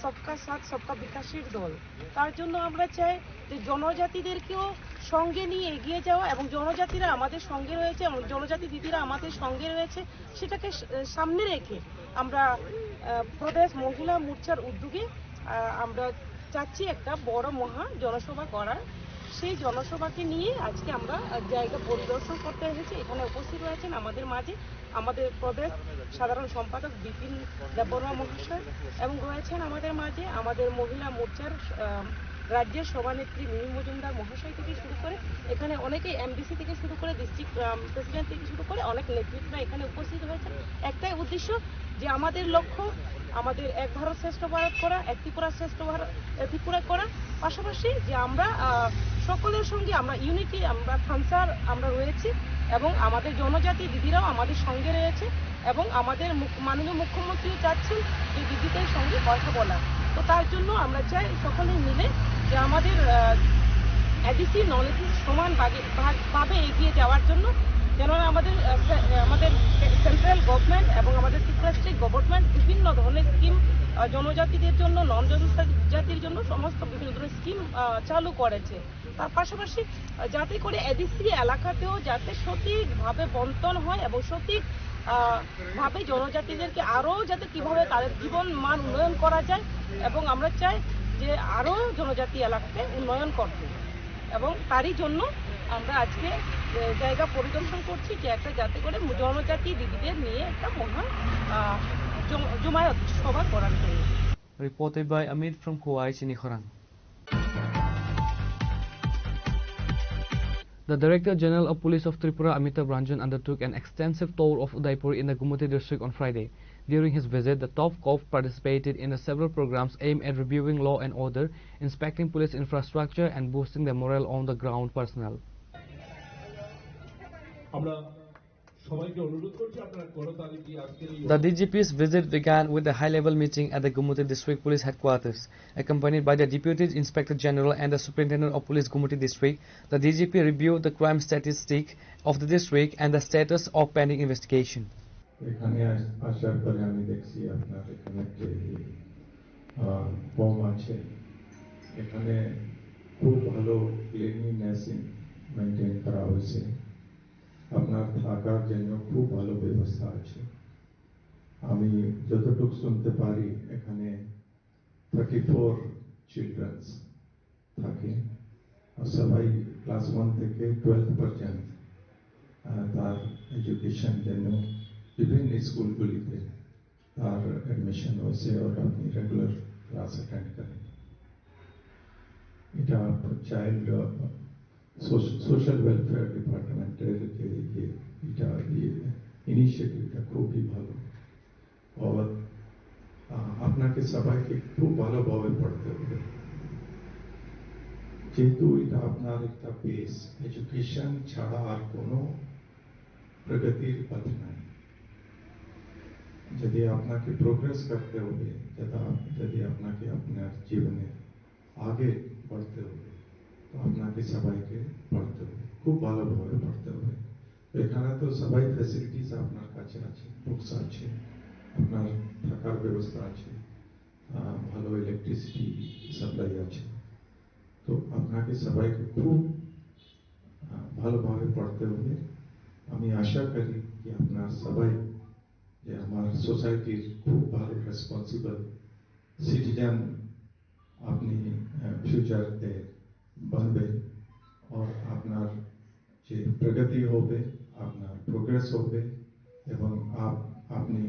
সবকা সাথ সবকা বিকাশের দল, তার জন্য আমরা চাই যে জনজাতিদেরকেও সঙ্গে নিয়ে এগিয়ে যাওয়া এবং জনজাতিরা আমাদের সঙ্গে রয়েছে এবং জনজাতি দিদিরা আমাদের সঙ্গে রয়েছে, সেটাকে সামনে রেখে আমরা প্রদেশ মহিলা মোর্চার উদ্যোগে আমরা চাচ্ছি একটা বড় মহা জনসভা করার। সেই জনসভাকে নিয়ে আজকে আমরা জায়গা পরিদর্শন করতে এসেছি। এখানে উপস্থিত রয়েছেন আমাদের মাঝে আমাদের প্রদেশ সাধারণ সম্পাদক বিপিন দেববর্মা মহাশয় এবং রয়েছেন আমাদের মাঝে আমাদের মহিলা মোর্চার রাজ্যের সভানেত্রী মিমি মজুমদার মহাশয় থেকে শুরু করে এখানে অনেকে এমডিসি থেকে শুরু করে ডিস্ট্রিক্ট প্রেসিডেন্ট থেকে শুরু করে অনেক নেতৃত্বরা এখানে উপস্থিত হয়েছে। একটাই উদ্দেশ্য যে আমাদের লক্ষ্য আমাদের এক ভারত শ্রেষ্ঠ ভারত করা, এক ত্রিপুরা শ্রেষ্ঠ ভারত ত্রিপুরা করা, পাশাপাশি যে আমরা সকলের সঙ্গে আমরা ইউনিটি আমরা থানসার আমরা রয়েছি এবং আমাদের জনজাতি দিদিরাও আমাদের সঙ্গে রয়েছে এবং আমাদের মাননীয় মুখ্যমন্ত্রীও চাচ্ছেন যে দিদিদের সঙ্গে কথা বলা। তো তার জন্য আমরা চাই সকলে মিলে যে আমাদের এডিসি নলেজ সমান ভাবে এগিয়ে যাওয়ার জন্য, কেননা আমাদের সেন্ট্রাল গভর্নমেন্ট এবং আমাদের ত্রিপুরা স্টেট গভর্নমেন্ট বিভিন্ন ধরনের স্কিম জনজাতিদের জন্য নন জনজাতির জন্য সমস্ত বিভিন্ন ধরনের স্কিম চালু করেছে। তার পাশাপাশি যাতে করে এডিসি এলাকাতেও যাতে সঠিকভাবে বন্টন হয় এবং সঠিক ভাবে জনজাতিদেরকে আরও যাতে কিভাবে তাদের জীবন মান উন্নয়ন করা যায় এবং আমরা চাই যে আরও জনজাতি এলাকাতে উন্নয়ন করতে এবং তারই জন্য আমরা আজকে জায়গা পরিদর্শন করছি যে একটা যাতে করে জনজাতি দিদিদের নিয়ে একটা মহা জমায়েত সভা করার জন্য। Reported by Amit from Khowai, Chinikhorang. The Director General of Police of Tripura, Amitabh Ranjan, undertook an extensive tour of Udaipur in the Gumuti district on Friday. During his visit, the top cop participated in several programs aimed at reviewing law and order, inspecting police infrastructure and boosting the morale on the ground personnel. The DGP's visit began with a high-level meeting at the Gumuti District Police Headquarters. Accompanied by the Deputy Inspector General and the Superintendent of Police Gumuti District, the DGP reviewed the crime statistic of the district and the status of pending investigation. এখানে আসার পরে আমি দেখছি আপনার এখানে যে form আছে, এখানে খুব ভালো ক্লিনলিনেস মেনটেন করা হয়েছে, আপনার থাকার জন্য খুব ভালো ব্যবস্থা আছে। আমি যতটুকু শুনতে পারি এখানে 34 চিলড্রেন্স থাকে, সবাই ক্লাস 1 থেকে 12 পর্যন্ত তার এডুকেশন জন্য বিভিন্ন স্কুলগুলিতে তার অ্যাডমিশন হয়েছে और আপনি রেগুলার ক্লাস অ্যাটেন্ড করেন। এটা চাইল্ড সোশ্যাল ওয়েলফেয়ার ডিপার্টমেন্টের যে এটা ইনিশিয়েটিভটা খুবই ভালো और আপনাকে সবাইকে খুব ভালোভাবে পড়তে হবে, যেহেতু এটা আপনার একটা বেস, এডুকেশন ছাড়া আর কোনো প্রগতির পথ নাই। যদি আপনাকে প্রোগ্রেস করতে হবে, যদি আপনাকে আপনার জীবনে আগে बढ़ते হবে, তো আপনাকে সবাইকে পড়তে হবে, খুব ভালোভাবে পড়তে হবে। এখানে তো সবাই ফ্যাসিলিটিস আপনার কাছে আছে, বুকস আছে, আপনার থাকার ব্যবস্থা আছে, ভালো ইলেকট্রিসিটি সাপ্লাই আছে, তো আপনাকে সবাইকে খুব ভালোভাবে পড়তে হবে। আমি আশা করি যে আপনার সবাই যে আমার সোসাইটির খুব ভালো রেসপন্সিবল সিটিজেন আপনি ফিউচারতে बनबे और আপনার যে প্রগতি হবে, আপনার প্রোগ্রেস হবে এবং আপনি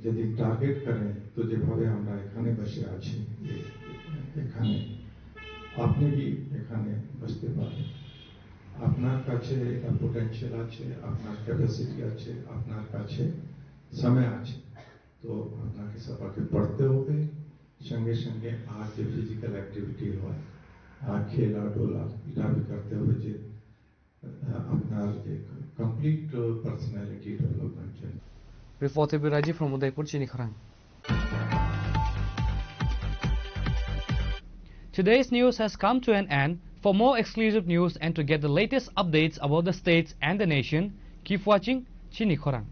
যদি টার্গেট করেন তো যেভাবে আমরা এখানে বসে আছি, এখানে আপনি কি এখানে বসতে পারেন, আপনার কাছে একটা পোটেনশিয়াল আছে, আপনার ক্যাপাসিটি আছে, আপনার কাছে সময় আছে, তো আপনাকে সবাইকে পড়তে হবে, সঙ্গে সঙ্গে আর যে ফিজিক্যাল অ্যাক্টিভিটি হয় খেলাধুলা এটা भी करते हुए যে আপনার যে কমপ্লিট পার্সোনালিটি ডেভেলপমেন্ট চাই। Reported by Raji from Udaipur, Chinikhorang. Today's news has come to an end. For more exclusive news and to get the latest updates about the states and the nation, keep watching Chini Khorang.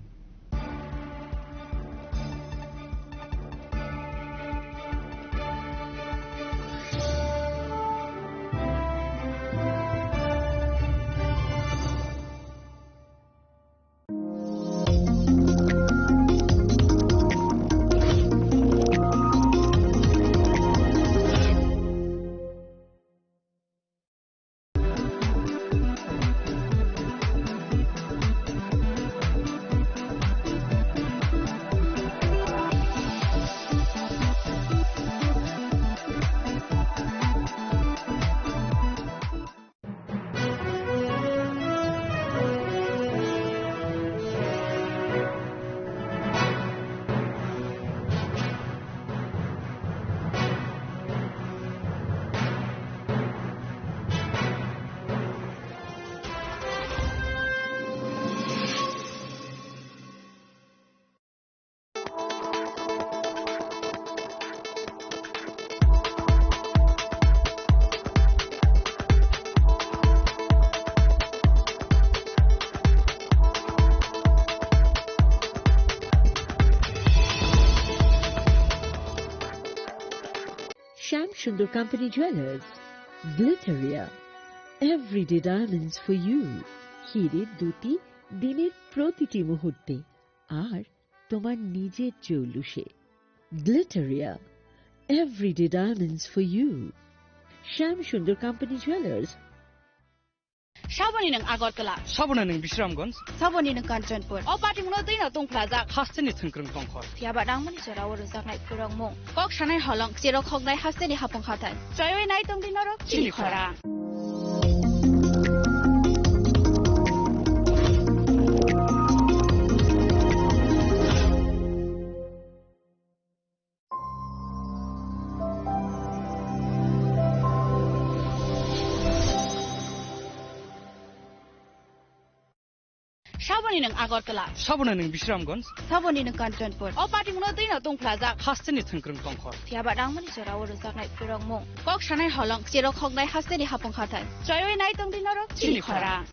Sham Sundar Company Jewelers, Glitteria, everyday diamonds for you. হিরের দুটি দিনের প্রতিটি মুহূর্তে আর তোমার নিজের জৌলুসে। Glitteria, everyday diamonds for you. Sham Sundar Company Jewelers. Shabani ng Agartala. Sabuna ng Bishramganj. Sabani ng Kanchanpur. O pati mo din atong plaza. Hasteni thungkrung tongkhor. Tiaba dang mani chora waro zaknai purang mo. Kok shanai halong zero khognai hasteni hapong khatai. Choyoi nai tong dinoro chili khora. Sabani ng Agartala. Sabuna ng Bishramganj. Sabani ng Kanchanpur. O pati mo din atong plaza. Hasteni thungkrung tongkhor. Tiaba dang mani chora waro zaknai purang mo. Kok shanai halong zero khognai hasteni hapong khatai. Choyoi nai tong dinoro chili khora.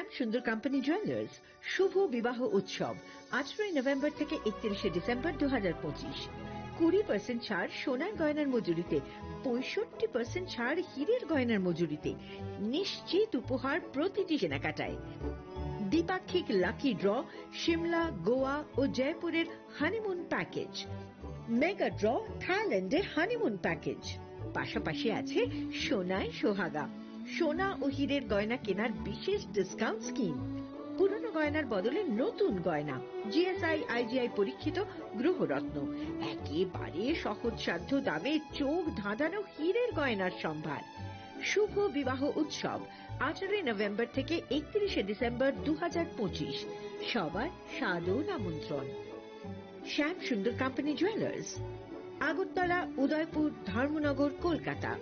শ্যাম সুন্দর company jewellers শুভ বিবাহ উৎসব 18 November থেকে 31 December 2025। 20% ছাড় সোনার গয়নার মজুরিতে, 65% ছাড় হীরের গয়নার মজুরিতে, নিশ্চিত উপহার প্রতিটি কেনাকাটায়। দ্বিপাক্ষিক লাকি ড্র, শিমলা, গোয়া ও জয়পুরের হানিমুন প্যাকেজ, মেগা ড্র থাইল্যান্ডে হানিমুন প্যাকেজ, পাশাপাশি আছে সোনায় সোহাগা, সোনা ও হীরের গয়না কেনার বিশেষ ডিসকাউন্ট স্কিম, পুরনো গয়নার বদলে নতুন গয়না, জিএসআই আইজিআই পরীক্ষিত গ্রহরত্ন, একেবারে সহজসাধ্য দামে চোখ ধাঁধানো হীরের গয়নার সম্ভার। শুভ বিবাহ উৎসব 18 নভেম্বর থেকে 31 ডিসেম্বর 2025। সবার সাদর আমন্ত্রণ। শ্যাম সুন্দর কোম্পানি জুয়েলার্স, আগরতলা, উদয়পুর, ধর্মনগর, কলকাতা।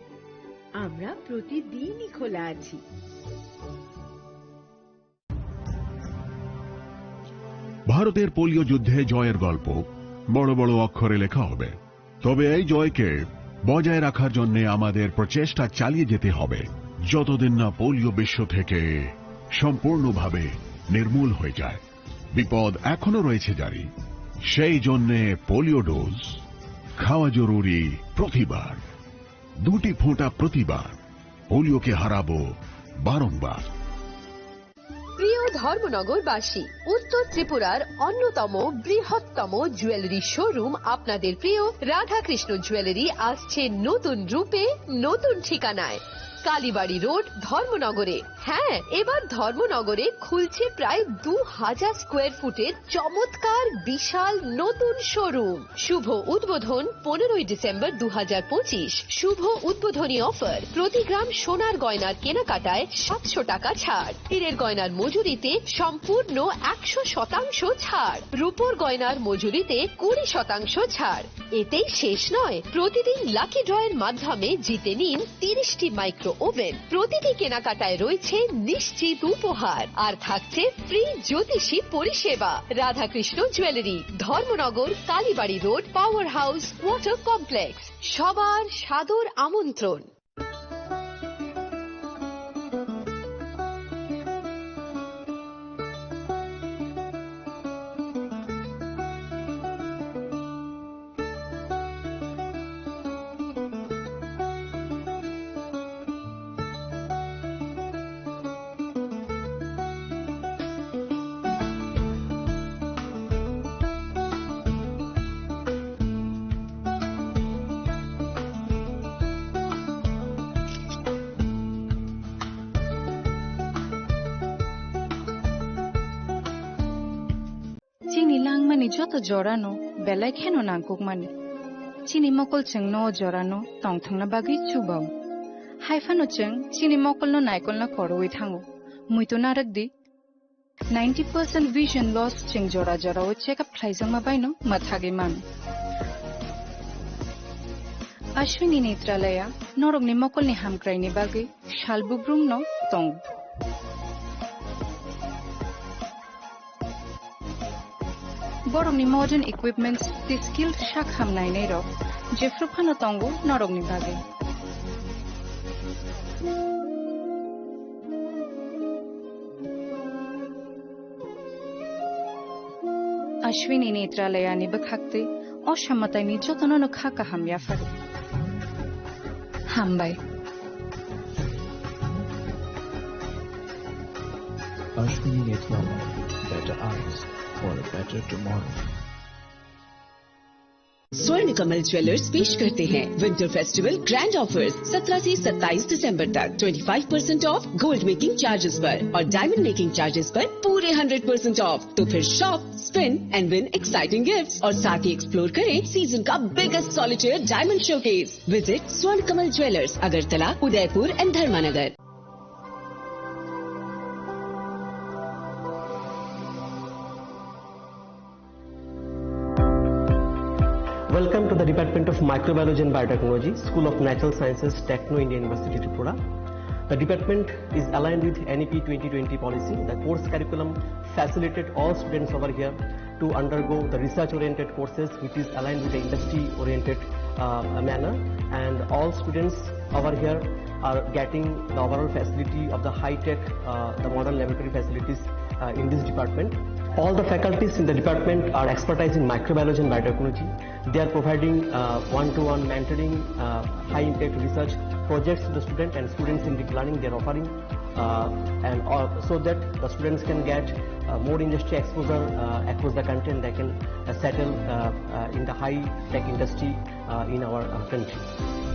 আমরা প্রতিদিনই খোলা আছি। ভারতের পোলিও যুদ্ধে জয়ের গল্প বড় বড় অক্ষরে লেখা হবে, তবে এই জয়কে বজায় রাখার জন্য আমাদের প্রচেষ্টা চালিয়ে যেতে হবে যতদিন না পোলিও বিশ্ব থেকে সম্পূর্ণভাবে নির্মূল হয়ে যায়। বিপদ এখনো রয়েছে জারি, সেই জন্যে পোলিও ডোজ খাওয়া জরুরি প্রতিবার। 2টি ফোঁটা প্রতিবার, পোলিওকে হারাবো বারংবার। প্রিয় ধর্মনগরবাসী, উত্তর ত্রিপুরার অন্যতম বৃহত্তম জুয়েলারি শোরুম আপনাদের প্রিয় রাধাকৃষ্ণ জুয়েলারি আসছে নতুন রূপে, নতুন ঠিকানায়, কালীবাড়ি রোড, ধর্মনগরে। হ্যাঁ, এবার ধর্মনগরে খুলছে প্রায় 2000 স্কোয়ার ফুটের চমৎকার বিশাল নতুন শোরুম। শুভ উদ্বোধন 15 ডিসেম্বর 2025। শুভ উদ্বোধনী অফার, প্রতি গ্রাম সোনার গয়নার কেনাকাটায় 700 টাকা ছাড়, হীরের গয়নার মজুরিতে সম্পূর্ণ 100% ছাড়, রূপোর গয়নার মজুরিতে 20% ছাড়। এতেই শেষ নয়, প্রতিদিন লাকি ড্রয়ের মাধ্যমে জিতে নিন 30টি মাইক্রো ওভেন। প্রতিটি কেনাকাটায় রয়েছে নিশ্চিত উপহার, আর থাকছে ফ্রি জ্যোতিষী পরিষেবা। Radhakrishna jewellery, Dharmanagar, Kalibari road, power house, water complex. সবার সাদর আমন্ত্রণ। চিনি লাংমানি যত জরানো বেলায় খেন নাঙ্কুক মানে চিনি মকল চেং ন জরানো টং থাংনা বাগি চুবাও হাইফানো চেং চিনি মকল ন নাইকল না করওই থাঙ্গো মুইতো নারক দি 90% vision loss চেং জরা জরা ও চেকআপ খাইজং মাবাইনো মাথাগে মান अश्विनी नेत्रालया नरकनि मकलनि हामक्राइनि बागै शालबुब्रुम न दं बरकनि मॉडर्न इक्विपमेंट्स दि स्किल्ड शाक हामनायनै रक जेफ्रुफानो तंगो नरकनि बागै अश्विनी नेत्रालयानि बखाक्ते असामतायनि जतननो खाका हामयाफारो हामबाय Ashwini Netralaya, better eyes for a better tomorrow. स्वर्ण कमल ज्वेलर्स पेश करते हैं विंटर फेस्टिवल ग्रैंड ऑफर्स 17 से 27 दिसंबर तक 25% ऑफ गोल्ड मेकिंग चार्जेस पर और डायमंड मेकिंग चार्जेस पर पूरे 100% ऑफ। तो फिर shop, spin and win exciting gifts और साथ ही एक्सप्लोर करें सीजन का biggest solitaire diamond showcase. Visit Swarna Kamal jewellers, Agartala, Udaipur and Dharmanagar. Welcome to the Department of Microbiology and Biotechnology, School of Natural Sciences, Techno India University, Tripura. The department is aligned with NEP 2020 policy. The course curriculum facilitated all students over here to undergo the research-oriented courses, which is aligned with the industry-oriented manner, and all students over here are getting the overall facility of the high-tech, the modern laboratory facilities in this department. All the faculties in the department are expertise in microbiology and biotechnology. They are providing one-to-one mentoring, high-impact research projects to the student and students in deep learning they are offering, so that the students can get more industry exposure across the country, and they can settle in the high-tech industry in our country.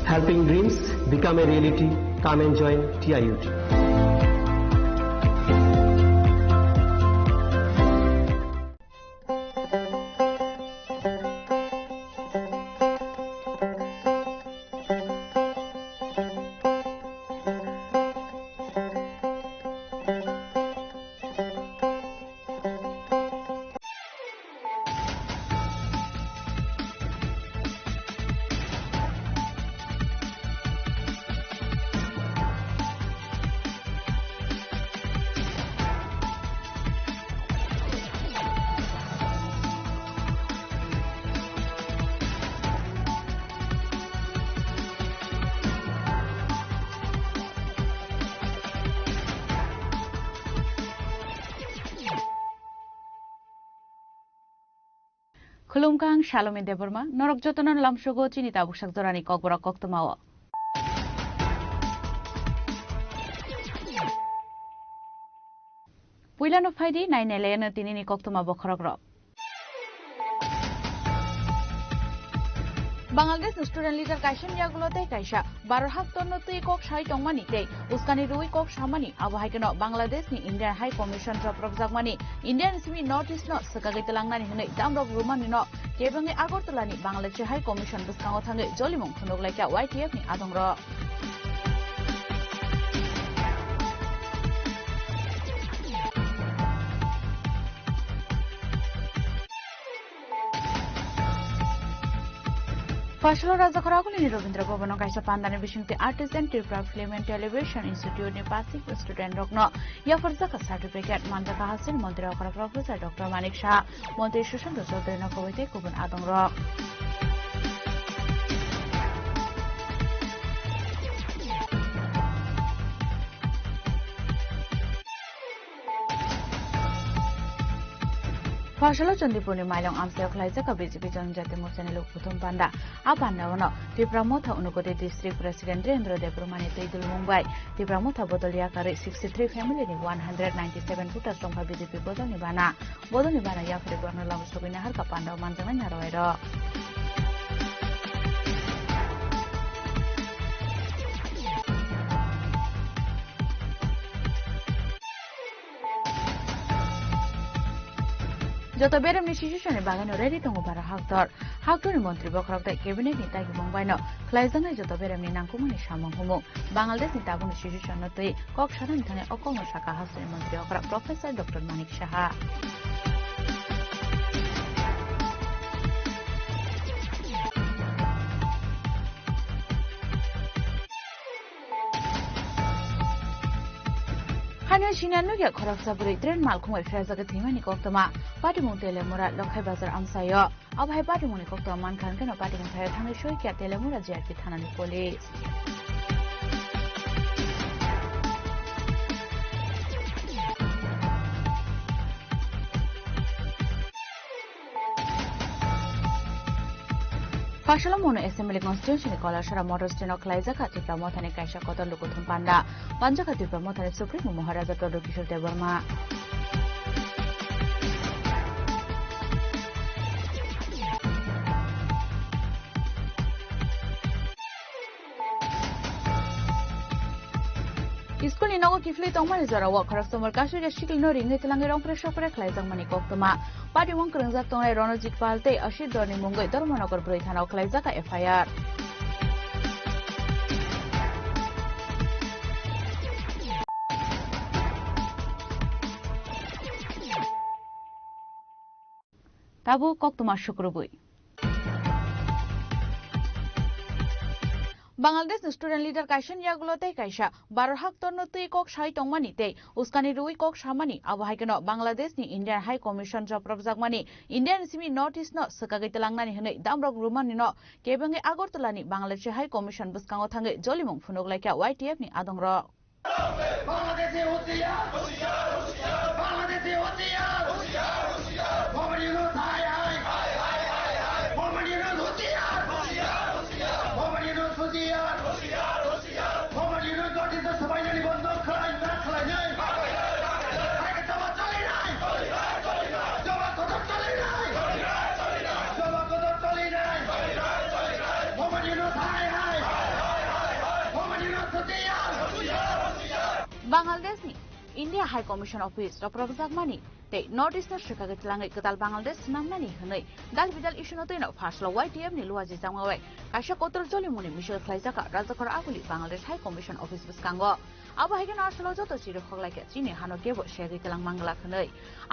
Helping dreams become a reality. Come and join TIUT. Khulumkang Shalom Deborma, Norok Jotonan Lamshogo Chinita Bushak Dorani Kokbora Koktomawa. Puilano Faidi, 9 Elena Tinini Koktoma Bokrogro. Bangladesh student leader Kaisham Yagulote Kaisha, Barhak Tono Kok Shai Tongmani Day, Uskani Rui Kok Shamani, Abahakano, Bangladesh ni Indian High Commission for Progzagmani, Indian Simi Northeast Not, Sakagitalangan, Dam of Rumanino, Jebang Agortolani, Bangladesh High Commission, Buskangotangi, Jolimon, Kunoglaika, YTF ni Adongro. Fashlo Razakaraguli Ravindra Bhavana Kaisa Pandana Vishunti Artist and Tripura Film and Television Institute ni Pasik Student Rokno Yafarzaka Certificate Mandaka Hasin Montreal Professor Dr. Manik Shah Monte Shushan Dosodrena Kovite Kuban Adongro. Fashalo Chandipuni Mailong Amseo Klaisaka BJP Janjati Mosanilo Putum Panda, Apandavano, Tipramota Unukote District President Rendra de Brumani Tidul Mumbai, Tipramota Bodoliakari 63 family 197 putas from BJP Bodonibana, Bodonibana Yafri Gornalam Subina Harka Panda Manzana Roero. Joto Beram Nishishon Bagan already to Mubara Haktor, Haktor Montri Bokrok, Cabinet in Taki Mumbano, Klaizana Joto Beram in Nankumani Shamangumu, Bangladesh in Tabun Shishon Notri, Kokshan Tane Okomo Shaka House in Montreal, Professor Dr. Manik Shah. Hanya Shinanu ya Korok Sabri, Dren Malcolm Fraser Timani Koktoma, Patimun Telemura, Lokai Bazar Amsayo, Abhai Patimun Koktoman Kankan of Patikan Tayatana Shoyka Telemura Jet with Hanani Police. Fashalmono Assembly Constitution Colashara Motors Tenocliza Tipra Motane Kaisha Kota Lukutum Panda, Panjaka Tipra Motane Supreme Maharaja Todo Kishore Devarma. School in our Kifli Toman is a walk of summer Kashi Shikil no ring it longer pressure for a Klaizang Manikokuma. Party one Kranzaton Ronald Palte, a shit dorni Mungo, Dormonokor Britano Klaizaka FIR. Tabu Koktuma Shukrubui. Bangladesh student leader কাইশন ইয়াগুলোতে কাইসা 12 হাক্তর তুই কক সাই টংমানিতে উস্কানি রুই cock সামানি আবহাইকেন বাংলাদেশ नि इंडियन हाई कमिशन जप्रब जागमानी इंडियन सिमी नॉर्थ ईस्ट न सकागै तलांगनानि हनै दामरक रुमानि न केबंगे आगरतलानि बांग्लादेश हाई कमिशन बसकांगो थांगै जलिमुं फुनुगलायका YTF नि आदंर बांग्लादेशे होशियार होशियार होशियार बांग्लादेशे होशियार होशियार होशियार मोहम्मदिनो हाय हाय हाय हाय हाय मोहम्मदिनो होशियार होशियार होशियार मोहम्मदिनो होशियार होशियार होशियार मोहम्मदिनो जटिल सबाई जानि बन्द खलाय ना खलाय नै आगे जमा चले নাই जमा कदम चले নাই जमा कदम चले নাই मोहम्मदिनो हाय हाय मोहम्मदिनो होशियार होशियार बांग्लादेश नि इंडिया हाई कमिशन ऑफिस जप्रब जागमानी ते नॉर्थ ईस्ट शिकागै तलांगै कताल बांग्लादेश नामनानि हनै दाल बिदाल इशुनो तैनो फासला YTF नि लुवाजि जांगावै काशा कोतर जलिमुनि मिशल खलाइजाका राजखर आगुलि बांग्लादेश हाई कमिशन ऑफिस बसकांगो आबहाइगन आसलो जतो चिरो खगलायके चिनि हानो केबो शेगै तलां मांगला खनै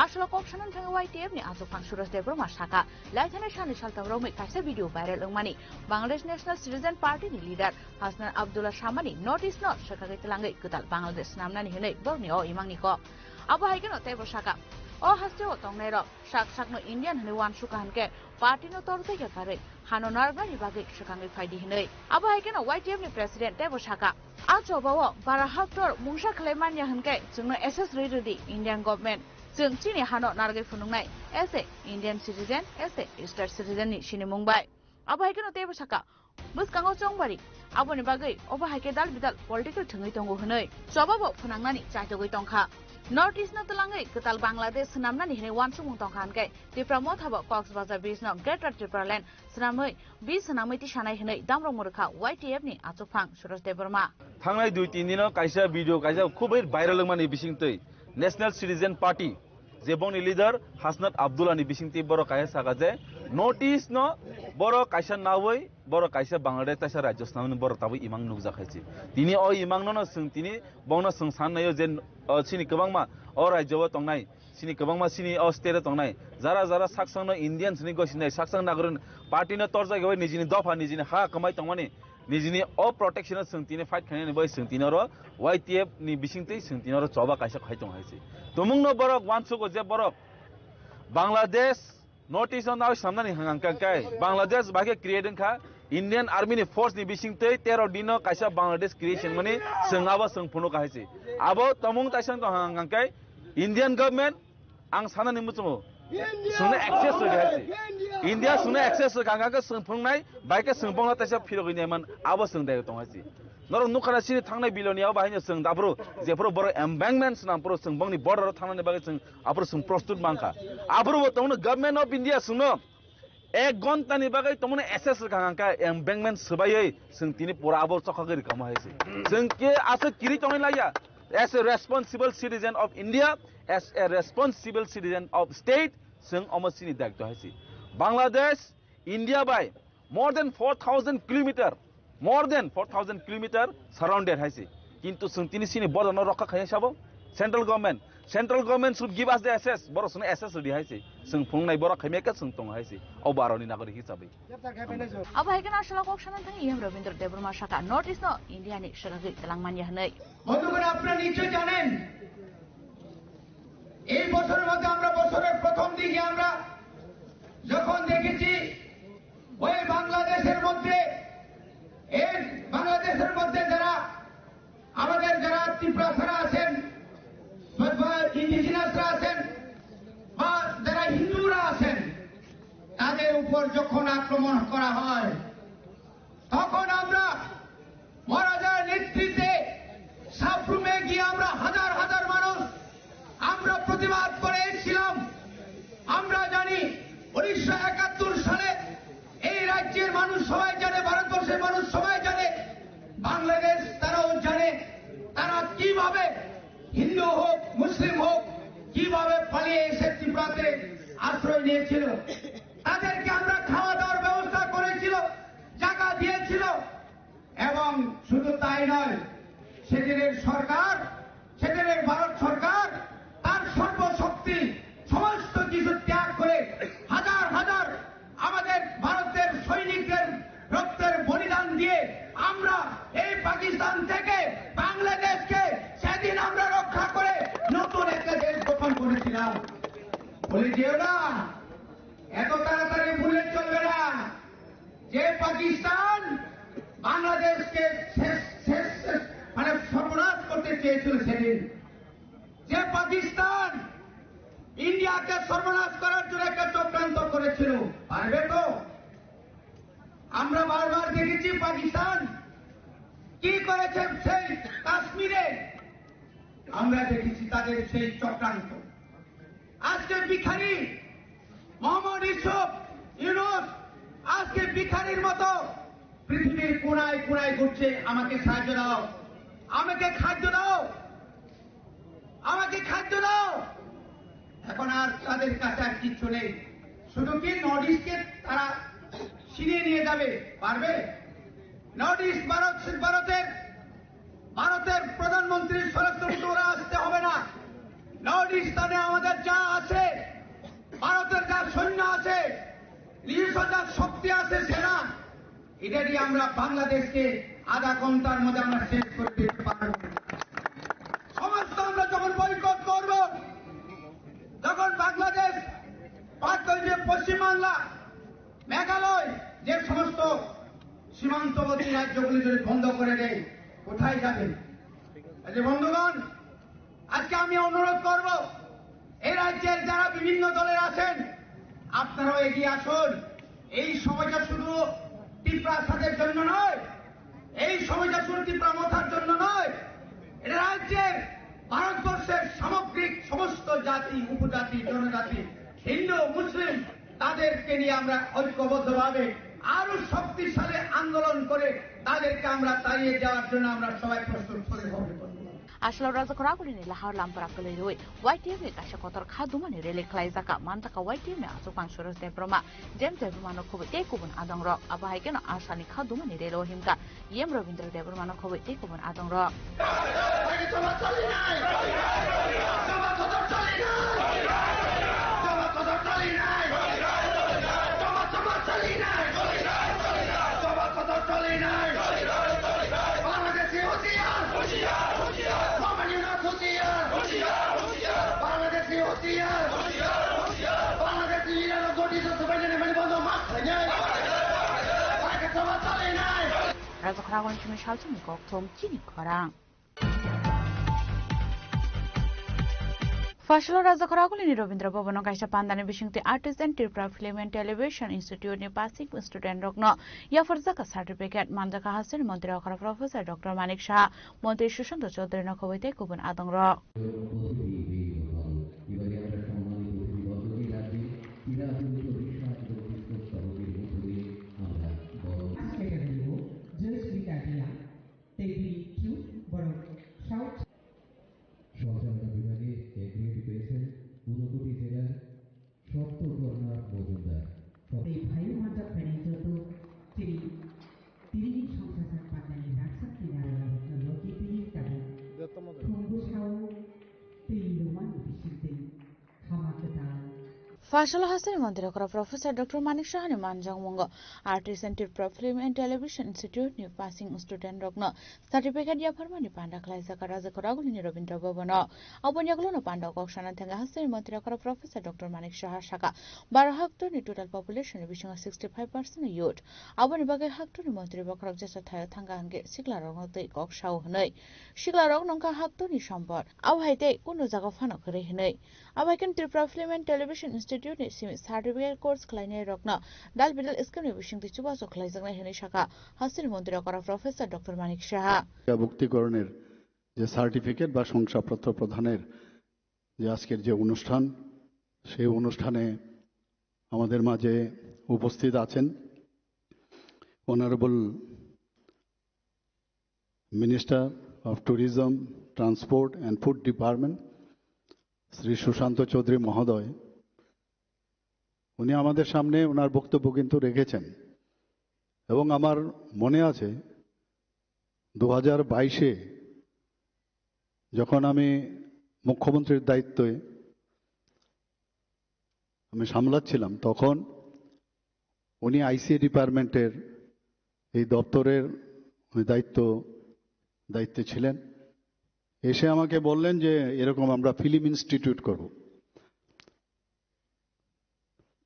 आसलो कक्सनन थांग YTF नि आजोफान सुरज देब्रमा साका लाइथाने सानि सालतावरावमै कासे भिडियो भाइरल ओंमानि बांग्लादेश नेशनल सिटिजन पार्टी नि लीडर हासनान अब्दुल्ला शामानि नॉर्थ ईस्ट न शिकागै तलांगै कताल बांग्लादेश नामनानि हनै बरनि ओ इमांनिको आबहाइगन तेबो साका ओ हस्ते ओ तंगनेर साक साकनो इंडियन हनै वान सुकाहनके पार्टी नो तोरते के करे हानो नारगानि बागै शिकांगै फाइदि हनै आबहाइगन YTF नि प्रेसिडेंट तेबो साका आजबावो 12 हाक्टर मुंसा खलेमानिया हनके जोंनो एसेस रेडि इंडियन गवर्नमेंट जों चिनि हानो नारगै फुनुंनाय एसे इंडियन सिटिजन एसे स्टेट सिटिजन नि सिनि मुंबाय आबहाइगन तेबो साका बसकांगो चंबारि आबोनि बागै अबहाइके दाल बिदाल पॉलिटिकल थंगै दंगो हनै जबाबो फुनांनानि चाइतगै तंखा नॉर्थ ईस्ट न तलांगै कताल बांग्लादेश नामनानि हनै वान सुमुं तंखानकै त्रिपुरा मथाबो कक्सबाजार बीच न ग्रेटर त्रिपुरा लैंड सनामै बि सनामैति सानाय हनै दामरं मुरखा YTF नि आचुफां सुरज देबरमा थांनाय 2-3 दिनाव कायसा भिडियो कायसा खुबै भाइरल माने बिसिंतै नेशनल सिटिजन पार्टी जेबंनि लीडर हासनात अब्दुल्लानि बिसिंतै बर काया सागाजे नॉर्थ ईस्ट न बर कायसा नावै बर कायसा बांग्लादेश तासा राज्य स्नामनि बर ताबो इमां नुजाखायसि दिनि अ इमां न जों दिनि बंना जों साननायो जे सिनि गोबांमा अ राज्यआव तंनाय सिनि गोबांमा सिनि अ स्टेट तंनाय जारा जारा साकसांनो इंडियन सिनि गसिनाय साकसां नागरिक पार्टीनो तर्जा गय निजिनि दफा निजिनि हा कमाय तंमानि निजिनि अ प्रोटेक्शन सोंतिनि फाइट खाने बै सोंतिनर YTF नि बिसिंतै सोंतिनर चबा कायसा खायतों हायसि तमुंनो बरक वानसुको जे बरक बांग्लादेश नॉर्थ ईस्ट नाव सामनानि हांगांकाय बांग्लादेश बागे क्रिएटिंग खा इंडियन आर्मी नि फोर्स नि बिसिंतै 13 दिनो कायसा बांग्लादेश क्रिएशन माने सोंगाबा सोंफुनो कायसि आबो तमुं ताइसां तो हांगांकाय इंडियन गवर्नमेंट आं सानानि मुचुमो सुने एक्सेस होगासि इंडिया सुने एक्सेस गांगाखौ सोंफुंनाय बाइके सोंफुंना ताइसा फिरगैनायमोन आबो सोंदाय दंहासि नर नुखारासिनि थांनाय बिलनियाव बाहायनो सों दाब्रो जेफोर बर एम्बेंकमेन्ट्स नामफोर सोंबंनि बर्डर थांनानै बागै जों आब्रो सों प्रस्तुत मांखा आब्रो तमनो गवर्नमेंट ऑफ इंडिया सुनो 1 घंटानि बागै तमनो एसेस गांगा एम्बेंकमेन्ट सबायै जों तिनि पुरा आबो चखागै कमायसि जों के आसे किरि तंनाय लाया as a responsible citizen of India as a responsible citizen of state जों अमसिनि दायित्व हायसि बांग्लादेश इंडिया बाय more than 4000 kilometer surrounded हायसि किंतु जों तिनि सिनि बर्डर रखा खाय साबो central government should give us the access बर सुने access दि हायसि जों फुंनाय बर खैमेका जों तंग हायसि औ बारनि नागरिक हिसाबै अब हैगन आशला कक्सनन थांग इएम रविंद्र देबरमा शाखा नॉर्थ ईस्ट इंडिया नि शिकागै तलांगमानिया हनै বন্ধুগণ আপনারা নিশ্চয় জানেন এই বছরের মধ্যে আমরা বছরের প্রথম দিকে আমরা যখন দেখেছি ওই বাংলাদেশের মধ্যে যারা আমাদের যারা ত্রিপুরারা আছেন বা ইন্ডিজিনাসরা আছেন বা যারা হিন্দুরা আছেন তাদের উপর যখন আক্রমণ করা হয় তখন আমরা মহারাজার নেতৃত্বে সাবরুমে গিয়ে আমরা হাজার হাজার মানুষ আমরা প্রতিবাদ করে এসেছিলাম আমরা জানি 1971 সালে এই রাজ্যের মানুষ সবাই জানে ভারতবর্ষের মানুষ সবাই জানে বাংলাদেশ তারাও জানে তারা কিভাবে হিন্দু হোক মুসলিম হোক কিভাবে পালিয়ে এসে ত্রিপুরাতে আশ্রয় নিয়েছিল তাদেরকে আমরা খাওয়া দাওয়ার ব্যবস্থা করেছিল জায়গা দিয়েছিল এবং শুধু তাই নয় সেদিনের সরকার সেদিনের ভারত সরকার তার সর্বশক্তি সমস্ত কিছু ত্যাগ করে হাজার হাজার আমাদের ভারতের সৈনিকদের রক্তের বলিদান দিয়ে আমরা করেছিলাম, বলে যেও না, এত তাড়াতাড়ি ভুলে চলবে না। যে পাকিস্তান বাংলাদেশকে মানে সর্বনাশ করতে চেয়েছিল সেদিন, যে পাকিস্তান ইন্ডিয়াকে সর্বনাশ করার জন্য একটা চক্রান্ত করেছিল, পারবে তো? আমরা বারবার দেখেছি পাকিস্তান কি করেছে সেই কাশ্মীরে, আমরা দেখেছি তাদের সেই চক্রান্ত। আজকে ভিখারি মোহাম্মদ ইউনূস আজকে ভিখারির মতো পৃথিবীর কোনায় কোনায় ঘুরছে, আমাকে সাহায্য দাও, আমাকে খাদ্য দাও, আমাকে খাদ্য দাও। এখন আর তাদের কাছে আর কিচ্ছু নেই, শুধু কি নর্থ ইস্টকে তারা ছিনিয়ে নিয়ে যাবে, পারবে? নর্থ ইস্ট ভারতের প্রধানমন্ত্রীর স্বরাষ্ট্রমন্ত্রী ওরা আসতে হবে না। নর্থ ইস্টার্নে আমাদের যা আছে, ভারতের যা সৈন্য আছে, নিজস্ব যা শক্তি আছে, সেনা, এটা দিয়ে আমরা বাংলাদেশকে আধা ঘন্টার মধ্যে আমরা শেষ করতে পারব। সমস্ত আমরা যখন বয়কট করব, যখন বাংলাদেশ পশ্চিমবাংলা, মেঘালয়, যে সমস্ত সীমান্তবর্তী রাজ্যগুলি যদি বন্ধ করে দেয়, কোথায় যাবে? বন্ধুগণ, আজকে আমি অনুরোধ করব, এই রাজ্যের যারা বিভিন্ন দলের আছেন, আপনারাও এগিয়ে আসুন। এই সময়টা শুধু ত্রিপুরা সাথের জন্য নয়, এই সময়টা শুধু ত্রিপুরা মথার জন্য নয়, এটা রাজ্যের ভারতবর্ষের সামগ্রিক সমস্ত জাতি, উপজাতি, জনজাতি, হিন্দু, মুসলিম, তাদেরকে নিয়ে আমরা ঐক্যবদ্ধভাবে আরো শক্তিশালী আন্দোলন করে তাদেরকে আমরা তাড়িয়ে যাওয়ার জন্য আমরা সবাই প্রস্তুত করে হবে। Ashla raza koraguli ni lahar lampara kelirui. YTM kasha kotor khaduma ni rele klaizaka mantaka YTM asupang shuros de broma. Jem de broma no kobe te kubun adang rock. Abahai kena ashani khaduma ni rele ohimka. Yem Ravindra de broma no kobe te kubun adang rock. Raza koraguli chumi shalchum ni kok tom chini korang. Fashlo raza koraguli ni Ravindra Bhavano kaisa pandane bishingti Artist and Tripura Film and Television Institute ni passing student rokno ya farzaka certificate mandaka hasil Mantri Akhara Professor Dr. Manik Shah Mantri Sushant Chaudhary no khoboite kubun adang ro Fashal Hassan Mantri Akhara Professor Dr. Manik Shah ni manjang mongo Artist and Tripura Film and Television Institute ni passing student rokno certificate ya pharma ni panda klaisa karaza koraguli ni Ravindra Bhavano abon yaglo no panda kokshana thenga Hassan Mantri Akhara Professor Dr. Manik Shah shaka 12 hectare ni total population ni bishinga 65% youth abon ibage hectare ni Mantri Akhara jesa thaya thanga hange sigla rong tei kokshau hnai sigla rong nongka hectare ni sampor abhaite kono jaga phano kore hnai abaken Tripura Film and Television Institute certificate course klaine rokna dal bidal skam ni bishingti chuba so khlaijak nai hene shaka Hassan Mantri Akhara Professor Dr. Manik Shah ভুক্তিকরণের যে certificate বা শংসাপত্র প্রদানের যে আজকের যে অনুষ্ঠান, সেই অনুষ্ঠানে আমাদের মাঝে উপস্থিত আছেন honourable minister of tourism, transport and food department Shri Sushanta Chowdhury মহোদয়। উনি আমাদের সামনে ওনার বক্তব্য কিন্তু রেখেছেন এবং আমার মনে আছে 2022-এ যখন আমি মুখ্যমন্ত্রীর দায়িত্বে আমি সামলাচ্ছিলাম, তখন উনি আইসিএ ডিপার্টমেন্টের এই দপ্তরের উনি দায়িত্বে ছিলেন। এসে আমাকে বললেন যে এরকম আমরা ফিল্ম ইনস্টিটিউট করব।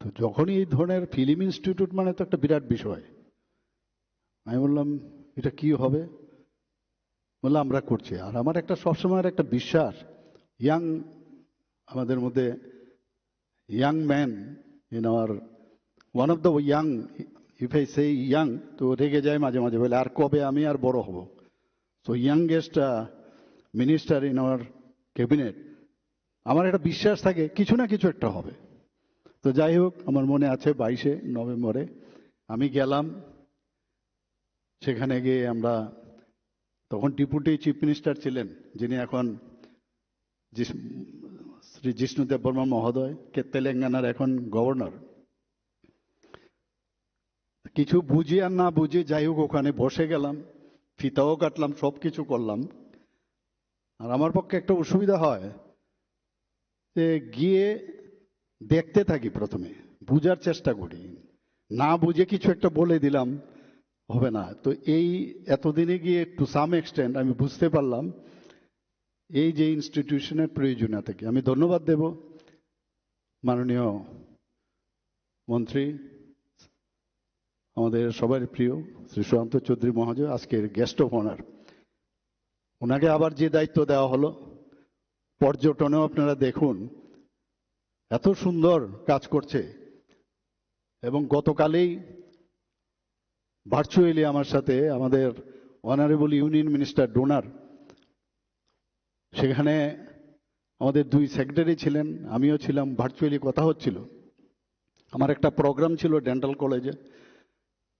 তো যখনই এই ধরনের ফিল্ম ইনস্টিটিউট মানে তো একটা বিরাট বিষয়, আমি বললাম এটা কি হবে, বললাম আমরা করছি। আর আমার একটা সবসময়ের একটা বিশ্বাস, ইয়াং আমাদের মধ্যে young man in our one of the young, if I say young তো রেগে যায় মাঝে মাঝে, বলে আর কবে আমি আর বড় হব। So youngest minister in our cabinet, আমার একটা বিশ্বাস থাকে কিছু না কিছু একটা হবে। তো যাই হোক, আমার মনে আছে 22শে নভেম্বরে আমি গেলাম, সেখানে গিয়ে আমরা, তখন ডেপুটি চিফ মিনিস্টার ছিলেন যিনি এখন শ্রী জিষ্ণু দেববর্মা মহোদয়, তেলেঙ্গানার এখন গভর্নর। কিছু বুঝি আর না বুঝি যাই হোক ওখানে বসে গেলাম, ফিতাও কাটলাম, সব কিছু করলাম। আর আমার পক্ষে একটা অসুবিধা হয় যে গিয়ে দেখতে থাকি, প্রথমে বুঝার চেষ্টা করি, না বুঝে কিছু একটা বলে দিলাম হবে না। তো এই এতদিনে গিয়ে টু সাম এক্সটেন্ট আমি বুঝতে পারলাম এই যে ইনস্টিটিউশনের প্রয়োজনীয়তাকে। আমি ধন্যবাদ দেব মাননীয় মন্ত্রী, আমাদের সবার প্রিয় শ্রী সুশান্ত চৌধুরী মহাশয়, আজকের গেস্ট অফ অনার। ওনাকে আবার যে দায়িত্ব দেওয়া হলো, পর্যটনেও আপনারা দেখুন এত সুন্দর কাজ করছে। এবং গতকালেই ভার্চুয়ালি আমার সাথে আমাদের অনারেবল ইউনিয়ন মিনিস্টার ডোনার, সেখানে আমাদের 2 সেক্রেটারি ছিলেন, আমিও ছিলাম, ভার্চুয়ালি কথা হচ্ছিল। আমার একটা প্রোগ্রাম ছিল ডেন্টাল কলেজে,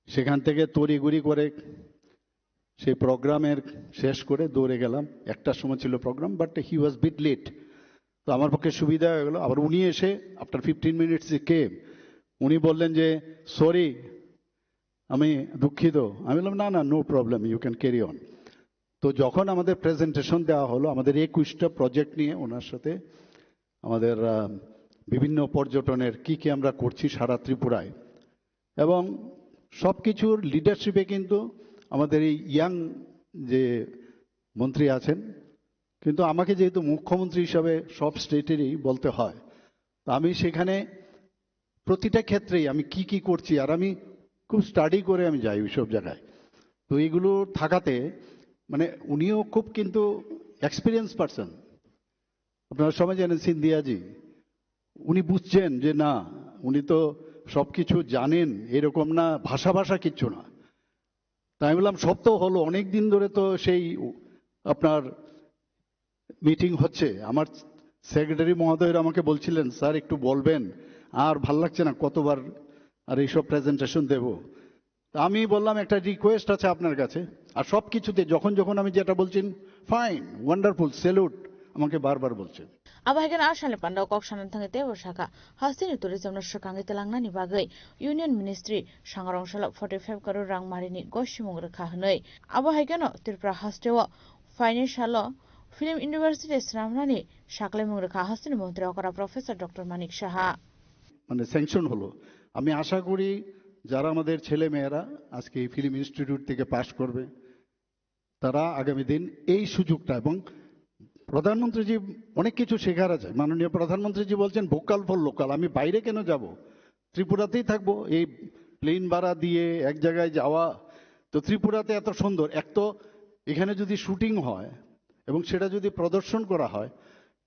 সেখান থেকে তড়িঘড়ি করে সেই প্রোগ্রামের শেষ করে দৌড়ে গেলাম। 1টার সময় ছিল programme, but he was bit late. তো আমার পক্ষে সুবিধা হয়ে গেল। আবার উনি এসে আফটার 15 মিনিটস কেম, উনি বললেন যে সরি, আমি দুঃখিত। আমি বললাম না না, no problem, you can carry on. তো যখন আমাদের প্রেজেন্টেশন দেওয়া হলো আমাদের 21টা প্রজেক্ট নিয়ে, ওনার সাথে আমাদের বিভিন্ন পর্যটনের কি কি আমরা করছি সারা ত্রিপুরায়, এবং সব কিছুর লিডারশিপে কিন্তু আমাদের এই ইয়াং যে মন্ত্রী আছেন, কিন্তু আমাকে যেহেতু মুখ্যমন্ত্রী হিসাবে সব স্টেটেরই বলতে হয়, তো আমি সেখানে প্রতিটা ক্ষেত্রেই আমি কি কি করছি, আর আমি খুব স্টাডি করে আমি যাই ওই সব জায়গায়। তো এইগুলো থাকাতে মানে উনিও খুব কিন্তু এক্সপিরিয়েন্স পারসন। আপনারা সবাই জানেন সিন্ধিয়াজি, উনি বুঝছেন যে না, উনি তো সব কিছু জানেন এরকম না, ভাষা কিচ্ছু না। তাই আমি বললাম সব তো হলো, অনেক দিন ধরে তো সেই আপনার মিটিং হচ্ছে। আমার সেক্রেটারি মহোদয়রা আমাকে বলছিলেন স্যার একটু বলবেন, আর ভাল লাগছে না কতবার আর এইসব প্রেজেন্টেশন দেব। আমি বললাম একটা রিকোয়েস্ট আছে আপনার কাছে, আর সব কিছুতে যখন যখন আমি যেটা বলছেন ফাইন, ওয়ান্ডারফুল, স্যালুট আমাকে বারবার বলছেন। Abahagian Ashale Panda Kokshan Tangate Shaka, Hastini Tourism Shakangi Telangani Bagay, Union Ministry, Shangarong Shalak 45 Karu Rang Marini, Goshimur Kahanoi, Abahagano, Tirpra Hastewa, Financial Law, Film University Sramani, Shaklemur Kahastin Montreal Professor Dr. Manik Shaha. মানে sanction হলো। আমি আশা করি যারা আমাদের ছেলে মেয়েরা আজকে এই ফিল্ম ইনস্টিটিউট থেকে পাশ করবে, তারা আগামী দিন এই সুযোগটা, এবং প্রধানমন্ত্রীজি অনেক কিছু শেখার আছে। মাননীয় প্রধানমন্ত্রীজি বলছেন ভোকাল ফর লোকাল, আমি বাইরে কেন যাব, ত্রিপুরাতেই থাকবো। এই প্লেন ভাড়া দিয়ে এক জায়গায় যাওয়া, তো ত্রিপুরাতে এত সুন্দর, এক তো এখানে যদি শুটিং হয় এবং সেটা যদি প্রদর্শন করা হয়,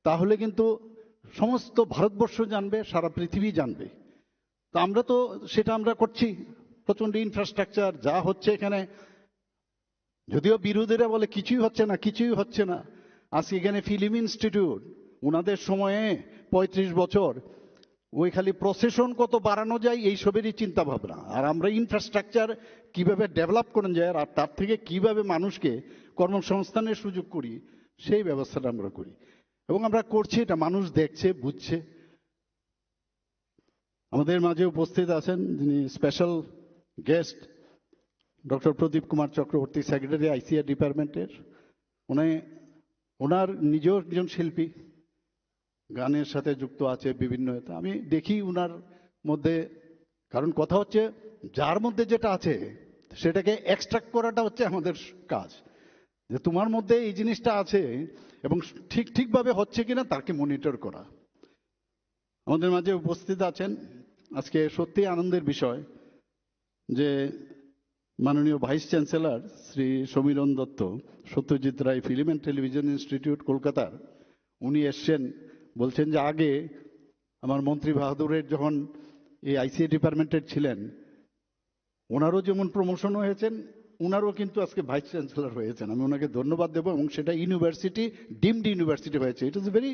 তাহলে কিন্তু সমস্ত ভারতবর্ষ জানবে, সারা পৃথিবী জানবে। তো আমরা তো সেটা আমরা করছি, প্রচন্ড ইনফ্রাস্ট্রাকচার যা হচ্ছে এখানে, যদিও বিরোধীরা বলে কিছুই হচ্ছে না। আজকে এখানে ফিল্ম ইনস্টিটিউট, ওনাদের সময়ে 35 বছর, ওই খালি প্রসেশন কত বাড়ানো যায় এইসবেরই চিন্তা ভাবনা। আর আমরা ইনফ্রাস্ট্রাকচার কিভাবে ডেভেলপ করা যায়, আর তার থেকে কিভাবে মানুষকে কর্মসংস্থানের সুযোগ করি, সেই ব্যবস্থাটা আমরা করি, এবং আমরা করছি, এটা মানুষ দেখছে, বুঝছে। আমাদের মাঝে উপস্থিত আছেন যিনি স্পেশাল গেস্ট, ডক্টর প্রদীপ কুমার চক্রবর্তী, সেক্রেটারি আইসিআর ডিপার্টমেন্টের। ওনার নিজেও একজন শিল্পী, গানের সাথে যুক্ত আছে বিভিন্ন। আমি দেখি ওনার মধ্যে, কারণ কথা হচ্ছে যার মধ্যে যেটা আছে সেটাকে এক্সট্রাক্ট করাটা হচ্ছে আমাদের কাজ, যে তোমার মধ্যে এই জিনিসটা আছে এবং ঠিকভাবে হচ্ছে কিনা তাকে মনিটর করা। আমাদের মাঝে উপস্থিত আছেন আজকে সত্যি আনন্দের বিষয় যে মাননীয় vice chancellor Shri Samiran Dutta, Satyajit Ray film and television institute কলকাতার, উনি এসছেন। বলছেন যে আগে আমার মন্ত্রী বাহাদুরের যখন এই আইসিএ ডিপার্টমেন্টের ছিলেন, ওনারও যেমন প্রমোশন হয়েছেন, ওনারও কিন্তু আজকে ভাইস চ্যান্সেলর হয়েছেন। আমি ওনাকে ধন্যবাদ দেবো, এবং সেটা ইউনিভার্সিটি, ডিমড ইউনিভার্সিটি হয়েছে। ইট ইজ ভেরি,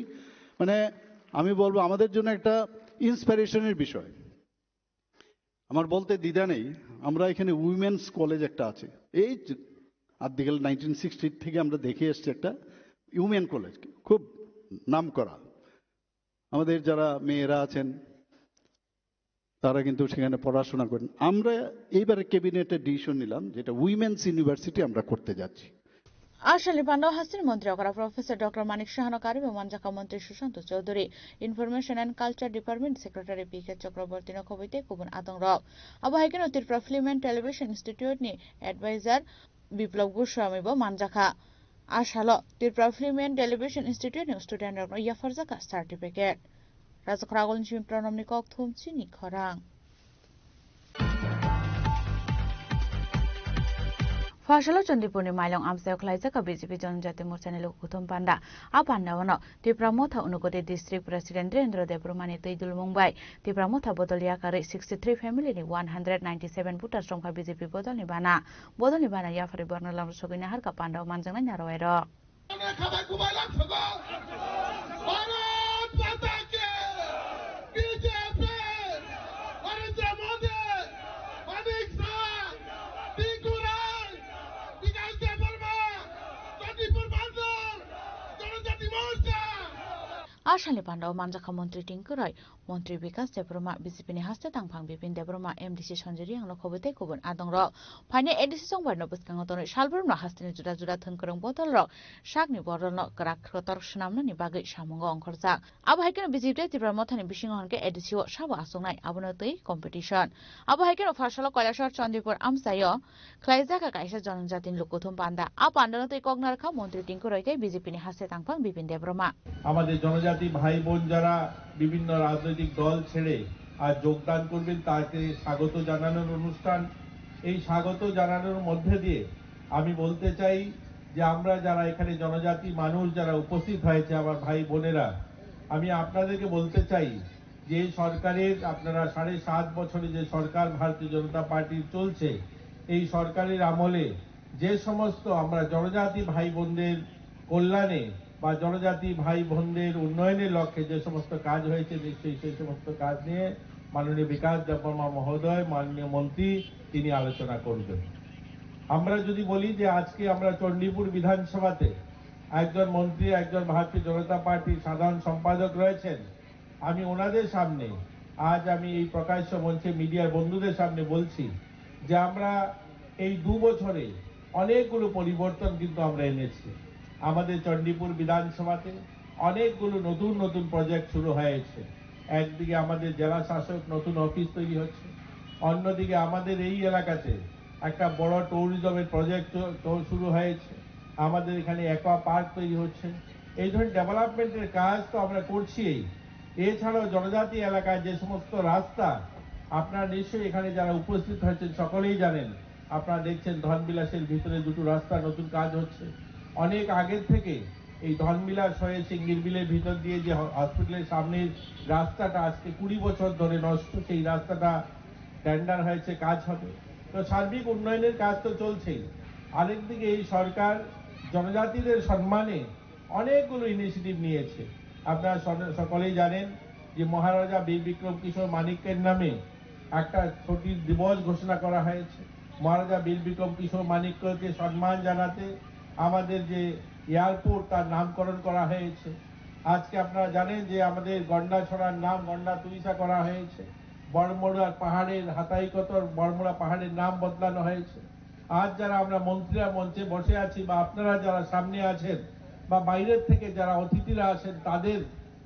মানে আমি বলবো আমাদের জন্য একটা ইন্সপিরেশনের বিষয়। আমার বলতে দ্বিধা নেই, আমরা এখানে উইমেন্স কলেজ একটা আছে, এই আদিকাল 1960 থেকে আমরা দেখে এসছি একটা উইমেন কলেজ, খুব নাম করা। আমাদের যারা মেয়েরা আছেন তারা কিন্তু সেখানে পড়াশোনা করেন। আমরা এইবারে ক্যাবিনেটের ডিসিশন নিলাম যেটা উইমেন্স ইউনিভার্সিটি আমরা করতে যাচ্ছি। আসলে পান্ডব হাসির মন্ত্রী অকরা প্রফেসর ডক্টর মানিক সাহানকারী এবং মানজাকা মন্ত্রী Sushanta Chowdhury, information and culture department secretary PK Chakraborty নখবইতে কুবুন আতং রক আবহাইকেন Tripura film and television institute नि एडवाइजर বিপ্লব গোস্বামী ব মানজাকা আশাল Tripura film and television institute नि স্টুডেন্ট রক ইয়াফারজাকা সার্টিফিকেট রাজখরাগল নিম প্রণমনি কক থুমচি নি খরাং ফসল চন্দ্রপুরনি মাইলং আমসায়ক লাইজাকা বিজেপি জনজাতি মোর্চানি লোক প্রথম পান্ডা আ পান্ডাওয়ানো ত্রিপুরা মথা অনুগতি ডিস্ট্রিক্ট প্রেসিডেন্ট রেন্দ্র দেবরমানি তৈদুল মুম্বাই ত্রিপুরা মথা বদলিয়া কারে 63 ফ্যামিলিনি 197 ভোটার সংখ্যা বিজেপি বদলনি বানা ইয়াফারি বর্ণলাম সগিনা হারকা পান্ডাও মানজাংনাই নারওয়াইর आशाले पांडाव मानजाखा मंत्री टिंकु रॉय मंत्री विकास देबरमा बीजेपी नि हास्ते तांगफां बिपिन देबरमा एमडीसी संजरी आंनो खबते गुबुन आदं र फाइने एडीसी संबारनो बसकांग तनो सालबरनो हास्तेनि जुदा जुदा थनकरं बदल र सागनि बरलनो गराक खतर सुनामनो नि बागै सामुंग अंखरजा अब हाइकेन बीजेपी तिब्रा मथानि बिसिंग हनके एडीसी ओ साबो आसंनाय आबनो तै कम्पिटिशन अब हाइकेन फारसल कैलाशर चंदीपुर आमसायो ख्लाइजाका काइसा जनजातिनि लोकथुम पांडा आ पांडानो तै कगनारखा मंत्री टिंकु रॉयके बीजेपी नि हास्ते तांगफां बिपिन देबरमा আমাদের জনজাতি ভাই বোন যারা বিভিন্ন রাজনৈতিক দল ছেড়ে আজ যোগদান করবেন তাকে স্বাগত জানানোর অনুষ্ঠান। এই স্বাগত জানানোর মধ্যে দিয়ে আমি বলতে চাই যে আমরা যারা এখানে জনজাতি মানুষ যারা উপস্থিত হয়েছে আমার ভাই বোনেরা, আমি আপনাদেরকে বলতে চাই যে সরকারের আপনারা 7.5 বছরে যে সরকার ভারতীয় জনতা পার্টির চলছে, এই সরকারের আমলে যে সমস্ত আমরা জনজাতি ভাই বোনদের কল্যাণে বা জনজাতি ভাই বোনদের উন্নয়নের লক্ষ্যে যে সমস্ত কাজ হয়েছে নিশ্চয়ই সেই সমস্ত কাজ নিয়ে মাননীয় বিকাশ দেববর্মা মহোদয় মাননীয় মন্ত্রী তিনি আলোচনা করবেন। আমরা যদি বলি যে আজকে আমরা চণ্ডীপুর বিধানসভাতে একজন মন্ত্রী একজন ভারতীয় জনতা পার্টির সাধারণ সম্পাদক রয়েছেন, আমি ওনাদের সামনে আজ আমি এই প্রকাশ্য মঞ্চে মিডিয়ার বন্ধুদের সামনে বলছি যে আমরা এই 2 বছরে অনেকগুলো পরিবর্তন কিন্তু আমরা এনেছি। আমাদের চণ্ডীপুর বিধানসভাতে অনেকগুলো নতুন নতুন প্রজেক্ট শুরু হয়েছে। একদিকে আমাদের জেলা শাসক নতুন অফিস তৈরি হচ্ছে, অন্যদিকে আমাদের এই এলাকাতে একটা বড় ট্যুরিজমের প্রজেক্ট শুরু হয়েছে, আমাদের এখানে অ্যাকোয়া পার্ক তৈরি হচ্ছে। এই ধরনের ডেভেলপমেন্টের কাজ তো আমরা করছি। এছাড়াও জনজাতি এলাকায় যে সমস্ত রাস্তা আপনারা নিশ্চয়ই এখানে যারা উপস্থিত হয়েছেন সকলেই জানেন, আপনারা দেখছেন ধনবিলাসের ভিতরে 2টো রাস্তা নতুন কাজ হচ্ছে। অনেক আগের থেকে এই ধনবিলাস হয়ে সিঙ্গির বিলের ভিতর দিয়ে যে হসপিটালের সামনের রাস্তাটা আজকে 20 বছর ধরে নষ্ট, সেই রাস্তাটা টেন্ডার হয়েছে, কাজ হবে। তো সার্বিক উন্নয়নের কাজ তো চলছেই। আরেকদিকে এই সরকার জনজাতিদের সম্মানে অনেকগুলো ইনিশিয়েটিভ নিয়েছে। আপনারা সকলেই জানেন যে মহারাজা বীর বিক্রম কিশোর মানিক্যের নামে একটা ছুটির দিবস ঘোষণা করা হয়েছে। মহারাজা বীর বিক্রম কিশোর মানিক্যকে সম্মান জানাতে আমাদের যে এয়ারপোর্ট তার নামকরণ করা হয়েছে। আজকে আপনারা জানেন যে আমাদের গন্ডাছড়ার নাম গন্ডা তুইসা করা হয়েছে। বড়মুড়া পাহাড়ের হাতাইকতর বড়মুড়া পাহাড়ের নাম বদলানো হয়েছে। আজ যারা আমরা মন্ত্রীরা মঞ্চে বসে আছি বা আপনারা যারা সামনে আছেন বা বাইরের থেকে যারা অতিথিরা আছেন তাদের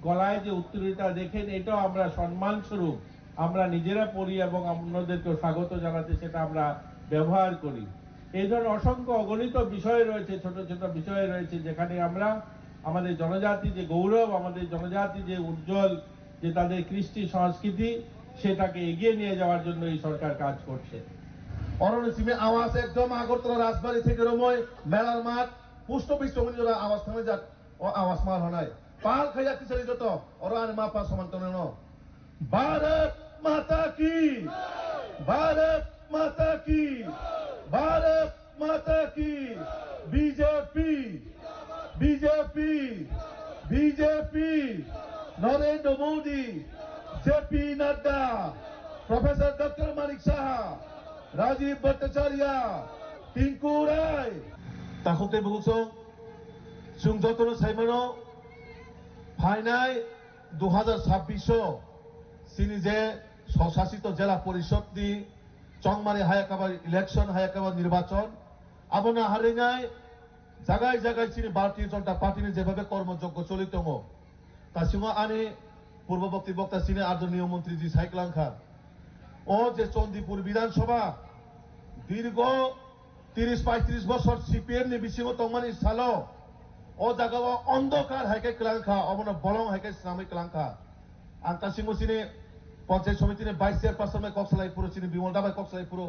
গলায় যে উত্তরীয়টা দেখেন, এটাও আমরা সম্মান স্বরূপ আমরা নিজেরা পড়ি এবং অন্যদেরকে স্বাগত জানাতে সেটা আমরা ব্যবহার করি। এই ধরনের অসংখ্য অগণিত বিষয় রয়েছে, ছোট ছোট বিষয় রয়েছে যেখানে আমরা আমাদের জনজাতি যে গৌরব, আমাদের জনজাতি যে উজ্জ্বল যে তাদের কৃষ্টি সংস্কৃতি, সেটাকে এগিয়ে নিয়ে যাওয়ার জন্য এই সরকার কাজ করছে। অরণসীমে আওয়াজ একদম আগরতলা রাজবাড়ি থেকে রময় মেলার মাঠ পুষ্ট বিশ্বমণি আওয়াজ থামে যাক ও আওয়াজ মার হনায় পাল খাইয়া কিসারি যত ওরা আর মা পা সমান তনে ন भारत माता की भारत माता की भारत माता की BJP BJP BJP Narendra Modi JP Nadda professor doctor Manik Saha Rajib Bhattacharya Tinku Roy ताखुते बुगुसं सुंजतनो साइमनो फाइनाय 2026 सिनी जे स्वशासित जिला परिषद नि चंगमारी हायाकाबा इलेक्शन हायाकाबा निर्वाचन आबना हारिङाय जागाय जागाय सिनी भारतीय जनता पार्टी नि जेभाबे कर्मयज्ञ चलित दङ तासिङो आनि पूर्ववर्ती बक्ता सिनी आदरणीय मंत्री जी साइक्लांखा ओ जे चंदीपुर विधानसभा दीर्घ 30-35 বছর সিপিএম नि बिसिङो तंमानि सालो ओ जागावा अंधकार हाइके क्लांखा अबना बलं हाइके सामै क्लांखा आं तासिङो सिनी पंचायत समिति ने 22 चेयरपार्सन में कक्सलाई पुरो सिनी बिमल दाबाय कक्सलाई पुरो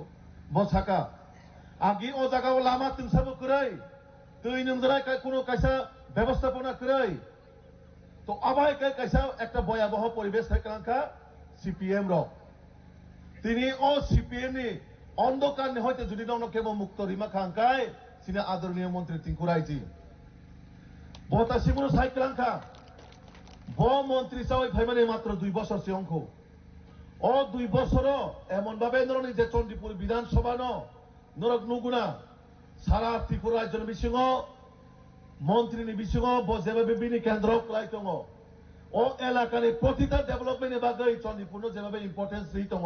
बसाका आगि ओ जागाव लामा तिंसाबो करै दै नंजराय कोनो कायसा व्यवस्थापना करै तो अबाय कायसा একটা ভয়াবহ পরিবেশ থাকাঙ্কা সিপিএম র তিনি ও সিপিএম নি অন্ধকার নি হইতে যদি নন কেবল মুক্ত রিমা খাঙ্কায় সিনি আদরণীয় মন্ত্রী তিনকুরাইজি বতাসিমুনো সাইক্লাঙ্কা ব মন্ত্রী সাই ভাইমানে মাত্র 2 বছর সিংখ ও 2 বছর এমন ভাবে নরনি যে চন্ডীপুর বিধানসভা ন নরক নুগুনা সারা ত্রিপুরা রাজ্যের বিসিङ মন্ত্রী নি বিসিङ যেভাবে বিনি কেন্দ্র ক্লাই দङ ও এলাকার প্রতিটা ডেভেলপমেন্ট বাগৈ চন্ডীপুর যেভাবে ইম্পর্টেন্স দি দङ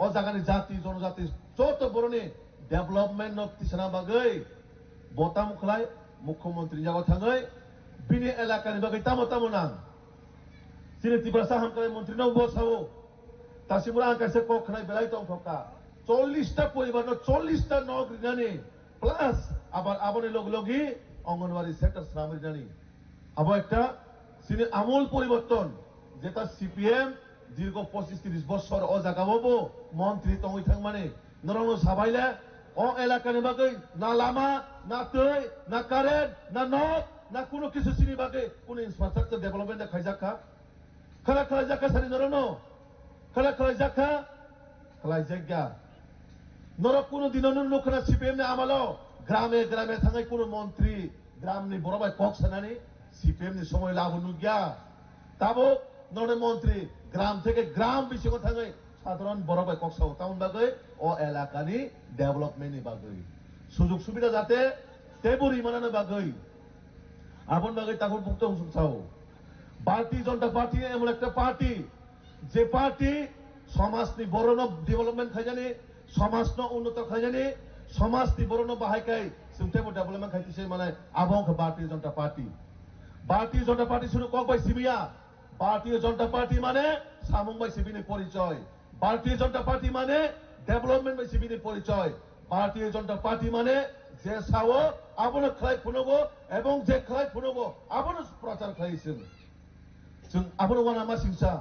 ও জায়গানি জাতি জনজাতি যত বড়নি ডেভেলপমেন্ট ন তিসনা বাগৈ বতাম খলাই মুখ্যমন্ত্রী জায়গা থাङै বিনি এলাকাनि বাগৈ তামো তামো নাं सिनी त्रिपुरा हामकाय मंत्री न बसाओ तासिमुरा आंकासे कखनाय बेलाय दं थका 40टा परिवार 40टा न ग्रिनानि प्लास आबार आबने लग लगि अंगनवाड़ी सेक्टर सामरिनानि आबो एकटा सिनी আমূল পরিবর্তন যেটা সিপিএম দীর্ঘ 25-30 বছর ও জাগাবো মন্ত্রী তংই থাং মানে নরং সাবাইলে ও এলাকাनि বাগৈ না লামা না তৈ না কারেন্ট না নট না কোনো কিছু সিনি বাগৈ কোনো ইনফ্রাস্ট্রাকচার ডেভেলপমেন্ট খাইজাকা খালা খালা জাকা সারি নরনো খালা খালা জাকা খালা জায়গা নর কোনো দিননো লোকনা সিপিএম নে আমালো গ্রামে গ্রামে থাঙাই কোনো মন্ত্রী গ্রামনি বড়বাই কক্সনানি সিপিএম নি সময় লাভনু গিয়া তাবো নরে মন্ত্রী গ্রাম থেকে গ্রাম বিসিङ থাঙাই সাধারণ বড়বাই কক্সাও টাউন বাগৈ ও এলাকানি ডেভেলপমেন্ট নি বাগৈ সুযোগ সুবিধা যাতে তেবুরি মানানো বাগৈ আপন বাগৈ তাকর মুক্ত চাও भारतीय जनता पार्टी एमन एक पार्टी जे पार्टी समाज नि बरन डेभेलपमेंट खाइजानि समाज न उन्नत खाइजानि समाज नि बरन बाहायकाय सिमटेबो डेभेलपमेंट खाइतिसे माने आबंग भारतीय जनता पार्टी सुरु कक बाय सिबिया भारतीय जनता पार्टी माने सामुं बाय सिबिनि परिचय भारतीय जनता पार्टी माने डेभेलपमेंट बाय सिबिनि परिचय भारतीय जनता पार्टी माने जे सावो आबनो खाय फुनगो एवं जे खाय फुनगो आबनो प्रचार खाइसिन जों आबनो वाना मा सिंसा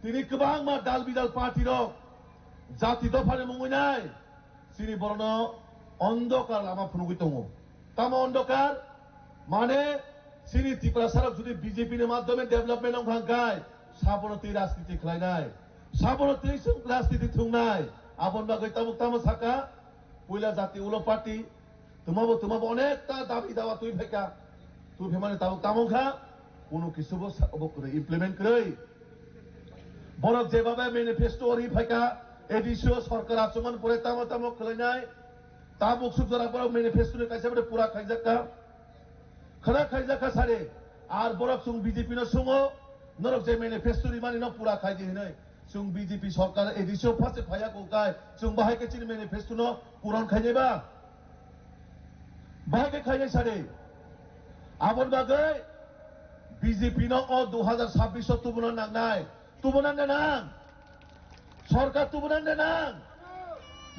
तिनि गोबां मा दाल बिदाल पार्टी रक जाति दफानि मुंगैनाय सिनि बरन अंधकार लामा फुनुगै दङ तामा अंधकार माने सिनि त्रिपुरा साराव जुदि बीजेपी नि माध्यमे डेभेलपमेंट आव खांगाय साबनति राजनीति खालायनाय साबनति राजनीति थुंनाय आबन बागै तामुक तामो साका पयला जाति उलो पार्टी तुमाबो अनेकटा दाबि दावा तुइ फेका तुइ फेमाने तामुक तामुखा কোনো কিছু ইমপ্লিমেন্ট কरै বরক যেভাবে ম্যানিফেস্টো ওরি ফাইকা এডিসিও সরকার আচমন পরে তামো তামো খলাইনাই তা মুখসুক জরা পর ম্যানিফেস্টো কাইসাবে পুরা খাইজাকা খনা খাইজাকা সারে আর বরক সুং বিজেপি ন সুঙো নরক যে ম্যানিফেস্টো রি মানি ন পুরা খাইজি হিনাই সুং বিজেপি সরকার এডিসিও ফাসে ফায়া কোকাই সুং বাহাইকে চিনি ম্যানিফেস্টো ন পুরান খাইনেবা বাহাইকে খাইনাই সারে আবন বাগৈ बीजेपी न 2026 तुबुना नांनाय तुबुना नां सरकार तुबुना नां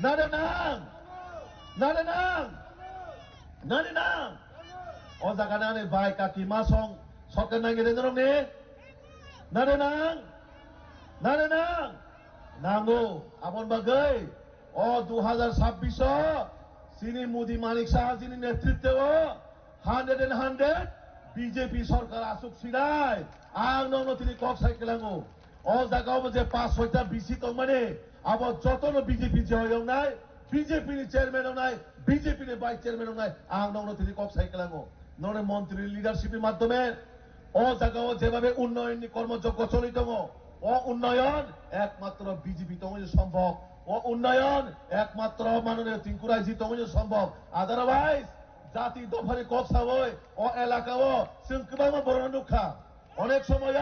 नारे नां नारे नां नारे नां ओ जागाना ने बाय काकी मासं सरकार नांगे रे नरम ने नारे नां नांगौ आबन बागै ओ 2026 सिनी मोदी मानिक साहाजीनि नेतृत्वआव 100 बीजेपी सरकार आसुक सिनाय आं नंनो तिनि कक साइकेलांगौ ओ जागाव जे 5-6टा बिसि तंमाने अब जतनो बीजेपी जयंनाय बीजेपी नि चेयरमैन होनाय बीजेपी नि वाइस चेयरमैन होनाय आं नंनो तिनि कक साइकेलांगौ नरे मंत्री लिडारशिप माध्यमे ओ जागाव जेभाबे उन्नयननि कर्मযজ্ঞ चलित दङ ओ उन्नयन एकमात्र बीजेपी तंगै सम्भव ओ उन्नयन एकमात्र माननीय तिंकुराजी तंगै सम्भव अदरवाइज जाति दफानि कक सावै ओ एलाकाव जों गोबां बरन नुखा अनेक समय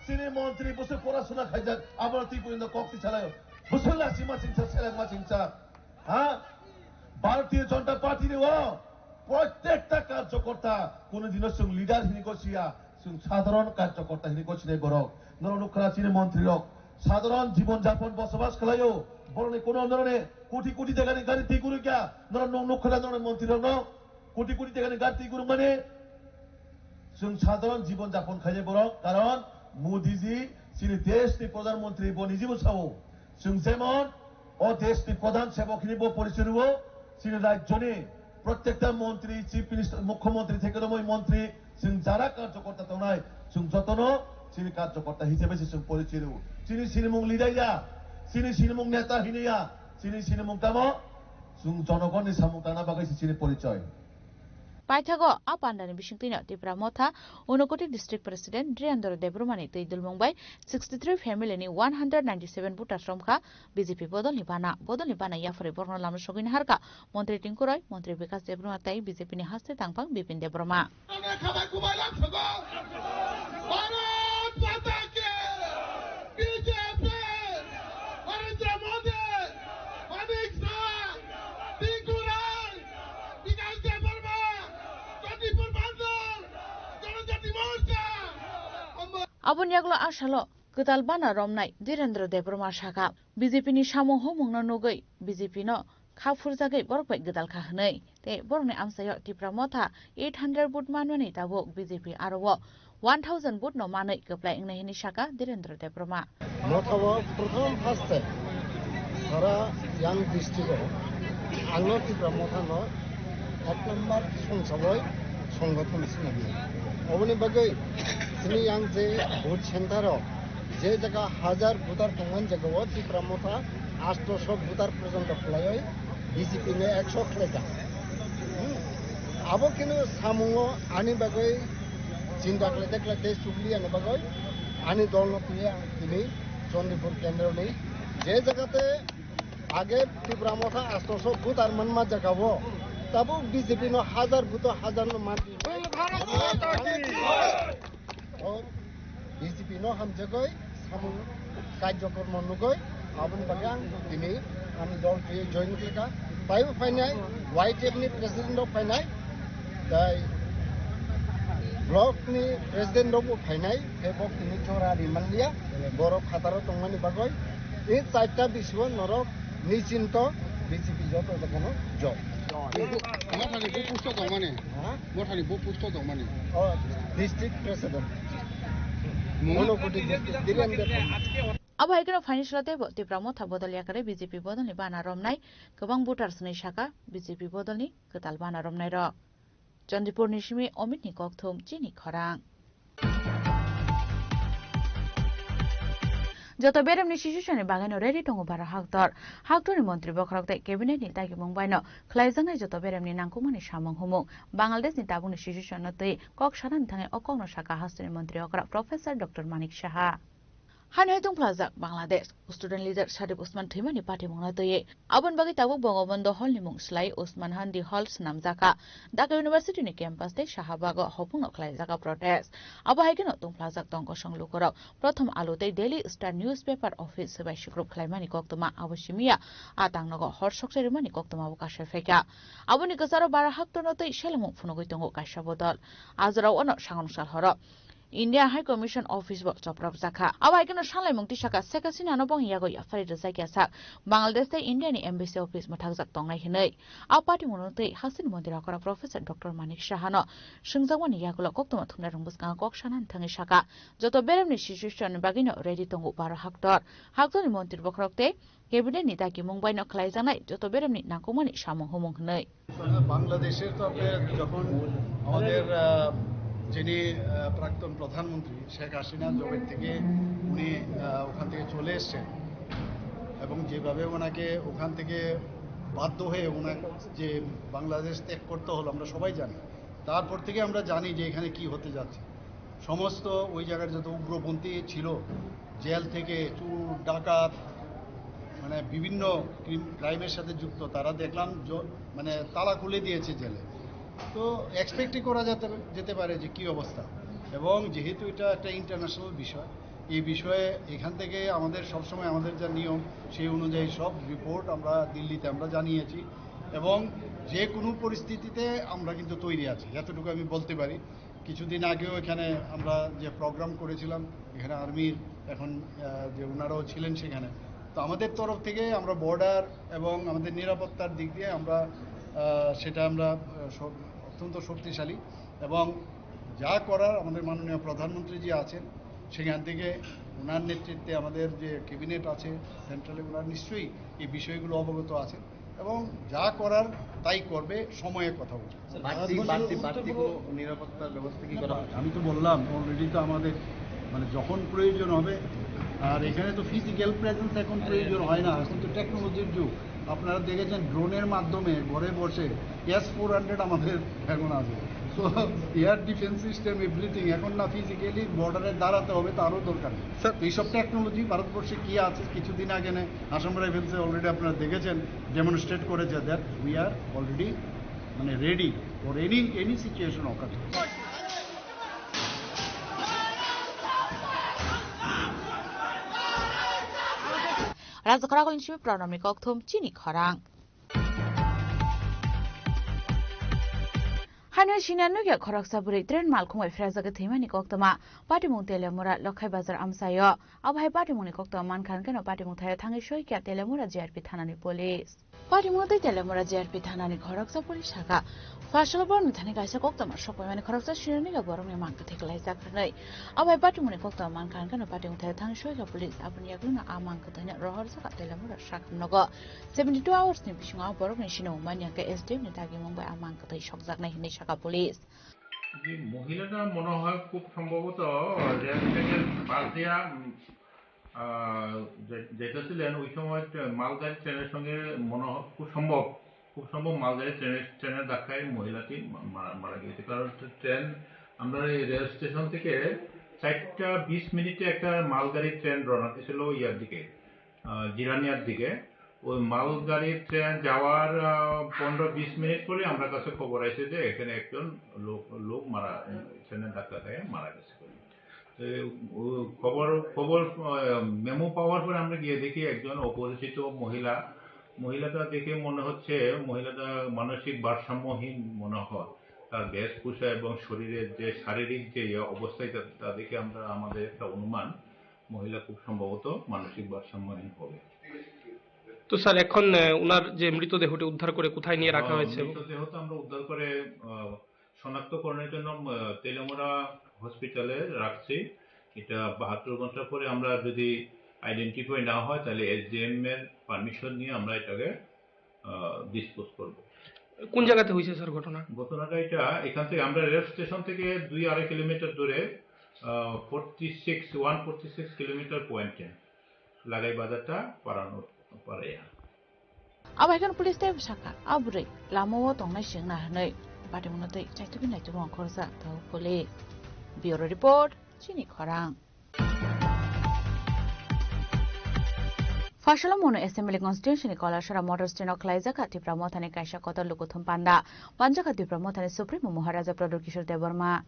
सिनि मन्त्री बुसु पराशुना खाइजाक आबर तिपुरिन कक चालायो बुसुला सीमा सिंसा सेलांमा सिंसा भारतीय जनता पार्टी नि प्रत्येकटा कार्यकर्ता कोनदिनो जों लिडार हिनिको सिया जों साधारण कार्यकर्ता हिनिको सिनाय बरक नरनुखरा सिनि मन्त्री रक साधारण जीवन यापन बसबास खालायो बरनि कोनो नरने कोटी कोटी टाकानि गारि तिगुरु क्या नरनुखरा नरने मन्त्री रक कोटी कोटी टाकानि गारि तिगुरु माने जों साधारण जीवन यापन खालायो बरक कारण मोदीजी सिनि देशनि प्रधानमन्त्री बनिजिबो सावो जों जेमन ओ देशनि प्रधान सेवकनि बो परिचयबो सिनि राज्यनि प्रत्येकटा मन्त्री चिफ मिनिस्टार मुख्यमन्त्री থেকে নয় মন্ত্রী जों যারা কার্যকর্তা তনায় जों যতনো सिनि कार्यकर्ता हिसाबै जों परिचय देव सिनि सिनिमुं लिडाइया सिनि सिनिमुं नेता हिनिया सिनि सिनिमुं तामो जों जनगणनि सामुं ताना बागै सिनि परिचय पाइथागो आपान्डानि बिसिंतिनो त्रिपुरा मथा उनकोटी डिस्ट्रिक्ट प्रेसिडेंट ड्रेन्द्र देब्रुमानि तैदुल मुंबाई 63 फैमिलीनि 197 भोटार श्रमखा बीजेपी बदलनि बाना याफरे बर्न लाम सगिन हारका मंत्री टिंकुराय मंत्री विकास देब्रुमा ताई बीजेपी नि हास्ते तांपां Bipin देब्रुमा Abun yaglo asalo ketal bana romnai Dhirendra Debruma shaka BJP ni samo homungno nugai BJP no khafur jagai borokbai gedal khahnai te borokni amsayo Tripura motha 800 vote manwani tabo BJP arowo 1000 vote no manai keplai ingnai hini shaka Dhirendra Debruma mothawo prothom first hara yang district angno Tripura motha no 1 number songsabai সংগঠন সিনাবি অবনি বাগৈ তিনি yang যে vote সেন্টারও যে জায়গা হাজার voter দংমান জায়গাও ত্রিপুরা মথা 800 voter পর্যন্ত fly BJP নে 100 ফ্লাইকা আবো কিনো সামুও আনি বাগৈ চিন্তা দেখলে সুবলি আনি বাগৈ আনি দল নপিয়া তিনি চন্দ্রপুর কেন্দ্র নেই যে জায়গাতে আগে ত্রিপুরা মথা 800 ভোটার মানমা জায়গাও तब बीजेपी नो 1000 भूतो 1000 नो मान और बीजेपी नो हम जगह सामु कार्यक्रम नुगय आबन बागान दिनै आम दल पे जॉइन केका पाइबो फाइनाय वाइटेप नि प्रेसिडेंट ऑफ फाइनाय दाय ब्लॉक नि प्रेसिडेंट ऑफ फाइनाय फेबक नि चोरा रिमानलिया बर खातारो तंमानि बागय ए चारटा बिसव नरक निचिन्त बीजेपी जतो जखनो ज मथानि बो पुस्त दं माने मथानि बो पुस्त दं माने डिस्ट्रिक्ट प्रेसिडेंट मोनोकोटी डिस्ट्रिक्ट अब हाइकनो फाइनान्शियल देबो त्रिपुरा मथा बदलिया करे बीजेपी बदलनि बाना रमनाय गोबां भोटार्स नि शाखा बीजेपी बदलनि गोताल बाना रमनाय र चंद्रपुर निसिमी अमित नि कक्थुम चिनि खरां যত বেরামনি শিশুশনে বাগানো রেডি টঙ্গ বারা হাকতর মন্ত্রী বখরকতে ক্যাবিনেট নি তাগি মুংবাইনো খ্লাইজাংনাই যত বেরামনি নাংকুমানি সামং হুমুং বাংলাদেশ নি তাবুনি শিশুশন তৈ কক সারান থাঙে অকংনো শাখা হাস্তনি মন্ত্রী অকরা প্রফেসর ডক্টর মানিক সাহা हानहैतुं प्लाजा बांग्लादेश स्टूडेंट लीडर सादिक उस्मान थैमानि पार्टी मुंगना तये आबन बागै ताबु बंगबंधु हॉल नि मुंगस्लाय उस्मान हान्दी हॉल नामजाका ढाका यूनिवर्सिटी नि कैंपस दे शाहबाग हपुंग खलायजाका प्रोटेस्ट अब हाइकेनो तुं प्लाजा तंग संलुकरक प्रथम आलुते डेली स्टार न्यूज़पेपर ऑफिस सेबाय शुक्रु खलायमानि कक्तमा आवश्यमिया आतांगनग हरसकसेरिमानि कक्तमा अवकाश फेका आबनि गजारो बारा हाक्तनो तै सेलमु फुनगै तंग काशा बदल आजराव अन सांगनसाल हर India High Commission Office bo choprok jakha abai kono salai mungti saka sekasina no bong yago yafari rizai kyasak Bangladesh te India ni Embassy Office mothakjak tongnai hinai a party monotei hasin mondir akora Professor Dr. Manik Shahano shingjawani yagulo koktoma thungna rungbuska kok sanan thangi saka joto beremni situation bagino ready tongu baro haktor hakjoni montir bokrokte Cabinet ni taki Mumbai no khlai janai joto beremni nakumani samung humung hinai বাংলাদেশের তো আপনার যখন আমাদের যিনি প্রাক্তন প্রধানমন্ত্রী শেখ হাসিনা জবের থেকে উনি ওখান থেকে চলে এসেছেন এবং যেভাবে ওনাকে ওখান থেকে বাধ্য হয়ে ওনাকে যে বাংলাদেশ ত্যাগ করতে হলো আমরা সবাই জানি তারপর থেকে আমরা জানি যে এখানে কি হতে যাচ্ছে সমস্ত ওই জায়গার যত উগ্রপন্থী ছিল জেল থেকে চুর ডাকাত মানে বিভিন্ন ক্রাইমের সাথে যুক্ত তারা দেখলাম মানে তালা খুলে দিয়েছে জেলে তো এক্সপেক্টই করা যেতে পারে যে কি অবস্থা এবং যেহেতু এটা একটা ইন্টারন্যাশনাল বিষয় এই বিষয়ে এখান থেকে আমাদের সবসময় আমাদের যা নিয়ম সেই অনুযায়ী সব রিপোর্ট আমরা দিল্লিতে আমরা জানিয়েছি এবং যে কোনো পরিস্থিতিতে আমরা কিন্তু তৈরি আছি এতটুকু আমি বলতে পারি কিছুদিন আগেও এখানে আমরা যে প্রোগ্রাম করেছিলাম এখানে আর্মির এখন যে ওনারাও ছিলেন সেখানে তো আমাদের তরফ থেকে আমরা বর্ডার এবং আমাদের নিরাপত্তার দিক দিয়ে আমরা সেটা আমরা অত্যন্ত শক্তিশালী এবং যা করার আমাদের মাননীয় প্রধানমন্ত্রী যে আছেন সেখান থেকে ওনার নেতৃত্বে আমাদের যে ক্যাবিনেট আছে সেন্ট্রালে ওনার নিশ্চয়ই এই বিষয়গুলো অবগত আছেন এবং যা করার তাই করবে সময়ে কথা বলবে নিরাপত্তার ব্যবস্থা কি করা আমি তো বললাম অলরেডি তো আমাদের মানে যখন প্রয়োজন হবে আর এখানে তো ফিজিক্যাল প্রেজেন্স এখন প্রয়োজন হয় না এখন তো টেকনোলজির যুগ আপনারা দেখেছেন ড্রোনের মাধ্যমে ঘরে বসে S-400 আমাদের এখন আছে so air defence system everything এখন না ফিজিক্যালি বর্ডারে দাঁড়াতে হবে তারও দরকার নেই এইসব টেকনোলজি ভারতবর্ষে কি আছে কিছুদিন আগে আসাম রাইফেলসে অলরেডি আপনারা দেখেছেন ডেমনস্ট্রেট করেছে দ্যাট উই আর অলরেডি মানে ready for any situation ochre Razakarakolin shimi pranamni kokthum chini kharang. Hanoi shinanu ya khorak saburi tren malkhumai frazaga themani koktama patimung telemura lokhai bazar amsayo abhai patimung ni koktama mankhan keno patimung thaya thangi shoi kya telemura JRP thanani police patimung te telemura JRP thanani khorak saburi shaka Fashalbor nithani kaisa koktama shopoi mane khorak shinani ga borong ne mangka theklai jakhnai abhai patimung ni koktama mankhan keno patimung thaya thangi shoi ga police apni yagluna amangka thanya rohor saka telemura shaknogo 72 hours ni bishinga borong ni shino manya ka SDM ni tagi Mumbai amangka thai shok jaknai hinai police যে মহিলাটা মনে হয় খুব সম্ভবত রেলগেটের পাশ দিয়া যেটা ছিলেন ওই সময় মালগাড়ি ট্রেনের সঙ্গে মনে হয় খুব সম্ভব মালগাড়ি ট্রেনের ধাক্কায় মহিলাটি মারা গিয়েছে কারণ ট্রেন আমরা রেল স্টেশন থেকে 4:20 মিনিটে একটা মালগাড়ি ট্রেন রওনা দিয়েছিল ইয়ার দিকে জিরানিয়ার দিকে ওই মালগাড়ির ট্রেন যাওয়ার 15-20 মিনিট পরে আমরা কাছে খবর আসে যে এখানে একজন লোক মারা ট্রেনের ধাক্কা খেয়ে মারা গেছে খবর মেমো পাওয়ার পরে আমরা গিয়ে দেখি একজন অপরিচিত মহিলাটা দেখে মনে হচ্ছে মহিলাটা মানসিক ভারসাম্যহীন মনে হয় তার বেশভূষা এবং শরীরের যে শারীরিক যে অবস্থায় তা দেখে আমরা আমাদের একটা অনুমান মহিলা খুব সম্ভবত মানসিক ভারসাম্যহীন হবে তো স্যার এখন ওনার যে মৃতদেহটি উদ্ধার করে কোথায় নিয়ে রাখা হয়েছে মৃতদেহটা আমরা উদ্ধার করে শনাক্তকরণের জন্য তেলেমুরা হসপিটালে রাখছি এটা 72 ঘন্টা পরে আমরা যদি আইডেন্টিফাই না হয় তাহলে SDM এর পারমিশন নিয়ে আমরা এটাকে ডিসপোজ করব কোন জায়গাতে হয়েছে স্যার ঘটনাটা এটা এখান থেকে আমরা রেল স্টেশন থেকে 2-2.5 কিলোমিটার দূরে 146 কিলোমিটার পয়েন্টে লাগাই বাজারটা পারানোর Abaikan pulis te saka abre lamo tongnai singna hanai patimung te chaitubin nai tubong khorsa tau police bureau report chini kharang Fashalmono Assembly Constitution Kolashara Motor Steno Klaizaka Tipramothane Kaisha Kotor Lukuthum Panda Panjaka Tipramothane Supreme Maharaja Prador Kishore Devarma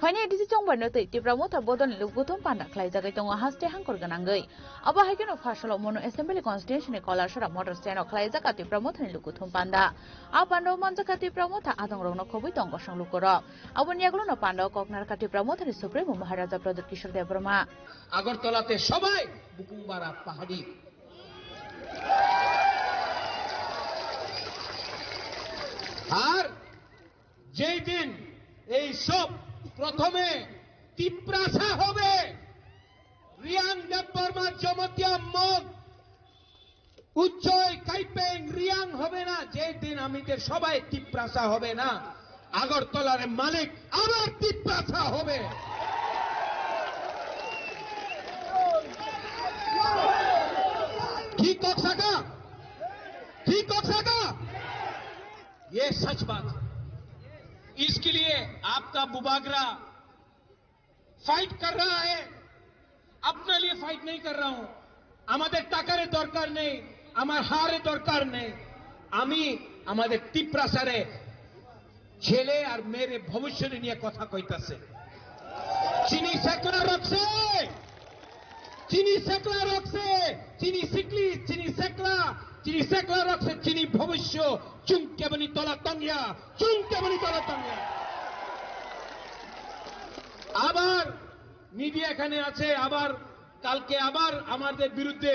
Faini edisi chongbarno tei Tipramotha bodol luguthum panda khlaijagai tongo haste hangkor ganangoi. Aba haikeno phasalo mono assembly constitution ni kolarshara motor stand khlaijaka Tipramotha ni luguthum panda. Apando manjaka Tipramotha adongrongno khobui tongo sanglukoro. Aboni aglono panda koknar ka Tipramotha ni supremo Maharaja Pradot Kishore Debroma. আগরতলাতে সবাই বুকুমবাড়া পাহাড়ি আর যেই দিন এই সব প্রথমে তিপ্রাসা হবে Reang Debbarma জমতিয়া mug উচ্চয় Kaipeng Reang হবে না যেই দিন আমাদের সবাই তিপ্রাসা হবে না আগরতলার মালিক আবার তিপ্রাসা হবে ठीक हो सका ये सच बात है इसके लिए आपका बुबागरा फाइट कर रहा है अपने लिए फाइट नहीं कर रहा हूं আমাদের টাকার দরকার নেই আমার হারে দরকার নেই আমি আমাদের টিপ্রাসারে ছেলে আর মেয়ের ভবিষ্য নিয়ে কথা কইতাছে চিনি সেকলা রাখছে চিনি সেকলা রাখছে চিনি সিকলি চিনি সেকলা রাখছে চিনি ভবিষ্য চুমকে বনি তলা তঙ্গিয়া আবার মিডিয়া এখানে আছে আবার কালকে আবার আমাদের বিরুদ্ধে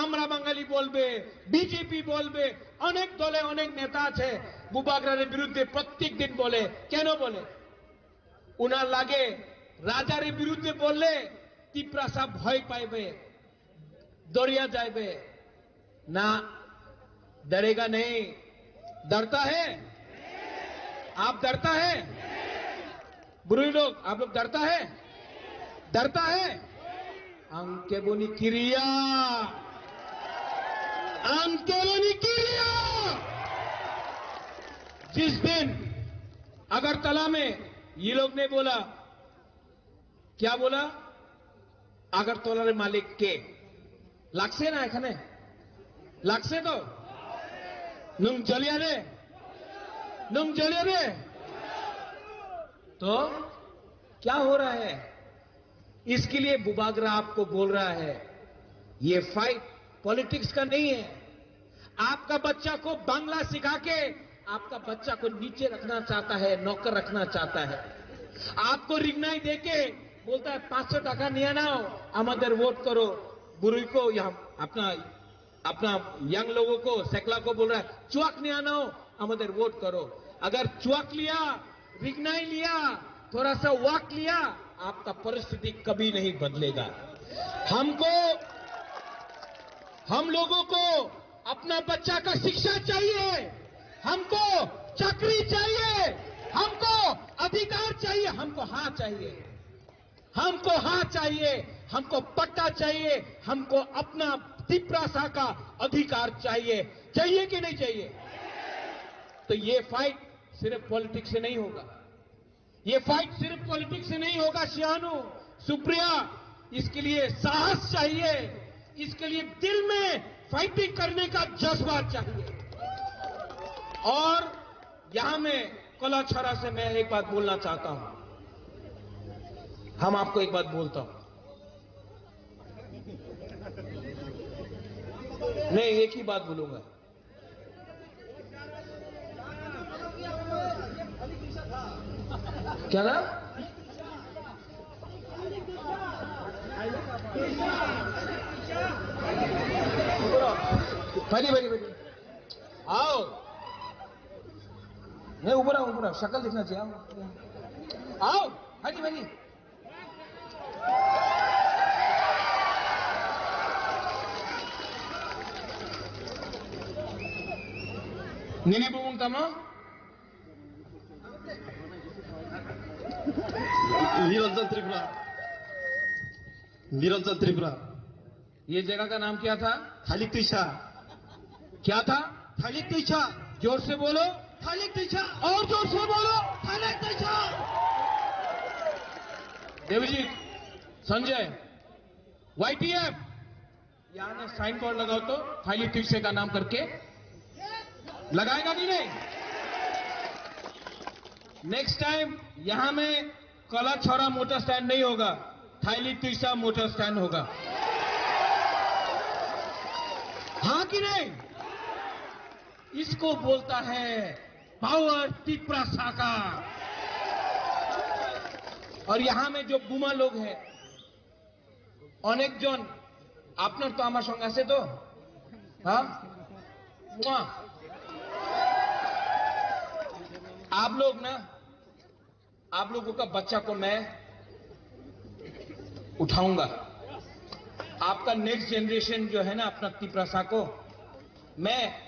আমরা বাঙালি বলবে বিজেপি বলবে অনেক দলে অনেক নেতা আছে বুবাগরারের বিরুদ্ধে প্রত্যেক দিন বলে কেন বলে উনার লাগে রাজারের বিরুদ্ধে বললে तिप्रासा भय पाइबे दरिया जाइबे ना डरेगा नहीं डरता है आप डरता है बुरे लोग आप लोग डरता है अंके बोनी क्रिया जिस दिन अगरतला में ये लोग ने बोला क्या बोला আগরতলার মালিক কে লাগছে না এখানে লাগছে তো নুং জ্বলিয়ে রে तो क्या हो रहा है इसके लिए बुबागरा आपको बोल रहा है ये फाइट पॉलिटिक्स का नहीं है आपका बच्चा को बांग्ला सिखा के आपका बच्चा को नीचे रखना चाहता है नौकर रखना चाहता है आपको रिगनाई देके बोलता है 500 টাকা নিয়ে নাও আমাদের वोट करो बुरुई को यहाँ अपना यंग लोगों को सेकला को बोल रहा है चुआक नहीं आना আমাদের वोट करो अगर चुआक लिया रिगनाई लिया थोड़ा सा वाक लिया आपका परिस्थिति कभी नहीं बदलेगा हम लोगों को अपना बच्चा का शिक्षा चाहिए हमको चाकरी चाहिए हमको अधिकार चाहिए हमको हाँ चाहिए हमको पट्टा चाहिए हमको अपना तिप्रासा का अधिकार चाहिए कि नहीं चाहिए तो ये फाइट सिर्फ पॉलिटिक्स से नहीं होगा शियानो सुप्रिया इसके लिए साहस चाहिए इसके लिए दिल में फाइटिंग करने का जज्बा चाहिए और यहां में कलाछारा से मैं एक बात बोलना चाहता हूं हम आपको एक बात बोलता हूं मैं एक ही बात बोलूंगा क्या ना भाई आओ नहीं ऊपर आओ शक्ल दिखना चाहिए आओ भाई Nini bumung tama? Niranjan Tripura ये जगह का नाम क्या था थालिक तुइछा क्या था थालिक तुइछा जोर से बोलो थालिक तुइछा और जोर से बोलो थालिक तुइछा देवजीत संजय YTF यहां ने साइन बोर्ड लगाओ तो थालिक तुइछे का नाम करके लगाएगा कि नहीं नेक्स्ट टाइम यहां में कला छड़ा मोटर स्टैंड नहीं होगा, थाईली तुइसा मोटर स्टैंड होगा। हाँ कि नहीं? इसको बोलता है पावर तिप्रासा का। और यहां में जो बुमा लोग हैं, अनेक जन आपनर तो आमार संगे आछे तो हाँ आप लोग ना, आप लोगों का बच्चा को मैं उठाऊंगा। आपका नेक्स्ट जनरेशन जो है ना, अपना तिप्रासा को मैं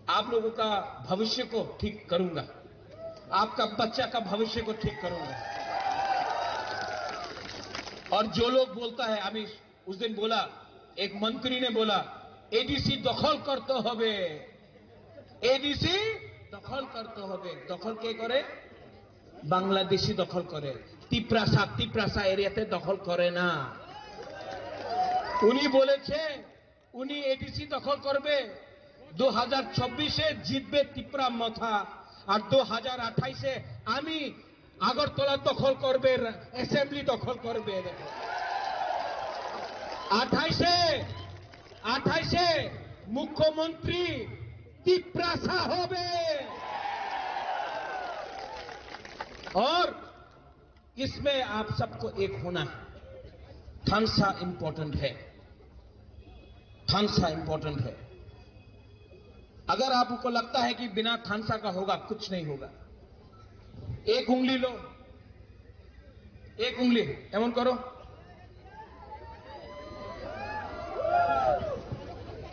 आप लोगों का भविष्य को ठीक करूंगा, आपका बच्चा का भविष्य को ठीक करूंगा। और जो लोग बोलता है, अभी उस दिन बोला, एक मंत्री ने बोला एडीसी दखल करते होबे, एडीसी दखल करते होबे। दखल के करे? बांग्लादेशी दखल करे, तिप्रासा एरियाते दखल करे ना। उनी बोलेছে उनी एडीसी दखल करबे, 2026-এ জিতবে তিপ্রা মাথা, আর 2028-এ আমি আগরতলা দখল করবে, অ্যাসেম্বলি দখল করবে। 28-এ মুখ্যমন্ত্রী तिप्रासा होबे। और इसमें आप सबको एक होना है। थानसा इंपॉर्टेंट है, थानसा इंपॉर्टेंट है। अगर आपको लगता है कि बिना थानसा का होगा, कुछ नहीं होगा। एक उंगली लो, एक उंगली एमन करो,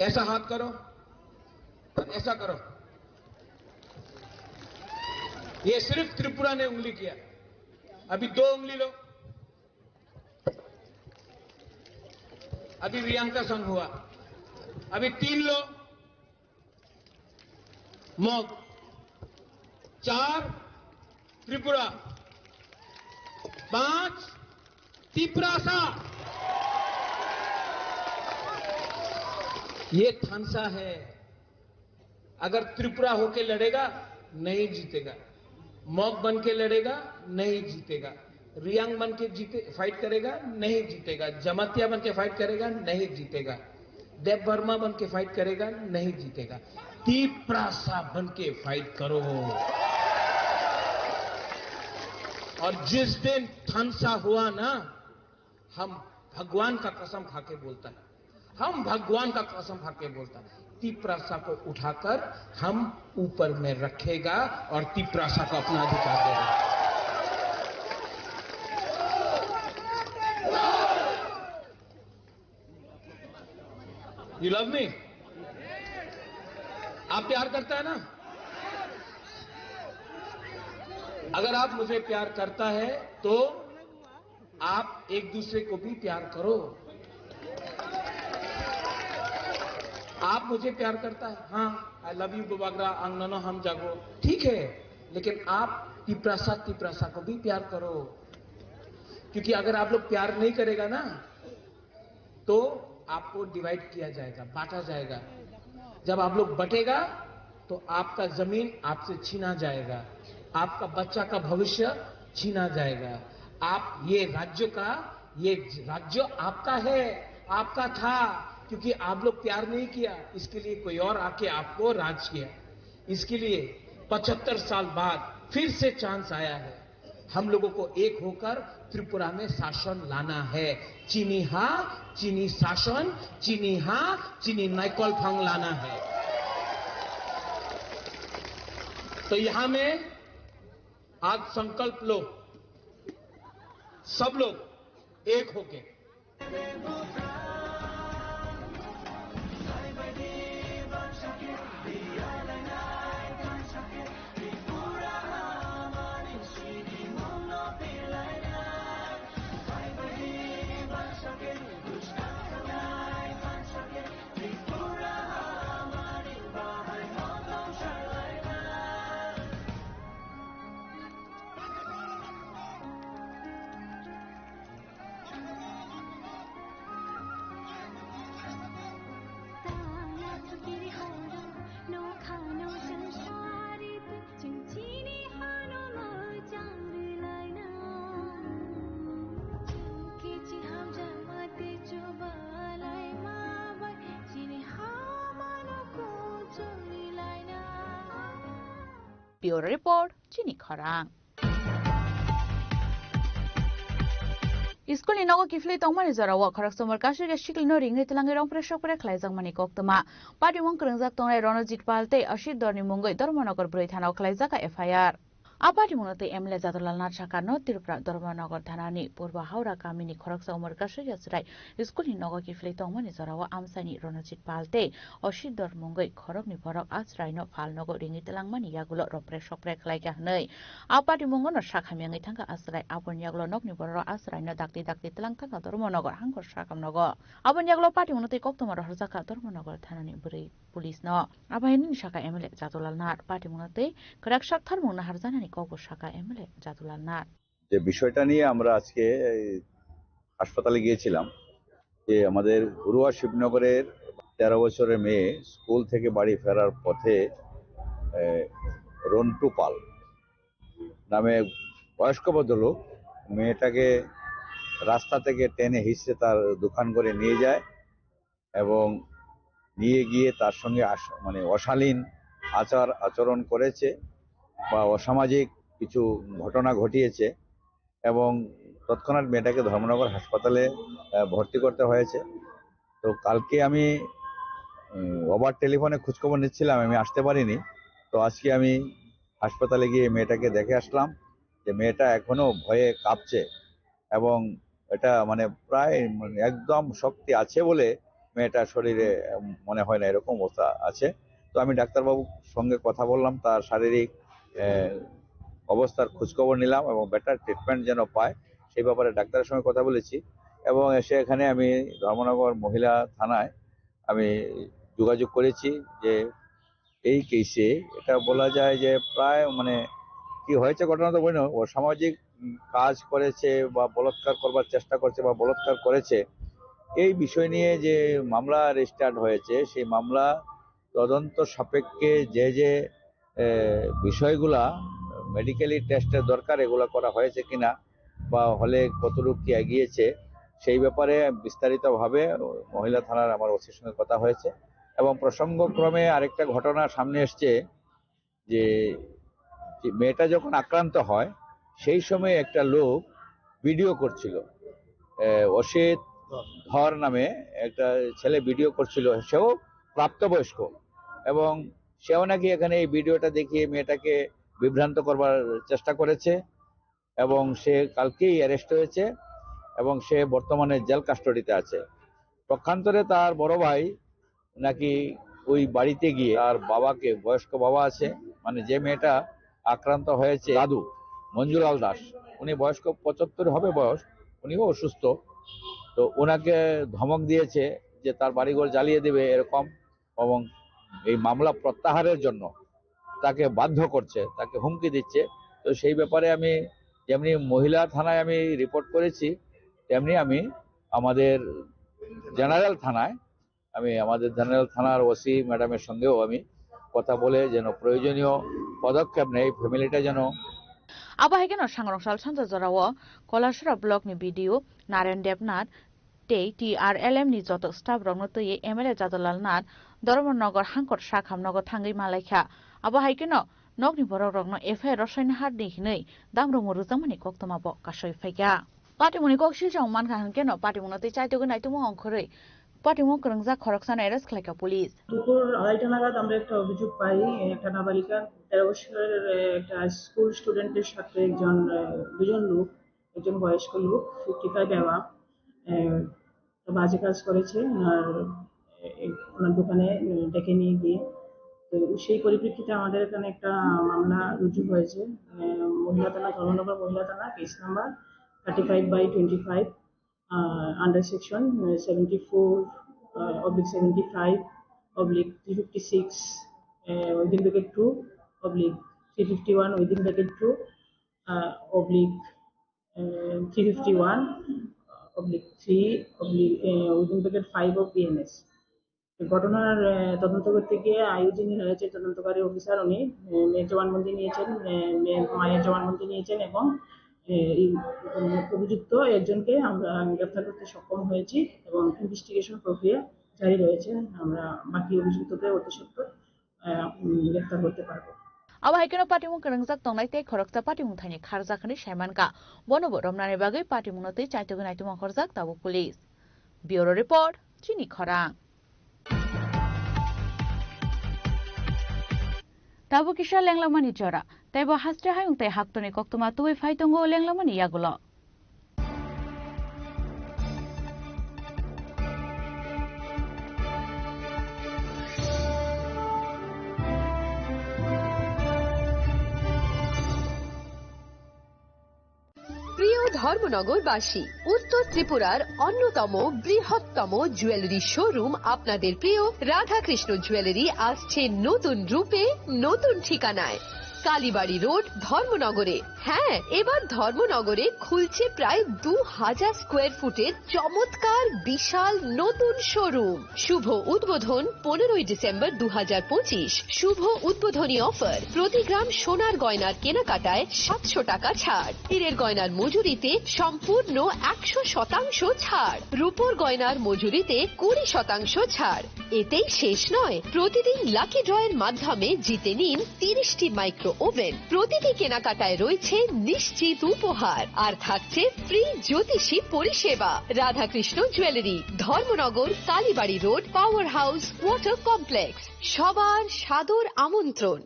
ऐसा हाथ करो, ऐसा करो। ये सिर्फ त्रिपुरा ने उंगली किया। अभी 2 उंगली लो, अभी रियांका संघ हुआ, अभी 3 लो, मग 4 त्रिपुरा, 5 तिप्रासा। ये थानसा है। अगर त्रिपुरा होके लड़ेगा नहीं जीतेगा, मॉक बन के लड़ेगा नहीं जीतेगा, रियांग बन के फाइट करेगा नहीं जीतेगा, जमातिया बन के फाइट करेगा नहीं जीतेगा, देव वर्मा बन के फाइट करेगा नहीं जीतेगा। तिप्रासा बन के फाइट करो। और जिस दिन थानसा हुआ ना, हम भगवान का कसम खाके बोलता है, हम भगवान का कसम खाके बोलता है, तिप्रासा को उठाकर हम ऊपर में रखेगा और तिप्रासा को अपना अधिकार देगा। You love me? आप प्यार करता है ना? अगर आप मुझे प्यार करता है तो आप एक दूसरे को भी प्यार करो। आप मुझे प्यार करता है, हाँ, आई लव यू बुबागरा, अंगनो हम जागो, ठीक है, लेकिन आप तिप्रासा को भी प्यार करो। क्योंकि अगर आप लोग प्यार नहीं करेगा ना, तो आपको डिवाइड किया जाएगा, बांटा जाएगा। जब आप लोग बटेगा तो आपका जमीन आपसे छीना जाएगा, आपका बच्चा का भविष्य छीना जाएगा। आप ये राज्य आपका है, आपका था, क्योंकि आप लोग प्यार नहीं किया, इसके लिए कोई और आके आपको राज किया। इसके लिए 75 साल बाद फिर से चांस आया है। हम लोगों को एक होकर त्रिपुरा में शासन लाना है। चीनी हाँ, चीनी शासन, चीनी हाँ, चीनी नाइकल फंग लाना है। तो यहां में आज संकल्प लो, सब लोग एक होके। ব্যুরো রিপোর্ট চিনি খরাং school ni nogo kiflei tongmani jarawo kharak somar kashiga shiklino ringri tilangi rong preshok pre khlaijak mani koktoma party mong krengjak tongnai ronojit palte ashid dorni mungoi Dharmanagor 2 thanao khlaijaka FIR Apati munate emle jadolal nar sakano Tripura Dharmanagor thanani purba haura kamini kharaksa umar kashiga srai school ni nogo kiflei tongmani jarawo amsani ronojit palte ashid dor mungoi kharokni borok asraino phalnogo ringri tilangmani yagulo rong preshok pre khlaiga hnei apati mungono sakhamingi thangka asrai abon yagulo nokni borok asraino dakti tilang thangka Dharmanagor hangkor sakamnogo abon yagulo party munate koktoma rojaka Dharmanagor thanani buri police no abaini saka emle jadolal nar party munate kraksak tharmung na harjanani কবর শাখা MLA জাদুলাল Nath যে বিষয়টা নিয়ে আমরা আজকে হাসপাতালে গিয়েছিলাম যে আমাদের ঘুরুয়া শিবনগরের 13 বছরের মেয়ে স্কুল থেকে বাড়ি ফেরার পথে রন্টু পাল নামে বয়স্ক ভদ্রলোক মেয়েটাকে রাস্তা থেকে টেনে হিঁচড়ে তার দোকান করে নিয়ে যায় এবং নিয়ে গিয়ে তার সঙ্গে মানে অশালীন আচরণ করেছে বা অসামাজিক কিছু ঘটনা ঘটিয়েছে এবং তৎক্ষণাৎ মেয়েটাকে ধর্মনগর হাসপাতালে ভর্তি করতে হয়েছে তো কালকে আমি ওভার টেলিফোনে খোঁজখবর নিচ্ছিলাম আমি আসতে পারিনি তো আজকে আমি হাসপাতালে গিয়ে মেয়েটাকে দেখে আসলাম যে মেয়েটা এখনো ভয়ে কাঁপছে এবং এটা মানে প্রায় একদম শক্তি আছে বলে মেয়েটার শরীরে মনে হয় না এরকম অবস্থা আছে তো আমি ডাক্তারবাবুর সঙ্গে কথা বললাম তার শারীরিক অবস্থার খোঁজখবর নিলাম এবং বেটার ট্রিটমেন্ট যেন পায় সেই ব্যাপারে ডাক্তারের সঙ্গে কথা বলেছি এবং এসে এখানে আমি ধর্মনগর মহিলা থানায় আমি যোগাযোগ করেছি যে এই কেসে এটা বলা যায় যে প্রায় মানে কি হয়েছে ঘটনা তো বলি না অসামাজিক কাজ করেছে বা বলাৎকার করবার চেষ্টা করছে বা বলাৎকার করেছে এই বিষয় নিয়ে যে মামলা রেজিস্টার্ড হয়েছে সেই মামলা তদন্ত সাপেক্ষে যে বিষয়গুলা মেডিকেলি টেস্টের দরকার এগুলো করা হয়েছে কিনা বা হলে কতটুকু কি এগিয়েছে সেই ব্যাপারে বিস্তারিতভাবে মহিলা থানার আমার ওসির সঙ্গে কথা হয়েছে এবং প্রসঙ্গক্রমে আরেকটা ঘটনা সামনে এসছে যে মেয়েটা যখন আক্রান্ত হয় সেই সময় একটা লোক ভিডিও করছিল অসিত ধর নামে একটা ছেলে ভিডিও করছিল সেও প্রাপ্তবয়স্ক এবং সেও নাকি এখানে এই ভিডিওটা দেখিয়ে মেয়েটাকে বিভ্রান্ত করবার চেষ্টা করেছে এবং সে কালকেই অ্যারেস্ট হয়েছে এবং সে বর্তমানে জেল কাস্টডিতে আছে পক্ষান্তরে তার বড় ভাই নাকি ওই বাড়িতে গিয়ে তার বাবাকে বয়স্ক বাবা আছে মানে যে মেয়েটা আক্রান্ত হয়েছে দাদু মঞ্জুলাল দাস উনি বয়স্ক 75 হবে বয়স উনিও অসুস্থ তো ওনাকে ধমক দিয়েছে যে তার বাড়িঘর জ্বালিয়ে দেবে এরকম এবং এই মামলা প্রত্যাহারের জন্য তাকে বাধ্য করছে তাকে হুমকি দিচ্ছে তো সেই ব্যাপারে আমি যেমনি মহিলা থানায় আমি রিপোর্ট করেছি তেমনি আমি আমাদের জেনারেল থানার ওসি ম্যাডামের সঙ্গেও আমি কথা বলে যেন প্রয়োজনীয় পদক্ষেপ নেয় ফ্যামিলিটা যেন আবাহাইকেন সাংরংসাল সানজা জরাও কলাসরা ব্লক নি video Narayan Debnath TRLM ni joto staff rokno tui MLA Jadolal Nath Dharmanagor hangkor sakhamnogo thangai malaikha abo haikeno nokni borok rokno FIR rosaina harni hinui damrong rujamani koktoma bo kasoi phaika patimuni koksil jang mankha hankeno patimuni tei chaitogo naitumo onkhorui পাটিমুখ রংজা খরকসানা arrest খাইকা police দুপুর 2:30 নাগাদ আমরা একটা অভিযোগ পাই একটা নাবালিকা 13 বছরের একটা স্কুল স্টুডেন্টের সাথে দুজন লোক একজন বয়স্ক লোক 55 অ্যাভাব বাজে কাজ করেছে আর ওনার দোকানে ডেকে নিয়ে গিয়ে তো সেই পরিপ্রেক্ষিতে আমাদের এখানে একটা মামলা রুজু হয়েছে মহিলা থানা ধর্মনগর মহিলা থানা case number 35/25 under section 74/75/356 within bracket 2 /351 within bracket 2 /351 3 within bracket 5 of BNS ঘটনার তদন্ত করতে গিয়ে আয়োজনী হয়েছে তদন্তকারী অফিসার উনি মেয়ের জবানবন্দি নিয়েছেন মায়ের জবানবন্দি নিয়েছেন এবং অভিযুক্ত একজনকে আমরা গ্রেফতার করতে সক্ষম হয়েছি এবং ইনভেস্টিগেশন প্রক্রিয়া জারি রয়েছে আমরা বাকি অভিযুক্তদের অতি সত্বর গ্রেফতার করতে পারবো Aba haikeno patimung kerengjak tongnai tei khoroksa patimung thaini kharjakhani saimanka. Bonobo romnani bagui patimung notei chaitogun aitumang khorjak tabo police. Bureau report, Chini Khorang. Tabo kisha lenglamani jora. Taibo hastre hayung tei haktoni koktuma tuwi faitongo lenglamani yagulo. প্রিয় ধর্মনগরবাসী, উত্তর ত্রিপুরার অন্যতম বৃহত্তম jewellery showroom আপনাদের প্রিয় Radhakrishna jewellery আসছে নতুন রূপে, নতুন ঠিকানায়। কালীবাড়ি রোড, ধর্মনগরে। হ্যাঁ, এবার ধর্মনগরে খুলছে প্রায় 2000 স্কোয়ার ফুটের চমৎকার বিশাল নতুন শোরুম। শুভ উদ্বোধন 15 ডিসেম্বর 2025। শুভ উদ্বোধনী অফার, প্রতি গ্রাম সোনার গয়নার কেনাকাটায় 700 টাকা ছাড়, হীরের গয়নার মজুরিতে সম্পূর্ণ 100% ছাড়, রূপোর গয়নার মজুরিতে 20% ছাড়। এতেই শেষ নয়, প্রতিদিন লাকি ড্রয়ের মাধ্যমে জিতে নিন 30টি মাইক্রো ওভেন। প্রতিটি কেনাকাটায় রয়েছে নিশ্চিত উপহার, আর থাকছে ফ্রি জ্যোতিষী পরিষেবা। Radhakrishna jewellery, Dharmanagar, Kalibari road, power house, water complex. সবার সাদর আমন্ত্রণ।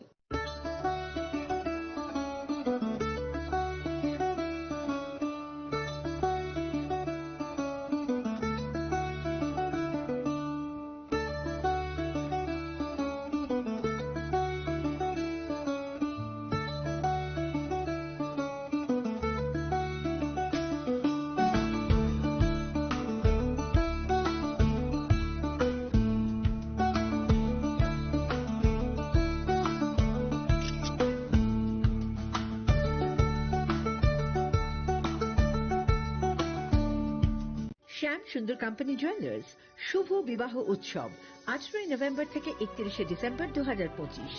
শ্যাম সুন্দর কোম্পানি জুয়েলার্স শুভ বিবাহ উৎসব 18 নভেম্বর থেকে 31 ডিসেম্বর 2025।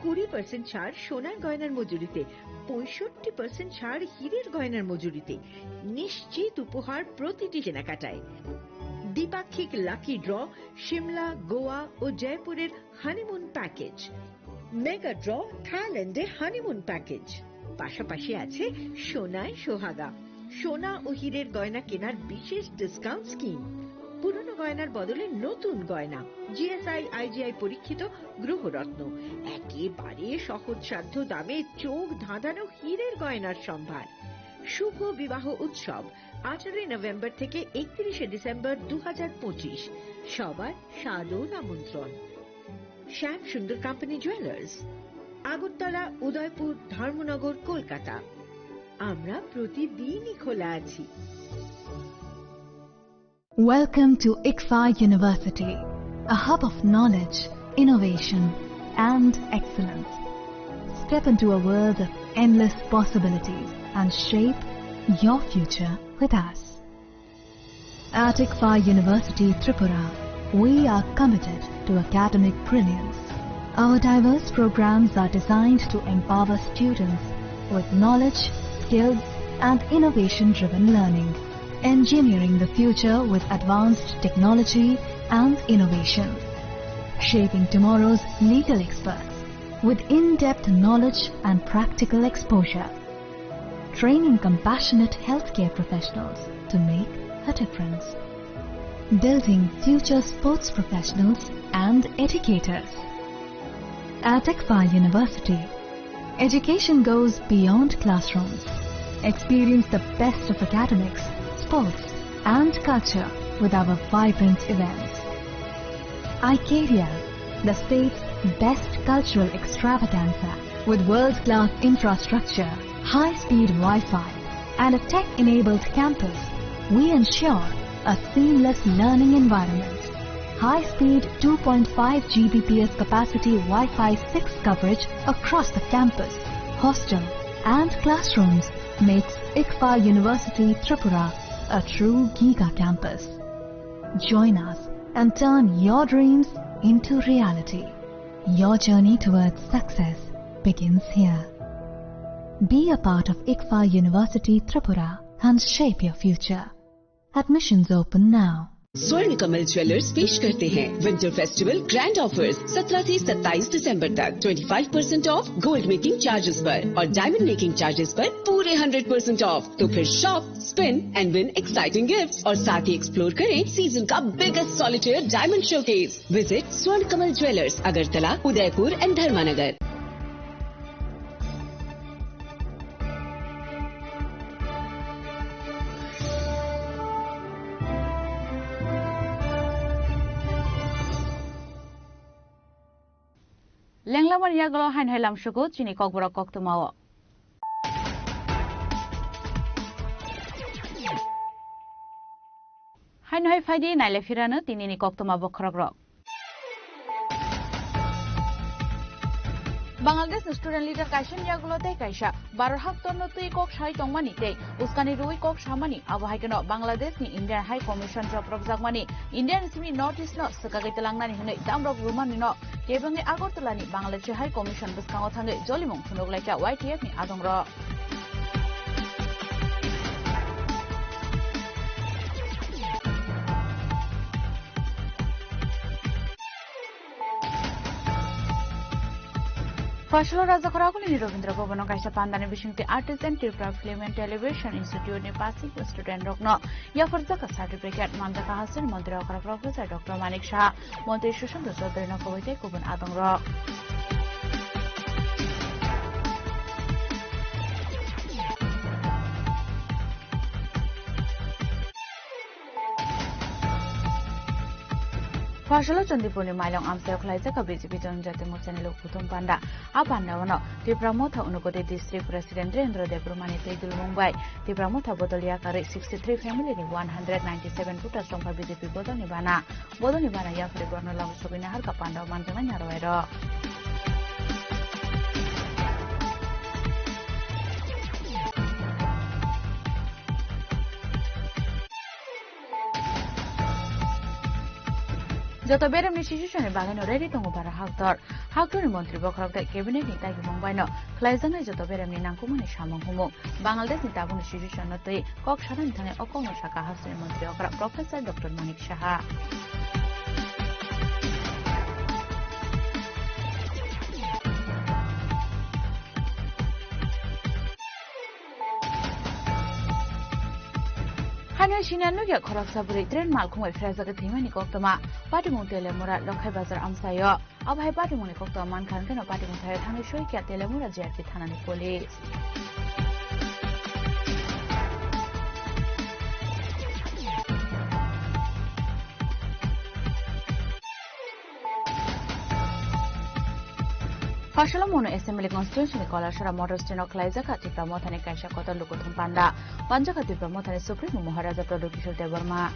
20% ছাড় সোনার গয়নার মজুরিতে, 65% ছাড় হীরের গয়নার মজুরিতে, নিশ্চিত উপহার প্রতিটি কেনাকাটায়। দ্বিপাক্ষিক লাকি ড্র, শিমলা, গোয়া ও জয়পুরের হানিমুন প্যাকেজ। মেগা ড্র, থাইল্যান্ডে হানিমুন প্যাকেজ। পাশাপাশি আছে সোনায় সোহাগা, সোনা ও হীরের গয়না কেনার বিশেষ ডিসকাউন্ট স্কিম। পুরনো গয়নার বদলে নতুন গয়না, জিএসআই আইজিআই পরীক্ষিত গ্রহরত্ন, একেবারে সহজসাধ্য দামে চোখ ধাঁধানো হীরের গয়নার সম্ভার। শুভ বিবাহ উৎসব 18 নভেম্বর থেকে 31 ডিসেম্বর 2025। সবার সাদর আমন্ত্রণ। শ্যাম সুন্দর কোম্পানি জুয়েলার্স, আগরতলা, উদয়পুর, ধর্মনগর, কলকাতা। আমরা প্রতিদিনই খোলা আছি। Welcome to ICFA University, a hub of knowledge, innovation, and excellence. Step into a world of endless possibilities and shape your future with us. At ICFA University, Tripura, we are committed to academic brilliance. Our diverse programs are designed to empower students with knowledge, skills, and innovation-driven learning, engineering the future with advanced technology and innovation, shaping tomorrow's legal experts with in-depth knowledge and practical exposure, training compassionate healthcare professionals to make a difference, building future sports professionals and educators. At ICFA University, education goes beyond classrooms. Experience the best of academics, sports, and culture with our vibrant events. ICARIA, the state's best cultural extravaganza, with world-class infrastructure, high-speed Wi-Fi, and a tech-enabled campus, we ensure a seamless learning environment. High-speed 2.5 Gbps capacity Wi-Fi 6 coverage across the campus, hostel, and classrooms makes ICFA University Tripura a true Giga campus. Join us and turn your dreams into reality. Your journey towards success begins here. Be a part of ICFA University Tripura and shape your future. Admissions open now. स्वर्ण Kamal jewellers पेश करते हैं winter festival grand offers 17 से 27 दिसंबर तक 25% of gold making charges पर और diamond making charges पर पूरे 100% ऑफ। तो फिर shop, spin and win exciting gifts और साथ ही एक्सप्लोर करें सीजन का biggest solitaire diamond showcase. Visit Swarna Kamal jewellers, Agartala, Udaipur and Dharmanagar. Lenglaman yaglo hain helam shuku chini kokbora koktumawo. Hain hai faidi naile firano tinini koktuma bokrogrok. Bangladesh student leader Kaishim Yagulote Kaisha, Barhak Tono Kok Shai Tongmani Day, Uskani Rui Kok Shamani, Avahakano, Bangladesh ni Indian High Commission Job Zagmani, Indian Simi Notice no, Sakagitalangan, Damro Ruman no, Kevin Agotulani, Bangladesh High Commission Buskangotan, Jolimon, Funoglaika, YTF ni Adongro. Fashion Raza Korakuli Rovindra Bhavana Kaisa Pandana Vishunti Artisan Tripura Film and Television Institute ni Passing Student Rokno Yafarzaka Certificate Mandaka Hasan Montreal Professor Dr. Manik Shah Monte Shushan Sodrina Kovite Kuban Adongro. Fashala Chandipurni Mailong Amsel Klaisa BJP Janjati Morsani Lok Putum Panda Apandavano Tipramotha Unukode District President Rendra Debrumani Teidul Mumbai Tipramotha Bodolia Kare 63 family ni 197 putas tongpa BJP Bodoni Bana Yafri Gorno Lam Sobina Harka Panda Mantana Nyarwero. Joto berem ni sisune bagano ready tongo para haktor ni montri bokrokta cabinet ni tagi mumbai no klaizanga joto berem ni nangkumani samang humo Bangladesh ni tabun sisune no tei kok saran thane okono shaka hasen montri okra Professor Dr. Manik Shah Hanya Shinanu ya korak saburi tren malkung wai fraza ke thimani koktama pati mung telemura lokai bazar amsayo abhai pati mung koktama man khan keno pati mung thayo thani shoi kya telemura JRP thanani police Fashala Mono Assembly Constitution Kolashara Motor Steno Klaizaka Tipramotane Kaisha Kota Lukutum Panda Panjaka Tipramotane Supreme Maharaja Production Devarma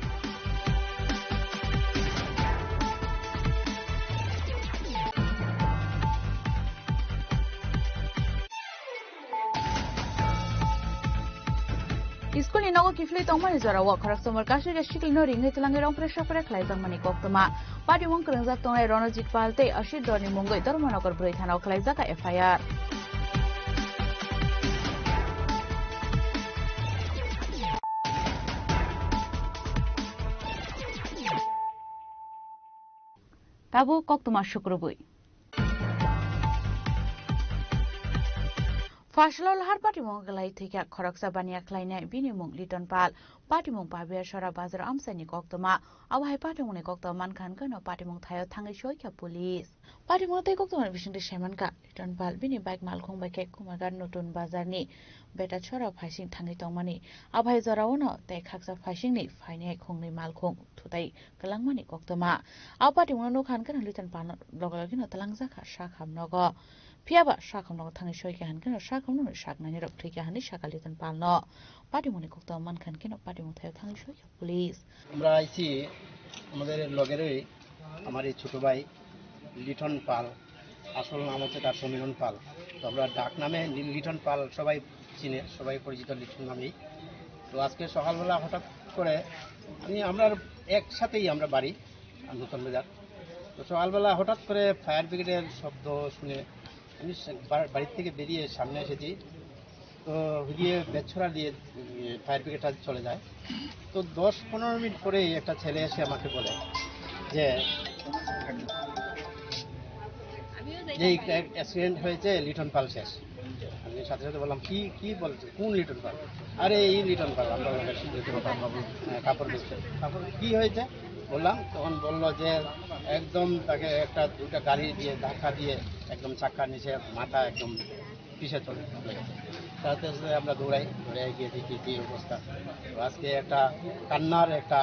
School in our Kifli Toman is a walk or summer Kashi Shikil no ring, it's longer pressure for a Klaizang Manikokuma. Party one Kranzaton Aeronagic Palte, a shit doni Mungo, Dormonok Britanno Klaizaka FIR. Tabu Koktuma Shukrubui. Fashalol har party mong galai thika khoraksa bania klaina bini mong liton pal party mong pabia shara bazar amsani koktoma awai party mong kokta man khan kano party mong thayo thangai shoi kya police party mong tai koktoma bising de shaman ka liton pal bini bike mal khong bike kumagar notun bazar ni beta chora phasing thangai tongmani awai jarawono tai khaksa phasing ni phaine khongni mal khong thutai kalangmani koktoma aw party mong no khan kan liton pal logagi no talangja kha sha khamnogo Piaba Shakamno Tang Shoykan, Shakamno Shaknani of Trikani Shakalitan Palno, Patimoni Kokta Man can party Motel Tang Shoy, please. I see Mother Logere, Amari Chutubai, Liton Pal, Asol Namota Sominon Pal, Dobra Dark Name, Liton Pal, Sobai Chine, Sobai Porgito Liton Nami, to ask a Sohala Hota Kore, Amra X Sati Amra Bari, and Luton Mizar. So Alvala Hota Kore, Fire Brigade of those. আমি বাড়ি থেকে বেরিয়ে সামনে এসেছি তো গিয়ে বেছরা দিয়ে fire ব্রিগেডটা চলে যায়। তো 10-15 মিনিট পরেই একটা ছেলে এসে আমাকে বলে যে এই অ্যাক্সিডেন্ট হয়েছে, লিটন পাল শেষ। আমি সাথে সাথে বললাম কি বলছে, কোন লিটন পাল? আরে এই লিটন পাল, আমরা কাপড় বেচতে। কাপড় কি হয়েছে বললাম, তখন বললো যে একদম তাকে দুটা গাড়ি দিয়ে ধাক্কা দিয়ে একদম চাক্কার নিচে মাথা একদম পিছে চলে গেছে। তাতে আমরা দৌড়ে গিয়ে দেখি কি অবস্থা। তো আজকে একটা কান্নার একটা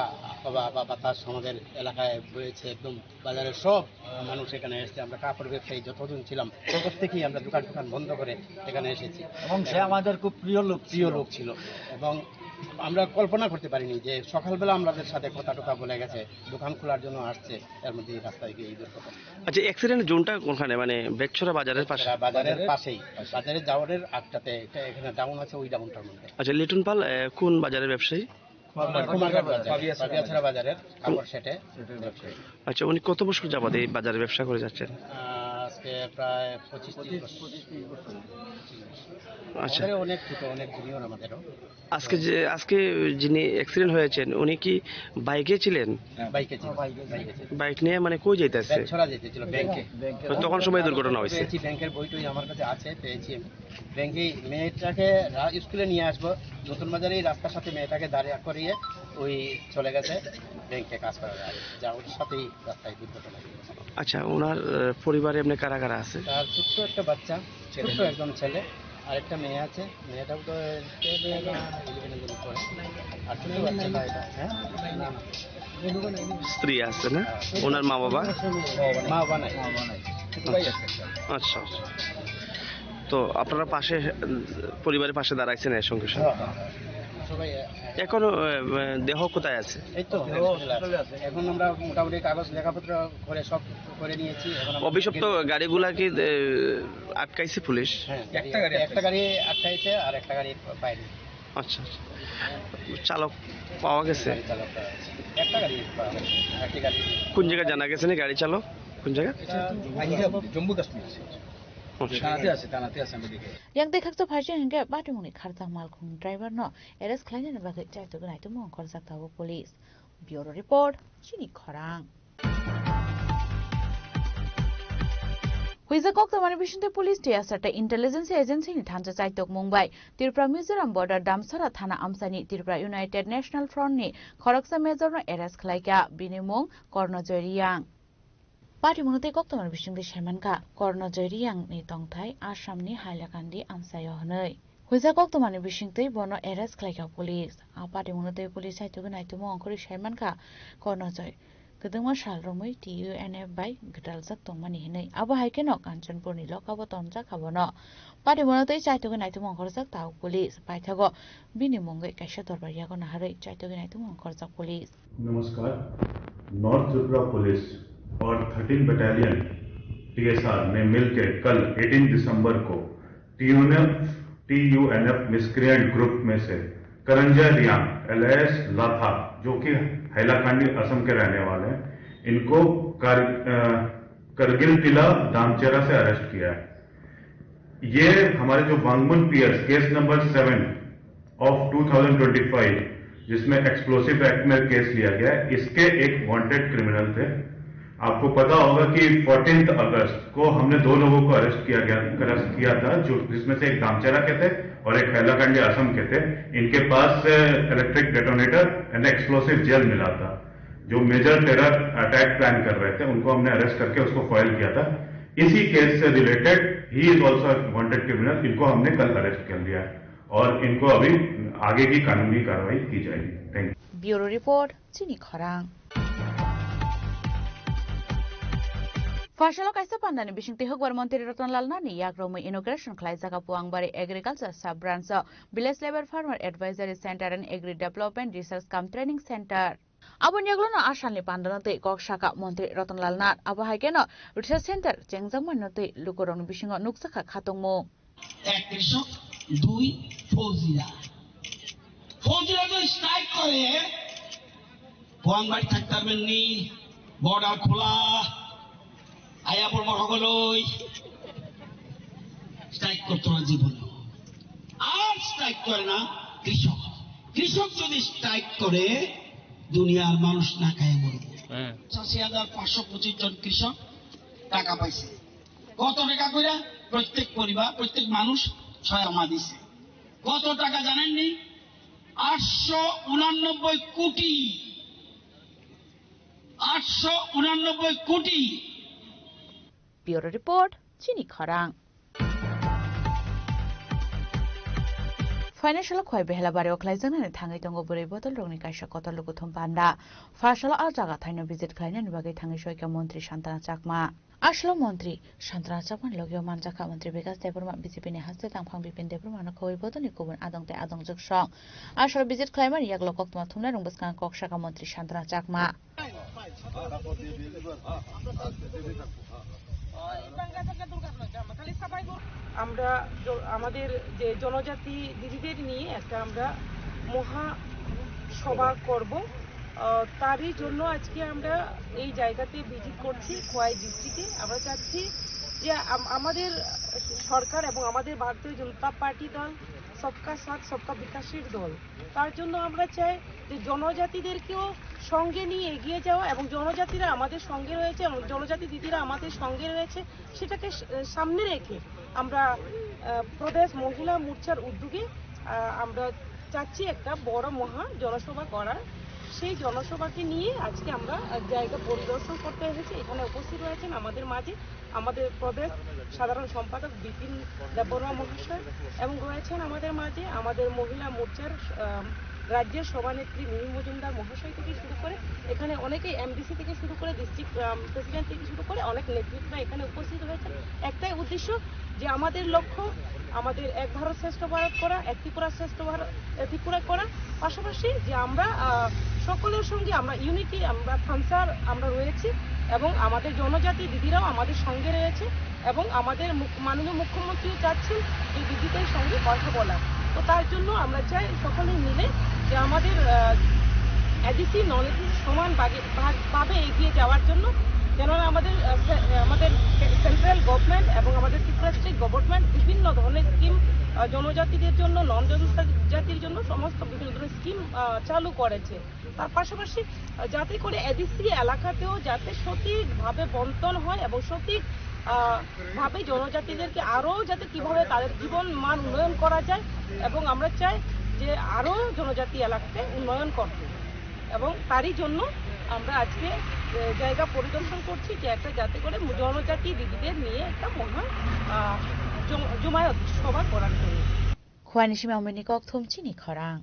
বাতাস আমাদের এলাকায় বয়েছে, একদম বাজারের সব মানুষ এখানে এসেছে। আমরা কাপড় ব্যবসায়ী যতজন ছিলাম প্রত্যেকেই আমরা দোকান বন্ধ করে এখানে এসেছি, এবং সে আমাদের খুব প্রিয় লোক ছিল। এবং আমরা কল্পনা করতে পারিনি যে সকালবেলা আমাদের সাথে কথা বলে গেছে, দোকান খোলার জন্য আসছে, এর মধ্যে রাস্তায় গিয়ে এই দুর্ঘটনা। আচ্ছা, অ্যাক্সিডেন্ট জোনটা কোনখানে? মানে বেগছড়া বাজারের পাশে? বাজারের পাশেই, বাজারে যাওয়ার আটটাতে এখানে ডাউন আছে, ওই ডাউনটার মধ্যে। আচ্ছা, লিটন পাল কোন বাজারের ব্যবসায়ী? পাবিয়াছড়া বাজারের কাপড় সেটে ব্যবসায়ী। আচ্ছা, উনি কত বছর যাবত এই বাজারে ব্যবসা করে যাচ্ছেন? আজকে প্রায় 25-30 বছর। আচ্ছা, অনেক ছোট, অনেক জুনিয়র আমাদেরও। আজকে যিনি অ্যাক্সিডেন্ট হয়েছেন উনি কি বাইকে ছিলেন? বাইকে। বাইক নিয়ে মানে কই যাইতেছে? বেগছড়া যেতেছিল ব্যাংকে। তখন সময় দুর্ঘটনা হয়েছে। ব্যাংকের বইটই আমার কাছে আছে, পেয়েছি আমি। ব্যাংকে মেয়েটাকে স্কুলে নিয়ে আসবো, নতুন বাজারেই রাস্তার সাথে মেয়েটাকে দাঁড়িয়ে করিয়ে ওই চলে গেছে ব্যাংকে কাজ করা যাওয়ার সাথেই রাস্তায় দুর্ঘটনা। আচ্ছা, ওনার পরিবারে এমনি কারা কারা আছে? তার ছোট্ট একটা বাচ্চা, ছোট্ট একজন ছেলে, আরেকটা মেয়ে আছে। মেয়েটাও তো আর ছোট বাচ্চাটা এটা। হ্যাঁ, স্ত্রী আছে না? ওনার মা বাবা নাই। আচ্ছা, তো আপনারা পাশে, পরিবারের পাশে দাঁড়াইছেন এর সঙ্গে সঙ্গে। এখন দেহ কোথায় আছে? এই তো এখন আমরা মোটামুটি কাগজ লেখাপত্র করে সব করে নিয়েছি। অভিযুক্ত গাড়িগুলা কি আটকাইছে পুলিশ? হ্যাঁ, একটা গাড়ি আটকাইছে আর একটা গাড়ি পাইনি। আচ্ছা, চালক পাওয়া গেছে? একটা গাড়ি পাওয়া গেছে, একটা গাড়ি। কোন জায়গায় জানা গেছে না গাড়ি চালক কোন জায়গা? Jammu Kashmir yang dekak to phai chen ge ba tung ni kharta mal khung driver no arrest khlaina na ba ge chai to gnai to mong khor sak tawo police. Bureau report chini khorang. Huiza kok to mani bishinte police te asata intelligence agency ni thancha chai tok Mumbai Tripura Mizoram border Damsara thana amsani Tripura United National Front ni Khoraksa major no arrest khlaika binimong Kornojoy Riang. Party monote kok tomar bisingde Shermanka Kornojoy Riang ni tongthai Assam ni Hailakandi amsayo hnoi. Huiza kok tomar bisingte bono arrest khlaika police. A party monote police hai to gnai to mong khori Shermanka Kornojoy. Kedengma salromoi TUNF by gedal zak tongmani hinai. Abo haikeno Kanchanpur ni lokabo tonja kabono. Party monote chai to gnai to mong khor zak taw police. Paithago binimongge kaisha dorbaria ko naharei chai to gnai to mong khor zak police. नमस्कार। North Tripura police और 13 battalion TSR ने मिलकर कल 18 दिसंबर को TUNF miscreant group में से Karanjai Reang alias लाथा जो कि हैलाकांडी असम के रहने वाले हैं, इनको करगिल टिला दामचेरा से अरेस्ट किया है। ये हमारे जो वांगमन पियर्स केस नंबर 7 ऑफ 2025 जिसमें एक्सप्लोसिव एक्ट में केस लिया गया है, इसके एक वांटेड क्रिमिनल थे। आपको पता होगा कि 14 अगस्त को हमने 2 लोगों को अरेस्ट किया था, जो जिसमें से एक दामचेरा के थे और एक हैलाकांडी असम के थे। इनके पास electric detonator and explosive gel मिला था। जो मेजर टेरर अटैक प्लान कर रहे थे उनको हमने अरेस्ट करके उसको फॉइल किया था। इसी केस से related he is also wanted criminal. इनको हमने कल अरेस्ट कर लिया है और इनको अभी आगे की कानूनी कार्रवाई की जाएगी। Thank you. ब्यूरो रिपोर्ट चिनी खरांग। Fashalok kaisa pandani bisingte hokbar Mantri Ratanlal Nani yakromoi inauguration khlai jaga Puangbari Agriculture Sub Branch Village Labor Farmer Advisory Center and Agri Development Research Cum Training Center. Abon yaglono asanli pandanate kok shaka Mantri Ratanlal Nat abo haikeno Research Center jengjangmanote lukorong bisingo nuksaka khatongmo. এক কৃষক, দুই ফৌজিরা তো strike করে পুয়াংবাড়ি থাকতে পারবেন নি, border খোলা আয়া পড়বার সকলই স্ট্রাইক করতো না জীবনে। আর স্ট্রাইক করে না কৃষক। কৃষক যদি স্ট্রাইক করে দুনিয়ার মানুষ না খায় মরবে। ৮৬,৫২৫ জন কৃষক টাকা পাইছে। কত টাকা করে? প্রত্যেক পরিবার, প্রত্যেক মানুষ ৬ জমা দিছে। কত টাকা জানেননি? ৮৮৯ কোটি। ৮৮৯ কোটি। ব্যুরো রিপোর্ট, চিনি খরাং। Financial khoi behela bare oklai jana thangai tongo bore botol rongni kaisa kotor lukuthum panda fashala a jaga thaino visit khlaina ni bagai thangai soika mantri Santana Chakma আসলো মন্ত্রী Santana Chakma লগিও manjaka mantri Vikas Debruma BJP ni haste tangphang Bipin Debruma na khoi botoni kubun adongte adong juksong আসলো visit khlaimar yak lokok tuma thumna rongbaskang kokshaka mantri Santana Chakma আমরা আমাদের যে জনজাতি দিদিদের নিয়ে একটা আমরা মহা সভা করব তারই জন্য আজকে আমরা এই জায়গাতে ভিজিট করছি খোয়াই ডিস্ট্রিক্টে আমরা চাচ্ছি যে আমাদের সরকার এবং আমাদের ভারতীয় জনতা পার্টি দল সবকা সাথ সবকা বিকাশের দল তার জন্য আমরা চাই যে জনজাতিদেরকেও সঙ্গে নিয়ে এগিয়ে যাওয়া এবং জনজাতিরা আমাদের সঙ্গে রয়েছে এবং জনজাতি দিদিরা আমাদের সঙ্গে রয়েছে সেটাকে সামনে রেখে আমরা প্রদেশ মহিলা মোর্চার উদ্যোগে আমরা চাচ্ছি একটা বড় মহা জনসভা করার সেই জনসভাকে নিয়ে আজকে আমরা জায়গা পরিদর্শন করতে এসেছি এখানে উপস্থিত রয়েছেন আমাদের মাঝে আমাদের প্রদেশ সাধারণ সম্পাদক বিপিন দেববর্মা মহাশয় এবং রয়েছেন আমাদের মাঝে আমাদের মহিলা মোর্চার রাজ্যের সভানেত্রী মিমি মজুমদার মহাশয় থেকে শুরু করে এখানে অনেকেই এমডিসি থেকে শুরু করে ডিস্ট্রিক্ট প্রেসিডেন্ট থেকে শুরু করে অনেক নেতৃত্বরা এখানে উপস্থিত হয়েছেন একটাই উদ্দেশ্য যে আমাদের লক্ষ্য আমাদের এক ভারত শ্রেষ্ঠ ভারত করা এক ত্রিপুরা শ্রেষ্ঠ ভারত ত্রিপুরা করা পাশাপাশি যে আমরা সকলের সঙ্গে আমরা ইউনিটি আমরা থানসার আমরা রয়েছি এবং আমাদের জনজাতি দিদিরাও আমাদের সঙ্গে রয়েছে এবং আমাদের মাননীয় মুখ্যমন্ত্রীও চাচ্ছেন এই দিদিদের সঙ্গে কথা বলা তো তার জন্য আমরা চাই সকলে মিলে যে আমাদের এডিসি নন এডিসি সমান ভাবে এগিয়ে যাওয়ার জন্য কেননা আমাদের সেন্ট্রাল গভর্নমেন্ট এবং আমাদের ত্রিপুরা স্টেট গভর্নমেন্ট বিভিন্ন ধরনের স্কিম জনজাতিদের জন্য নন জনজাতির জন্য সমস্ত বিভিন্ন ধরনের স্কিম চালু করেছে তার পাশাপাশি যাতে করে এডিসি এলাকাতেও যাতে সঠিকভাবে বন্টন হয় এবং সঠিক ভাবে জনজাতিদেরকে আরও যাতে কিভাবে তাদের জীবন মান উন্নয়ন করা যায় এবং আমরা চাই যে আরও জনজাতি এলাকাতে উন্নয়ন করতে এবং তারই জন্য আমরা আজকে জায়গা পরিদর্শন করছি যে একটা যাতে করে জনজাতি দিদিদের নিয়ে একটা মহা জমায়েত সভা করার জন্য খোয়ানিসিমা অমিনিকক থমচিনি খরাং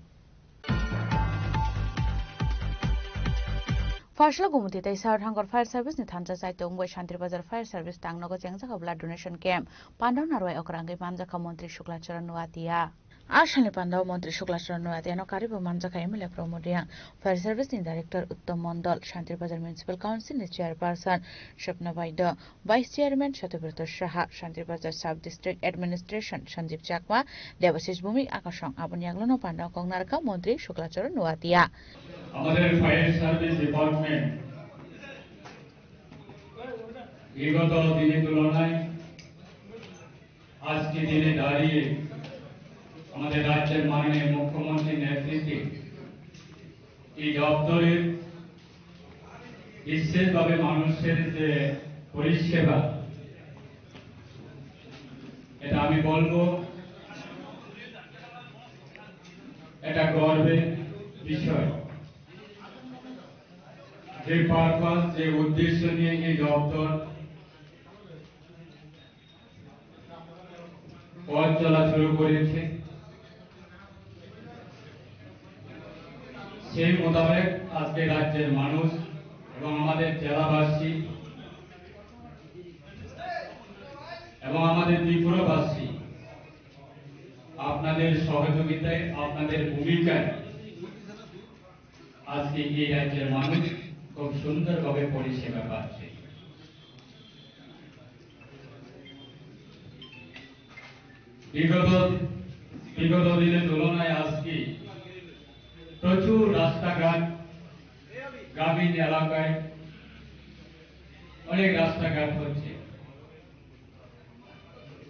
Farsala gumuti tai South Hangor Fire Service ni thansa chai tongbai Shantir Bazar Fire Service tangnogo chengja blood donation camp Pandaw narwai okrangai manjaka Mantri Shuklacharan Nuatia Ashalni Pandaw Mantri Shuklacharan Nuatia no karibo manjaka MLA Promodia Fire Service ni Director Uttam Mondol Shantir Bazar Municipal Council ni Chairperson Shapna Baida Vice Chairman Shatobroto Shaha Shantir Bazar Sub District Administration Sanjeev Chakma Devashish Bhumi Akashong Abonyaglono Pandaw Kongnarka Mantri Shuklacharan Nuatia আমাদের fire service department বিগত দিনের তুলনায় আজকে দিনে দাঁড়িয়ে আমাদের রাজ্যের মাননীয় মুখ্যমন্ত্রীর নেতৃত্বে এই দপ্তরের বিশেষভাবে মানুষের যে পরিষেবা এটা আমি বলবো এটা গর্বের বিষয় যে পারপাস যে উদ্দেশ্য নিয়ে এই দপ্তর পথ চলা শুরু করেছে সেই মোতাবেক আজকে রাজ্যের মানুষ এবং আমাদের জেলাবাসী এবং আমাদের ত্রিপুরাবাসী আপনাদের সহযোগিতায় আপনাদের ভূমিকায় আজকে এই রাজ্যের মানুষ খুব সুন্দরভাবে পরিষেবা পাচ্ছে বিগত দিনের তুলনায় আজকে প্রচুর রাস্তাঘাট গ্রামীণ এলাকায় অনেক রাস্তাঘাট হচ্ছে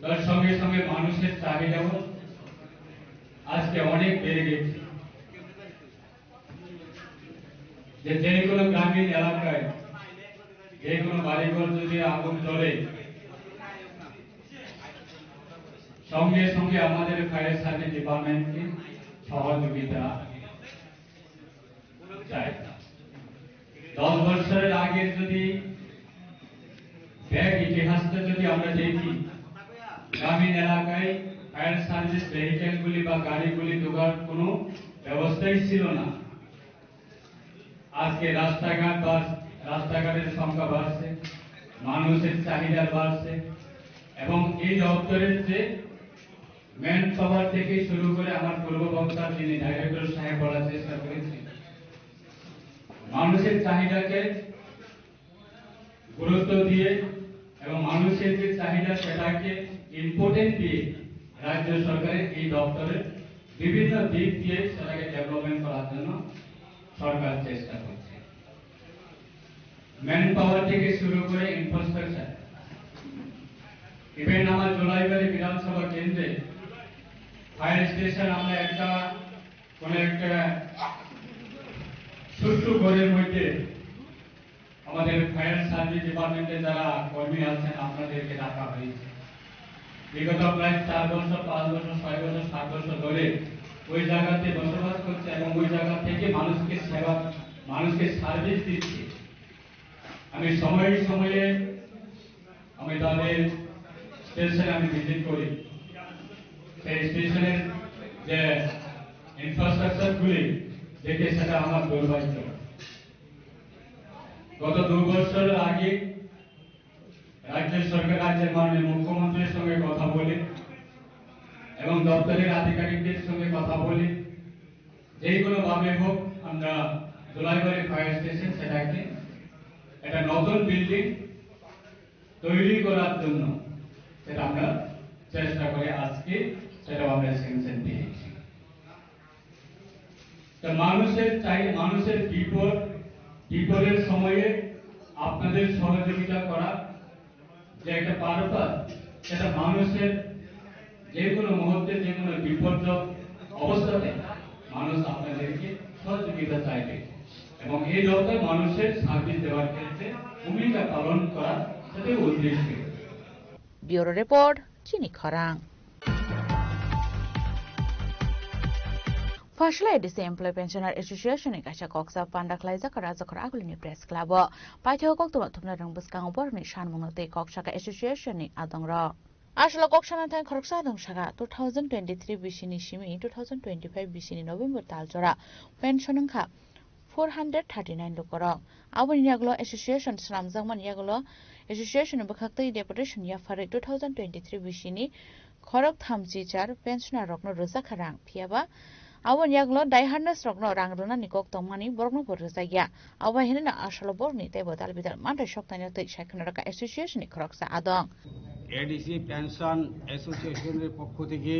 তার সঙ্গে সঙ্গে মানুষের চাহিদাও আজকে অনেক বেড়ে গেছে। যে কোনো গ্রামীণ এলাকায় যে কোনো বাড়িঘর যদি আগুন জ্বলে, সঙ্গে সঙ্গে আমাদের ফায়ার সার্ভিস ডিপার্টমেন্টকে সহযোগিতা চাই। 10 বছরের আগে যদি ইতিহাসটা যদি আমরা দেখি, গ্রামীণ এলাকায় ফায়ার সার্ভিস ভেহিকেলগুলি বা গাড়িগুলি ঢোকার কোনো ব্যবস্থাই ছিল না। আজকে রাস্তাঘাটের সংখ্যা বাড়ছে, মানুষের চাহিদা বাড়ছে, এবং এই দপ্তরের যে ম্যান পাওয়ার থেকে শুরু করে আমার পূর্ব বক্তার যিনি ডাইরেক্টর সাহেব বলার চেষ্টা করেছি, মানুষের চাহিদাকে গুরুত্ব দিয়ে এবং মানুষের যে চাহিদা সেটাকে ইম্পর্টেন্ট দিয়ে রাজ্য সরকারের এই দপ্তরের বিভিন্ন দিক দিয়ে সেটাকে ডেভেলপমেন্ট করার জন্য সরকার চেষ্টা করছে। ম্যান পাওয়ার থেকে শুরু করে ইনফ্রাস্ট্রাকচার, ইভেন আমার জোলাইবাড়ি বিধানসভা কেন্দ্রে ফায়ার স্টেশন আমরা কোন একটা ছোট্ট ঘরের মধ্যে আমাদের ফায়ার সার্ভিস ডিপার্টমেন্টে যারা কর্মী আছেন আপনাদেরকে ডাকা হয়েছে। বিগত প্রায় 4 বছর, 5 বছর, 6 বছর, 7 বছর ধরে ওই জায়গাতে বসবাস করছে এবং ওই জায়গা থেকে মানুষকে সার্ভিস দিচ্ছে। আমি সময়ে সময়ে আমি তাদের স্টেশনে আমি ভিজিট করি। সেই স্টেশনের যে ইনফ্রাস্ট্রাকচার গুলি দেখে সেটা আমার দুর্ভাগ্য। গত 2 বছর আগে রাজ্যের মাননীয় মুখ্যমন্ত্রীর সঙ্গে কথা বলে এবং দপ্তরের আধিকারিকদের সঙ্গে কথা বলে যে কোনো ভাবে হোক আমরা জোলাইবাড়ি ফায়ার স্টেশন সেটাকে একটা নতুন বিল্ডিং তৈরি করার জন্য সেটা আমরা চেষ্টা করে আজকে সেটা আমরা স্যাংশন পেয়েছি। তো মানুষের বিপদের সময়ে আপনাদের সহযোগিতা করা যে একটা পারপাস, সেটা মানুষের যে কোনো মুহূর্তে যে কোনো বিপর্যয় অবস্থাতে মানুষ আপনাদেরকে সহযোগিতা চাইবে এবং এই দপ্তর মানুষের সার্ভিস দেওয়ার ক্ষেত্রে ভূমিকা পালন করা সেটাই উদ্দেশ্য। ব্যুরো রিপোর্ট, চিনি খরাং। Fasla edisi Employee Pensioner Association ni kaisa koksa panda khlaijak rajakor agulini press club paithyo koktuma thumna rang buskang borni shanmungte kokshaka association ni adongra asla koksana thai khoroksa dongsaga 2023 bisini simi 2025 bisini November taljora pension kha 439 lokoro aboni yaglo association sramjangman yaglo association bakhaktei deputation ya fare 2023 bisini khorok thamji char pensioner rokno rojakharang phiaba Awan yaglo daiharnas rokno rangruna nikok tongmani borgno borjaya. Awa hinna asalo borni te bodal bidal manda shoktanya te shaikhonaraka association ni khoroksa adong. ADC pension অ্যাসোসিয়েশনের পক্ষ থেকে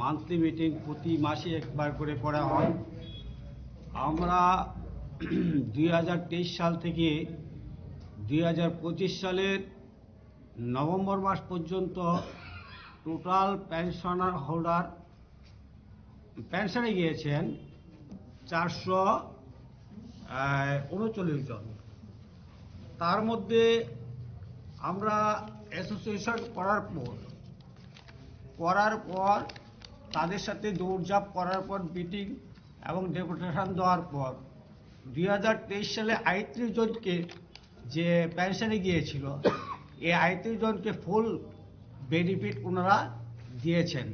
monthly meeting প্রতি মাসে একবার করে করা হয়। আমরা 2023 সাল থেকে 2025 সালের নভেম্বর মাস পর্যন্ত টোটাল পেনশনার হোল্ডার পেনশনে গিয়েছেন 439 জন। তার মধ্যে আমরা অ্যাসোসিয়েশন করার পর তাদের সাথে দৌড়ঝাঁপ করার পর মিটিং এবং ডেপুটেশন দেওয়ার পর 2023 সালে 38 জনকে যে পেনশনে গিয়েছিল এই 38 জনকে ফুল বেনিফিট ওনারা দিয়েছেন।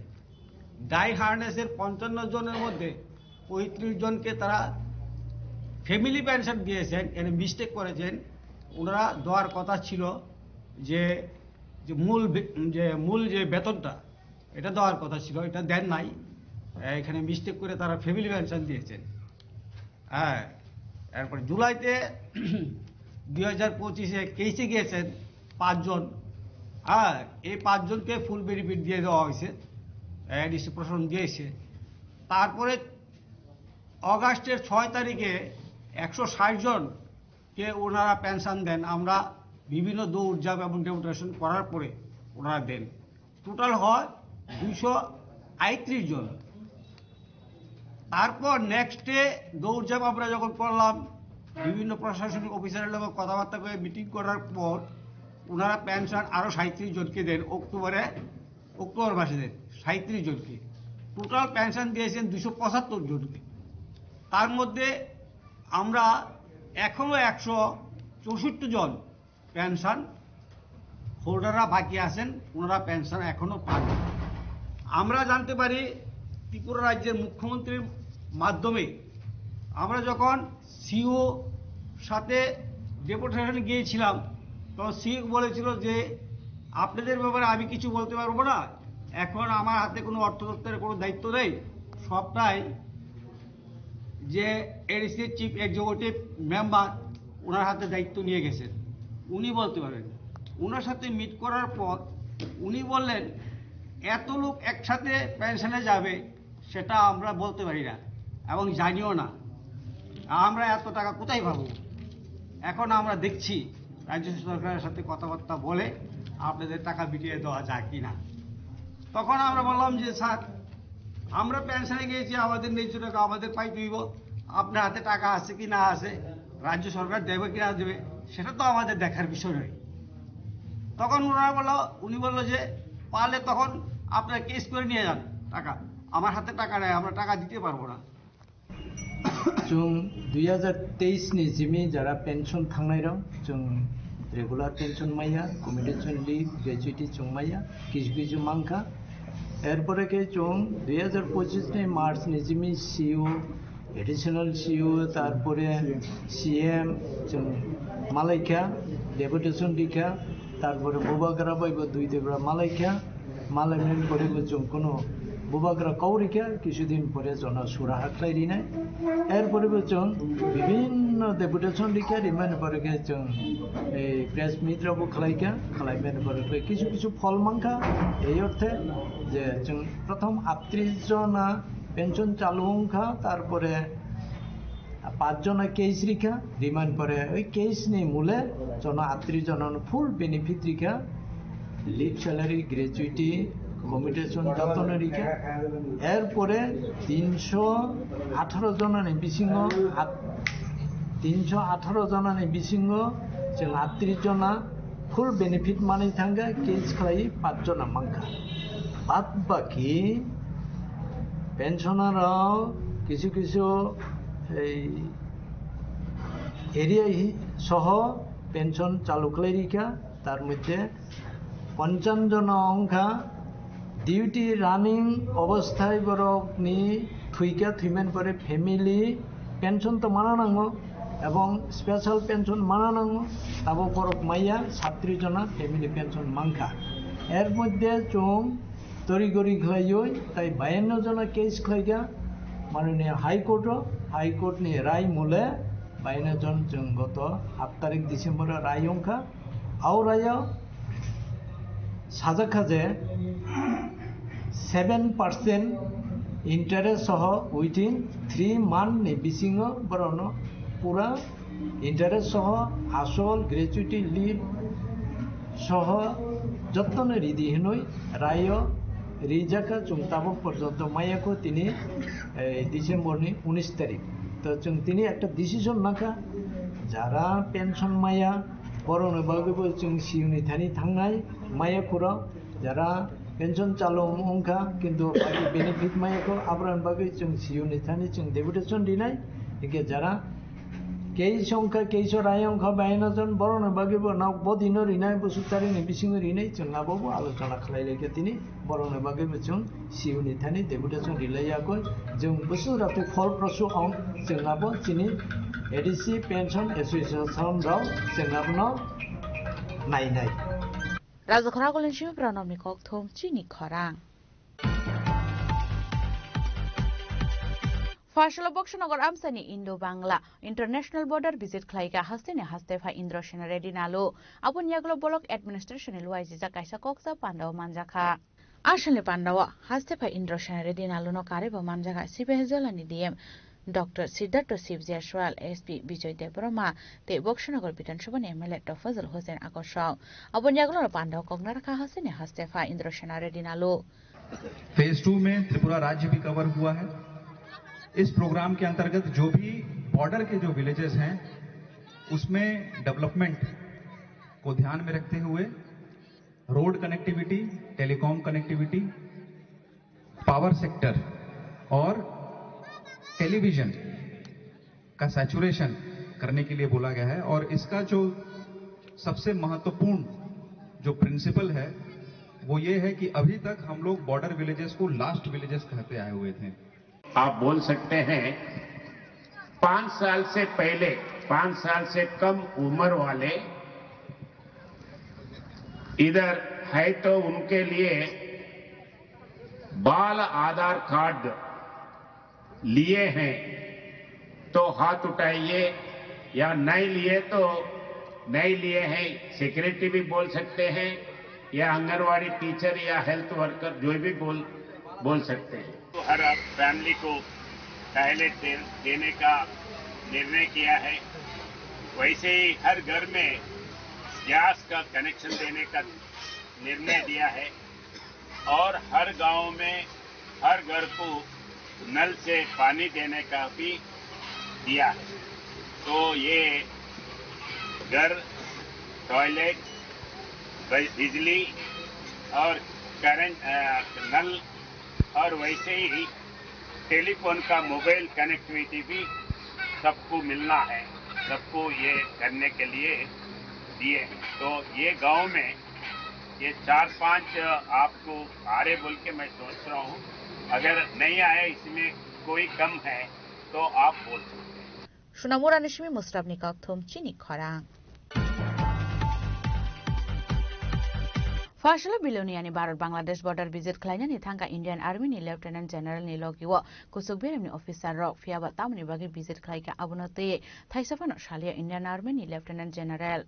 ডাই হার্নেসের 55 জনের মধ্যে 35 জনকে তারা ফ্যামিলি পেনশন দিয়েছেন। এর মিস্টেক করেছেন, ওনারা দেওয়ার কথা ছিল যে মূল যে বেতনটা এটা দেওয়ার কথা ছিল, এটা দেন নাই। এখানে মিস্টেক করে তারা ফ্যামিলি পেনশন দিয়েছেন। হ্যাঁ, এরপর জুলাইতে 2025-এ কেসে গিয়েছেন 5 জন। হ্যাঁ, এই 5 জনকে ফুল বেনিফিট দিয়ে দেওয়া হয়েছে, এডিসি প্রশাসন দিয়েছে। তারপরে অগাস্টের 6 তারিখে 160 জনকে ওনারা পেনশন দেন। আমরা বিভিন্ন দৌড়ঝাঁপ এবং ডেপুটেশন করার পরে ওনারা দেন। টোটাল হয় 238 জন। তারপর নেক্সট ডে দৌড়ঝাঁপ আমরা যখন করলাম, বিভিন্ন প্রশাসনিক অফিসারের লোক কথাবার্তা করে মিটিং করার পর ওনারা পেনশন আরও 37 জনকে দেন, অক্টোবর মাসে দেন 37 জনকে। টোটাল পেনশন দিয়েছেন 275 জনকে। তার মধ্যে আমরা এখনও 164 জন পেনশন হোল্ডাররা বাকি আছেন, ওনারা পেনশন এখনও পান। আমরা জানতে পারি ত্রিপুরা রাজ্যের মুখ্যমন্ত্রীর মাধ্যমে আমরা যখন সিও সাথে ডেপুটেশনে গিয়েছিলাম, তখন সিও বলেছিল যে আপনাদের ব্যাপারে আমি কিছু বলতে পারবো না, এখন আমার হাতে কোনো অর্থ দপ্তরের কোনো দায়িত্ব নেই, সবটাই যে এডিসি চিফ এক্সিকিউটিভ মেম্বার ওনার হাতে দায়িত্ব নিয়ে গেছেন, উনি বলতে পারেন। ওনার সাথে মিট করার পর উনি বললেন এত লোক একসাথে পেনশনে যাবে সেটা আমরা বলতে পারি না এবং জানিও না, আমরা এত টাকা কোথায় পাবো। এখন আমরা দেখছি রাজ্য সরকারের সাথে কথাবার্তা বলে আপনাদের টাকা বিটিয়ে দেওয়া যায় কি না। তখন আমরা বললাম যে স্যার, আমরা পেনশনে গিয়েছি, আমাদের ন্যায্য টাকা আমাদের পাই দিব, আপনার হাতে টাকা আছে কি না আছে, রাজ্য সরকার দেবে কি না দেবে সেটা তো আমাদের দেখার বিষয় নয়। তখন উনি বললো যে পারলে তখন আপনার কেস করে নিয়ে যান টাকা, আমার হাতে টাকা নেই, আমরা টাকা দিতে পারবো না। जों 2023 नि जिमी जरा पेंशन थांनाय रं जों रेगुलर पेंशन माइया कमिटेशन लिव ग्रेजुएटी जों माइया किस किजु मांखा एरपरे के जों 2025 नि मार्च नि जिमी सीओ एडिशनल सीओ तारपरे सीएम जों मालाइका डेपुटेशन दिखा तारपरे बुबाग्रा बाइबो दुई देब्रा मालाइका मालाइमेन परेबो जों कोनो बुबाग्रा कौरिका किछुदिन परे जना सुरा हाख्लायरिनाय एरपरे जों विभिन्न डेपुटेशन दिखा रिमाइन परे जों प्रेस मिट्राबो खालायका खालायमेन परे किछु किछु फल मांखा এই অর্থে যে जों प्रथम 38 जना पेंशन चालू अंखा तारपरे 5 जना केस रिखा रिमाइन परे ओई केस नि मूले जना 38 जना फुल बेनिफिट रिखा लिव सैलारि ग्रेजुएटी कमिटेशन যতন রিখা এরপরে 318 জনানি বিসিঙ্গ 318 জনানি বিসিঙ্গ जों 38 जना फुल बेनिफिट मानि थांगा केस खालाय 5 जना मांखा बाद बाकी पेंशनाराव किछु किछु एरिया सह पेंशन चालू खालाय रिखा तार मध्य 55 जना अंखा ডিউটি রানিং অবস্থায় বরকনি থুইকা থুইমেন পরে ফ্যামিলি পেনশন তো মানা নাঙ্গো এবং স্পেশাল পেনশন মানা নাঙ্গো তাবো বরক মাইয়া 37 জনা ফ্যামিলি পেনশন মাংখা এর মধ্যে চং তরিগরি খাইয়ই তাই 52 জনা কেস খাইগা মাননীয় হাইকোর্ট নি রায় মূলে 52 জন जों গত 7 তারিখ ডিসেম্বর রায় अंखा আও রায় সাজা খাজে 7% इंटरेस्ट सह उइथिन 3 मान्थ नि बिसिंग बरन पूरा इंटरेस्ट सह आसल ग्रेजुएटी लिव सह जतन रिदि हेनय राय रिजाका चुंताबो पर्यन्त मायाको तिनी डिसेम्बर नि 19 तारिख तो जों तिनी एकटा डिसिजन नाका जारा पेंशन माया बरन बागबो जों सिउनि थानि थांनाय मायाखुरा जारा पेंशन चालू अंखा किंतु बाकी बेनिफिट मायाको आब्रान बागै जों सिउनि थानि जों डेपुटेशन दिनाय एके जारा केई संख्या केइसो राय अंखा 52 जन बरन बागैबो नाव बदिनो रिनाय बसुतारि नि बिसिंग रिनाय जों आबाबो आलोचना खालायलायके तिनि बरन बागैबो जों सिउनि थानि डेपुटेशन दिलायाखै जों बोसोराते फल प्रसु आव जों आबो तिनि एडिसि पेंशन एसोसिएशन राव जों आबनो नायनाय राजखरा कलेजनि प्रणबनि कक्थम चिनि खरां फाशल बक्सनगर आमसानि Indo Bangla international border visit खालायगा हास्तेनि हास्तेफा इंद्र सेना रेडी नालो आबुन यागलो ब्लक एडमिनिस्ट्रेशन लुवाइजि जा कायसा कक्सा पांडाव मानजाखा आशले पांडाव हास्तेफा इंद्र सेना रेडी नालो न कारेबो मानजाखा सिबेहजलानि DM doctor Siddharth Shiv Jaiswal SP Vijay Debbarma ते बक्सनगर विधानसभा एमएलए डॉ फजल हुसैन आकर्षाव अबन यागलो पांडाव कगना रखा हास्तेनि हास्तेफा इंद्र सेना रेडी नालो फेज 2 में त्रिपुरा राज्य भी कवर हुआ है इस प्रोग्राम के अंतर्गत जो भी बॉर्डर के जो विलेजेस हैं उसमें डेवलपमेंट को ध्यान में रखते हुए road connectivity, telecom connectivity, power sector और टेलीविजन का सैचुरेशन करने के लिए बोला गया है। और इसका जो सबसे महत्वपूर्ण जो प्रिंसिपल है वो ये है कि अभी तक हम लोग बॉर्डर विलेजेस को लास्ट विलेजेस कहते आए हुए थे। आप बोल सकते हैं 5 साल से पहले, 5 साल से कम उम्र वाले इधर है तो उनके लिए बाल आधार कार्ड लिए हैं तो हाथ उठाइए, या नहीं लिए तो नहीं लिए हैं, सेक्रेटरी भी बोल सकते हैं या आंगनवाड़ी टीचर या हेल्थ वर्कर जो भी बोल सकते हैं। तो हर फैमिली को टॉयलेट देने का निर्णय किया है। वैसे ही हर घर में गैस का कनेक्शन देने का निर्णय दिया है और हर गांव में हर घर को नल से पानी देने का भी दिया है। तो ये घर, टॉयलेट, बिजली और करंट, नल और वैसे ही टेलीफोन का मोबाइल कनेक्टिविटी भी सबको मिलना है, सबको ये करने के लिए दिए हैं। तो ये गांव में ये 4-5 आपको आ रहे बोल के मैं सोच रहा हूँ, अगर नहीं आए इसमें कोई कम है तो आप बोल सकते हैं। Sunamura Nishimi Mustabni Kakthum Chini Khorang. Fashala Biloni ani Bharat Bangladesh border visit khlaina ni thangka Indian Army ni Lieutenant General ni logiwa kusukbir ni officer rok fiaba tamni bagi visit khlaika abunate thaisafano shalia Indian Army ni Lieutenant General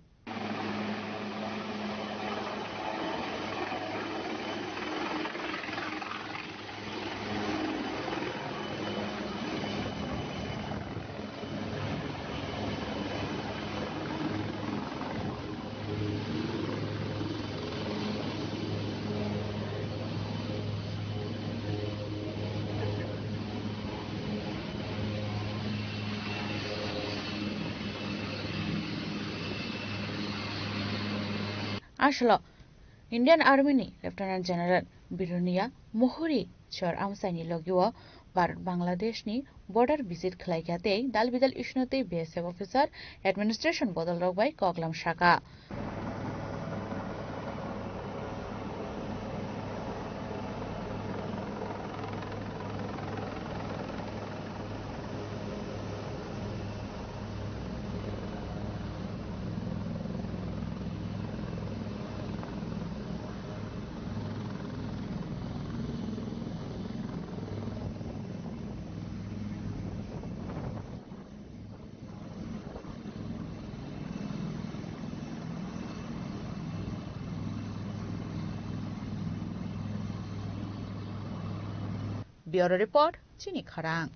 Ashlo Indian Army ni Lieutenant General Birunia Mohuri Chor Amsani Logiwa Bharat Bangladesh ni border visit khlaikate dal bidal ishnate BSF officer administration bodol rok bai Koklam Shaka Bureau Report, Chini Kharang.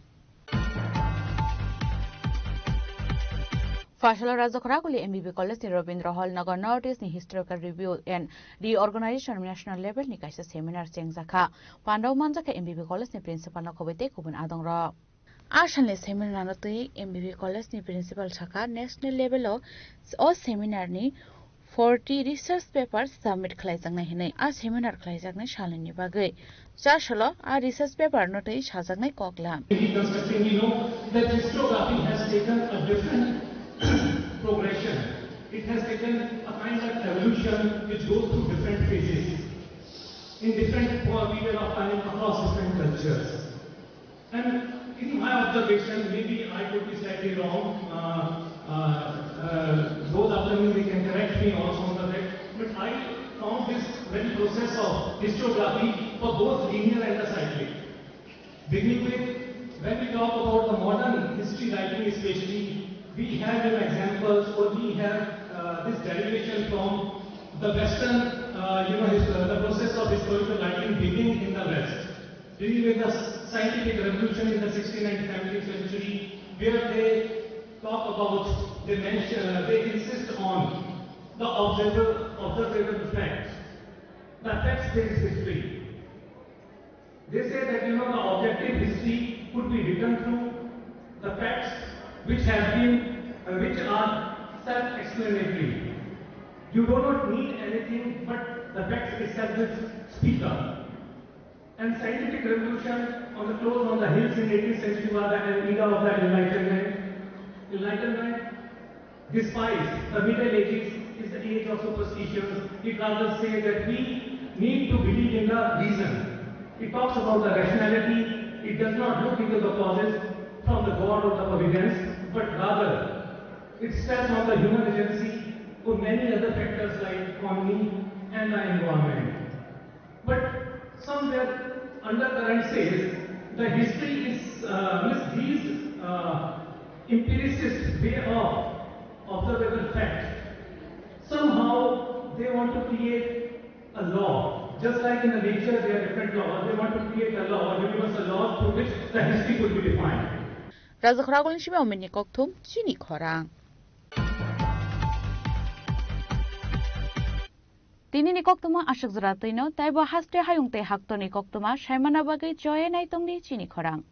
Fashala Razakorakuli MBB College ni Rabindra Hall Nagar Northeast ni Historical Review and Reorganization National Level ni kaisa seminar Sengzaka. Pandaw Manjaka MBB College ni Principal na Kobete Kubun Adong Ro. Ashanle seminar na tui MBB College ni Principal Chaka National Level o seminar ni 40 research papers submit khlaijak nai hinai a seminar khlaijak nai shalini bagai chashalo a research paper no tei sajak nai koklam Reconstructing, you know that historiography has taken a different progression. It has taken a kind of evolution which goes through different phases in different period of time across different cultures. And in my observation, maybe I could be slightly wrong. Those after me, they can correct me also on the fact, but I found this very process of historiography for both linear and cyclic. Beginning with, when we talk about the modern history writing especially, we have examples or we have this derivation from the Western, the process of historical writing beginning in the West. Beginning with the scientific revolution in the 16th and 17th century, where they talk about, they insist on the observable facts. The text-based history. They say that, the objective history could be written through the facts which are self-explanatory. You do not need anything but the facts itself will speak up. And scientific revolution on the close on the hills in 18th century was the era of the Enlightenment. Enlightenment despised the Middle Ages is the age of superstitions. It rather say that we need to believe in the reason. It talks about the rationality. It does not look into the causes from the God or the providence, but rather it stress on the human agency or many other factors like economy and the environment. But somewhere undercurrent says the history is these empiricist way of observable facts. Somehow they want to create a law. Just like in the nature there are different laws, they want to create a law, a universal law through which the history could be defined. Razakhragol shime omeni kokthum chini khorang. Tini ni koktuma ashok zratino taibo haste hayungte haktoni koktuma shaimana bagai joye naitongni chini khorang.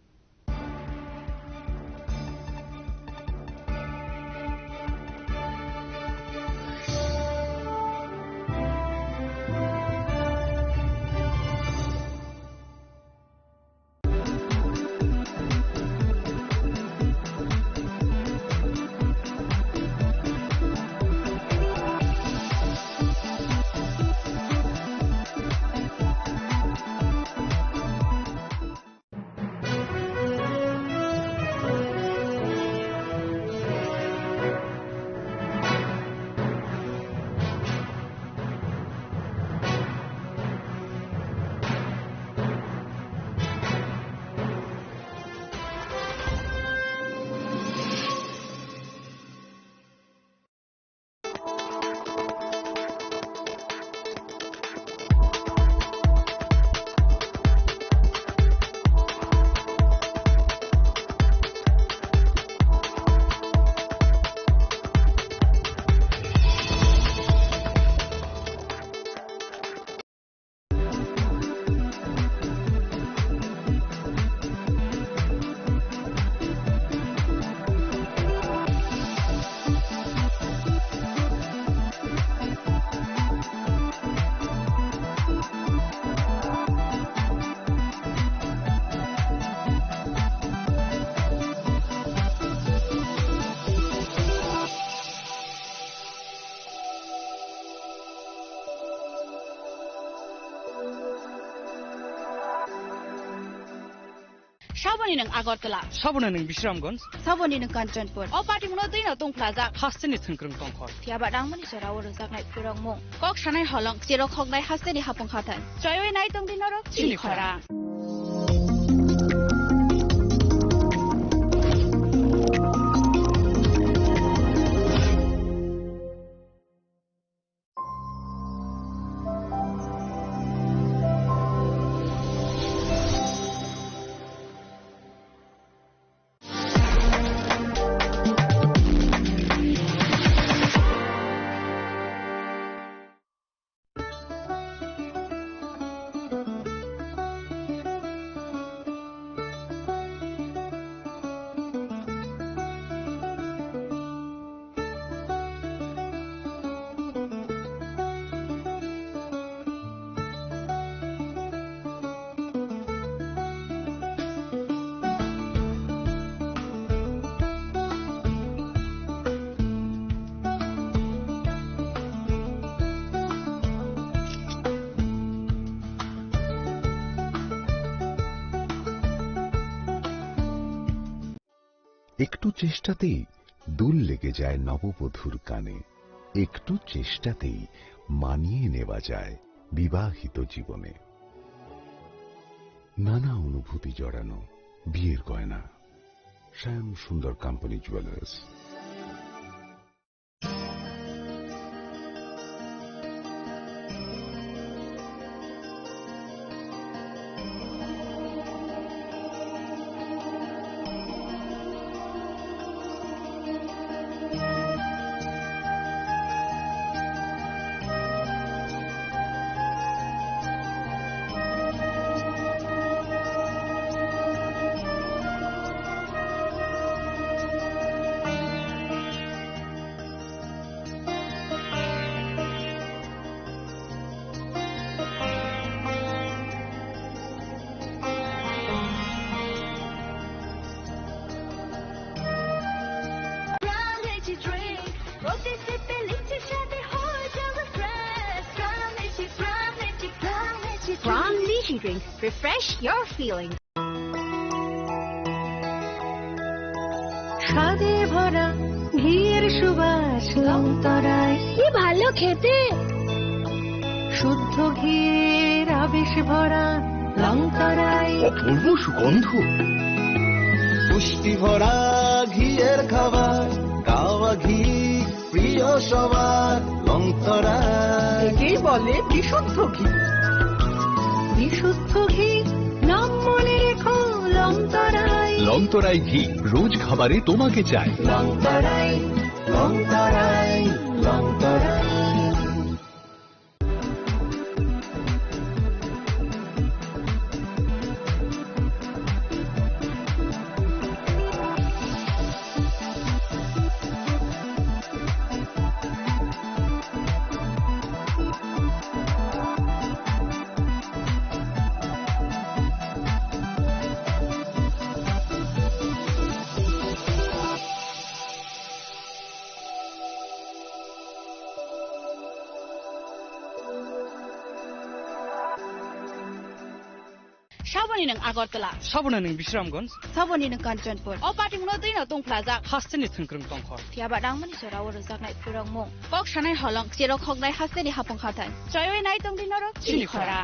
Saboni nang Agartala. Saboni nang Bishramganj. Saboni nang Kanchanpur. O party mo dai na tong plaza. Hasteni thungkrung tongkhor. Tiaba dang mani sera wor sak nai purang mo. Kok sanai holong sero khok nai hasteni hapong khatan. Joy nai tong din ro chini khora. একটু চেষ্টাতেই দুল লেগে যায় নববধূর কানে, একটু চেষ্টাতেই মানিয়ে নেওয়া যায় বিবাহিত জীবনে। নানা অনুভূতি জড়ানো বিয়ের গয়না। শ্যাম সুন্দর company jewellers. energy drink. Refresh your feelings. স্বাদে ভরা ঘিয়ের সুবাস লংতরায় কি ভালো খেতে, শুদ্ধ ঘিয়ের আবেশ ভরা লংতরায় অপূর্ব সুগন্ধ, পুষ্টি ভরা ঘিয়ের খাবার, গাওয়া ঘি প্রিয় সবার লংতরায়। একেই বলে বিশুদ্ধ ঘি। বিশুদ্ধ ঘি নাম মনে রেখো লংতরায়। লংতরাই ঘি রোজ খাবারে তোমাকে চাই। লংতরাই লংতরাই লংতরাই। Saboni ng Agartala, Sabona ng Bisramganj, Saboni ng Kanchanpur, o pating no din atong plaza. Hasteni Thunkrung Tongkhor. Tiaba dang mani sora waro zaknai purang mo. Kok shanai holong siro khognai hasteni hapong khatan. Choyoi nai tong din ro chini khora.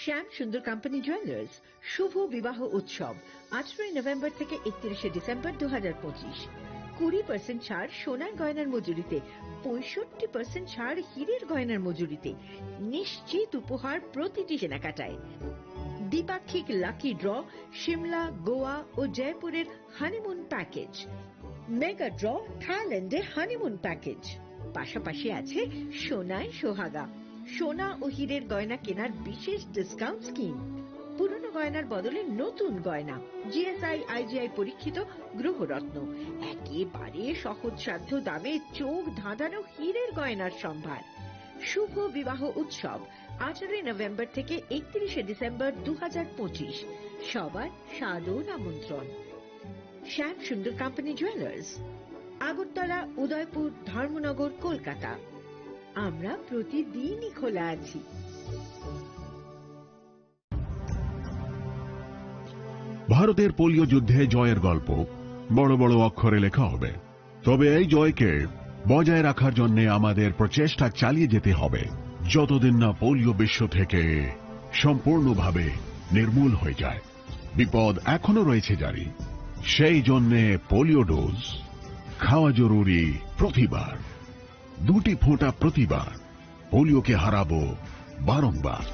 শ্যাম সুন্দর company jewellers শুভ বিবাহ উৎসব 18 November থেকে 31 December 2025। 20% ছাড় সোনার গয়নার মজুরিতে, 65% ছাড় হীরের গয়নার মজুরিতে, নিশ্চিত উপহার প্রতিটি কেনাকাটায়। দ্বিপাক্ষিক লাকি ড্র, শিমলা, গোয়া ও জয়পুরের হানিমুন প্যাকেজ, মেগা ড্র থাইল্যান্ডে হানিমুন প্যাকেজ, পাশাপাশি আছে সোনায় সোহাগা, সোনা ও হীরের গয়না কেনার বিশেষ ডিসকাউন্ট স্কিম, পুরনো গয়নার বদলে নতুন গয়না, জিএসআই আইজিআই পরীক্ষিত গ্রহরত্ন, একেবারে সহজসাধ্য দামে চোখ ধাঁধানো হীরের গয়নার সম্ভার। শুভ বিবাহ উৎসব 18 নভেম্বর থেকে 31 ডিসেম্বর 2025। সবার সাদর আমন্ত্রণ। শ্যাম সুন্দর কোম্পানি জুয়েলার্স, আগরতলা, উদয়পুর, ধর্মনগর, কলকাতা। আমরা প্রতিদিনই খোলা আছি। ভারতের পোলিও যুদ্ধে জয়ের গল্প বড় বড় অক্ষরে লেখা হবে, তবে এই জয়কে বজায় রাখার জন্য আমাদের প্রচেষ্টা চালিয়ে যেতে হবে যতদিন না পোলিও বিশ্ব থেকে সম্পূর্ণভাবে নির্মূল হয়ে যায়। বিপদ এখনো রয়েছে জারি, সেই জন্যে পোলিও ডোজ খাওয়া জরুরি প্রতিবার। 2টি ফোঁটা প্রতিবার, পোলিওকে হারাবো বারংবার।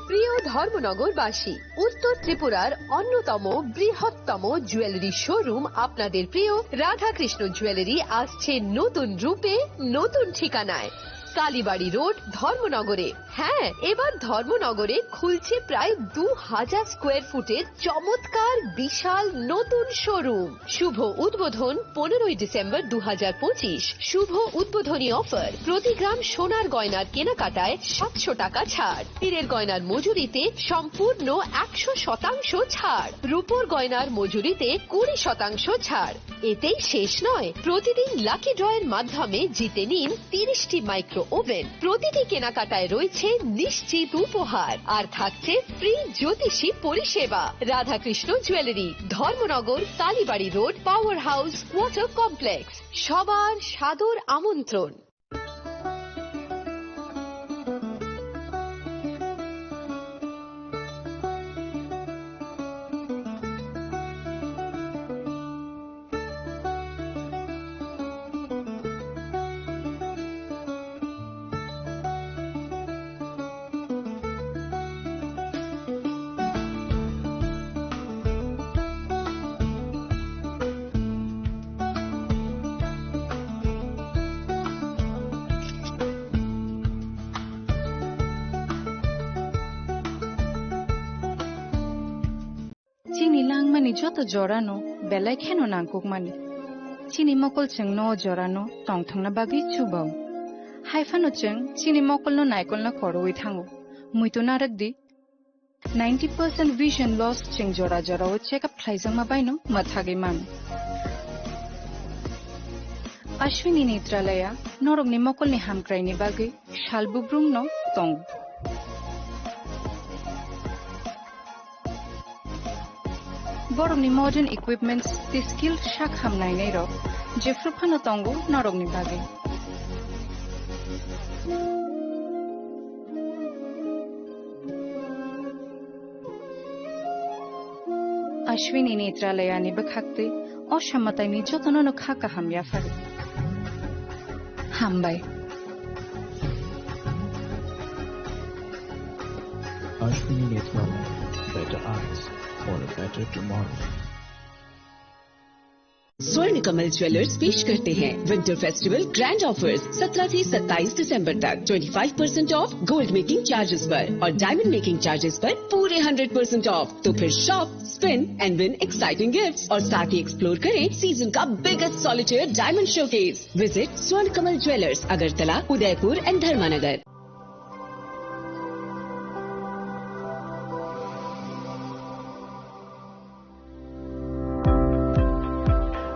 প্রিয় ধর্মনগরবাসী, উত্তর ত্রিপুরার অন্যতম বৃহত্তম জুয়েলারি শোরুম আপনাদের প্রিয় রাধাকৃষ্ণ জুয়েলারি আসছে নতুন রূপে, নতুন ঠিকানায়, কালীবাড়ি রোড, ধর্মনগরে। হ্যাঁ, এবার ধর্মনগরে খুলছে প্রায় 2000 স্কোয়ার ফুটের চমৎকার বিশাল নতুন শোরুম। শুভ উদ্বোধন 15 ডিসেম্বর 2025। শুভ উদ্বোধনী অফার, প্রতি গ্রাম সোনার গয়নার কেনাকাটায় 700 টাকা ছাড়, হীরের গয়নার মজুরিতে সম্পূর্ণ 100% ছাড়, রূপোর গয়নার মজুরিতে 20% ছাড়। এতেই শেষ নয়, প্রতিদিন লাকি ড্রয়ের মাধ্যমে জিতে নিন 30টি মাইক্রো ওভেন। প্রতিটি কেনাকাটায় রয়েছে নিশ্চিত উপহার, আর থাকছে ফ্রি জ্যোতিষী পরিষেবা। Radhakrishna jewellery, Dharmanagar, Kalibari road, power house, water complex. সবার সাদর আমন্ত্রণ। ni joto jorano belai kheno nangkukmani chini mokol cheng no jorano tongthangna bagi chubau haifano cheng chini mokol no naikol na koroi thango muito narakdi 90% vision loss cheng jora o check up thaisang ma baino mathage man Ashwini Netralaya norok ni mokol ni hamkrai ni bagi shalbubrum no tong borok ni modern equipments the skill shak hamnai nei ro jefruphano tongo norok ni bagi Ashwini Netralaya ni bakhakte oshammatai ni jotono no khaka hamya fare hambai Ashwini Netralaya, better eyes for a better tomorrow. स्वर्ण Kamal jewellers पेश करते हैं winter festival grand offers 17 से 27 दिसंबर तक 25% of gold making charges पर और diamond making charges पर पूरे 100% ऑफ। तो फिर shop, spin and win exciting gifts और साथ ही एक्सप्लोर करें सीजन का biggest solitaire diamond showcase. Visit Swarna Kamal jewellers, Agartala, Udaipur and Dharmanagar.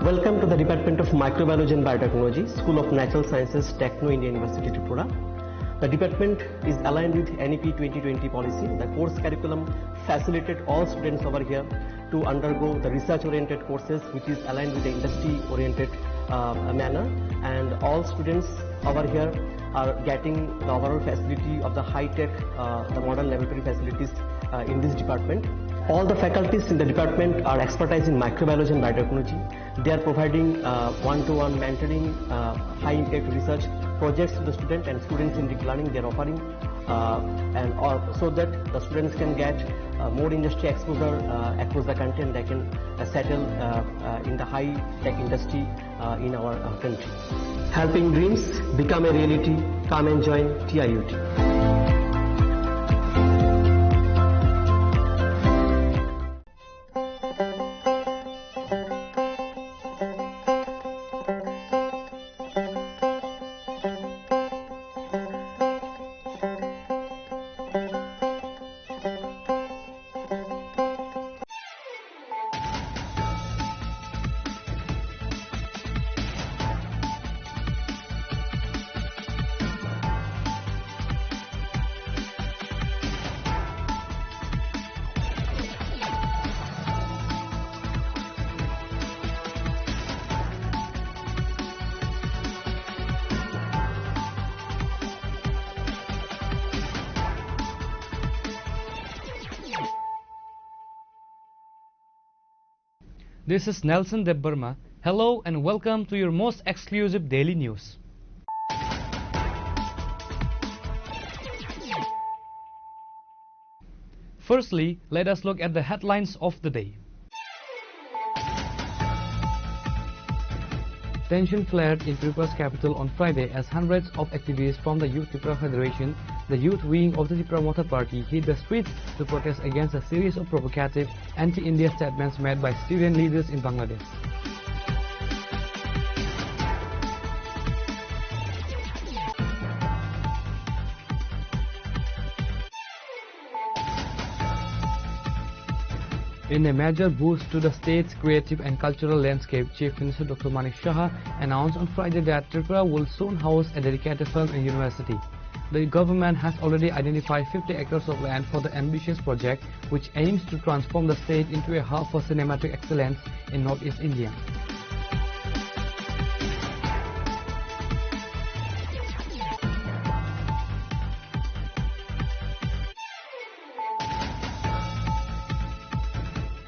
Welcome to the Department of Microbiology and Biotechnology, School of Natural Sciences, Techno India University, Tripura. The department is aligned with NEP 2020 policy. The course curriculum facilitated all students over here to undergo the research-oriented courses, which is aligned with the industry-oriented manner. And all students over here are getting the overall facility of the high-tech, the modern laboratory facilities in this department. All the faculties in the department are expertise in microbiology and biotechnology. They are providing one-to-one mentoring, high-impact research projects to the student and students in deep learning. They are offering so that the students can get more industry exposure across the country and they can settle in the high-tech industry in our country. Helping dreams become a reality. Come and join TIUT. This is Nelson Debbarma. Hello and welcome to your most exclusive daily news. Firstly, let us look at the headlines of the day. Tension flared in Tripura's capital on Friday as hundreds of activists from the Youth Tripura Federation, the youth wing of the Tripura Motha Party, hit the streets to protest against a series of provocative anti-India statements made by student leaders in Bangladesh. In a major boost to the state's creative and cultural landscape, Chief Minister Dr. Manik Shah announced on Friday that Tripura will soon house a dedicated film and university. The government has already identified 50 acres of land for the ambitious project, which aims to transform the state into a hub for cinematic excellence in Northeast India.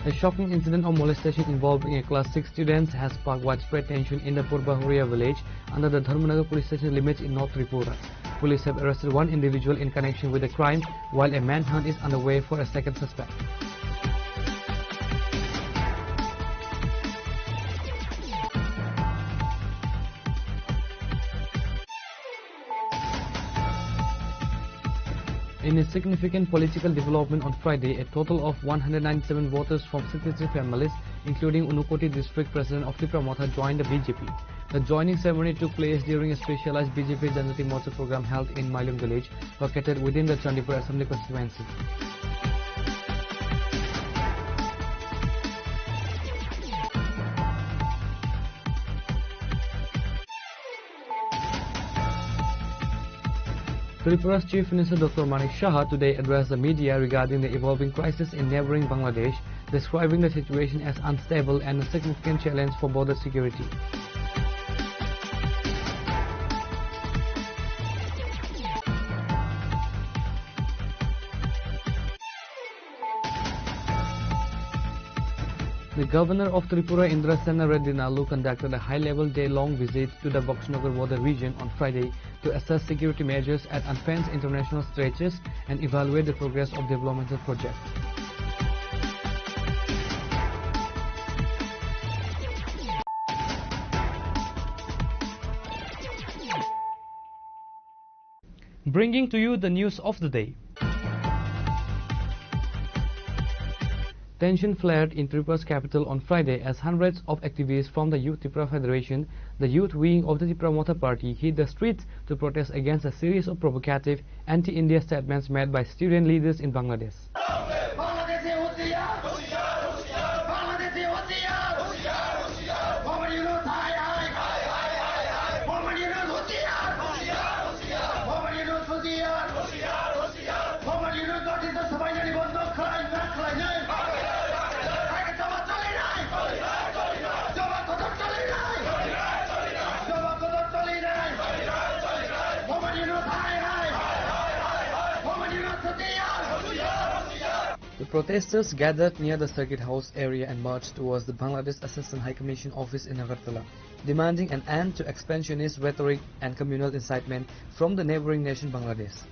A shocking incident of molestation involving a class 6 student has sparked widespread tension in the Purbahuria village under the Dharmanagar police station limits in North Tripura. Police have arrested one individual in connection with the crime, while a manhunt is underway for a second suspect. In a significant political development on Friday, a total of 197 voters from 63 families, including Unukoti District President of Tripura Motha, joined the BJP. The joining ceremony took place during a specialized BJP Janati Morcha program held in Mailum village, located within the Chandipur Assembly constituency. Tripura's Chief Minister Dr. Manik Shah today addressed the media regarding the evolving crisis in neighboring Bangladesh, describing the situation as unstable and a significant challenge for border security. The Governor of Tripura, Indrasena Reddy Nalu, conducted a high-level day-long visit to the Boxnagar border region on Friday to assess security measures at unfenced international stretches and evaluate the progress of developmental projects. Bringing to you the news of the day. Tension flared in Tripura's capital on Friday as hundreds of activists from the Youth Tripura Federation, the youth wing of the Tripura Motha Party, hit the streets to protest against a series of provocative anti-India statements made by student leaders in Bangladesh. The protesters gathered near the Circuit House area and marched towards the Bangladesh Assistant High Commission office in Agartala, demanding an end to expansionist rhetoric and communal incitement from the neighboring nation Bangladesh.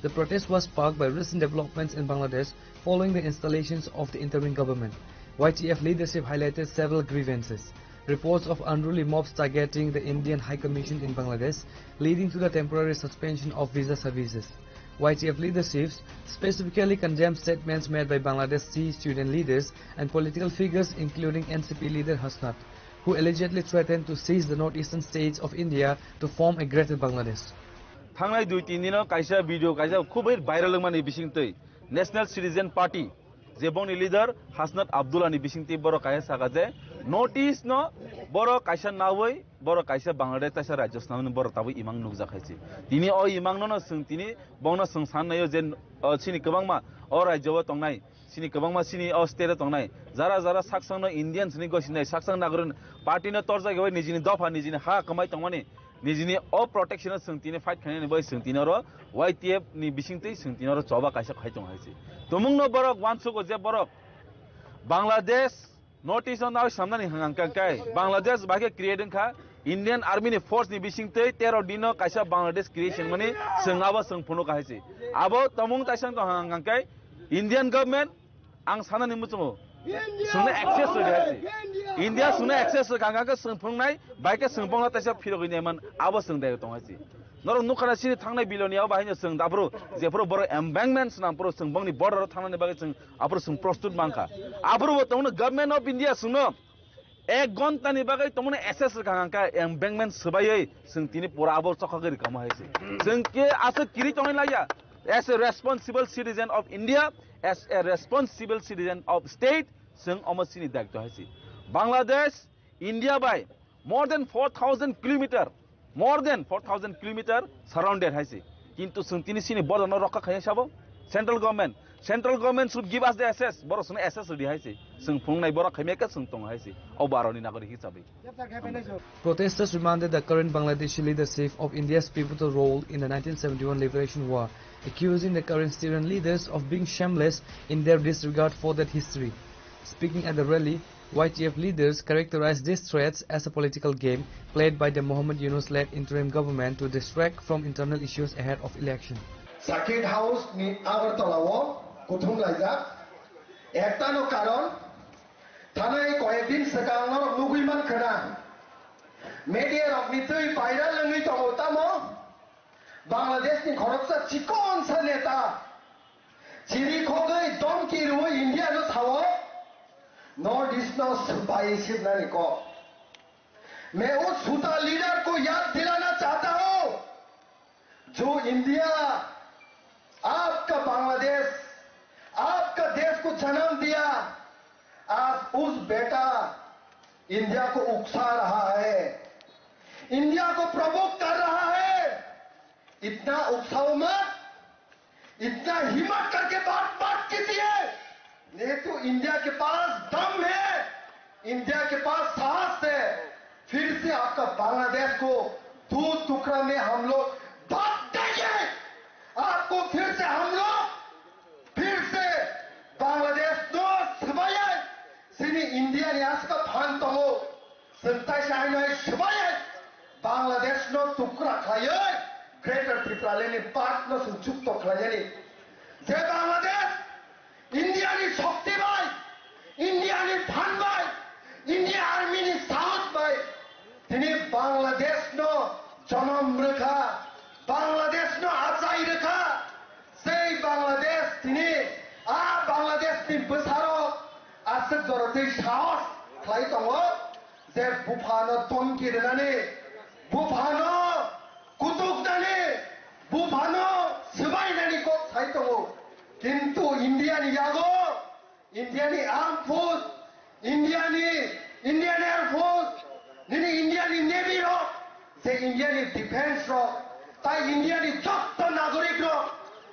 The protest was sparked by recent developments in Bangladesh following the installations of the interim government. YTF leadership highlighted several grievances. Reports of unruly mobs targeting the Indian High Commission in Bangladesh, leading to the temporary suspension of visa services. YTF leaderships specifically condemned statements made by Bangladeshi student leaders and political figures including NCP leader Hasnat, who allegedly threatened to seize the northeastern states of India to form a greater Bangladesh. Thangai 2-3 dino kaisa video kaisa khubai viral mani bisingtei National Citizen Party jeboni leader Hasnat Abdullah ni bisingtei boro kaisa sagaje notice no boro kaisa nawai boro kaisa Bangladesh taisa Rajasthan boro tabu imang nukja khaisi tini o imang no sung tini bongna sung san nayo je chini kabangma o rajyo tongnai sini kabangma sini o state tongnai jara jara saksang no Indian sini gosinai saksang nagrun party no torja goi nijini dofa nijini ha kamai tongmani nijini o protection sung tini fight khane bai sung tini ro YTF ni bisingtei sung tini ro choba kaisa khaitong haisi tumung no borok wansu go je borok Bangladesh notice on now samnani hangangka kai Bangladesh bage creating kha Indian Army ni force ni bisingtei 13 dino kaisa Bangladesh creation mani sungaba sungphuno kaisi abo tamung taisang to hangangka kai Indian government ang sanani muchungo sungna access haisi India sungna access ganganga sungphungnai baike sungphongla taisa phirogini man abo sungdai tong haisi nor nukana sini thangnai biloniya bahina sung dabro jepro boro embankments nam pro sungbangni border thangnani bage sung apro sung prostut mangka apro tongno government of India sungno ek gonta ni bage tongno SS ganganga embankment subai sung tini pura abo chokagari kama haisi sung ke asa kiri tongai laya as a responsible citizen of India as a responsible citizen of state sung omasini dakto haisi Bangladesh India by more than 4,000 kilometer surrounded haisi kintu sungtini sini border no rokka khaya sabo central government should give us the access boro sung access di haisi sung phungnai boro khaimeka sung tong haisi au baroni nagori hisabe. Protesters demanded the current Bangladeshi leadership of India's pivotal role in the 1971 liberation war, accusing the current student leaders of being shameless in their disregard for that history. Speaking at the rally, YTF leaders characterized these threats as a political game played by the Mohammed Yunus-led interim government to distract from internal issues ahead of election. Circuit House ni Agartala kuthung laijak ekta no karon thanai koyekdin sekang no nuguiman khana media rok ni tui viral langi tongo tamo Bangladesh ni khoroksa chikon sa neta चिरी खोगई दम की रुई इंडिया नो थावो north east नो सुपाई सिद्धनानी को मैं उस सूता लीडर को याद दिलाना चाहता हूं जो इंडिया आपका बांग्लादेश आपका देश को जन्म दिया आज उस बेटा इंडिया को उकसा रहा है इंडिया को प्रवोक कर रहा है इतना उकसाओ मत इतना हिम्मत करके बात बात कीजिए नहीं तो इंडिया के पास दम है इंडिया के पास साहस है फिर से आपका बांग्लादेश को दो टुकड़ा में हम लोग बांट देंगे आपको फिर से हम लोग फिर से बांग्लादेश नो सबाया सिनी इंडिया ने आज का फान तो हो संताई शाही सबाया बांग्लादेश नो टुकड़ा खाए ग्रेटर त्रिपुरा लेने पार्ट नो संचुक तो खाए जे बांग्लादेश इंडिया ने शक्ति भाई इंडिया ने फान भाई इंडिया आर्मी ने साहस भाई तिनी बांग्लादेश नो जन्म रेखा बांग्लादेश नो आचाई रेखा से बांग्लादेश तिनी बांग्लादेश नि बसारो आसे जरते साहस खाई दङ जे बुफानो तमकी रेनानै बुफानो कुतुकनानै बुफानो सबायनानै को खाई दङ किन्तु इन्डियानि यागो इन्डियानि आर्म फोर्स इन्डियानि इंडियन एयरफोर्स निनी इंडियानि नेवी रो जे इंडियानि डिफेंस रो ताई इंडियानि जत्त नागरिक रो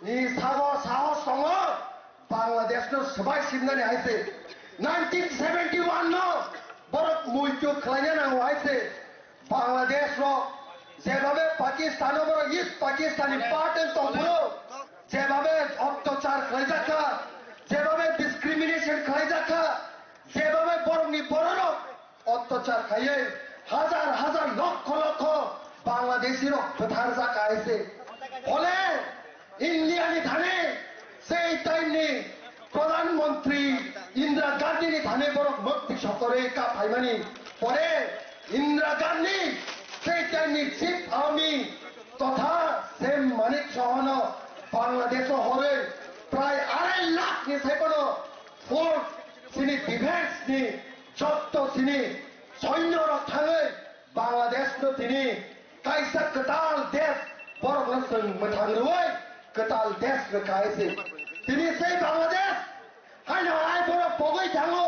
नि सागो साहस दङ बांग्लादेश नो सबाय सिमनानै हाइसे 1971 नो बरफ मुइटु खालायना नांगौ हाइसे बांग्लादेश रो जेभाबे पाकिस्तान रो ईस्ट पाकिस्तानी पार्टन तंफुरो जेभाबे अत्याचार खालायजाखा जेभाबे डिस्क्रिमिनेशन खालायजाखा जेभाबे बरफनि बररो अत्याचार खायो हाजार हाजार लक्ष लक्ष बांग्लादेशी रो फोथार जाखा हाइसे फले इंडियानि थाने সেই টাইমনি প্রধানমন্ত্রী ইন্দিরা গান্ধীনি থানে বড় মুক্তি সকলে কা ভাইমানি পরে ইন্দিরা গান্ধী সেই টাইমনি চিফ আর্মি তথা সেম মানিক সহন বাংলাদেশ হরে প্রায় 2.5 লাখ নি সাইকোনো ফোর্স সিনি ডিফেন্স নি যত সিনি সৈন্য রক্ষাঙে বাংলাদেশ নো তিনি কাইসা কতাল দেশ বড় নসং মথাংরুই कताल देश रखाए से तिनी से बांग्लादेश हाय ना हाय बोरा पगई थांगो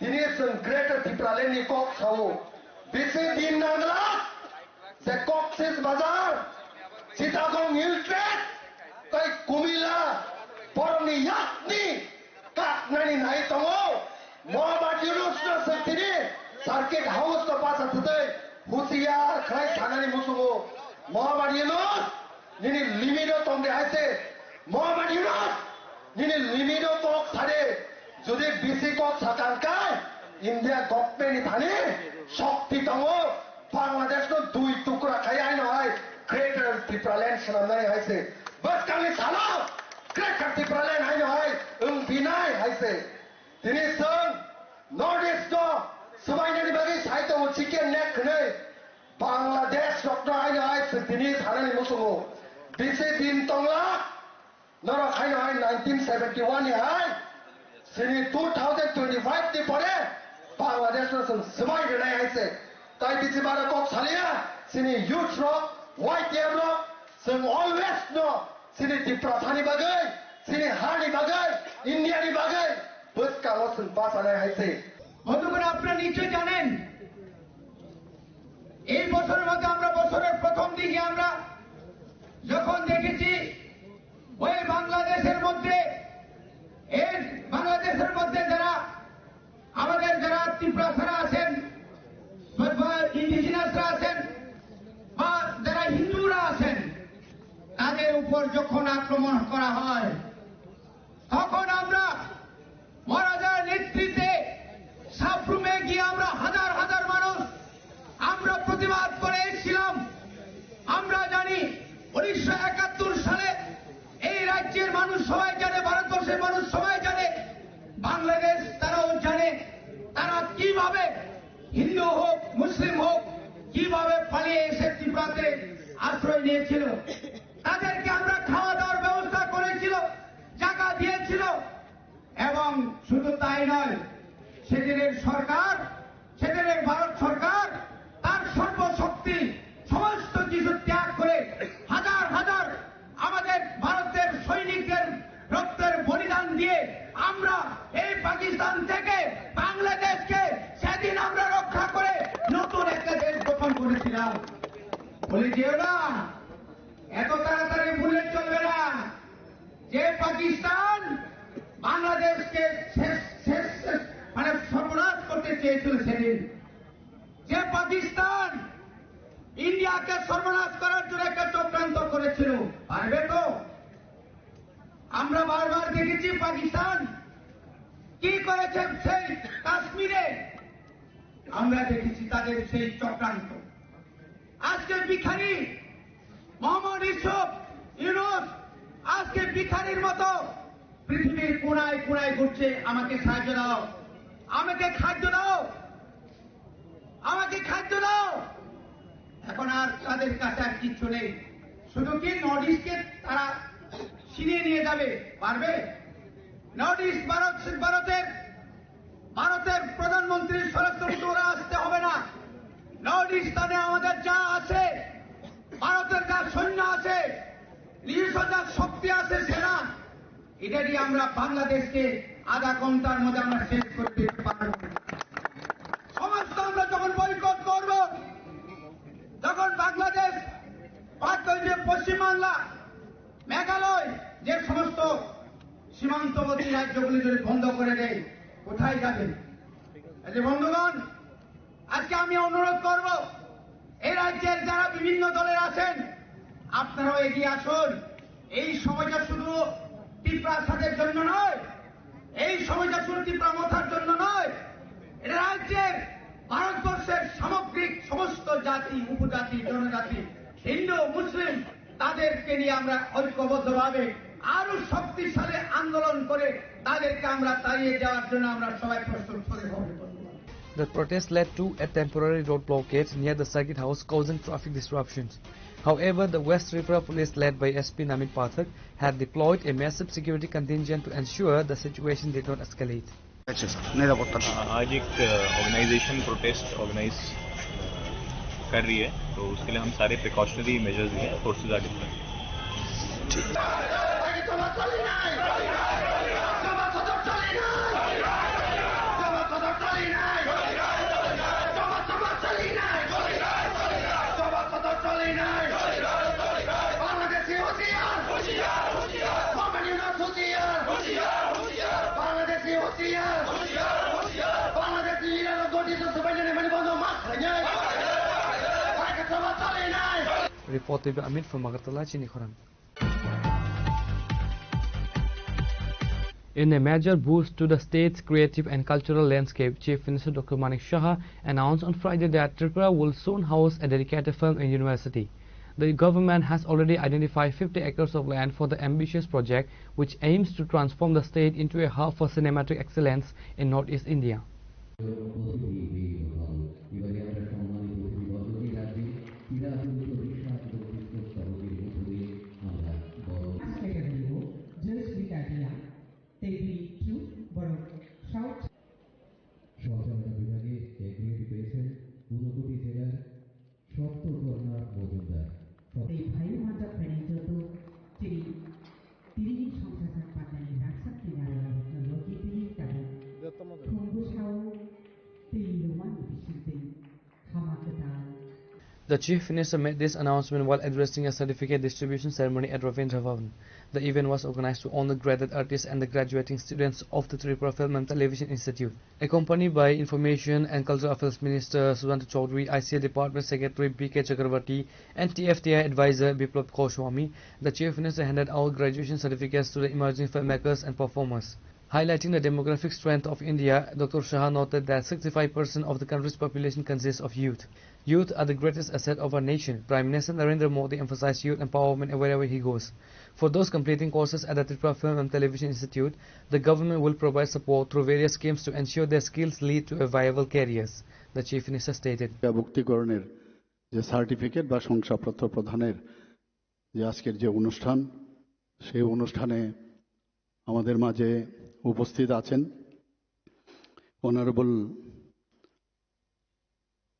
तिनी सं ग्रेटर त्रिपुरा लेनी कक थांगो बिसे दिन नांगला से कक्सेस बाजार चिटागं हिल ट्रेड तै कुमिला बरनि याकनि काकनानि नाय दङो मोहम्मद यूनुस नो तिनी सार्किट हाउस को पास थतै हुसियार खाय थानानि मुसुगो मोहम्मद यूनुस निनी लिमिनो तंगे हाइसे मोहम्मद यूनुस निनी लिमिनो तक थाने जुदि बिसि कक साकांकाय इंडिया गभर्नमेंट थाने शक्ति दङ बांग्लादेश नो दुई टुकड़ा खाय आइ नहाय ग्रेटर त्रिपुरा लैंड सनामनाय हाइसे बस कानि सालो ग्रेटर त्रिपुरा लैंड आइ नहाय ओं बिनाय हाइसे तिनी सं नॉर्थ ईस्ट नो सबायनानि बागै साइतो चिकेन नेक खनै बांग्लादेश रक्न आइ नहाय तिनी थानानि मुसुगो बिसे दिन तंगला नर खाइन हाय 1971 नि हाय सिनी 2025 नि परे बांग्लादेश नो सं सबाय गनाय हायसे ताइ बिसे बारा कक सालिया सिनी यूथ रो व्हाइट एयर रो सं अलवेज नो सिनी त्रिपुरा थानि बागै सिनी हानि बागै इंडियानि बागै बस कालो सं बासानाय हायसे বন্ধুগণ আপনারা নিশ্চয় জানেন এই বছরের মধ্যে আমরা বছরের প্রথম দিকে আমরা যখন দেখেছি ওই বাংলাদেশের মধ্যে যারা আমাদের যারা ত্রিপুরারা আছেন ইন্ডিজিনাসরা আছেন বা যারা হিন্দুরা আছেন তাদের উপর যখন আক্রমণ করা হয় তখন আমরা মহারাজার নেতৃত্বে সাবরুমে গিয়ে আমরা হাজার হাজার মানুষ আমরা প্রতিবাদ করে এসেছিলাম আমরা জানি 1971 সালে এই রাজ্যের মানুষ সবাই জানে ভারতবর্ষের মানুষ সবাই জানে বাংলাদেশ তারাও জানে তারা কিভাবে হিন্দু হোক মুসলিম হোক কিভাবে পালিয়ে এসে ত্রিপুরাতে আশ্রয় নিয়েছিল তাদেরকে আমরা খাওয়া দাওয়ার ব্যবস্থা করেছিল জায়গা শুধু তাই নয়, সেদিনের সরকার, সেদিনের ভারত সরকার তার সর্বশক্তি সমস্ত কিছু ত্যাগ করে হাজার হাজার আমাদের ভারতের সৈনিকদের রক্তের বলিদান দিয়ে আমরা এই পাকিস্তান থেকে বাংলাদেশকে সেদিন আমরা রক্ষা করে নতুন একটা দেশ গঠন করেছিলাম। বলে যেও না, এত তাড়াতাড়ি ভুলে চলবে না যে পাকিস্তান বাংলাদেশকে মানে সর্বনাশ করতে চেয়েছিল সেদিন, যে পাকিস্তান ইন্ডিয়াকে সর্বনাশ করার জন্য একটা চক্রান্ত করেছিল। পারবে তো? আমরা বারবার দেখেছি পাকিস্তান কি করেছে সেই কাশ্মীরে, আমরা দেখেছি তাদের সেই চক্রান্ত। আজকে ভিখারি মোহাম্মদ ইউনূস আজকে ভিখারির মতো পৃথিবীর কোনায় কোনায় ঘুরছে, আমাকে সাহায্য দাও, আমাকে খাদ্য দাও, আমাকে খাদ্য দাও। এখন আর তাদের কাছে আর কিচ্ছু নেই, শুধু কি নর্থ ইস্টকে তারা ছিনিয়ে নিয়ে যাবে। পারবে? নর্থ ইস্ট ভারতের প্রধানমন্ত্রী স্বরাষ্ট্রমন্ত্রী ওরা আসতে হবে না। নর্থ ইস্টার্নে আমাদের যা আছে, ভারতের যা সৈন্য আছে, নিজস্ব যা শক্তি আছে সেনা, এটা দিয়ে আমরা বাংলাদেশকে আধা ঘন্টার মধ্যে আমরা শেষ করে দিতে পারব। সমস্ত আমরা যখন বয়কট করব, তখন বাংলাদেশ পশ্চিমবাংলা, মেঘালয় যে সমস্ত সীমান্তবর্তী রাজ্যগুলি যদি বন্ধ করে দেয়, কোথায় যাবেন? বন্ধুগণ, আজকে আমি অনুরোধ করব, এই রাজ্যের যারা বিভিন্ন দলের আছেন, আপনারাও এগিয়ে আসুন। এই সময়টা শুধু ত্রিপুরা সাথের জন্য নয়, এই সময়টা শুধু ত্রিপুরা মথার জন্য নয়, এটা রাজ্যের ভারতবর্ষের সামগ্রিক সমস্ত জাতি, উপজাতি, জনজাতি, হিন্দু, মুসলিম, তাদেরকে নিয়ে আমরা ঐক্যবদ্ধভাবে আরো শক্তিশালী আন্দোলন করে তাদেরকে আমরা তাড়িয়ে যাওয়ার জন্য আমরা সবাই প্রস্তুত হতে হবে। The protest led to a temporary road blockade near the circuit house, causing traffic disruptions. However, the West Tripura police, led by SP Namit Pathak, had deployed a massive security contingent to ensure the situation did not escalate. आज एक organisation protest organise कर रही है, तो उसके लिए हम सारे प्रिकॉशनरी मेजर्स लिए forces are deployed. Reported by Amit from Agartala, Chinikhoran. In a major boost to the state's creative and cultural landscape, Chief Minister Dr. Manik Shah announced on Friday that Tripura will soon house a dedicated film and university. The government has already identified 50 acres of land for the ambitious project, which aims to transform the state into a hub for cinematic excellence in northeast India. The Chief Minister made this announcement while addressing a certificate distribution ceremony at Ravindra Bhavan. The event was organized to honor graded artists and the graduating students of the Tripura Film and Television Institute. Accompanied by Information and Cultural Affairs Minister Sudhanta Chaudhary, ICA Department Secretary B.K. Chakravarti and TFTI Advisor Biplab Goswami, the Chief Minister handed out graduation certificates to the emerging filmmakers and performers. Highlighting the demographic strength of India, Dr. Shah noted that 65% of the country's population consists of youth. Youth are the greatest asset of our nation. Prime Minister Narendra Modi emphasized youth empowerment wherever he goes. For those completing courses at the Tripura Film and Television Institute, the government will provide support through various schemes to ensure their skills lead to a viable careers, the Chief Minister stated. ভুক্তিকরণের যে certificate বা শংসাপত্র প্রদানের যে আজকের যে অনুষ্ঠান, সেই অনুষ্ঠানে আমাদের মাঝে উপস্থিত আছেন Honorable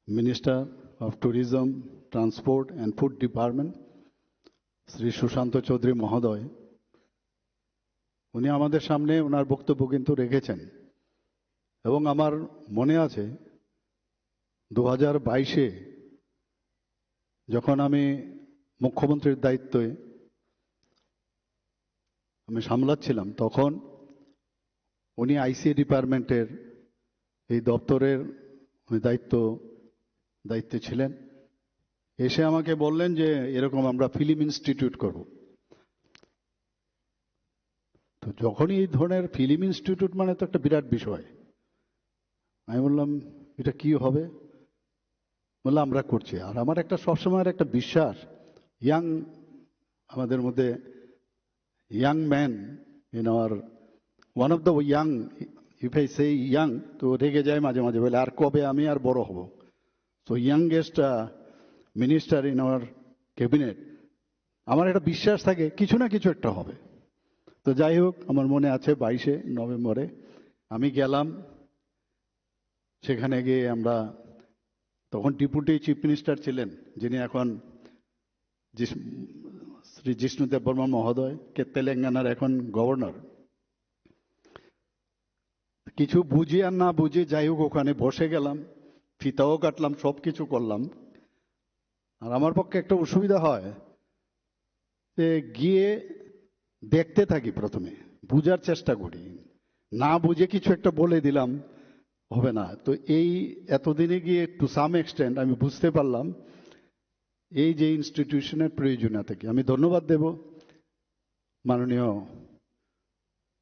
Minister of Tourism, Transport and Food Department, Shri Sushanta Chowdhury মহোদয়, উনি আমাদের সামনে ওনার বক্তব্য কিন্তু রেখেছেন এবং আমার মনে আছে 2022-এ যখন আমি মুখ্যমন্ত্রীর দায়িত্বে আমি সামলাচ্ছিলাম তখন উনি আইসি ডিপার্টমেন্টের এই দপ্তরের দায়িত্বে ছিলেন। এসে আমাকে বললেন যে এরকম আমরা ফিল্ম ইনস্টিটিউট করব। তো যখনই এই ধরনের ফিল্ম ইনস্টিটিউট মানে তো একটা বিরাট বিষয়, আমি বললাম এটা কি হবে, বললাম আমরা করছি। আর আমার একটা সবসময়ের একটা বিশ্বাস, আমাদের মধ্যে young man in our one of the young, if I say young তো রেগে যায় মাঝে মাঝে, বলে আর কবে আমি আর বড় হব। So youngest minister in our cabinet, আমার একটা বিশ্বাস থাকে কিছু না কিছু একটা হবে। তো যাই হোক, আমার মনে আছে 22শে নভেম্বরে আমি গেলাম, সেখানে গিয়ে আমরা তখন ডেপুটি চিফ মিনিস্টার ছিলেন যিনি এখন শ্রী জিষ্ণু দেববর্মা মহোদয়, কে তেলেঙ্গানার এখন গভর্নর। কিছু বুঝি আর না বুঝি যাই হোক ওখানে বসে গেলাম, ফিতাও কাটলাম, সব কিছু করলাম। আর আমার পক্ষে একটা অসুবিধা হয় যে গিয়ে দেখতে থাকি, প্রথমে বুঝার চেষ্টা করি, না বুঝে কিছু একটা বলে দিলাম হবে না। তো এই এতদিনে গিয়ে টু সাম এক্সটেন্ট আমি বুঝতে পারলাম এই যে ইনস্টিটিউশনের প্রয়োজনীয়তা কি। আমি ধন্যবাদ দেব মাননীয়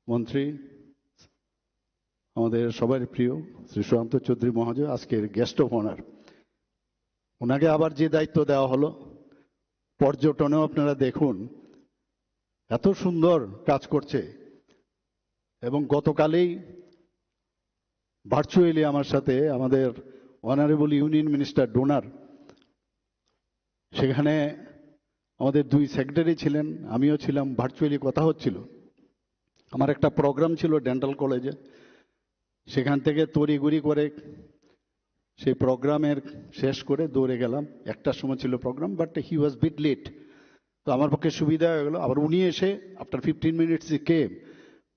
মন্ত্রী, আমাদের সবার প্রিয় শ্রী সুশান্ত চৌধুরী মহাশয়, আজকের গেস্ট অফ অনার। ওনাকে আবার যে দায়িত্ব দেওয়া হলো, পর্যটনেও আপনারা দেখুন এত সুন্দর কাজ করছে। এবং গতকালেই ভার্চুয়ালি আমার সাথে আমাদের অনারেবল ইউনিয়ন মিনিস্টার ডোনার, সেখানে আমাদের 2 সেক্রেটারি ছিলেন, আমিও ছিলাম, ভার্চুয়ালি কথা হচ্ছিল। আমার একটা প্রোগ্রাম ছিল ডেন্টাল কলেজে, সেখান থেকে তড়িঘড়ি করে সেই প্রোগ্রামের শেষ করে দৌড়ে গেলাম। 1টার সময় ছিল programme, but he was bit late. তো আমার পক্ষে সুবিধা হয়ে গেল। আবার উনি এসে আফটার 15 মিনিটস কেম,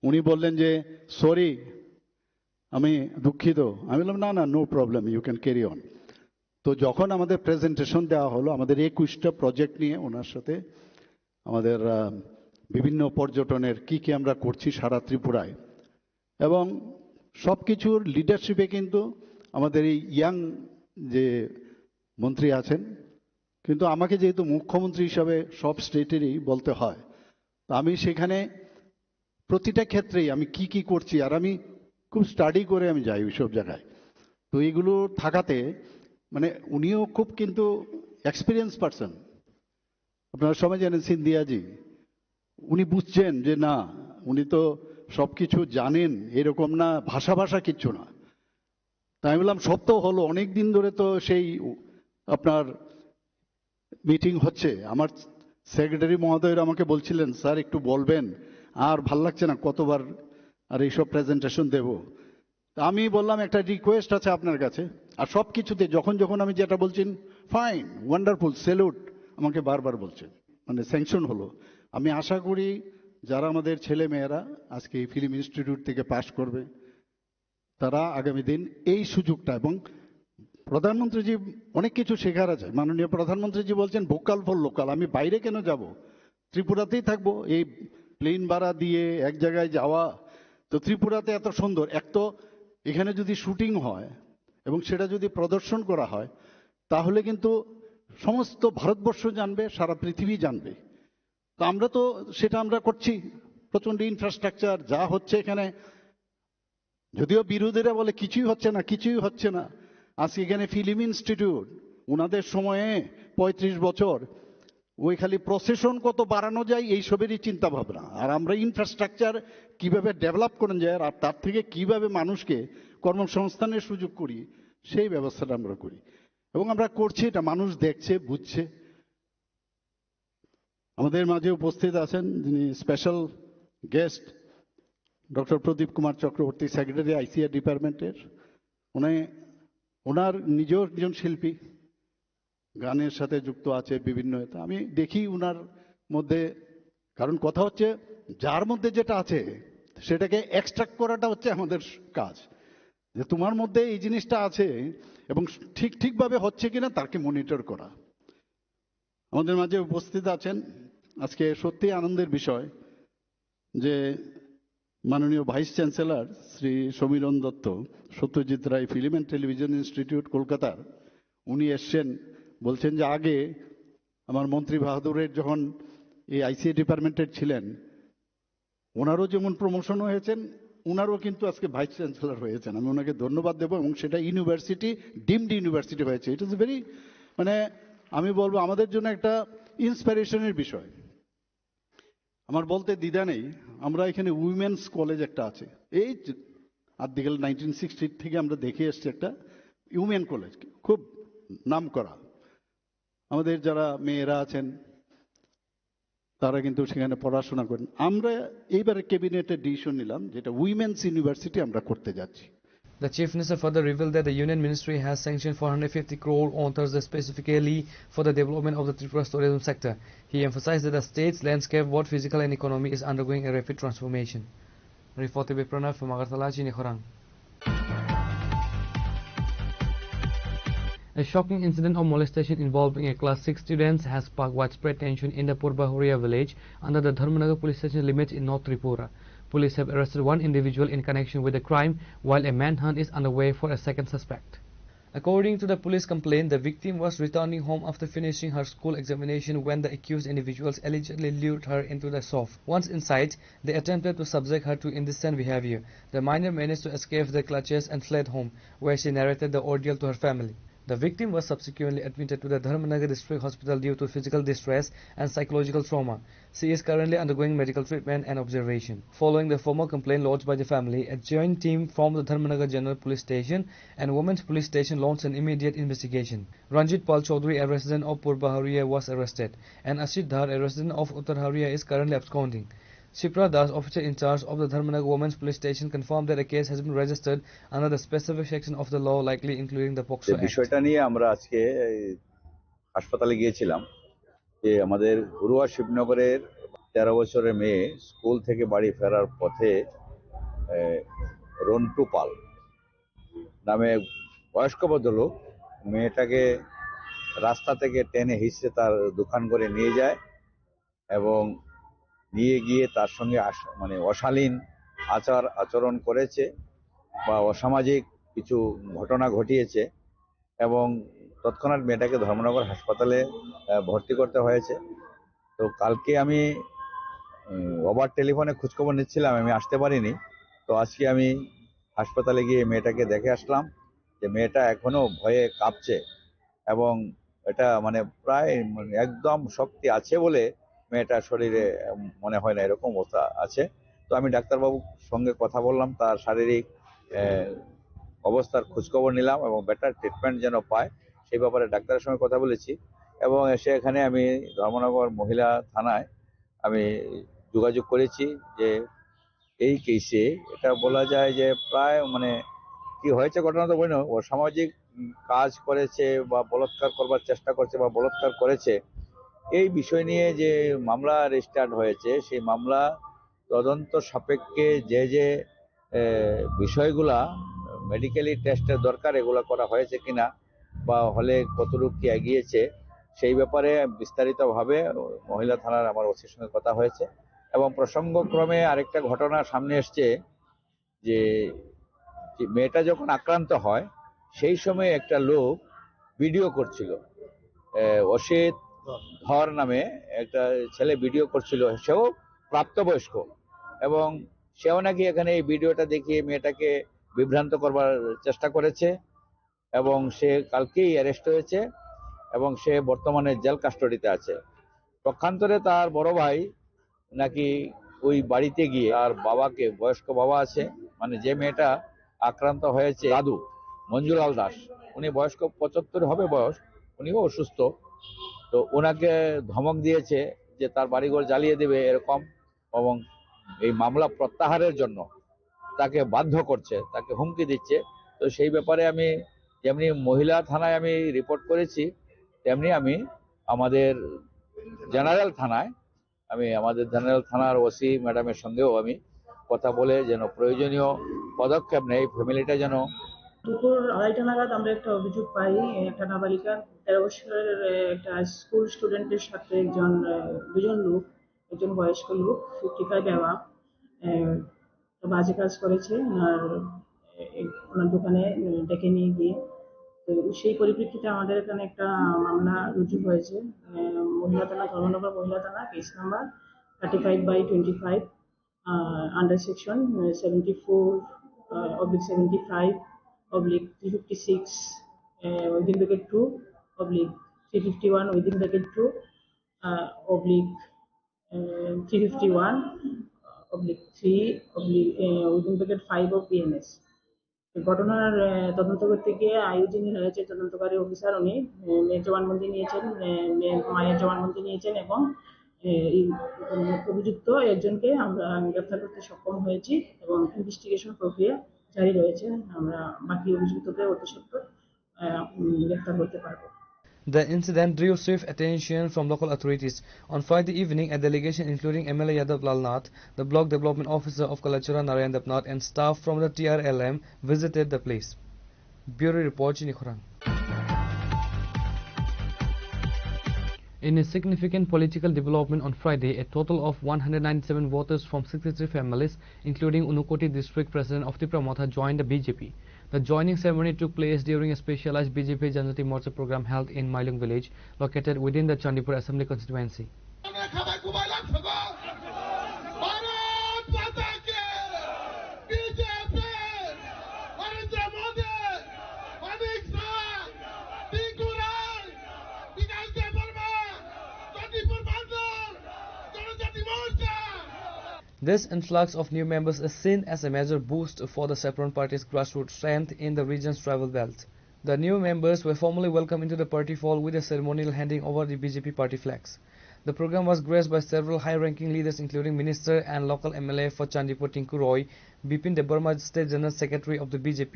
উনি বললেন যে সরি, আমি দুঃখিত। আমি বললাম না না, no problem, you can carry on. তো যখন আমাদের প্রেজেন্টেশন দেওয়া হলো আমাদের 21টা প্রজেক্ট নিয়ে, ওনার সাথে আমাদের বিভিন্ন পর্যটনের কি কি আমরা করছি সারা ত্রিপুরায়, এবং সব কিছুর লিডারশিপে কিন্তু আমাদের এই ইয়াং যে মন্ত্রী আছেন, কিন্তু আমাকে যেহেতু মুখ্যমন্ত্রী হিসাবে সব স্টেটেরই বলতে হয়, তো আমি সেখানে প্রতিটা ক্ষেত্রেই আমি কি কি করছি, আর আমি খুব স্টাডি করে আমি যাই ওই সব জায়গায়। তো এইগুলো থাকাতে মানে উনিও খুব কিন্তু এক্সপিরিয়েন্স পারসন। আপনারা সবাই জানেন সিন্ধিয়াজি, উনি বুঝছেন যে না, উনি তো সব কিছু জানেন, এরকম না ভাষা কিচ্ছু না। তাই আমি বললাম সব তো হলো, অনেক দিন ধরে তো সেই আপনার মিটিং হচ্ছে। আমার সেক্রেটারি মহোদয়রা আমাকে বলছিলেন স্যার একটু বলবেন, আর ভাল লাগছে না কতবার আর এইসব প্রেজেন্টেশন দেব। আমি বললাম একটা রিকোয়েস্ট আছে আপনার কাছে, আর সব কিছুতে যখন যখন আমি যেটা বলছেন ফাইন, ওয়ান্ডারফুল, স্যালুট আমাকে বারবার বলছেন, মানে স্যাংশন হলো। আমি আশা করি যারা আমাদের ছেলে মেয়েরা আজকে এই ফিল্ম ইনস্টিটিউট থেকে পাশ করবে, তারা আগামী দিন এই সুযোগটা, এবং প্রধানমন্ত্রীজি অনেক কিছু শেখার আছে। মাননীয় প্রধানমন্ত্রীজি বলছেন ভোকাল ফর লোকাল, আমি বাইরে কেন যাব, ত্রিপুরাতেই থাকবো। এই প্লেন ভাড়া দিয়ে এক জায়গায় যাওয়া, তো ত্রিপুরাতে এত সুন্দর, এক তো এখানে যদি শুটিং হয় এবং সেটা যদি প্রদর্শন করা হয়, তাহলে কিন্তু সমস্ত ভারতবর্ষ জানবে, সারা পৃথিবী জানবে। তো আমরা তো সেটা আমরা করছি, প্রচন্ড ইনফ্রাস্ট্রাকচার যা হচ্ছে এখানে, যদিও বিরোধীরা বলে কিছুই হচ্ছে না। আজকে এখানে ফিল্ম ইনস্টিটিউট, ওনাদের সময়ে 35 বছর, ওই খালি প্রসেশন কত বাড়ানো যায় এইসবেরই চিন্তা ভাবনা। আর আমরা ইনফ্রাস্ট্রাকচার কিভাবে ডেভেলপ করা যায়, আর তার থেকে কিভাবে মানুষকে কর্মসংস্থানের সুযোগ করি, সেই ব্যবস্থাটা আমরা করি। এবং আমরা করছি, এটা মানুষ দেখছে, বুঝছে। আমাদের মাঝে উপস্থিত আছেন যিনি স্পেশাল গেস্ট, ডক্টর প্রদীপ কুমার চক্রবর্তী, সেক্রেটারি আইসিআর ডিপার্টমেন্টের। ওনার নিজেও একজন শিল্পী, গানের সাথে যুক্ত আছে বিভিন্ন। আমি দেখি ওনার মধ্যে, কারণ কথা হচ্ছে যার মধ্যে যেটা আছে সেটাকে এক্সট্রাক্ট করাটা হচ্ছে আমাদের কাজ, যে তোমার মধ্যে এই জিনিসটা আছে এবং ঠিকভাবে হচ্ছে কিনা তাকে মনিটর করা। আমাদের মাঝে উপস্থিত আছেন আজকে সত্যি আনন্দের বিষয় যে মাননীয় vice chancellor Shri Samiran Dutta, Satyajit Ray film and television institute কলকাতার, উনি এসছেন। বলছেন যে আগে আমার মন্ত্রী বাহাদুরের যখন এই আইসিএ ডিপার্টমেন্টের ছিলেন, ওনারও যেমন প্রমোশন হয়েছেন, ওনারও কিন্তু আজকে ভাইস চ্যান্সেলর হয়েছেন। আমি ওনাকে ধন্যবাদ দেবো, এবং সেটা ইউনিভার্সিটি, ডিমড ইউনিভার্সিটি হয়েছে। ইট ইজ ভেরি, মানে আমি বলবো আমাদের জন্য একটা ইন্সপিরেশনের বিষয়। আমার বলতে দ্বিধা নেই, আমরা এখানে উইমেন্স কলেজ একটা আছে, এই আদিকাল 1960 থেকে আমরা দেখে এসছি একটা উইমেন কলেজ, খুব নাম করা। আমাদের যারা মেয়েরা আছেন তারা কিন্তু সেখানে পড়াশোনা করেন। আমরা এইবারে ক্যাবিনেটে ডিসিশন নিলাম যেটা উইমেন্স ইউনিভার্সিটি আমরা করতে যাচ্ছি। The Chief Minister further revealed that the Union Ministry has sanctioned 450 crore on Thursday specifically for the development of the Tripura's tourism sector. He emphasized that the state's landscape, both physical and economy, is undergoing a rapid transformation. Report by Pranav from Agartala, Chinikhorang. A shocking incident of molestation involving a class 6 student has sparked widespread tension in the Purbahuria village under the Dharmanagar police station limits in North Tripura. Police have arrested one individual in connection with the crime, while a manhunt is underway for a second suspect. According to the police complaint, the victim was returning home after finishing her school examination when the accused individuals allegedly lured her into the soft. Once inside, they attempted to subject her to indecent behavior. The minor managed to escape their clutches and fled home, where she narrated the ordeal to her family. The victim was subsequently admitted to the Dharmanagar District Hospital due to physical distress and psychological trauma. She is currently undergoing medical treatment and observation. Following the formal complaint lodged by the family, a joint team from the Dharmanagar General Police Station and Women's Police Station launched an immediate investigation. Ranjit Pal Chaudhary, a resident of Purbahuria, was arrested, and Ashit Dhar, a resident of Uttarharia, is currently absconding. Shipra Das, officer in charge of the Dharmanagar Women's Police Station, confirmed that a case has been registered under the specific section of the law, likely including the POCSO Act. বিষয়টা নিয়ে আমরা আজকে হাসপাতালে গিয়েছিলাম যে আমাদের ঘুরুয়া শিবনগরের 13 বছরের মেয়ে স্কুল থেকে বাড়ি ফেরার পথে রন্টু পাল নামে বয়স্ক ভদ্রলোক মেয়েটাকে রাস্তা থেকে টেনে হিঁচড়ে তার দোকান করে নিয়ে যায় এবং নিয়ে গিয়ে তার সঙ্গে মানে অশালীন আচরণ করেছে বা অসামাজিক কিছু ঘটনা ঘটিয়েছে এবং তৎক্ষণাৎ মেয়েটাকে ধর্মনগর হাসপাতালে ভর্তি করতে হয়েছে। তো কালকে আমি ওভার টেলিফোনে খোঁজখবর নিচ্ছিলাম, আমি আসতে পারিনি। তো আজকে আমি হাসপাতালে গিয়ে মেয়েটাকে দেখে আসলাম যে মেয়েটা এখনো ভয়ে কাঁপছে এবং এটা মানে প্রায় একদম শক্তি আছে বলে মেয়েটার শরীরে মনে হয় না, এরকম অবস্থা আছে। তো আমি ডাক্তারবাবুর সঙ্গে কথা বললাম, তার শারীরিক অবস্থার খোঁজখবর নিলাম এবং বেটার ট্রিটমেন্ট যেন পায় সেই ব্যাপারে ডাক্তারের সঙ্গে কথা বলেছি এবং এসে এখানে আমি ধর্মনগর মহিলা থানায় আমি যোগাযোগ করেছি যে এই কেসে এটা বলা যায় যে প্রায় মানে কি হয়েছে ঘটনা তো বলি না, অসামাজিক কাজ করেছে বা বলাৎকার করবার চেষ্টা করছে বা বলাৎকার করেছে, এই বিষয় নিয়ে যে মামলা রেজিস্টার্ড হয়েছে সেই মামলা তদন্ত সাপেক্ষে যে যে বিষয়গুলা মেডিকেলি টেস্টের দরকার এগুলো করা হয়েছে কিনা বা হলে কতটুকু কি এগিয়েছে সেই ব্যাপারে বিস্তারিতভাবে মহিলা থানার আমার ওসির সঙ্গে কথা হয়েছে এবং প্রসঙ্গক্রমে আরেকটা ঘটনা সামনে এসছে যে মেয়েটা যখন আক্রান্ত হয় সেই সময় একটা লোক ভিডিও করছিল, অসিত ধর নামে একটা ছেলে ভিডিও করছিল, সেও প্রাপ্তবয়স্ক এবং সেও নাকি এখানে এই ভিডিওটা দেখিয়ে মেয়েটাকে বিভ্রান্ত করবার চেষ্টা করেছে এবং সে কালকেই অ্যারেস্ট হয়েছে এবং সে বর্তমানে জেল কাস্টডিতে আছে। পক্ষান্তরে তার বড় ভাই নাকি ওই বাড়িতে গিয়ে তার বাবাকে, বয়স্ক বাবা আছে মানে যে মেয়েটা আক্রান্ত হয়েছে দাদু মঞ্জুলাল দাস, উনি বয়স্ক 75 হবে বয়স, উনিও অসুস্থ, তো ওনাকে ধমক দিয়েছে যে তার বাড়িঘর জ্বালিয়ে দেবে এরকম এবং এই মামলা প্রত্যাহারের জন্য তাকে বাধ্য করছে, তাকে হুমকি দিচ্ছে। তো সেই ব্যাপারে আমি যেমনি মহিলা থানায় আমি রিপোর্ট করেছি, তেমনি আমি আমাদের জেনারেল থানার ওসি ম্যাডামের সঙ্গেও আমি কথা বলে যেন প্রয়োজনীয় পদক্ষেপ নেয়, ফ্যামিলিটা যেন। দুপুর 2:30 নাগাদ আমরা একটা অভিযোগ পাই, একটা নাবালিকা 13 বছরের একটা স্কুল স্টুডেন্টের সাথে দুজন লোক, একজন বয়স্ক লোক 55 অ্যাভাব বাজে কাজ করেছে আর ওনার দোকানে ডেকে নিয়ে গিয়ে। তো সেই পরিপ্রেক্ষিতে আমাদের এখানে একটা মামলা রুজু হয়েছে, মহিলা থানা, ধর্মনগর মহিলা থানা, case number 35/25 under section 74/75/356 within bracket 2/351 within bracket 2/351/3 within bracket 5 of PNS। ঘটনার তদন্ত করতে গিয়ে আয়ু যিনি রয়েছে তদন্তকারী অফিসার, উনি মেয়ের জবানবন্দি নিয়েছেন, মায়ের জবানবন্দি নিয়েছেন এবং অভিযুক্ত একজনকে আমরা গ্রেফতার করতে সক্ষম হয়েছি এবং ইনভেস্টিগেশন প্রক্রিয়া জারি রয়েছে। আমরা বাকি অভিযুক্তকে অতি সত্বর গ্রেফতার করতে পারবো। The incident drew swift attention from local authorities. On Friday evening, a delegation including MLA Yadav Lal Nath, the Block Development Officer of Kalachura Narayan Debnath and staff from the TRLM visited the place. Bureau Report, Chinikhorang. In a significant political development on Friday, a total of 197 voters from 63 families, including Unukoti District President of Tipramotha, joined the BJP. The joining ceremony took place during a specialized BJP Janjati Morcha program held in Mailung village, located within the Chandipur Assembly constituency. This influx of new members is seen as a major boost for the Saffron Party's grassroots strength in the region's travel belt. The new members were formally welcomed into the party fold with a ceremonial handing over the BJP party flags. The program was graced by several high-ranking leaders including Minister and local MLA for Chandipur Tinku Roy, Bipin Debarma, State General Secretary of the BJP,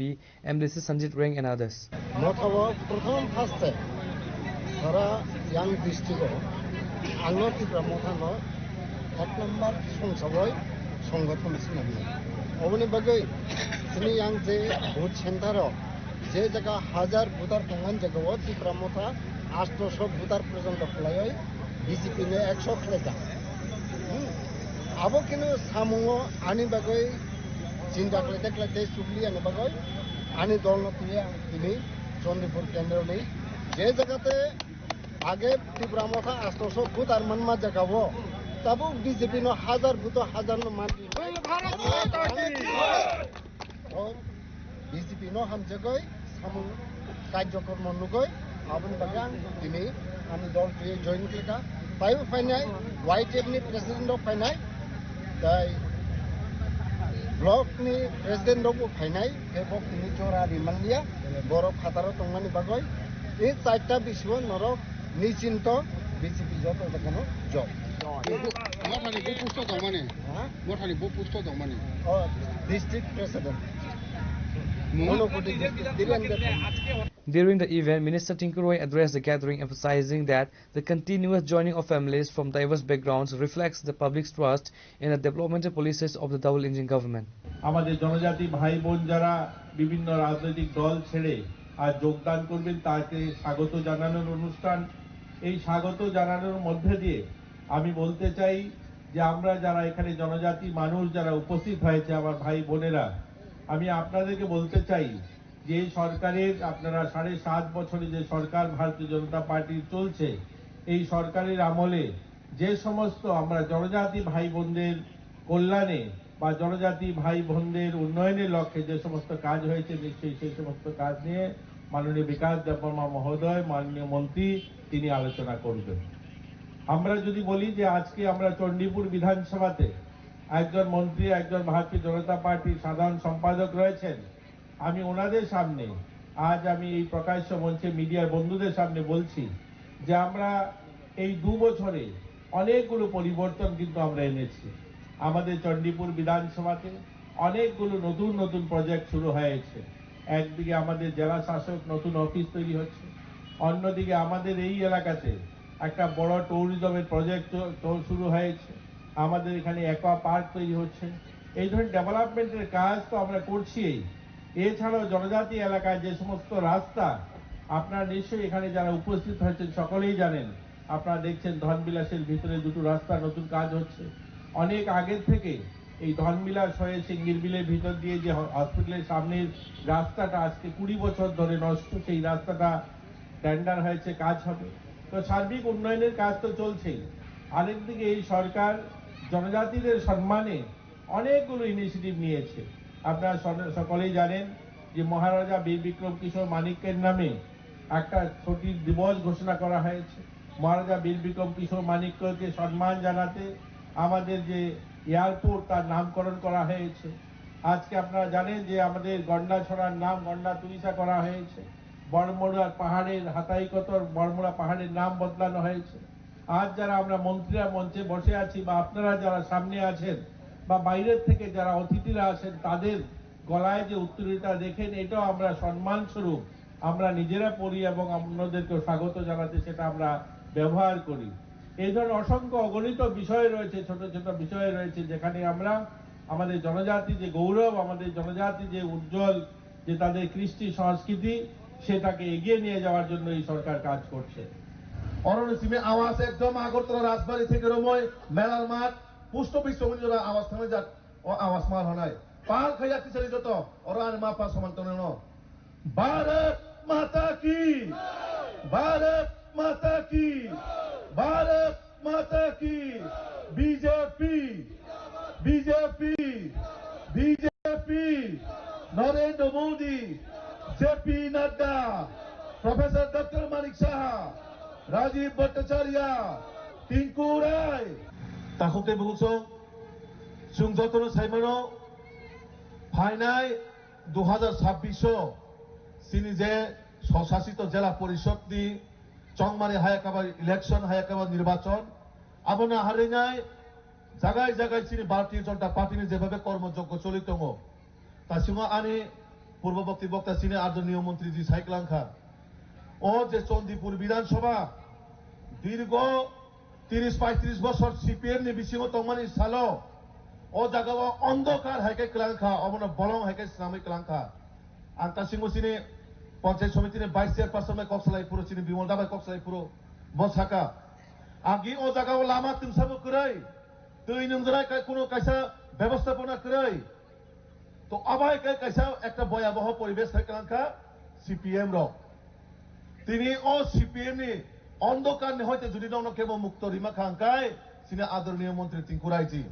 MDC Sanjit Reng and others. এক নম্বর সংসবই সংগঠন সিনামি অবনি বাগৈ তিনি yang যে vote centre যে জায়গা হাজার voter তঙ্গান জায়গাও Tripura Motha 800 voter পর্যন্ত খলাই বিজেপি নে 100 খলাইতা আবো কিনো সামুও আনি বাগৈ চিন্তা খলাইতে খলাইতে সুবলি আনি বাগৈ আনি দল নতুয়া তিনি চন্দ্রপুর কেন্দ্র নেই যে জায়গাতে আগে ত্রিপুরামথা 800 ভোটার মানমা জায়গাও तब बीजेपी नो हजार भूतो हजार नो मान और बीजेपी नो हम जगह हम कार्यक्रम नुगय आबन बागान दिनै आमी दल पे जॉइन केका पाइव फाइनाय वाइटेब नि प्रेसिडेंट ऑफ फाइनाय दाय ब्लॉक नि प्रेसिडेंट ऑफ फाइनाय के बक नि जोरा रिमानलिया बर खातारो तंगानि बागय ए चारटा बिसव नरक निचिंत बीजेपी जत जकानो जब district president. During the event, Minister Tinku Roy addressed the gathering, emphasizing that the continuous joining of families from diverse backgrounds reflects the public's trust in the developmental policies of the double-engine government. আমাদের জনজাতি ভাই বোন যারা বিভিন্ন রাজনৈতিক দল ছেড়ে আর যোগদান করবেন তাকে স্বাগত জানানোর অনুষ্ঠান। এই স্বাগত জানানোর মধ্যে দিয়ে আমি বলতে চাই যে আমরা যারা এখানে জনজাতি মানুষ যারা উপস্থিত হয়েছে আমার ভাই বোনেরা, আমি আপনাদেরকে বলতে চাই যে সরকারের আপনারা 7.5 বছরে যে সরকার ভারতীয় জনতা পার্টির চলছে, এই সরকারের আমলে যে সমস্ত আমরা জনজাতি ভাই বোনদের কল্যাণে বা জনজাতি ভাই বোনদের উন্নয়নের লক্ষ্যে যে সমস্ত কাজ হয়েছে, নিশ্চয়ই সেই সমস্ত কাজ নিয়ে মাননীয় বিকাশ দেববর্মা মহোদয়, মাননীয় মন্ত্রী, তিনি আলোচনা করবেন। আমরা যদি বলি যে আজকে আমরা চণ্ডীপুর বিধানসভাতে একজন মন্ত্রী, একজন ভারতীয় জনতা পার্টির সাধারণ সম্পাদক রয়েছেন, আমি ওনাদের সামনে আজ আমি এই প্রকাশ্য মঞ্চে মিডিয়ার বন্ধুদের সামনে বলছি যে আমরা এই 2 বছরে অনেকগুলো পরিবর্তন কিন্তু আমরা এনেছি। আমাদের চণ্ডীপুর বিধানসভাতে অনেকগুলো নতুন নতুন প্রজেক্ট শুরু হয়েছে। একদিকে আমাদের জেলা শাসক নতুন অফিস তৈরি হচ্ছে, অন্যদিকে আমাদের এই এলাকাতে একটা বড় ট্যুরিজমের প্রজেক্ট শুরু হয়েছে, আমাদের এখানে অ্যাকোয়া পার্ক তৈরি হচ্ছে। এই ধরনের ডেভেলপমেন্টের কাজ তো আমরা করছি। এছাড়াও জনজাতি এলাকায় যে সমস্ত রাস্তা, আপনারা নিশ্চয়ই এখানে যারা উপস্থিত হয়েছেন সকলেই জানেন, আপনারা দেখছেন ধনবিলাসের ভিতরে দুটো রাস্তা নতুন কাজ হচ্ছে। অনেক আগের থেকে এই ধনবিলাস হয়ে সিঙ্গির বিলের ভিতর দিয়ে যে হসপিটালের সামনের রাস্তাটা আজকে 20 বছর ধরে নষ্ট, সেই রাস্তাটা টেন্ডার হয়েছে, কাজ হবে। তো সার্বিক উন্নয়নের কাজ তো চলছেই। আরেকদিকে এই সরকার জনজাতিদের সম্মানে অনেকগুলো ইনিশিয়েটিভ নিয়েছে। আপনারা সকলেই জানেন যে মহারাজা বীর বিক্রম কিশোর মানিক্যের নামে একটা ছুটির দিবস ঘোষণা করা হয়েছে। মহারাজা বীর বিক্রম কিশোর মানিক্যকে সম্মান জানাতে আমাদের যে এয়ারপোর্ট তার নামকরণ করা হয়েছে। আজকে আপনারা জানেন যে আমাদের গন্ডাছড়ার নাম গন্ডা তুলিসা করা হয়েছে। বড়মুড়ার পাহাড়ের হাতাইকতর বড়মুড়া পাহাড়ের নাম বদলানো হয়েছে। আজ যারা আমরা মন্ত্রীরা মঞ্চে বসে আছি বা আপনারা যারা সামনে আছেন বা বাইরের থেকে যারা অতিথিরা আছেন, তাদের গলায় যে উত্তরীয়টা দেখেন, এটাও আমরা সম্মান স্বরূপ আমরা নিজেরা পড়ি এবং অন্যদেরকে স্বাগত জানাতে সেটা আমরা ব্যবহার করি। এই ধরনের অসংখ্য অগণিত বিষয় রয়েছে, ছোট ছোট বিষয় রয়েছে, যেখানে আমরা আমাদের জনজাতি যে গৌরব, আমাদের জনজাতি যে উজ্জ্বল যে তাদের কৃষ্টি সংস্কৃতি, সেটাকে এগিয়ে নিয়ে যাওয়ার জন্য এই সরকার কাজ করছে। অরণসীমে আওয়াজ একদম আগরতলা রাজবাড়ি থেকে রময় মেলার মাঠ পুষ্ট বিশ্ববিদ্যালয় আওয়াজ থামে যাক আওয়াজ মার হনায় পাল খাইয়া কিসারি যত অরান মাপা সমান্তন ভারত মাতা কি, ভারত মাতা কি, ভারত মাতা কি। BJP BJP BJP Narendra Modi, JP Nadda, professor doctor Manik Saha, Rajib Bhattacharya, Tinku Roy তাহতে বুঝছো সুংযতন সাইমানো ফাইনাই 2026 সিনি যে স্বশাসিত জেলা পরিষদ নি চংমারি হায়াকাবা ইলেকশন হায়াকাবা নির্বাচন আবনা হারিঙাই জায়গায় জায়গায় চিনি ভারতীয় জনতা পার্টিনি যেভাবে কর্মযজ্ঞ চলিত তা সিংহ আনি পূর্ববর্তী বক্তা চিনি আদরণীয় মন্ত্রী জি সাইক্লাংখা ও যে চন্দিপুর বিধানসভা দীর্ঘ 30-35 বছর সিপিএম নি বিসিং তংমানি সালো ও জায়গা অন্ধকার হাইকে ক্লাংখা অবন বলং হাইকে ইসলামী ক্লাংখা আন্তা সিংহ চিনি পঞ্চায়েত সমিতির ভাইস চেয়ারপারসন কক্সলাইপুর চিনি বিমল দাবাই কক্সলাইপুর বসাকা আগে ও জায়গা লামা তিমসাবো করাই তুই নংজরাই কোনো কাইসা ব্যবস্থাপনা করাই তো আবাই কাইসা একটা ভয়াবহ পরিবেশ থাকলাংখা সিপিএম র তিনি ও সিপিএম নি অন্ধকার নি হইতে যদি নন কেবল মুক্ত রিমা খাঙ্কায় সিনে আদরণীয় মন্ত্রী টিঙ্কুরাইজি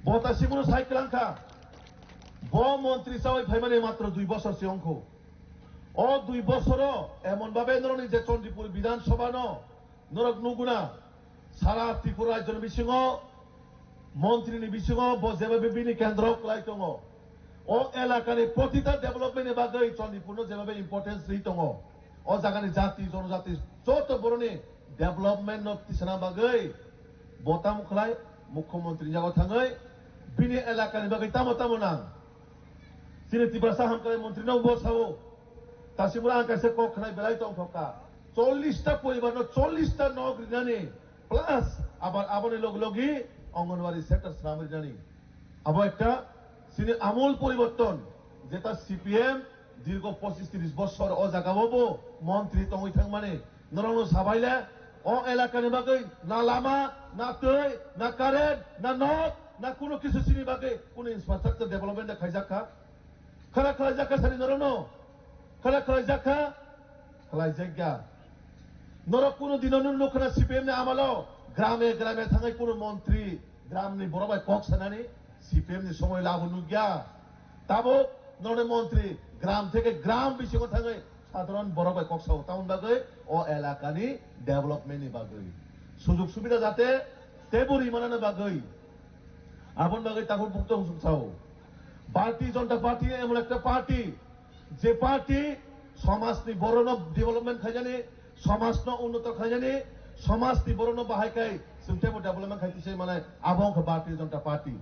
বতা সিমুনো সাইক্লাংখা ব মন্ত্রী সাওই ভাইমানে মাত্র 2 বছর সে অঙ্ক ও 2 বছর এমন ভাবে নরনি যে চন্ডিপুর বিধানসভা নরক নুগুনা সারা ত্রিপুরা রাজ্যের বিসিং মন্ত্রী নি বিসিং যেভাবে বিনি কেন্দ্র ক্লাই দङ ও এলাকানি প্রতিটা ডেভেলপমেন্টের বাগৈ চন্ডিপুর যেভাবে ইম্পর্টেন্স রি দङ ও জায়গানি জাতি জনজাতি যত বড়নি ডেভেলপমেন্ট তিসানা বাগৈ বতাম খলাই মুখ্যমন্ত্রী জায়গা থাঙै বিনি এলাকানি বাগৈ তামো তামো নাং সিনে ত্রিপুরা সাহাম করে মন্ত্রী নौ বসাও তাসিমুরা আকাশে কখনাই বেলাই দং থকা 40টা পরিবার 40টা নগরিনানি প্লাস আবার আবনে লগি অঙ্গনওয়াড়ি সেক্টর শ্রামিক আবার একটা সিনে আমূল পরিবর্তন যেটা সিপিএম দীর্ঘ 25-30 বছর ও জায়গা হবো মন্ত্রী তংই থাং মানে নরং সাবাইলে ও এলাকানি বাগৈ না লামা না তৈ না কারেন্ট না নদ না কোনো কিছু সিনি বাগৈ কোনো ইনফ্রাস্ট্রাকচার ডেভেলপমেন্ট খাইজাখা খালা খাইজাখা সানি নরং খালা খাইজাখা খালাই জায়গা নরক কোনো দিননো নখনা সিপিএম নে আমালো গ্রামে গ্রামে থাঙै কোনো মন্ত্রী গ্রামনি বড়বাই কক সানানি সিপিএম নি সময় লাভ নুগিয়া তাবো নরে মন্ত্রী গ্রাম থেকে গ্রাম বিসিং থাঙै সাধারণ বড়বাই কক সাও টাউন বাগৈ ও এলাকানি ডেভেলপমেন্ট নি বাগৈ সুযোগ সুবিধা যাতে তেবুরি মানানো বাগৈ আপন বাগৈ তাকো মুক্ত চাও ভারতীয় জনতা পার্টি এমন একটা পার্টি যে পার্টি সমাজনি বড় ডেভেলপমেন্ট খাইজানি সমাজ উন্নত খাইজানি সমাজ নি বড় বাহাইকাই সুমতেবো ডেভেলপমেন্ট খাইতিছে মানে আবং भारतीय जनता पार्टी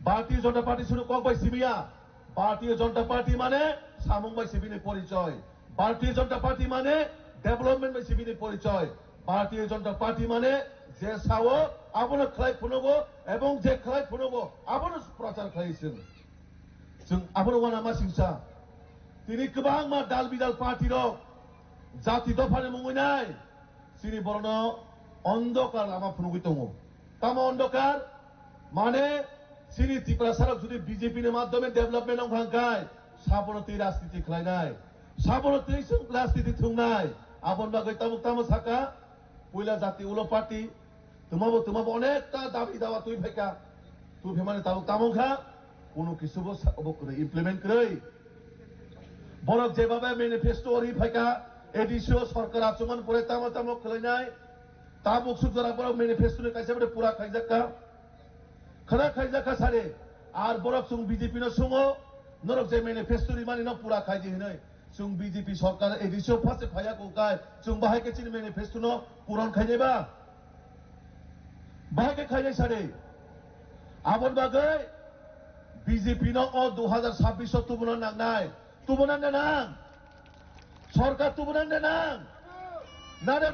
भारतीय जनता पार्टी শুনে cock by সিমিয়া Bharatiya Janata party মানে সামং বাই সিবিনি পরিচয় भारतीय जनता पार्टी মানে ডেভেলপমেন্ট বাই সিবিনি পরিচয় भारतीय जनता पार्टी মানে যে সাও আবনো খাই ফুনগো এবং যে খাই ফুনগো আবনো প্রচার খাইছেন जों আবনো ওয়ানা মা সিংসা তিনি गोबां मा दाल बिदाल पार्टी रक जाति दफानि मुंगैनाय सिनि बरनो अंधकार लामा फुनुगै दङ तामा अंधकार माने सिनि त्रिपुरा साराव जुदि बीजेपी नि माध्यमे डेभेलपमेन्ट अंखांखाय साबनति राजनीति खालायनाय साबनति राजनीति थुंनाय आबन बागै तामुक तामो साका पयला जाति उलो पार्टी তোমাবো অনেকটা দাবি দাওয়া তুই ফাইকা তুই ফেমানে তামুক তামুখা কোনো কিছুবো করে ইমপ্লিমেন্ট করে বরক যেভাবে ম্যানিফেস্টো ওরি ফাইকা এডিসিও সরকার আচমন পরে তামা তামুক খালাইনায় তামুক সুজরা বরক ম্যানিফেস্টো নে কাইসা বড় পুরা খাইজাকা খানা খাইজাকা সারে আর বরক সুং বিজেপি ন সুঙো নরক যে ম্যানিফেস্টো রি মানি ন পুরা খাইজি হিनै সুং বিজেপি সরকার এডিসিও ফাসে ফায়া কোকায় সুং বাহাই কে চিনি ম্যানিফেস্টো ন পুরন খাইजेबा बाहागे खाइनाय सारे आबन बागै बीजेपी न 2026 तुबुना नांनाय तुबुना नां सरकार तुबुना नां नारे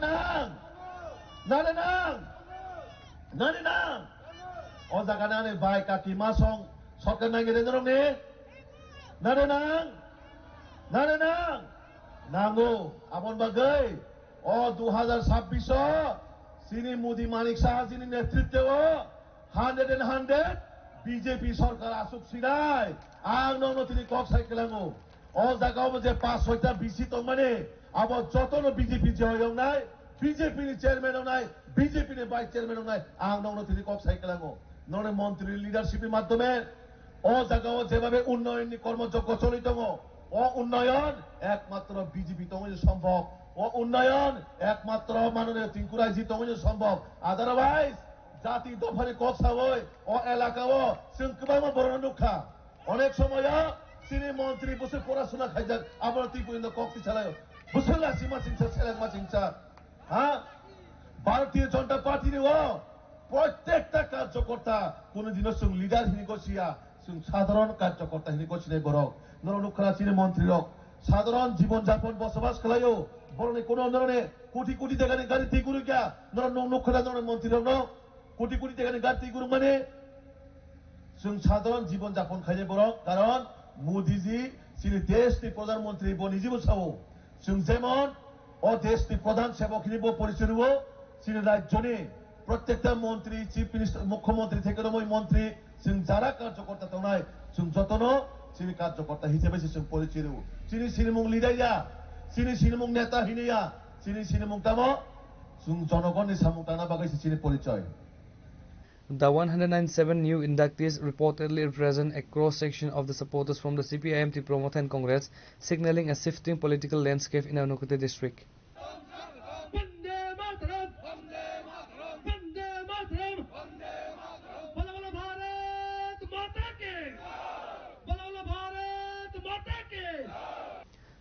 नां ओ जागाना ने बाय काकी मासं सरकार नांगे देनरने नारे नां नांगो आबन बागै ओ 2026 सिनी मोदी मानिक शाह जिनि नेतृत्व 100 बीजेपी सरकार आसुक सिनाय आं ननो तिनि कक साइकेलांगो ओ जागाव जे 5-6टा बीसी तो माने अब जतनो बीजेपी जयंनाय बीजेपी नि चेयरमैन नाय बीजेपी नि वाइस चेयरमैन नाय आं ननो तिनि कक साइकेलांगो नने मंत्री लिडारशिप नि माध्यमे ओ जागाव जेभाবে উন্নয়ন नि কর্মযজ্ঞ চলি দङ ओ उन्नयन एकमात्र बीजेपी तङै सम्भव ও উন্নয়ন একমাত্র মাননীয় তিনকুরাই জি তঙে সম্ভব আদারওয়াইজ জাতি দফারে কথা হয় ও এলাকাও जों गोबां বড় দুঃখা অনেক সময় সিনি মন্ত্রী বসে পড়াশোনা খাইজাক আবার তুই পর্যন্ত কক্তি চালায় বুঝলা সীমা চিন্তা সেলামা চিন্তা হ্যাঁ ভারতীয় জনতা পার্টির ও প্রত্যেকটা কার্যকর্তা কোনদিনও जों লিডার হিনি গছিয়া जों সাধারণ কার্যকর্তা হিনি গছিনে বড় নরনুখরা সিনি মন্ত্রী রক সাধারণ জীবনযাপন বসবাস খালায়ও বরনে কোন ধরনের কোটি কোটি টাকা গাড়ি ঠিক করু কিয়া নখরা ধরনের মন্ত্রী ন কোটি কোটি টাকা গাড়ি ঠিক করু মানে जों সাধারণ জীবনযাপন খাইয়ে বড় কারণ মোদিজি যিনি দেশনি প্রধানমন্ত্রী বনিজিবো সাবো जों যেমন ও দেশনি প্রধান সেবক হিসেবে পরিচয় নিব যিনি রাজ্যনি প্রত্যেকটা মন্ত্রী চিফ মিনিস্টার মুখ্যমন্ত্রী থেকে ওই মন্ত্রী जों যারা কার্যকর্তা তনায় जों যতনো যিনি কার্যকর্তা হিসেবে जों পরিচয় নিব যিনি সিনেমুং লিডাইয়া সিনি সিনেমুং নেতা হিনিয়া সিনি সিনেমুং তামো जों জনগণनि সামুং তানা বাগাইছে সিনি পরিচয় The 197 new inductees reportedly represent a cross-section of the supporters from the CPIM Tripura Congress, signaling a shifting political landscape in Unukute district.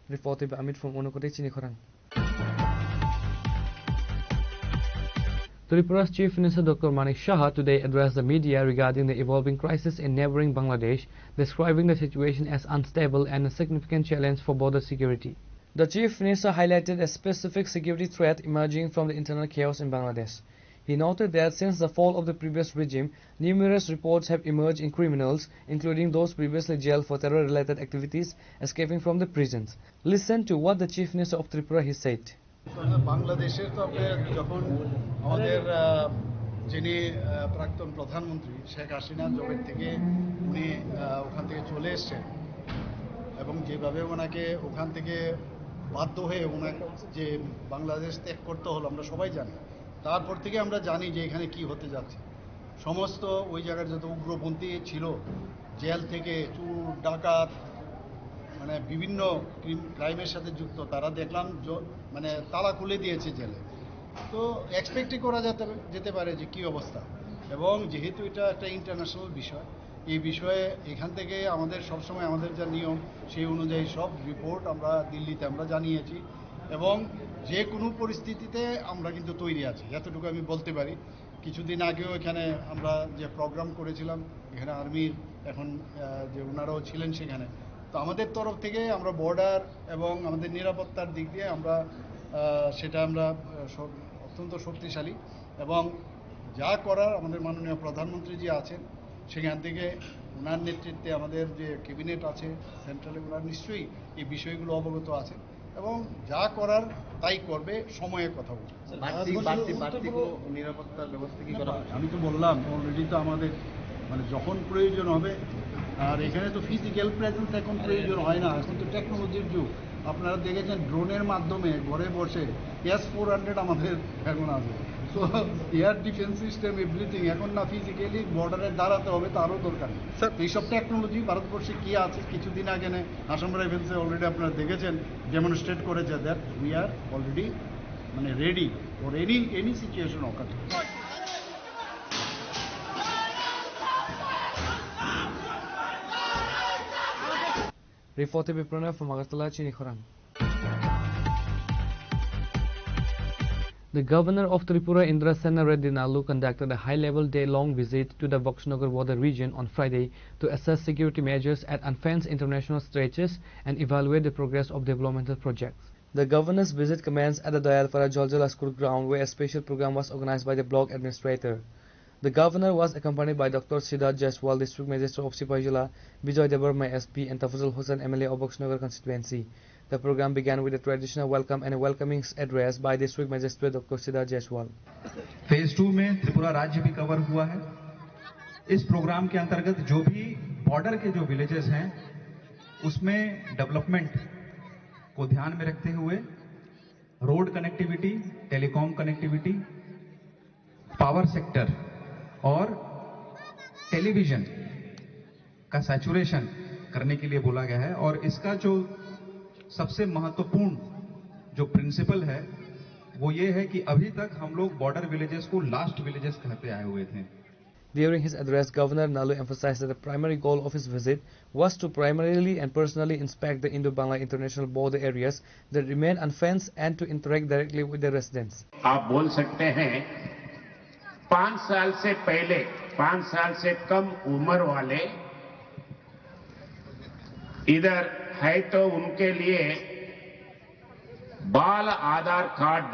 Reported by Amit from Unukute Chinikhorang. Tripura's Chief Minister Dr. Manik Shah today addressed the media regarding the evolving crisis in neighboring Bangladesh, describing the situation as unstable and a significant challenge for border security. The Chief Minister highlighted a specific security threat emerging from the internal chaos in Bangladesh. He noted that since the fall of the previous regime, numerous reports have emerged in criminals, including those previously jailed for terror-related activities, escaping from the prisons. Listen to what the Chief Minister of Tripura he said. বাংলাদেশের তো যখন আমাদের যিনি প্রাক্তন প্রধানমন্ত্রী শেখ হাসিনা জবের থেকে উনি ওখান থেকে চলে এসেছেন এবং যেভাবে ওনাকে ওখান থেকে বাধ্য হয়ে ওনাকে যে বাংলাদেশ ত্যাগ করতে হলো আমরা সবাই জানি তারপর থেকে আমরা জানি যে এখানে কি হতে যাচ্ছে সমস্ত ওই জায়গার যত উগ্রপন্থী ছিল জেল থেকে চোর ডাকাত মানে বিভিন্ন ক্রাইমের সাথে যুক্ত তারা দেখলাম মানে তালা খুলে দিয়েছে জেলে তো এক্সপেক্টই করা যেতে পারে যে কি অবস্থা এবং যেহেতু এটা একটা ইন্টারন্যাশনাল বিষয় এই বিষয়ে এখান থেকে আমাদের সবসময় আমাদের যা নিয়ম সেই অনুযায়ী সব রিপোর্ট আমরা দিল্লিতে আমরা জানিয়েছি এবং যে কোনো পরিস্থিতিতে আমরা কিন্তু তৈরি আছি এতটুকু আমি বলতে পারি কিছুদিন আগেও এখানে আমরা যে প্রোগ্রাম করেছিলাম, এখানে আর্মির এখন যে ওনারাও ছিলেন সেখানে। তো আমাদের তরফ থেকে আমরা বর্ডার এবং আমাদের নিরাপত্তার দিক দিয়ে আমরা সেটা আমরা অত্যন্ত শক্তিশালী, এবং যা করার আমাদের মাননীয় প্রধানমন্ত্রী যে আছেন সেখান থেকে ওনার নেতৃত্বে আমাদের যে ক্যাবিনেট আছে সেন্ট্রালে, ওনার নিশ্চয়ই এই বিষয়গুলো অবগত আছে এবং যা করার তাই করবে, সময়ে কথা বলবে। নিরাপত্তার ব্যবস্থা কি করা? আমি তো বললাম অলরেডি, তো আমাদের মানে যখন প্রয়োজন হবে, আর এখানে তো ফিজিক্যাল প্রেজেন্স এখন প্রয়োজন হয় না, এখন তো টেকনোলজির যুগ। আপনারা দেখেছেন ড্রোনের মাধ্যমে ঘরে বসে S-400 আমাদের এখন আছে। So air defence system everything, এখন না ফিজিক্যালি বর্ডারে দাঁড়াতে হবে তারও দরকার নেই। এইসব টেকনোলজি ভারতবর্ষে কি আছে, কিছুদিন আগে আসাম রাইফেলসে অলরেডি আপনারা দেখেছেন ডেমনস্ট্রেট করেছে দ্যাট উই আর অলরেডি মানে ready for any situation ochre. Reported by Pranay from Agartala, Chinikhoran. The governor of Tripura, Indrasena Reddy Nalu, conducted a high-level day-long visit to the Boxnagar border region on Friday to assess security measures at unfenced international stretches and evaluate the progress of developmental projects. The governor's visit commenced at the Dayalpara Joljala School ground, where a special program was organized by the block administrator. The governor was accompanied by Dr. Siddharth Jaiswal, District Magistrate of Sipahijala, Bijoy Debarma SP, and Tafazul Hussain, MLA of Boxnagar constituency. The program began with a traditional welcome and a welcoming address by District Magistrate Dr. Siddharth Jaiswal. Phase 2 में त्रिपुरा राज्य भी cover हुआ है। इस programme के अंतर्गत जो भी बॉर्डर के जो विलेजेस हैं उसमें डेवलपमेंट को ध्यान में रखते हुए road connectivity, telecom connectivity, power sector और टेलीविजन का सैचुरेशन करने के लिए बोला गया है। और इसका जो सबसे महत्वपूर्ण जो प्रिंसिपल है वो ये है कि अभी तक हम लोग बॉर्डर विलेजेस को लास्ट विलेजेस कहते आए हुए थे। During his address, Governor Nalu emphasized that the primary goal of his visit was to primarily and personally inspect the Indo-Bangla international border areas that remain unfenced and to interact directly with the residents. आप बोल सकते हैं 5 साल से पहले 5 साल से कम उम्र वाले इधर है तो उनके लिए बाल आधार कार्ड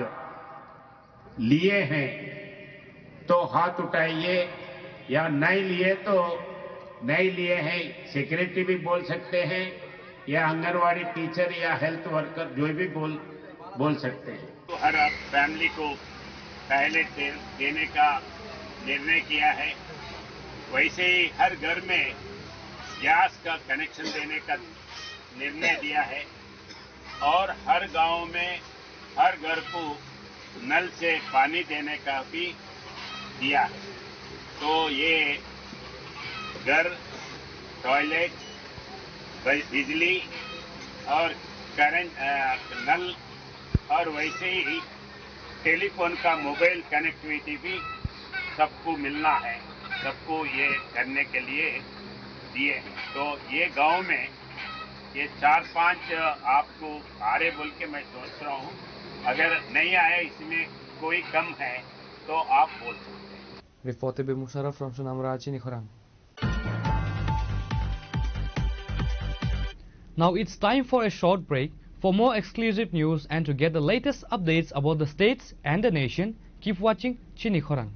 लिए हैं तो हाथ उठाइए, या नहीं लिए तो नहीं लिए हैं। सेक्रेटरी भी बोल सकते हैं, या आंगनवाड़ी टीचर या हेल्थ वर्कर जो भी बोल सकते हैं। तो हर फैमिली को पहले देने का निर्णय किया है। वैसे ही हर घर में गैस का कनेक्शन देने का निर्णय दिया है और हर गांव में हर घर को नल से पानी देने का भी दिया है। तो ये घर, टॉयलेट, बिजली और करंट, नल और वैसे ही टेलीफोन का मोबाइल कनेक्टिविटी भी सबको मिलना है, सबको ये करने के लिए दिए हैं। तो ये गांव में ये 4-5 आपको आ रहे बोल के मैं सोच रहा हूँ। अगर नहीं आए, इसमें कोई कम है तो आप बोल सकते हैं। Reported by Musharraf from Sunamra, Chinikhoran. Now it's time for a short break. For more exclusive news and to get the latest updates about the states and the nation, keep watching Chinikhoran.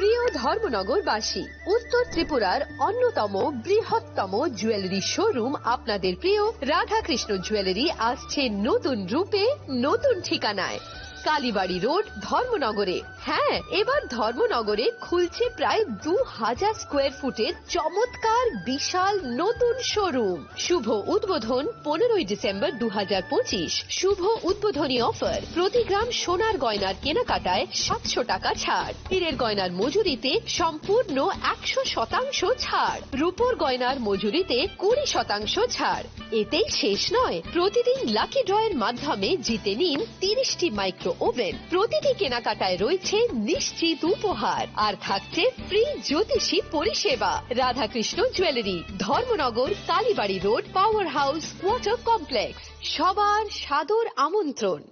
প্রিয় ধর্মনগরবাসী, উত্তর ত্রিপুরার অন্যতম বৃহত্তম jewellery showroom আপনাদের প্রিয় Radhakrishna jewellery আসছে নতুন রূপে, নতুন ঠিকানায়, কালীবাড়ি রোড, ধর্মনগরে। হ্যাঁ, এবার ধর্মনগরে খুলছে প্রায় 2000 স্কোয়ার ফুটের চমৎকার বিশাল নতুন শোরুম। শুভ উদ্বোধন 15ই ডিসেম্বর 2025। শুভ উদ্বোধনী অফার, প্রতি গ্রাম সোনার গয়নার কেনাকাটায় 700 টাকা ছাড়, হীরের গয়নার মজুরিতে সম্পূর্ণ 100% ছাড়, রূপোর গয়নার মজুরিতে 20% ছাড়। এতেই শেষ নয়, প্রতিদিন লাকি ড্রয়ের মাধ্যমে জিতে নিন 30টি মাইক্রো ওভেন। প্রতিটি কেনাকাটায় রয়েছে নিশ্চিত উপহার আর থাকছে ফ্রি জ্যোতিষী পরিষেবা। Radhakrishna jewellery, Dharmanagar, Kalibari road, power house, water complex. সবার সাদর আমন্ত্রণ।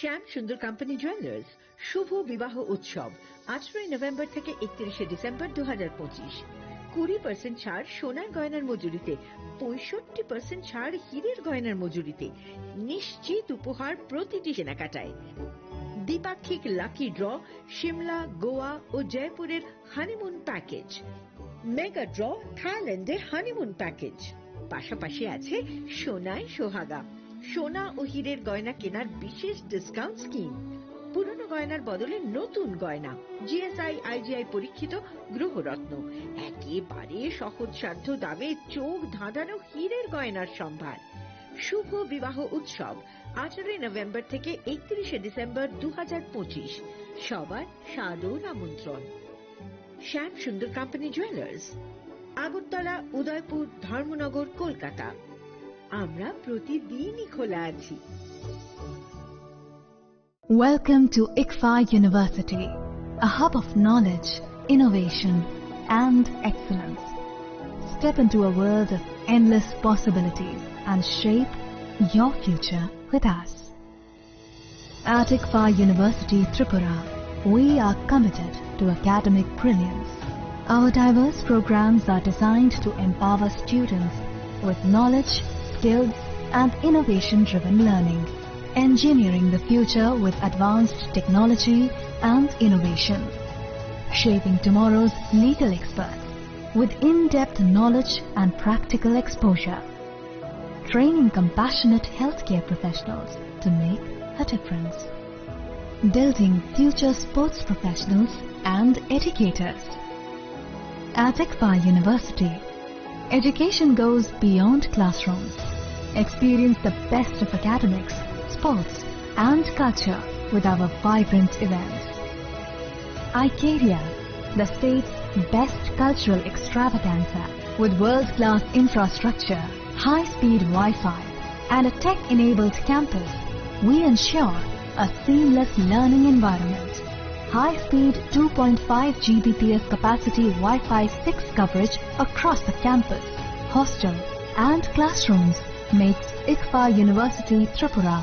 শ্যাম সুন্দর কোম্পানি জুয়েলার্স শুভ বিবাহ উৎসব 18 নভেম্বর থেকে 31 ডিসেম্বর 2025। 20% ছাড় সোনার গয়নার মজুরিতে, 65% ছাড় হীরের গয়নার মজুরিতে, নিশ্চিত উপহার প্রতিটি কেনাকাটায়। দ্বিপাক্ষিক লাকি ড্র, শিমলা, গোয়া ও জয়পুরের হানিমুন প্যাকেজ। মেগা ড্র, থাইল্যান্ডে হানিমুন প্যাকেজ। পাশাপাশি আছে সোনায় সোহাগা, সোনা ও হীরের গয়না কেনার বিশেষ ডিসকাউন্ট স্কিম। পুরনো গয়নার বদলে নতুন গয়না, জিএসআই আইজিআই পরীক্ষিত গ্রহরত্ন, একেবারে সহজসাধ্য দামে চোখ ধাঁধানো হীরের গয়নার সম্ভার। শুভ বিবাহ উৎসব 18 নভেম্বর থেকে 31 ডিসেম্বর 2025। সবার সাদর আমন্ত্রণ। শ্যাম সুন্দর কোম্পানি জুয়েলার্স, আগরতলা, উদয়পুর, ধর্মনগর, কলকাতা। আমরা প্রতিদিনই খোলা আছি। Welcome to ICFA University, a hub of knowledge, innovation, and excellence. Step into a world of endless possibilities and shape your future with us. At ICFA University, Tripura, we are committed to academic brilliance. Our diverse programs are designed to empower students with knowledge, skills, and innovation-driven learning, engineering the future with advanced technology and innovation, shaping tomorrow's legal experts with in-depth knowledge and practical exposure, training compassionate healthcare professionals to make a difference, building future sports professionals and educators. At ICFA University, education goes beyond classrooms. Experience the best of academics, sports, and culture with our vibrant events. ICARIA, the state's best cultural extravaganza, with world-class infrastructure, high-speed Wi-Fi, and a tech-enabled campus, we ensure a seamless learning environment. High-speed 2.5 Gbps capacity Wi-Fi 6 coverage across the campus, hostel, and classrooms makes ICFA University Tripura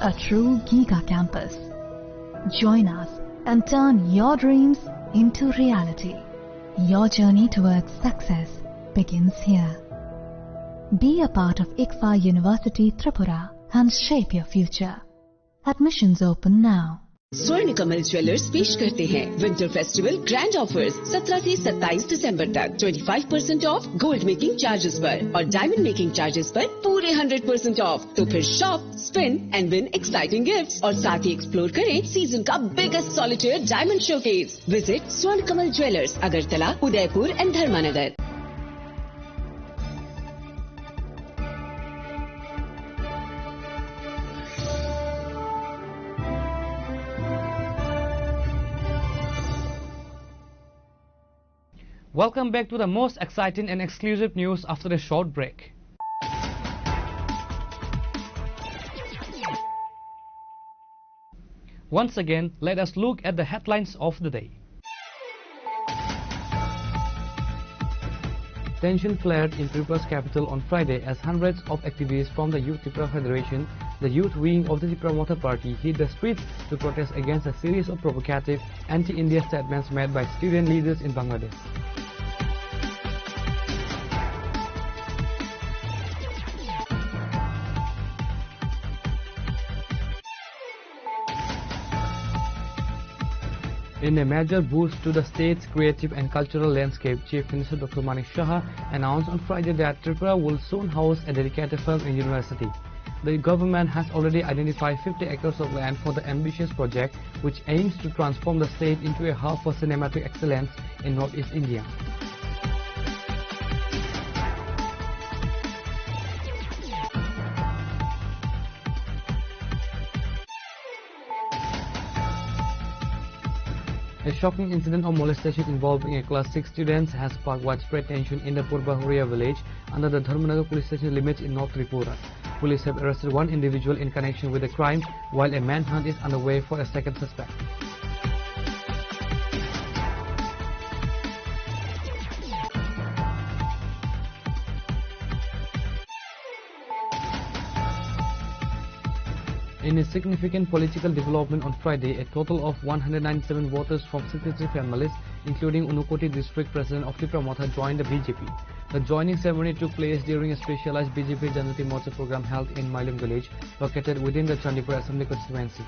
a true Giga campus. Join us and turn your dreams into reality. Your journey towards success begins here. Be a part of ICFA University Tripura and shape your future. Admissions open now. स्वर्ण Kamal jewellers पेश करते हैं winter festival grand offers 17 से 27 दिसंबर तक 25% of gold making charges पर और diamond making charges पर पूरे 100% ऑफ। तो फिर shop, spin and win exciting gifts और साथ ही एक्सप्लोर करें सीजन का biggest solitaire diamond showcase. Visit Swarna Kamal jewellers, Agartala, Udaipur and Dharmanagar. Welcome back to the most exciting and exclusive news after a short break. Once again, let us look at the headlines of the day. Tension flared in Tripura's capital on Friday as hundreds of activists from the Youth Tripura Federation, the youth wing of the Tripura Motor Party, hit the streets to protest against a series of provocative anti-India statements made by student leaders in Bangladesh. In a major boost to the state's creative and cultural landscape, Chief Minister Dr. Manik Shah announced on Friday that Tripura will soon house a dedicated film and university. The government has already identified 50 acres of land for the ambitious project, which aims to transform the state into a hub for cinematic excellence in Northeast India. A shocking incident of molestation involving a class 6 student has sparked widespread tension in the Purbahuria village under the Dharmanagar police station limits in North Tripura. Police have arrested one individual in connection with the crime, while a manhunt is underway for a second suspect. In a significant political development on Friday, a total of 197 voters from 63 families, including Unukoti district president of Tripura joined the BJP. The joining ceremony took place during a specialized BJP Janati Morcha program held in Mailam village, located within the Chandipur Assembly constituency.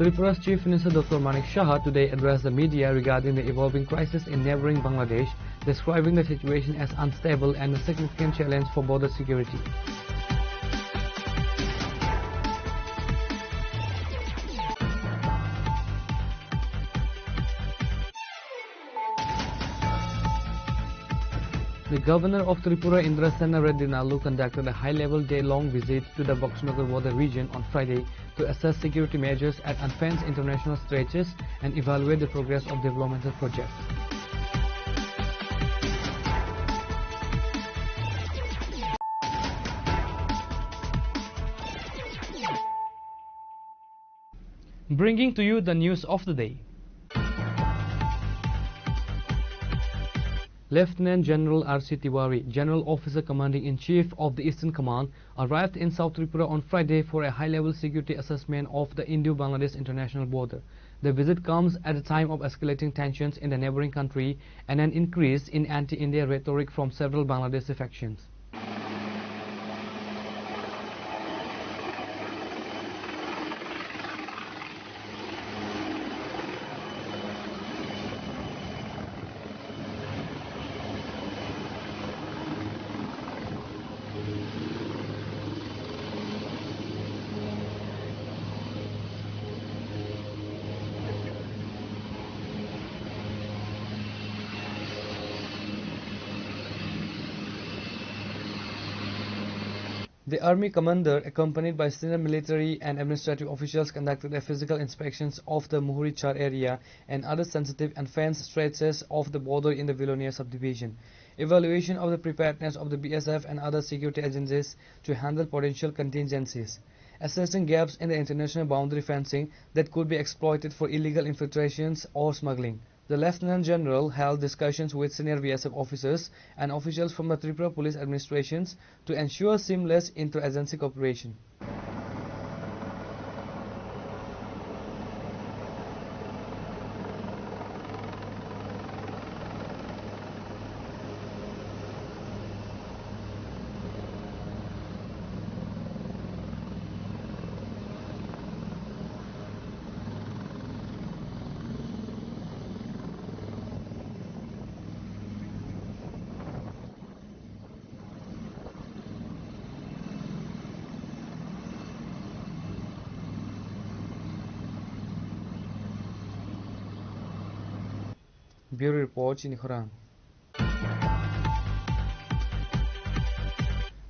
Tripura's Chief Minister Dr. Manik Shah today addressed the media regarding the evolving crisis in neighboring Bangladesh, describing the situation as unstable and a significant challenge for border security. The Governor of Tripura, Indra Sena Reddy Nalu, conducted a high-level day-long visit to the Boxnagar border region on Friday to assess security measures at unfenced international stretches and evaluate the progress of developmental projects. Bringing to you the news of the day. Lieutenant General R.C. Tiwari, General Officer Commanding-in-Chief of the Eastern Command, arrived in South Tripura on Friday for a high-level security assessment of the Indo-Bangladesh international border. The visit comes at a time of escalating tensions in the neighboring country and an increase in anti-India rhetoric from several Bangladeshi factions. The Army commander, accompanied by senior military and administrative officials, conducted a physical inspections of the Muhuri Char area and other sensitive and fenced stretches of the border in the Vilonia subdivision. Evaluation of the preparedness of the BSF and other security agencies to handle potential contingencies. Assessing gaps in the international boundary fencing that could be exploited for illegal infiltrations or smuggling. The Lieutenant General held discussions with senior BSF officers and officials from the Tripura Police Administrations to ensure seamless inter-agency cooperation. Bureau Report in Khurang.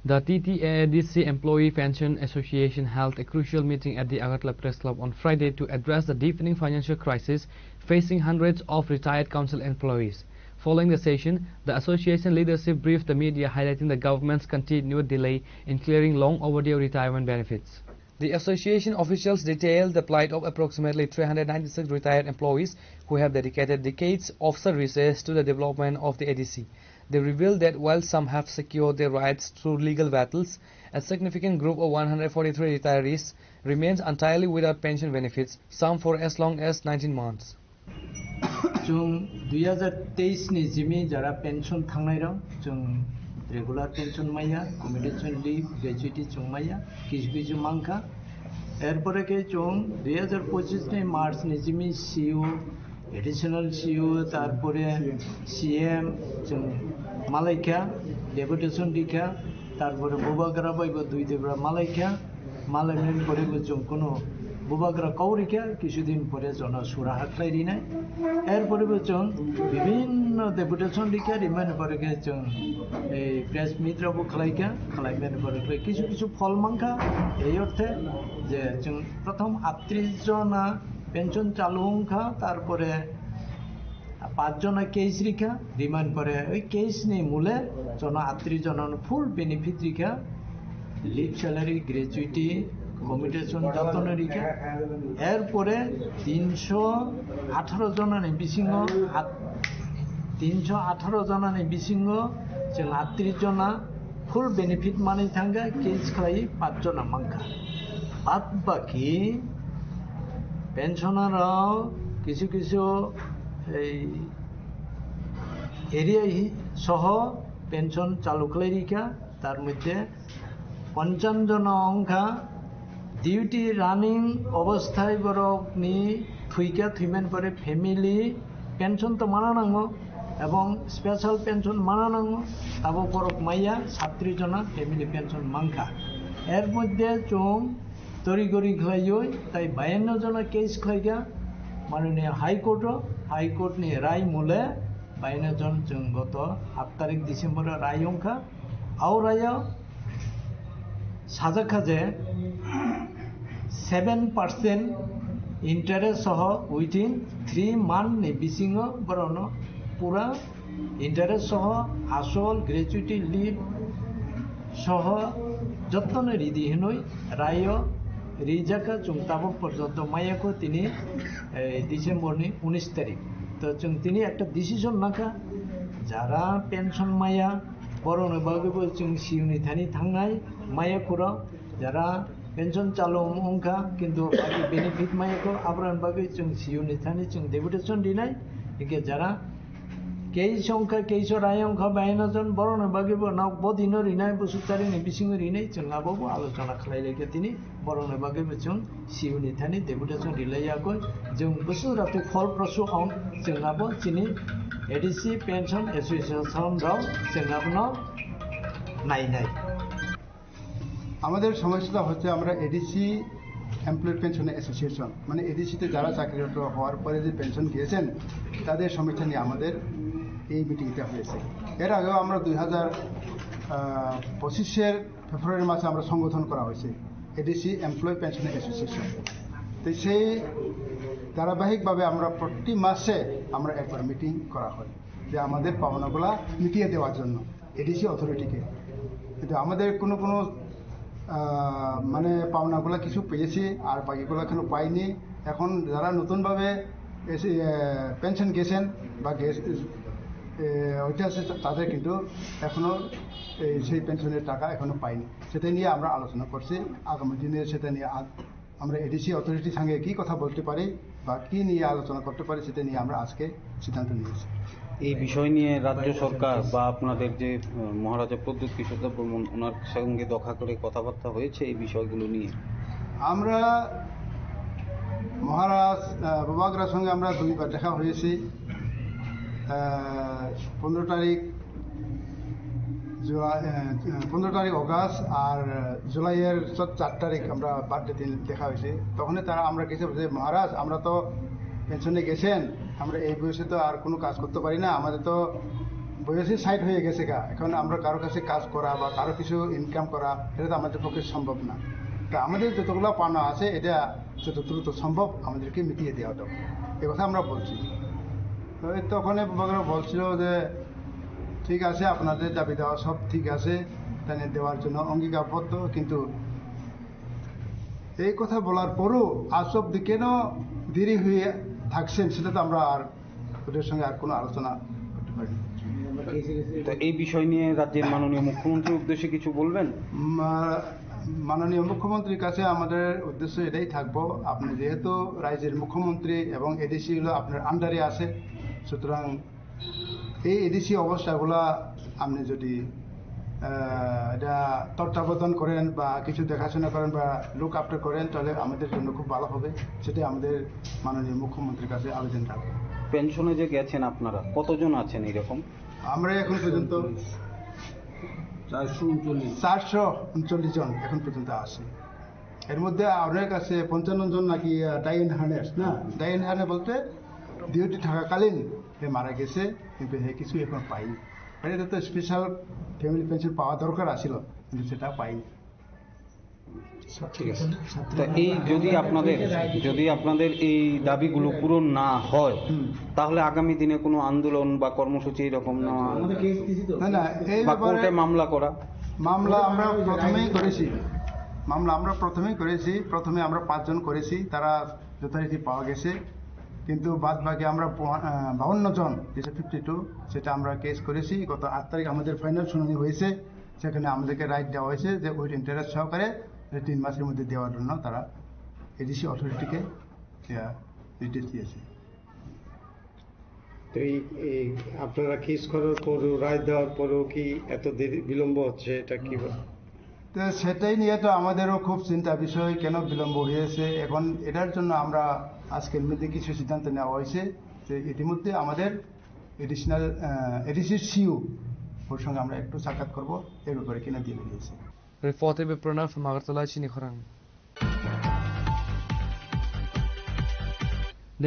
The TTADC Employee Pension Association held a crucial meeting at the Agartala Press Club on Friday to address the deepening financial crisis facing hundreds of retired council employees. Following the session, the association leadership briefed the media highlighting the government's continued delay in clearing long overdue retirement benefits. The association officials detailed the plight of approximately 396 retired employees who have dedicated decades of services to the development of the ADC. They revealed that while some have secured their rights through legal battles, a significant group of 143 retirees remains entirely without pension benefits, some for as long as 19 months. जों 2023 नि Jimmy जरा pension थांनाय रं जों regular pension माया commutation live ग्रेजुइटी जों माया किछु मांखा एरपरे के जों 2025 नि मार्च नि जिमी सीओ एडिशनल सीओ तारपरे सीएम जों मालाइका डेपुटेशन दिखा तारपरे बुबाग्रा बाइबो दुई देब्रा मालाइका मालाइमेन परेबो जों कोनो बुबाग्रा कौरिका কিছুদিন পরে জন সুরা হাকলাইরিনাই এরপরেবো जों বিভিন্ন ডেপুটেশন দিকা রিমাইন পরেকে जों এই প্রেস মিত্রবো খালাইকা খালাইমেন পরে কিছু কিছু ফল মাংখা এই অর্থে যে जों প্রথম 38 জনা পেনশন চালু হংখা তারপরে 5 জনা কেস রিখা রিমাইন পরে ওই কেস নি মূলে জন 38 জনা ফুল বেনিফিট রিখা লিভ স্যালারি গ্র্যাচুইটি কমিটেশন যতন রিখা এরপরে 318 জনানি বিসিঙ্গ 318 জনানি বিসিঙ্গ जों 38 जना ফুল বেনিফিট মানি থাঙ্গা কেস খাই 5 জনা মাংখা বাদ বাকি পেনশনারও কিছু কিছু এই এরিয়া সহ পেনশন চালু খাই রিখা তার মধ্যে 55 जना অংখা ডিউটি রানিং অবস্থায় বরকনি থুইকা থুইমেন পরে ফ্যামিলি পেনশন তো মানা নাঙ্গো এবং স্পেশাল পেনশন মানা নাঙ্গো তাবো বরক মাইয়া 37 जना ফ্যামিলি পেনশন মাংখা এর মধ্যে চোং তরিগরি খাইয়ই তাই 52 जना কেস খাইগা মাননীয় হাইকোর্ট নি রায় মূলে 52 জন जों গত 7 তারিখ ডিসেম্বর রায় অংখা আও রায় সাজা খাজে 7% इंटरेस्ट सह उइथिन 3 मान्थ नि बिसिंग बरन पूरा इंटरेस्ट सह आसल ग्रेचुइटी लिव सह जतन रिदि हेनय राय रिजाका चुंताब पर्यंत मायाको तिनी डिसेम्बर नि 19 तारिख तो जों तिनी একটা ডিসিশন নাকা যারা পেনশন মায়া বরন বাগেबो जों सिउनि थानि थांनाय मायाखुरा যারা पेंशन चालू अंखा किंतु बाकी बेनिफिट मायको आब्रान बाकी जों सिउनि थानि जों डेपुटेशन दिनाय एके जरा केई संख्या केइसो राय अंखा 52 जन बरन बाकीबो नाव बदिनो रिनाय बसुतारि नि बिसिंग रिनाय जों आबाबो आलोचना खालायलेके तिनि बरन बाकीबो जों सिउनि थानि डेपुटेशन दिलायाको जों बोसोराते फल प्रसु अन जों आबो तिनि एडिसि पेंशन एसोसिएशन राव जों आबनो नायनाय আমাদের সমস্যাটা হচ্ছে আমরা এডিসি এমপ্লয়েড পেনশন অ্যাসোসিয়েশন মানে এডিসিতে যারা চাকরিরত হওয়ার পরে যে পেনশন গিয়েছেন তাদের সমস্যা নিয়ে আমাদের এই মিটিংটা হয়েছে এর আগেও আমরা 2025 ফেব্রুয়ারি মাসে আমরা সংগঠন করা হয়েছে এডিসি এমপ্লয়েড পেনশন অ্যাসোসিয়েশন তো সেই ধারাবাহিকভাবে আমরা প্রতি মাসে আমরা একবার মিটিং করা হয় যে আমাদের পাওনাগুলা মিটিয়ে দেওয়ার জন্য এডিসি অথরিটিকে কিন্তু আমাদের কোনো মানে পাওনাগুলো কিছু পেয়েছি আর বাকিগুলো এখনো পাইনি এখন যারা নতুনভাবে পেনশন গেছেন বা ওইটা আছে তাদের কিন্তু এখনো সেই পেনশনের টাকা এখনো পাইনি সেটা নিয়ে আমরা আলোচনা করছি আগামী দিনে সেটা নিয়ে আমরা এডিসি অথরিটির সঙ্গে কী কথা বলতে পারি বা কী নিয়ে আলোচনা করতে পারি সেটা নিয়ে আমরা আজকে সিদ্ধান্ত নিয়েছি এই বিষয় নিয়ে রাজ্য সরকার বা আপনাদের যে মহারাজা প্রদ্যুৎ কিশোর দেব বর্মন ওনার সঙ্গে দেখা করে কথাবার্তা হয়েছে এই বিষয়গুলো নিয়ে আমরা মহারাজ বুবাগ্রার সঙ্গে আমরা 2বার দেখা হয়েছি 15 তারিখ অগাস্ট আর জুলাইয়ের 4 তারিখ আমরা বার্থডে দিন দেখা হয়েছে তখন তারা আমরা কিছু বলছে মহারাজ আমরা তো পেনশনে গেছেন আমরা এই বয়সে তো আর কোনো কাজ করতে পারি না আমাদের তো বয়সে সাইড হয়ে গেছে এখন আমরা কারো কাছে কাজ করা বা কারো কিছু ইনকাম করা এটা তো আমাদের পক্ষে সম্ভব না তা আমাদের যতগুলো পাওনা আছে এটা যত দ্রুত সম্ভব আমাদেরকে মিটিয়ে দেওয়া হবে এ কথা আমরা বলছি তো তখন বলছিল যে ঠিক আছে আপনাদের দাবি দেওয়া সব ঠিক আছে তাই দেওয়ার জন্য অঙ্গীকারবদ্ধ কিন্তু এই কথা বলার পরও আজ অব্দি কেন দেরি হয়ে থাকছেন সেটা তো আমরা আর ওদের সঙ্গে আর কোনো আলোচনা করতে পারি তো এই বিষয় নিয়ে রাজ্যের মাননীয় মুখ্যমন্ত্রীর উদ্দেশ্যে কিছু বলবেন মাননীয় মুখ্যমন্ত্রীর কাছে আমাদের উদ্দেশ্য এটাই থাকবো, আপনি যেহেতু রাজ্যের মুখ্যমন্ত্রী এবং এডিসি গুলো আপনার আন্ডারে আছে, সুতরাং এই এডিসি অবস্থাগুলা আপনি যদি এটা তত্ত্বাবধান করেন বা কিছু দেখাশোনা করেন বা লুক আফটার করেন, তাহলে আমাদের জন্য খুব ভালো হবে। সেটাই আমাদের মাননীয় মুখ্যমন্ত্রীর কাছে আবেদন রাখবো। পেনশনে যে গেছেন আপনারা কতজন আছেন এরকম? আমরা এখন পর্যন্ত 439 জন এখন পর্যন্ত আছে। এর মধ্যে অনেক আছে 55 জন নাকি ডাইন হার্নেস, না ডাইন হার্নে বলতে ডিউটি থাকাকালীন মারা গেছে, কিন্তু কিছু এখন পাইনি। এটা তো স্পেশাল ফ্যামিলি পেনশন পাওয়া দরকার আছিল, কিন্তু সেটা পাইনি। ঠিক আছে। তা এই যদি আপনাদের এই দাবিগুলো পূরণ না হয়, তাহলে আগামী দিনে কোনো আন্দোলন বা কর্মসূচি এরকম নেওয়া, না এই ব্যাপারে মামলা করা? মামলা আমরা প্রথমেই করেছি। প্রথমে আমরা 5 জন করেছি, তারা যথারীতি পাওয়া গেছে, কিন্তু বাদ বাকি আমরা 52 জন, যেটা 52, সেটা আমরা কেস করেছি। গত 8 তারিখ আমাদের ফাইনাল শুনানি হয়েছে, সেখানে আমাদেরকে রাইট দেওয়া হয়েছে যে উইথ ইন্টারেস্ট সহকারে 3 মাসের মধ্যে দেওয়ার জন্য তারা এডিসি অথরিটিকে নির্দেশ দিয়েছে। তো এই আপনারা কেস করার পরও, রায় দেওয়ার পরও কি এত দেরি বিলম্ব হচ্ছে, এটা কি? তো সেটাই নিয়ে তো আমাদেরও খুব চিন্তা বিষয়, কেন বিলম্ব হয়েছে। এখন এটার জন্য আমরা আজকের মধ্যে কিছু সিদ্ধান্ত নেওয়া হয়েছে যে ইতিমধ্যে আমাদের এডিসির সিইও ওর সঙ্গে আমরা একটু সাক্ষাৎ করবো, এর ব্যাপারে কিনা দিয়ে দিয়েছে। Reported by Pranav from Agartala, Chinikhorang.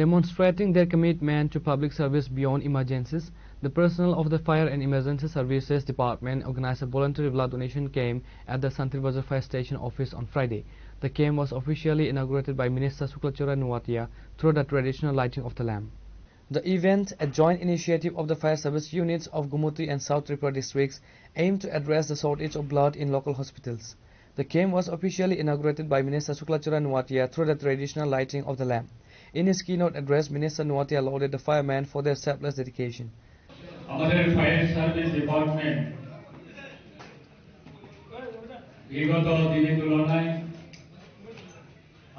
Demonstrating their commitment to public service beyond emergencies, the personnel of the Fire and Emergency Services Department organized a voluntary blood donation camp at the Santri Bazar Fire Station office on Friday. The camp was officially inaugurated by Minister Suklachara Nuwatia through the traditional lighting of the lamp. The event, a joint initiative of the fire service units of Gumutri and South Tripura districts, aimed to address the shortage of blood in local hospitals. The camp was officially inaugurated by Minister Suklachara Nuwatia through the traditional lighting of the lamp. In his keynote address, Minister Nuwatia lauded the firemen for their selfless dedication. আমাদের fire service department বিগত দিনের তুলনায়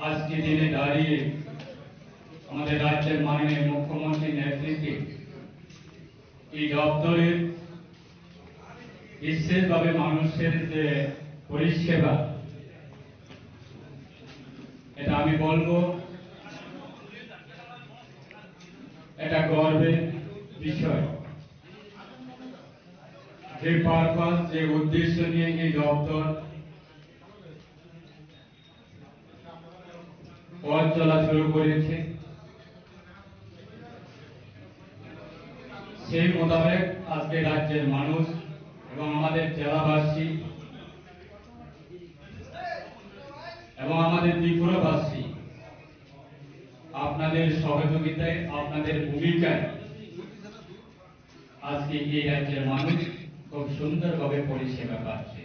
আজকে দিনে দাঁড়িয়ে আমাদের রাজ্যের মাননীয় মুখ্যমন্ত্রীর নেতৃত্বে এই দপ্তরের বিশেষভাবে মানুষের যে পরিষেবা, এটা আমি বলবো এটা গর্বের বিষয়। যে পারপাস, যে উদ্দেশ্য নিয়ে এই দপ্তর পথ চলা শুরু করেছে, সেই মোতাবেক আজকে রাজ্যের মানুষ এবং আমাদের জেলাবাসী এবং আমাদের ত্রিপুরাবাসী আপনাদের সহযোগিতায়, আপনাদের ভূমিকায় আজকে এই রাজ্যের মানুষ খুব সুন্দরভাবে পরিষেবা পাচ্ছে।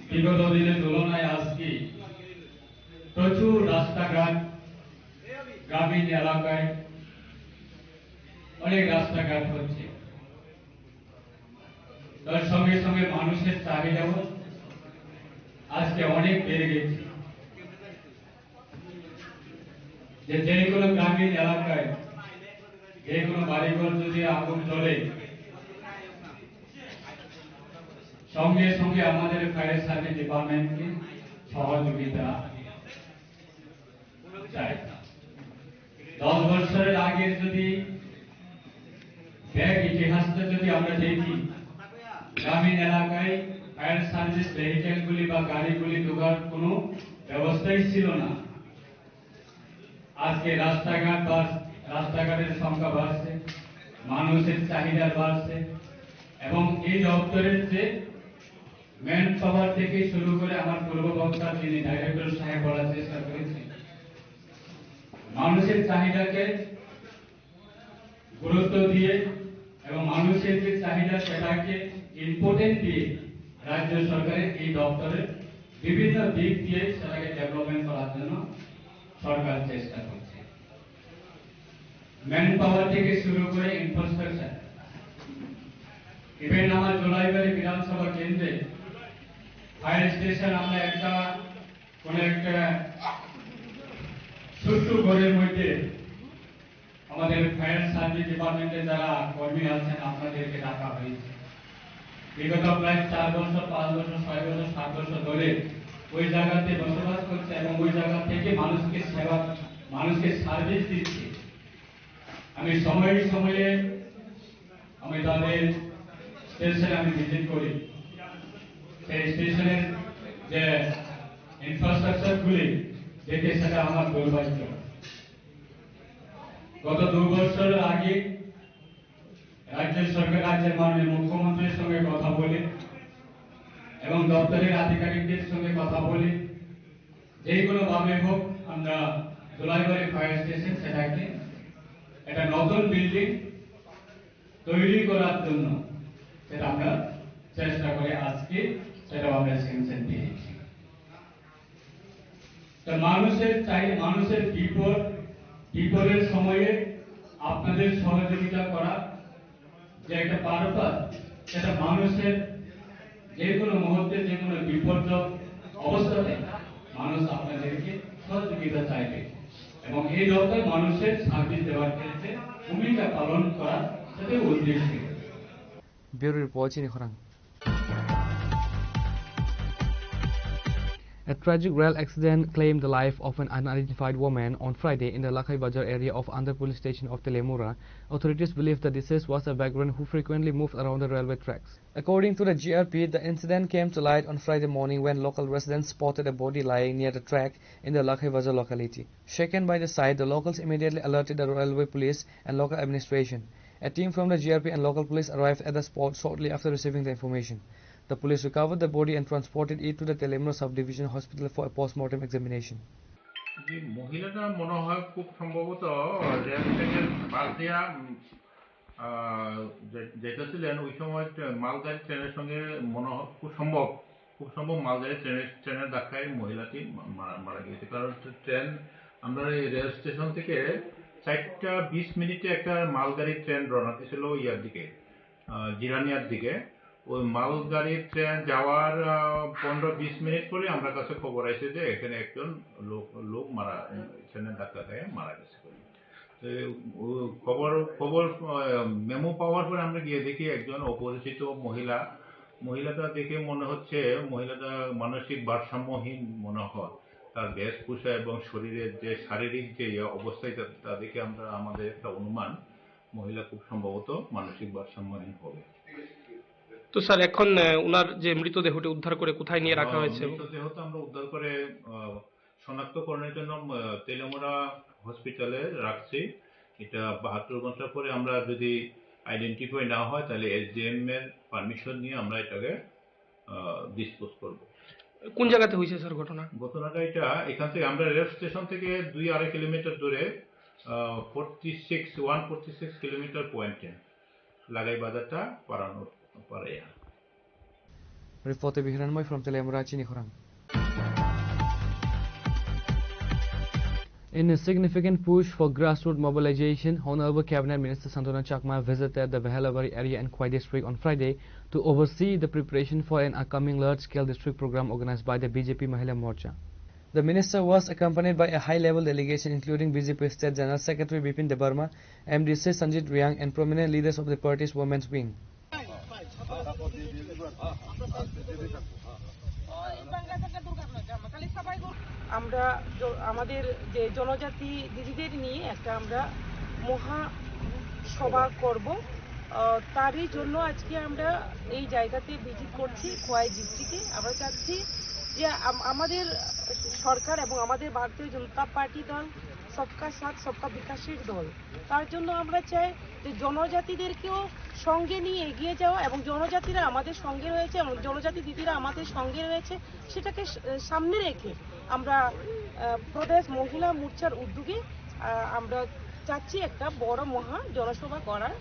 বিগত দিনের তুলনায় আজকে প্রচুর রাস্তাঘাট, গ্রামীণ এলাকায় অনেক রাস্তাঘাট হচ্ছে। তার সঙ্গে সঙ্গে মানুষের চাহিদাও আজকে অনেক বেড়ে গেছে। যে কোনো গ্রামীণ এলাকায় যে কোনো বাড়িঘর যদি আগুন জ্বলে, সঙ্গে সঙ্গে আমাদের ফায়ার সার্ভিস ডিপার্টমেন্টকে সহযোগিতা চাই। 10 বছরের আগের যদি ইতিহাসটা যদি আমরা দেখি, গ্রামীণ এলাকায় ফায়ার সার্ভিস ভেহিকেলগুলি বা গাড়িগুলি ঢোকার কোনো ব্যবস্থাই ছিল না। আজকে রাস্তাঘাটের সংখ্যা বাড়ছে, মানুষের চাহিদা বাড়ছে, এবং এই দপ্তরের যে ম্যান পাওয়ার থেকে শুরু করে আমার পূর্ববক্তা যিনি ডাইরেক্টর সাহেব বলার চেষ্টা করেছেন, মানুষের চাহিদাকে গুরুত্ব দিয়ে এবং মানুষের যে চাহিদা সেটাকে ইম্পর্টেন্ট দিয়ে রাজ্য সরকারের এই দপ্তরের বিভিন্ন দিক দিয়ে সেটাকে ডেভেলপমেন্ট করার জন্য সরকার চেষ্টা করছে। ম্যান পাওয়ার থেকে শুরু করে ইনফ্রাস্ট্রাকচার, ইভেন আমার জোলাইবাড়ি বিধানসভা কেন্দ্রে ফায়ার স্টেশন আমরা কোনো একটা ছোট্ট ঘরের মধ্যে আমাদের ফায়ার সার্ভিস ডিপার্টমেন্টের যারা কর্মী আছেন আপনাদেরকে ডাকা হয়েছে। বিগত প্রায় 4 বছর 5 বছর 6 বছর 7 বছর ধরে ওই জায়গাতে বসবাস করছে এবং ওই জায়গা থেকে মানুষকে সার্ভিস দিচ্ছে। আমি সময়ে সময়ে আমি তাদের স্টেশনে আমি ভিজিট করি। সেই স্টেশনের যে ইনফ্রাস্ট্রাকচার গুলি দেখে সেটা আমার দুর্ভাগ্য। গত 2 বছর আগে রাজ্যের মাননীয় মুখ্যমন্ত্রীর সঙ্গে কথা বলে এবং দপ্তরের আধিকারিকদের সঙ্গে কথা বলে যে কোনো ভাবে হোক আমরা জোলাইবাড়ি ফায়ার স্টেশন সেটাকে একটা নতুন বিল্ডিং তৈরি করার জন্য সেটা আমরা চেষ্টা করে আজকে সেটা আমরা স্যাংশন পেয়েছি। তো মানুষের বিপদের সময়ে আপনাদের সহযোগিতা করা যে একটা পারপাস, সেটা মানুষের যে কোনো মুহূর্তে যে কোনো বিপর্যয় অবস্থাতে মানুষ আপনাদেরকে সহযোগিতা চাইবে এবং এই দপ্তর মানুষের সার্ভিস দেওয়ার ক্ষেত্রে ভূমিকা পালন করা সেটা উদ্দেশ্য। Bureau Report Chini Khorang. A tragic rail accident claimed the life of an unidentified woman on Friday in the Lakhai Bazar area of Andhra Police Station of Telemura. Authorities believe the deceased was a vagrant who frequently moved around the railway tracks. According to the GRP, the incident came to light on Friday morning when local residents spotted a body lying near the track in the Lakhai Bazar locality. Shaken by the sight, the locals immediately alerted the railway police and local administration. A team from the GRP and local police arrived at the spot shortly after receiving the information. The police recovered the body and transported it to the Telemura Subdivision Hospital for a post-mortem examination. যে মহিলাটা মনে হয় খুব সম্ভবত rail ট্রেনের পাশ দিয়া যেতেছিলেন ওই সময় মালগাড়ি ট্রেনের সঙ্গে মনে হয় খুব সম্ভব মালগাড়ি ট্রেনের ধাক্কায় মহিলাটি মারা গিয়েছে। কারণ ট্রেন আমরা রেল স্টেশন থেকে 4টা 20 মিনিটে একটা মালগাড়ি ট্রেন রওনা দিয়েছিল ইয়ার দিকে, জিরানিয়ার দিকে। ওই মালগাড়ির ট্রেন যাওয়ার 15-20 মিনিট পরে আমরা কাছে খবর আছে যে এখানে একজন লোক ট্রেনের ধাক্কা খেয়ে মারা গেছে। খবর মেমো পাওয়ার পরে আমরা গিয়ে দেখি একজন অপরিচিত মহিলাটা দেখে মনে হচ্ছে মহিলাটা মানসিক ভারসাম্যহীন মনে হয়। তার বেশভূষা এবং শরীরের যে শারীরিক যে অবস্থায় তা দেখে আমাদের একটা অনুমান মহিলা খুব সম্ভবত মানসিক ভারসাম্যহীন হবে। তো স্যার এখন ওনার যে মৃতদেহটি উদ্ধার করে কোথায় নিয়ে রাখা হয়েছে? মৃতদেহটা আমরা উদ্ধার করে শনাক্তকরণের জন্য তেলেমুরা হসপিটালে রাখছি। এটা 72 ঘন্টা পরে আমরা যদি আইডেন্টিফাই না হয় তাহলে এসডিএম এর পারমিশন নিয়ে আমরা এটাকে ডিসপোজ করব। কোন জায়গাতে হয়েছে স্যার ঘটনাটা? এটা এখান থেকে আমরা রেল স্টেশন থেকে 2-2.5 কিলোমিটার দূরে 146 কিলোমিটার পয়েন্টে লাগাই বাজারটা পারানোর পরে। Reporter Bihiranmoy from Telemura Chini Khorang. In a significant push for grassroots mobilization, Honorable Cabinet Minister Santona Chakma visited the Behelabari area in Khwai district on Friday to oversee the preparation for an upcoming large-scale district program organized by the BJP Mahila Morcha. The minister was accompanied by a high-level delegation including BJP State General Secretary Bipin Debarma, MDC Sanjit Riang and prominent leaders of the party's women's wing. আমরা আমাদের যে জনজাতি দিদিদের নিয়ে একটা আমরা মহা সভা করব, তারই জন্য আজকে আমরা এই জায়গাতে ভিজিট করছি খোয়াই ডিস্ট্রিক্টে। আমরা চাচ্ছি যে আমাদের সরকার এবং আমাদের ভারতীয় জনতা পার্টি দল সবকা সাথ সবকা বিকাশের দল, তার জন্য আমরা চাই যে জনজাতিদেরকেও সঙ্গে নিয়ে এগিয়ে যাওয়া এবং জনজাতিরা আমাদের সঙ্গে রয়েছে এবং জনজাতি দিদিরা আমাদের সঙ্গে রয়েছে, সেটাকে সামনে রেখে আমরা প্রদেশ মহিলা মোর্চার উদ্যোগে আমরা চাচ্ছি একটা বড় মহা জনসভা করার।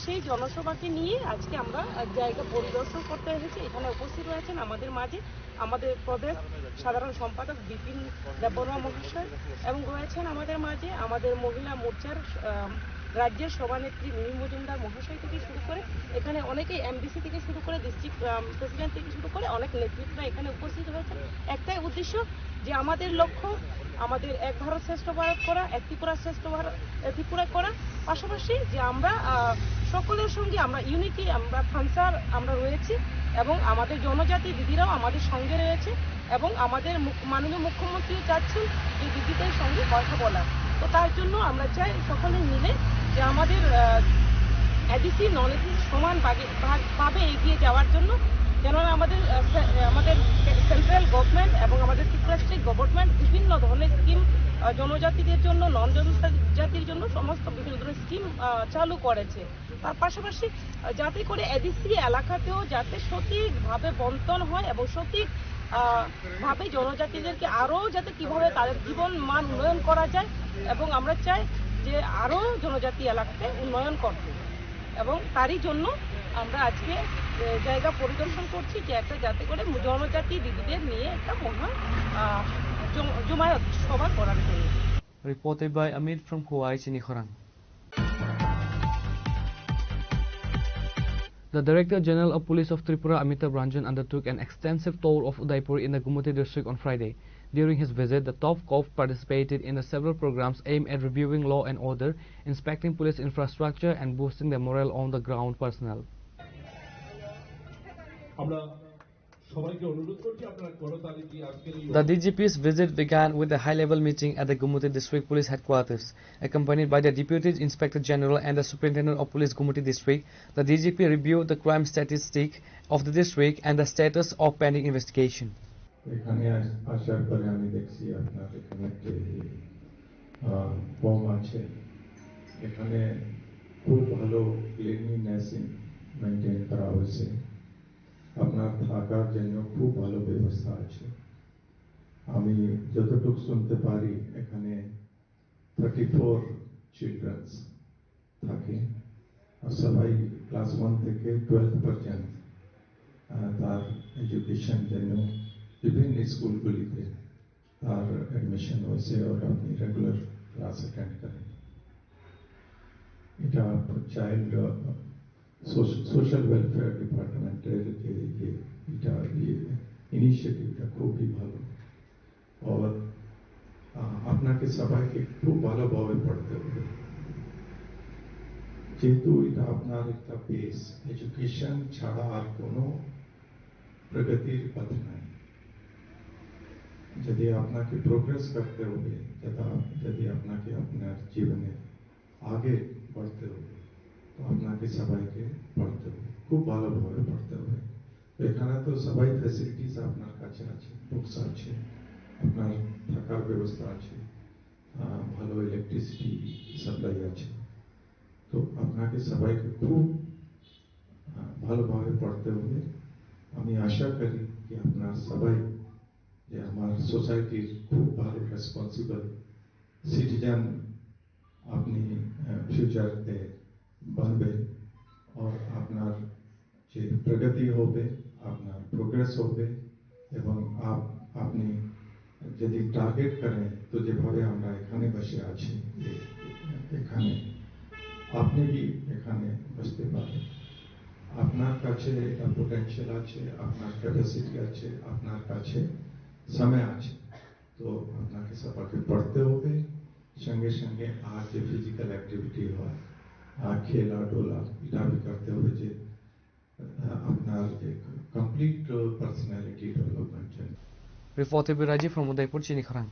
সেই জনসভাকে নিয়ে আজকে আমরা জায়গা পরিদর্শন করতে এসেছি। এখানে উপস্থিত রয়েছেন আমাদের মাঝে আমাদের প্রদেশ সাধারণ সম্পাদক বিপিন দেববর্মা মহাশয় এবং রয়েছেন আমাদের মাঝে আমাদের মহিলা মোর্চার রাজ্যের সভানেত্রী মিমি মজুমদার মহাশয় থেকে শুরু করে এখানে অনেকেই এমডিসি থেকে শুরু করে ডিস্ট্রিক্ট প্রেসিডেন্ট থেকে শুরু করে অনেক নেতৃত্বরা এখানে উপস্থিত হয়েছে। একটাই উদ্দেশ্য যে আমাদের লক্ষ্য আমাদের এক ভারত শ্রেষ্ঠ ভারত করা, এক ত্রিপুরা শ্রেষ্ঠ ভারত ত্রিপুরা করা, পাশাপাশি যে আমরা সকলের সঙ্গে আমরা ইউনিটি, আমরা ফাংশার আমরা রয়েছি এবং আমাদের জনজাতি দিদিরাও আমাদের সঙ্গে রয়েছে এবং আমাদের মাননীয় মুখ্যমন্ত্রীও চাচ্ছেন যে দিদিদের সঙ্গে কথা বলার। তো তার জন্য আমরা চাই সকলে মিলে যে আমাদের এডিসি নন এডিসি সমান ভাবে এগিয়ে যাওয়ার জন্য, কেননা আমাদের সেন্ট্রাল গভর্নমেন্ট এবং আমাদের ত্রিপুরা স্টেট গভর্নমেন্ট বিভিন্ন ধরনের স্কিম জনজাতিদের জন্য, নন জনজাতির জন্য সমস্ত বিভিন্ন ধরনের স্কিম চালু করেছে। তার পাশাপাশি যাতে করে এডিসি এলাকাতেও যাতে সঠিকভাবে বন্টন হয় এবং সঠিক ভাবে জনজাতিদেরকে আরও যাতে কিভাবে তাদের জীবন মান উন্নয়ন করা যায় এবং আমরা চাই যে আরও জনজাতি এলাকাতে উন্নয়ন করতে, এবং তারই জন্য আমরা আজকে জায়গা পরিদর্শন করছি যে একটা যাতে করে জনজাতি দিদিদের নিয়ে একটা মহা জমায়েত সভা করার জন্য। Reported by Amit from Kauai, Chinikhorang. The Director General of Police of Tripura, Amitabh Ranjan, undertook an extensive tour of Udaipur in the Gumuti district on Friday. During his visit, the top cop participated in several programs aimed at reviewing law and order, inspecting police infrastructure and boosting the morale on the ground personnel. The DGP's visit began with a high-level meeting at the Gumuti District Police Headquarters. Accompanied by the Deputy Inspector General and the Superintendent of Police Gumuti District, the DGP reviewed the crime statistic of the district and the status of pending investigation. এখানে আসার পরে আমি দেখছি আপনার এখানে একটি form আছে, এখানে খুব ভালো ক্লিনলিনেস মেনটেন করা হয়েছে, আপনার থাকার জন্য খুব ভালো ব্যবস্থা আছে। আমি যতটুকু শুনতে পারি এখানে 34 চিলড্রেন্স থাকে, আর সবাই ক্লাস 1 থেকে 12 পর্যন্ত তার এডুকেশন জন্য বিভিন্ন স্কুলগুলিতে তার অ্যাডমিশন হয়েছে আর আপনি রেগুলার ক্লাস অ্যাটেন্ড করেন। এটা চাইল্ড সোশ্যাল ওয়েলফেয়ার ডিপার্টমেন্টের যে এটা ইনিশিয়েটিভটা খুবই ভালো, আর আপনাকে সবাইকে খুব ভালোভাবে পড়তে হবে, যেহেতু এটা আপনার একটা বেস, এডুকেশন ছাড়া আর কোনো প্রগতির পথ নাই। যদি আপনাকে প্রোগ্রেস করতে হবে, যদি আপনাকে আপনার জীবনে আগে बढ़ते হবে, তো আপনাকে সবাইকে পড়তে হবে, খুব ভালোভাবে পড়তে হবে। এখানে তো সবাই ফ্যাসিলিটিস আপনার কাছে আছে, বুকস আছে, আপনার থাকার ব্যবস্থা আছে, ভালো ইলেকট্রিসিটি সাপ্লাই আছে, তো আপনাকে সবাইকে খুব ভালোভাবে পড়তে হবে। আমি আশা করি যে আপনার সবাই যে আমার সোসাইটির খুব ভালো রেসপন্সিবল সিটিজেন আপনি ফিউচারতে बनবেন, और আপনার যে প্রগতি হবে, আপনার প্রোগ্রেস হবে, এবং আপনি যদি টার্গেট করেন তো যেভাবে আমরা এখানে বসে আছি, এখানে আপনি কি এখানে বসতে পারেন, আপনার কাছে একটা পোটেনশিয়াল আছে, আপনার ক্যাপাসিটি আছে, আপনার কাছে সময় আছে, তো আপনাকে সবাইকে পড়তে হবে, সঙ্গে সঙ্গে আর যে ফিজিক্যাল অ্যাক্টিভিটি হয়, খেলা টোলা, এটা भी करते हुए যে আপনার কমপ্লিট পার্সোনালিটি ডেভেলপমেন্ট চাই। Reported by Rajiv from Udaipur, Chinikhorang.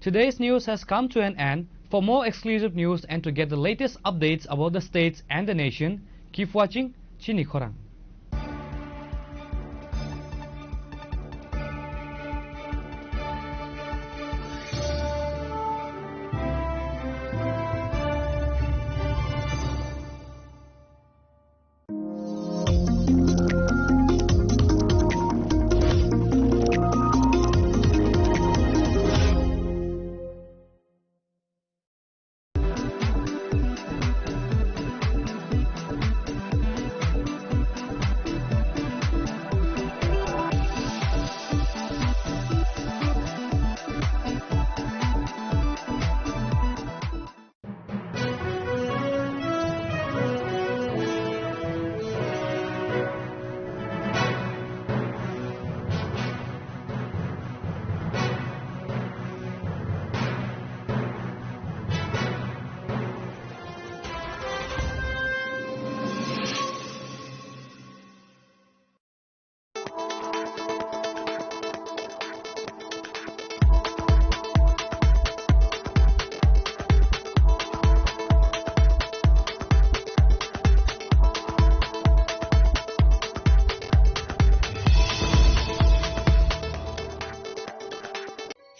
Today's news has come to an end. For more exclusive news and to get the latest updates about the states and the nation, keep watching Chinikhorang.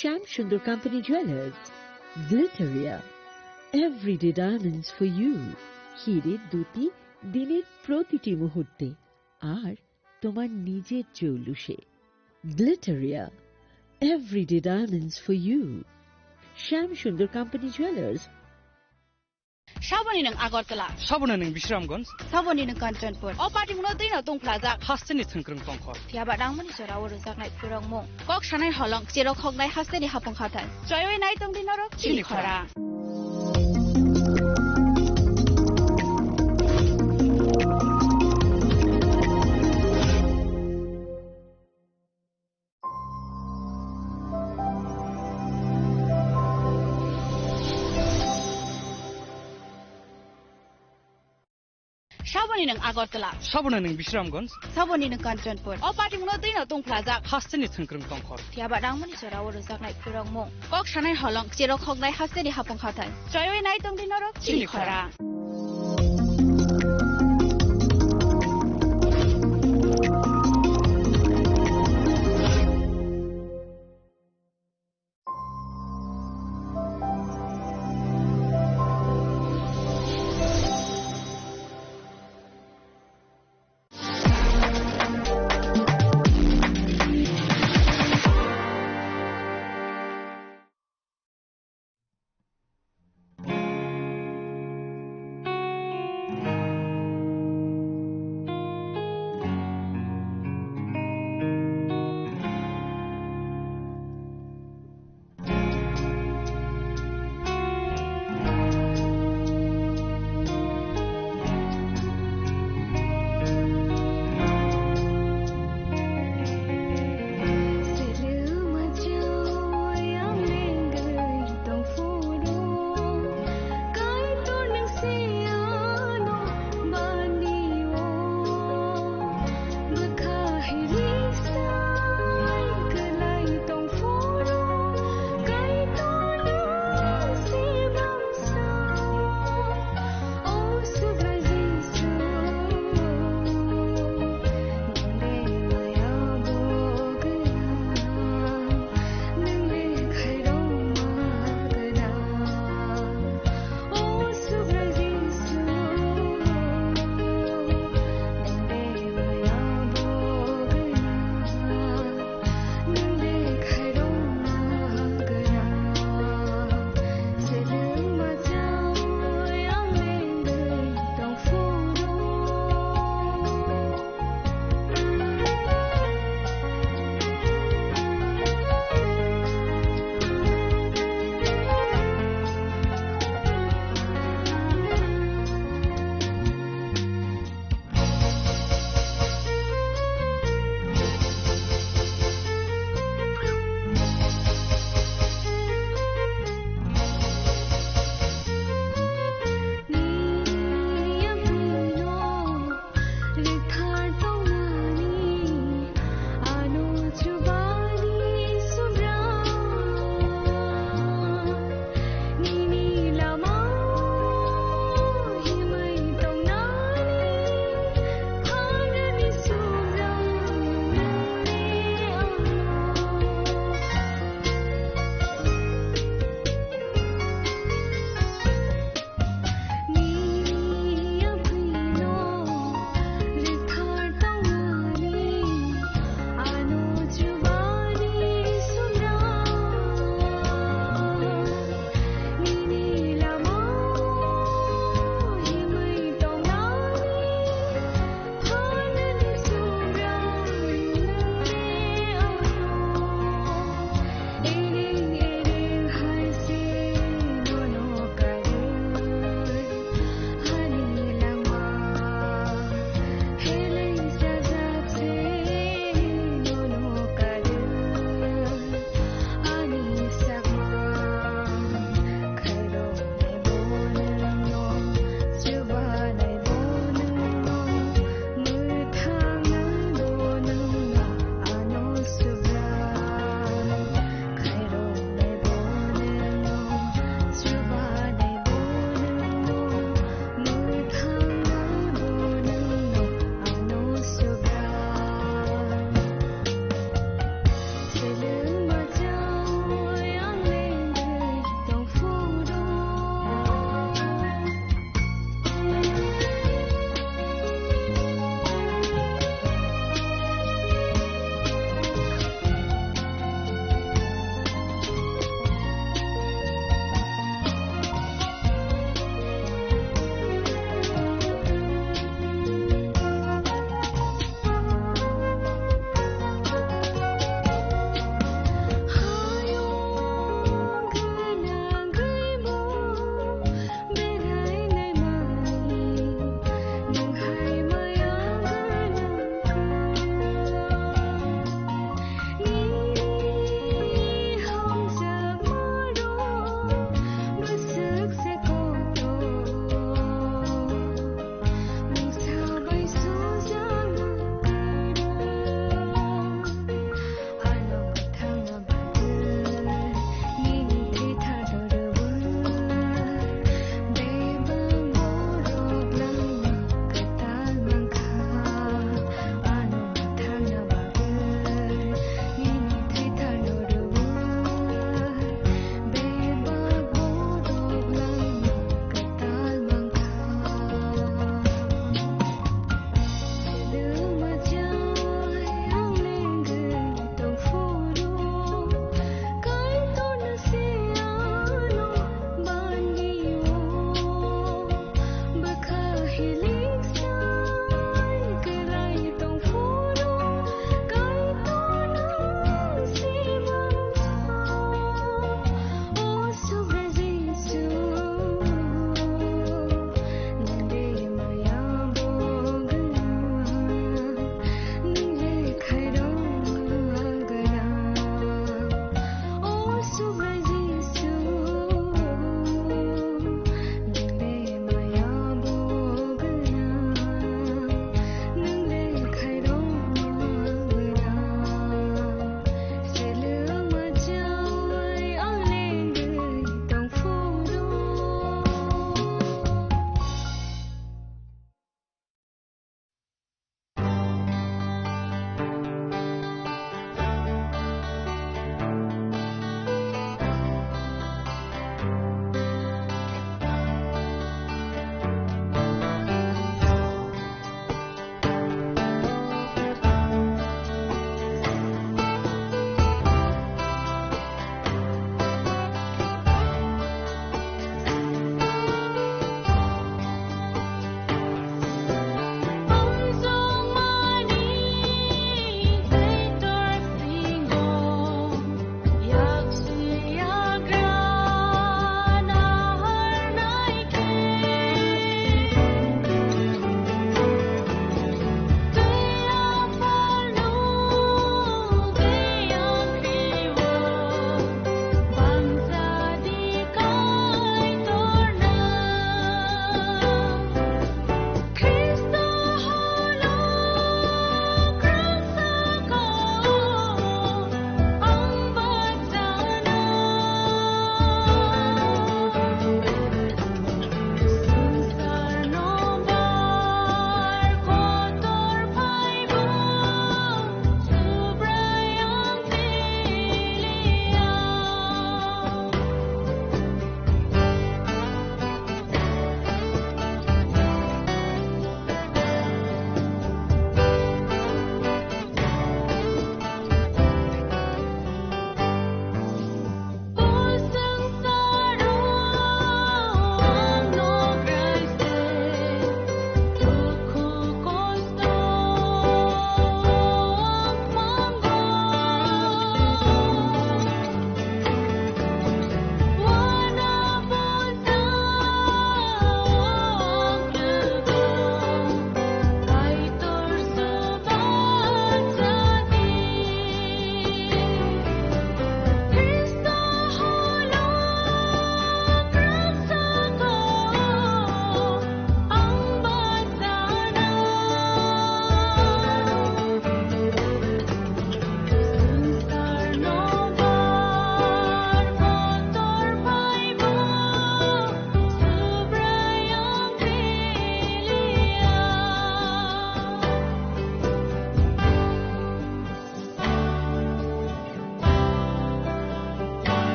Shyam Sundar Company Jewelers, Glitteria, everyday diamonds for you. হীরের দুটি দিনের প্রতিটি মুহূর্তে আর তোমার নিজের জৌলুসে। Glitteria, everyday diamonds for you. Shyam Sundar Company Jewelers. Shabani ng Agartala. Sabuna ng Bisramganj. Sabani ng Kanchanpur. O party mo na din na tong plaza. Hasteni thangkrang tongkhor. Tiaba dang mo ni Sarawa Rozak Night Purong mo. Kok Shanai Holong, Zero Kog Nai Hasteni Hapong Khatan. Joy Night Tong Dinaro. Chili Khora. Shabani ng Agartala. Sabuna ng Bisramganj. Sabani ng Kanchanpur. O party mo na din na tong plaza. Hasteni thangkrang tongkhor. Tiaba dang mo ni Sarawa Rozak Night Purong mo. Kok Shanai Holong, Zero Kog Nai Hasteni Hapong Khatan. Joy Night Tong Dinaro. Chili Khora.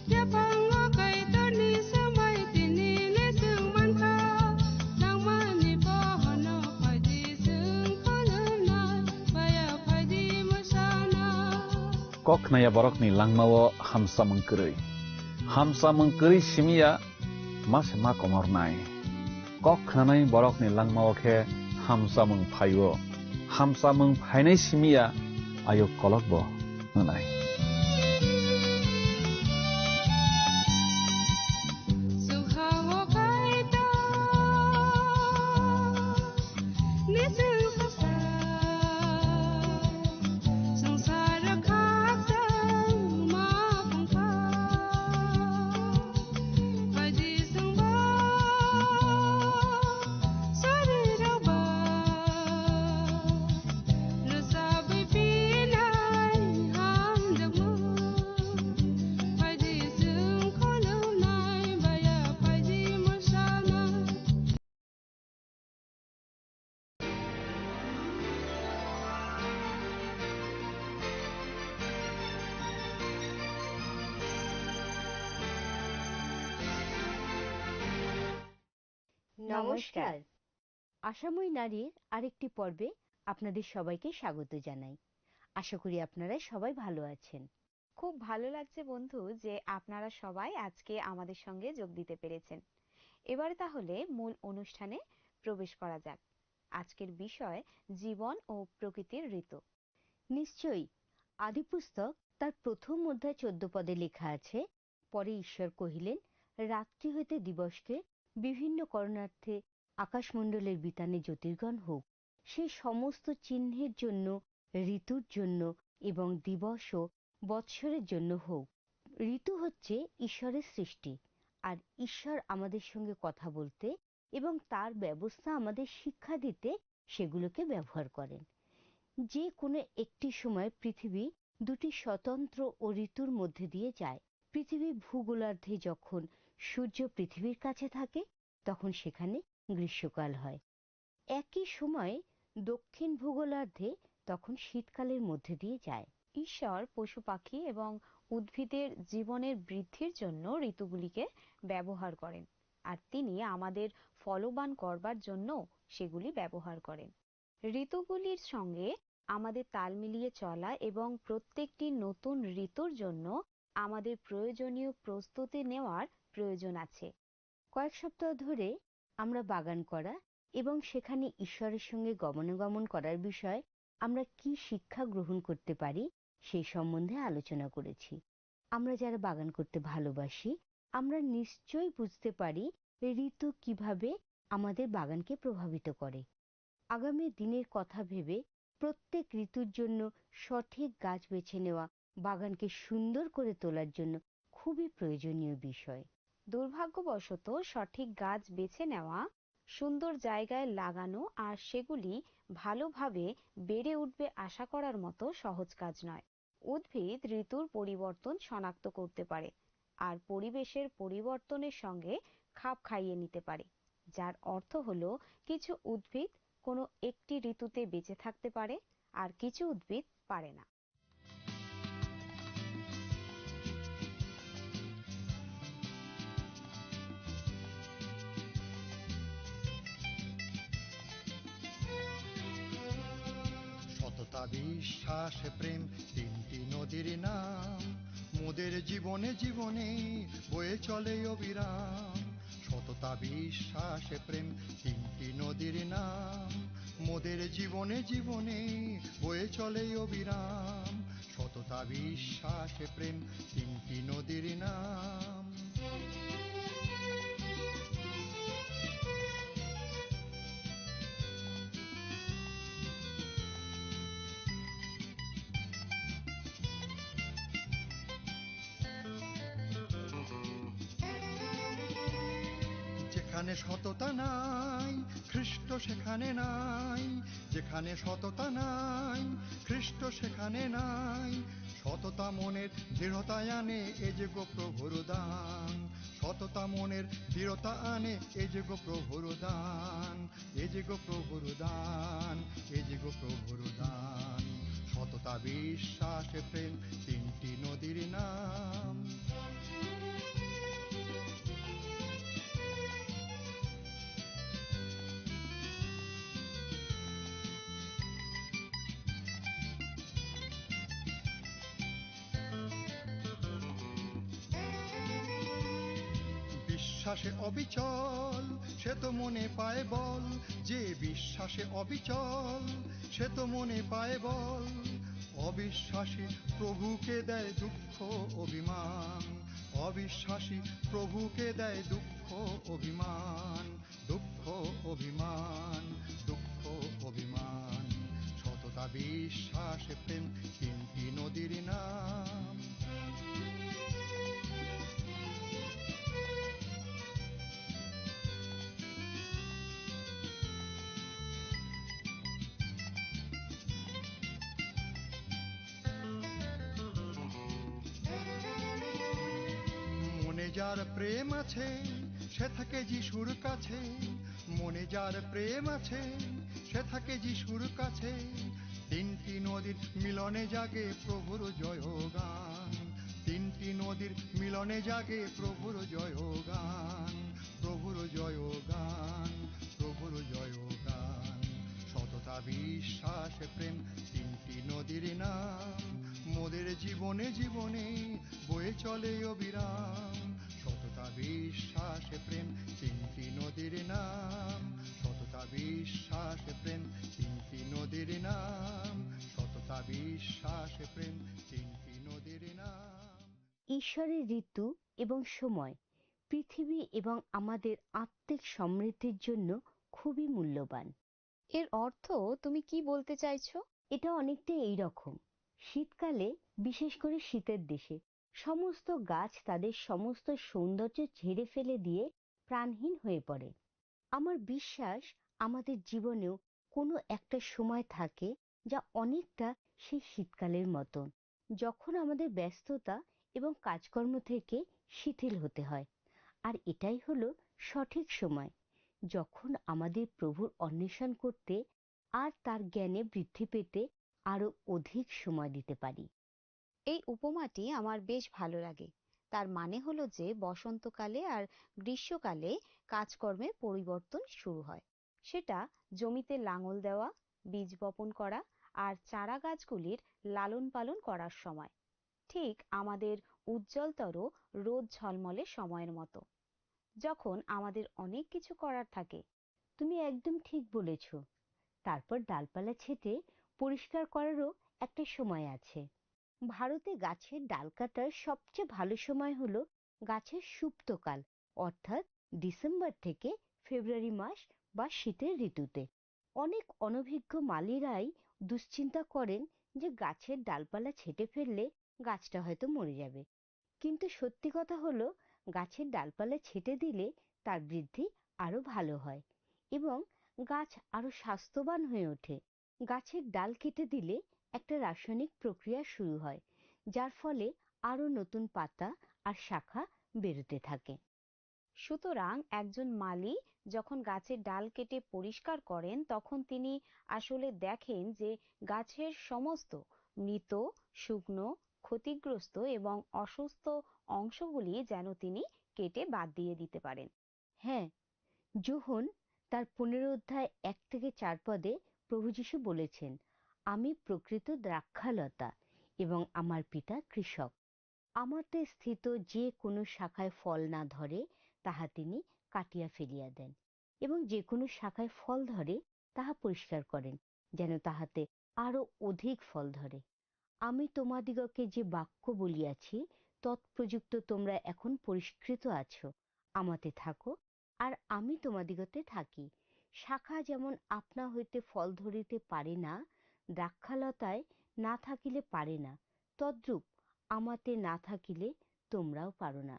Koknaya borokni langmawo hamsa mengkeri simia mas ma komornai koknanai borokni langmawo khe hamsa mengphainai simia ayo kolokbo nai নমস্কার আসামী নারীর আরেকটি পর্বে আপনাদের সবাইকে স্বাগত জানাই আশা করি আপনারা সবাই ভালো আছেন খুব ভালো লাগছে বন্ধু যে আপনারা সবাই আজকে আমাদের সঙ্গে যোগ দিতে পেরেছেন এবারে তাহলে মূল অনুষ্ঠানে প্রবেশ করা যাক আজকের বিষয় জীবন ও প্রকৃতির ঋতু নিশ্চয়ই আদিপুস্তক তার প্রথম অধ্যায় 14 পদে লেখা আছে পরে ঈশ্বর কহিলেন রাত্রি হইতে দিবসকে বিভিন্ন করণার্থে আকাশমণ্ডলের বিতানে জ্যোতির্গণ হোক সেই সমস্ত চিহ্নের জন্য ঋতুর জন্য এবং দিবস ও বৎসরের জন্য হোক ঋতু হচ্ছে ঈশ্বরের সৃষ্টি আর ঈশ্বর আমাদের সঙ্গে কথা বলতে এবং তার ব্যবস্থা আমাদের শিক্ষা দিতে সেগুলোকে ব্যবহার করেন যে কোনো একটি সময় পৃথিবী দুটি স্বতন্ত্র ও ঋতুর মধ্যে দিয়ে যায় পৃথিবী ভূগোলার্ধে যখন সূর্য পৃথিবীর কাছে থাকে তখন সেখানে গ্রীষ্মকাল হয় একই সময়ে দক্ষিণ ভূগোলার্ধে তখন শীতকালের মধ্যে দিয়ে যায় ঈশ্বর পশু পাখি এবং উদ্ভিদের জীবনের বৃদ্ধির জন্য ঋতুগুলিকে ব্যবহার করেন আর তিনি আমাদের ফলবান করবার জন্য সেগুলি ব্যবহার করেন ঋতুগুলির সঙ্গে আমাদের তাল মিলিয়ে চলা এবং প্রত্যেকটি নতুন ঋতুর জন্য আমাদের প্রয়োজনীয় প্রস্তুতি নেওয়ার প্রয়োজন আছে কয়েক সপ্তাহ ধরে আমরা বাগান করা এবং সেখানে ঈশ্বরের সঙ্গে গমনাগমন করার বিষয়ে আমরা কি শিক্ষা গ্রহণ করতে পারি সেই সম্বন্ধে আলোচনা করেছি আমরা যারা বাগান করতে ভালোবাসি আমরা নিশ্চয়ই বুঝতে পারি ঋতু কিভাবে আমাদের বাগানকে প্রভাবিত করে আগামী দিনের কথা ভেবে প্রত্যেক ঋতুর জন্য সঠিক গাছ বেছে নেওয়া বাগানকে সুন্দর করে তোলার জন্য খুবই প্রয়োজনীয় বিষয় দুর্ভাগ্যবশত সঠিক গাছ বেছে নেওয়া সুন্দর জায়গায় লাগানো আর সেগুলি ভালোভাবে বেড়ে উঠবে আশা করার মতো সহজ কাজ নয় উদ্ভিদ ঋতুর পরিবর্তন শনাক্ত করতে পারে আর পরিবেশের পরিবর্তনের সঙ্গে খাপ খাইয়ে নিতে পারে যার অর্থ হলো কিছু উদ্ভিদ কোনো একটি ঋতুতে বেঁচে থাকতে পারে আর কিছু উদ্ভিদ পারে না সততা বিশ্বাস প্রেম তিনটি নদীর নাম মোদের জীবনে জীবনে বয়ে চলে অবিরাম সততা বিশ্বাস প্রেম তিনটি নদীর নাম মোদের জীবনে জীবনে বয়ে চলে অবিরাম সততা বিশ্বাস প্রেম তিনটি নদীর নাম যেখানে সততা নাই খ্রিস্ট সেখানে নাই যেখানে সততা নাই খ্রিস্ট সেখানে নাই সততা মনের দৃঢ়তা আনে এ যে গো প্রভুর দান সততা মনের দৃঢ়তা আনে এ যে গো প্রভুর দান এ যে গো প্রভুর দান এ যে গো প্রভুর দান সততা বিশ্বাস প্রেম তিনটি নদীর নাম বিশ্বাসে অবিচল সে তো মনে পায় বল, যে বিশ্বাসে অবিচল সে তো মনে পায় বল। অবিশ্বাসী প্রভুকে দেয় দুঃখ অভিমান, অবিশ্বাসী প্রভুকে দেয় দুঃখ অভিমান, দুঃখ অভিমান, দুঃখ অভিমান। সততা বিশ্বাস প্রেম তিনটি নদীর নাম। মনে যার প্রেম আছে সে থাকে যিশুর কাছে, মনে যার প্রেম আছে সে থাকে যিশুর কাছে। তিনটি নদীর মিলনে জাগে প্রভুর জয়গান, তিনটি নদীর মিলনে জাগে প্রভুর জয়গান, প্রভুর জয়গান, প্রভুর জয়গান। সততা বিশ্বাস প্রেম তিনটি নদীর নাম, মোদের জীবনে জীবনে বয়ে চলে অবিরাম। সততা বিশ্বাস প্রেম তিনটি নদীর নাম, সততা বিশ্বাস প্রেম তিনটি নদীর নাম, সততা বিশ্বাস প্রেম তিনটি নদীর নাম। ঈশ্বরের ঋতু এবং সময় পৃথিবী এবং আমাদের আত্মিক সমৃদ্ধির জন্য খুবই মূল্যবান। এর অর্থ তুমি কি বলতে চাইছো? এটা অনেকটা এইরকম, শীতকালে বিশেষ করে শীতের দেশে সমস্ত গাছ তাদের সমস্ত সৌন্দর্য ঝেড়ে ফেলে দিয়ে প্রাণহীন হয়ে পড়ে। আমার বিশ্বাস আমাদের জীবনেও কোনো একটা সময় থাকে যা অনেকটা সেই শীতকালের মতন, যখন আমাদের ব্যস্ততা এবং কাজকর্ম থেকে শিথিল হতে হয়। আর এটাই হলো সঠিক সময়, যখন আমাদের প্রভুর অন্বেষণ করতে আর তার জ্ঞানে বৃদ্ধি পেতে আরো অধিক সময় দিতে পারি। এই উপমাটি আমার বেশ ভালো লাগে। তার মানে হলো যে বসন্তকালে আর গ্রীষ্মকালে কাজকর্মের পরিবর্তন শুরু হয়। সেটা জমিতে লাঙল দেওয়া, বীজ বপন করা আর চারা গাছগুলির লালন পালন করার সময়, ঠিক আমাদের উজ্জ্বলতর রোদ ঝলমলে সময়ের মতো, যখন আমাদের অনেক কিছু করার থাকে। তুমি একদম ঠিক বলেছ। তারপর ডালপালা ছেঁটে পরিষ্কার করারও একটা সময় আছে। ভারতে গাছের ডাল কাটার সবচেয়ে ভালো সময় হলো গাছের সুপ্তকাল, অর্থাৎ ডিসেম্বর থেকে ফেব্রুয়ারি মাস বা শীতের ঋতুতে। অনেক অনভিজ্ঞ মালিরাই দুশ্চিন্তা করেন যে গাছের ডালপালা ছেঁটে ফেললে গাছটা হয়তো মরে যাবে। কিন্তু সত্যি কথা হলো, গাছের ডালপালা ছেঁটে দিলে তার বৃদ্ধি আরো ভালো হয় এবং গাছ আরো স্বাস্থ্যবান হয়ে ওঠে। গাছের ডাল কেটে দিলে একটা রাসায়নিক প্রক্রিয়া শুরু হয়, যার ফলে আরো নতুন পাতা আর শাখা বেরোতে থাকে। সুতরাং একজন মালি যখন গাছের ডাল কেটে পরিষ্কার করেন, তখন তিনি আসলে দেখেন যে গাছের সমস্ত মৃত, শুকনো, ক্ষতিগ্রস্ত এবং অসুস্থ অংশগুলি যেন তিনি কেটে বাদ দিয়ে দিতে পারেন। হ্যাঁ, যোহন তার 15 অধ্যায় 1-4 পদে প্রভু যীশু বলেছেন, আমি প্রকৃত দ্রাক্ষালতা এবং আমার পিতা কৃষক। আমাতে স্থিত যে কোনো শাখায় ফল না ধরে তাহা তিনি কাটিয়া ফেলিয়া দেন, এবং যে কোনো শাখায় ফল ধরে তাহা পরিষ্কার করেন, যেন তাহাতে আরো অধিক ফল ধরে। আমি তোমাদিগকে যে বাক্য বলিয়াছি তৎপ্রযুক্ত তোমরা এখন পরিষ্কৃত আছো, আমাতে থাকো আর আমি তোমাদিগতে থাকি। শাখা যেমন আপনা হইতে ফল ধরিতে পারে না, দ্রাক্ষালতায় না থাকিলে পারে না, তদ্রূপ আমাতে না থাকিলে তোমরাও পারো না।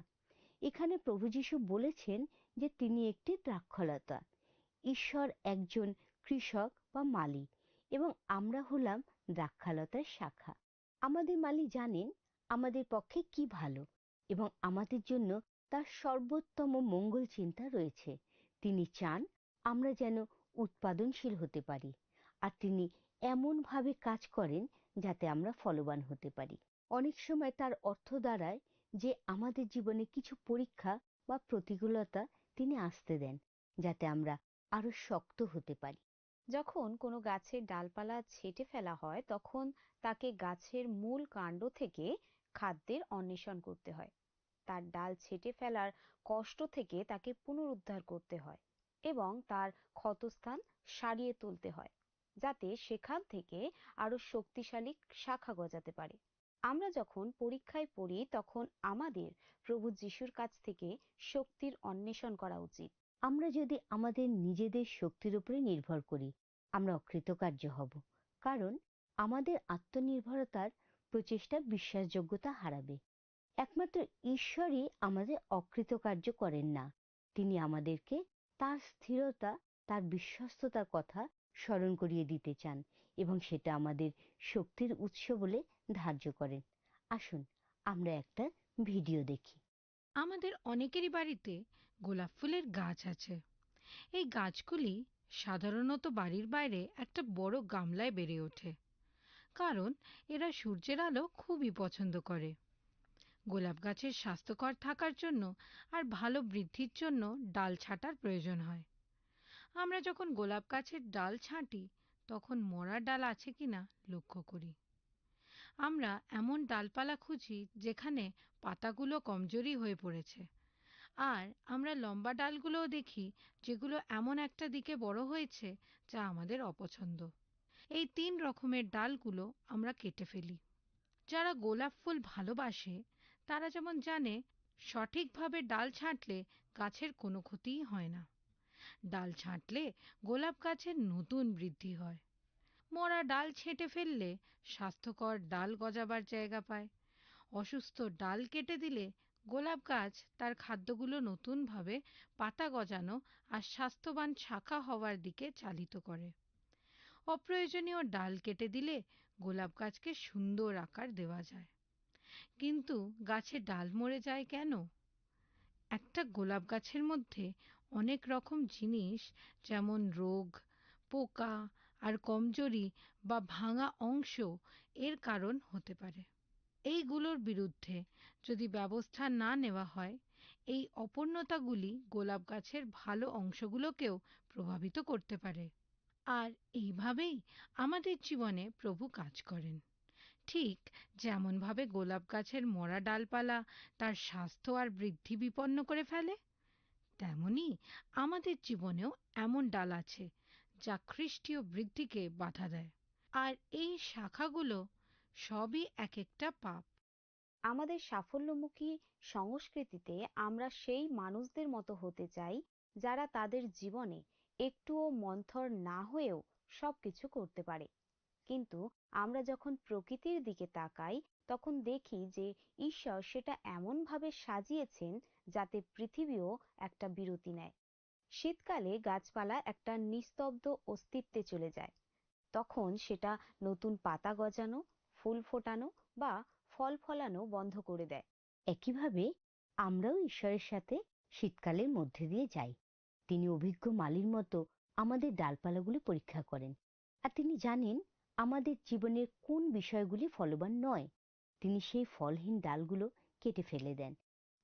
এখানে প্রভু যীশু বলেছেন যে তিনি একটি দ্রাক্ষালতা, ঈশ্বর একজন কৃষক বা মালি, এবং আমরা হলাম দ্রাক্ষালতার শাখা। আমাদের মালি জানেন আমাদের পক্ষে কি ভালো এবং আমাদের জন্য তার সর্বোত্তম মঙ্গল চিন্তা রয়েছে। তিনি চান আমরা যেন উৎপাদনশীল হতে পারি, আর তিনি এমন ভাবে কাজ করেন যাতে আমরা ফলবান হতে পারি। অনেক সময় তার অর্থ দাঁড়ায় যে আমাদের জীবনে কিছু পরীক্ষা বা প্রতিকূলতা তিনি আসতে দেন, যাতে আমরা আরো শক্ত হতে পারি। যখন কোনো গাছের ডালপালা ছেঁটে ফেলা হয়, তখন তাকে গাছের মূল কাণ্ড থেকে খাদ্যের অন্বেষণ করতে হয়। তার ডাল ছেঁটে ফেলার কষ্ট থেকে তাকে পুনরুদ্ধার করতে হয় এবং তার ক্ষতস্থান সারিয়ে তুলতে হয়, যাতে সেখান থেকে আরো শক্তিশালী শাখা গজাতে পারে। আমরা যখন পরীক্ষায় পড়ি তখন আমাদের প্রভু যিশুর কাছ থেকে শক্তির অন্বেষণ করা উচিত। আমরা যদি আমাদের নিজেদের শক্তির উপরে নির্ভর করি, আমরা অকৃতকার্য হব, কারণ আমাদের আত্মনির্ভরতার প্রচেষ্টা বিশ্বাসযোগ্যতা হারাবে। একমাত্র ঈশ্বরই আমাদের অকৃতকার্য করেন না। তিনি আমাদেরকে তার স্থিরতা, তার বিশ্বস্ততার কথা স্মরণ করিয়ে দিতে চান এবং সেটা আমাদের শক্তির উৎস বলে ধার্য করেন। আসুন আমরা একটা ভিডিও দেখি। আমাদের অনেকেরই বাড়িতে গোলাপ ফুলের গাছ আছে। এই গাছগুলি সাধারণত বাড়ির বাইরে একটা বড় গামলায় বেড়ে ওঠে, কারণ এরা সূর্যের আলো খুবই পছন্দ করে। গোলাপ গাছের স্বাস্থ্যকর থাকার জন্য আর ভালো বৃদ্ধির জন্য ডাল ছাঁটার প্রয়োজন হয়। আমরা যখন গোলাপ গাছের ডাল ছাঁটি তখন মরা ডাল আছে কিনা লক্ষ্য করি। আমরা এমন ডালপালা খুঁজি যেখানে পাতাগুলো কমজোরি হয়ে পড়েছে, আর আমরা লম্বা ডালগুলোও দেখি যেগুলো এমন একটা দিকে বড় হয়েছে যা আমাদের অপছন্দ। এই 3 রকমের ডালগুলো আমরা কেটে ফেলি। যারা গোলাপ ফুল ভালোবাসে তারা যেমন জানে, সঠিকভাবে ডাল ছাঁটলে গাছের কোনো ক্ষতিই হয় না। ডাল ছাঁটলে গোলাপ গাছের নতুন বৃদ্ধি হয়। মরা ডাল ছেঁটে ফেললে স্বাস্থ্যকর ডাল গজাবার জায়গা পায়। অসুস্থ ডাল কেটে দিলে গোলাপ গাছ তার খাদ্যগুলো নতুনভাবে পাতা গজানো আর স্বাস্থ্যবান শাখা হওয়ার দিকে চালিত করে। অপ্রয়োজনীয় ডাল কেটে দিলে গোলাপ গাছকে সুন্দর আকার দেওয়া যায়। কিন্তু গাছে ডাল মরে যায় কেন? একটা গোলাপ গাছের মধ্যে অনেক রকম জিনিস, যেমন রোগ, পোকা আর কমজোরি বা ভাঙা অংশ এর কারণ হতে পারে। এইগুলোর বিরুদ্ধে যদি ব্যবস্থা না নেওয়া হয়, এই অপূর্ণতাগুলি গোলাপ গাছের ভালো অংশগুলোকেও প্রভাবিত করতে পারে। আর এইভাবেই আমাদের জীবনে প্রভু কাজ করেন। ঠিক যেমনভাবে গোলাপ গাছের মরা ডালপালা তার স্বাস্থ্য আর বৃদ্ধি বিপন্ন করে ফেলে, তেমনি আমাদের জীবনেও এমন ডাল আছে যা খ্রিস্টীয় বৃদ্ধিকে বাধা দেয়। আর এই শাখাগুলো সবই এক একটা পাপ। আমাদের সাফল্যমুখী সংস্কৃতিতে আমরা সেই মানুষদের মতো হতে চাই যারা তাদের জীবনে একটুও মন্থর না হয়েও সবকিছু করতে পারে। কিন্তু আমরা যখন প্রকৃতির দিকে তাকাই তখন দেখি যে ঈশ্বর সেটা এমনভাবে সাজিয়েছেন যাতে পৃথিবীও একটা বিরতি নেয়। শীতকালে গাছপালা একটা নিস্তব্ধ অস্তিত্বে চলে যায়। তখন সেটা নতুন পাতা গজানো, ফুল ফোটানো বা ফল ফলানো বন্ধ করে দেয়। একইভাবে আমরাও ঈশ্বরের সাথে শীতকালের মধ্যে দিয়ে যাই। তিনি অভিজ্ঞ মালির মতো আমাদের ডালপালাগুলি পরীক্ষা করেন, আর তিনি জানেন আমাদের জীবনের কোন বিষয়গুলি ফলবান নয়। তিনি সেই ফলহীন ডালগুলো কেটে ফেলে দেন।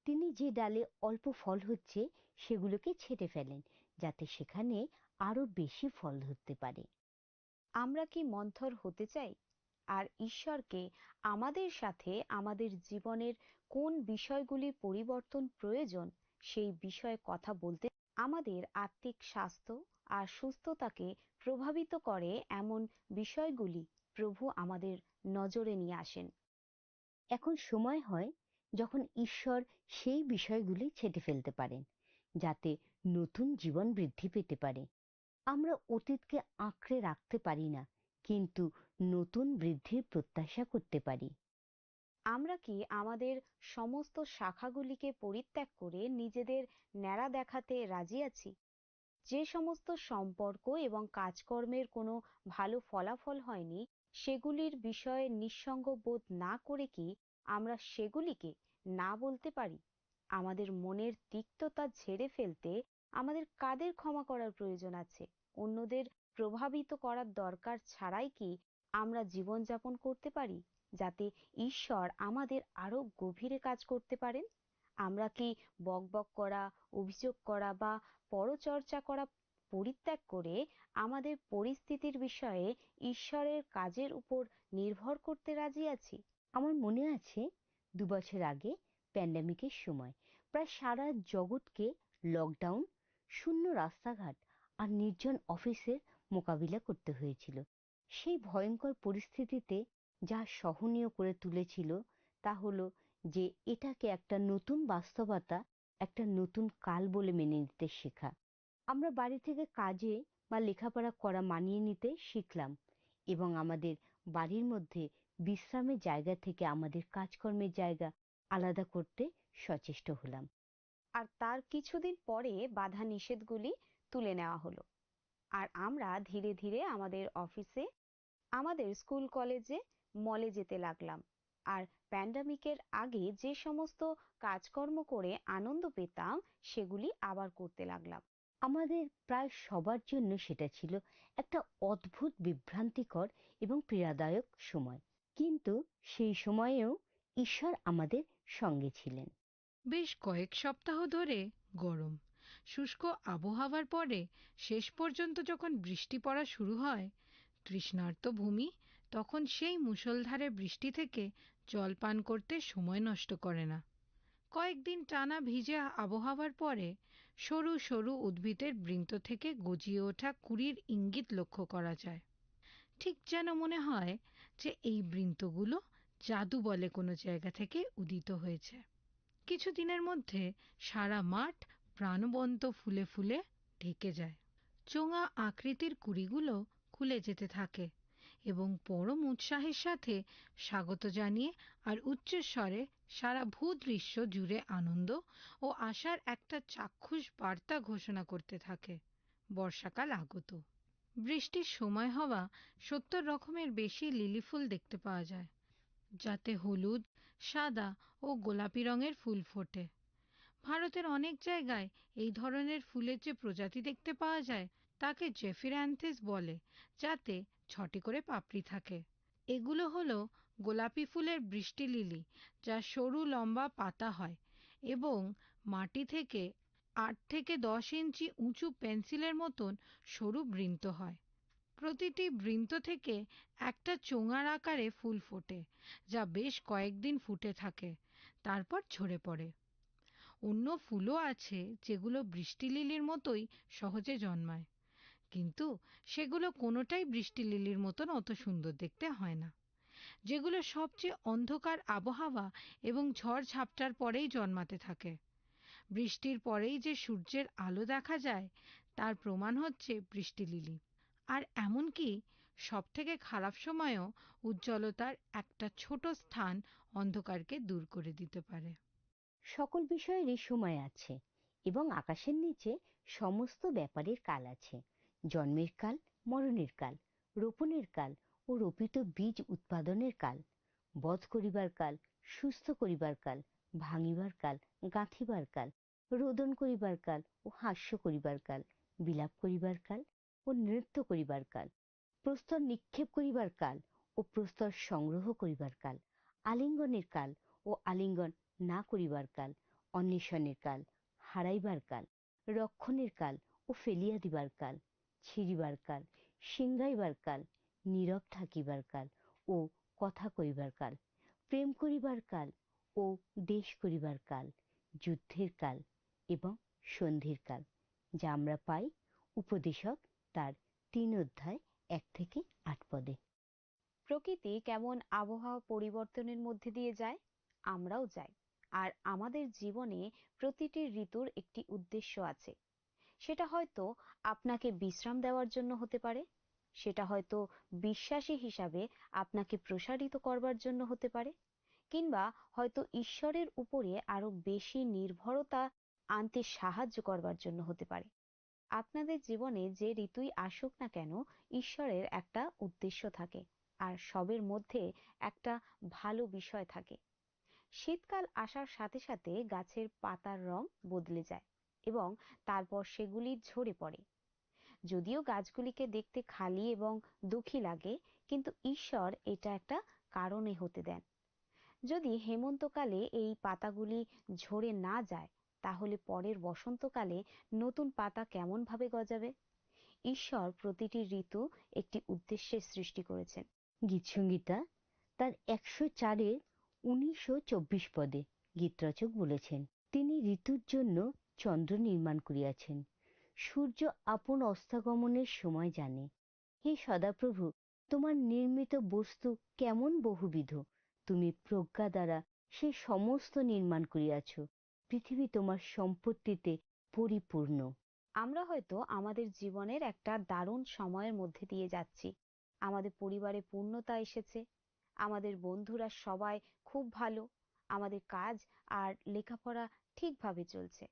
তিনি যে ডালে অল্প ফল হচ্ছে সেগুলোকে ছেঁটে ফেলেন, যাতে সেখানে আরো বেশি ফল ধরতে পারে। আমরা কি মন্থর হতে চাই? আর ঈশ্বরকে আমাদের সাথে আমাদের জীবনের কোন বিষয়গুলি পরিবর্তন প্রয়োজন সেই বিষয়ে কথা বলতে। আমাদের আত্মিক স্বাস্থ্য আর সুস্থতাকে প্রভাবিত করে এমন বিষয়গুলি প্রভু আমাদের নজরে নিয়ে আসেন। এখন সময় হয় যখন ঈশ্বর সেই বিষয়গুলি ছেঁটে ফেলতে পারেন, যাতে নতুন জীবন বৃদ্ধি পেতে পারে। আমরা অতীতকে আঁকড়ে রাখতে পারি না, কিন্তু নতুন বৃদ্ধির প্রত্যাশা করতে পারি। আমরা কি আমাদের সমস্ত শাখাগুলিকে পরিত্যাগ করে নিজেদের ন্যাড়া দেখাতে রাজি আছি? যে সমস্ত সম্পর্ক এবং কাজকর্মের কোনো ভালো ফলাফল হয়নি সেগুলির বিষয়ে নিঃসঙ্গ বোধ না করে কি আমরা সেগুলিকে না বলতে পারি? আমাদের মনের তিক্ততা ঝেড়ে ফেলতে আমাদের কাদের ক্ষমা করার প্রয়োজন আছে? অন্যদের প্রভাবিত করার দরকার ছাড়াই কি আমরা জীবনযাপন করতে পারি যাতে ঈশ্বর আমাদের আরো গভীরে কাজ করতে পারেন? আমরা কি বকবক করা, অভিযোগ করা বা পরচর্চা করা পরিত্যাগ করে আমাদের পরিস্থিতির বিষয়ে ঈশ্বরের কাজের উপর নির্ভর করতে রাজি আছি? আমার মনে আছে 2 বছর আগে প্যান্ডেমিকের সময় প্রায় সারা জগৎকে লকডাউন, শূন্য রাস্তাঘাট আর নির্জন অফিসের মোকাবিলা করতে হয়েছিল। সেই ভয়ঙ্কর পরিস্থিতিতে যা সহনীয় করে তুলেছিল তা হলো যে এটাকে একটা নতুন বাস্তবতা, একটা নতুন কাল বলে মেনে নিতে শেখা। আমরা বাড়ি থেকে কাজে বা লেখাপড়া করা মানিয়ে নিতে শিখলাম এবং আমাদের বাড়ির মধ্যে বিশ্রামের জায়গা থেকে আমাদের কাজকর্মের জায়গা আলাদা করতে সচেষ্ট হলাম। আর তার কিছুদিন পরে বাধা নিষেধগুলি তুলে নেওয়া হলো, আর আমরা ধীরে ধীরে আমাদের অফিসে, আমাদের স্কুল কলেজে, মলে যেতে লাগলাম। আর প্যান্ডেমিকের আগে যে সমস্ত কাজকর্ম করে আনন্দ পেতাম সেগুলি আবার করতে লাগলাম। আমাদের প্রায় সবার জন্য সেটা ছিল একটা অদ্ভুত, বিভ্রান্তিকর এবং পীড়াদায়ক সময়, কিন্তু সেই সময়েও ঈশ্বর আমাদের সঙ্গে ছিলেন। বেশ কয়েক সপ্তাহ ধরে গরম শুষ্ক আবহাওয়ার পরে শেষ পর্যন্ত যখন বৃষ্টি পড়া শুরু হয়, তৃষ্ণার্ত ভূমি তখন সেই মুষলধারে বৃষ্টি থেকে জল পান করতে সময় নষ্ট করে না। কয়েকদিন টানা ভিজে আবহাওয়ার পরে সরু সরু উদ্ভিদের বৃন্ত থেকে গজিয়ে ওঠা কুঁড়ির ইঙ্গিত লক্ষ্য করা যায়। ঠিক যেন মনে হয় যে এই বৃন্তগুলো জাদু বলে কোনো জায়গা থেকে উদিত হয়েছে। কিছুদিনের মধ্যে সারা মাঠ প্রাণবন্ত ফুলে ফুলে ঢেকে যায়। চোঙা আকৃতির কুঁড়িগুলো খুলে যেতে থাকে এবং পরম উৎসাহের সাথে স্বাগত জানিয়ে আর উচ্চস্বরে সারা ভূদৃশ্য জুড়ে আনন্দ ও আশার একটা চাক্ষুষ বার্তা ঘোষণা করতে থাকে, বর্ষাকাল আগত। বৃষ্টির সময় হওয়া 70 রকমের বেশি লিলি ফুল দেখতে পাওয়া যায়, যাতে হলুদ, সাদা ও গোলাপি রঙের ফুল ফোটে। ভারতের অনেক জায়গায় এই ধরনের ফুলের যে প্রজাতি দেখতে পাওয়া যায় তাকে জেফিরান্থিস বলে, যাতে 6টি করে পাপড়ি থাকে। এগুলো হলো গোলাপি ফুলের বৃষ্টি লিলি, যা সরু লম্বা পাতা হয় এবং মাটি থেকে 8 থেকে 10 ইঞ্চি উঁচু পেন্সিলের মতন সরু বৃন্ত হয়। প্রতিটি বৃন্ত থেকে একটা চোঙার আকারে ফুল ফোটে, যা বেশ কয়েকদিন ফুটে থাকে, তারপর ঝরে পড়ে। অন্য ফুলও আছে যেগুলো বৃষ্টি লিলির মতোই সহজে জন্মায়, কিন্তু সেগুলো কোনোটাই বৃষ্টি লিলির মতন অত সুন্দর দেখতে হয় না। যেগুলো সবচেয়ে অন্ধকার আবহাওয়া এবং ঝড় ঝাপটার পরেই জন্মাতে থাকে। বৃষ্টির পরেই যে সূর্যের আলো দেখা যায় তার প্রমাণ হচ্ছে বৃষ্টি লিলি। আর এমনকি সবথেকে খারাপ সময়েও উজ্জ্বলতার একটা ছোট স্থান অন্ধকারকে দূর করে দিতে পারে। সকল বিষয়েরই সময় আছে এবং আকাশের নিচে সমস্ত ব্যাপারের কাল আছে। জন্মের কাল, মরণের কাল, রোপণের কাল ও রোপিত বীজ উৎপাদনের কাল, বধ করিবার কাল, সুস্থ করিবার কাল, ভাঙিবার কাল, গাঁথিবার কাল, রোদন করিবার কাল ও হাস্য করিবার কাল, বিলাপ করিবার কাল ও নৃত্য করিবার কাল, প্রস্তর নিক্ষেপ করিবার কাল ও প্রস্তর সংগ্রহ করিবার কাল, আলিঙ্গনের কাল ও আলিঙ্গন না করিবার কাল, অন্বেষণের কাল, হারাইবার কাল, রক্ষণের কাল ও ফেলিয়া দিবার কাল, ছিঁড়িবার কাল, সিংগাইবার কাল, নীরব থাকিবার কাল ও কথা কইবার কাল, প্রেম করিবার কাল ও দেশ করিবার কাল, যুদ্ধের কাল এবং সন্ধির কাল, যা আমরা পাই উপদেশক তার 3 অধ্যায় 1 থেকে 8 পদে। প্রকৃতি কেমন আবহাওয়া পরিবর্তনের মধ্যে দিয়ে যায়, আমরাও যাই। আর আমাদের জীবনে প্রতিটি ঋতুর একটি উদ্দেশ্য আছে। সেটা হয়তো আপনাকে বিশ্রাম দেওয়ার জন্য হতে পারে, সেটা হয়তো বিশ্বাসী হিসাবে আপনাকে প্রসারিত করবার জন্য হতে পারে, কিংবা হয়তো ঈশ্বরের উপরে আরো বেশি নির্ভরতা আনতে সাহায্য করবার জন্য হতে পারে। আপনাদের জীবনে যে ঋতুই আসুক না কেন, ঈশ্বরের একটা উদ্দেশ্য থাকে, আর সবের মধ্যে একটা ভালো বিষয় থাকে। শীতকাল আসার সাথে সাথে গাছের পাতার রং বদলে যায় এবং তারপর সেগুলি ঝরে পড়ে। যদিও গাছগুলিকে দেখতে খালি এবং দুঃখী লাগে, কিন্তু ঈশ্বর এটা একটা কারণে হতে দেন। যদি হেমন্তকালে এই পাতাগুলি ঝরে না যায়, তাহলে পরের বসন্তকালে নতুন পাতা কেমন ভাবে গজাবে? ঈশ্বর প্রতিটি ঋতু একটি উদ্দেশ্যের সৃষ্টি করেছেন। গীতসংগীতা তার 104-19-24 পদে গীতরচক বলেছেন, তিনি ঋতুর জন্য চন্দ্র নির্মাণ করিয়াছেন, সূর্য আপন অস্তাগমনের সময় জানে। হে সদাপ্রভু, তোমার নির্মিত বস্তু কেমন বহুবিধ, তুমি প্রজ্ঞা দ্বারা সে সমস্ত নির্মাণ করিয়াছ। পৃথিবী তোমার সম্পত্তিতে পরিপূর্ণ। আমরা হয়তো আমাদের জীবনের একটা দারুণ সময়ের মধ্যে দিয়ে যাচ্ছি। আমাদের পরিবারে পূর্ণতা এসেছে, আমাদের বন্ধুরা সবাই খুব ভালো, আমাদের কাজ আর লেখাপড়া ঠিকভাবে চলছে।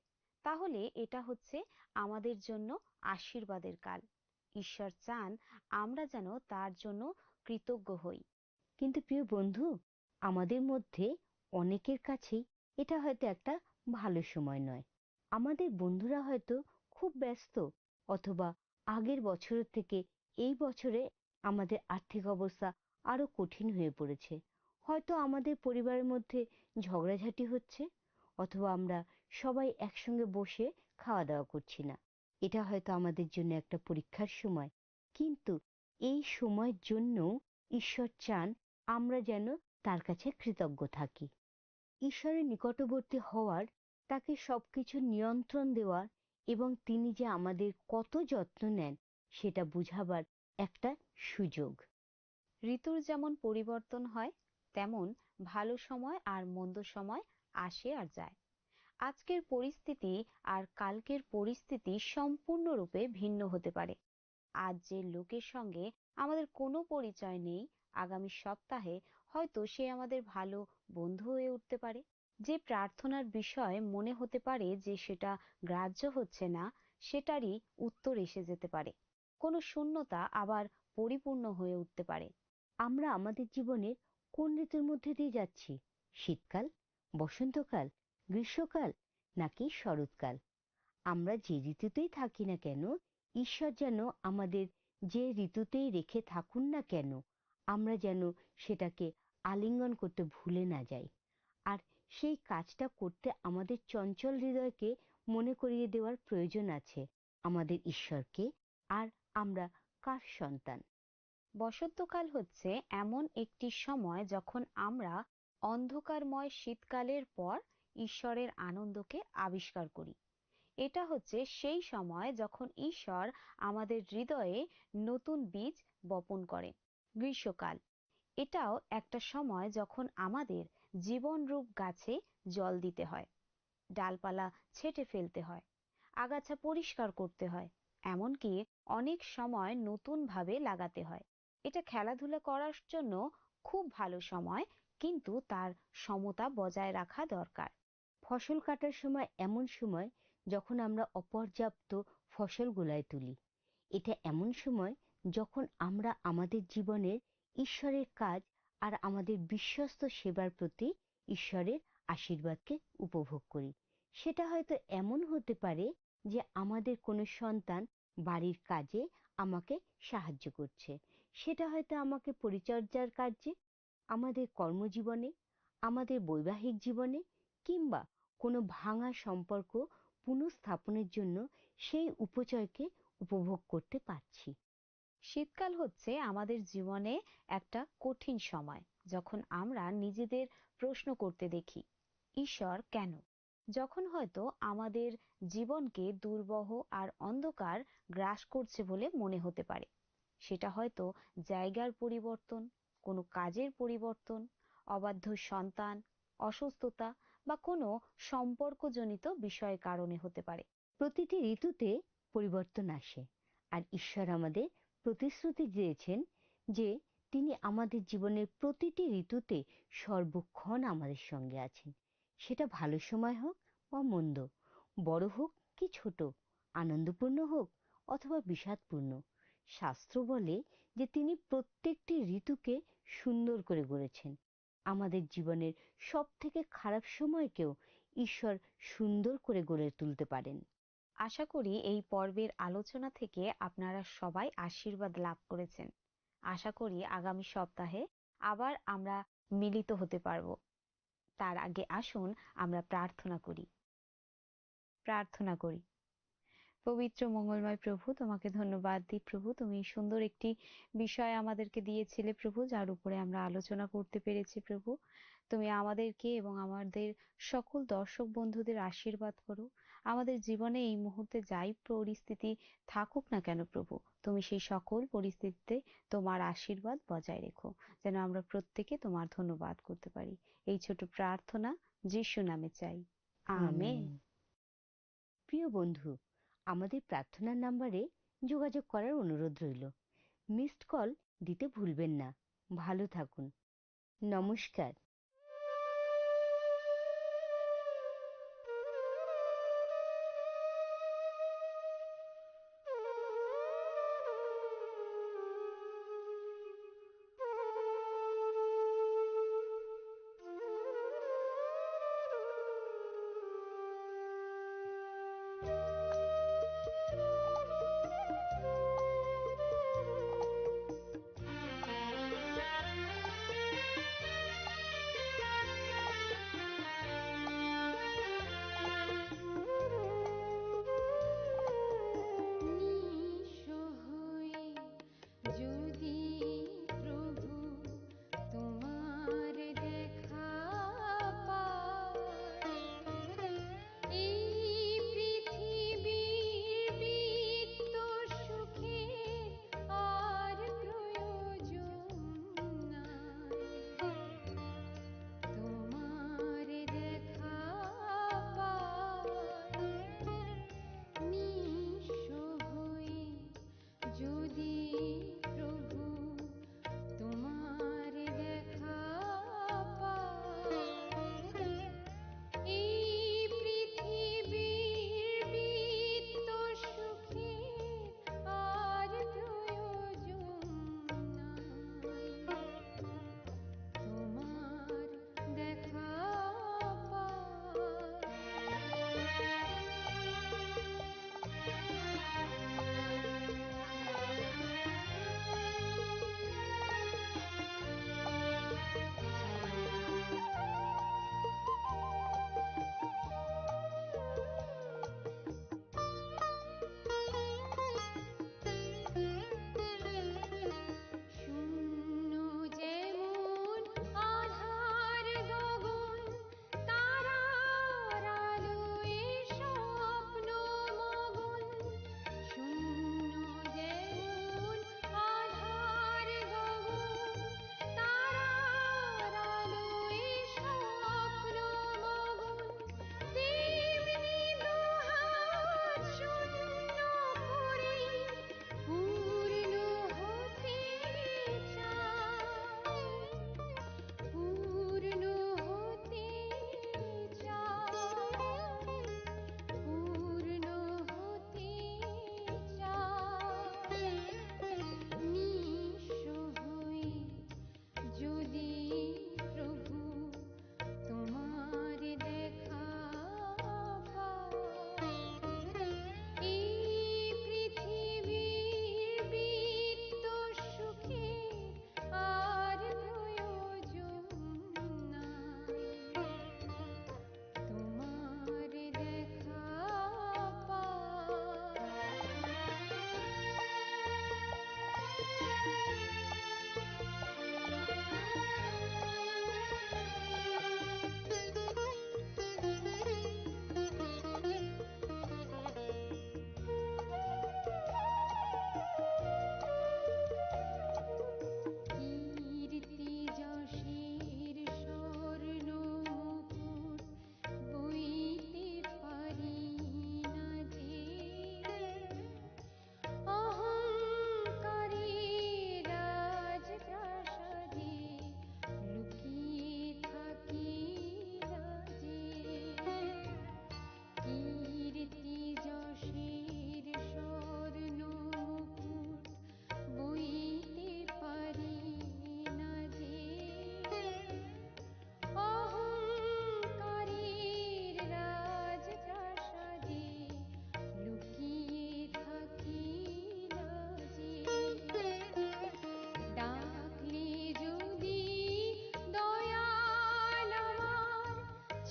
তাহলে এটা হচ্ছে আমাদের জন্য আশীর্বাদের কাল। ঈশ্বর চান আমরা যেন তার জন্য কৃতজ্ঞ হই। কিন্তু প্রিয় বন্ধু, আমাদের মধ্যে অনেকের কাছেই এটা হয়তো একটা ভালো সময় নয়। আমাদের বন্ধুরা হয়তো খুব ব্যস্ত, অথবা আগের বছরের থেকে এই বছরে আমাদের আর্থিক অবস্থা আরো কঠিন হয়ে পড়েছে। হয়তো আমাদের পরিবারের মধ্যে ঝগড়াঝাটি হচ্ছে, অথবা আমরা সবাই একসঙ্গে বসে খাওয়া দাওয়া করছি না। এটা হয়তো আমাদের জন্য একটা পরীক্ষার সময়, কিন্তু এই সময়ের জন্য ঈশ্বর চান আমরা যেন তার কাছে কৃতজ্ঞ থাকি। ঈশ্বরের নিকটবর্তী হওয়ার, তাকে সবকিছু নিয়ন্ত্রণ দেওয়ার এবং তিনি যে আমাদের কত যত্ন নেন সেটা বুঝাবার একটা সুযোগ। ঋতুর যেমন পরিবর্তন হয়, তেমন ভালো সময় আর মন্দ সময় আসে আর যায়। আজকের পরিস্থিতি আর কালকের পরিস্থিতি সম্পূর্ণরূপে ভিন্ন হতে পারে। আজ যে লোকের সঙ্গে আমাদের কোনো পরিচয় নেই, আগামী সপ্তাহে হয়তো সে আমাদের ভালো বন্ধু হয়ে উঠতে পারে। যে প্রার্থনার বিষয় মনে হতে পারে যে সেটা গ্রাহ্য হচ্ছে না, সেটারই উত্তর এসে যেতে পারে। কোনো শূন্যতা আবার পরিপূর্ণ হয়ে উঠতে পারে। আমরা আমাদের জীবনের কোন ঋতুর মধ্যে দিয়ে যাচ্ছি? শীতকাল, বসন্তকাল, গ্রীষ্মকাল নাকি শরৎকাল? আমরা যে ঋতুতেই থাকি না কেন, ঈশ্বর যেন আমাদের যে ঋতুতেই রেখে থাকুন না কেন, আমরা যেন সেটাকে আলিঙ্গন করতে ভুলে না যাই। আর সেই কাজটা করতে আমাদের চঞ্চল হৃদয়কে মনে করিয়ে দেওয়ার প্রয়োজন আছে আমাদের ঈশ্বরকে, আর আমরা কার সন্তান। বসন্তকাল হচ্ছে এমন একটি সময় যখন আমরা অন্ধকারময় শীতকালের পর ঈশ্বরের আনন্দকে আবিষ্কার করি। এটা হচ্ছে সেই সময় যখন ঈশ্বর আমাদের হৃদয়ে নতুন বীজ বপন করেন। গ্রীষ্মকাল এটাও একটা সময় যখন আমাদের জীবনরূপ গাছে জল দিতে হয়, ডালপালা ছেঁটে ফেলতে হয়, আগাছা পরিষ্কার করতে হয়, এমনকি অনেক সময় নতুন ভাবে লাগাতে হয়। এটা খেলাধুলা করার জন্য খুব ভালো সময়, কিন্তু তার সমতা বজায় রাখা দরকার। ফসল কাটার সময় এমন সময় যখন আমরা অপর্যাপ্ত ফসল গোলায় তুলি। এটা এমন সময় যখন আমরা আমাদের জীবনের ঈশ্বরের কাজ আর আমাদের বিশ্বস্ত সেবার প্রতি ঈশ্বরের আশীর্বাদকে উপভোগ করি। সেটা হয়তো এমন হতে পারে যে আমাদের কোনো সন্তান বাড়ির কাজে আমাকে সাহায্য করছে, সেটা হয়তো আমাকে পরিচর্যার কাজে, আমাদের কর্মজীবনে, আমাদের বৈবাহিক জীবনে, কিংবা কোনো ভাঙা সম্পর্ক পুনঃস্থাপনের জন্য সেই উপচয়কে উপভোগ করতে পারছি। শীতকাল হচ্ছে আমাদের জীবনে একটা কঠিন সময়, যখন আমরা নিজেদের প্রশ্ন করতে দেখি, ঈশ্বর কেন? যখন হয়তো আমাদের জীবনকে দুর্বহ আর অন্ধকার গ্রাস করছে বলে মনে হতে পারে। সেটা হয়তো জায়গার পরিবর্তন, কোনো কাজের পরিবর্তন, অবাধ্য সন্তান, অসুস্থতা বা কোনো সম্পর্কজনিত বিষয়ের কারণে হতে পারে। প্রতিটি ঋতুতে পরিবর্তন আসে, আর ঈশ্বর আমাদের প্রতিশ্রুতি দিয়েছেন যে তিনি আমাদের জীবনের প্রতিটি ঋতুতে সর্বক্ষণ আমাদের সঙ্গে আছেন। সেটা ভালো সময় হোক বা মন্দ, বড় হোক কি ছোট, আনন্দপূর্ণ হোক অথবা বিষাদপূর্ণ। শাস্ত্র বলে যে তিনি প্রত্যেকটি ঋতুকে সুন্দর করে গড়েছেন। আমাদের জীবনের সব থেকে খারাপ সময়কেও ঈশ্বর সুন্দর করে গড়ে তুলতে পারেন। আশা করি এই পর্বের আলোচনা থেকে আপনারা সবাই আশীর্বাদ লাভ করেছেন। আশা করি আগামী সপ্তাহে আবার আমরা মিলিত হতে পারবো। তার আগে আসুন আমরা প্রার্থনা করি। প্রার্থনা করি। পবিত্র মঙ্গলময় প্রভু, তোমাকে ধন্যবাদ দিই প্রভু, তুমি সুন্দর একটি বিষয় আমাদেরকে দিয়েছিলে প্রভু, যার উপরে আমরা আলোচনা করতে পেরেছি প্রভু। তুমি আমাদেরকে এবং আমাদের সকল দর্শক বন্ধুদের আশীর্বাদ করো। আমাদের জীবনে এই মুহূর্তে যাই পরিস্থিতি থাকুক না কেন প্রভু, তুমি সেই সকল পরিস্থিতিতে তোমার আশীর্বাদ বজায় রেখো, যেন আমরা প্রত্যেকে তোমার ধন্যবাদ করতে পারি। এই ছোট প্রার্থনা যিশু নামে চাই, আমেন। প্রিয় বন্ধু, আমাদের প্রার্থনার নাম্বারে যোগাযোগ করার অনুরোধ রইল। মিসড কল দিতে ভুলবেন না। ভালো থাকুন। নমস্কার।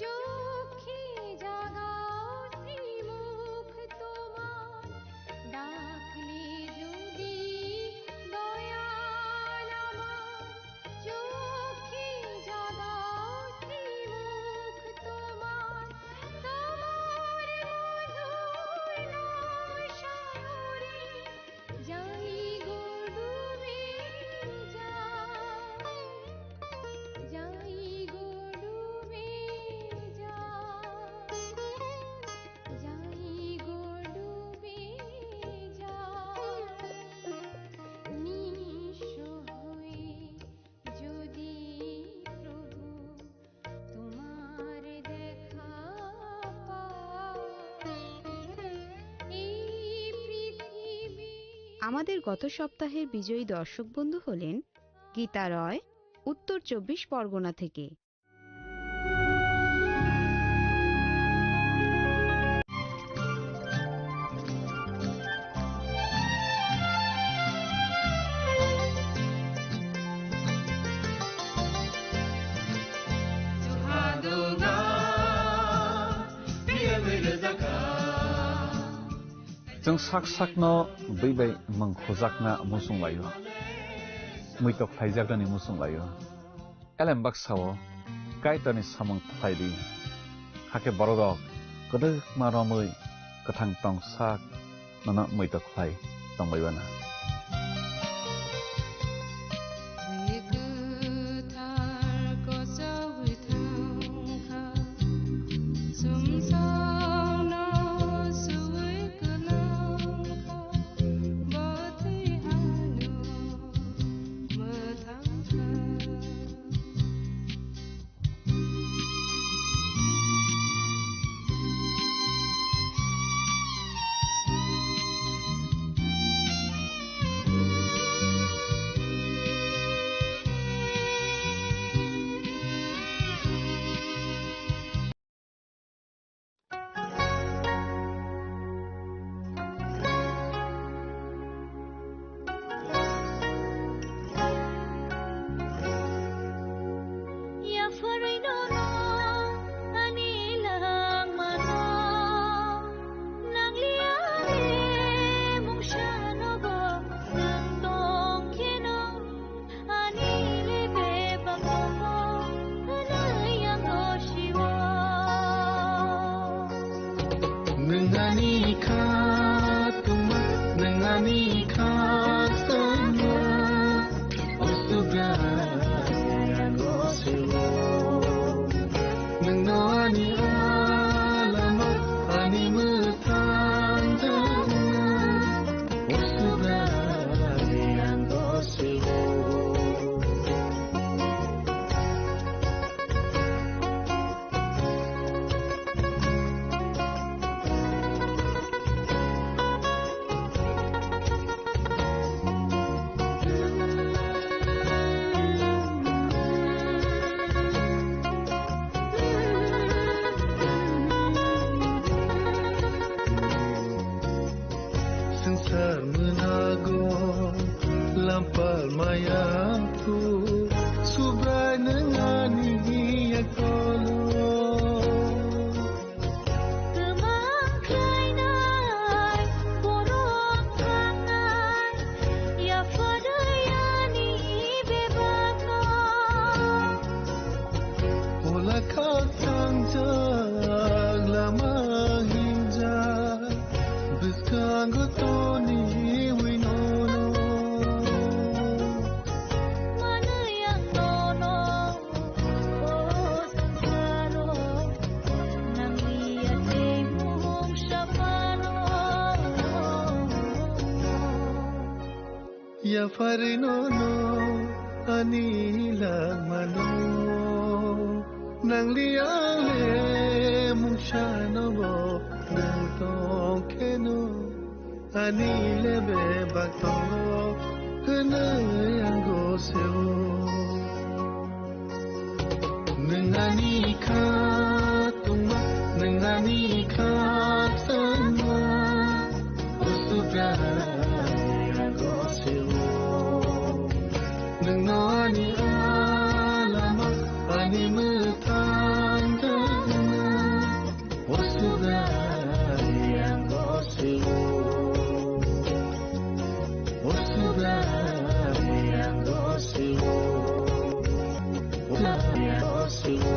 চোখে জাগাও আমাদের গত সপ্তাহের বিজয়ী দর্শক বন্ধু হলেন গীতা রয়, উত্তর 24 পরগনা থেকে। जों sak sakno beibai mangkhojakna musung layo muitok phaijagani musung layo elembak sawo kaitani samang phaidi hake borodok kodok maromui kathang tong sak nana muitok phai tongbaibana Ya farinono anila mano nang liale mushano bo nang tokeno anile be bato kena yango seo nangani ka tuma nangani ka sama usubra Nangani alama ani mutandana Wasuda yang gosiu Wasuda yang gosiu Wasuda yang gosiu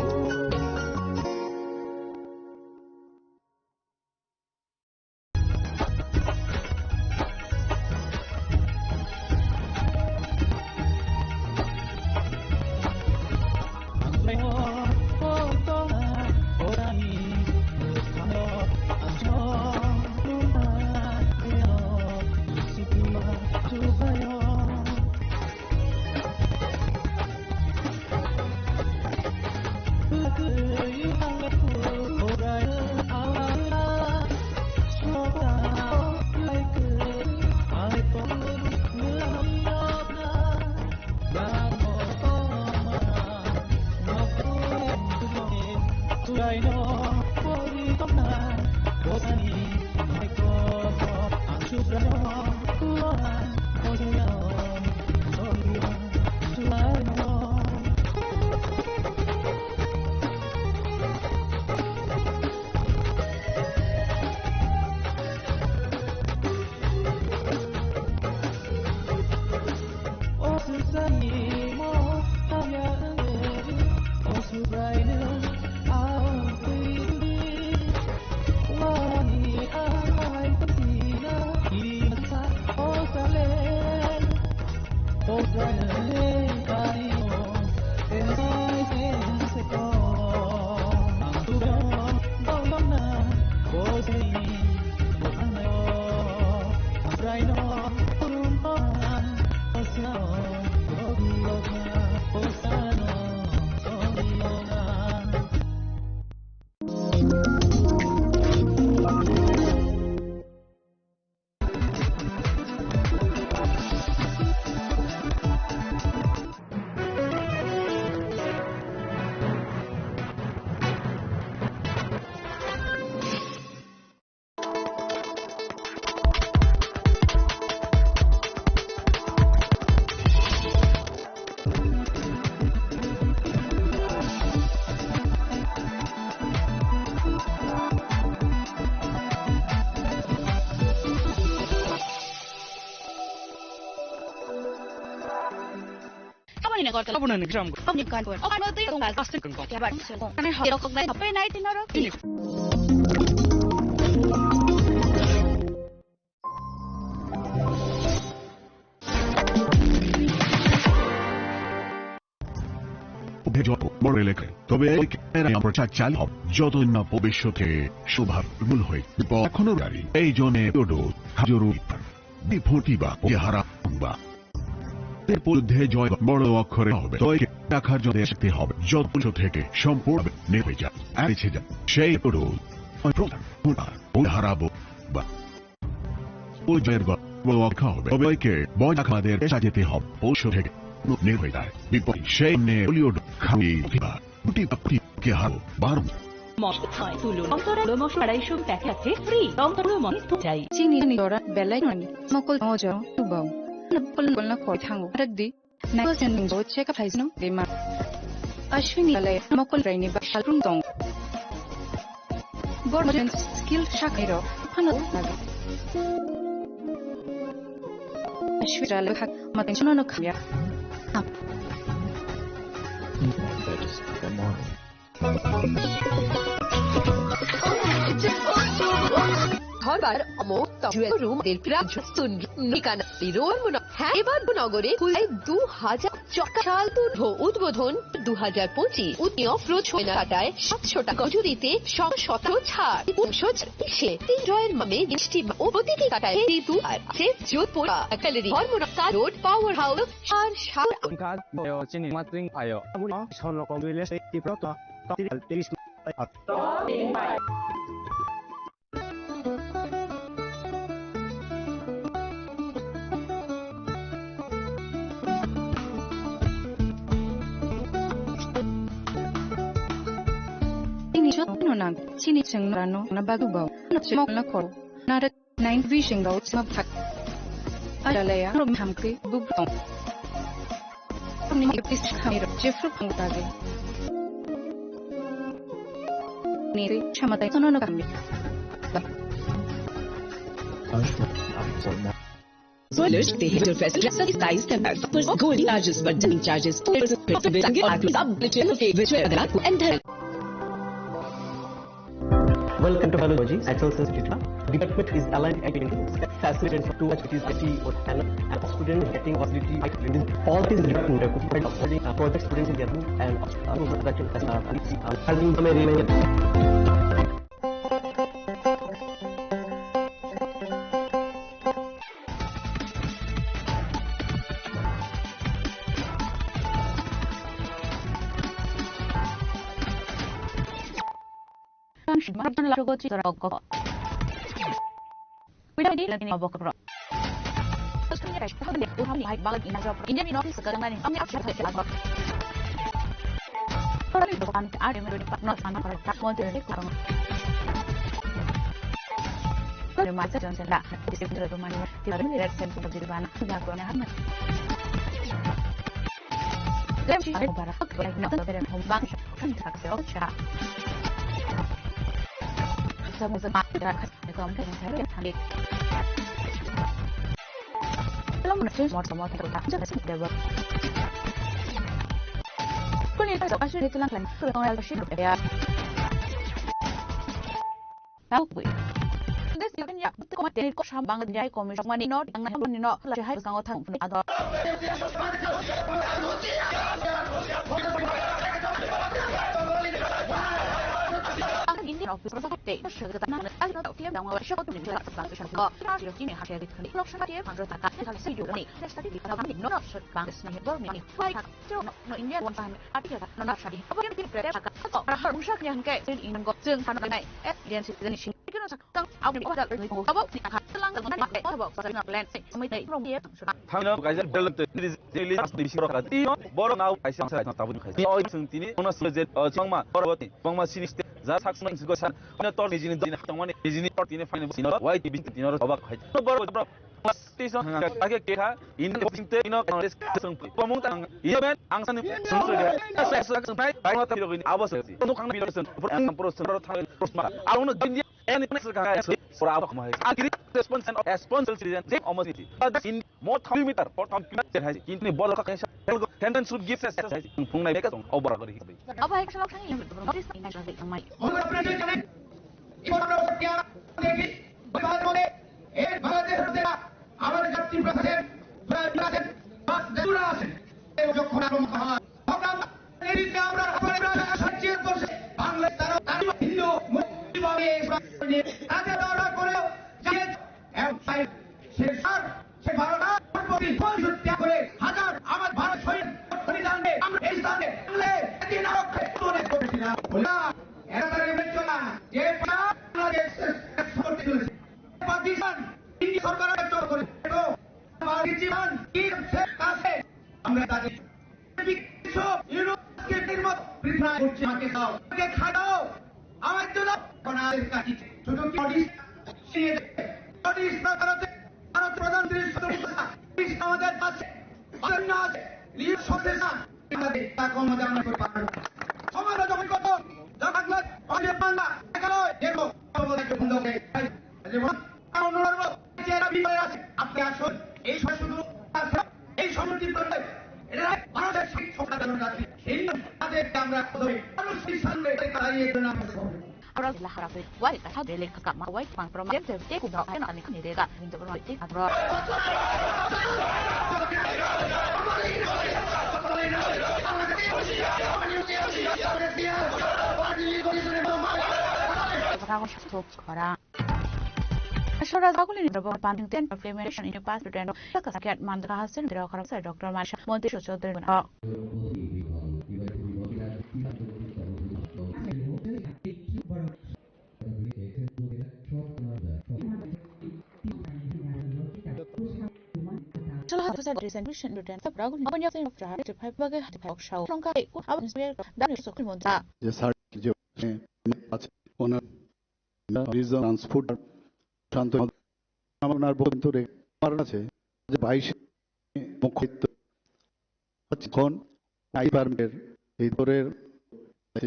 Kabunan Bishram বড় লেখে তবে প্রচার চালু হবে যতদিন না ভবিষ্যতে শুভারূপ হয়ে এখনো গাড়ি এই জন্য জরুরি বা হারা বা এর বিরুদ্ধে জয় বড় অক্ষরে হবে জয়কে রাখার জন্য আসতে হবে যত থেকে সম্পূর্ণ নেমে যায় এসে যায় সেই হারাবো বা ওই জয়ের বড় অক্ষর হবে সবাইকে বয় আমাদের যেতে হবে পৌষ থেকে নেমে যায় বিপদ সেই হলিউড খাবি কে হারো বারো চিনি নিরা বেলাই ননি মকল মজ তুবাও বলনা কই থাঙ্গো রাগদি নাইসেন নিঙ্গো চেক আপ হাইজনো বেমা অশ্বিনী আলাই মকল রাইনি বা শালরুম দং বর্জন স্কিল শাখাইরো ফানো নাগা অশ্বিরাল হাক মাতেন শোনানো খায়া ঘরবার অমোক রুম নগরে 2000 চাল উদ্বোধন 2025 কাটায় 700 টাকা মজুরিতে 17 ছাড় 3 জয়ের মামে মিষ্টি ও প্রতিটি কাটায় যোধপুর গ্যালারি হরমোনা রোড পাওয়ার হাউস আর চিনি মাত্রিং আয় সনরকম রিলেস তীব্রতা nang sini cheng rano na bagu baw na chmok na kor na rat 9 vision gaw chmap thak alaya rom hamke bubtong ni pis khamir jefru phangta ge ni re chamata sono no kambi Dwellers, they hit your festival, subsidized and offers golden charges, but dining charges, Welcome to Biology at Social Institute. The department is aligned activities that facilitate to activities or talent and students getting facility. All these department project students in Germany and production as Martin Lago to Rocco. We don't need any of Bocco. Indian office, I'm not sure masa Johnson lah di sini rumah ini tidak ada lihat sen untuk di mana sudah punya hama dan sih ada barang baik nak beres hombang kan tak seocha semua semua dah kaum kan saya ambil kalau menurut semua tak jelas dewa kuliah tak pasal itu lang kan kalau orang bersih ya tahu gue This you can ya betul kau mati kau sambang dia kau misal mana no yang nak ni no lah saya sangat thang pun ada ini office proses deh sudah kita nak ada tak tiap yang awak syok tu ni kita tak bisa syok kita sudah ini hasil kita ni kalau syok dia panggil tak kalau saya juga ni saya tadi kita kami no syok panggil ni baru ni baik no India one time ada kita no nak syok apa yang kita berada tak orang musyrik yang kayak ini kau jeng tanah naik dan citizen ini kita nak tang awak ni orang dari kau awak ni akan telang dengan nak awak pasal nak plan semua itu from dia Thangna kaisa develop really asli bisiro kati boro nau kaisa sa tabun kaisa ni oi sungtini ona suje changma borobati bangma siniste za saksma ingo san ona tor nijini dina tangmani nijini tor tine fine busino wai tibin tinoro obak khai boro bro station age ketha in sinte ino congress sung pamung tang iben angsan sungsuga sa pai pai mata birogini abasasi no kangna bilosen prosen ro thang prosma auna india and next kanga for our agri responsible citizen same honesty but in more kilometer for kilometer has kini bol ka kaisa tendency should give us fungnai beka song over gari apa yang salah saya yang notice ini jadi kamai দেখি ভারতে এই ভারতের প্রতিটা আমার জাতি প্রশাসন প্রশাসন বাস দূরা আছে যখন আরম্ভ হয় তখন এই যে আমরা সচেতন করছে বাংলাদেশ তারা হিন্দু মুসলিম তাদের দরবার করেও সে ভারত প্রতি ত্যাগ করে হাজার আমার ভারত শহীদ বলিদানে আমরা এই স্থানে একদিন আরক্ষে তুলে করেছিলাম এরা তারা মেচনা যে বাংলাদেশ করতে চলেছে পাকিস্তান ইন্ডিয়া সরকারের চোখ করে পাকিস্তান কি কাছে আমরা তাদের বিশ্ব ইউনিভার্সিটির মতো পৃথিবী করছে আমাকে দাও আমাকে খাওয়াও আমার জন্য বাংলাদেশ কাছে শুধু কি অডিস না করতে ভারত প্রধানমন্ত্রীর সদস্যতা আমাদের কাছে অন্য আছে লিভ সরকার না আমাদের তা কম আমরা করতে পারবো সমাজ যখন কত বাংলা অনেক বাংলা এখানে দেখো আমাদেরকে বন্ধ করে অনুরোধ যারা বিবাহ আছে আপনি আসুন এই শুধু এই সমৃদ্ধি করতে এটা ভারতের শিক্ষকরা যেন রাখি এই তাদেরকে আমরা ধরে মানুষের সামনে দাঁড়িয়ে Orang telah harap wali tak ada lek kakak mawai pang program tertentu ku dah ana anik ni dega untuk berwati adro Sekarang stop sekarang Asyara zakul ini berapa penting ten implementation in the past dan kesakian mandra hasil dari orang saya Dr. Masha Monti Sosodri Salah satu saya distribution dan beragam banyak yang berada di berbagai hati show. Rongga ikut abang sendiri dan sokul monta. Yes, sir. Transport শান্ত আমার বন্ধু কারণ আছে যে 22 মুখ্য এখন I পারমিটের এই দরের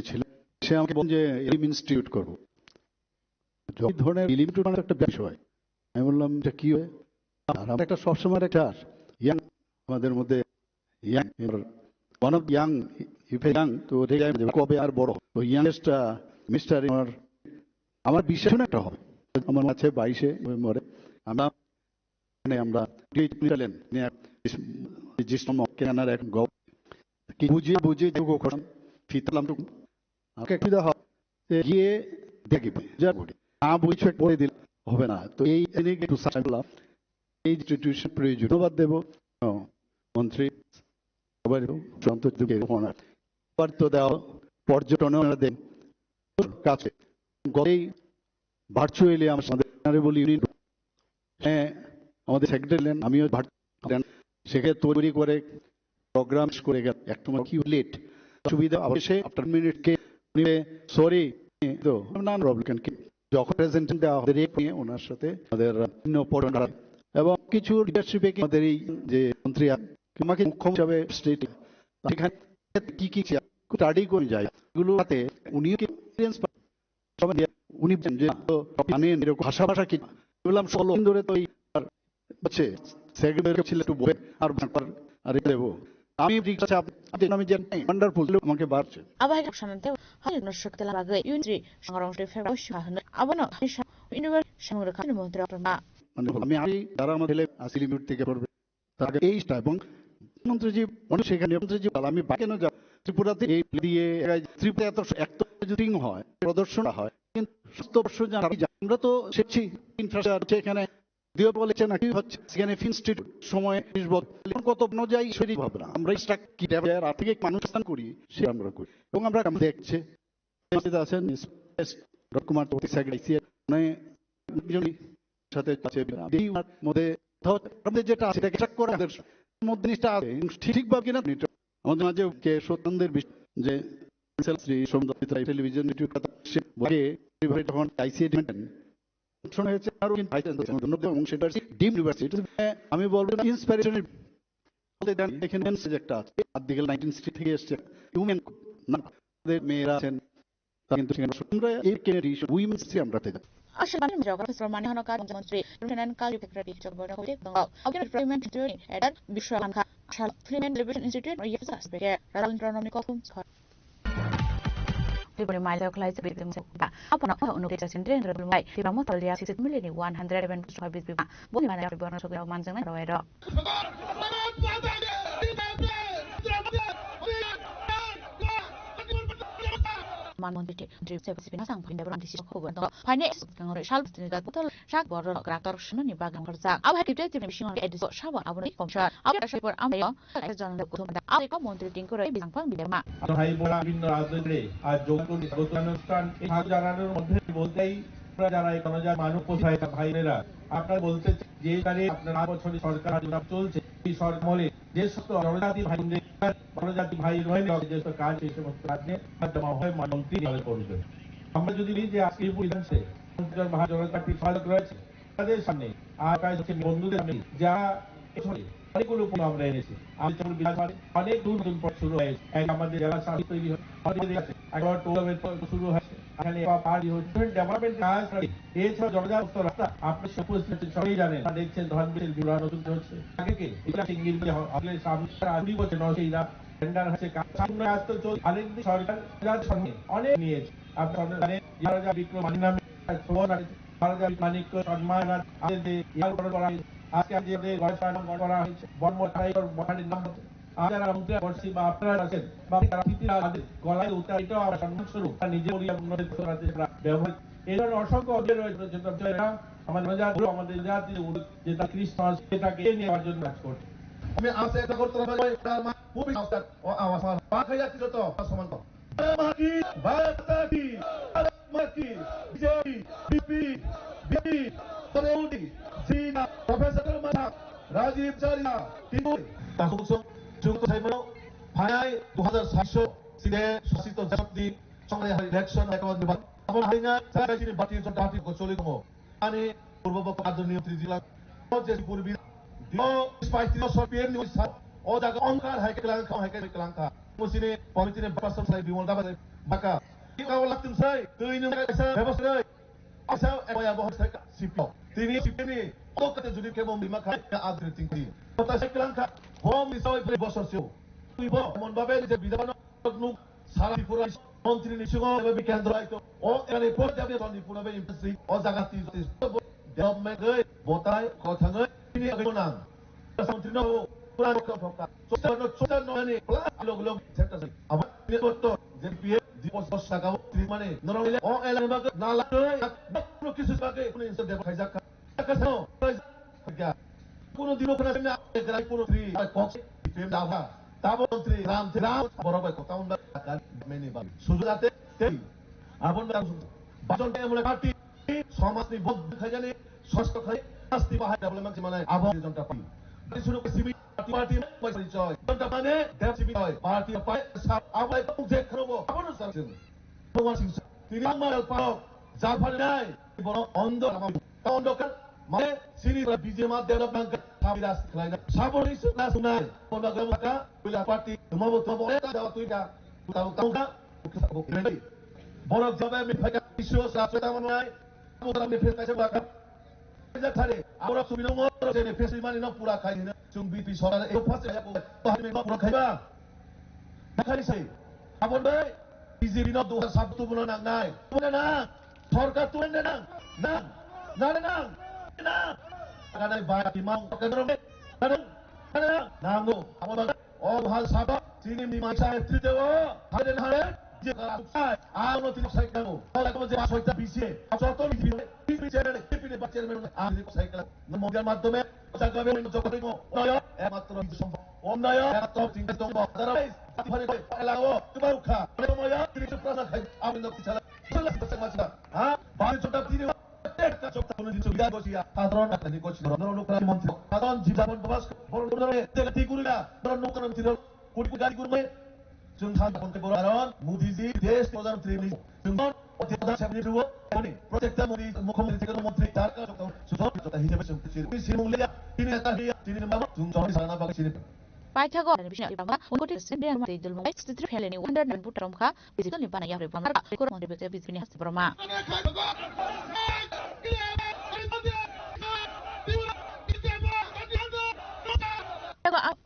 ছিল সে আমাকে বলেন যে এলিম ইনস্টিটিউট করব যত ধরনের লিমিটেড একটা বিষয় আমি বললাম এটা কি হয় আর আমরা একটা সবসময় একটা ইয়াং আমাদের মধ্যে young one of young if young তো কবে আর বড় তো ইয়াংস্টটা মিস্টার আমার বিশ্বাস একটা হবে আমার আছে 22 নভেম্বরে আমরা নিলেন জিসম কেনার এক গপ কি বুঝিয়ে যোগ করাম ফিতলাম তো আমাকে কি দেওয়া হয় গিয়ে দেখবে যা বলি না বুঝে পড়ে দিলে হবে না তো এই একটু সাইবলা এই ইনস্টিটিউশন প্রয়োজন ধন্যবাদ দেব মন্ত্রী সবার সন্তোষকে ওনার তো দেওয়া পর্যটনের দেন কাছে গতেই ভার্চুয়ালি আমাদের বলি হ্যাঁ আমাদের সেক্রেটারি আমিও ভার্চুয়াল সেখানে তৈরি করে প্রোগ্রাম করে একটু কি লেট সুবিধা অবশ্যই আফটার মিনিট কে সরি তো নান প্রবলেম যখন প্রেজেন্টেশন দেওয়া হবে নিয়ে ওনার সাথে আমাদের পড়ানো এবং কিছু লিডারশিপে আমাদের এই যে মন্ত্রী আমাকে মুখ্যমন্ত্রী হিসাবে স্টেট সেখানে কি কি স্টাডি করে যায় এগুলো হাতে উনি এক্সপিরিয়েন্স উনি যে জানেন এরকম ভাষা কি বললাম 16 দিন ধরে তো হচ্ছে সেক্রেটারি ছিল একটু বলে আর দেবো আমি আমি যে ওয়ান্ডারফুল আমাকে বাড়ছে আবার সামনে হয় নশকতলা বাগে ইউনিটি সংরক্ষণ ফেব্রুয়ারি শাহন আবনো ইউনিভার্সিটি সংরক্ষণ মন্ত্রী অপরমা মানে আমি যারা আমার ছেলে আসিলি মিনিট থেকে পড়বে তাকে এইটা এবং মন্ত্রীজি মনে সেখানে মন্ত্রীজি আমি বাকি না ত্রিপুরাতে এই দিয়ে ত্রিপুরা এত শুটিং হয় প্রদর্শন হয় কিন্তু আমরা তো শিখছি ইনফ্রাস্ট্রাকচার এখানে দিও বলেছেন কি হচ্ছে সেখানে ইনস্টিটিউট সময় 20 বছর কত অনুযায়ী সেটি হবে না আমরা কি ডেভেলপ থেকে মানুষ স্থান করি সেটা আমরা করি এবং আমরা দেখছি আছেন ডকুমেন্ট সেক্রেটারি মানে সাথে এই মধ্যে আমাদের যেটা আছে সেটাকে চেক করে আমাদের মধ্যে জিনিসটা আছে ঠিকভাবে কিনা আমাদের মাঝে কে সত্যেন্দ্রের যে শ্রী সোমদত্ত টেলিভিশন ইউটিউব কথা যখন আইসিএডি শোনা হয়েছে আরো এবং সেটা ডিম ইউনিভার্সিটি আমি বলবো ইন্সপিরেশনের এখানে একটা আছে আদিকাল 1960 থেকে এসছে হিউম্যান মেয়েরা আছেন কিন্তু আমরা এই কেনারি উইমেন্স আমরা থেকে আসলে আমি জগৎ প্রমাণে হনকার মন্ত্রী লেফটেন্যান্ট কার্ল সেক্রেটারি জগবর্ণ হইতে দঙ্গ অগেন রিপ্রেজেন্ট টুনি এডার বিশ্বকাঙ্ক্ষা শাল film television institute O ইয়েসাস Bheke রাজেন্দ্রনমি ককুম Scott Libri mai lekhlai se bidum ba apana onu ke chasin den rebul mai ti bamo tolya 6 million 100 habis bi bo ni mana ri borno so ga manjang na roedo man monte drip se bisi binasang pinda bram disi khogon to phane ngore shal ga botol shak bor raktor shno ni bagam khorja ab ha kite ti bishing edis shabon aboni komshar ab asha por amayo জন প্রথম ab ko মন্ত্রী টিং করে বিজাংপাং বিদেমা ভাই বোনা বিভিন্ন রাজনীতি আর যোগদান অনুষ্ঠান এই ভাগ জানানোর মধ্যে বলতেই আপনারা যারা এই গণজাতি মানুষ পোষায় ভাইরা আপনারা বলতে যে তারে আপনার 8 বছরের সরকার চলছে এই সরকারে যে সমস্ত জনজাতি ভাই রয়েছে যে সমস্ত কাজ সেই সমস্ত কাজে জমা হয় মন্ত্রী নিয়োগ করবে আমরা যদি যে আজকে বুঝছে জনজাতি সরকার রয়েছে তাদের সামনে আর কাজ হচ্ছে বন্ধুদের সামনে যা অনেকগুলো আমরা এনেছি অনেক দূর নতুন পথ শুরু হয়েছে আমাদের জেলা শাসক তৈরি হয়েছে একবার টুর্নামেন্ট শুরু হয়েছে এখানে পাহাড়ি হচ্ছে ডেভেলপমেন্ট কাজ এছাড়া জনজাতি রাস্তা আপনি সবাই জানেন দেখছেন ধনবিল বিবাহ নতুন হচ্ছে আগে কি এটা সিঙ্গিল আগলে সামনে 20 বছর নয়রা টেন্ডার হচ্ছে সামনে আজ তো চলছে অনেক সরকার সামনে অনেক নিয়েছে আপনারা জানেন যারা বিক্রম মানি নামে যারা মানিক সম্মান আমাদের ইয়াল করা আজকে আমাদের গবেষণা করা হয়েছে বর্মঠাইর বহানির নাম যারা মন্ত্রী বর্ষি বা আপনারা আছেন বা তারা আমাদের গলায় উত্তরিত সম্মান স্বরূপ নিজে উন্নতি করাতে ব্যবহার এই ধরনের অসংখ্য অভিযোগ রয়েছে আমাদের জাতি যে তা খ্রিস্টান সেটাকে নেওয়ার জন্য কাজ করছে আমি আশা এটা করতে হবে খুবই সংস্কার ও আওয়াজ বাখাইয়া কি যত সমান মাকি ভারতী মাকি বিজেপি বিপি বিপি তরেউডি সিনা প্রফেসর মাথা রাজীব চারিয়া তিমুর তাকুসং যুক্ত সাইমো ভাই 2007 সিনে শাসিত জাতি সংগ্রামী ইলেকশন একবার নির্বাচন আপন হাইনা সারাজিনি বাতি জনতাটি গোচলিতম আনে পূর্ববর্তী কার্য নিয়ন্ত্রণ জেলা যে পূর্বী দিও স্পাইসি সরপিএম নিউজ ও জায়গা অঙ্কার হাইকেলাঙ্কা মুসিনে পমিতিনে পাসন সাই বিমল দাবা বাকা কি কাও লাগতিম সাই তুইনি ব্যবস্থা আসা একয়া বহু সাইকা সিপি তিনি সিপিনি ওকতে যদি কেমন বিমা খায় আদরে তিনকি কথা সাইকেলাঙ্কা হোম মিসয় বসরসিও তুই মন ভাবে যে বিধান নু সারা ত্রিপুরা মন্ত্রী নিসিংহ এবে কেন্দ্র আইতো ও এনে পর যাবে ত্রিপুরা ইন্ডাস্ট্রি ও জায়গাটি ডেভেলপমেন্ট গই বতায় কথা গই তিনি আগে নাম মন্ত্রী ন পুরানো কথা সোটা নয় লোক লোক সেটা আবার নেতৃত্ব যে পিএ দিবস টাকা মানে নরমালি ও এলাকা না লাগে কোনো কিছু থাকে কোনো ইনস্টার দেব খাইজা কাছে কোনো দিন ওখানে না গ্রাই কোনো ফ্রি কক্স টিম দাবা তাব মন্ত্রী রাম বড় ভাই কথা আমরা মেনি বা সুজাতে আপন বাজন এমন পার্টি সমাজনি বদ্ধ খাজানে ষষ্ঠ খাই শাস্তি বাহাই ডেভেলপমেন্ট মানে আবহাওয়া জনতা পার্টি শুরু সিবি পার্টি পরিচয় জনতা মানে দেব সিবি হয় পার্টি পায় আবাই যে খরব আপন সারছেন ভগবান সিং তিনি আমার পাও যার ফলে নাই বড় অন্ধকার মানে সিনিরা বিজেমা ডেভেলপমেন্ট কাবিরাস খাইনা সাবরি সুনা সুনাই পন্ডা মাকা বিলা পার্টি তোমাবো তোমাবো এটা দাও তুইটা তাউকা বড় জবে মি ফাইকা ইস্যু সাসেতা মনাই আমরা মি ফেস কাছে বাকা থারে আমরা সুবিনো মর যে ফেস মানি না পুরা খাইনা जों বিপি সরকার এই ফাসে বাহামি না পুরা খাইবা দেখারি সাই আপন ভাই বিজেপি না 2007 তুমনা নাংনাই তুমনা না সরকার তুমনা না না না না না কানাই বাকি মাং কেন্দ্রমে না নামো আমরা অভাল সাবা চিনি মিমাইসা এত্রিতেও হারেন হারে যে কারাই আনো তিনি সাইকেল তাহলে কোন যে পাঁচটা বিসিএ যত বিসিএ চ্যানেলে টিপিনে বা চেয়ারম্যান আমি সাইকেল মোবাইলের মাধ্যমে জায়গাবে যোগাযোগ নয় একমাত্র সম্ভব অন্যায় এত চিন্তা তো আদারওয়াইজ আফারে এলাও তোমার খা সময় তিনি প্রশ্ন খাই আমি লোক চালা চলা হ্যাঁ বাড়ি ছোট তিনি একটা চোখটা কোন দিন সুবিধা বসিয়া সাধারণ আপনি কোচ লোকরা মন্ত্রী সাধারণ জীবন প্রবাস বড় ধরে দেখতে গুরুরা ধরন নৌকা মন্ত্রী কোটি গাড়ি গুরমে जों सानखौ बर'न मोदीजी देश प्रधानमंत्री जों अत्यंत सामने दङ अनि प्रत्येक मोदी मुख्यमंत्री मन्त्री तारका सुजता हिसाबै जों सिमुलिया तिनि तिनि माबा जों जनि साना बागै सिनि पाइथागो बिसिना इबामा उनकोटि सेन्डे मते दुलमबाय स्थिति फेलेनि 100 बुटरमखा बिजिकलनि बानाया रे बामा कोर मन्त्रि बेते बिजिनि हास बरमा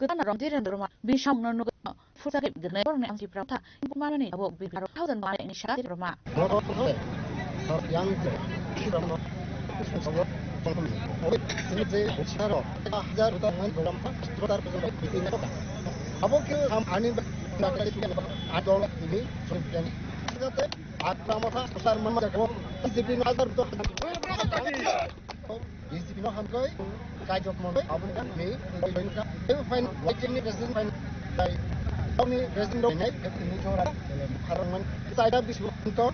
गोदान रंदिरेन दरमा बिसामनो नुगो फुसाके गने परने आंसि प्राथा मानानि अबो बिबारो थाउजन माने इनिशियाटिभ Rama yang kiramo sabot obe ini je charo 1000 utangan program sekitar program ini abo ke ham ani nakali adol ini sudah kate atramata besar mama jago disiplin azar to disiplin ham koi kajok mo abun kan me ka fine wajib ni president fine dai kami president do naik ini chora harangan saya dah bismu to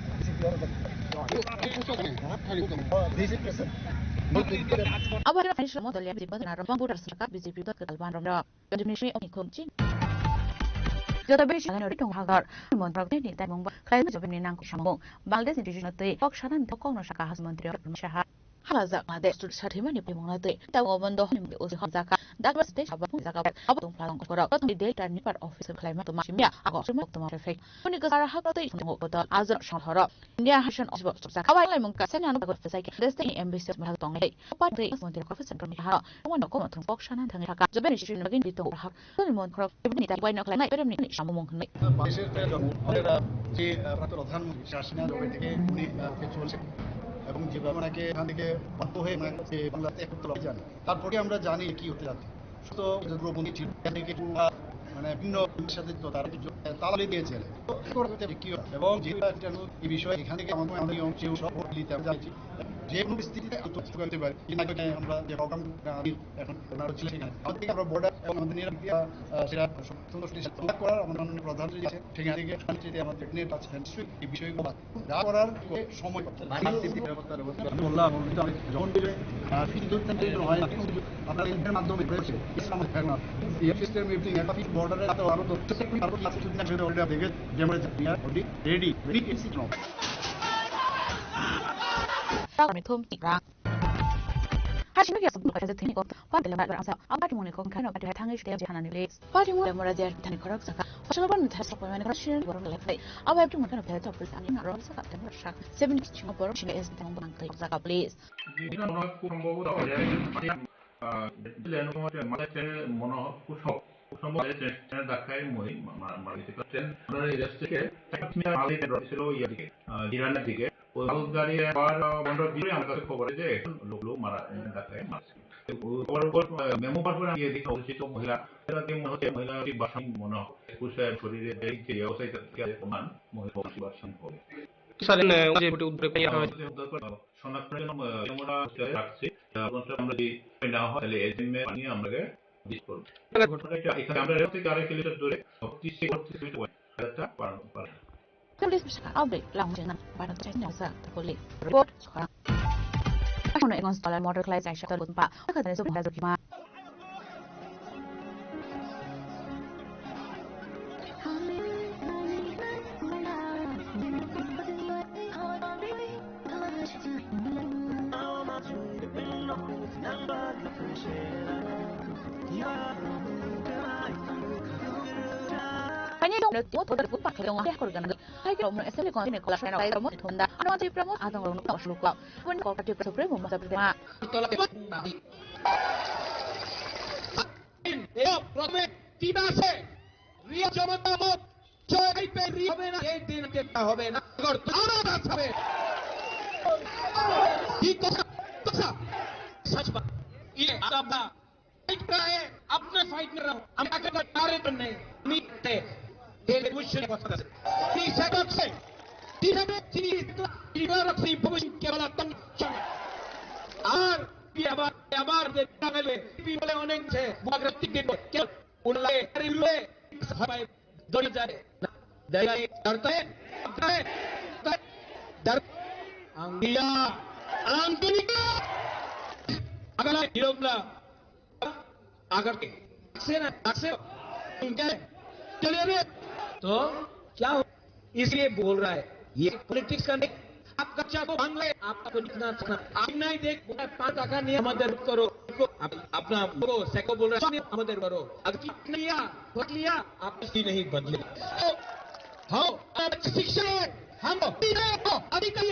Abara financial model ya bijibat na rambang budar serka BJP dot ketalban ramda Indonesia oni kongcin Jota beshi na ritong hagar mon praktek ni tai mongba khai job ni nang shamong Bangladesh indigenous te kok shanan thokong no saka has menteri shaha halaza made stud sathima ni pemongna te ta obondo ni osi hamzaka dakba state abapung zaka abatung phalong kora katung delta ni par office claim to mashimia ago sima to reflect oni ka sara hakate ngo botol azar shonhara india hashan osbo zaka awai lai mongka sena no bagot sai deste embassy ma tong nei pa de menteri office central mi ha mo no ko thong kok shanan thang thaka jobe ni shin nagin ditong ha ni mon krok ni ta wai no klai nai perem ni shamong nei দেশের যে প্রধান শাসনা জবে থেকে উনি চলছে এবং যে ওনাকে এখান থেকে বাধ্য হয়ে বাংলাদেশে একত্র যান তারপরে আমরা জানি কি হতে যাচ্ছে শুধু দ্রৌপদী ছিল মানে ভিন্ন সাথে তারা তালালে দিয়েছে এবং যেহেতু এই বিষয়ে এখান থেকে আমাদের অংশে সব দিতে আমি যাচ্ছি যে কোনো স্থিতিতে করতে পারি আমরা যে প্রোগ্রাম এখন ছিল সেখানে আমাদের আমরা বর্ডার এবং আমাদের নিরাপত্তা সেটা সুন্দর করার আমাদের মাননীয় প্রধান আছে সেখান থেকে শান্তিতে আমাদের নেট আছে এই বিষয়গুলো যা করার সময় আমি বললাম যখন হয় আপনার এর মাধ্যমে রয়েছে ইসলাম সিস্টেম মিটিং একটা বর্ডারে আরো দেখে যে আমরা ready system Kami thum tikrang. Hasil ni kiasa bukan saja teknik untuk pada lembaga berasa. Apa cuma ni kau kan pada tangis dia jangan nilai. Pada mula meraja teknik korak saka. Pasal apa ni terasa pemain kerasian baru lelaki. Apa itu mungkin pada top pesan ini naruh saka dan berasa. 70 cuma baru sini es tentang bangkai saka please. Ini orang kumbawa tahu ya. Jadi anu macam mono kusok. Kusok ada channel dakai moi mari kita channel ada restek. Tapi mali teruselo ya dik. Dirana dik. গাড়ি আর বন্ধ দিয়ে আমার কাছে খবর যে লোক মারা দেখায় মেমো পার করে গিয়ে দেখি অবস্থিত মহিলা মহিলাটি বাসন মনে হয় পুরুষের শরীরে দেখছে ব্যবসায়ী প্রমাণ মহিলা বাসন হবে শনাক্তের জন্য আমরা রাখছি আমরা যদি না হয় তাহলে এজেন্টে বানিয়ে আমাকে দিস করব এখানে আমরা রেল থেকে 2 কিলোমিটার দূরে 36 মিটার পার Tulis bisa abe lang jangan pada channel sa boleh report sekarang. Aku nak install model class saya shuttle pun pak. Aku tadi sudah ada cuma. Panyayo menurut Toda Pupak yang ada korgan hai kalau SL kon ini kelas lain kalau mau ditunda anu anti promo atau ngono tak usah lupa pun kalau Parti Supremo masa pertama tidak আছে রিয়া জমাতা মত জয় pay রি হবে না এই দিন কেটা হবে না গর আরাম আছে কি কথা কথা सच बात ये आपका फाइट का है अपने फाइट में रहो हम आगे का तारे तो नहीं नीते ये कुछ नहीं हो सकता तीस सेकंड से चीनी रख सी भविष्य के वाला तंग और আবার দেখা গেলে বলে অনেক আছে বাগরতি কে কে উনলে রিলে সবাই দড়ি যায় দেয় ডরতে डर अंगिया आंतरिका अगला हिरोला आकर के से उनके चलिए रे तो क्या हो इसलिए बोल रहा है ये पॉलिटिक्स करने आप कच्चा को भांग ले आपको दिखना चाहिए आप नहीं देख 5 টাকা নিয়ে আমাদের करो अपना वो सेको बोल रहा है আমাদের करो अगर लिया वोट लिया आप इसकी नहीं बदले हाँ शिक्षा हम अधिकारी